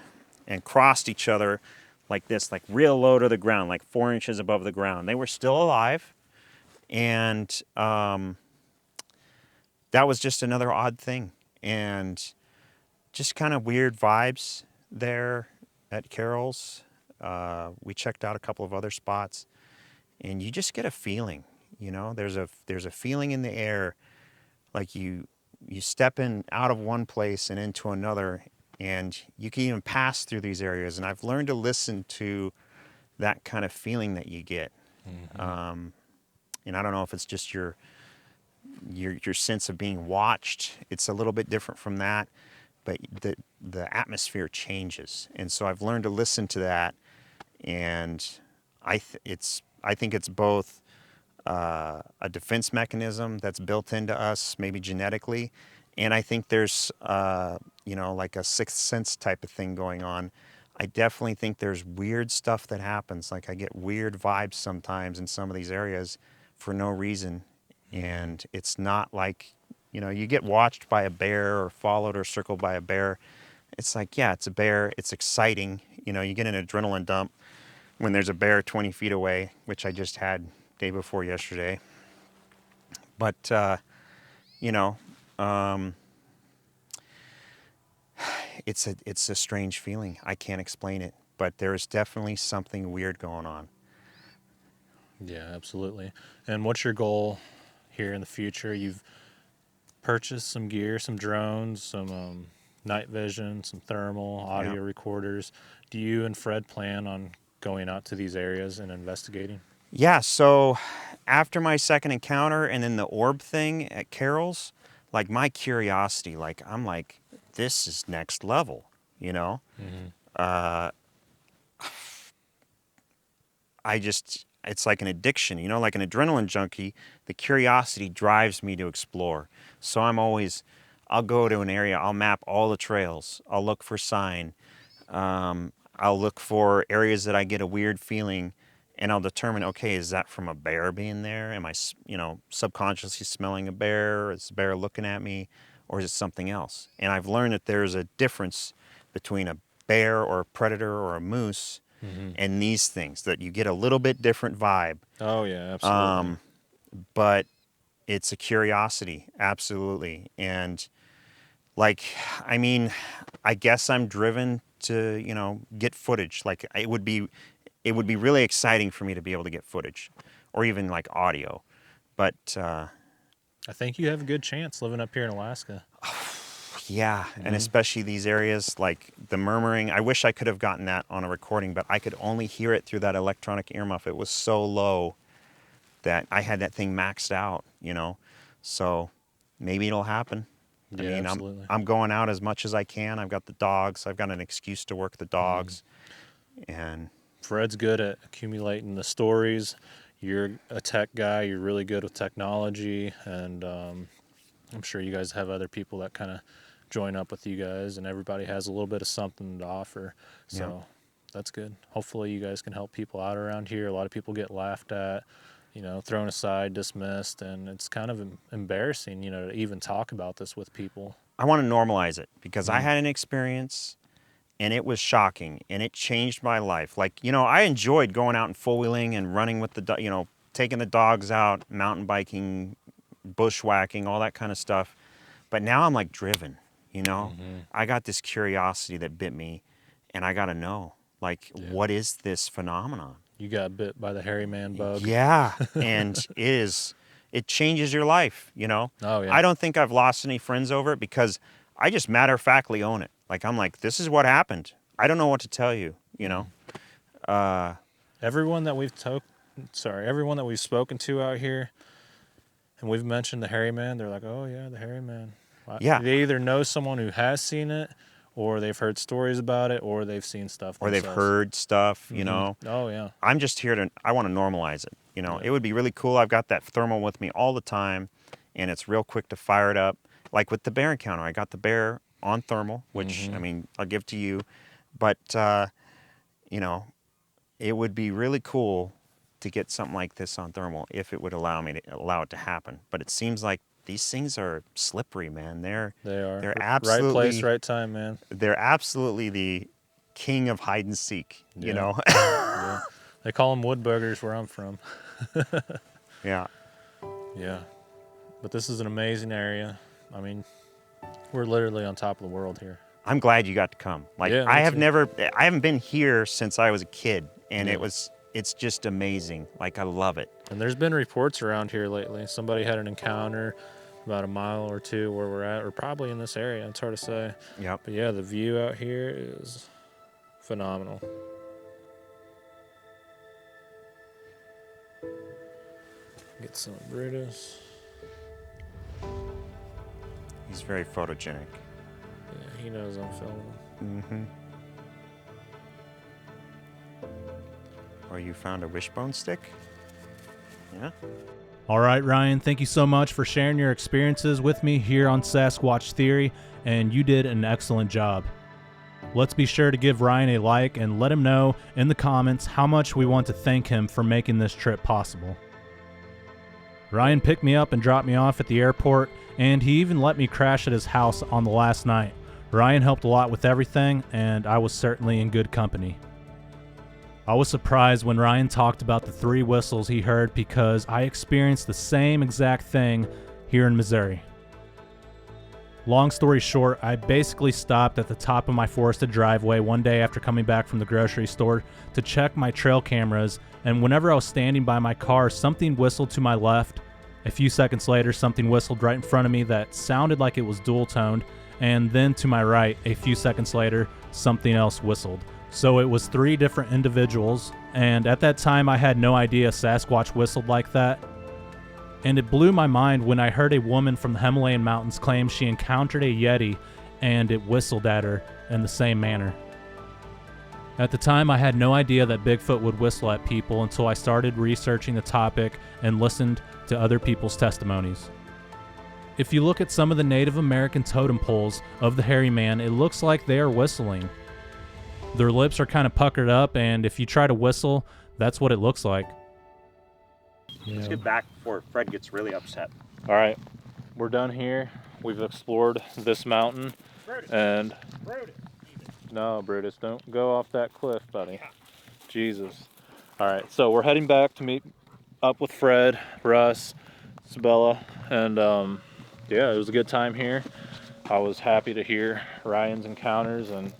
and crossed each other like this, like real low to the ground, like 4 inches above the ground. They were still alive, and that was just another odd thing. And just kind of weird vibes there at Carroll's. We checked out a couple of other spots, and you just get a feeling, you know, there's a feeling in the air, like you step in out of one place and into another, and you can even pass through these areas. And I've learned to listen to that kind of feeling that you get. And I don't know if it's just your sense of being watched. It's a little bit different from that, but the atmosphere changes. And so I've learned to listen to that, and I think it's both a defense mechanism that's built into us, maybe genetically, and I think there's you know, like a sixth sense type of thing going on. I definitely think there's weird stuff that happens. Like I get weird vibes sometimes in some of these areas for no reason. And it's not like, you know, you get watched by a bear or followed or circled by a bear. It's like, yeah, it's a bear. It's exciting. You know, you get an adrenaline dump when there's a bear 20 feet away, which I just had day before yesterday. But, you know, it's a strange feeling. I can't explain it, but there is definitely something weird going on. Yeah, absolutely. And what's your goal here in the future? You've purchased some gear, some drones, some night vision, some thermal, audio recorders. Do you and Fred plan on going out to these areas and investigating? Yeah, so after my second encounter and then the orb thing at Carroll's, like my curiosity, like I'm like, this is next level, you know? It's like an addiction, you know, like an adrenaline junkie. The curiosity drives me to explore. So I'll go to an area, I'll map all the trails, I'll look for sign, I'll look for areas that I get a weird feeling, and I'll determine, okay, is that from a bear being there? Am I, you know, subconsciously smelling a bear? Is the bear looking at me? Or is it something else? And I've learned that there's a difference between a bear or a predator or a moose and these things, that you get a little bit different vibe. Oh, yeah, absolutely. But it's a curiosity, absolutely. And like, I mean, I guess I'm driven to, you know, get footage. Like it would be really exciting for me to be able to get footage or even like audio. But I think you have a good chance living up here in Alaska. yeah, and especially these areas like the murmuring. I wish I could have gotten that on a recording, but I could only hear it through that electronic earmuff. It was so low that I had that thing maxed out, you know. So maybe it'll happen. Yeah, I mean, absolutely. I'm going out as much as I can. I've got the dogs. I've got an excuse to work the dogs. And Fred's good at accumulating the stories. You're a tech guy. You're really good with technology, and I'm sure you guys have other people that kind of join up with you guys, and everybody has a little bit of something to offer. So that's good. Hopefully you guys can help people out around here. A lot of people get laughed at, you know, thrown aside, dismissed, and it's kind of embarrassing, you know, to even talk about this with people. I want to normalize it because I had an experience and it was shocking and it changed my life. Like, you know, I enjoyed going out and four-wheeling and running with the, you know, taking the dogs out, mountain biking, bushwhacking, all that kind of stuff. But now I'm like driven, you know? I got this curiosity that bit me and I got to know, like, what is this phenomenon? You got bit by the hairy man bug. Yeah, and it changes your life, you know? Oh, yeah. I don't think I've lost any friends over it because I just matter-of-factly own it. Like, I'm like, this is what happened. I don't know what to tell you, you know? Everyone that we've spoken to out here, and we've mentioned the hairy man, they're like, oh, yeah, the hairy man. Yeah. They either know someone who has seen it, or they've heard stories about it, or they've seen stuff Or themselves. they've heard stuff, you know? Oh, yeah. I'm just here I want to normalize it, you know? It would be really cool. I've got that thermal with me all the time, and it's real quick to fire it up. Like with the bear encounter, I got the bear on thermal, which, I mean, I'll give to you. But, you know, it would be really cool to get something like this on thermal if it would allow it to happen. But it seems like these things are slippery, man. They are. They're absolutely right place, right time, man. They're absolutely the king of hide and seek, you know? Yeah. They call them wood buggers where I'm from. Yeah. Yeah. But this is an amazing area. I mean, we're literally on top of the world here. I'm glad you got to come. Like, Yeah, I haven't been here since I was a kid, and Yeah. it's just amazing. Like, I love it. And there's been reports around here lately. Somebody had an encounter about a mile or two where we're at, or probably in this area. It's hard to say. Yep. But yeah, the view out here is phenomenal. Get some Brutus. He's very photogenic. Yeah, he knows I'm filming. Or you found a wishbone stick? Yeah? All right, Ryan, thank you so much for sharing your experiences with me here on Sasquatch Theory, and you did an excellent job. Let's be sure to give Ryan a like and let him know in the comments how much we want to thank him for making this trip possible. Ryan picked me up and dropped me off at the airport, and he even let me crash at his house on the last night. Ryan helped a lot with everything, and I was certainly in good company. I was surprised when Ryan talked about the 3 whistles he heard because I experienced the same exact thing here in Missouri. Long story short, I basically stopped at the top of my forested driveway one day after coming back from the grocery store to check my trail cameras, and whenever I was standing by my car, something whistled to my left. A few seconds later, something whistled right in front of me that sounded like it was dual-toned, and then to my right, a few seconds later, something else whistled. So it was 3 different individuals, and at that time I had no idea Sasquatch whistled like that. And it blew my mind when I heard a woman from the Himalayan mountains claim she encountered a Yeti and it whistled at her in the same manner. At the time I had no idea that Bigfoot would whistle at people until I started researching the topic and listened to other people's testimonies. If you look at some of the Native American totem poles of the hairy man, it looks like they are whistling. Their lips are kind of puckered up, and if you try to whistle, that's what it looks like. Let's get back before Fred gets really upset. All right, we're done here. We've explored this mountain, and no, Brutus, don't go off that cliff, buddy. Jesus. All right, so we're heading back to meet up with Fred, Russ, Sabella, and yeah, it was a good time here. I was happy to hear Ryan's encounters, and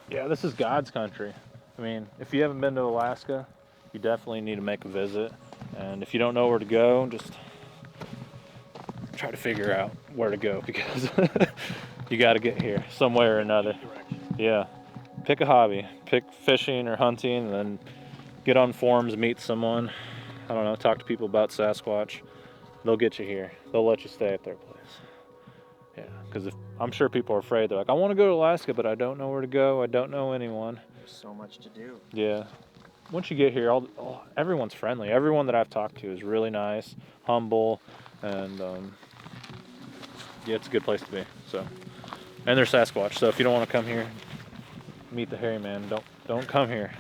yeah, this is God's country. I mean, if you haven't been to Alaska, you definitely need to make a visit. And if you don't know where to go, just try to figure out where to go, because you got to get here some way or another. Yeah, pick a hobby, pick fishing or hunting, and then get on forums, meet someone. I don't know, talk to people about Sasquatch. They'll get you here. They'll let you stay at their place. Yeah, because I'm sure people are afraid. They're like, I want to go to Alaska, but I don't know where to go. I don't know anyone. There's so much to do. Yeah. Once you get here, everyone's friendly. Everyone that I've talked to is really nice, humble, and yeah, it's a good place to be. So, and they're Sasquatch. So if you don't want to come here, meet the hairy man. Don't come here.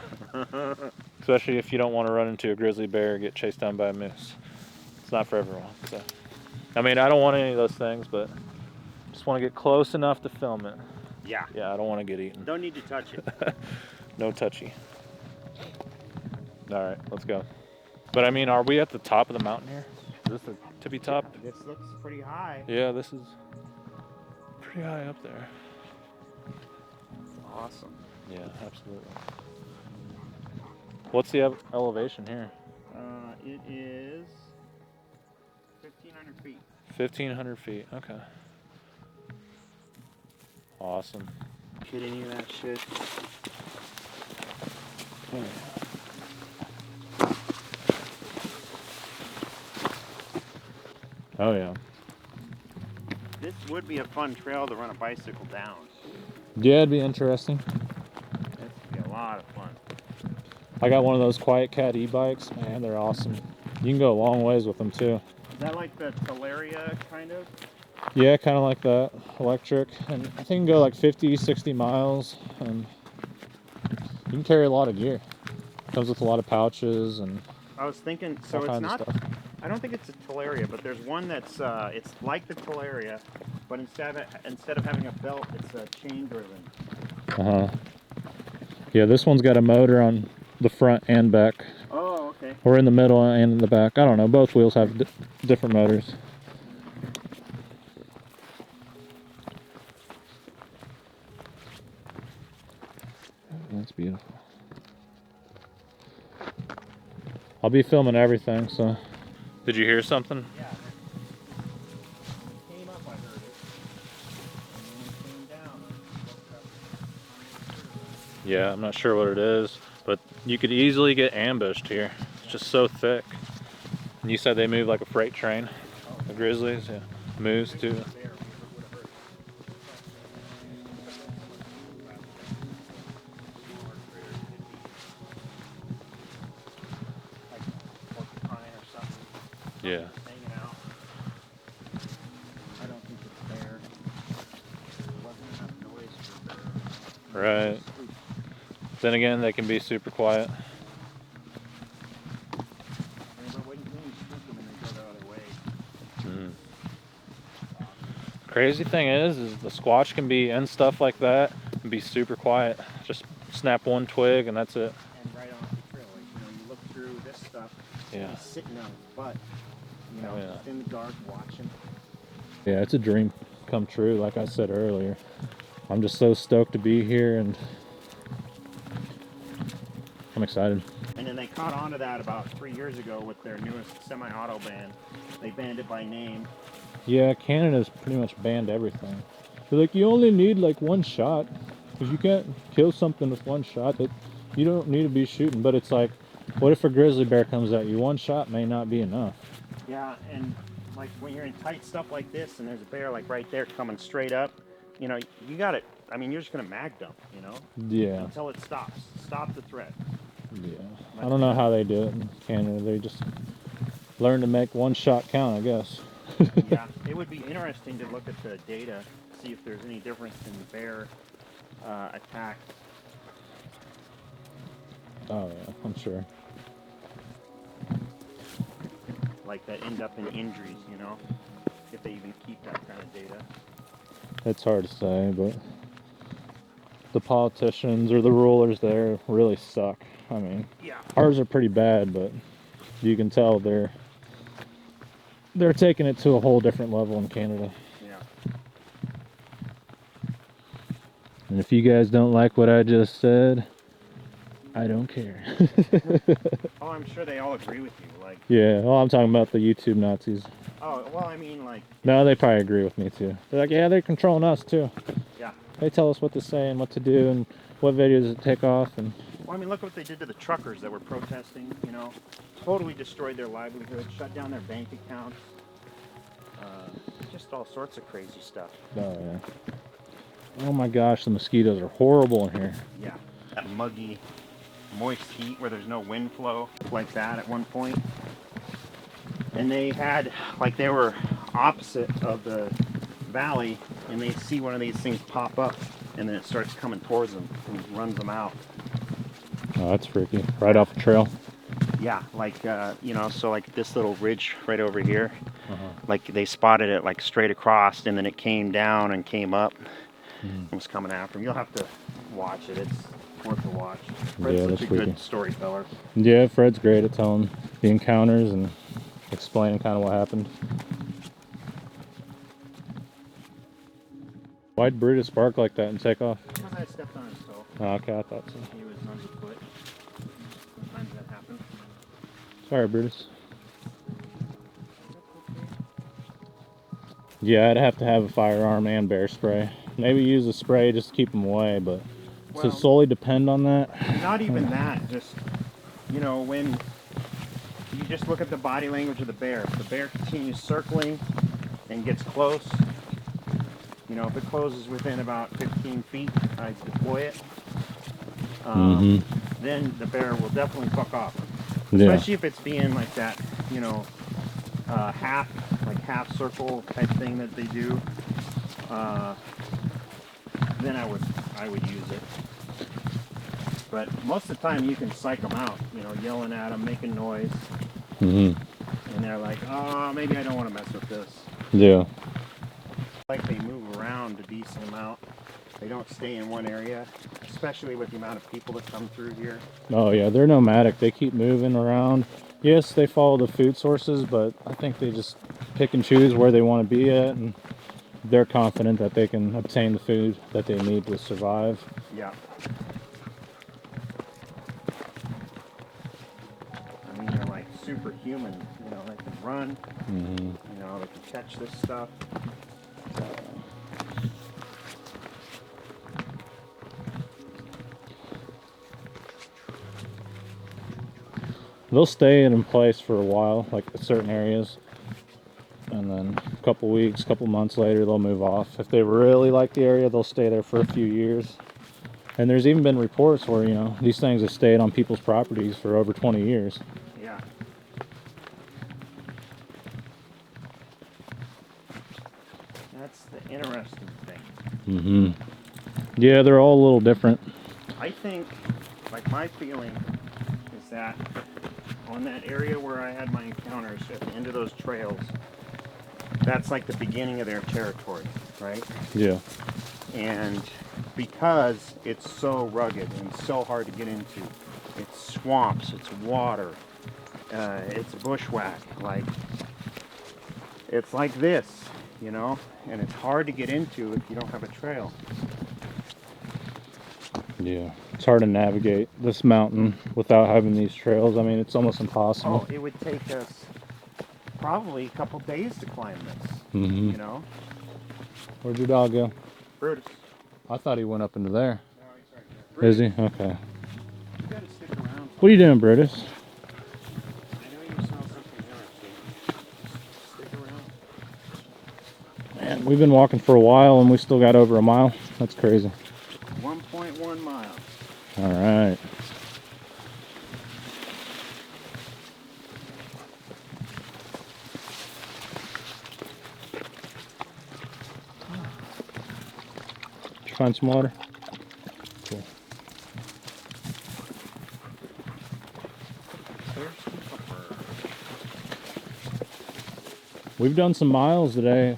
Especially if you don't want to run into a grizzly bear or get chased down by a moose. It's not for everyone. So, I mean, I don't want any of those things, but just want to get close enough to film it. Yeah. Yeah, I don't want to get eaten. Don't need to touch it. No touchy. All right, let's go. But I mean, are we at the top of the mountain here? Is this the tippy top? Yeah, this looks pretty high. Yeah, this is pretty high up there. Awesome. Yeah, absolutely. What's the elevation here? It is 1,500 feet. 1,500 feet, okay. Awesome. Hit any of that shit? Oh yeah. This would be a fun trail to run a bicycle down. Yeah, it'd be interesting. This would be a lot of fun. I got one of those Quiet Cat e-bikes. Man, they're awesome. You can go a long ways with them too. Is that like the Teleria kind of? Yeah, kind of like that, electric. And I think you can go like 50, 60 miles. And you can carry a lot of gear. Comes with a lot of pouches and I was thinking, so it's not, I don't think it's a Teleria, but there's one that's, it's like the Teleria, but instead of having a belt, it's chain driven. Uh-huh. Yeah, this one's got a motor on the front and back. Oh, okay. Or in the middle and in the back. I don't know. Both wheels have different motors. That's beautiful. I'll be filming everything, so. Did you hear something? Yeah. It came up, I heard it. And then it came down. Yeah, I'm not sure what it is, but you could easily get ambushed here. It's just so thick. And you said they move like a freight train. The grizzlies, yeah. Moose too. Yeah. Hanging Right. Then again, they can be super quiet. Crazy thing is the squatch can be in stuff like that and be super quiet. Just snap one twig and that's it. And right off the trail, like, you know, you look through this stuff, Yeah. he's sitting on his butt, you know, Yeah. just in the dark watching. Yeah, it's a dream come true, like I said earlier. I'm just so stoked to be here, and I'm excited. And then they caught on to that about 3 years ago with their newest semi-auto ban. They banned it by name. Yeah, Canada's pretty much banned everything. They're like, you only need like one shot, because you can't kill something with one shot. That you don't need to be shooting. But it's like, what if a grizzly bear comes at you? One shot may not be enough. Yeah, and like when you're in tight stuff like this and there's a bear like right there coming straight up, you know, you got it. I mean, you're just gonna mag dump, you know? Yeah. Until it stops. Stop the threat. Yeah. I don't know how they do it in Canada. They just learn to make one shot count, I guess. Yeah, it would be interesting to look at the data, see if there's any difference in the bear attacks. Oh yeah, I'm sure. Like that end up in injuries, you know? If they even keep that kind of data. It's hard to say, but the politicians or the rulers there really suck. I mean, yeah. Ours are pretty bad, but you can tell they're taking it to a whole different level in Canada. Yeah. And if you guys don't like what I just said, I don't care. Oh, I'm sure they all agree with you. Like. Yeah, well, I'm talking about the YouTube Nazis. Oh, well, I mean, like. No, they probably agree with me too. They're like, yeah, they're controlling us too. Yeah. They tell us what to say and what to do and what videos to take off. And Well, I mean, look what they did to the truckers that were protesting, you know. Totally destroyed their livelihood, shut down their bank accounts. Just all sorts of crazy stuff. oh yeah. Oh my gosh, the mosquitoes are horrible in here. Yeah. That muggy, moist heat where there's no wind flow, like that at one point. And they had, like, they were opposite of the valley, and they see one of these things pop up, and then it starts coming towards them and runs them out. Oh, that's freaky. Right off the trail. Yeah, like, you know, so like this little ridge right over here, like they spotted it like straight across, and then it came down and came up and was coming after him. You'll have to watch it. It's worth a watch. Fred's Yeah, such that's a freaky. good storyteller. Yeah, Fred's great at telling the encounters and explaining kind of what happened. Why'd Brutus bark like that and take off? Because I stepped on his toe. Oh, okay, I thought so. He was underfoot. Sometimes that happens. Sorry, Brutus. Yeah, I'd have to have a firearm and bear spray. Maybe use a spray just to keep them away, but to solely depend on that. Not even that. Just, you know, when you just look at the body language of the bear. If the bear continues circling and gets close, you know, if it closes within about 15 feet, I deploy it. Then the bear will definitely fuck off. Yeah. Especially if it's being like that, you know, half circle type thing that they do. Then I would use it. But most of the time you can psych them out, you know, yelling at them, making noise. And they're like, oh, maybe I don't want to mess with this. Yeah. Like they move around a decent amount. They don't stay in one area, especially with the amount of people that come through here. Oh yeah, they're nomadic. They keep moving around. Yes, they follow the food sources, but I think they just pick and choose where they want to be at, and they're confident that they can obtain the food that they need to survive. Yeah. I mean, they're like superhuman. You know, they can run. You know, they can catch this stuff. They'll stay in place for a while, like certain areas, and then a couple weeks, couple months later, they'll move off. If they really like the area, they'll stay there for a few years. And there's even been reports where, you know, these things have stayed on people's properties for over 20 years. Yeah. That's the interesting thing. Yeah, they're all a little different. I think, like, my feeling is that on that area where I had my encounters at the end of those trails, that's like the beginning of their territory, right? Yeah. And because it's so rugged and so hard to get into, it's swamps, it's water, it's bushwhack, like, it's like this, you know, and it's hard to get into if you don't have a trail. Yeah, it's hard to navigate this mountain without having these trails. I mean, it's almost impossible. Oh, it would take us probably a couple days to climb this, Mm-hmm. you know? Where'd your dog go? Brutus. I thought he went up into there. No, he's right there. Is he? Okay. You gotta stick around. What are you doing, Brutus? I know you saw something interesting. Stick around. Man, we've been walking for a while and we still got over a mile. That's crazy. 1.1 miles. All right. Did you find some water? Cool. We've done some miles today,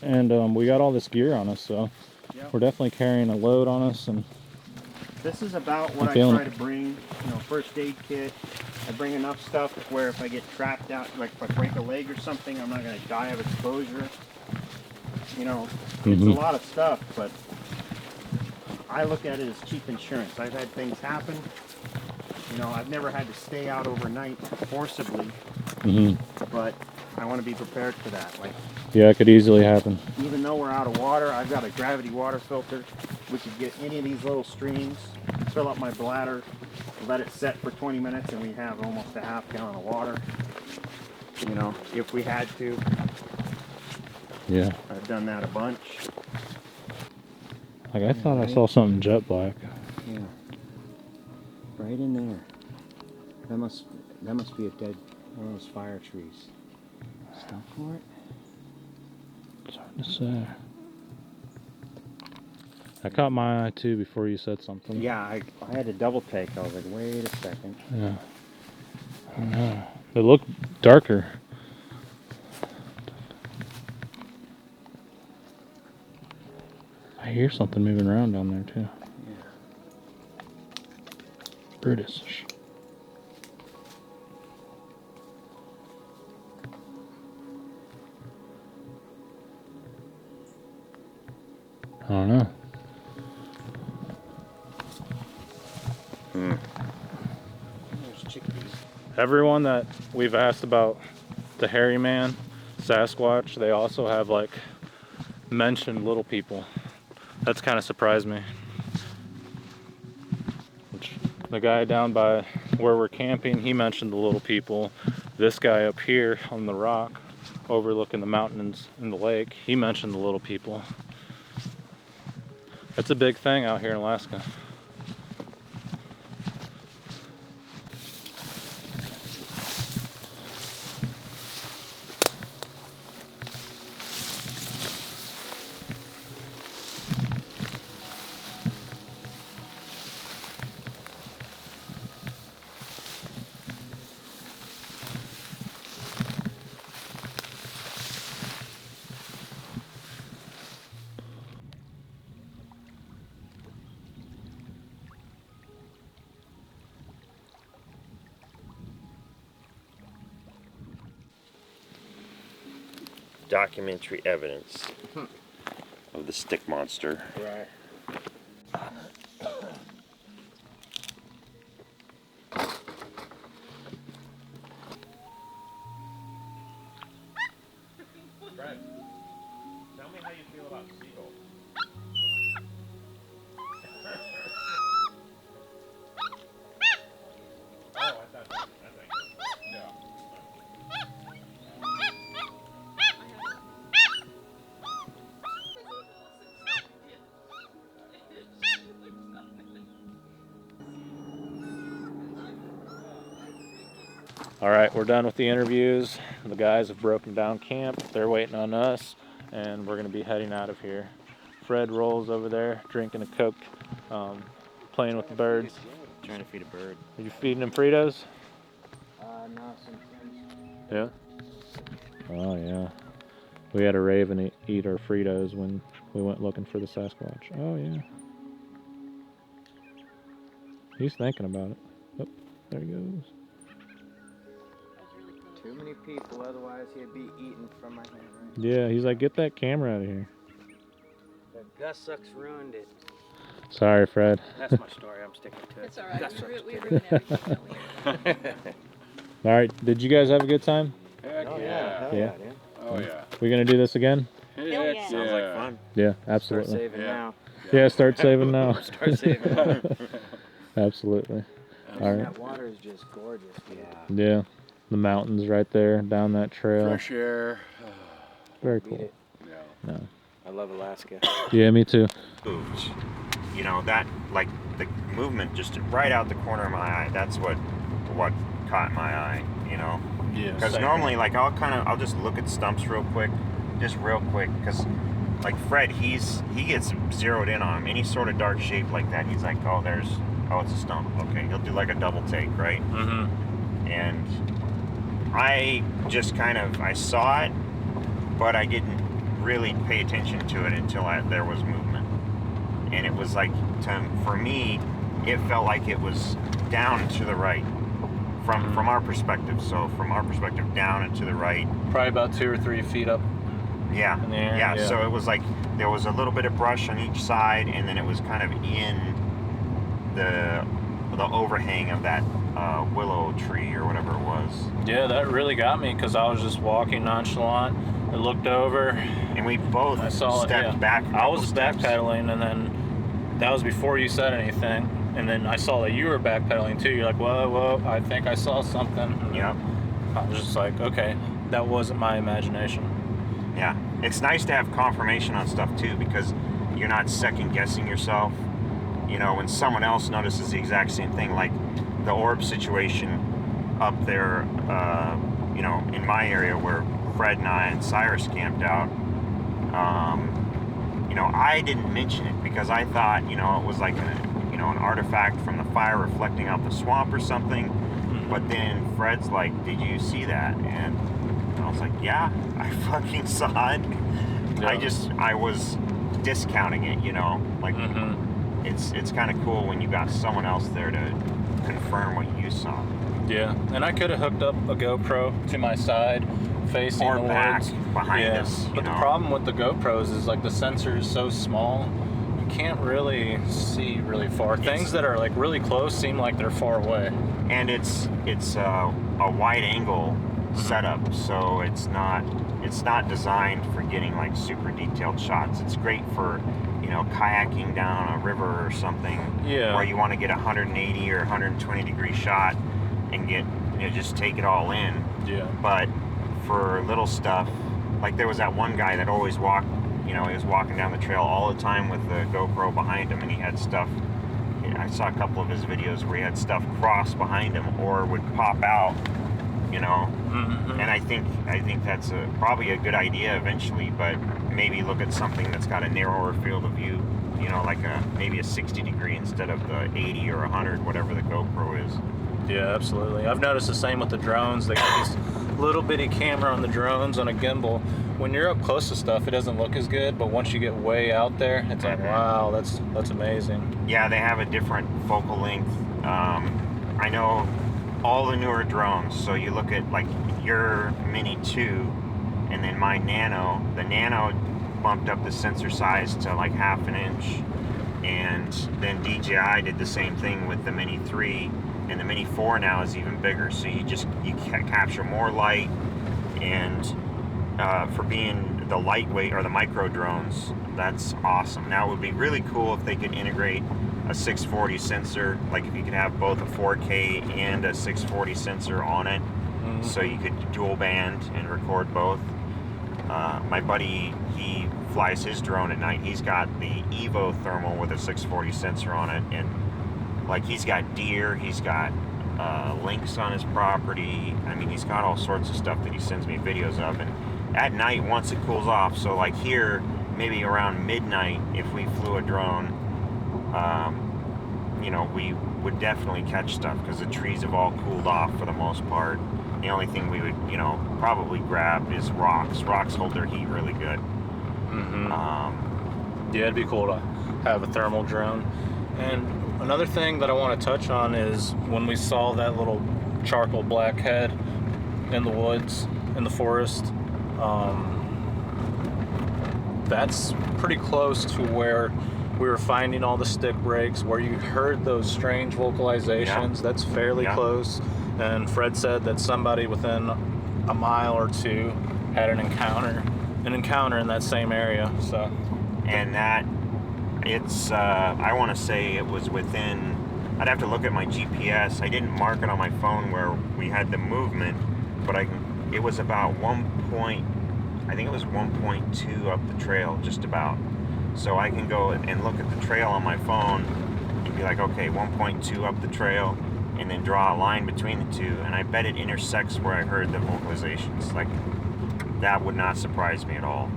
and we got all this gear on us, so Yep. we're definitely carrying a load on us. And This is about what I feeling try to bring, you know, first aid kit. I bring enough stuff where if I get trapped out, like if I break a leg or something, I'm not going to die of exposure. You know, it's a lot of stuff, but I look at it as cheap insurance. I've had things happen. You know, I've never had to stay out overnight forcibly, but I want to be prepared for that. Like, yeah, it could easily happen. even though we're out of water, I've got a gravity water filter. We could get any of these little streams, fill up my bladder, let it set for 20 minutes, and we have almost a half gallon of water. You know, if we had to. Yeah. I've done that a bunch. Like, I thought I saw something jet black. Yeah. Right in there. That must be a dead one of those fire trees. Stuff for it? It's hard to say. I caught my eye too before you said something. Yeah, I had a double take. I was like, wait a second. Yeah. I don't know. They look darker. I hear something moving around down there too. Yeah. Brutus. I don't know. There's chickadees. Everyone that we've asked about the hairy man, Sasquatch, they also have like mentioned little people. That's kind of surprised me. The guy down by where we're camping, he mentioned the little people. This guy up here on the rock overlooking the mountains and the lake, he mentioned the little people. It's a big thing out here in Alaska. Documentary evidence of the stick monster. Right. Fred, tell me how you feel about seagulls. Oh, I thought that no. All right, we're done with the interviews. The guys have broken down camp. They're waiting on us, and we're going to be heading out of here Fred rolls over there drinking a Coke, playing with the birds. Trying to feed a bird. Are you feeding them Fritos? No, some friends. Yeah. Oh yeah. We had a raven eat our Fritos when we went looking for the Sasquatch. Oh yeah. He's thinking about it. Oh, there he goes. Too many people, otherwise he'd be eating from my hand. Right? Yeah, he's like, get that camera out of here. The Gus Sucks ruined it. Sorry, Fred. That's my story. I'm sticking to it. It's all right. Gus Sucks We did ruin it. everything, don't we? All right, did you guys have a good time? Heck Oh, yeah. hell Yeah. dude. Oh yeah. We gonna do this again? Heck yeah. yeah. Sounds like fun. Yeah, Start absolutely. saving now. Yeah, start saving now. Start saving now. Absolutely. All right. That water is just gorgeous. Yeah, the mountains right there down that trail. Fresh air. Very Beat cool. it. Yeah. No. I love Alaska. Yeah, me too. Moves. You know, that, like, the movement just right out the corner of my eye, that's what caught my eye, you know? Yeah. Because normally, like, I'll just look at stumps real quick, because, like, Fred, he gets zeroed in on him. Any sort of dark shape like that, he's like, oh, it's a stump. Okay, he'll do, like, a double take, right? Mm-hmm. And I just I saw it, but I didn't really pay attention to it until there was movement. And it was like, for me, it felt like it was down and to the right from our perspective. So from our perspective, down and to the right. Probably about 2 or 3 feet up. Yeah. In the air, Yeah. So it was like there was a little bit of brush on each side, and then it was kind of in the overhang of that willow tree or whatever it was. Yeah, that really got me because I was just walking nonchalant. I looked over, and we both stepped back. I was backpedaling, and then that was before you said anything. And then I saw that you were backpedaling too. You're like, whoa, I think I saw something. Yeah. I was just like, okay, that wasn't my imagination. Yeah, it's nice to have confirmation on stuff too, because you're not second guessing yourself. You know, when someone else notices the exact same thing, like the orb situation up there, you know, in my area where Fred and I and Cyrus camped out, you know, I didn't mention it because I thought, you know, it was like an artifact from the fire reflecting out the swamp or something. But then Fred's like, "Did you see that?" And I was like, "Yeah, I fucking saw it." Yeah. I was discounting it, you know, like it's kind of cool when you got someone else there to confirm what you saw. Yeah, and I could have hooked up a GoPro to my side, facing or the back woods behind us. But the problem with the GoPros is like the sensor is so small, you can't really see really far. Things that are like really close seem like they're far away. And it's a wide angle setup, so it's not designed for getting like super detailed shots. It's great for, you know, kayaking down a river or something, where you want to get a 180 or 120 degree shot and get, you know, just take it all in. Yeah. But for little stuff, like there was that one guy that always walked, you know, he was walking down the trail all the time with the GoPro behind him, and he had stuff. I saw a couple of his videos where he had stuff cross behind him or would pop out, you know. And I think that's probably a good idea eventually, but maybe look at something that's got a narrower field of view, you know, like maybe a 60 degree instead of the 80 or 100, whatever the GoPro is. Yeah, absolutely. I've noticed the same with the drones. They got this little bitty camera on the drones on a gimbal. When you're up close to stuff, it doesn't look as good, but once you get way out there, it's like, wow, that's amazing. Yeah, they have a different focal length. I know all the newer drones, so you look at like your Mini 2 and then my Nano. The Nano bumped up the sensor size to like 1/2 inch, and then DJI did the same thing with the Mini 3, and the Mini 4 now is even bigger, so you capture more light. And for being the lightweight or the micro drones, that's awesome. Now it would be really cool if they could integrate a 640 sensor, like if you could have both a 4K and a 640 sensor on it, so you could dual band and record both. My buddy, he flies his drone at night. He's got the Evo thermal with a 640 sensor on it, and like he's got deer, he's got lynx on his property. I mean, he's got all sorts of stuff that he sends me videos of. And at night, once it cools off, so like here maybe around midnight, if we flew a drone, you know, we would definitely catch stuff because the trees have all cooled off for the most part. The only thing we would, you know, probably grab is rocks. Rocks hold their heat really good. Yeah, it'd be cool to have a thermal drone. And another thing that I want to touch on is when we saw that little charcoal black head in the woods, in the forest, that's pretty close to where we were finding all the stick breaks, where you heard those strange vocalizations. That's fairly close. And Fred said that somebody within a mile or two had an encounter in that same area. So, and that it's I want to say it was within, I'd have to look at my GPS. I didn't mark it on my phone where we had the movement, but it was about I think it was 1.2 up the trail, just about. So I can go and look at the trail on my phone and be like, okay, 1.2 up the trail, and then draw a line between the two, and I bet it intersects where I heard the vocalizations. Like, that would not surprise me at all.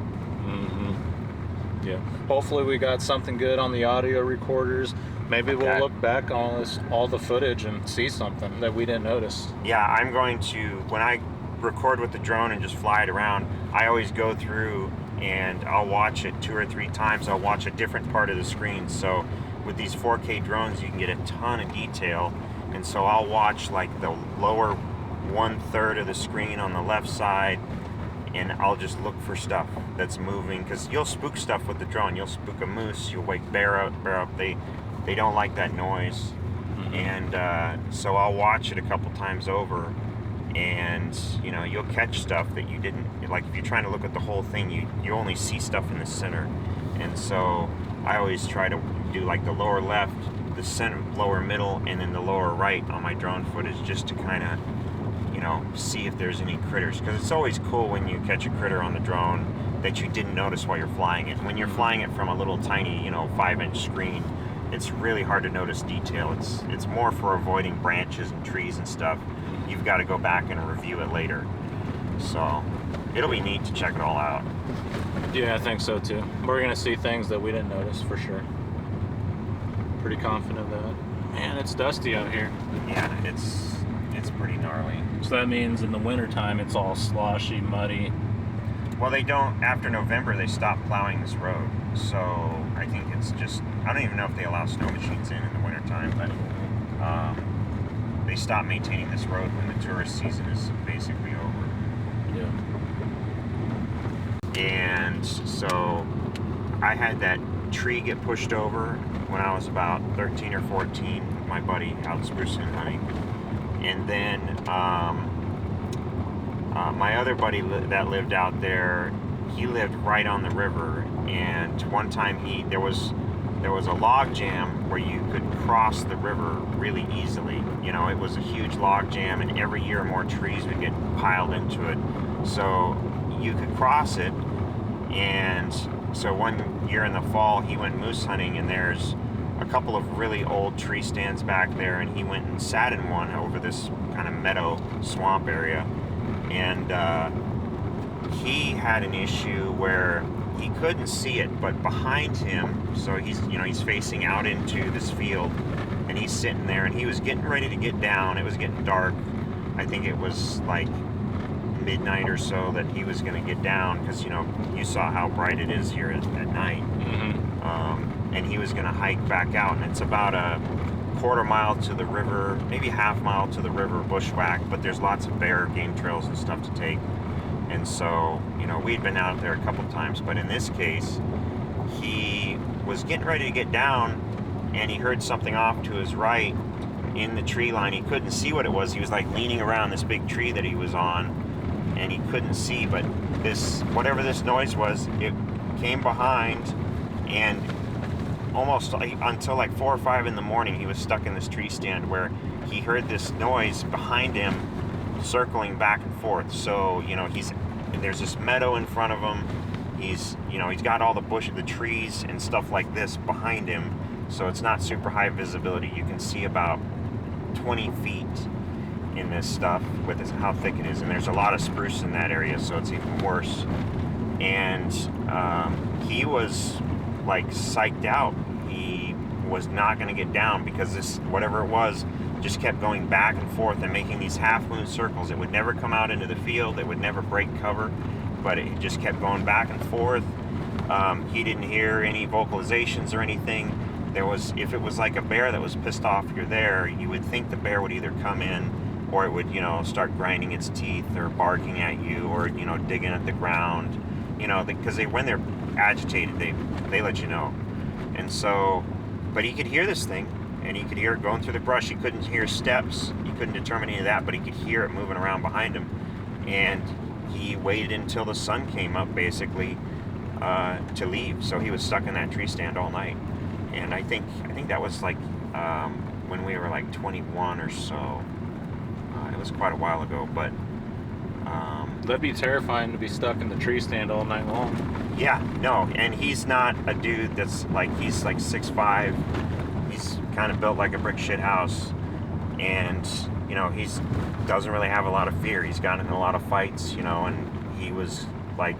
Yeah. Hopefully we got something good on the audio recorders. Maybe we'll look back on all the footage and see something that we didn't notice. Yeah, I'm going to, when I record with the drone and just fly it around, I always go through and I'll watch it 2 or 3 times. I'll watch a different part of the screen. So with these 4K drones, you can get a ton of detail. And so I'll watch like the lower 1/3 of the screen on the left side, and I'll just look for stuff that's moving, because you'll spook stuff with the drone. You'll spook a moose, you'll wake bear up. They don't like that noise. And so I'll watch it a couple times over, and you know, you'll catch stuff that you didn't, like if you're trying to look at the whole thing, you only see stuff in the center. And so I always try to do like the lower left, the center, lower middle, and then the lower right on my drone footage, just to kind of, you know, see if there's any critters, because it's always cool when you catch a critter on the drone that you didn't notice while you're flying it. When you're flying it from a little tiny, you know, 5-inch screen, it's really hard to notice detail. It's more for avoiding branches and trees and stuff. You've got to go back and review it later. So it'll be neat to check it all out. Yeah, I think so too. We're gonna see things that we didn't notice for sure. Pretty confident of that. Man, it's dusty out here. Yeah, it's pretty gnarly. So that means in the wintertime it's all sloshy, muddy. Well, they don't, after November, they stop plowing this road. So I think it's just, I don't even know if they allow snow machines in the wintertime, but they stop maintaining this road when the tourist season is basically over. Yeah. And so I had that tree get pushed over when I was about 13 or 14 with my buddy out sprucing and hunting. And then my other buddy that lived out there, he lived right on the river, and one time there was a log jam where you could cross the river really easily. You know, it was a huge log jam, and every year more trees would get piled into it, so you could cross it. And so one year in the fall, he went moose hunting, and there's a couple of really old tree stands back there, and he went and sat in one over this kind of meadow swamp area. And he had an issue where he couldn't see it, but behind him, so he's facing out into this field, and he's sitting there, and he was getting ready to get down. It was getting dark. I think it was like midnight or so that he was going to get down, because you saw how bright it is here at night. And he was going to hike back out, and it's about a quarter mile to the river, maybe half mile to the river, bushwhack, but there's lots of bear game trails and stuff to take. And so we'd been out there a couple times, but in this case he was getting ready to get down, and he heard something off to his right in the tree line. He couldn't see what it was. He was like leaning around this big tree that he was on, and he couldn't see, but whatever this noise was, it came behind, and almost until like 4 or 5 in the morning, he was stuck in this tree stand where he heard this noise behind him circling back and forth. So there's this meadow in front of him. He's got all the trees and stuff like this behind him, so it's not super high visibility. You can see about 20 feet in this stuff with how thick it is, and there's a lot of spruce in that area, so it's even worse. and he was like psyched out. He was not going to get down because this, whatever it was, just kept going back and forth and making these half-moon circles. It would never come out into the field. It would never break cover, but it just kept going back and forth. He didn't hear any vocalizations or anything. There was, if it was like a bear that was pissed off you're there, you would think the bear would either come in or it would, start grinding its teeth or barking at you or, digging at the ground, because when they're agitated, they let you know. And so, but he could hear this thing, and he could hear it going through the brush. He couldn't hear steps. He couldn't determine any of that, but he could hear it moving around behind him. And he waited until the sun came up, basically, to leave. So he was stuck in that tree stand all night. And I think that was like when we were like 21 or so. It was quite a while ago, but that'd be terrifying to be stuck in the tree stand all night long. Yeah, no, and he's not a dude that's like, he's like 6'5". He's kind of built like a brick shit house, and he's doesn't really have a lot of fear. He's gotten in a lot of fights, and he was like,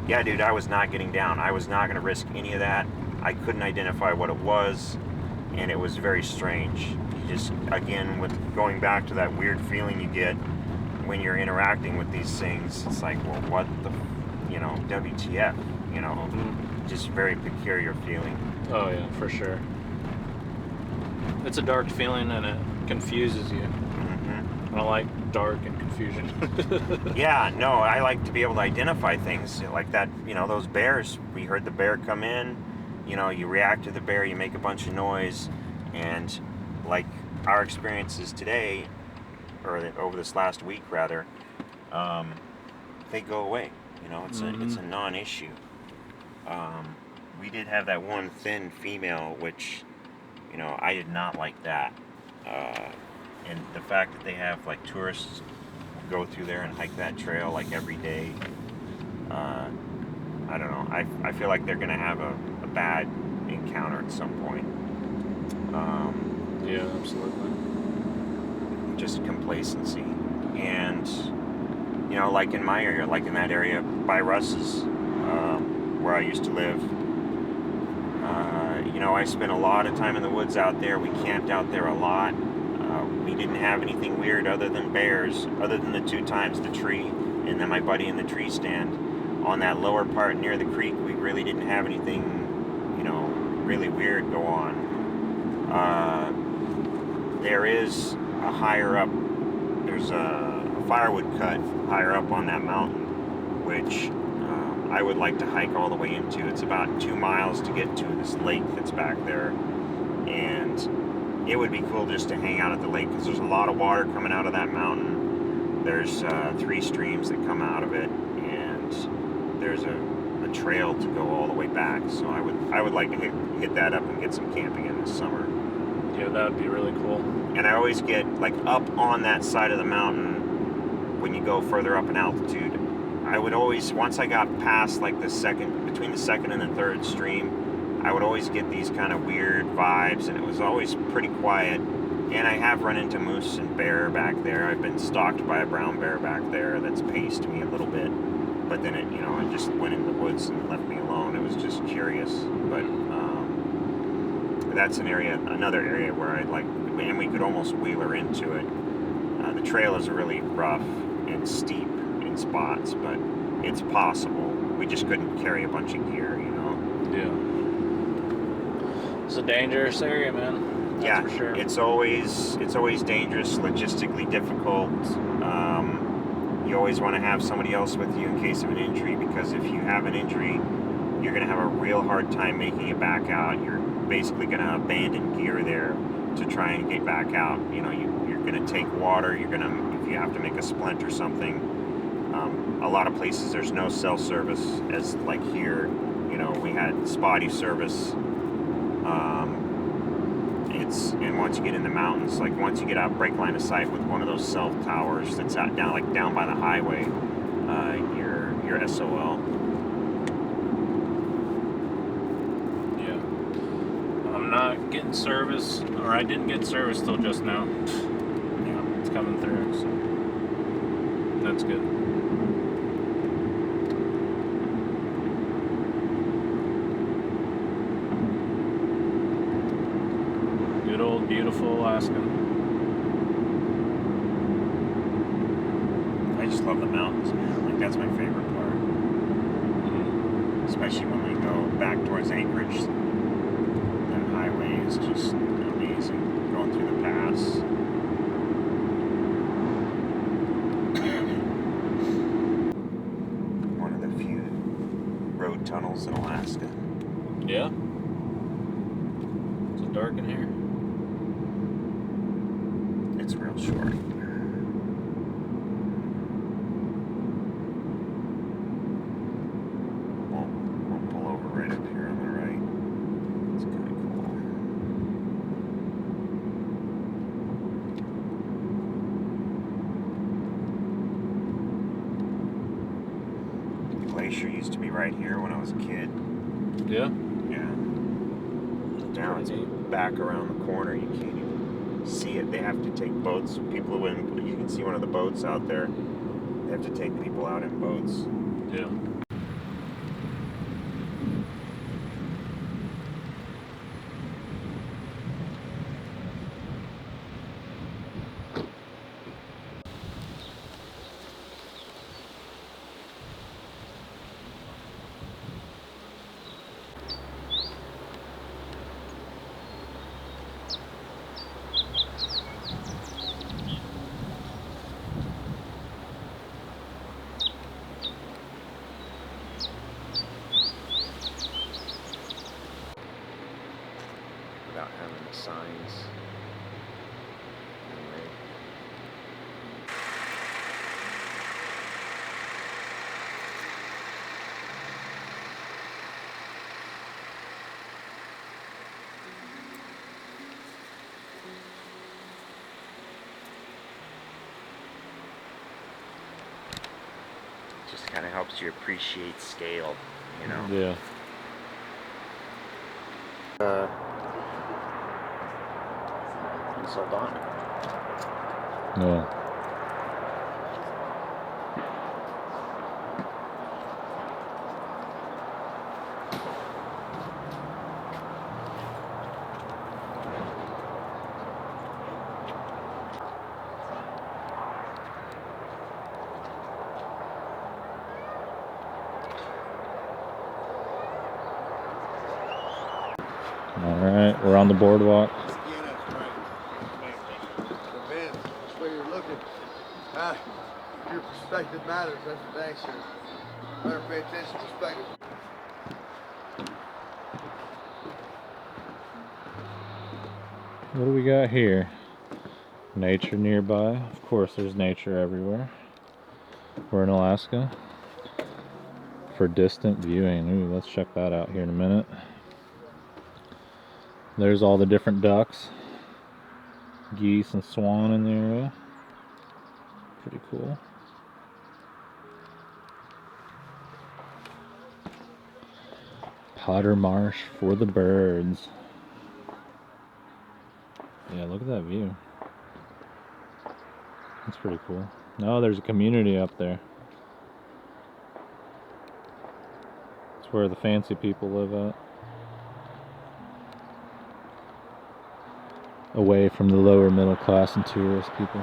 yeah, dude, I was not getting down. I was not going to risk any of that. I couldn't identify what it was, and it was very strange. You just, again, with going back to that weird feeling you get when you're interacting with these things, it's like, well, what the, WTF, just very peculiar feeling. Oh yeah, for sure. It's a dark feeling and it confuses you. Mm-hmm. I don't like dark and confusion. Yeah, no, I like to be able to identify things like that. Those bears, we heard the bear come in, you react to the bear, you make a bunch of noise, and like our experiences today, or over this last week rather, they go away. It's a non-issue. We did have that one thin female, which, I did not like that. And the fact that they have like tourists go through there and hike that trail like every day, I don't know. I feel like they're gonna have a bad encounter at some point. Yeah, absolutely. Just complacency. And like in my area, like in that area by Russ's, where I used to live, I spent a lot of time in the woods out there. We camped out there a lot. We didn't have anything weird other than bears, other than the 2 times, the tree and then my buddy in the tree stand. On that lower part near the creek, we really didn't have anything, really weird go on. There is a higher up, there's a firewood cut higher up on that mountain, which I would like to hike all the way into. It's about 2 miles to get to this lake that's back there, and it would be cool just to hang out at the lake because there's a lot of water coming out of that mountain. There's 3 streams that come out of it, and there's a trail to go all the way back. So I would like to hit that up and get some camping in this summer. Yeah, that would be really cool. And I always get like up on that side of the mountain when you go further up in altitude. I would always, once I got past like between the second and the third stream, I would always get these kind of weird vibes, and it was always pretty quiet. And I have run into moose and bear back there. I've been stalked by a brown bear back there that's paced me a little bit, but then it just went in the woods and left me alone. It was just curious, but that's another area where I'd like, and we could almost wheeler into it. The trail is really rough and steep in spots, but it's possible. We just couldn't carry a bunch of gear, Yeah. It's a dangerous area, man. That's yeah, for sure. It's always dangerous, logistically difficult. You always want to have somebody else with you in case of an injury, because if you have an injury, you're going to have a real hard time making it back out. You're basically going to abandon gear there to try and get back out. You're going to take water. You're going to, if you have to make a splint or something. A lot of places there's no cell service, as like here. We had spotty service. And once you get in the mountains, like once you get out break line of sight with one of those cell towers that's out down by the highway, you're SOL. Yeah. I'm not getting service, or I didn't get service till just now. Yeah, it's coming through, so that's good. cold, beautiful Alaskan. I just love the mountains, man. Like, that's my favorite part. Especially when we go back towards Anchorage. That highway is just amazing. Going through the pass. One of the few road tunnels in Alaska. Yeah. Is it dark in here? It's real short. We'll pull over right up here on the right. It's kind of cool. The glacier used to be right here when I was a kid. Yeah. Yeah. Now it's back around the corner. You can't even see it. They have to take boats. People who you can see one of the boats out there. They have to take people out in boats. Yeah. Without having the signs. Anyway. Just kind of helps you appreciate scale, you know? Yeah. In Saldana. Yeah. All right, we're on the boardwalk. That's where you're looking. Your perspective matters, that's the dang sure. Better pay attention to perspective. What do we got here? Nature nearby. Of course, there's nature everywhere. We're in Alaska. For distant viewing. Ooh, let's check that out here in a minute. There's all the different ducks. Geese and swan in the area. Pretty cool. Potter Marsh for the birds. Yeah, look at that view. That's pretty cool. Oh, there's a community up there. It's where the fancy people live at. Away from the lower middle class and tourist people.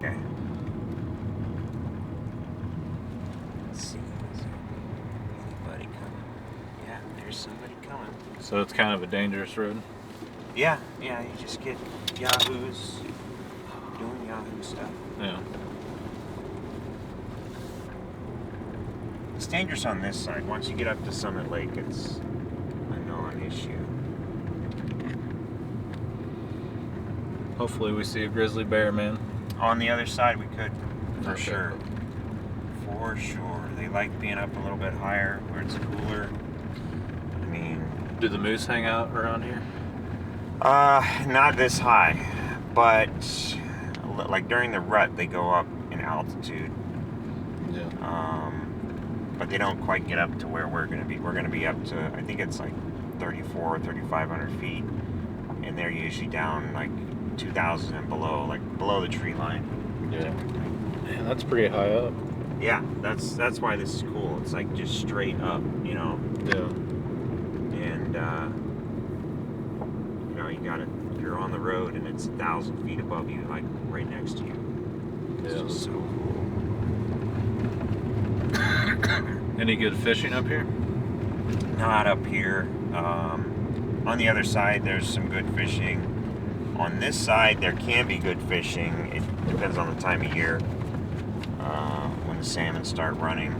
Okay. Let's see. Is there anybody coming? Yeah, there's somebody coming. So it's kind of a dangerous road. Yeah, you just get yahoos doing yahoo stuff. Yeah. It's dangerous on this side. Once you get up to Summit Lake, it's a non-issue. Hopefully we see a grizzly bear, man. On the other side, we could, for Okay. sure. For sure. They like being up a little bit higher, where it's cooler. I mean... Do the moose hang out around here? Not this high, but like during the rut, they go up in altitude. Yeah. But they don't quite get up to where we're going to be. We're going to be up to, I think it's like 3,400 or 3,500 feet, and they're usually down like 2,000 and below, like below the tree line. Yeah. Man, that's pretty high up. Yeah, that's why this is cool. It's like just straight up, you know. Yeah. And you know, you're on the road and it's 1,000 feet above you, like right next to you. It's just so cool. Any good fishing up here? Not up here. On the other side, there's some good fishing. On this side, there can be good fishing. It depends on the time of year. When the salmon start running,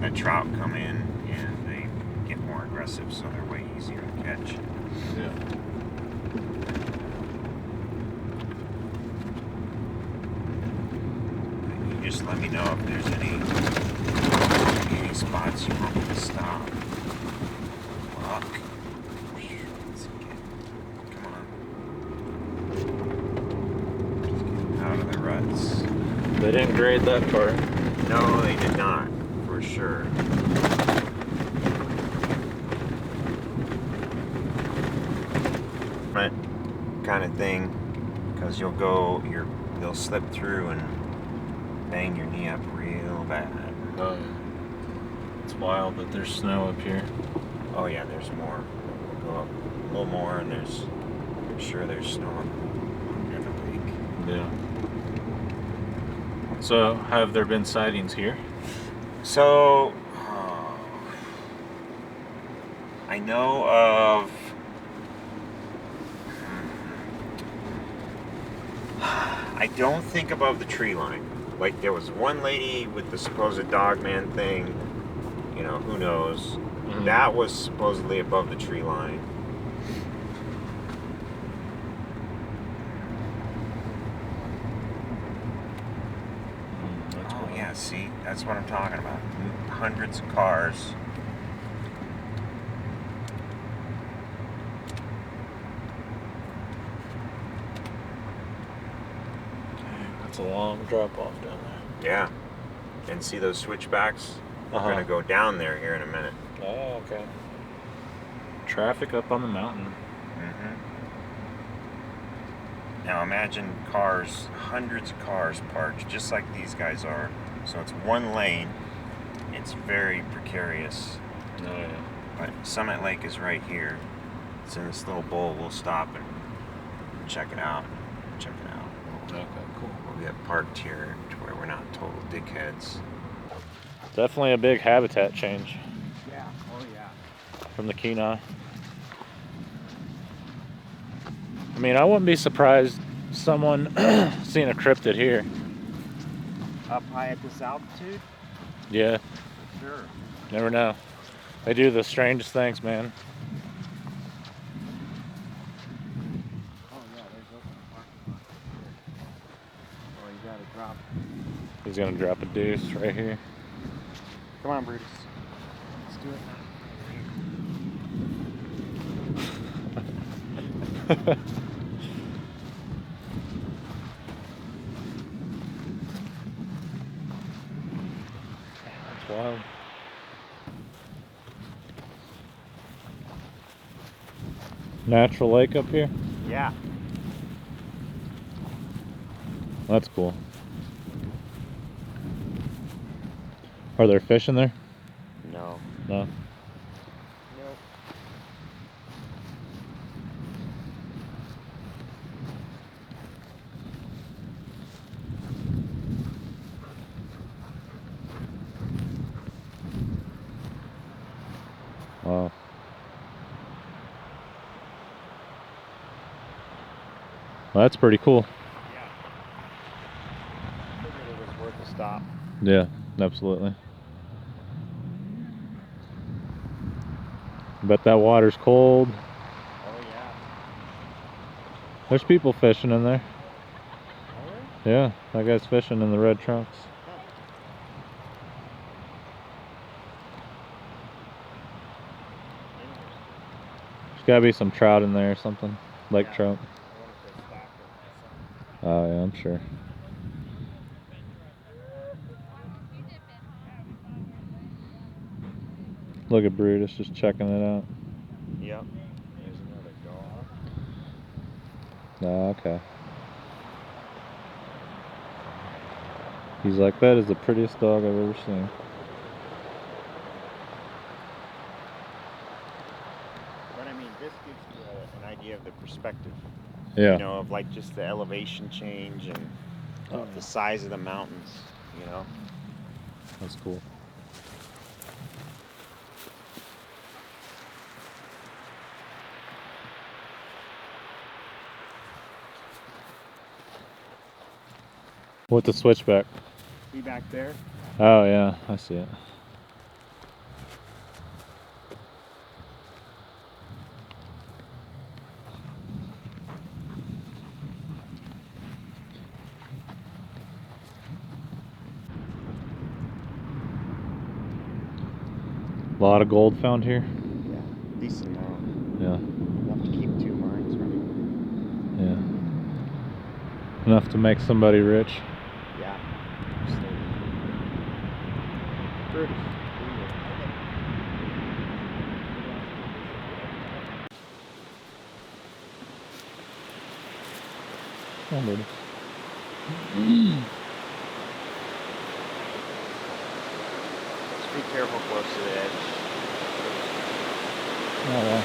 the trout come in and they get more aggressive, so they're way easier to catch. Yeah. You just let me know if there's any spots you want me to stop. Look. Come on. Just get out of the ruts. They didn't grade that part. No, they did not, for sure. Kind of thing, because they'll slip through and bang your knee up real bad. Oh, yeah. It's wild that there's snow up here. Oh yeah, there's more. We'll go up a little more, and I'm sure there's snow on every week. Yeah. So, have there been sightings here? So, I know of. I don't think above the tree line. Like, there was one lady with the supposed dogman thing. You know, who knows? Mm-hmm. That was supposedly above the tree line. Oh, yeah, see? That's what I'm talking about. Hundreds of cars. That's a long drop off down there. Yeah. And see those switchbacks? We're Uh-huh. going to go down there here in a minute. Oh, okay. Traffic up on the mountain. Mm-hmm. Now imagine cars, hundreds of cars parked just like these guys are. So it's one lane. It's very precarious. Oh, yeah. But Summit Lake is right here. It's in this little bowl. We'll stop and check it out. Check it out. Okay, cool. We'll get parked here to where we're not total dickheads. Definitely a big habitat change Yeah. Oh yeah. from the Kenai. I mean, I wouldn't be surprised someone seeing a cryptid here. Up high at this altitude? Yeah, Sure. never know. They do the strangest things, man. Oh yeah, there's open parking lot here. Oh, you gotta drop. He's gonna drop a deuce right here. Come on, Brutus. Let's do it now. That's wild. Natural lake up here? Yeah. That's cool. Are there fish in there? No. No. Nope. Well, that's pretty cool. Yeah. I figured it was worth a stop. Yeah, absolutely. Bet that water's cold. Oh yeah. There's people fishing in there. Oh really? Yeah, that guy's fishing in the red trunks. There's gotta be some trout in there or something. Lake trout. Oh yeah, I'm sure. Look at Brutus just checking it out. Yep. There's another dog. Oh, okay. He's like, that is the prettiest dog I've ever seen. But I mean, this gives you an idea of the perspective. Yeah. You know, of like just the elevation change and the size of the mountains, you know? That's cool. With the switchback. See back there? Oh yeah, I see it. A lot of gold found here. Yeah, decent amount. Yeah. Enough to keep 2 mines running. Yeah. Enough to make somebody rich. Yeah. Brutus. Come on, Brutus. Just be careful close to the edge. Oh wow.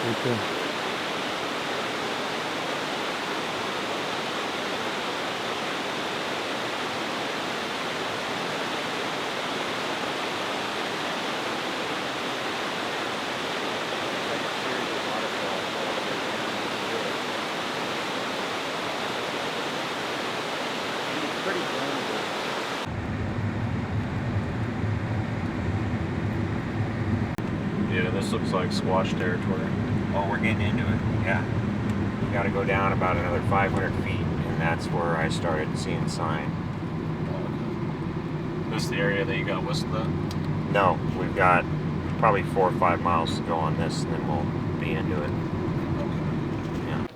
Pretty cool. Yeah, this looks like Squatch territory. Oh, we're getting into it. Yeah. We got to go down about another 500 feet, and that's where I started seeing sign. This is the area that you got whistled at? No, we've got probably 4 or 5 miles to go on this, and then we'll be into it. Yeah.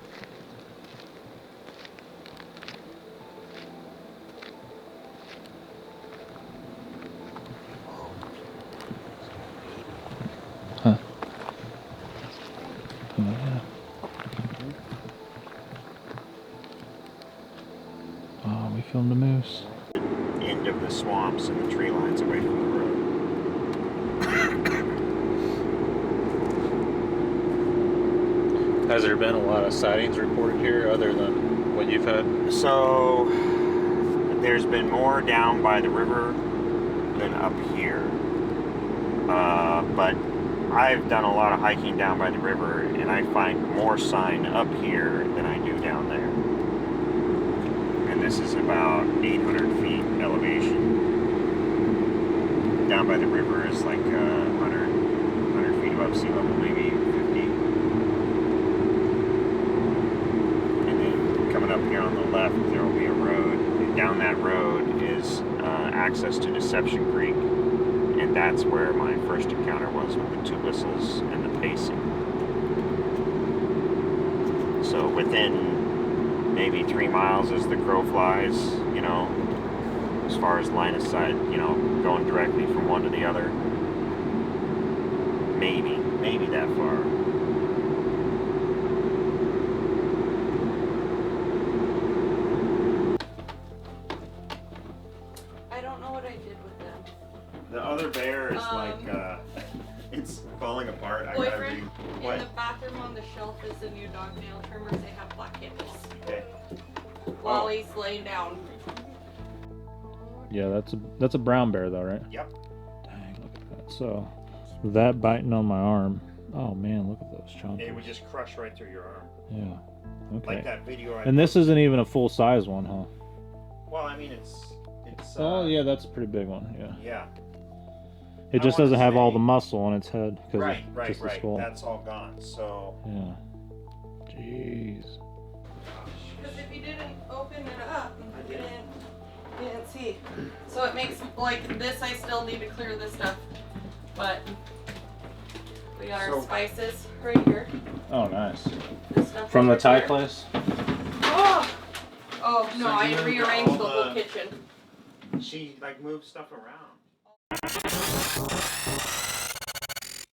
Huh. Oh, yeah. Oh, we filmed a moose. End of the swamps and the tree lines away from the road. Has there been a lot of sightings reported here other than what you've had? So there's been more down by the river than up here. But I've done a lot of hiking down by the river, and I find more sign up here than I do down there. And this is about 800 feet elevation. Down by the river is like 100 feet above sea level, maybe 50. And then coming up here on the left, there will be a road. And down that road is access to Deception Creek. And that's where my first encounter was with the 2 whistles and the pacing. So within maybe 3 miles as the crow flies, you know, as far as line of sight, you know, going directly from one to the other. Maybe that far. I don't know what I did with them. The other bear is it's falling apart. Boyfriend, in the bathroom on the shelf is the new dog nail trimmers. They have black kittens. Okay. While he's laying down. Yeah, that's a brown bear though, right? Yep. Dang, look at So that biting on my arm. Oh man, look at those chunks. It would just crush right through your arm. Yeah. Okay. Like that video. And this isn't even a full size one, huh? Well, I mean, it's. Oh yeah, that's a pretty big one. Yeah. Yeah. It just doesn't have all the muscle on its head because Right. just the skull. That's all gone. So. Yeah. Jeez. Because if you didn't open it up, you didn't see. So it makes, like this, I still need to clear this stuff. But we got our spices right here. Oh, nice. This stuff From the over Thai here. place? Oh! Oh, no, So I you moved rearranged all the whole kitchen. She like moves stuff around.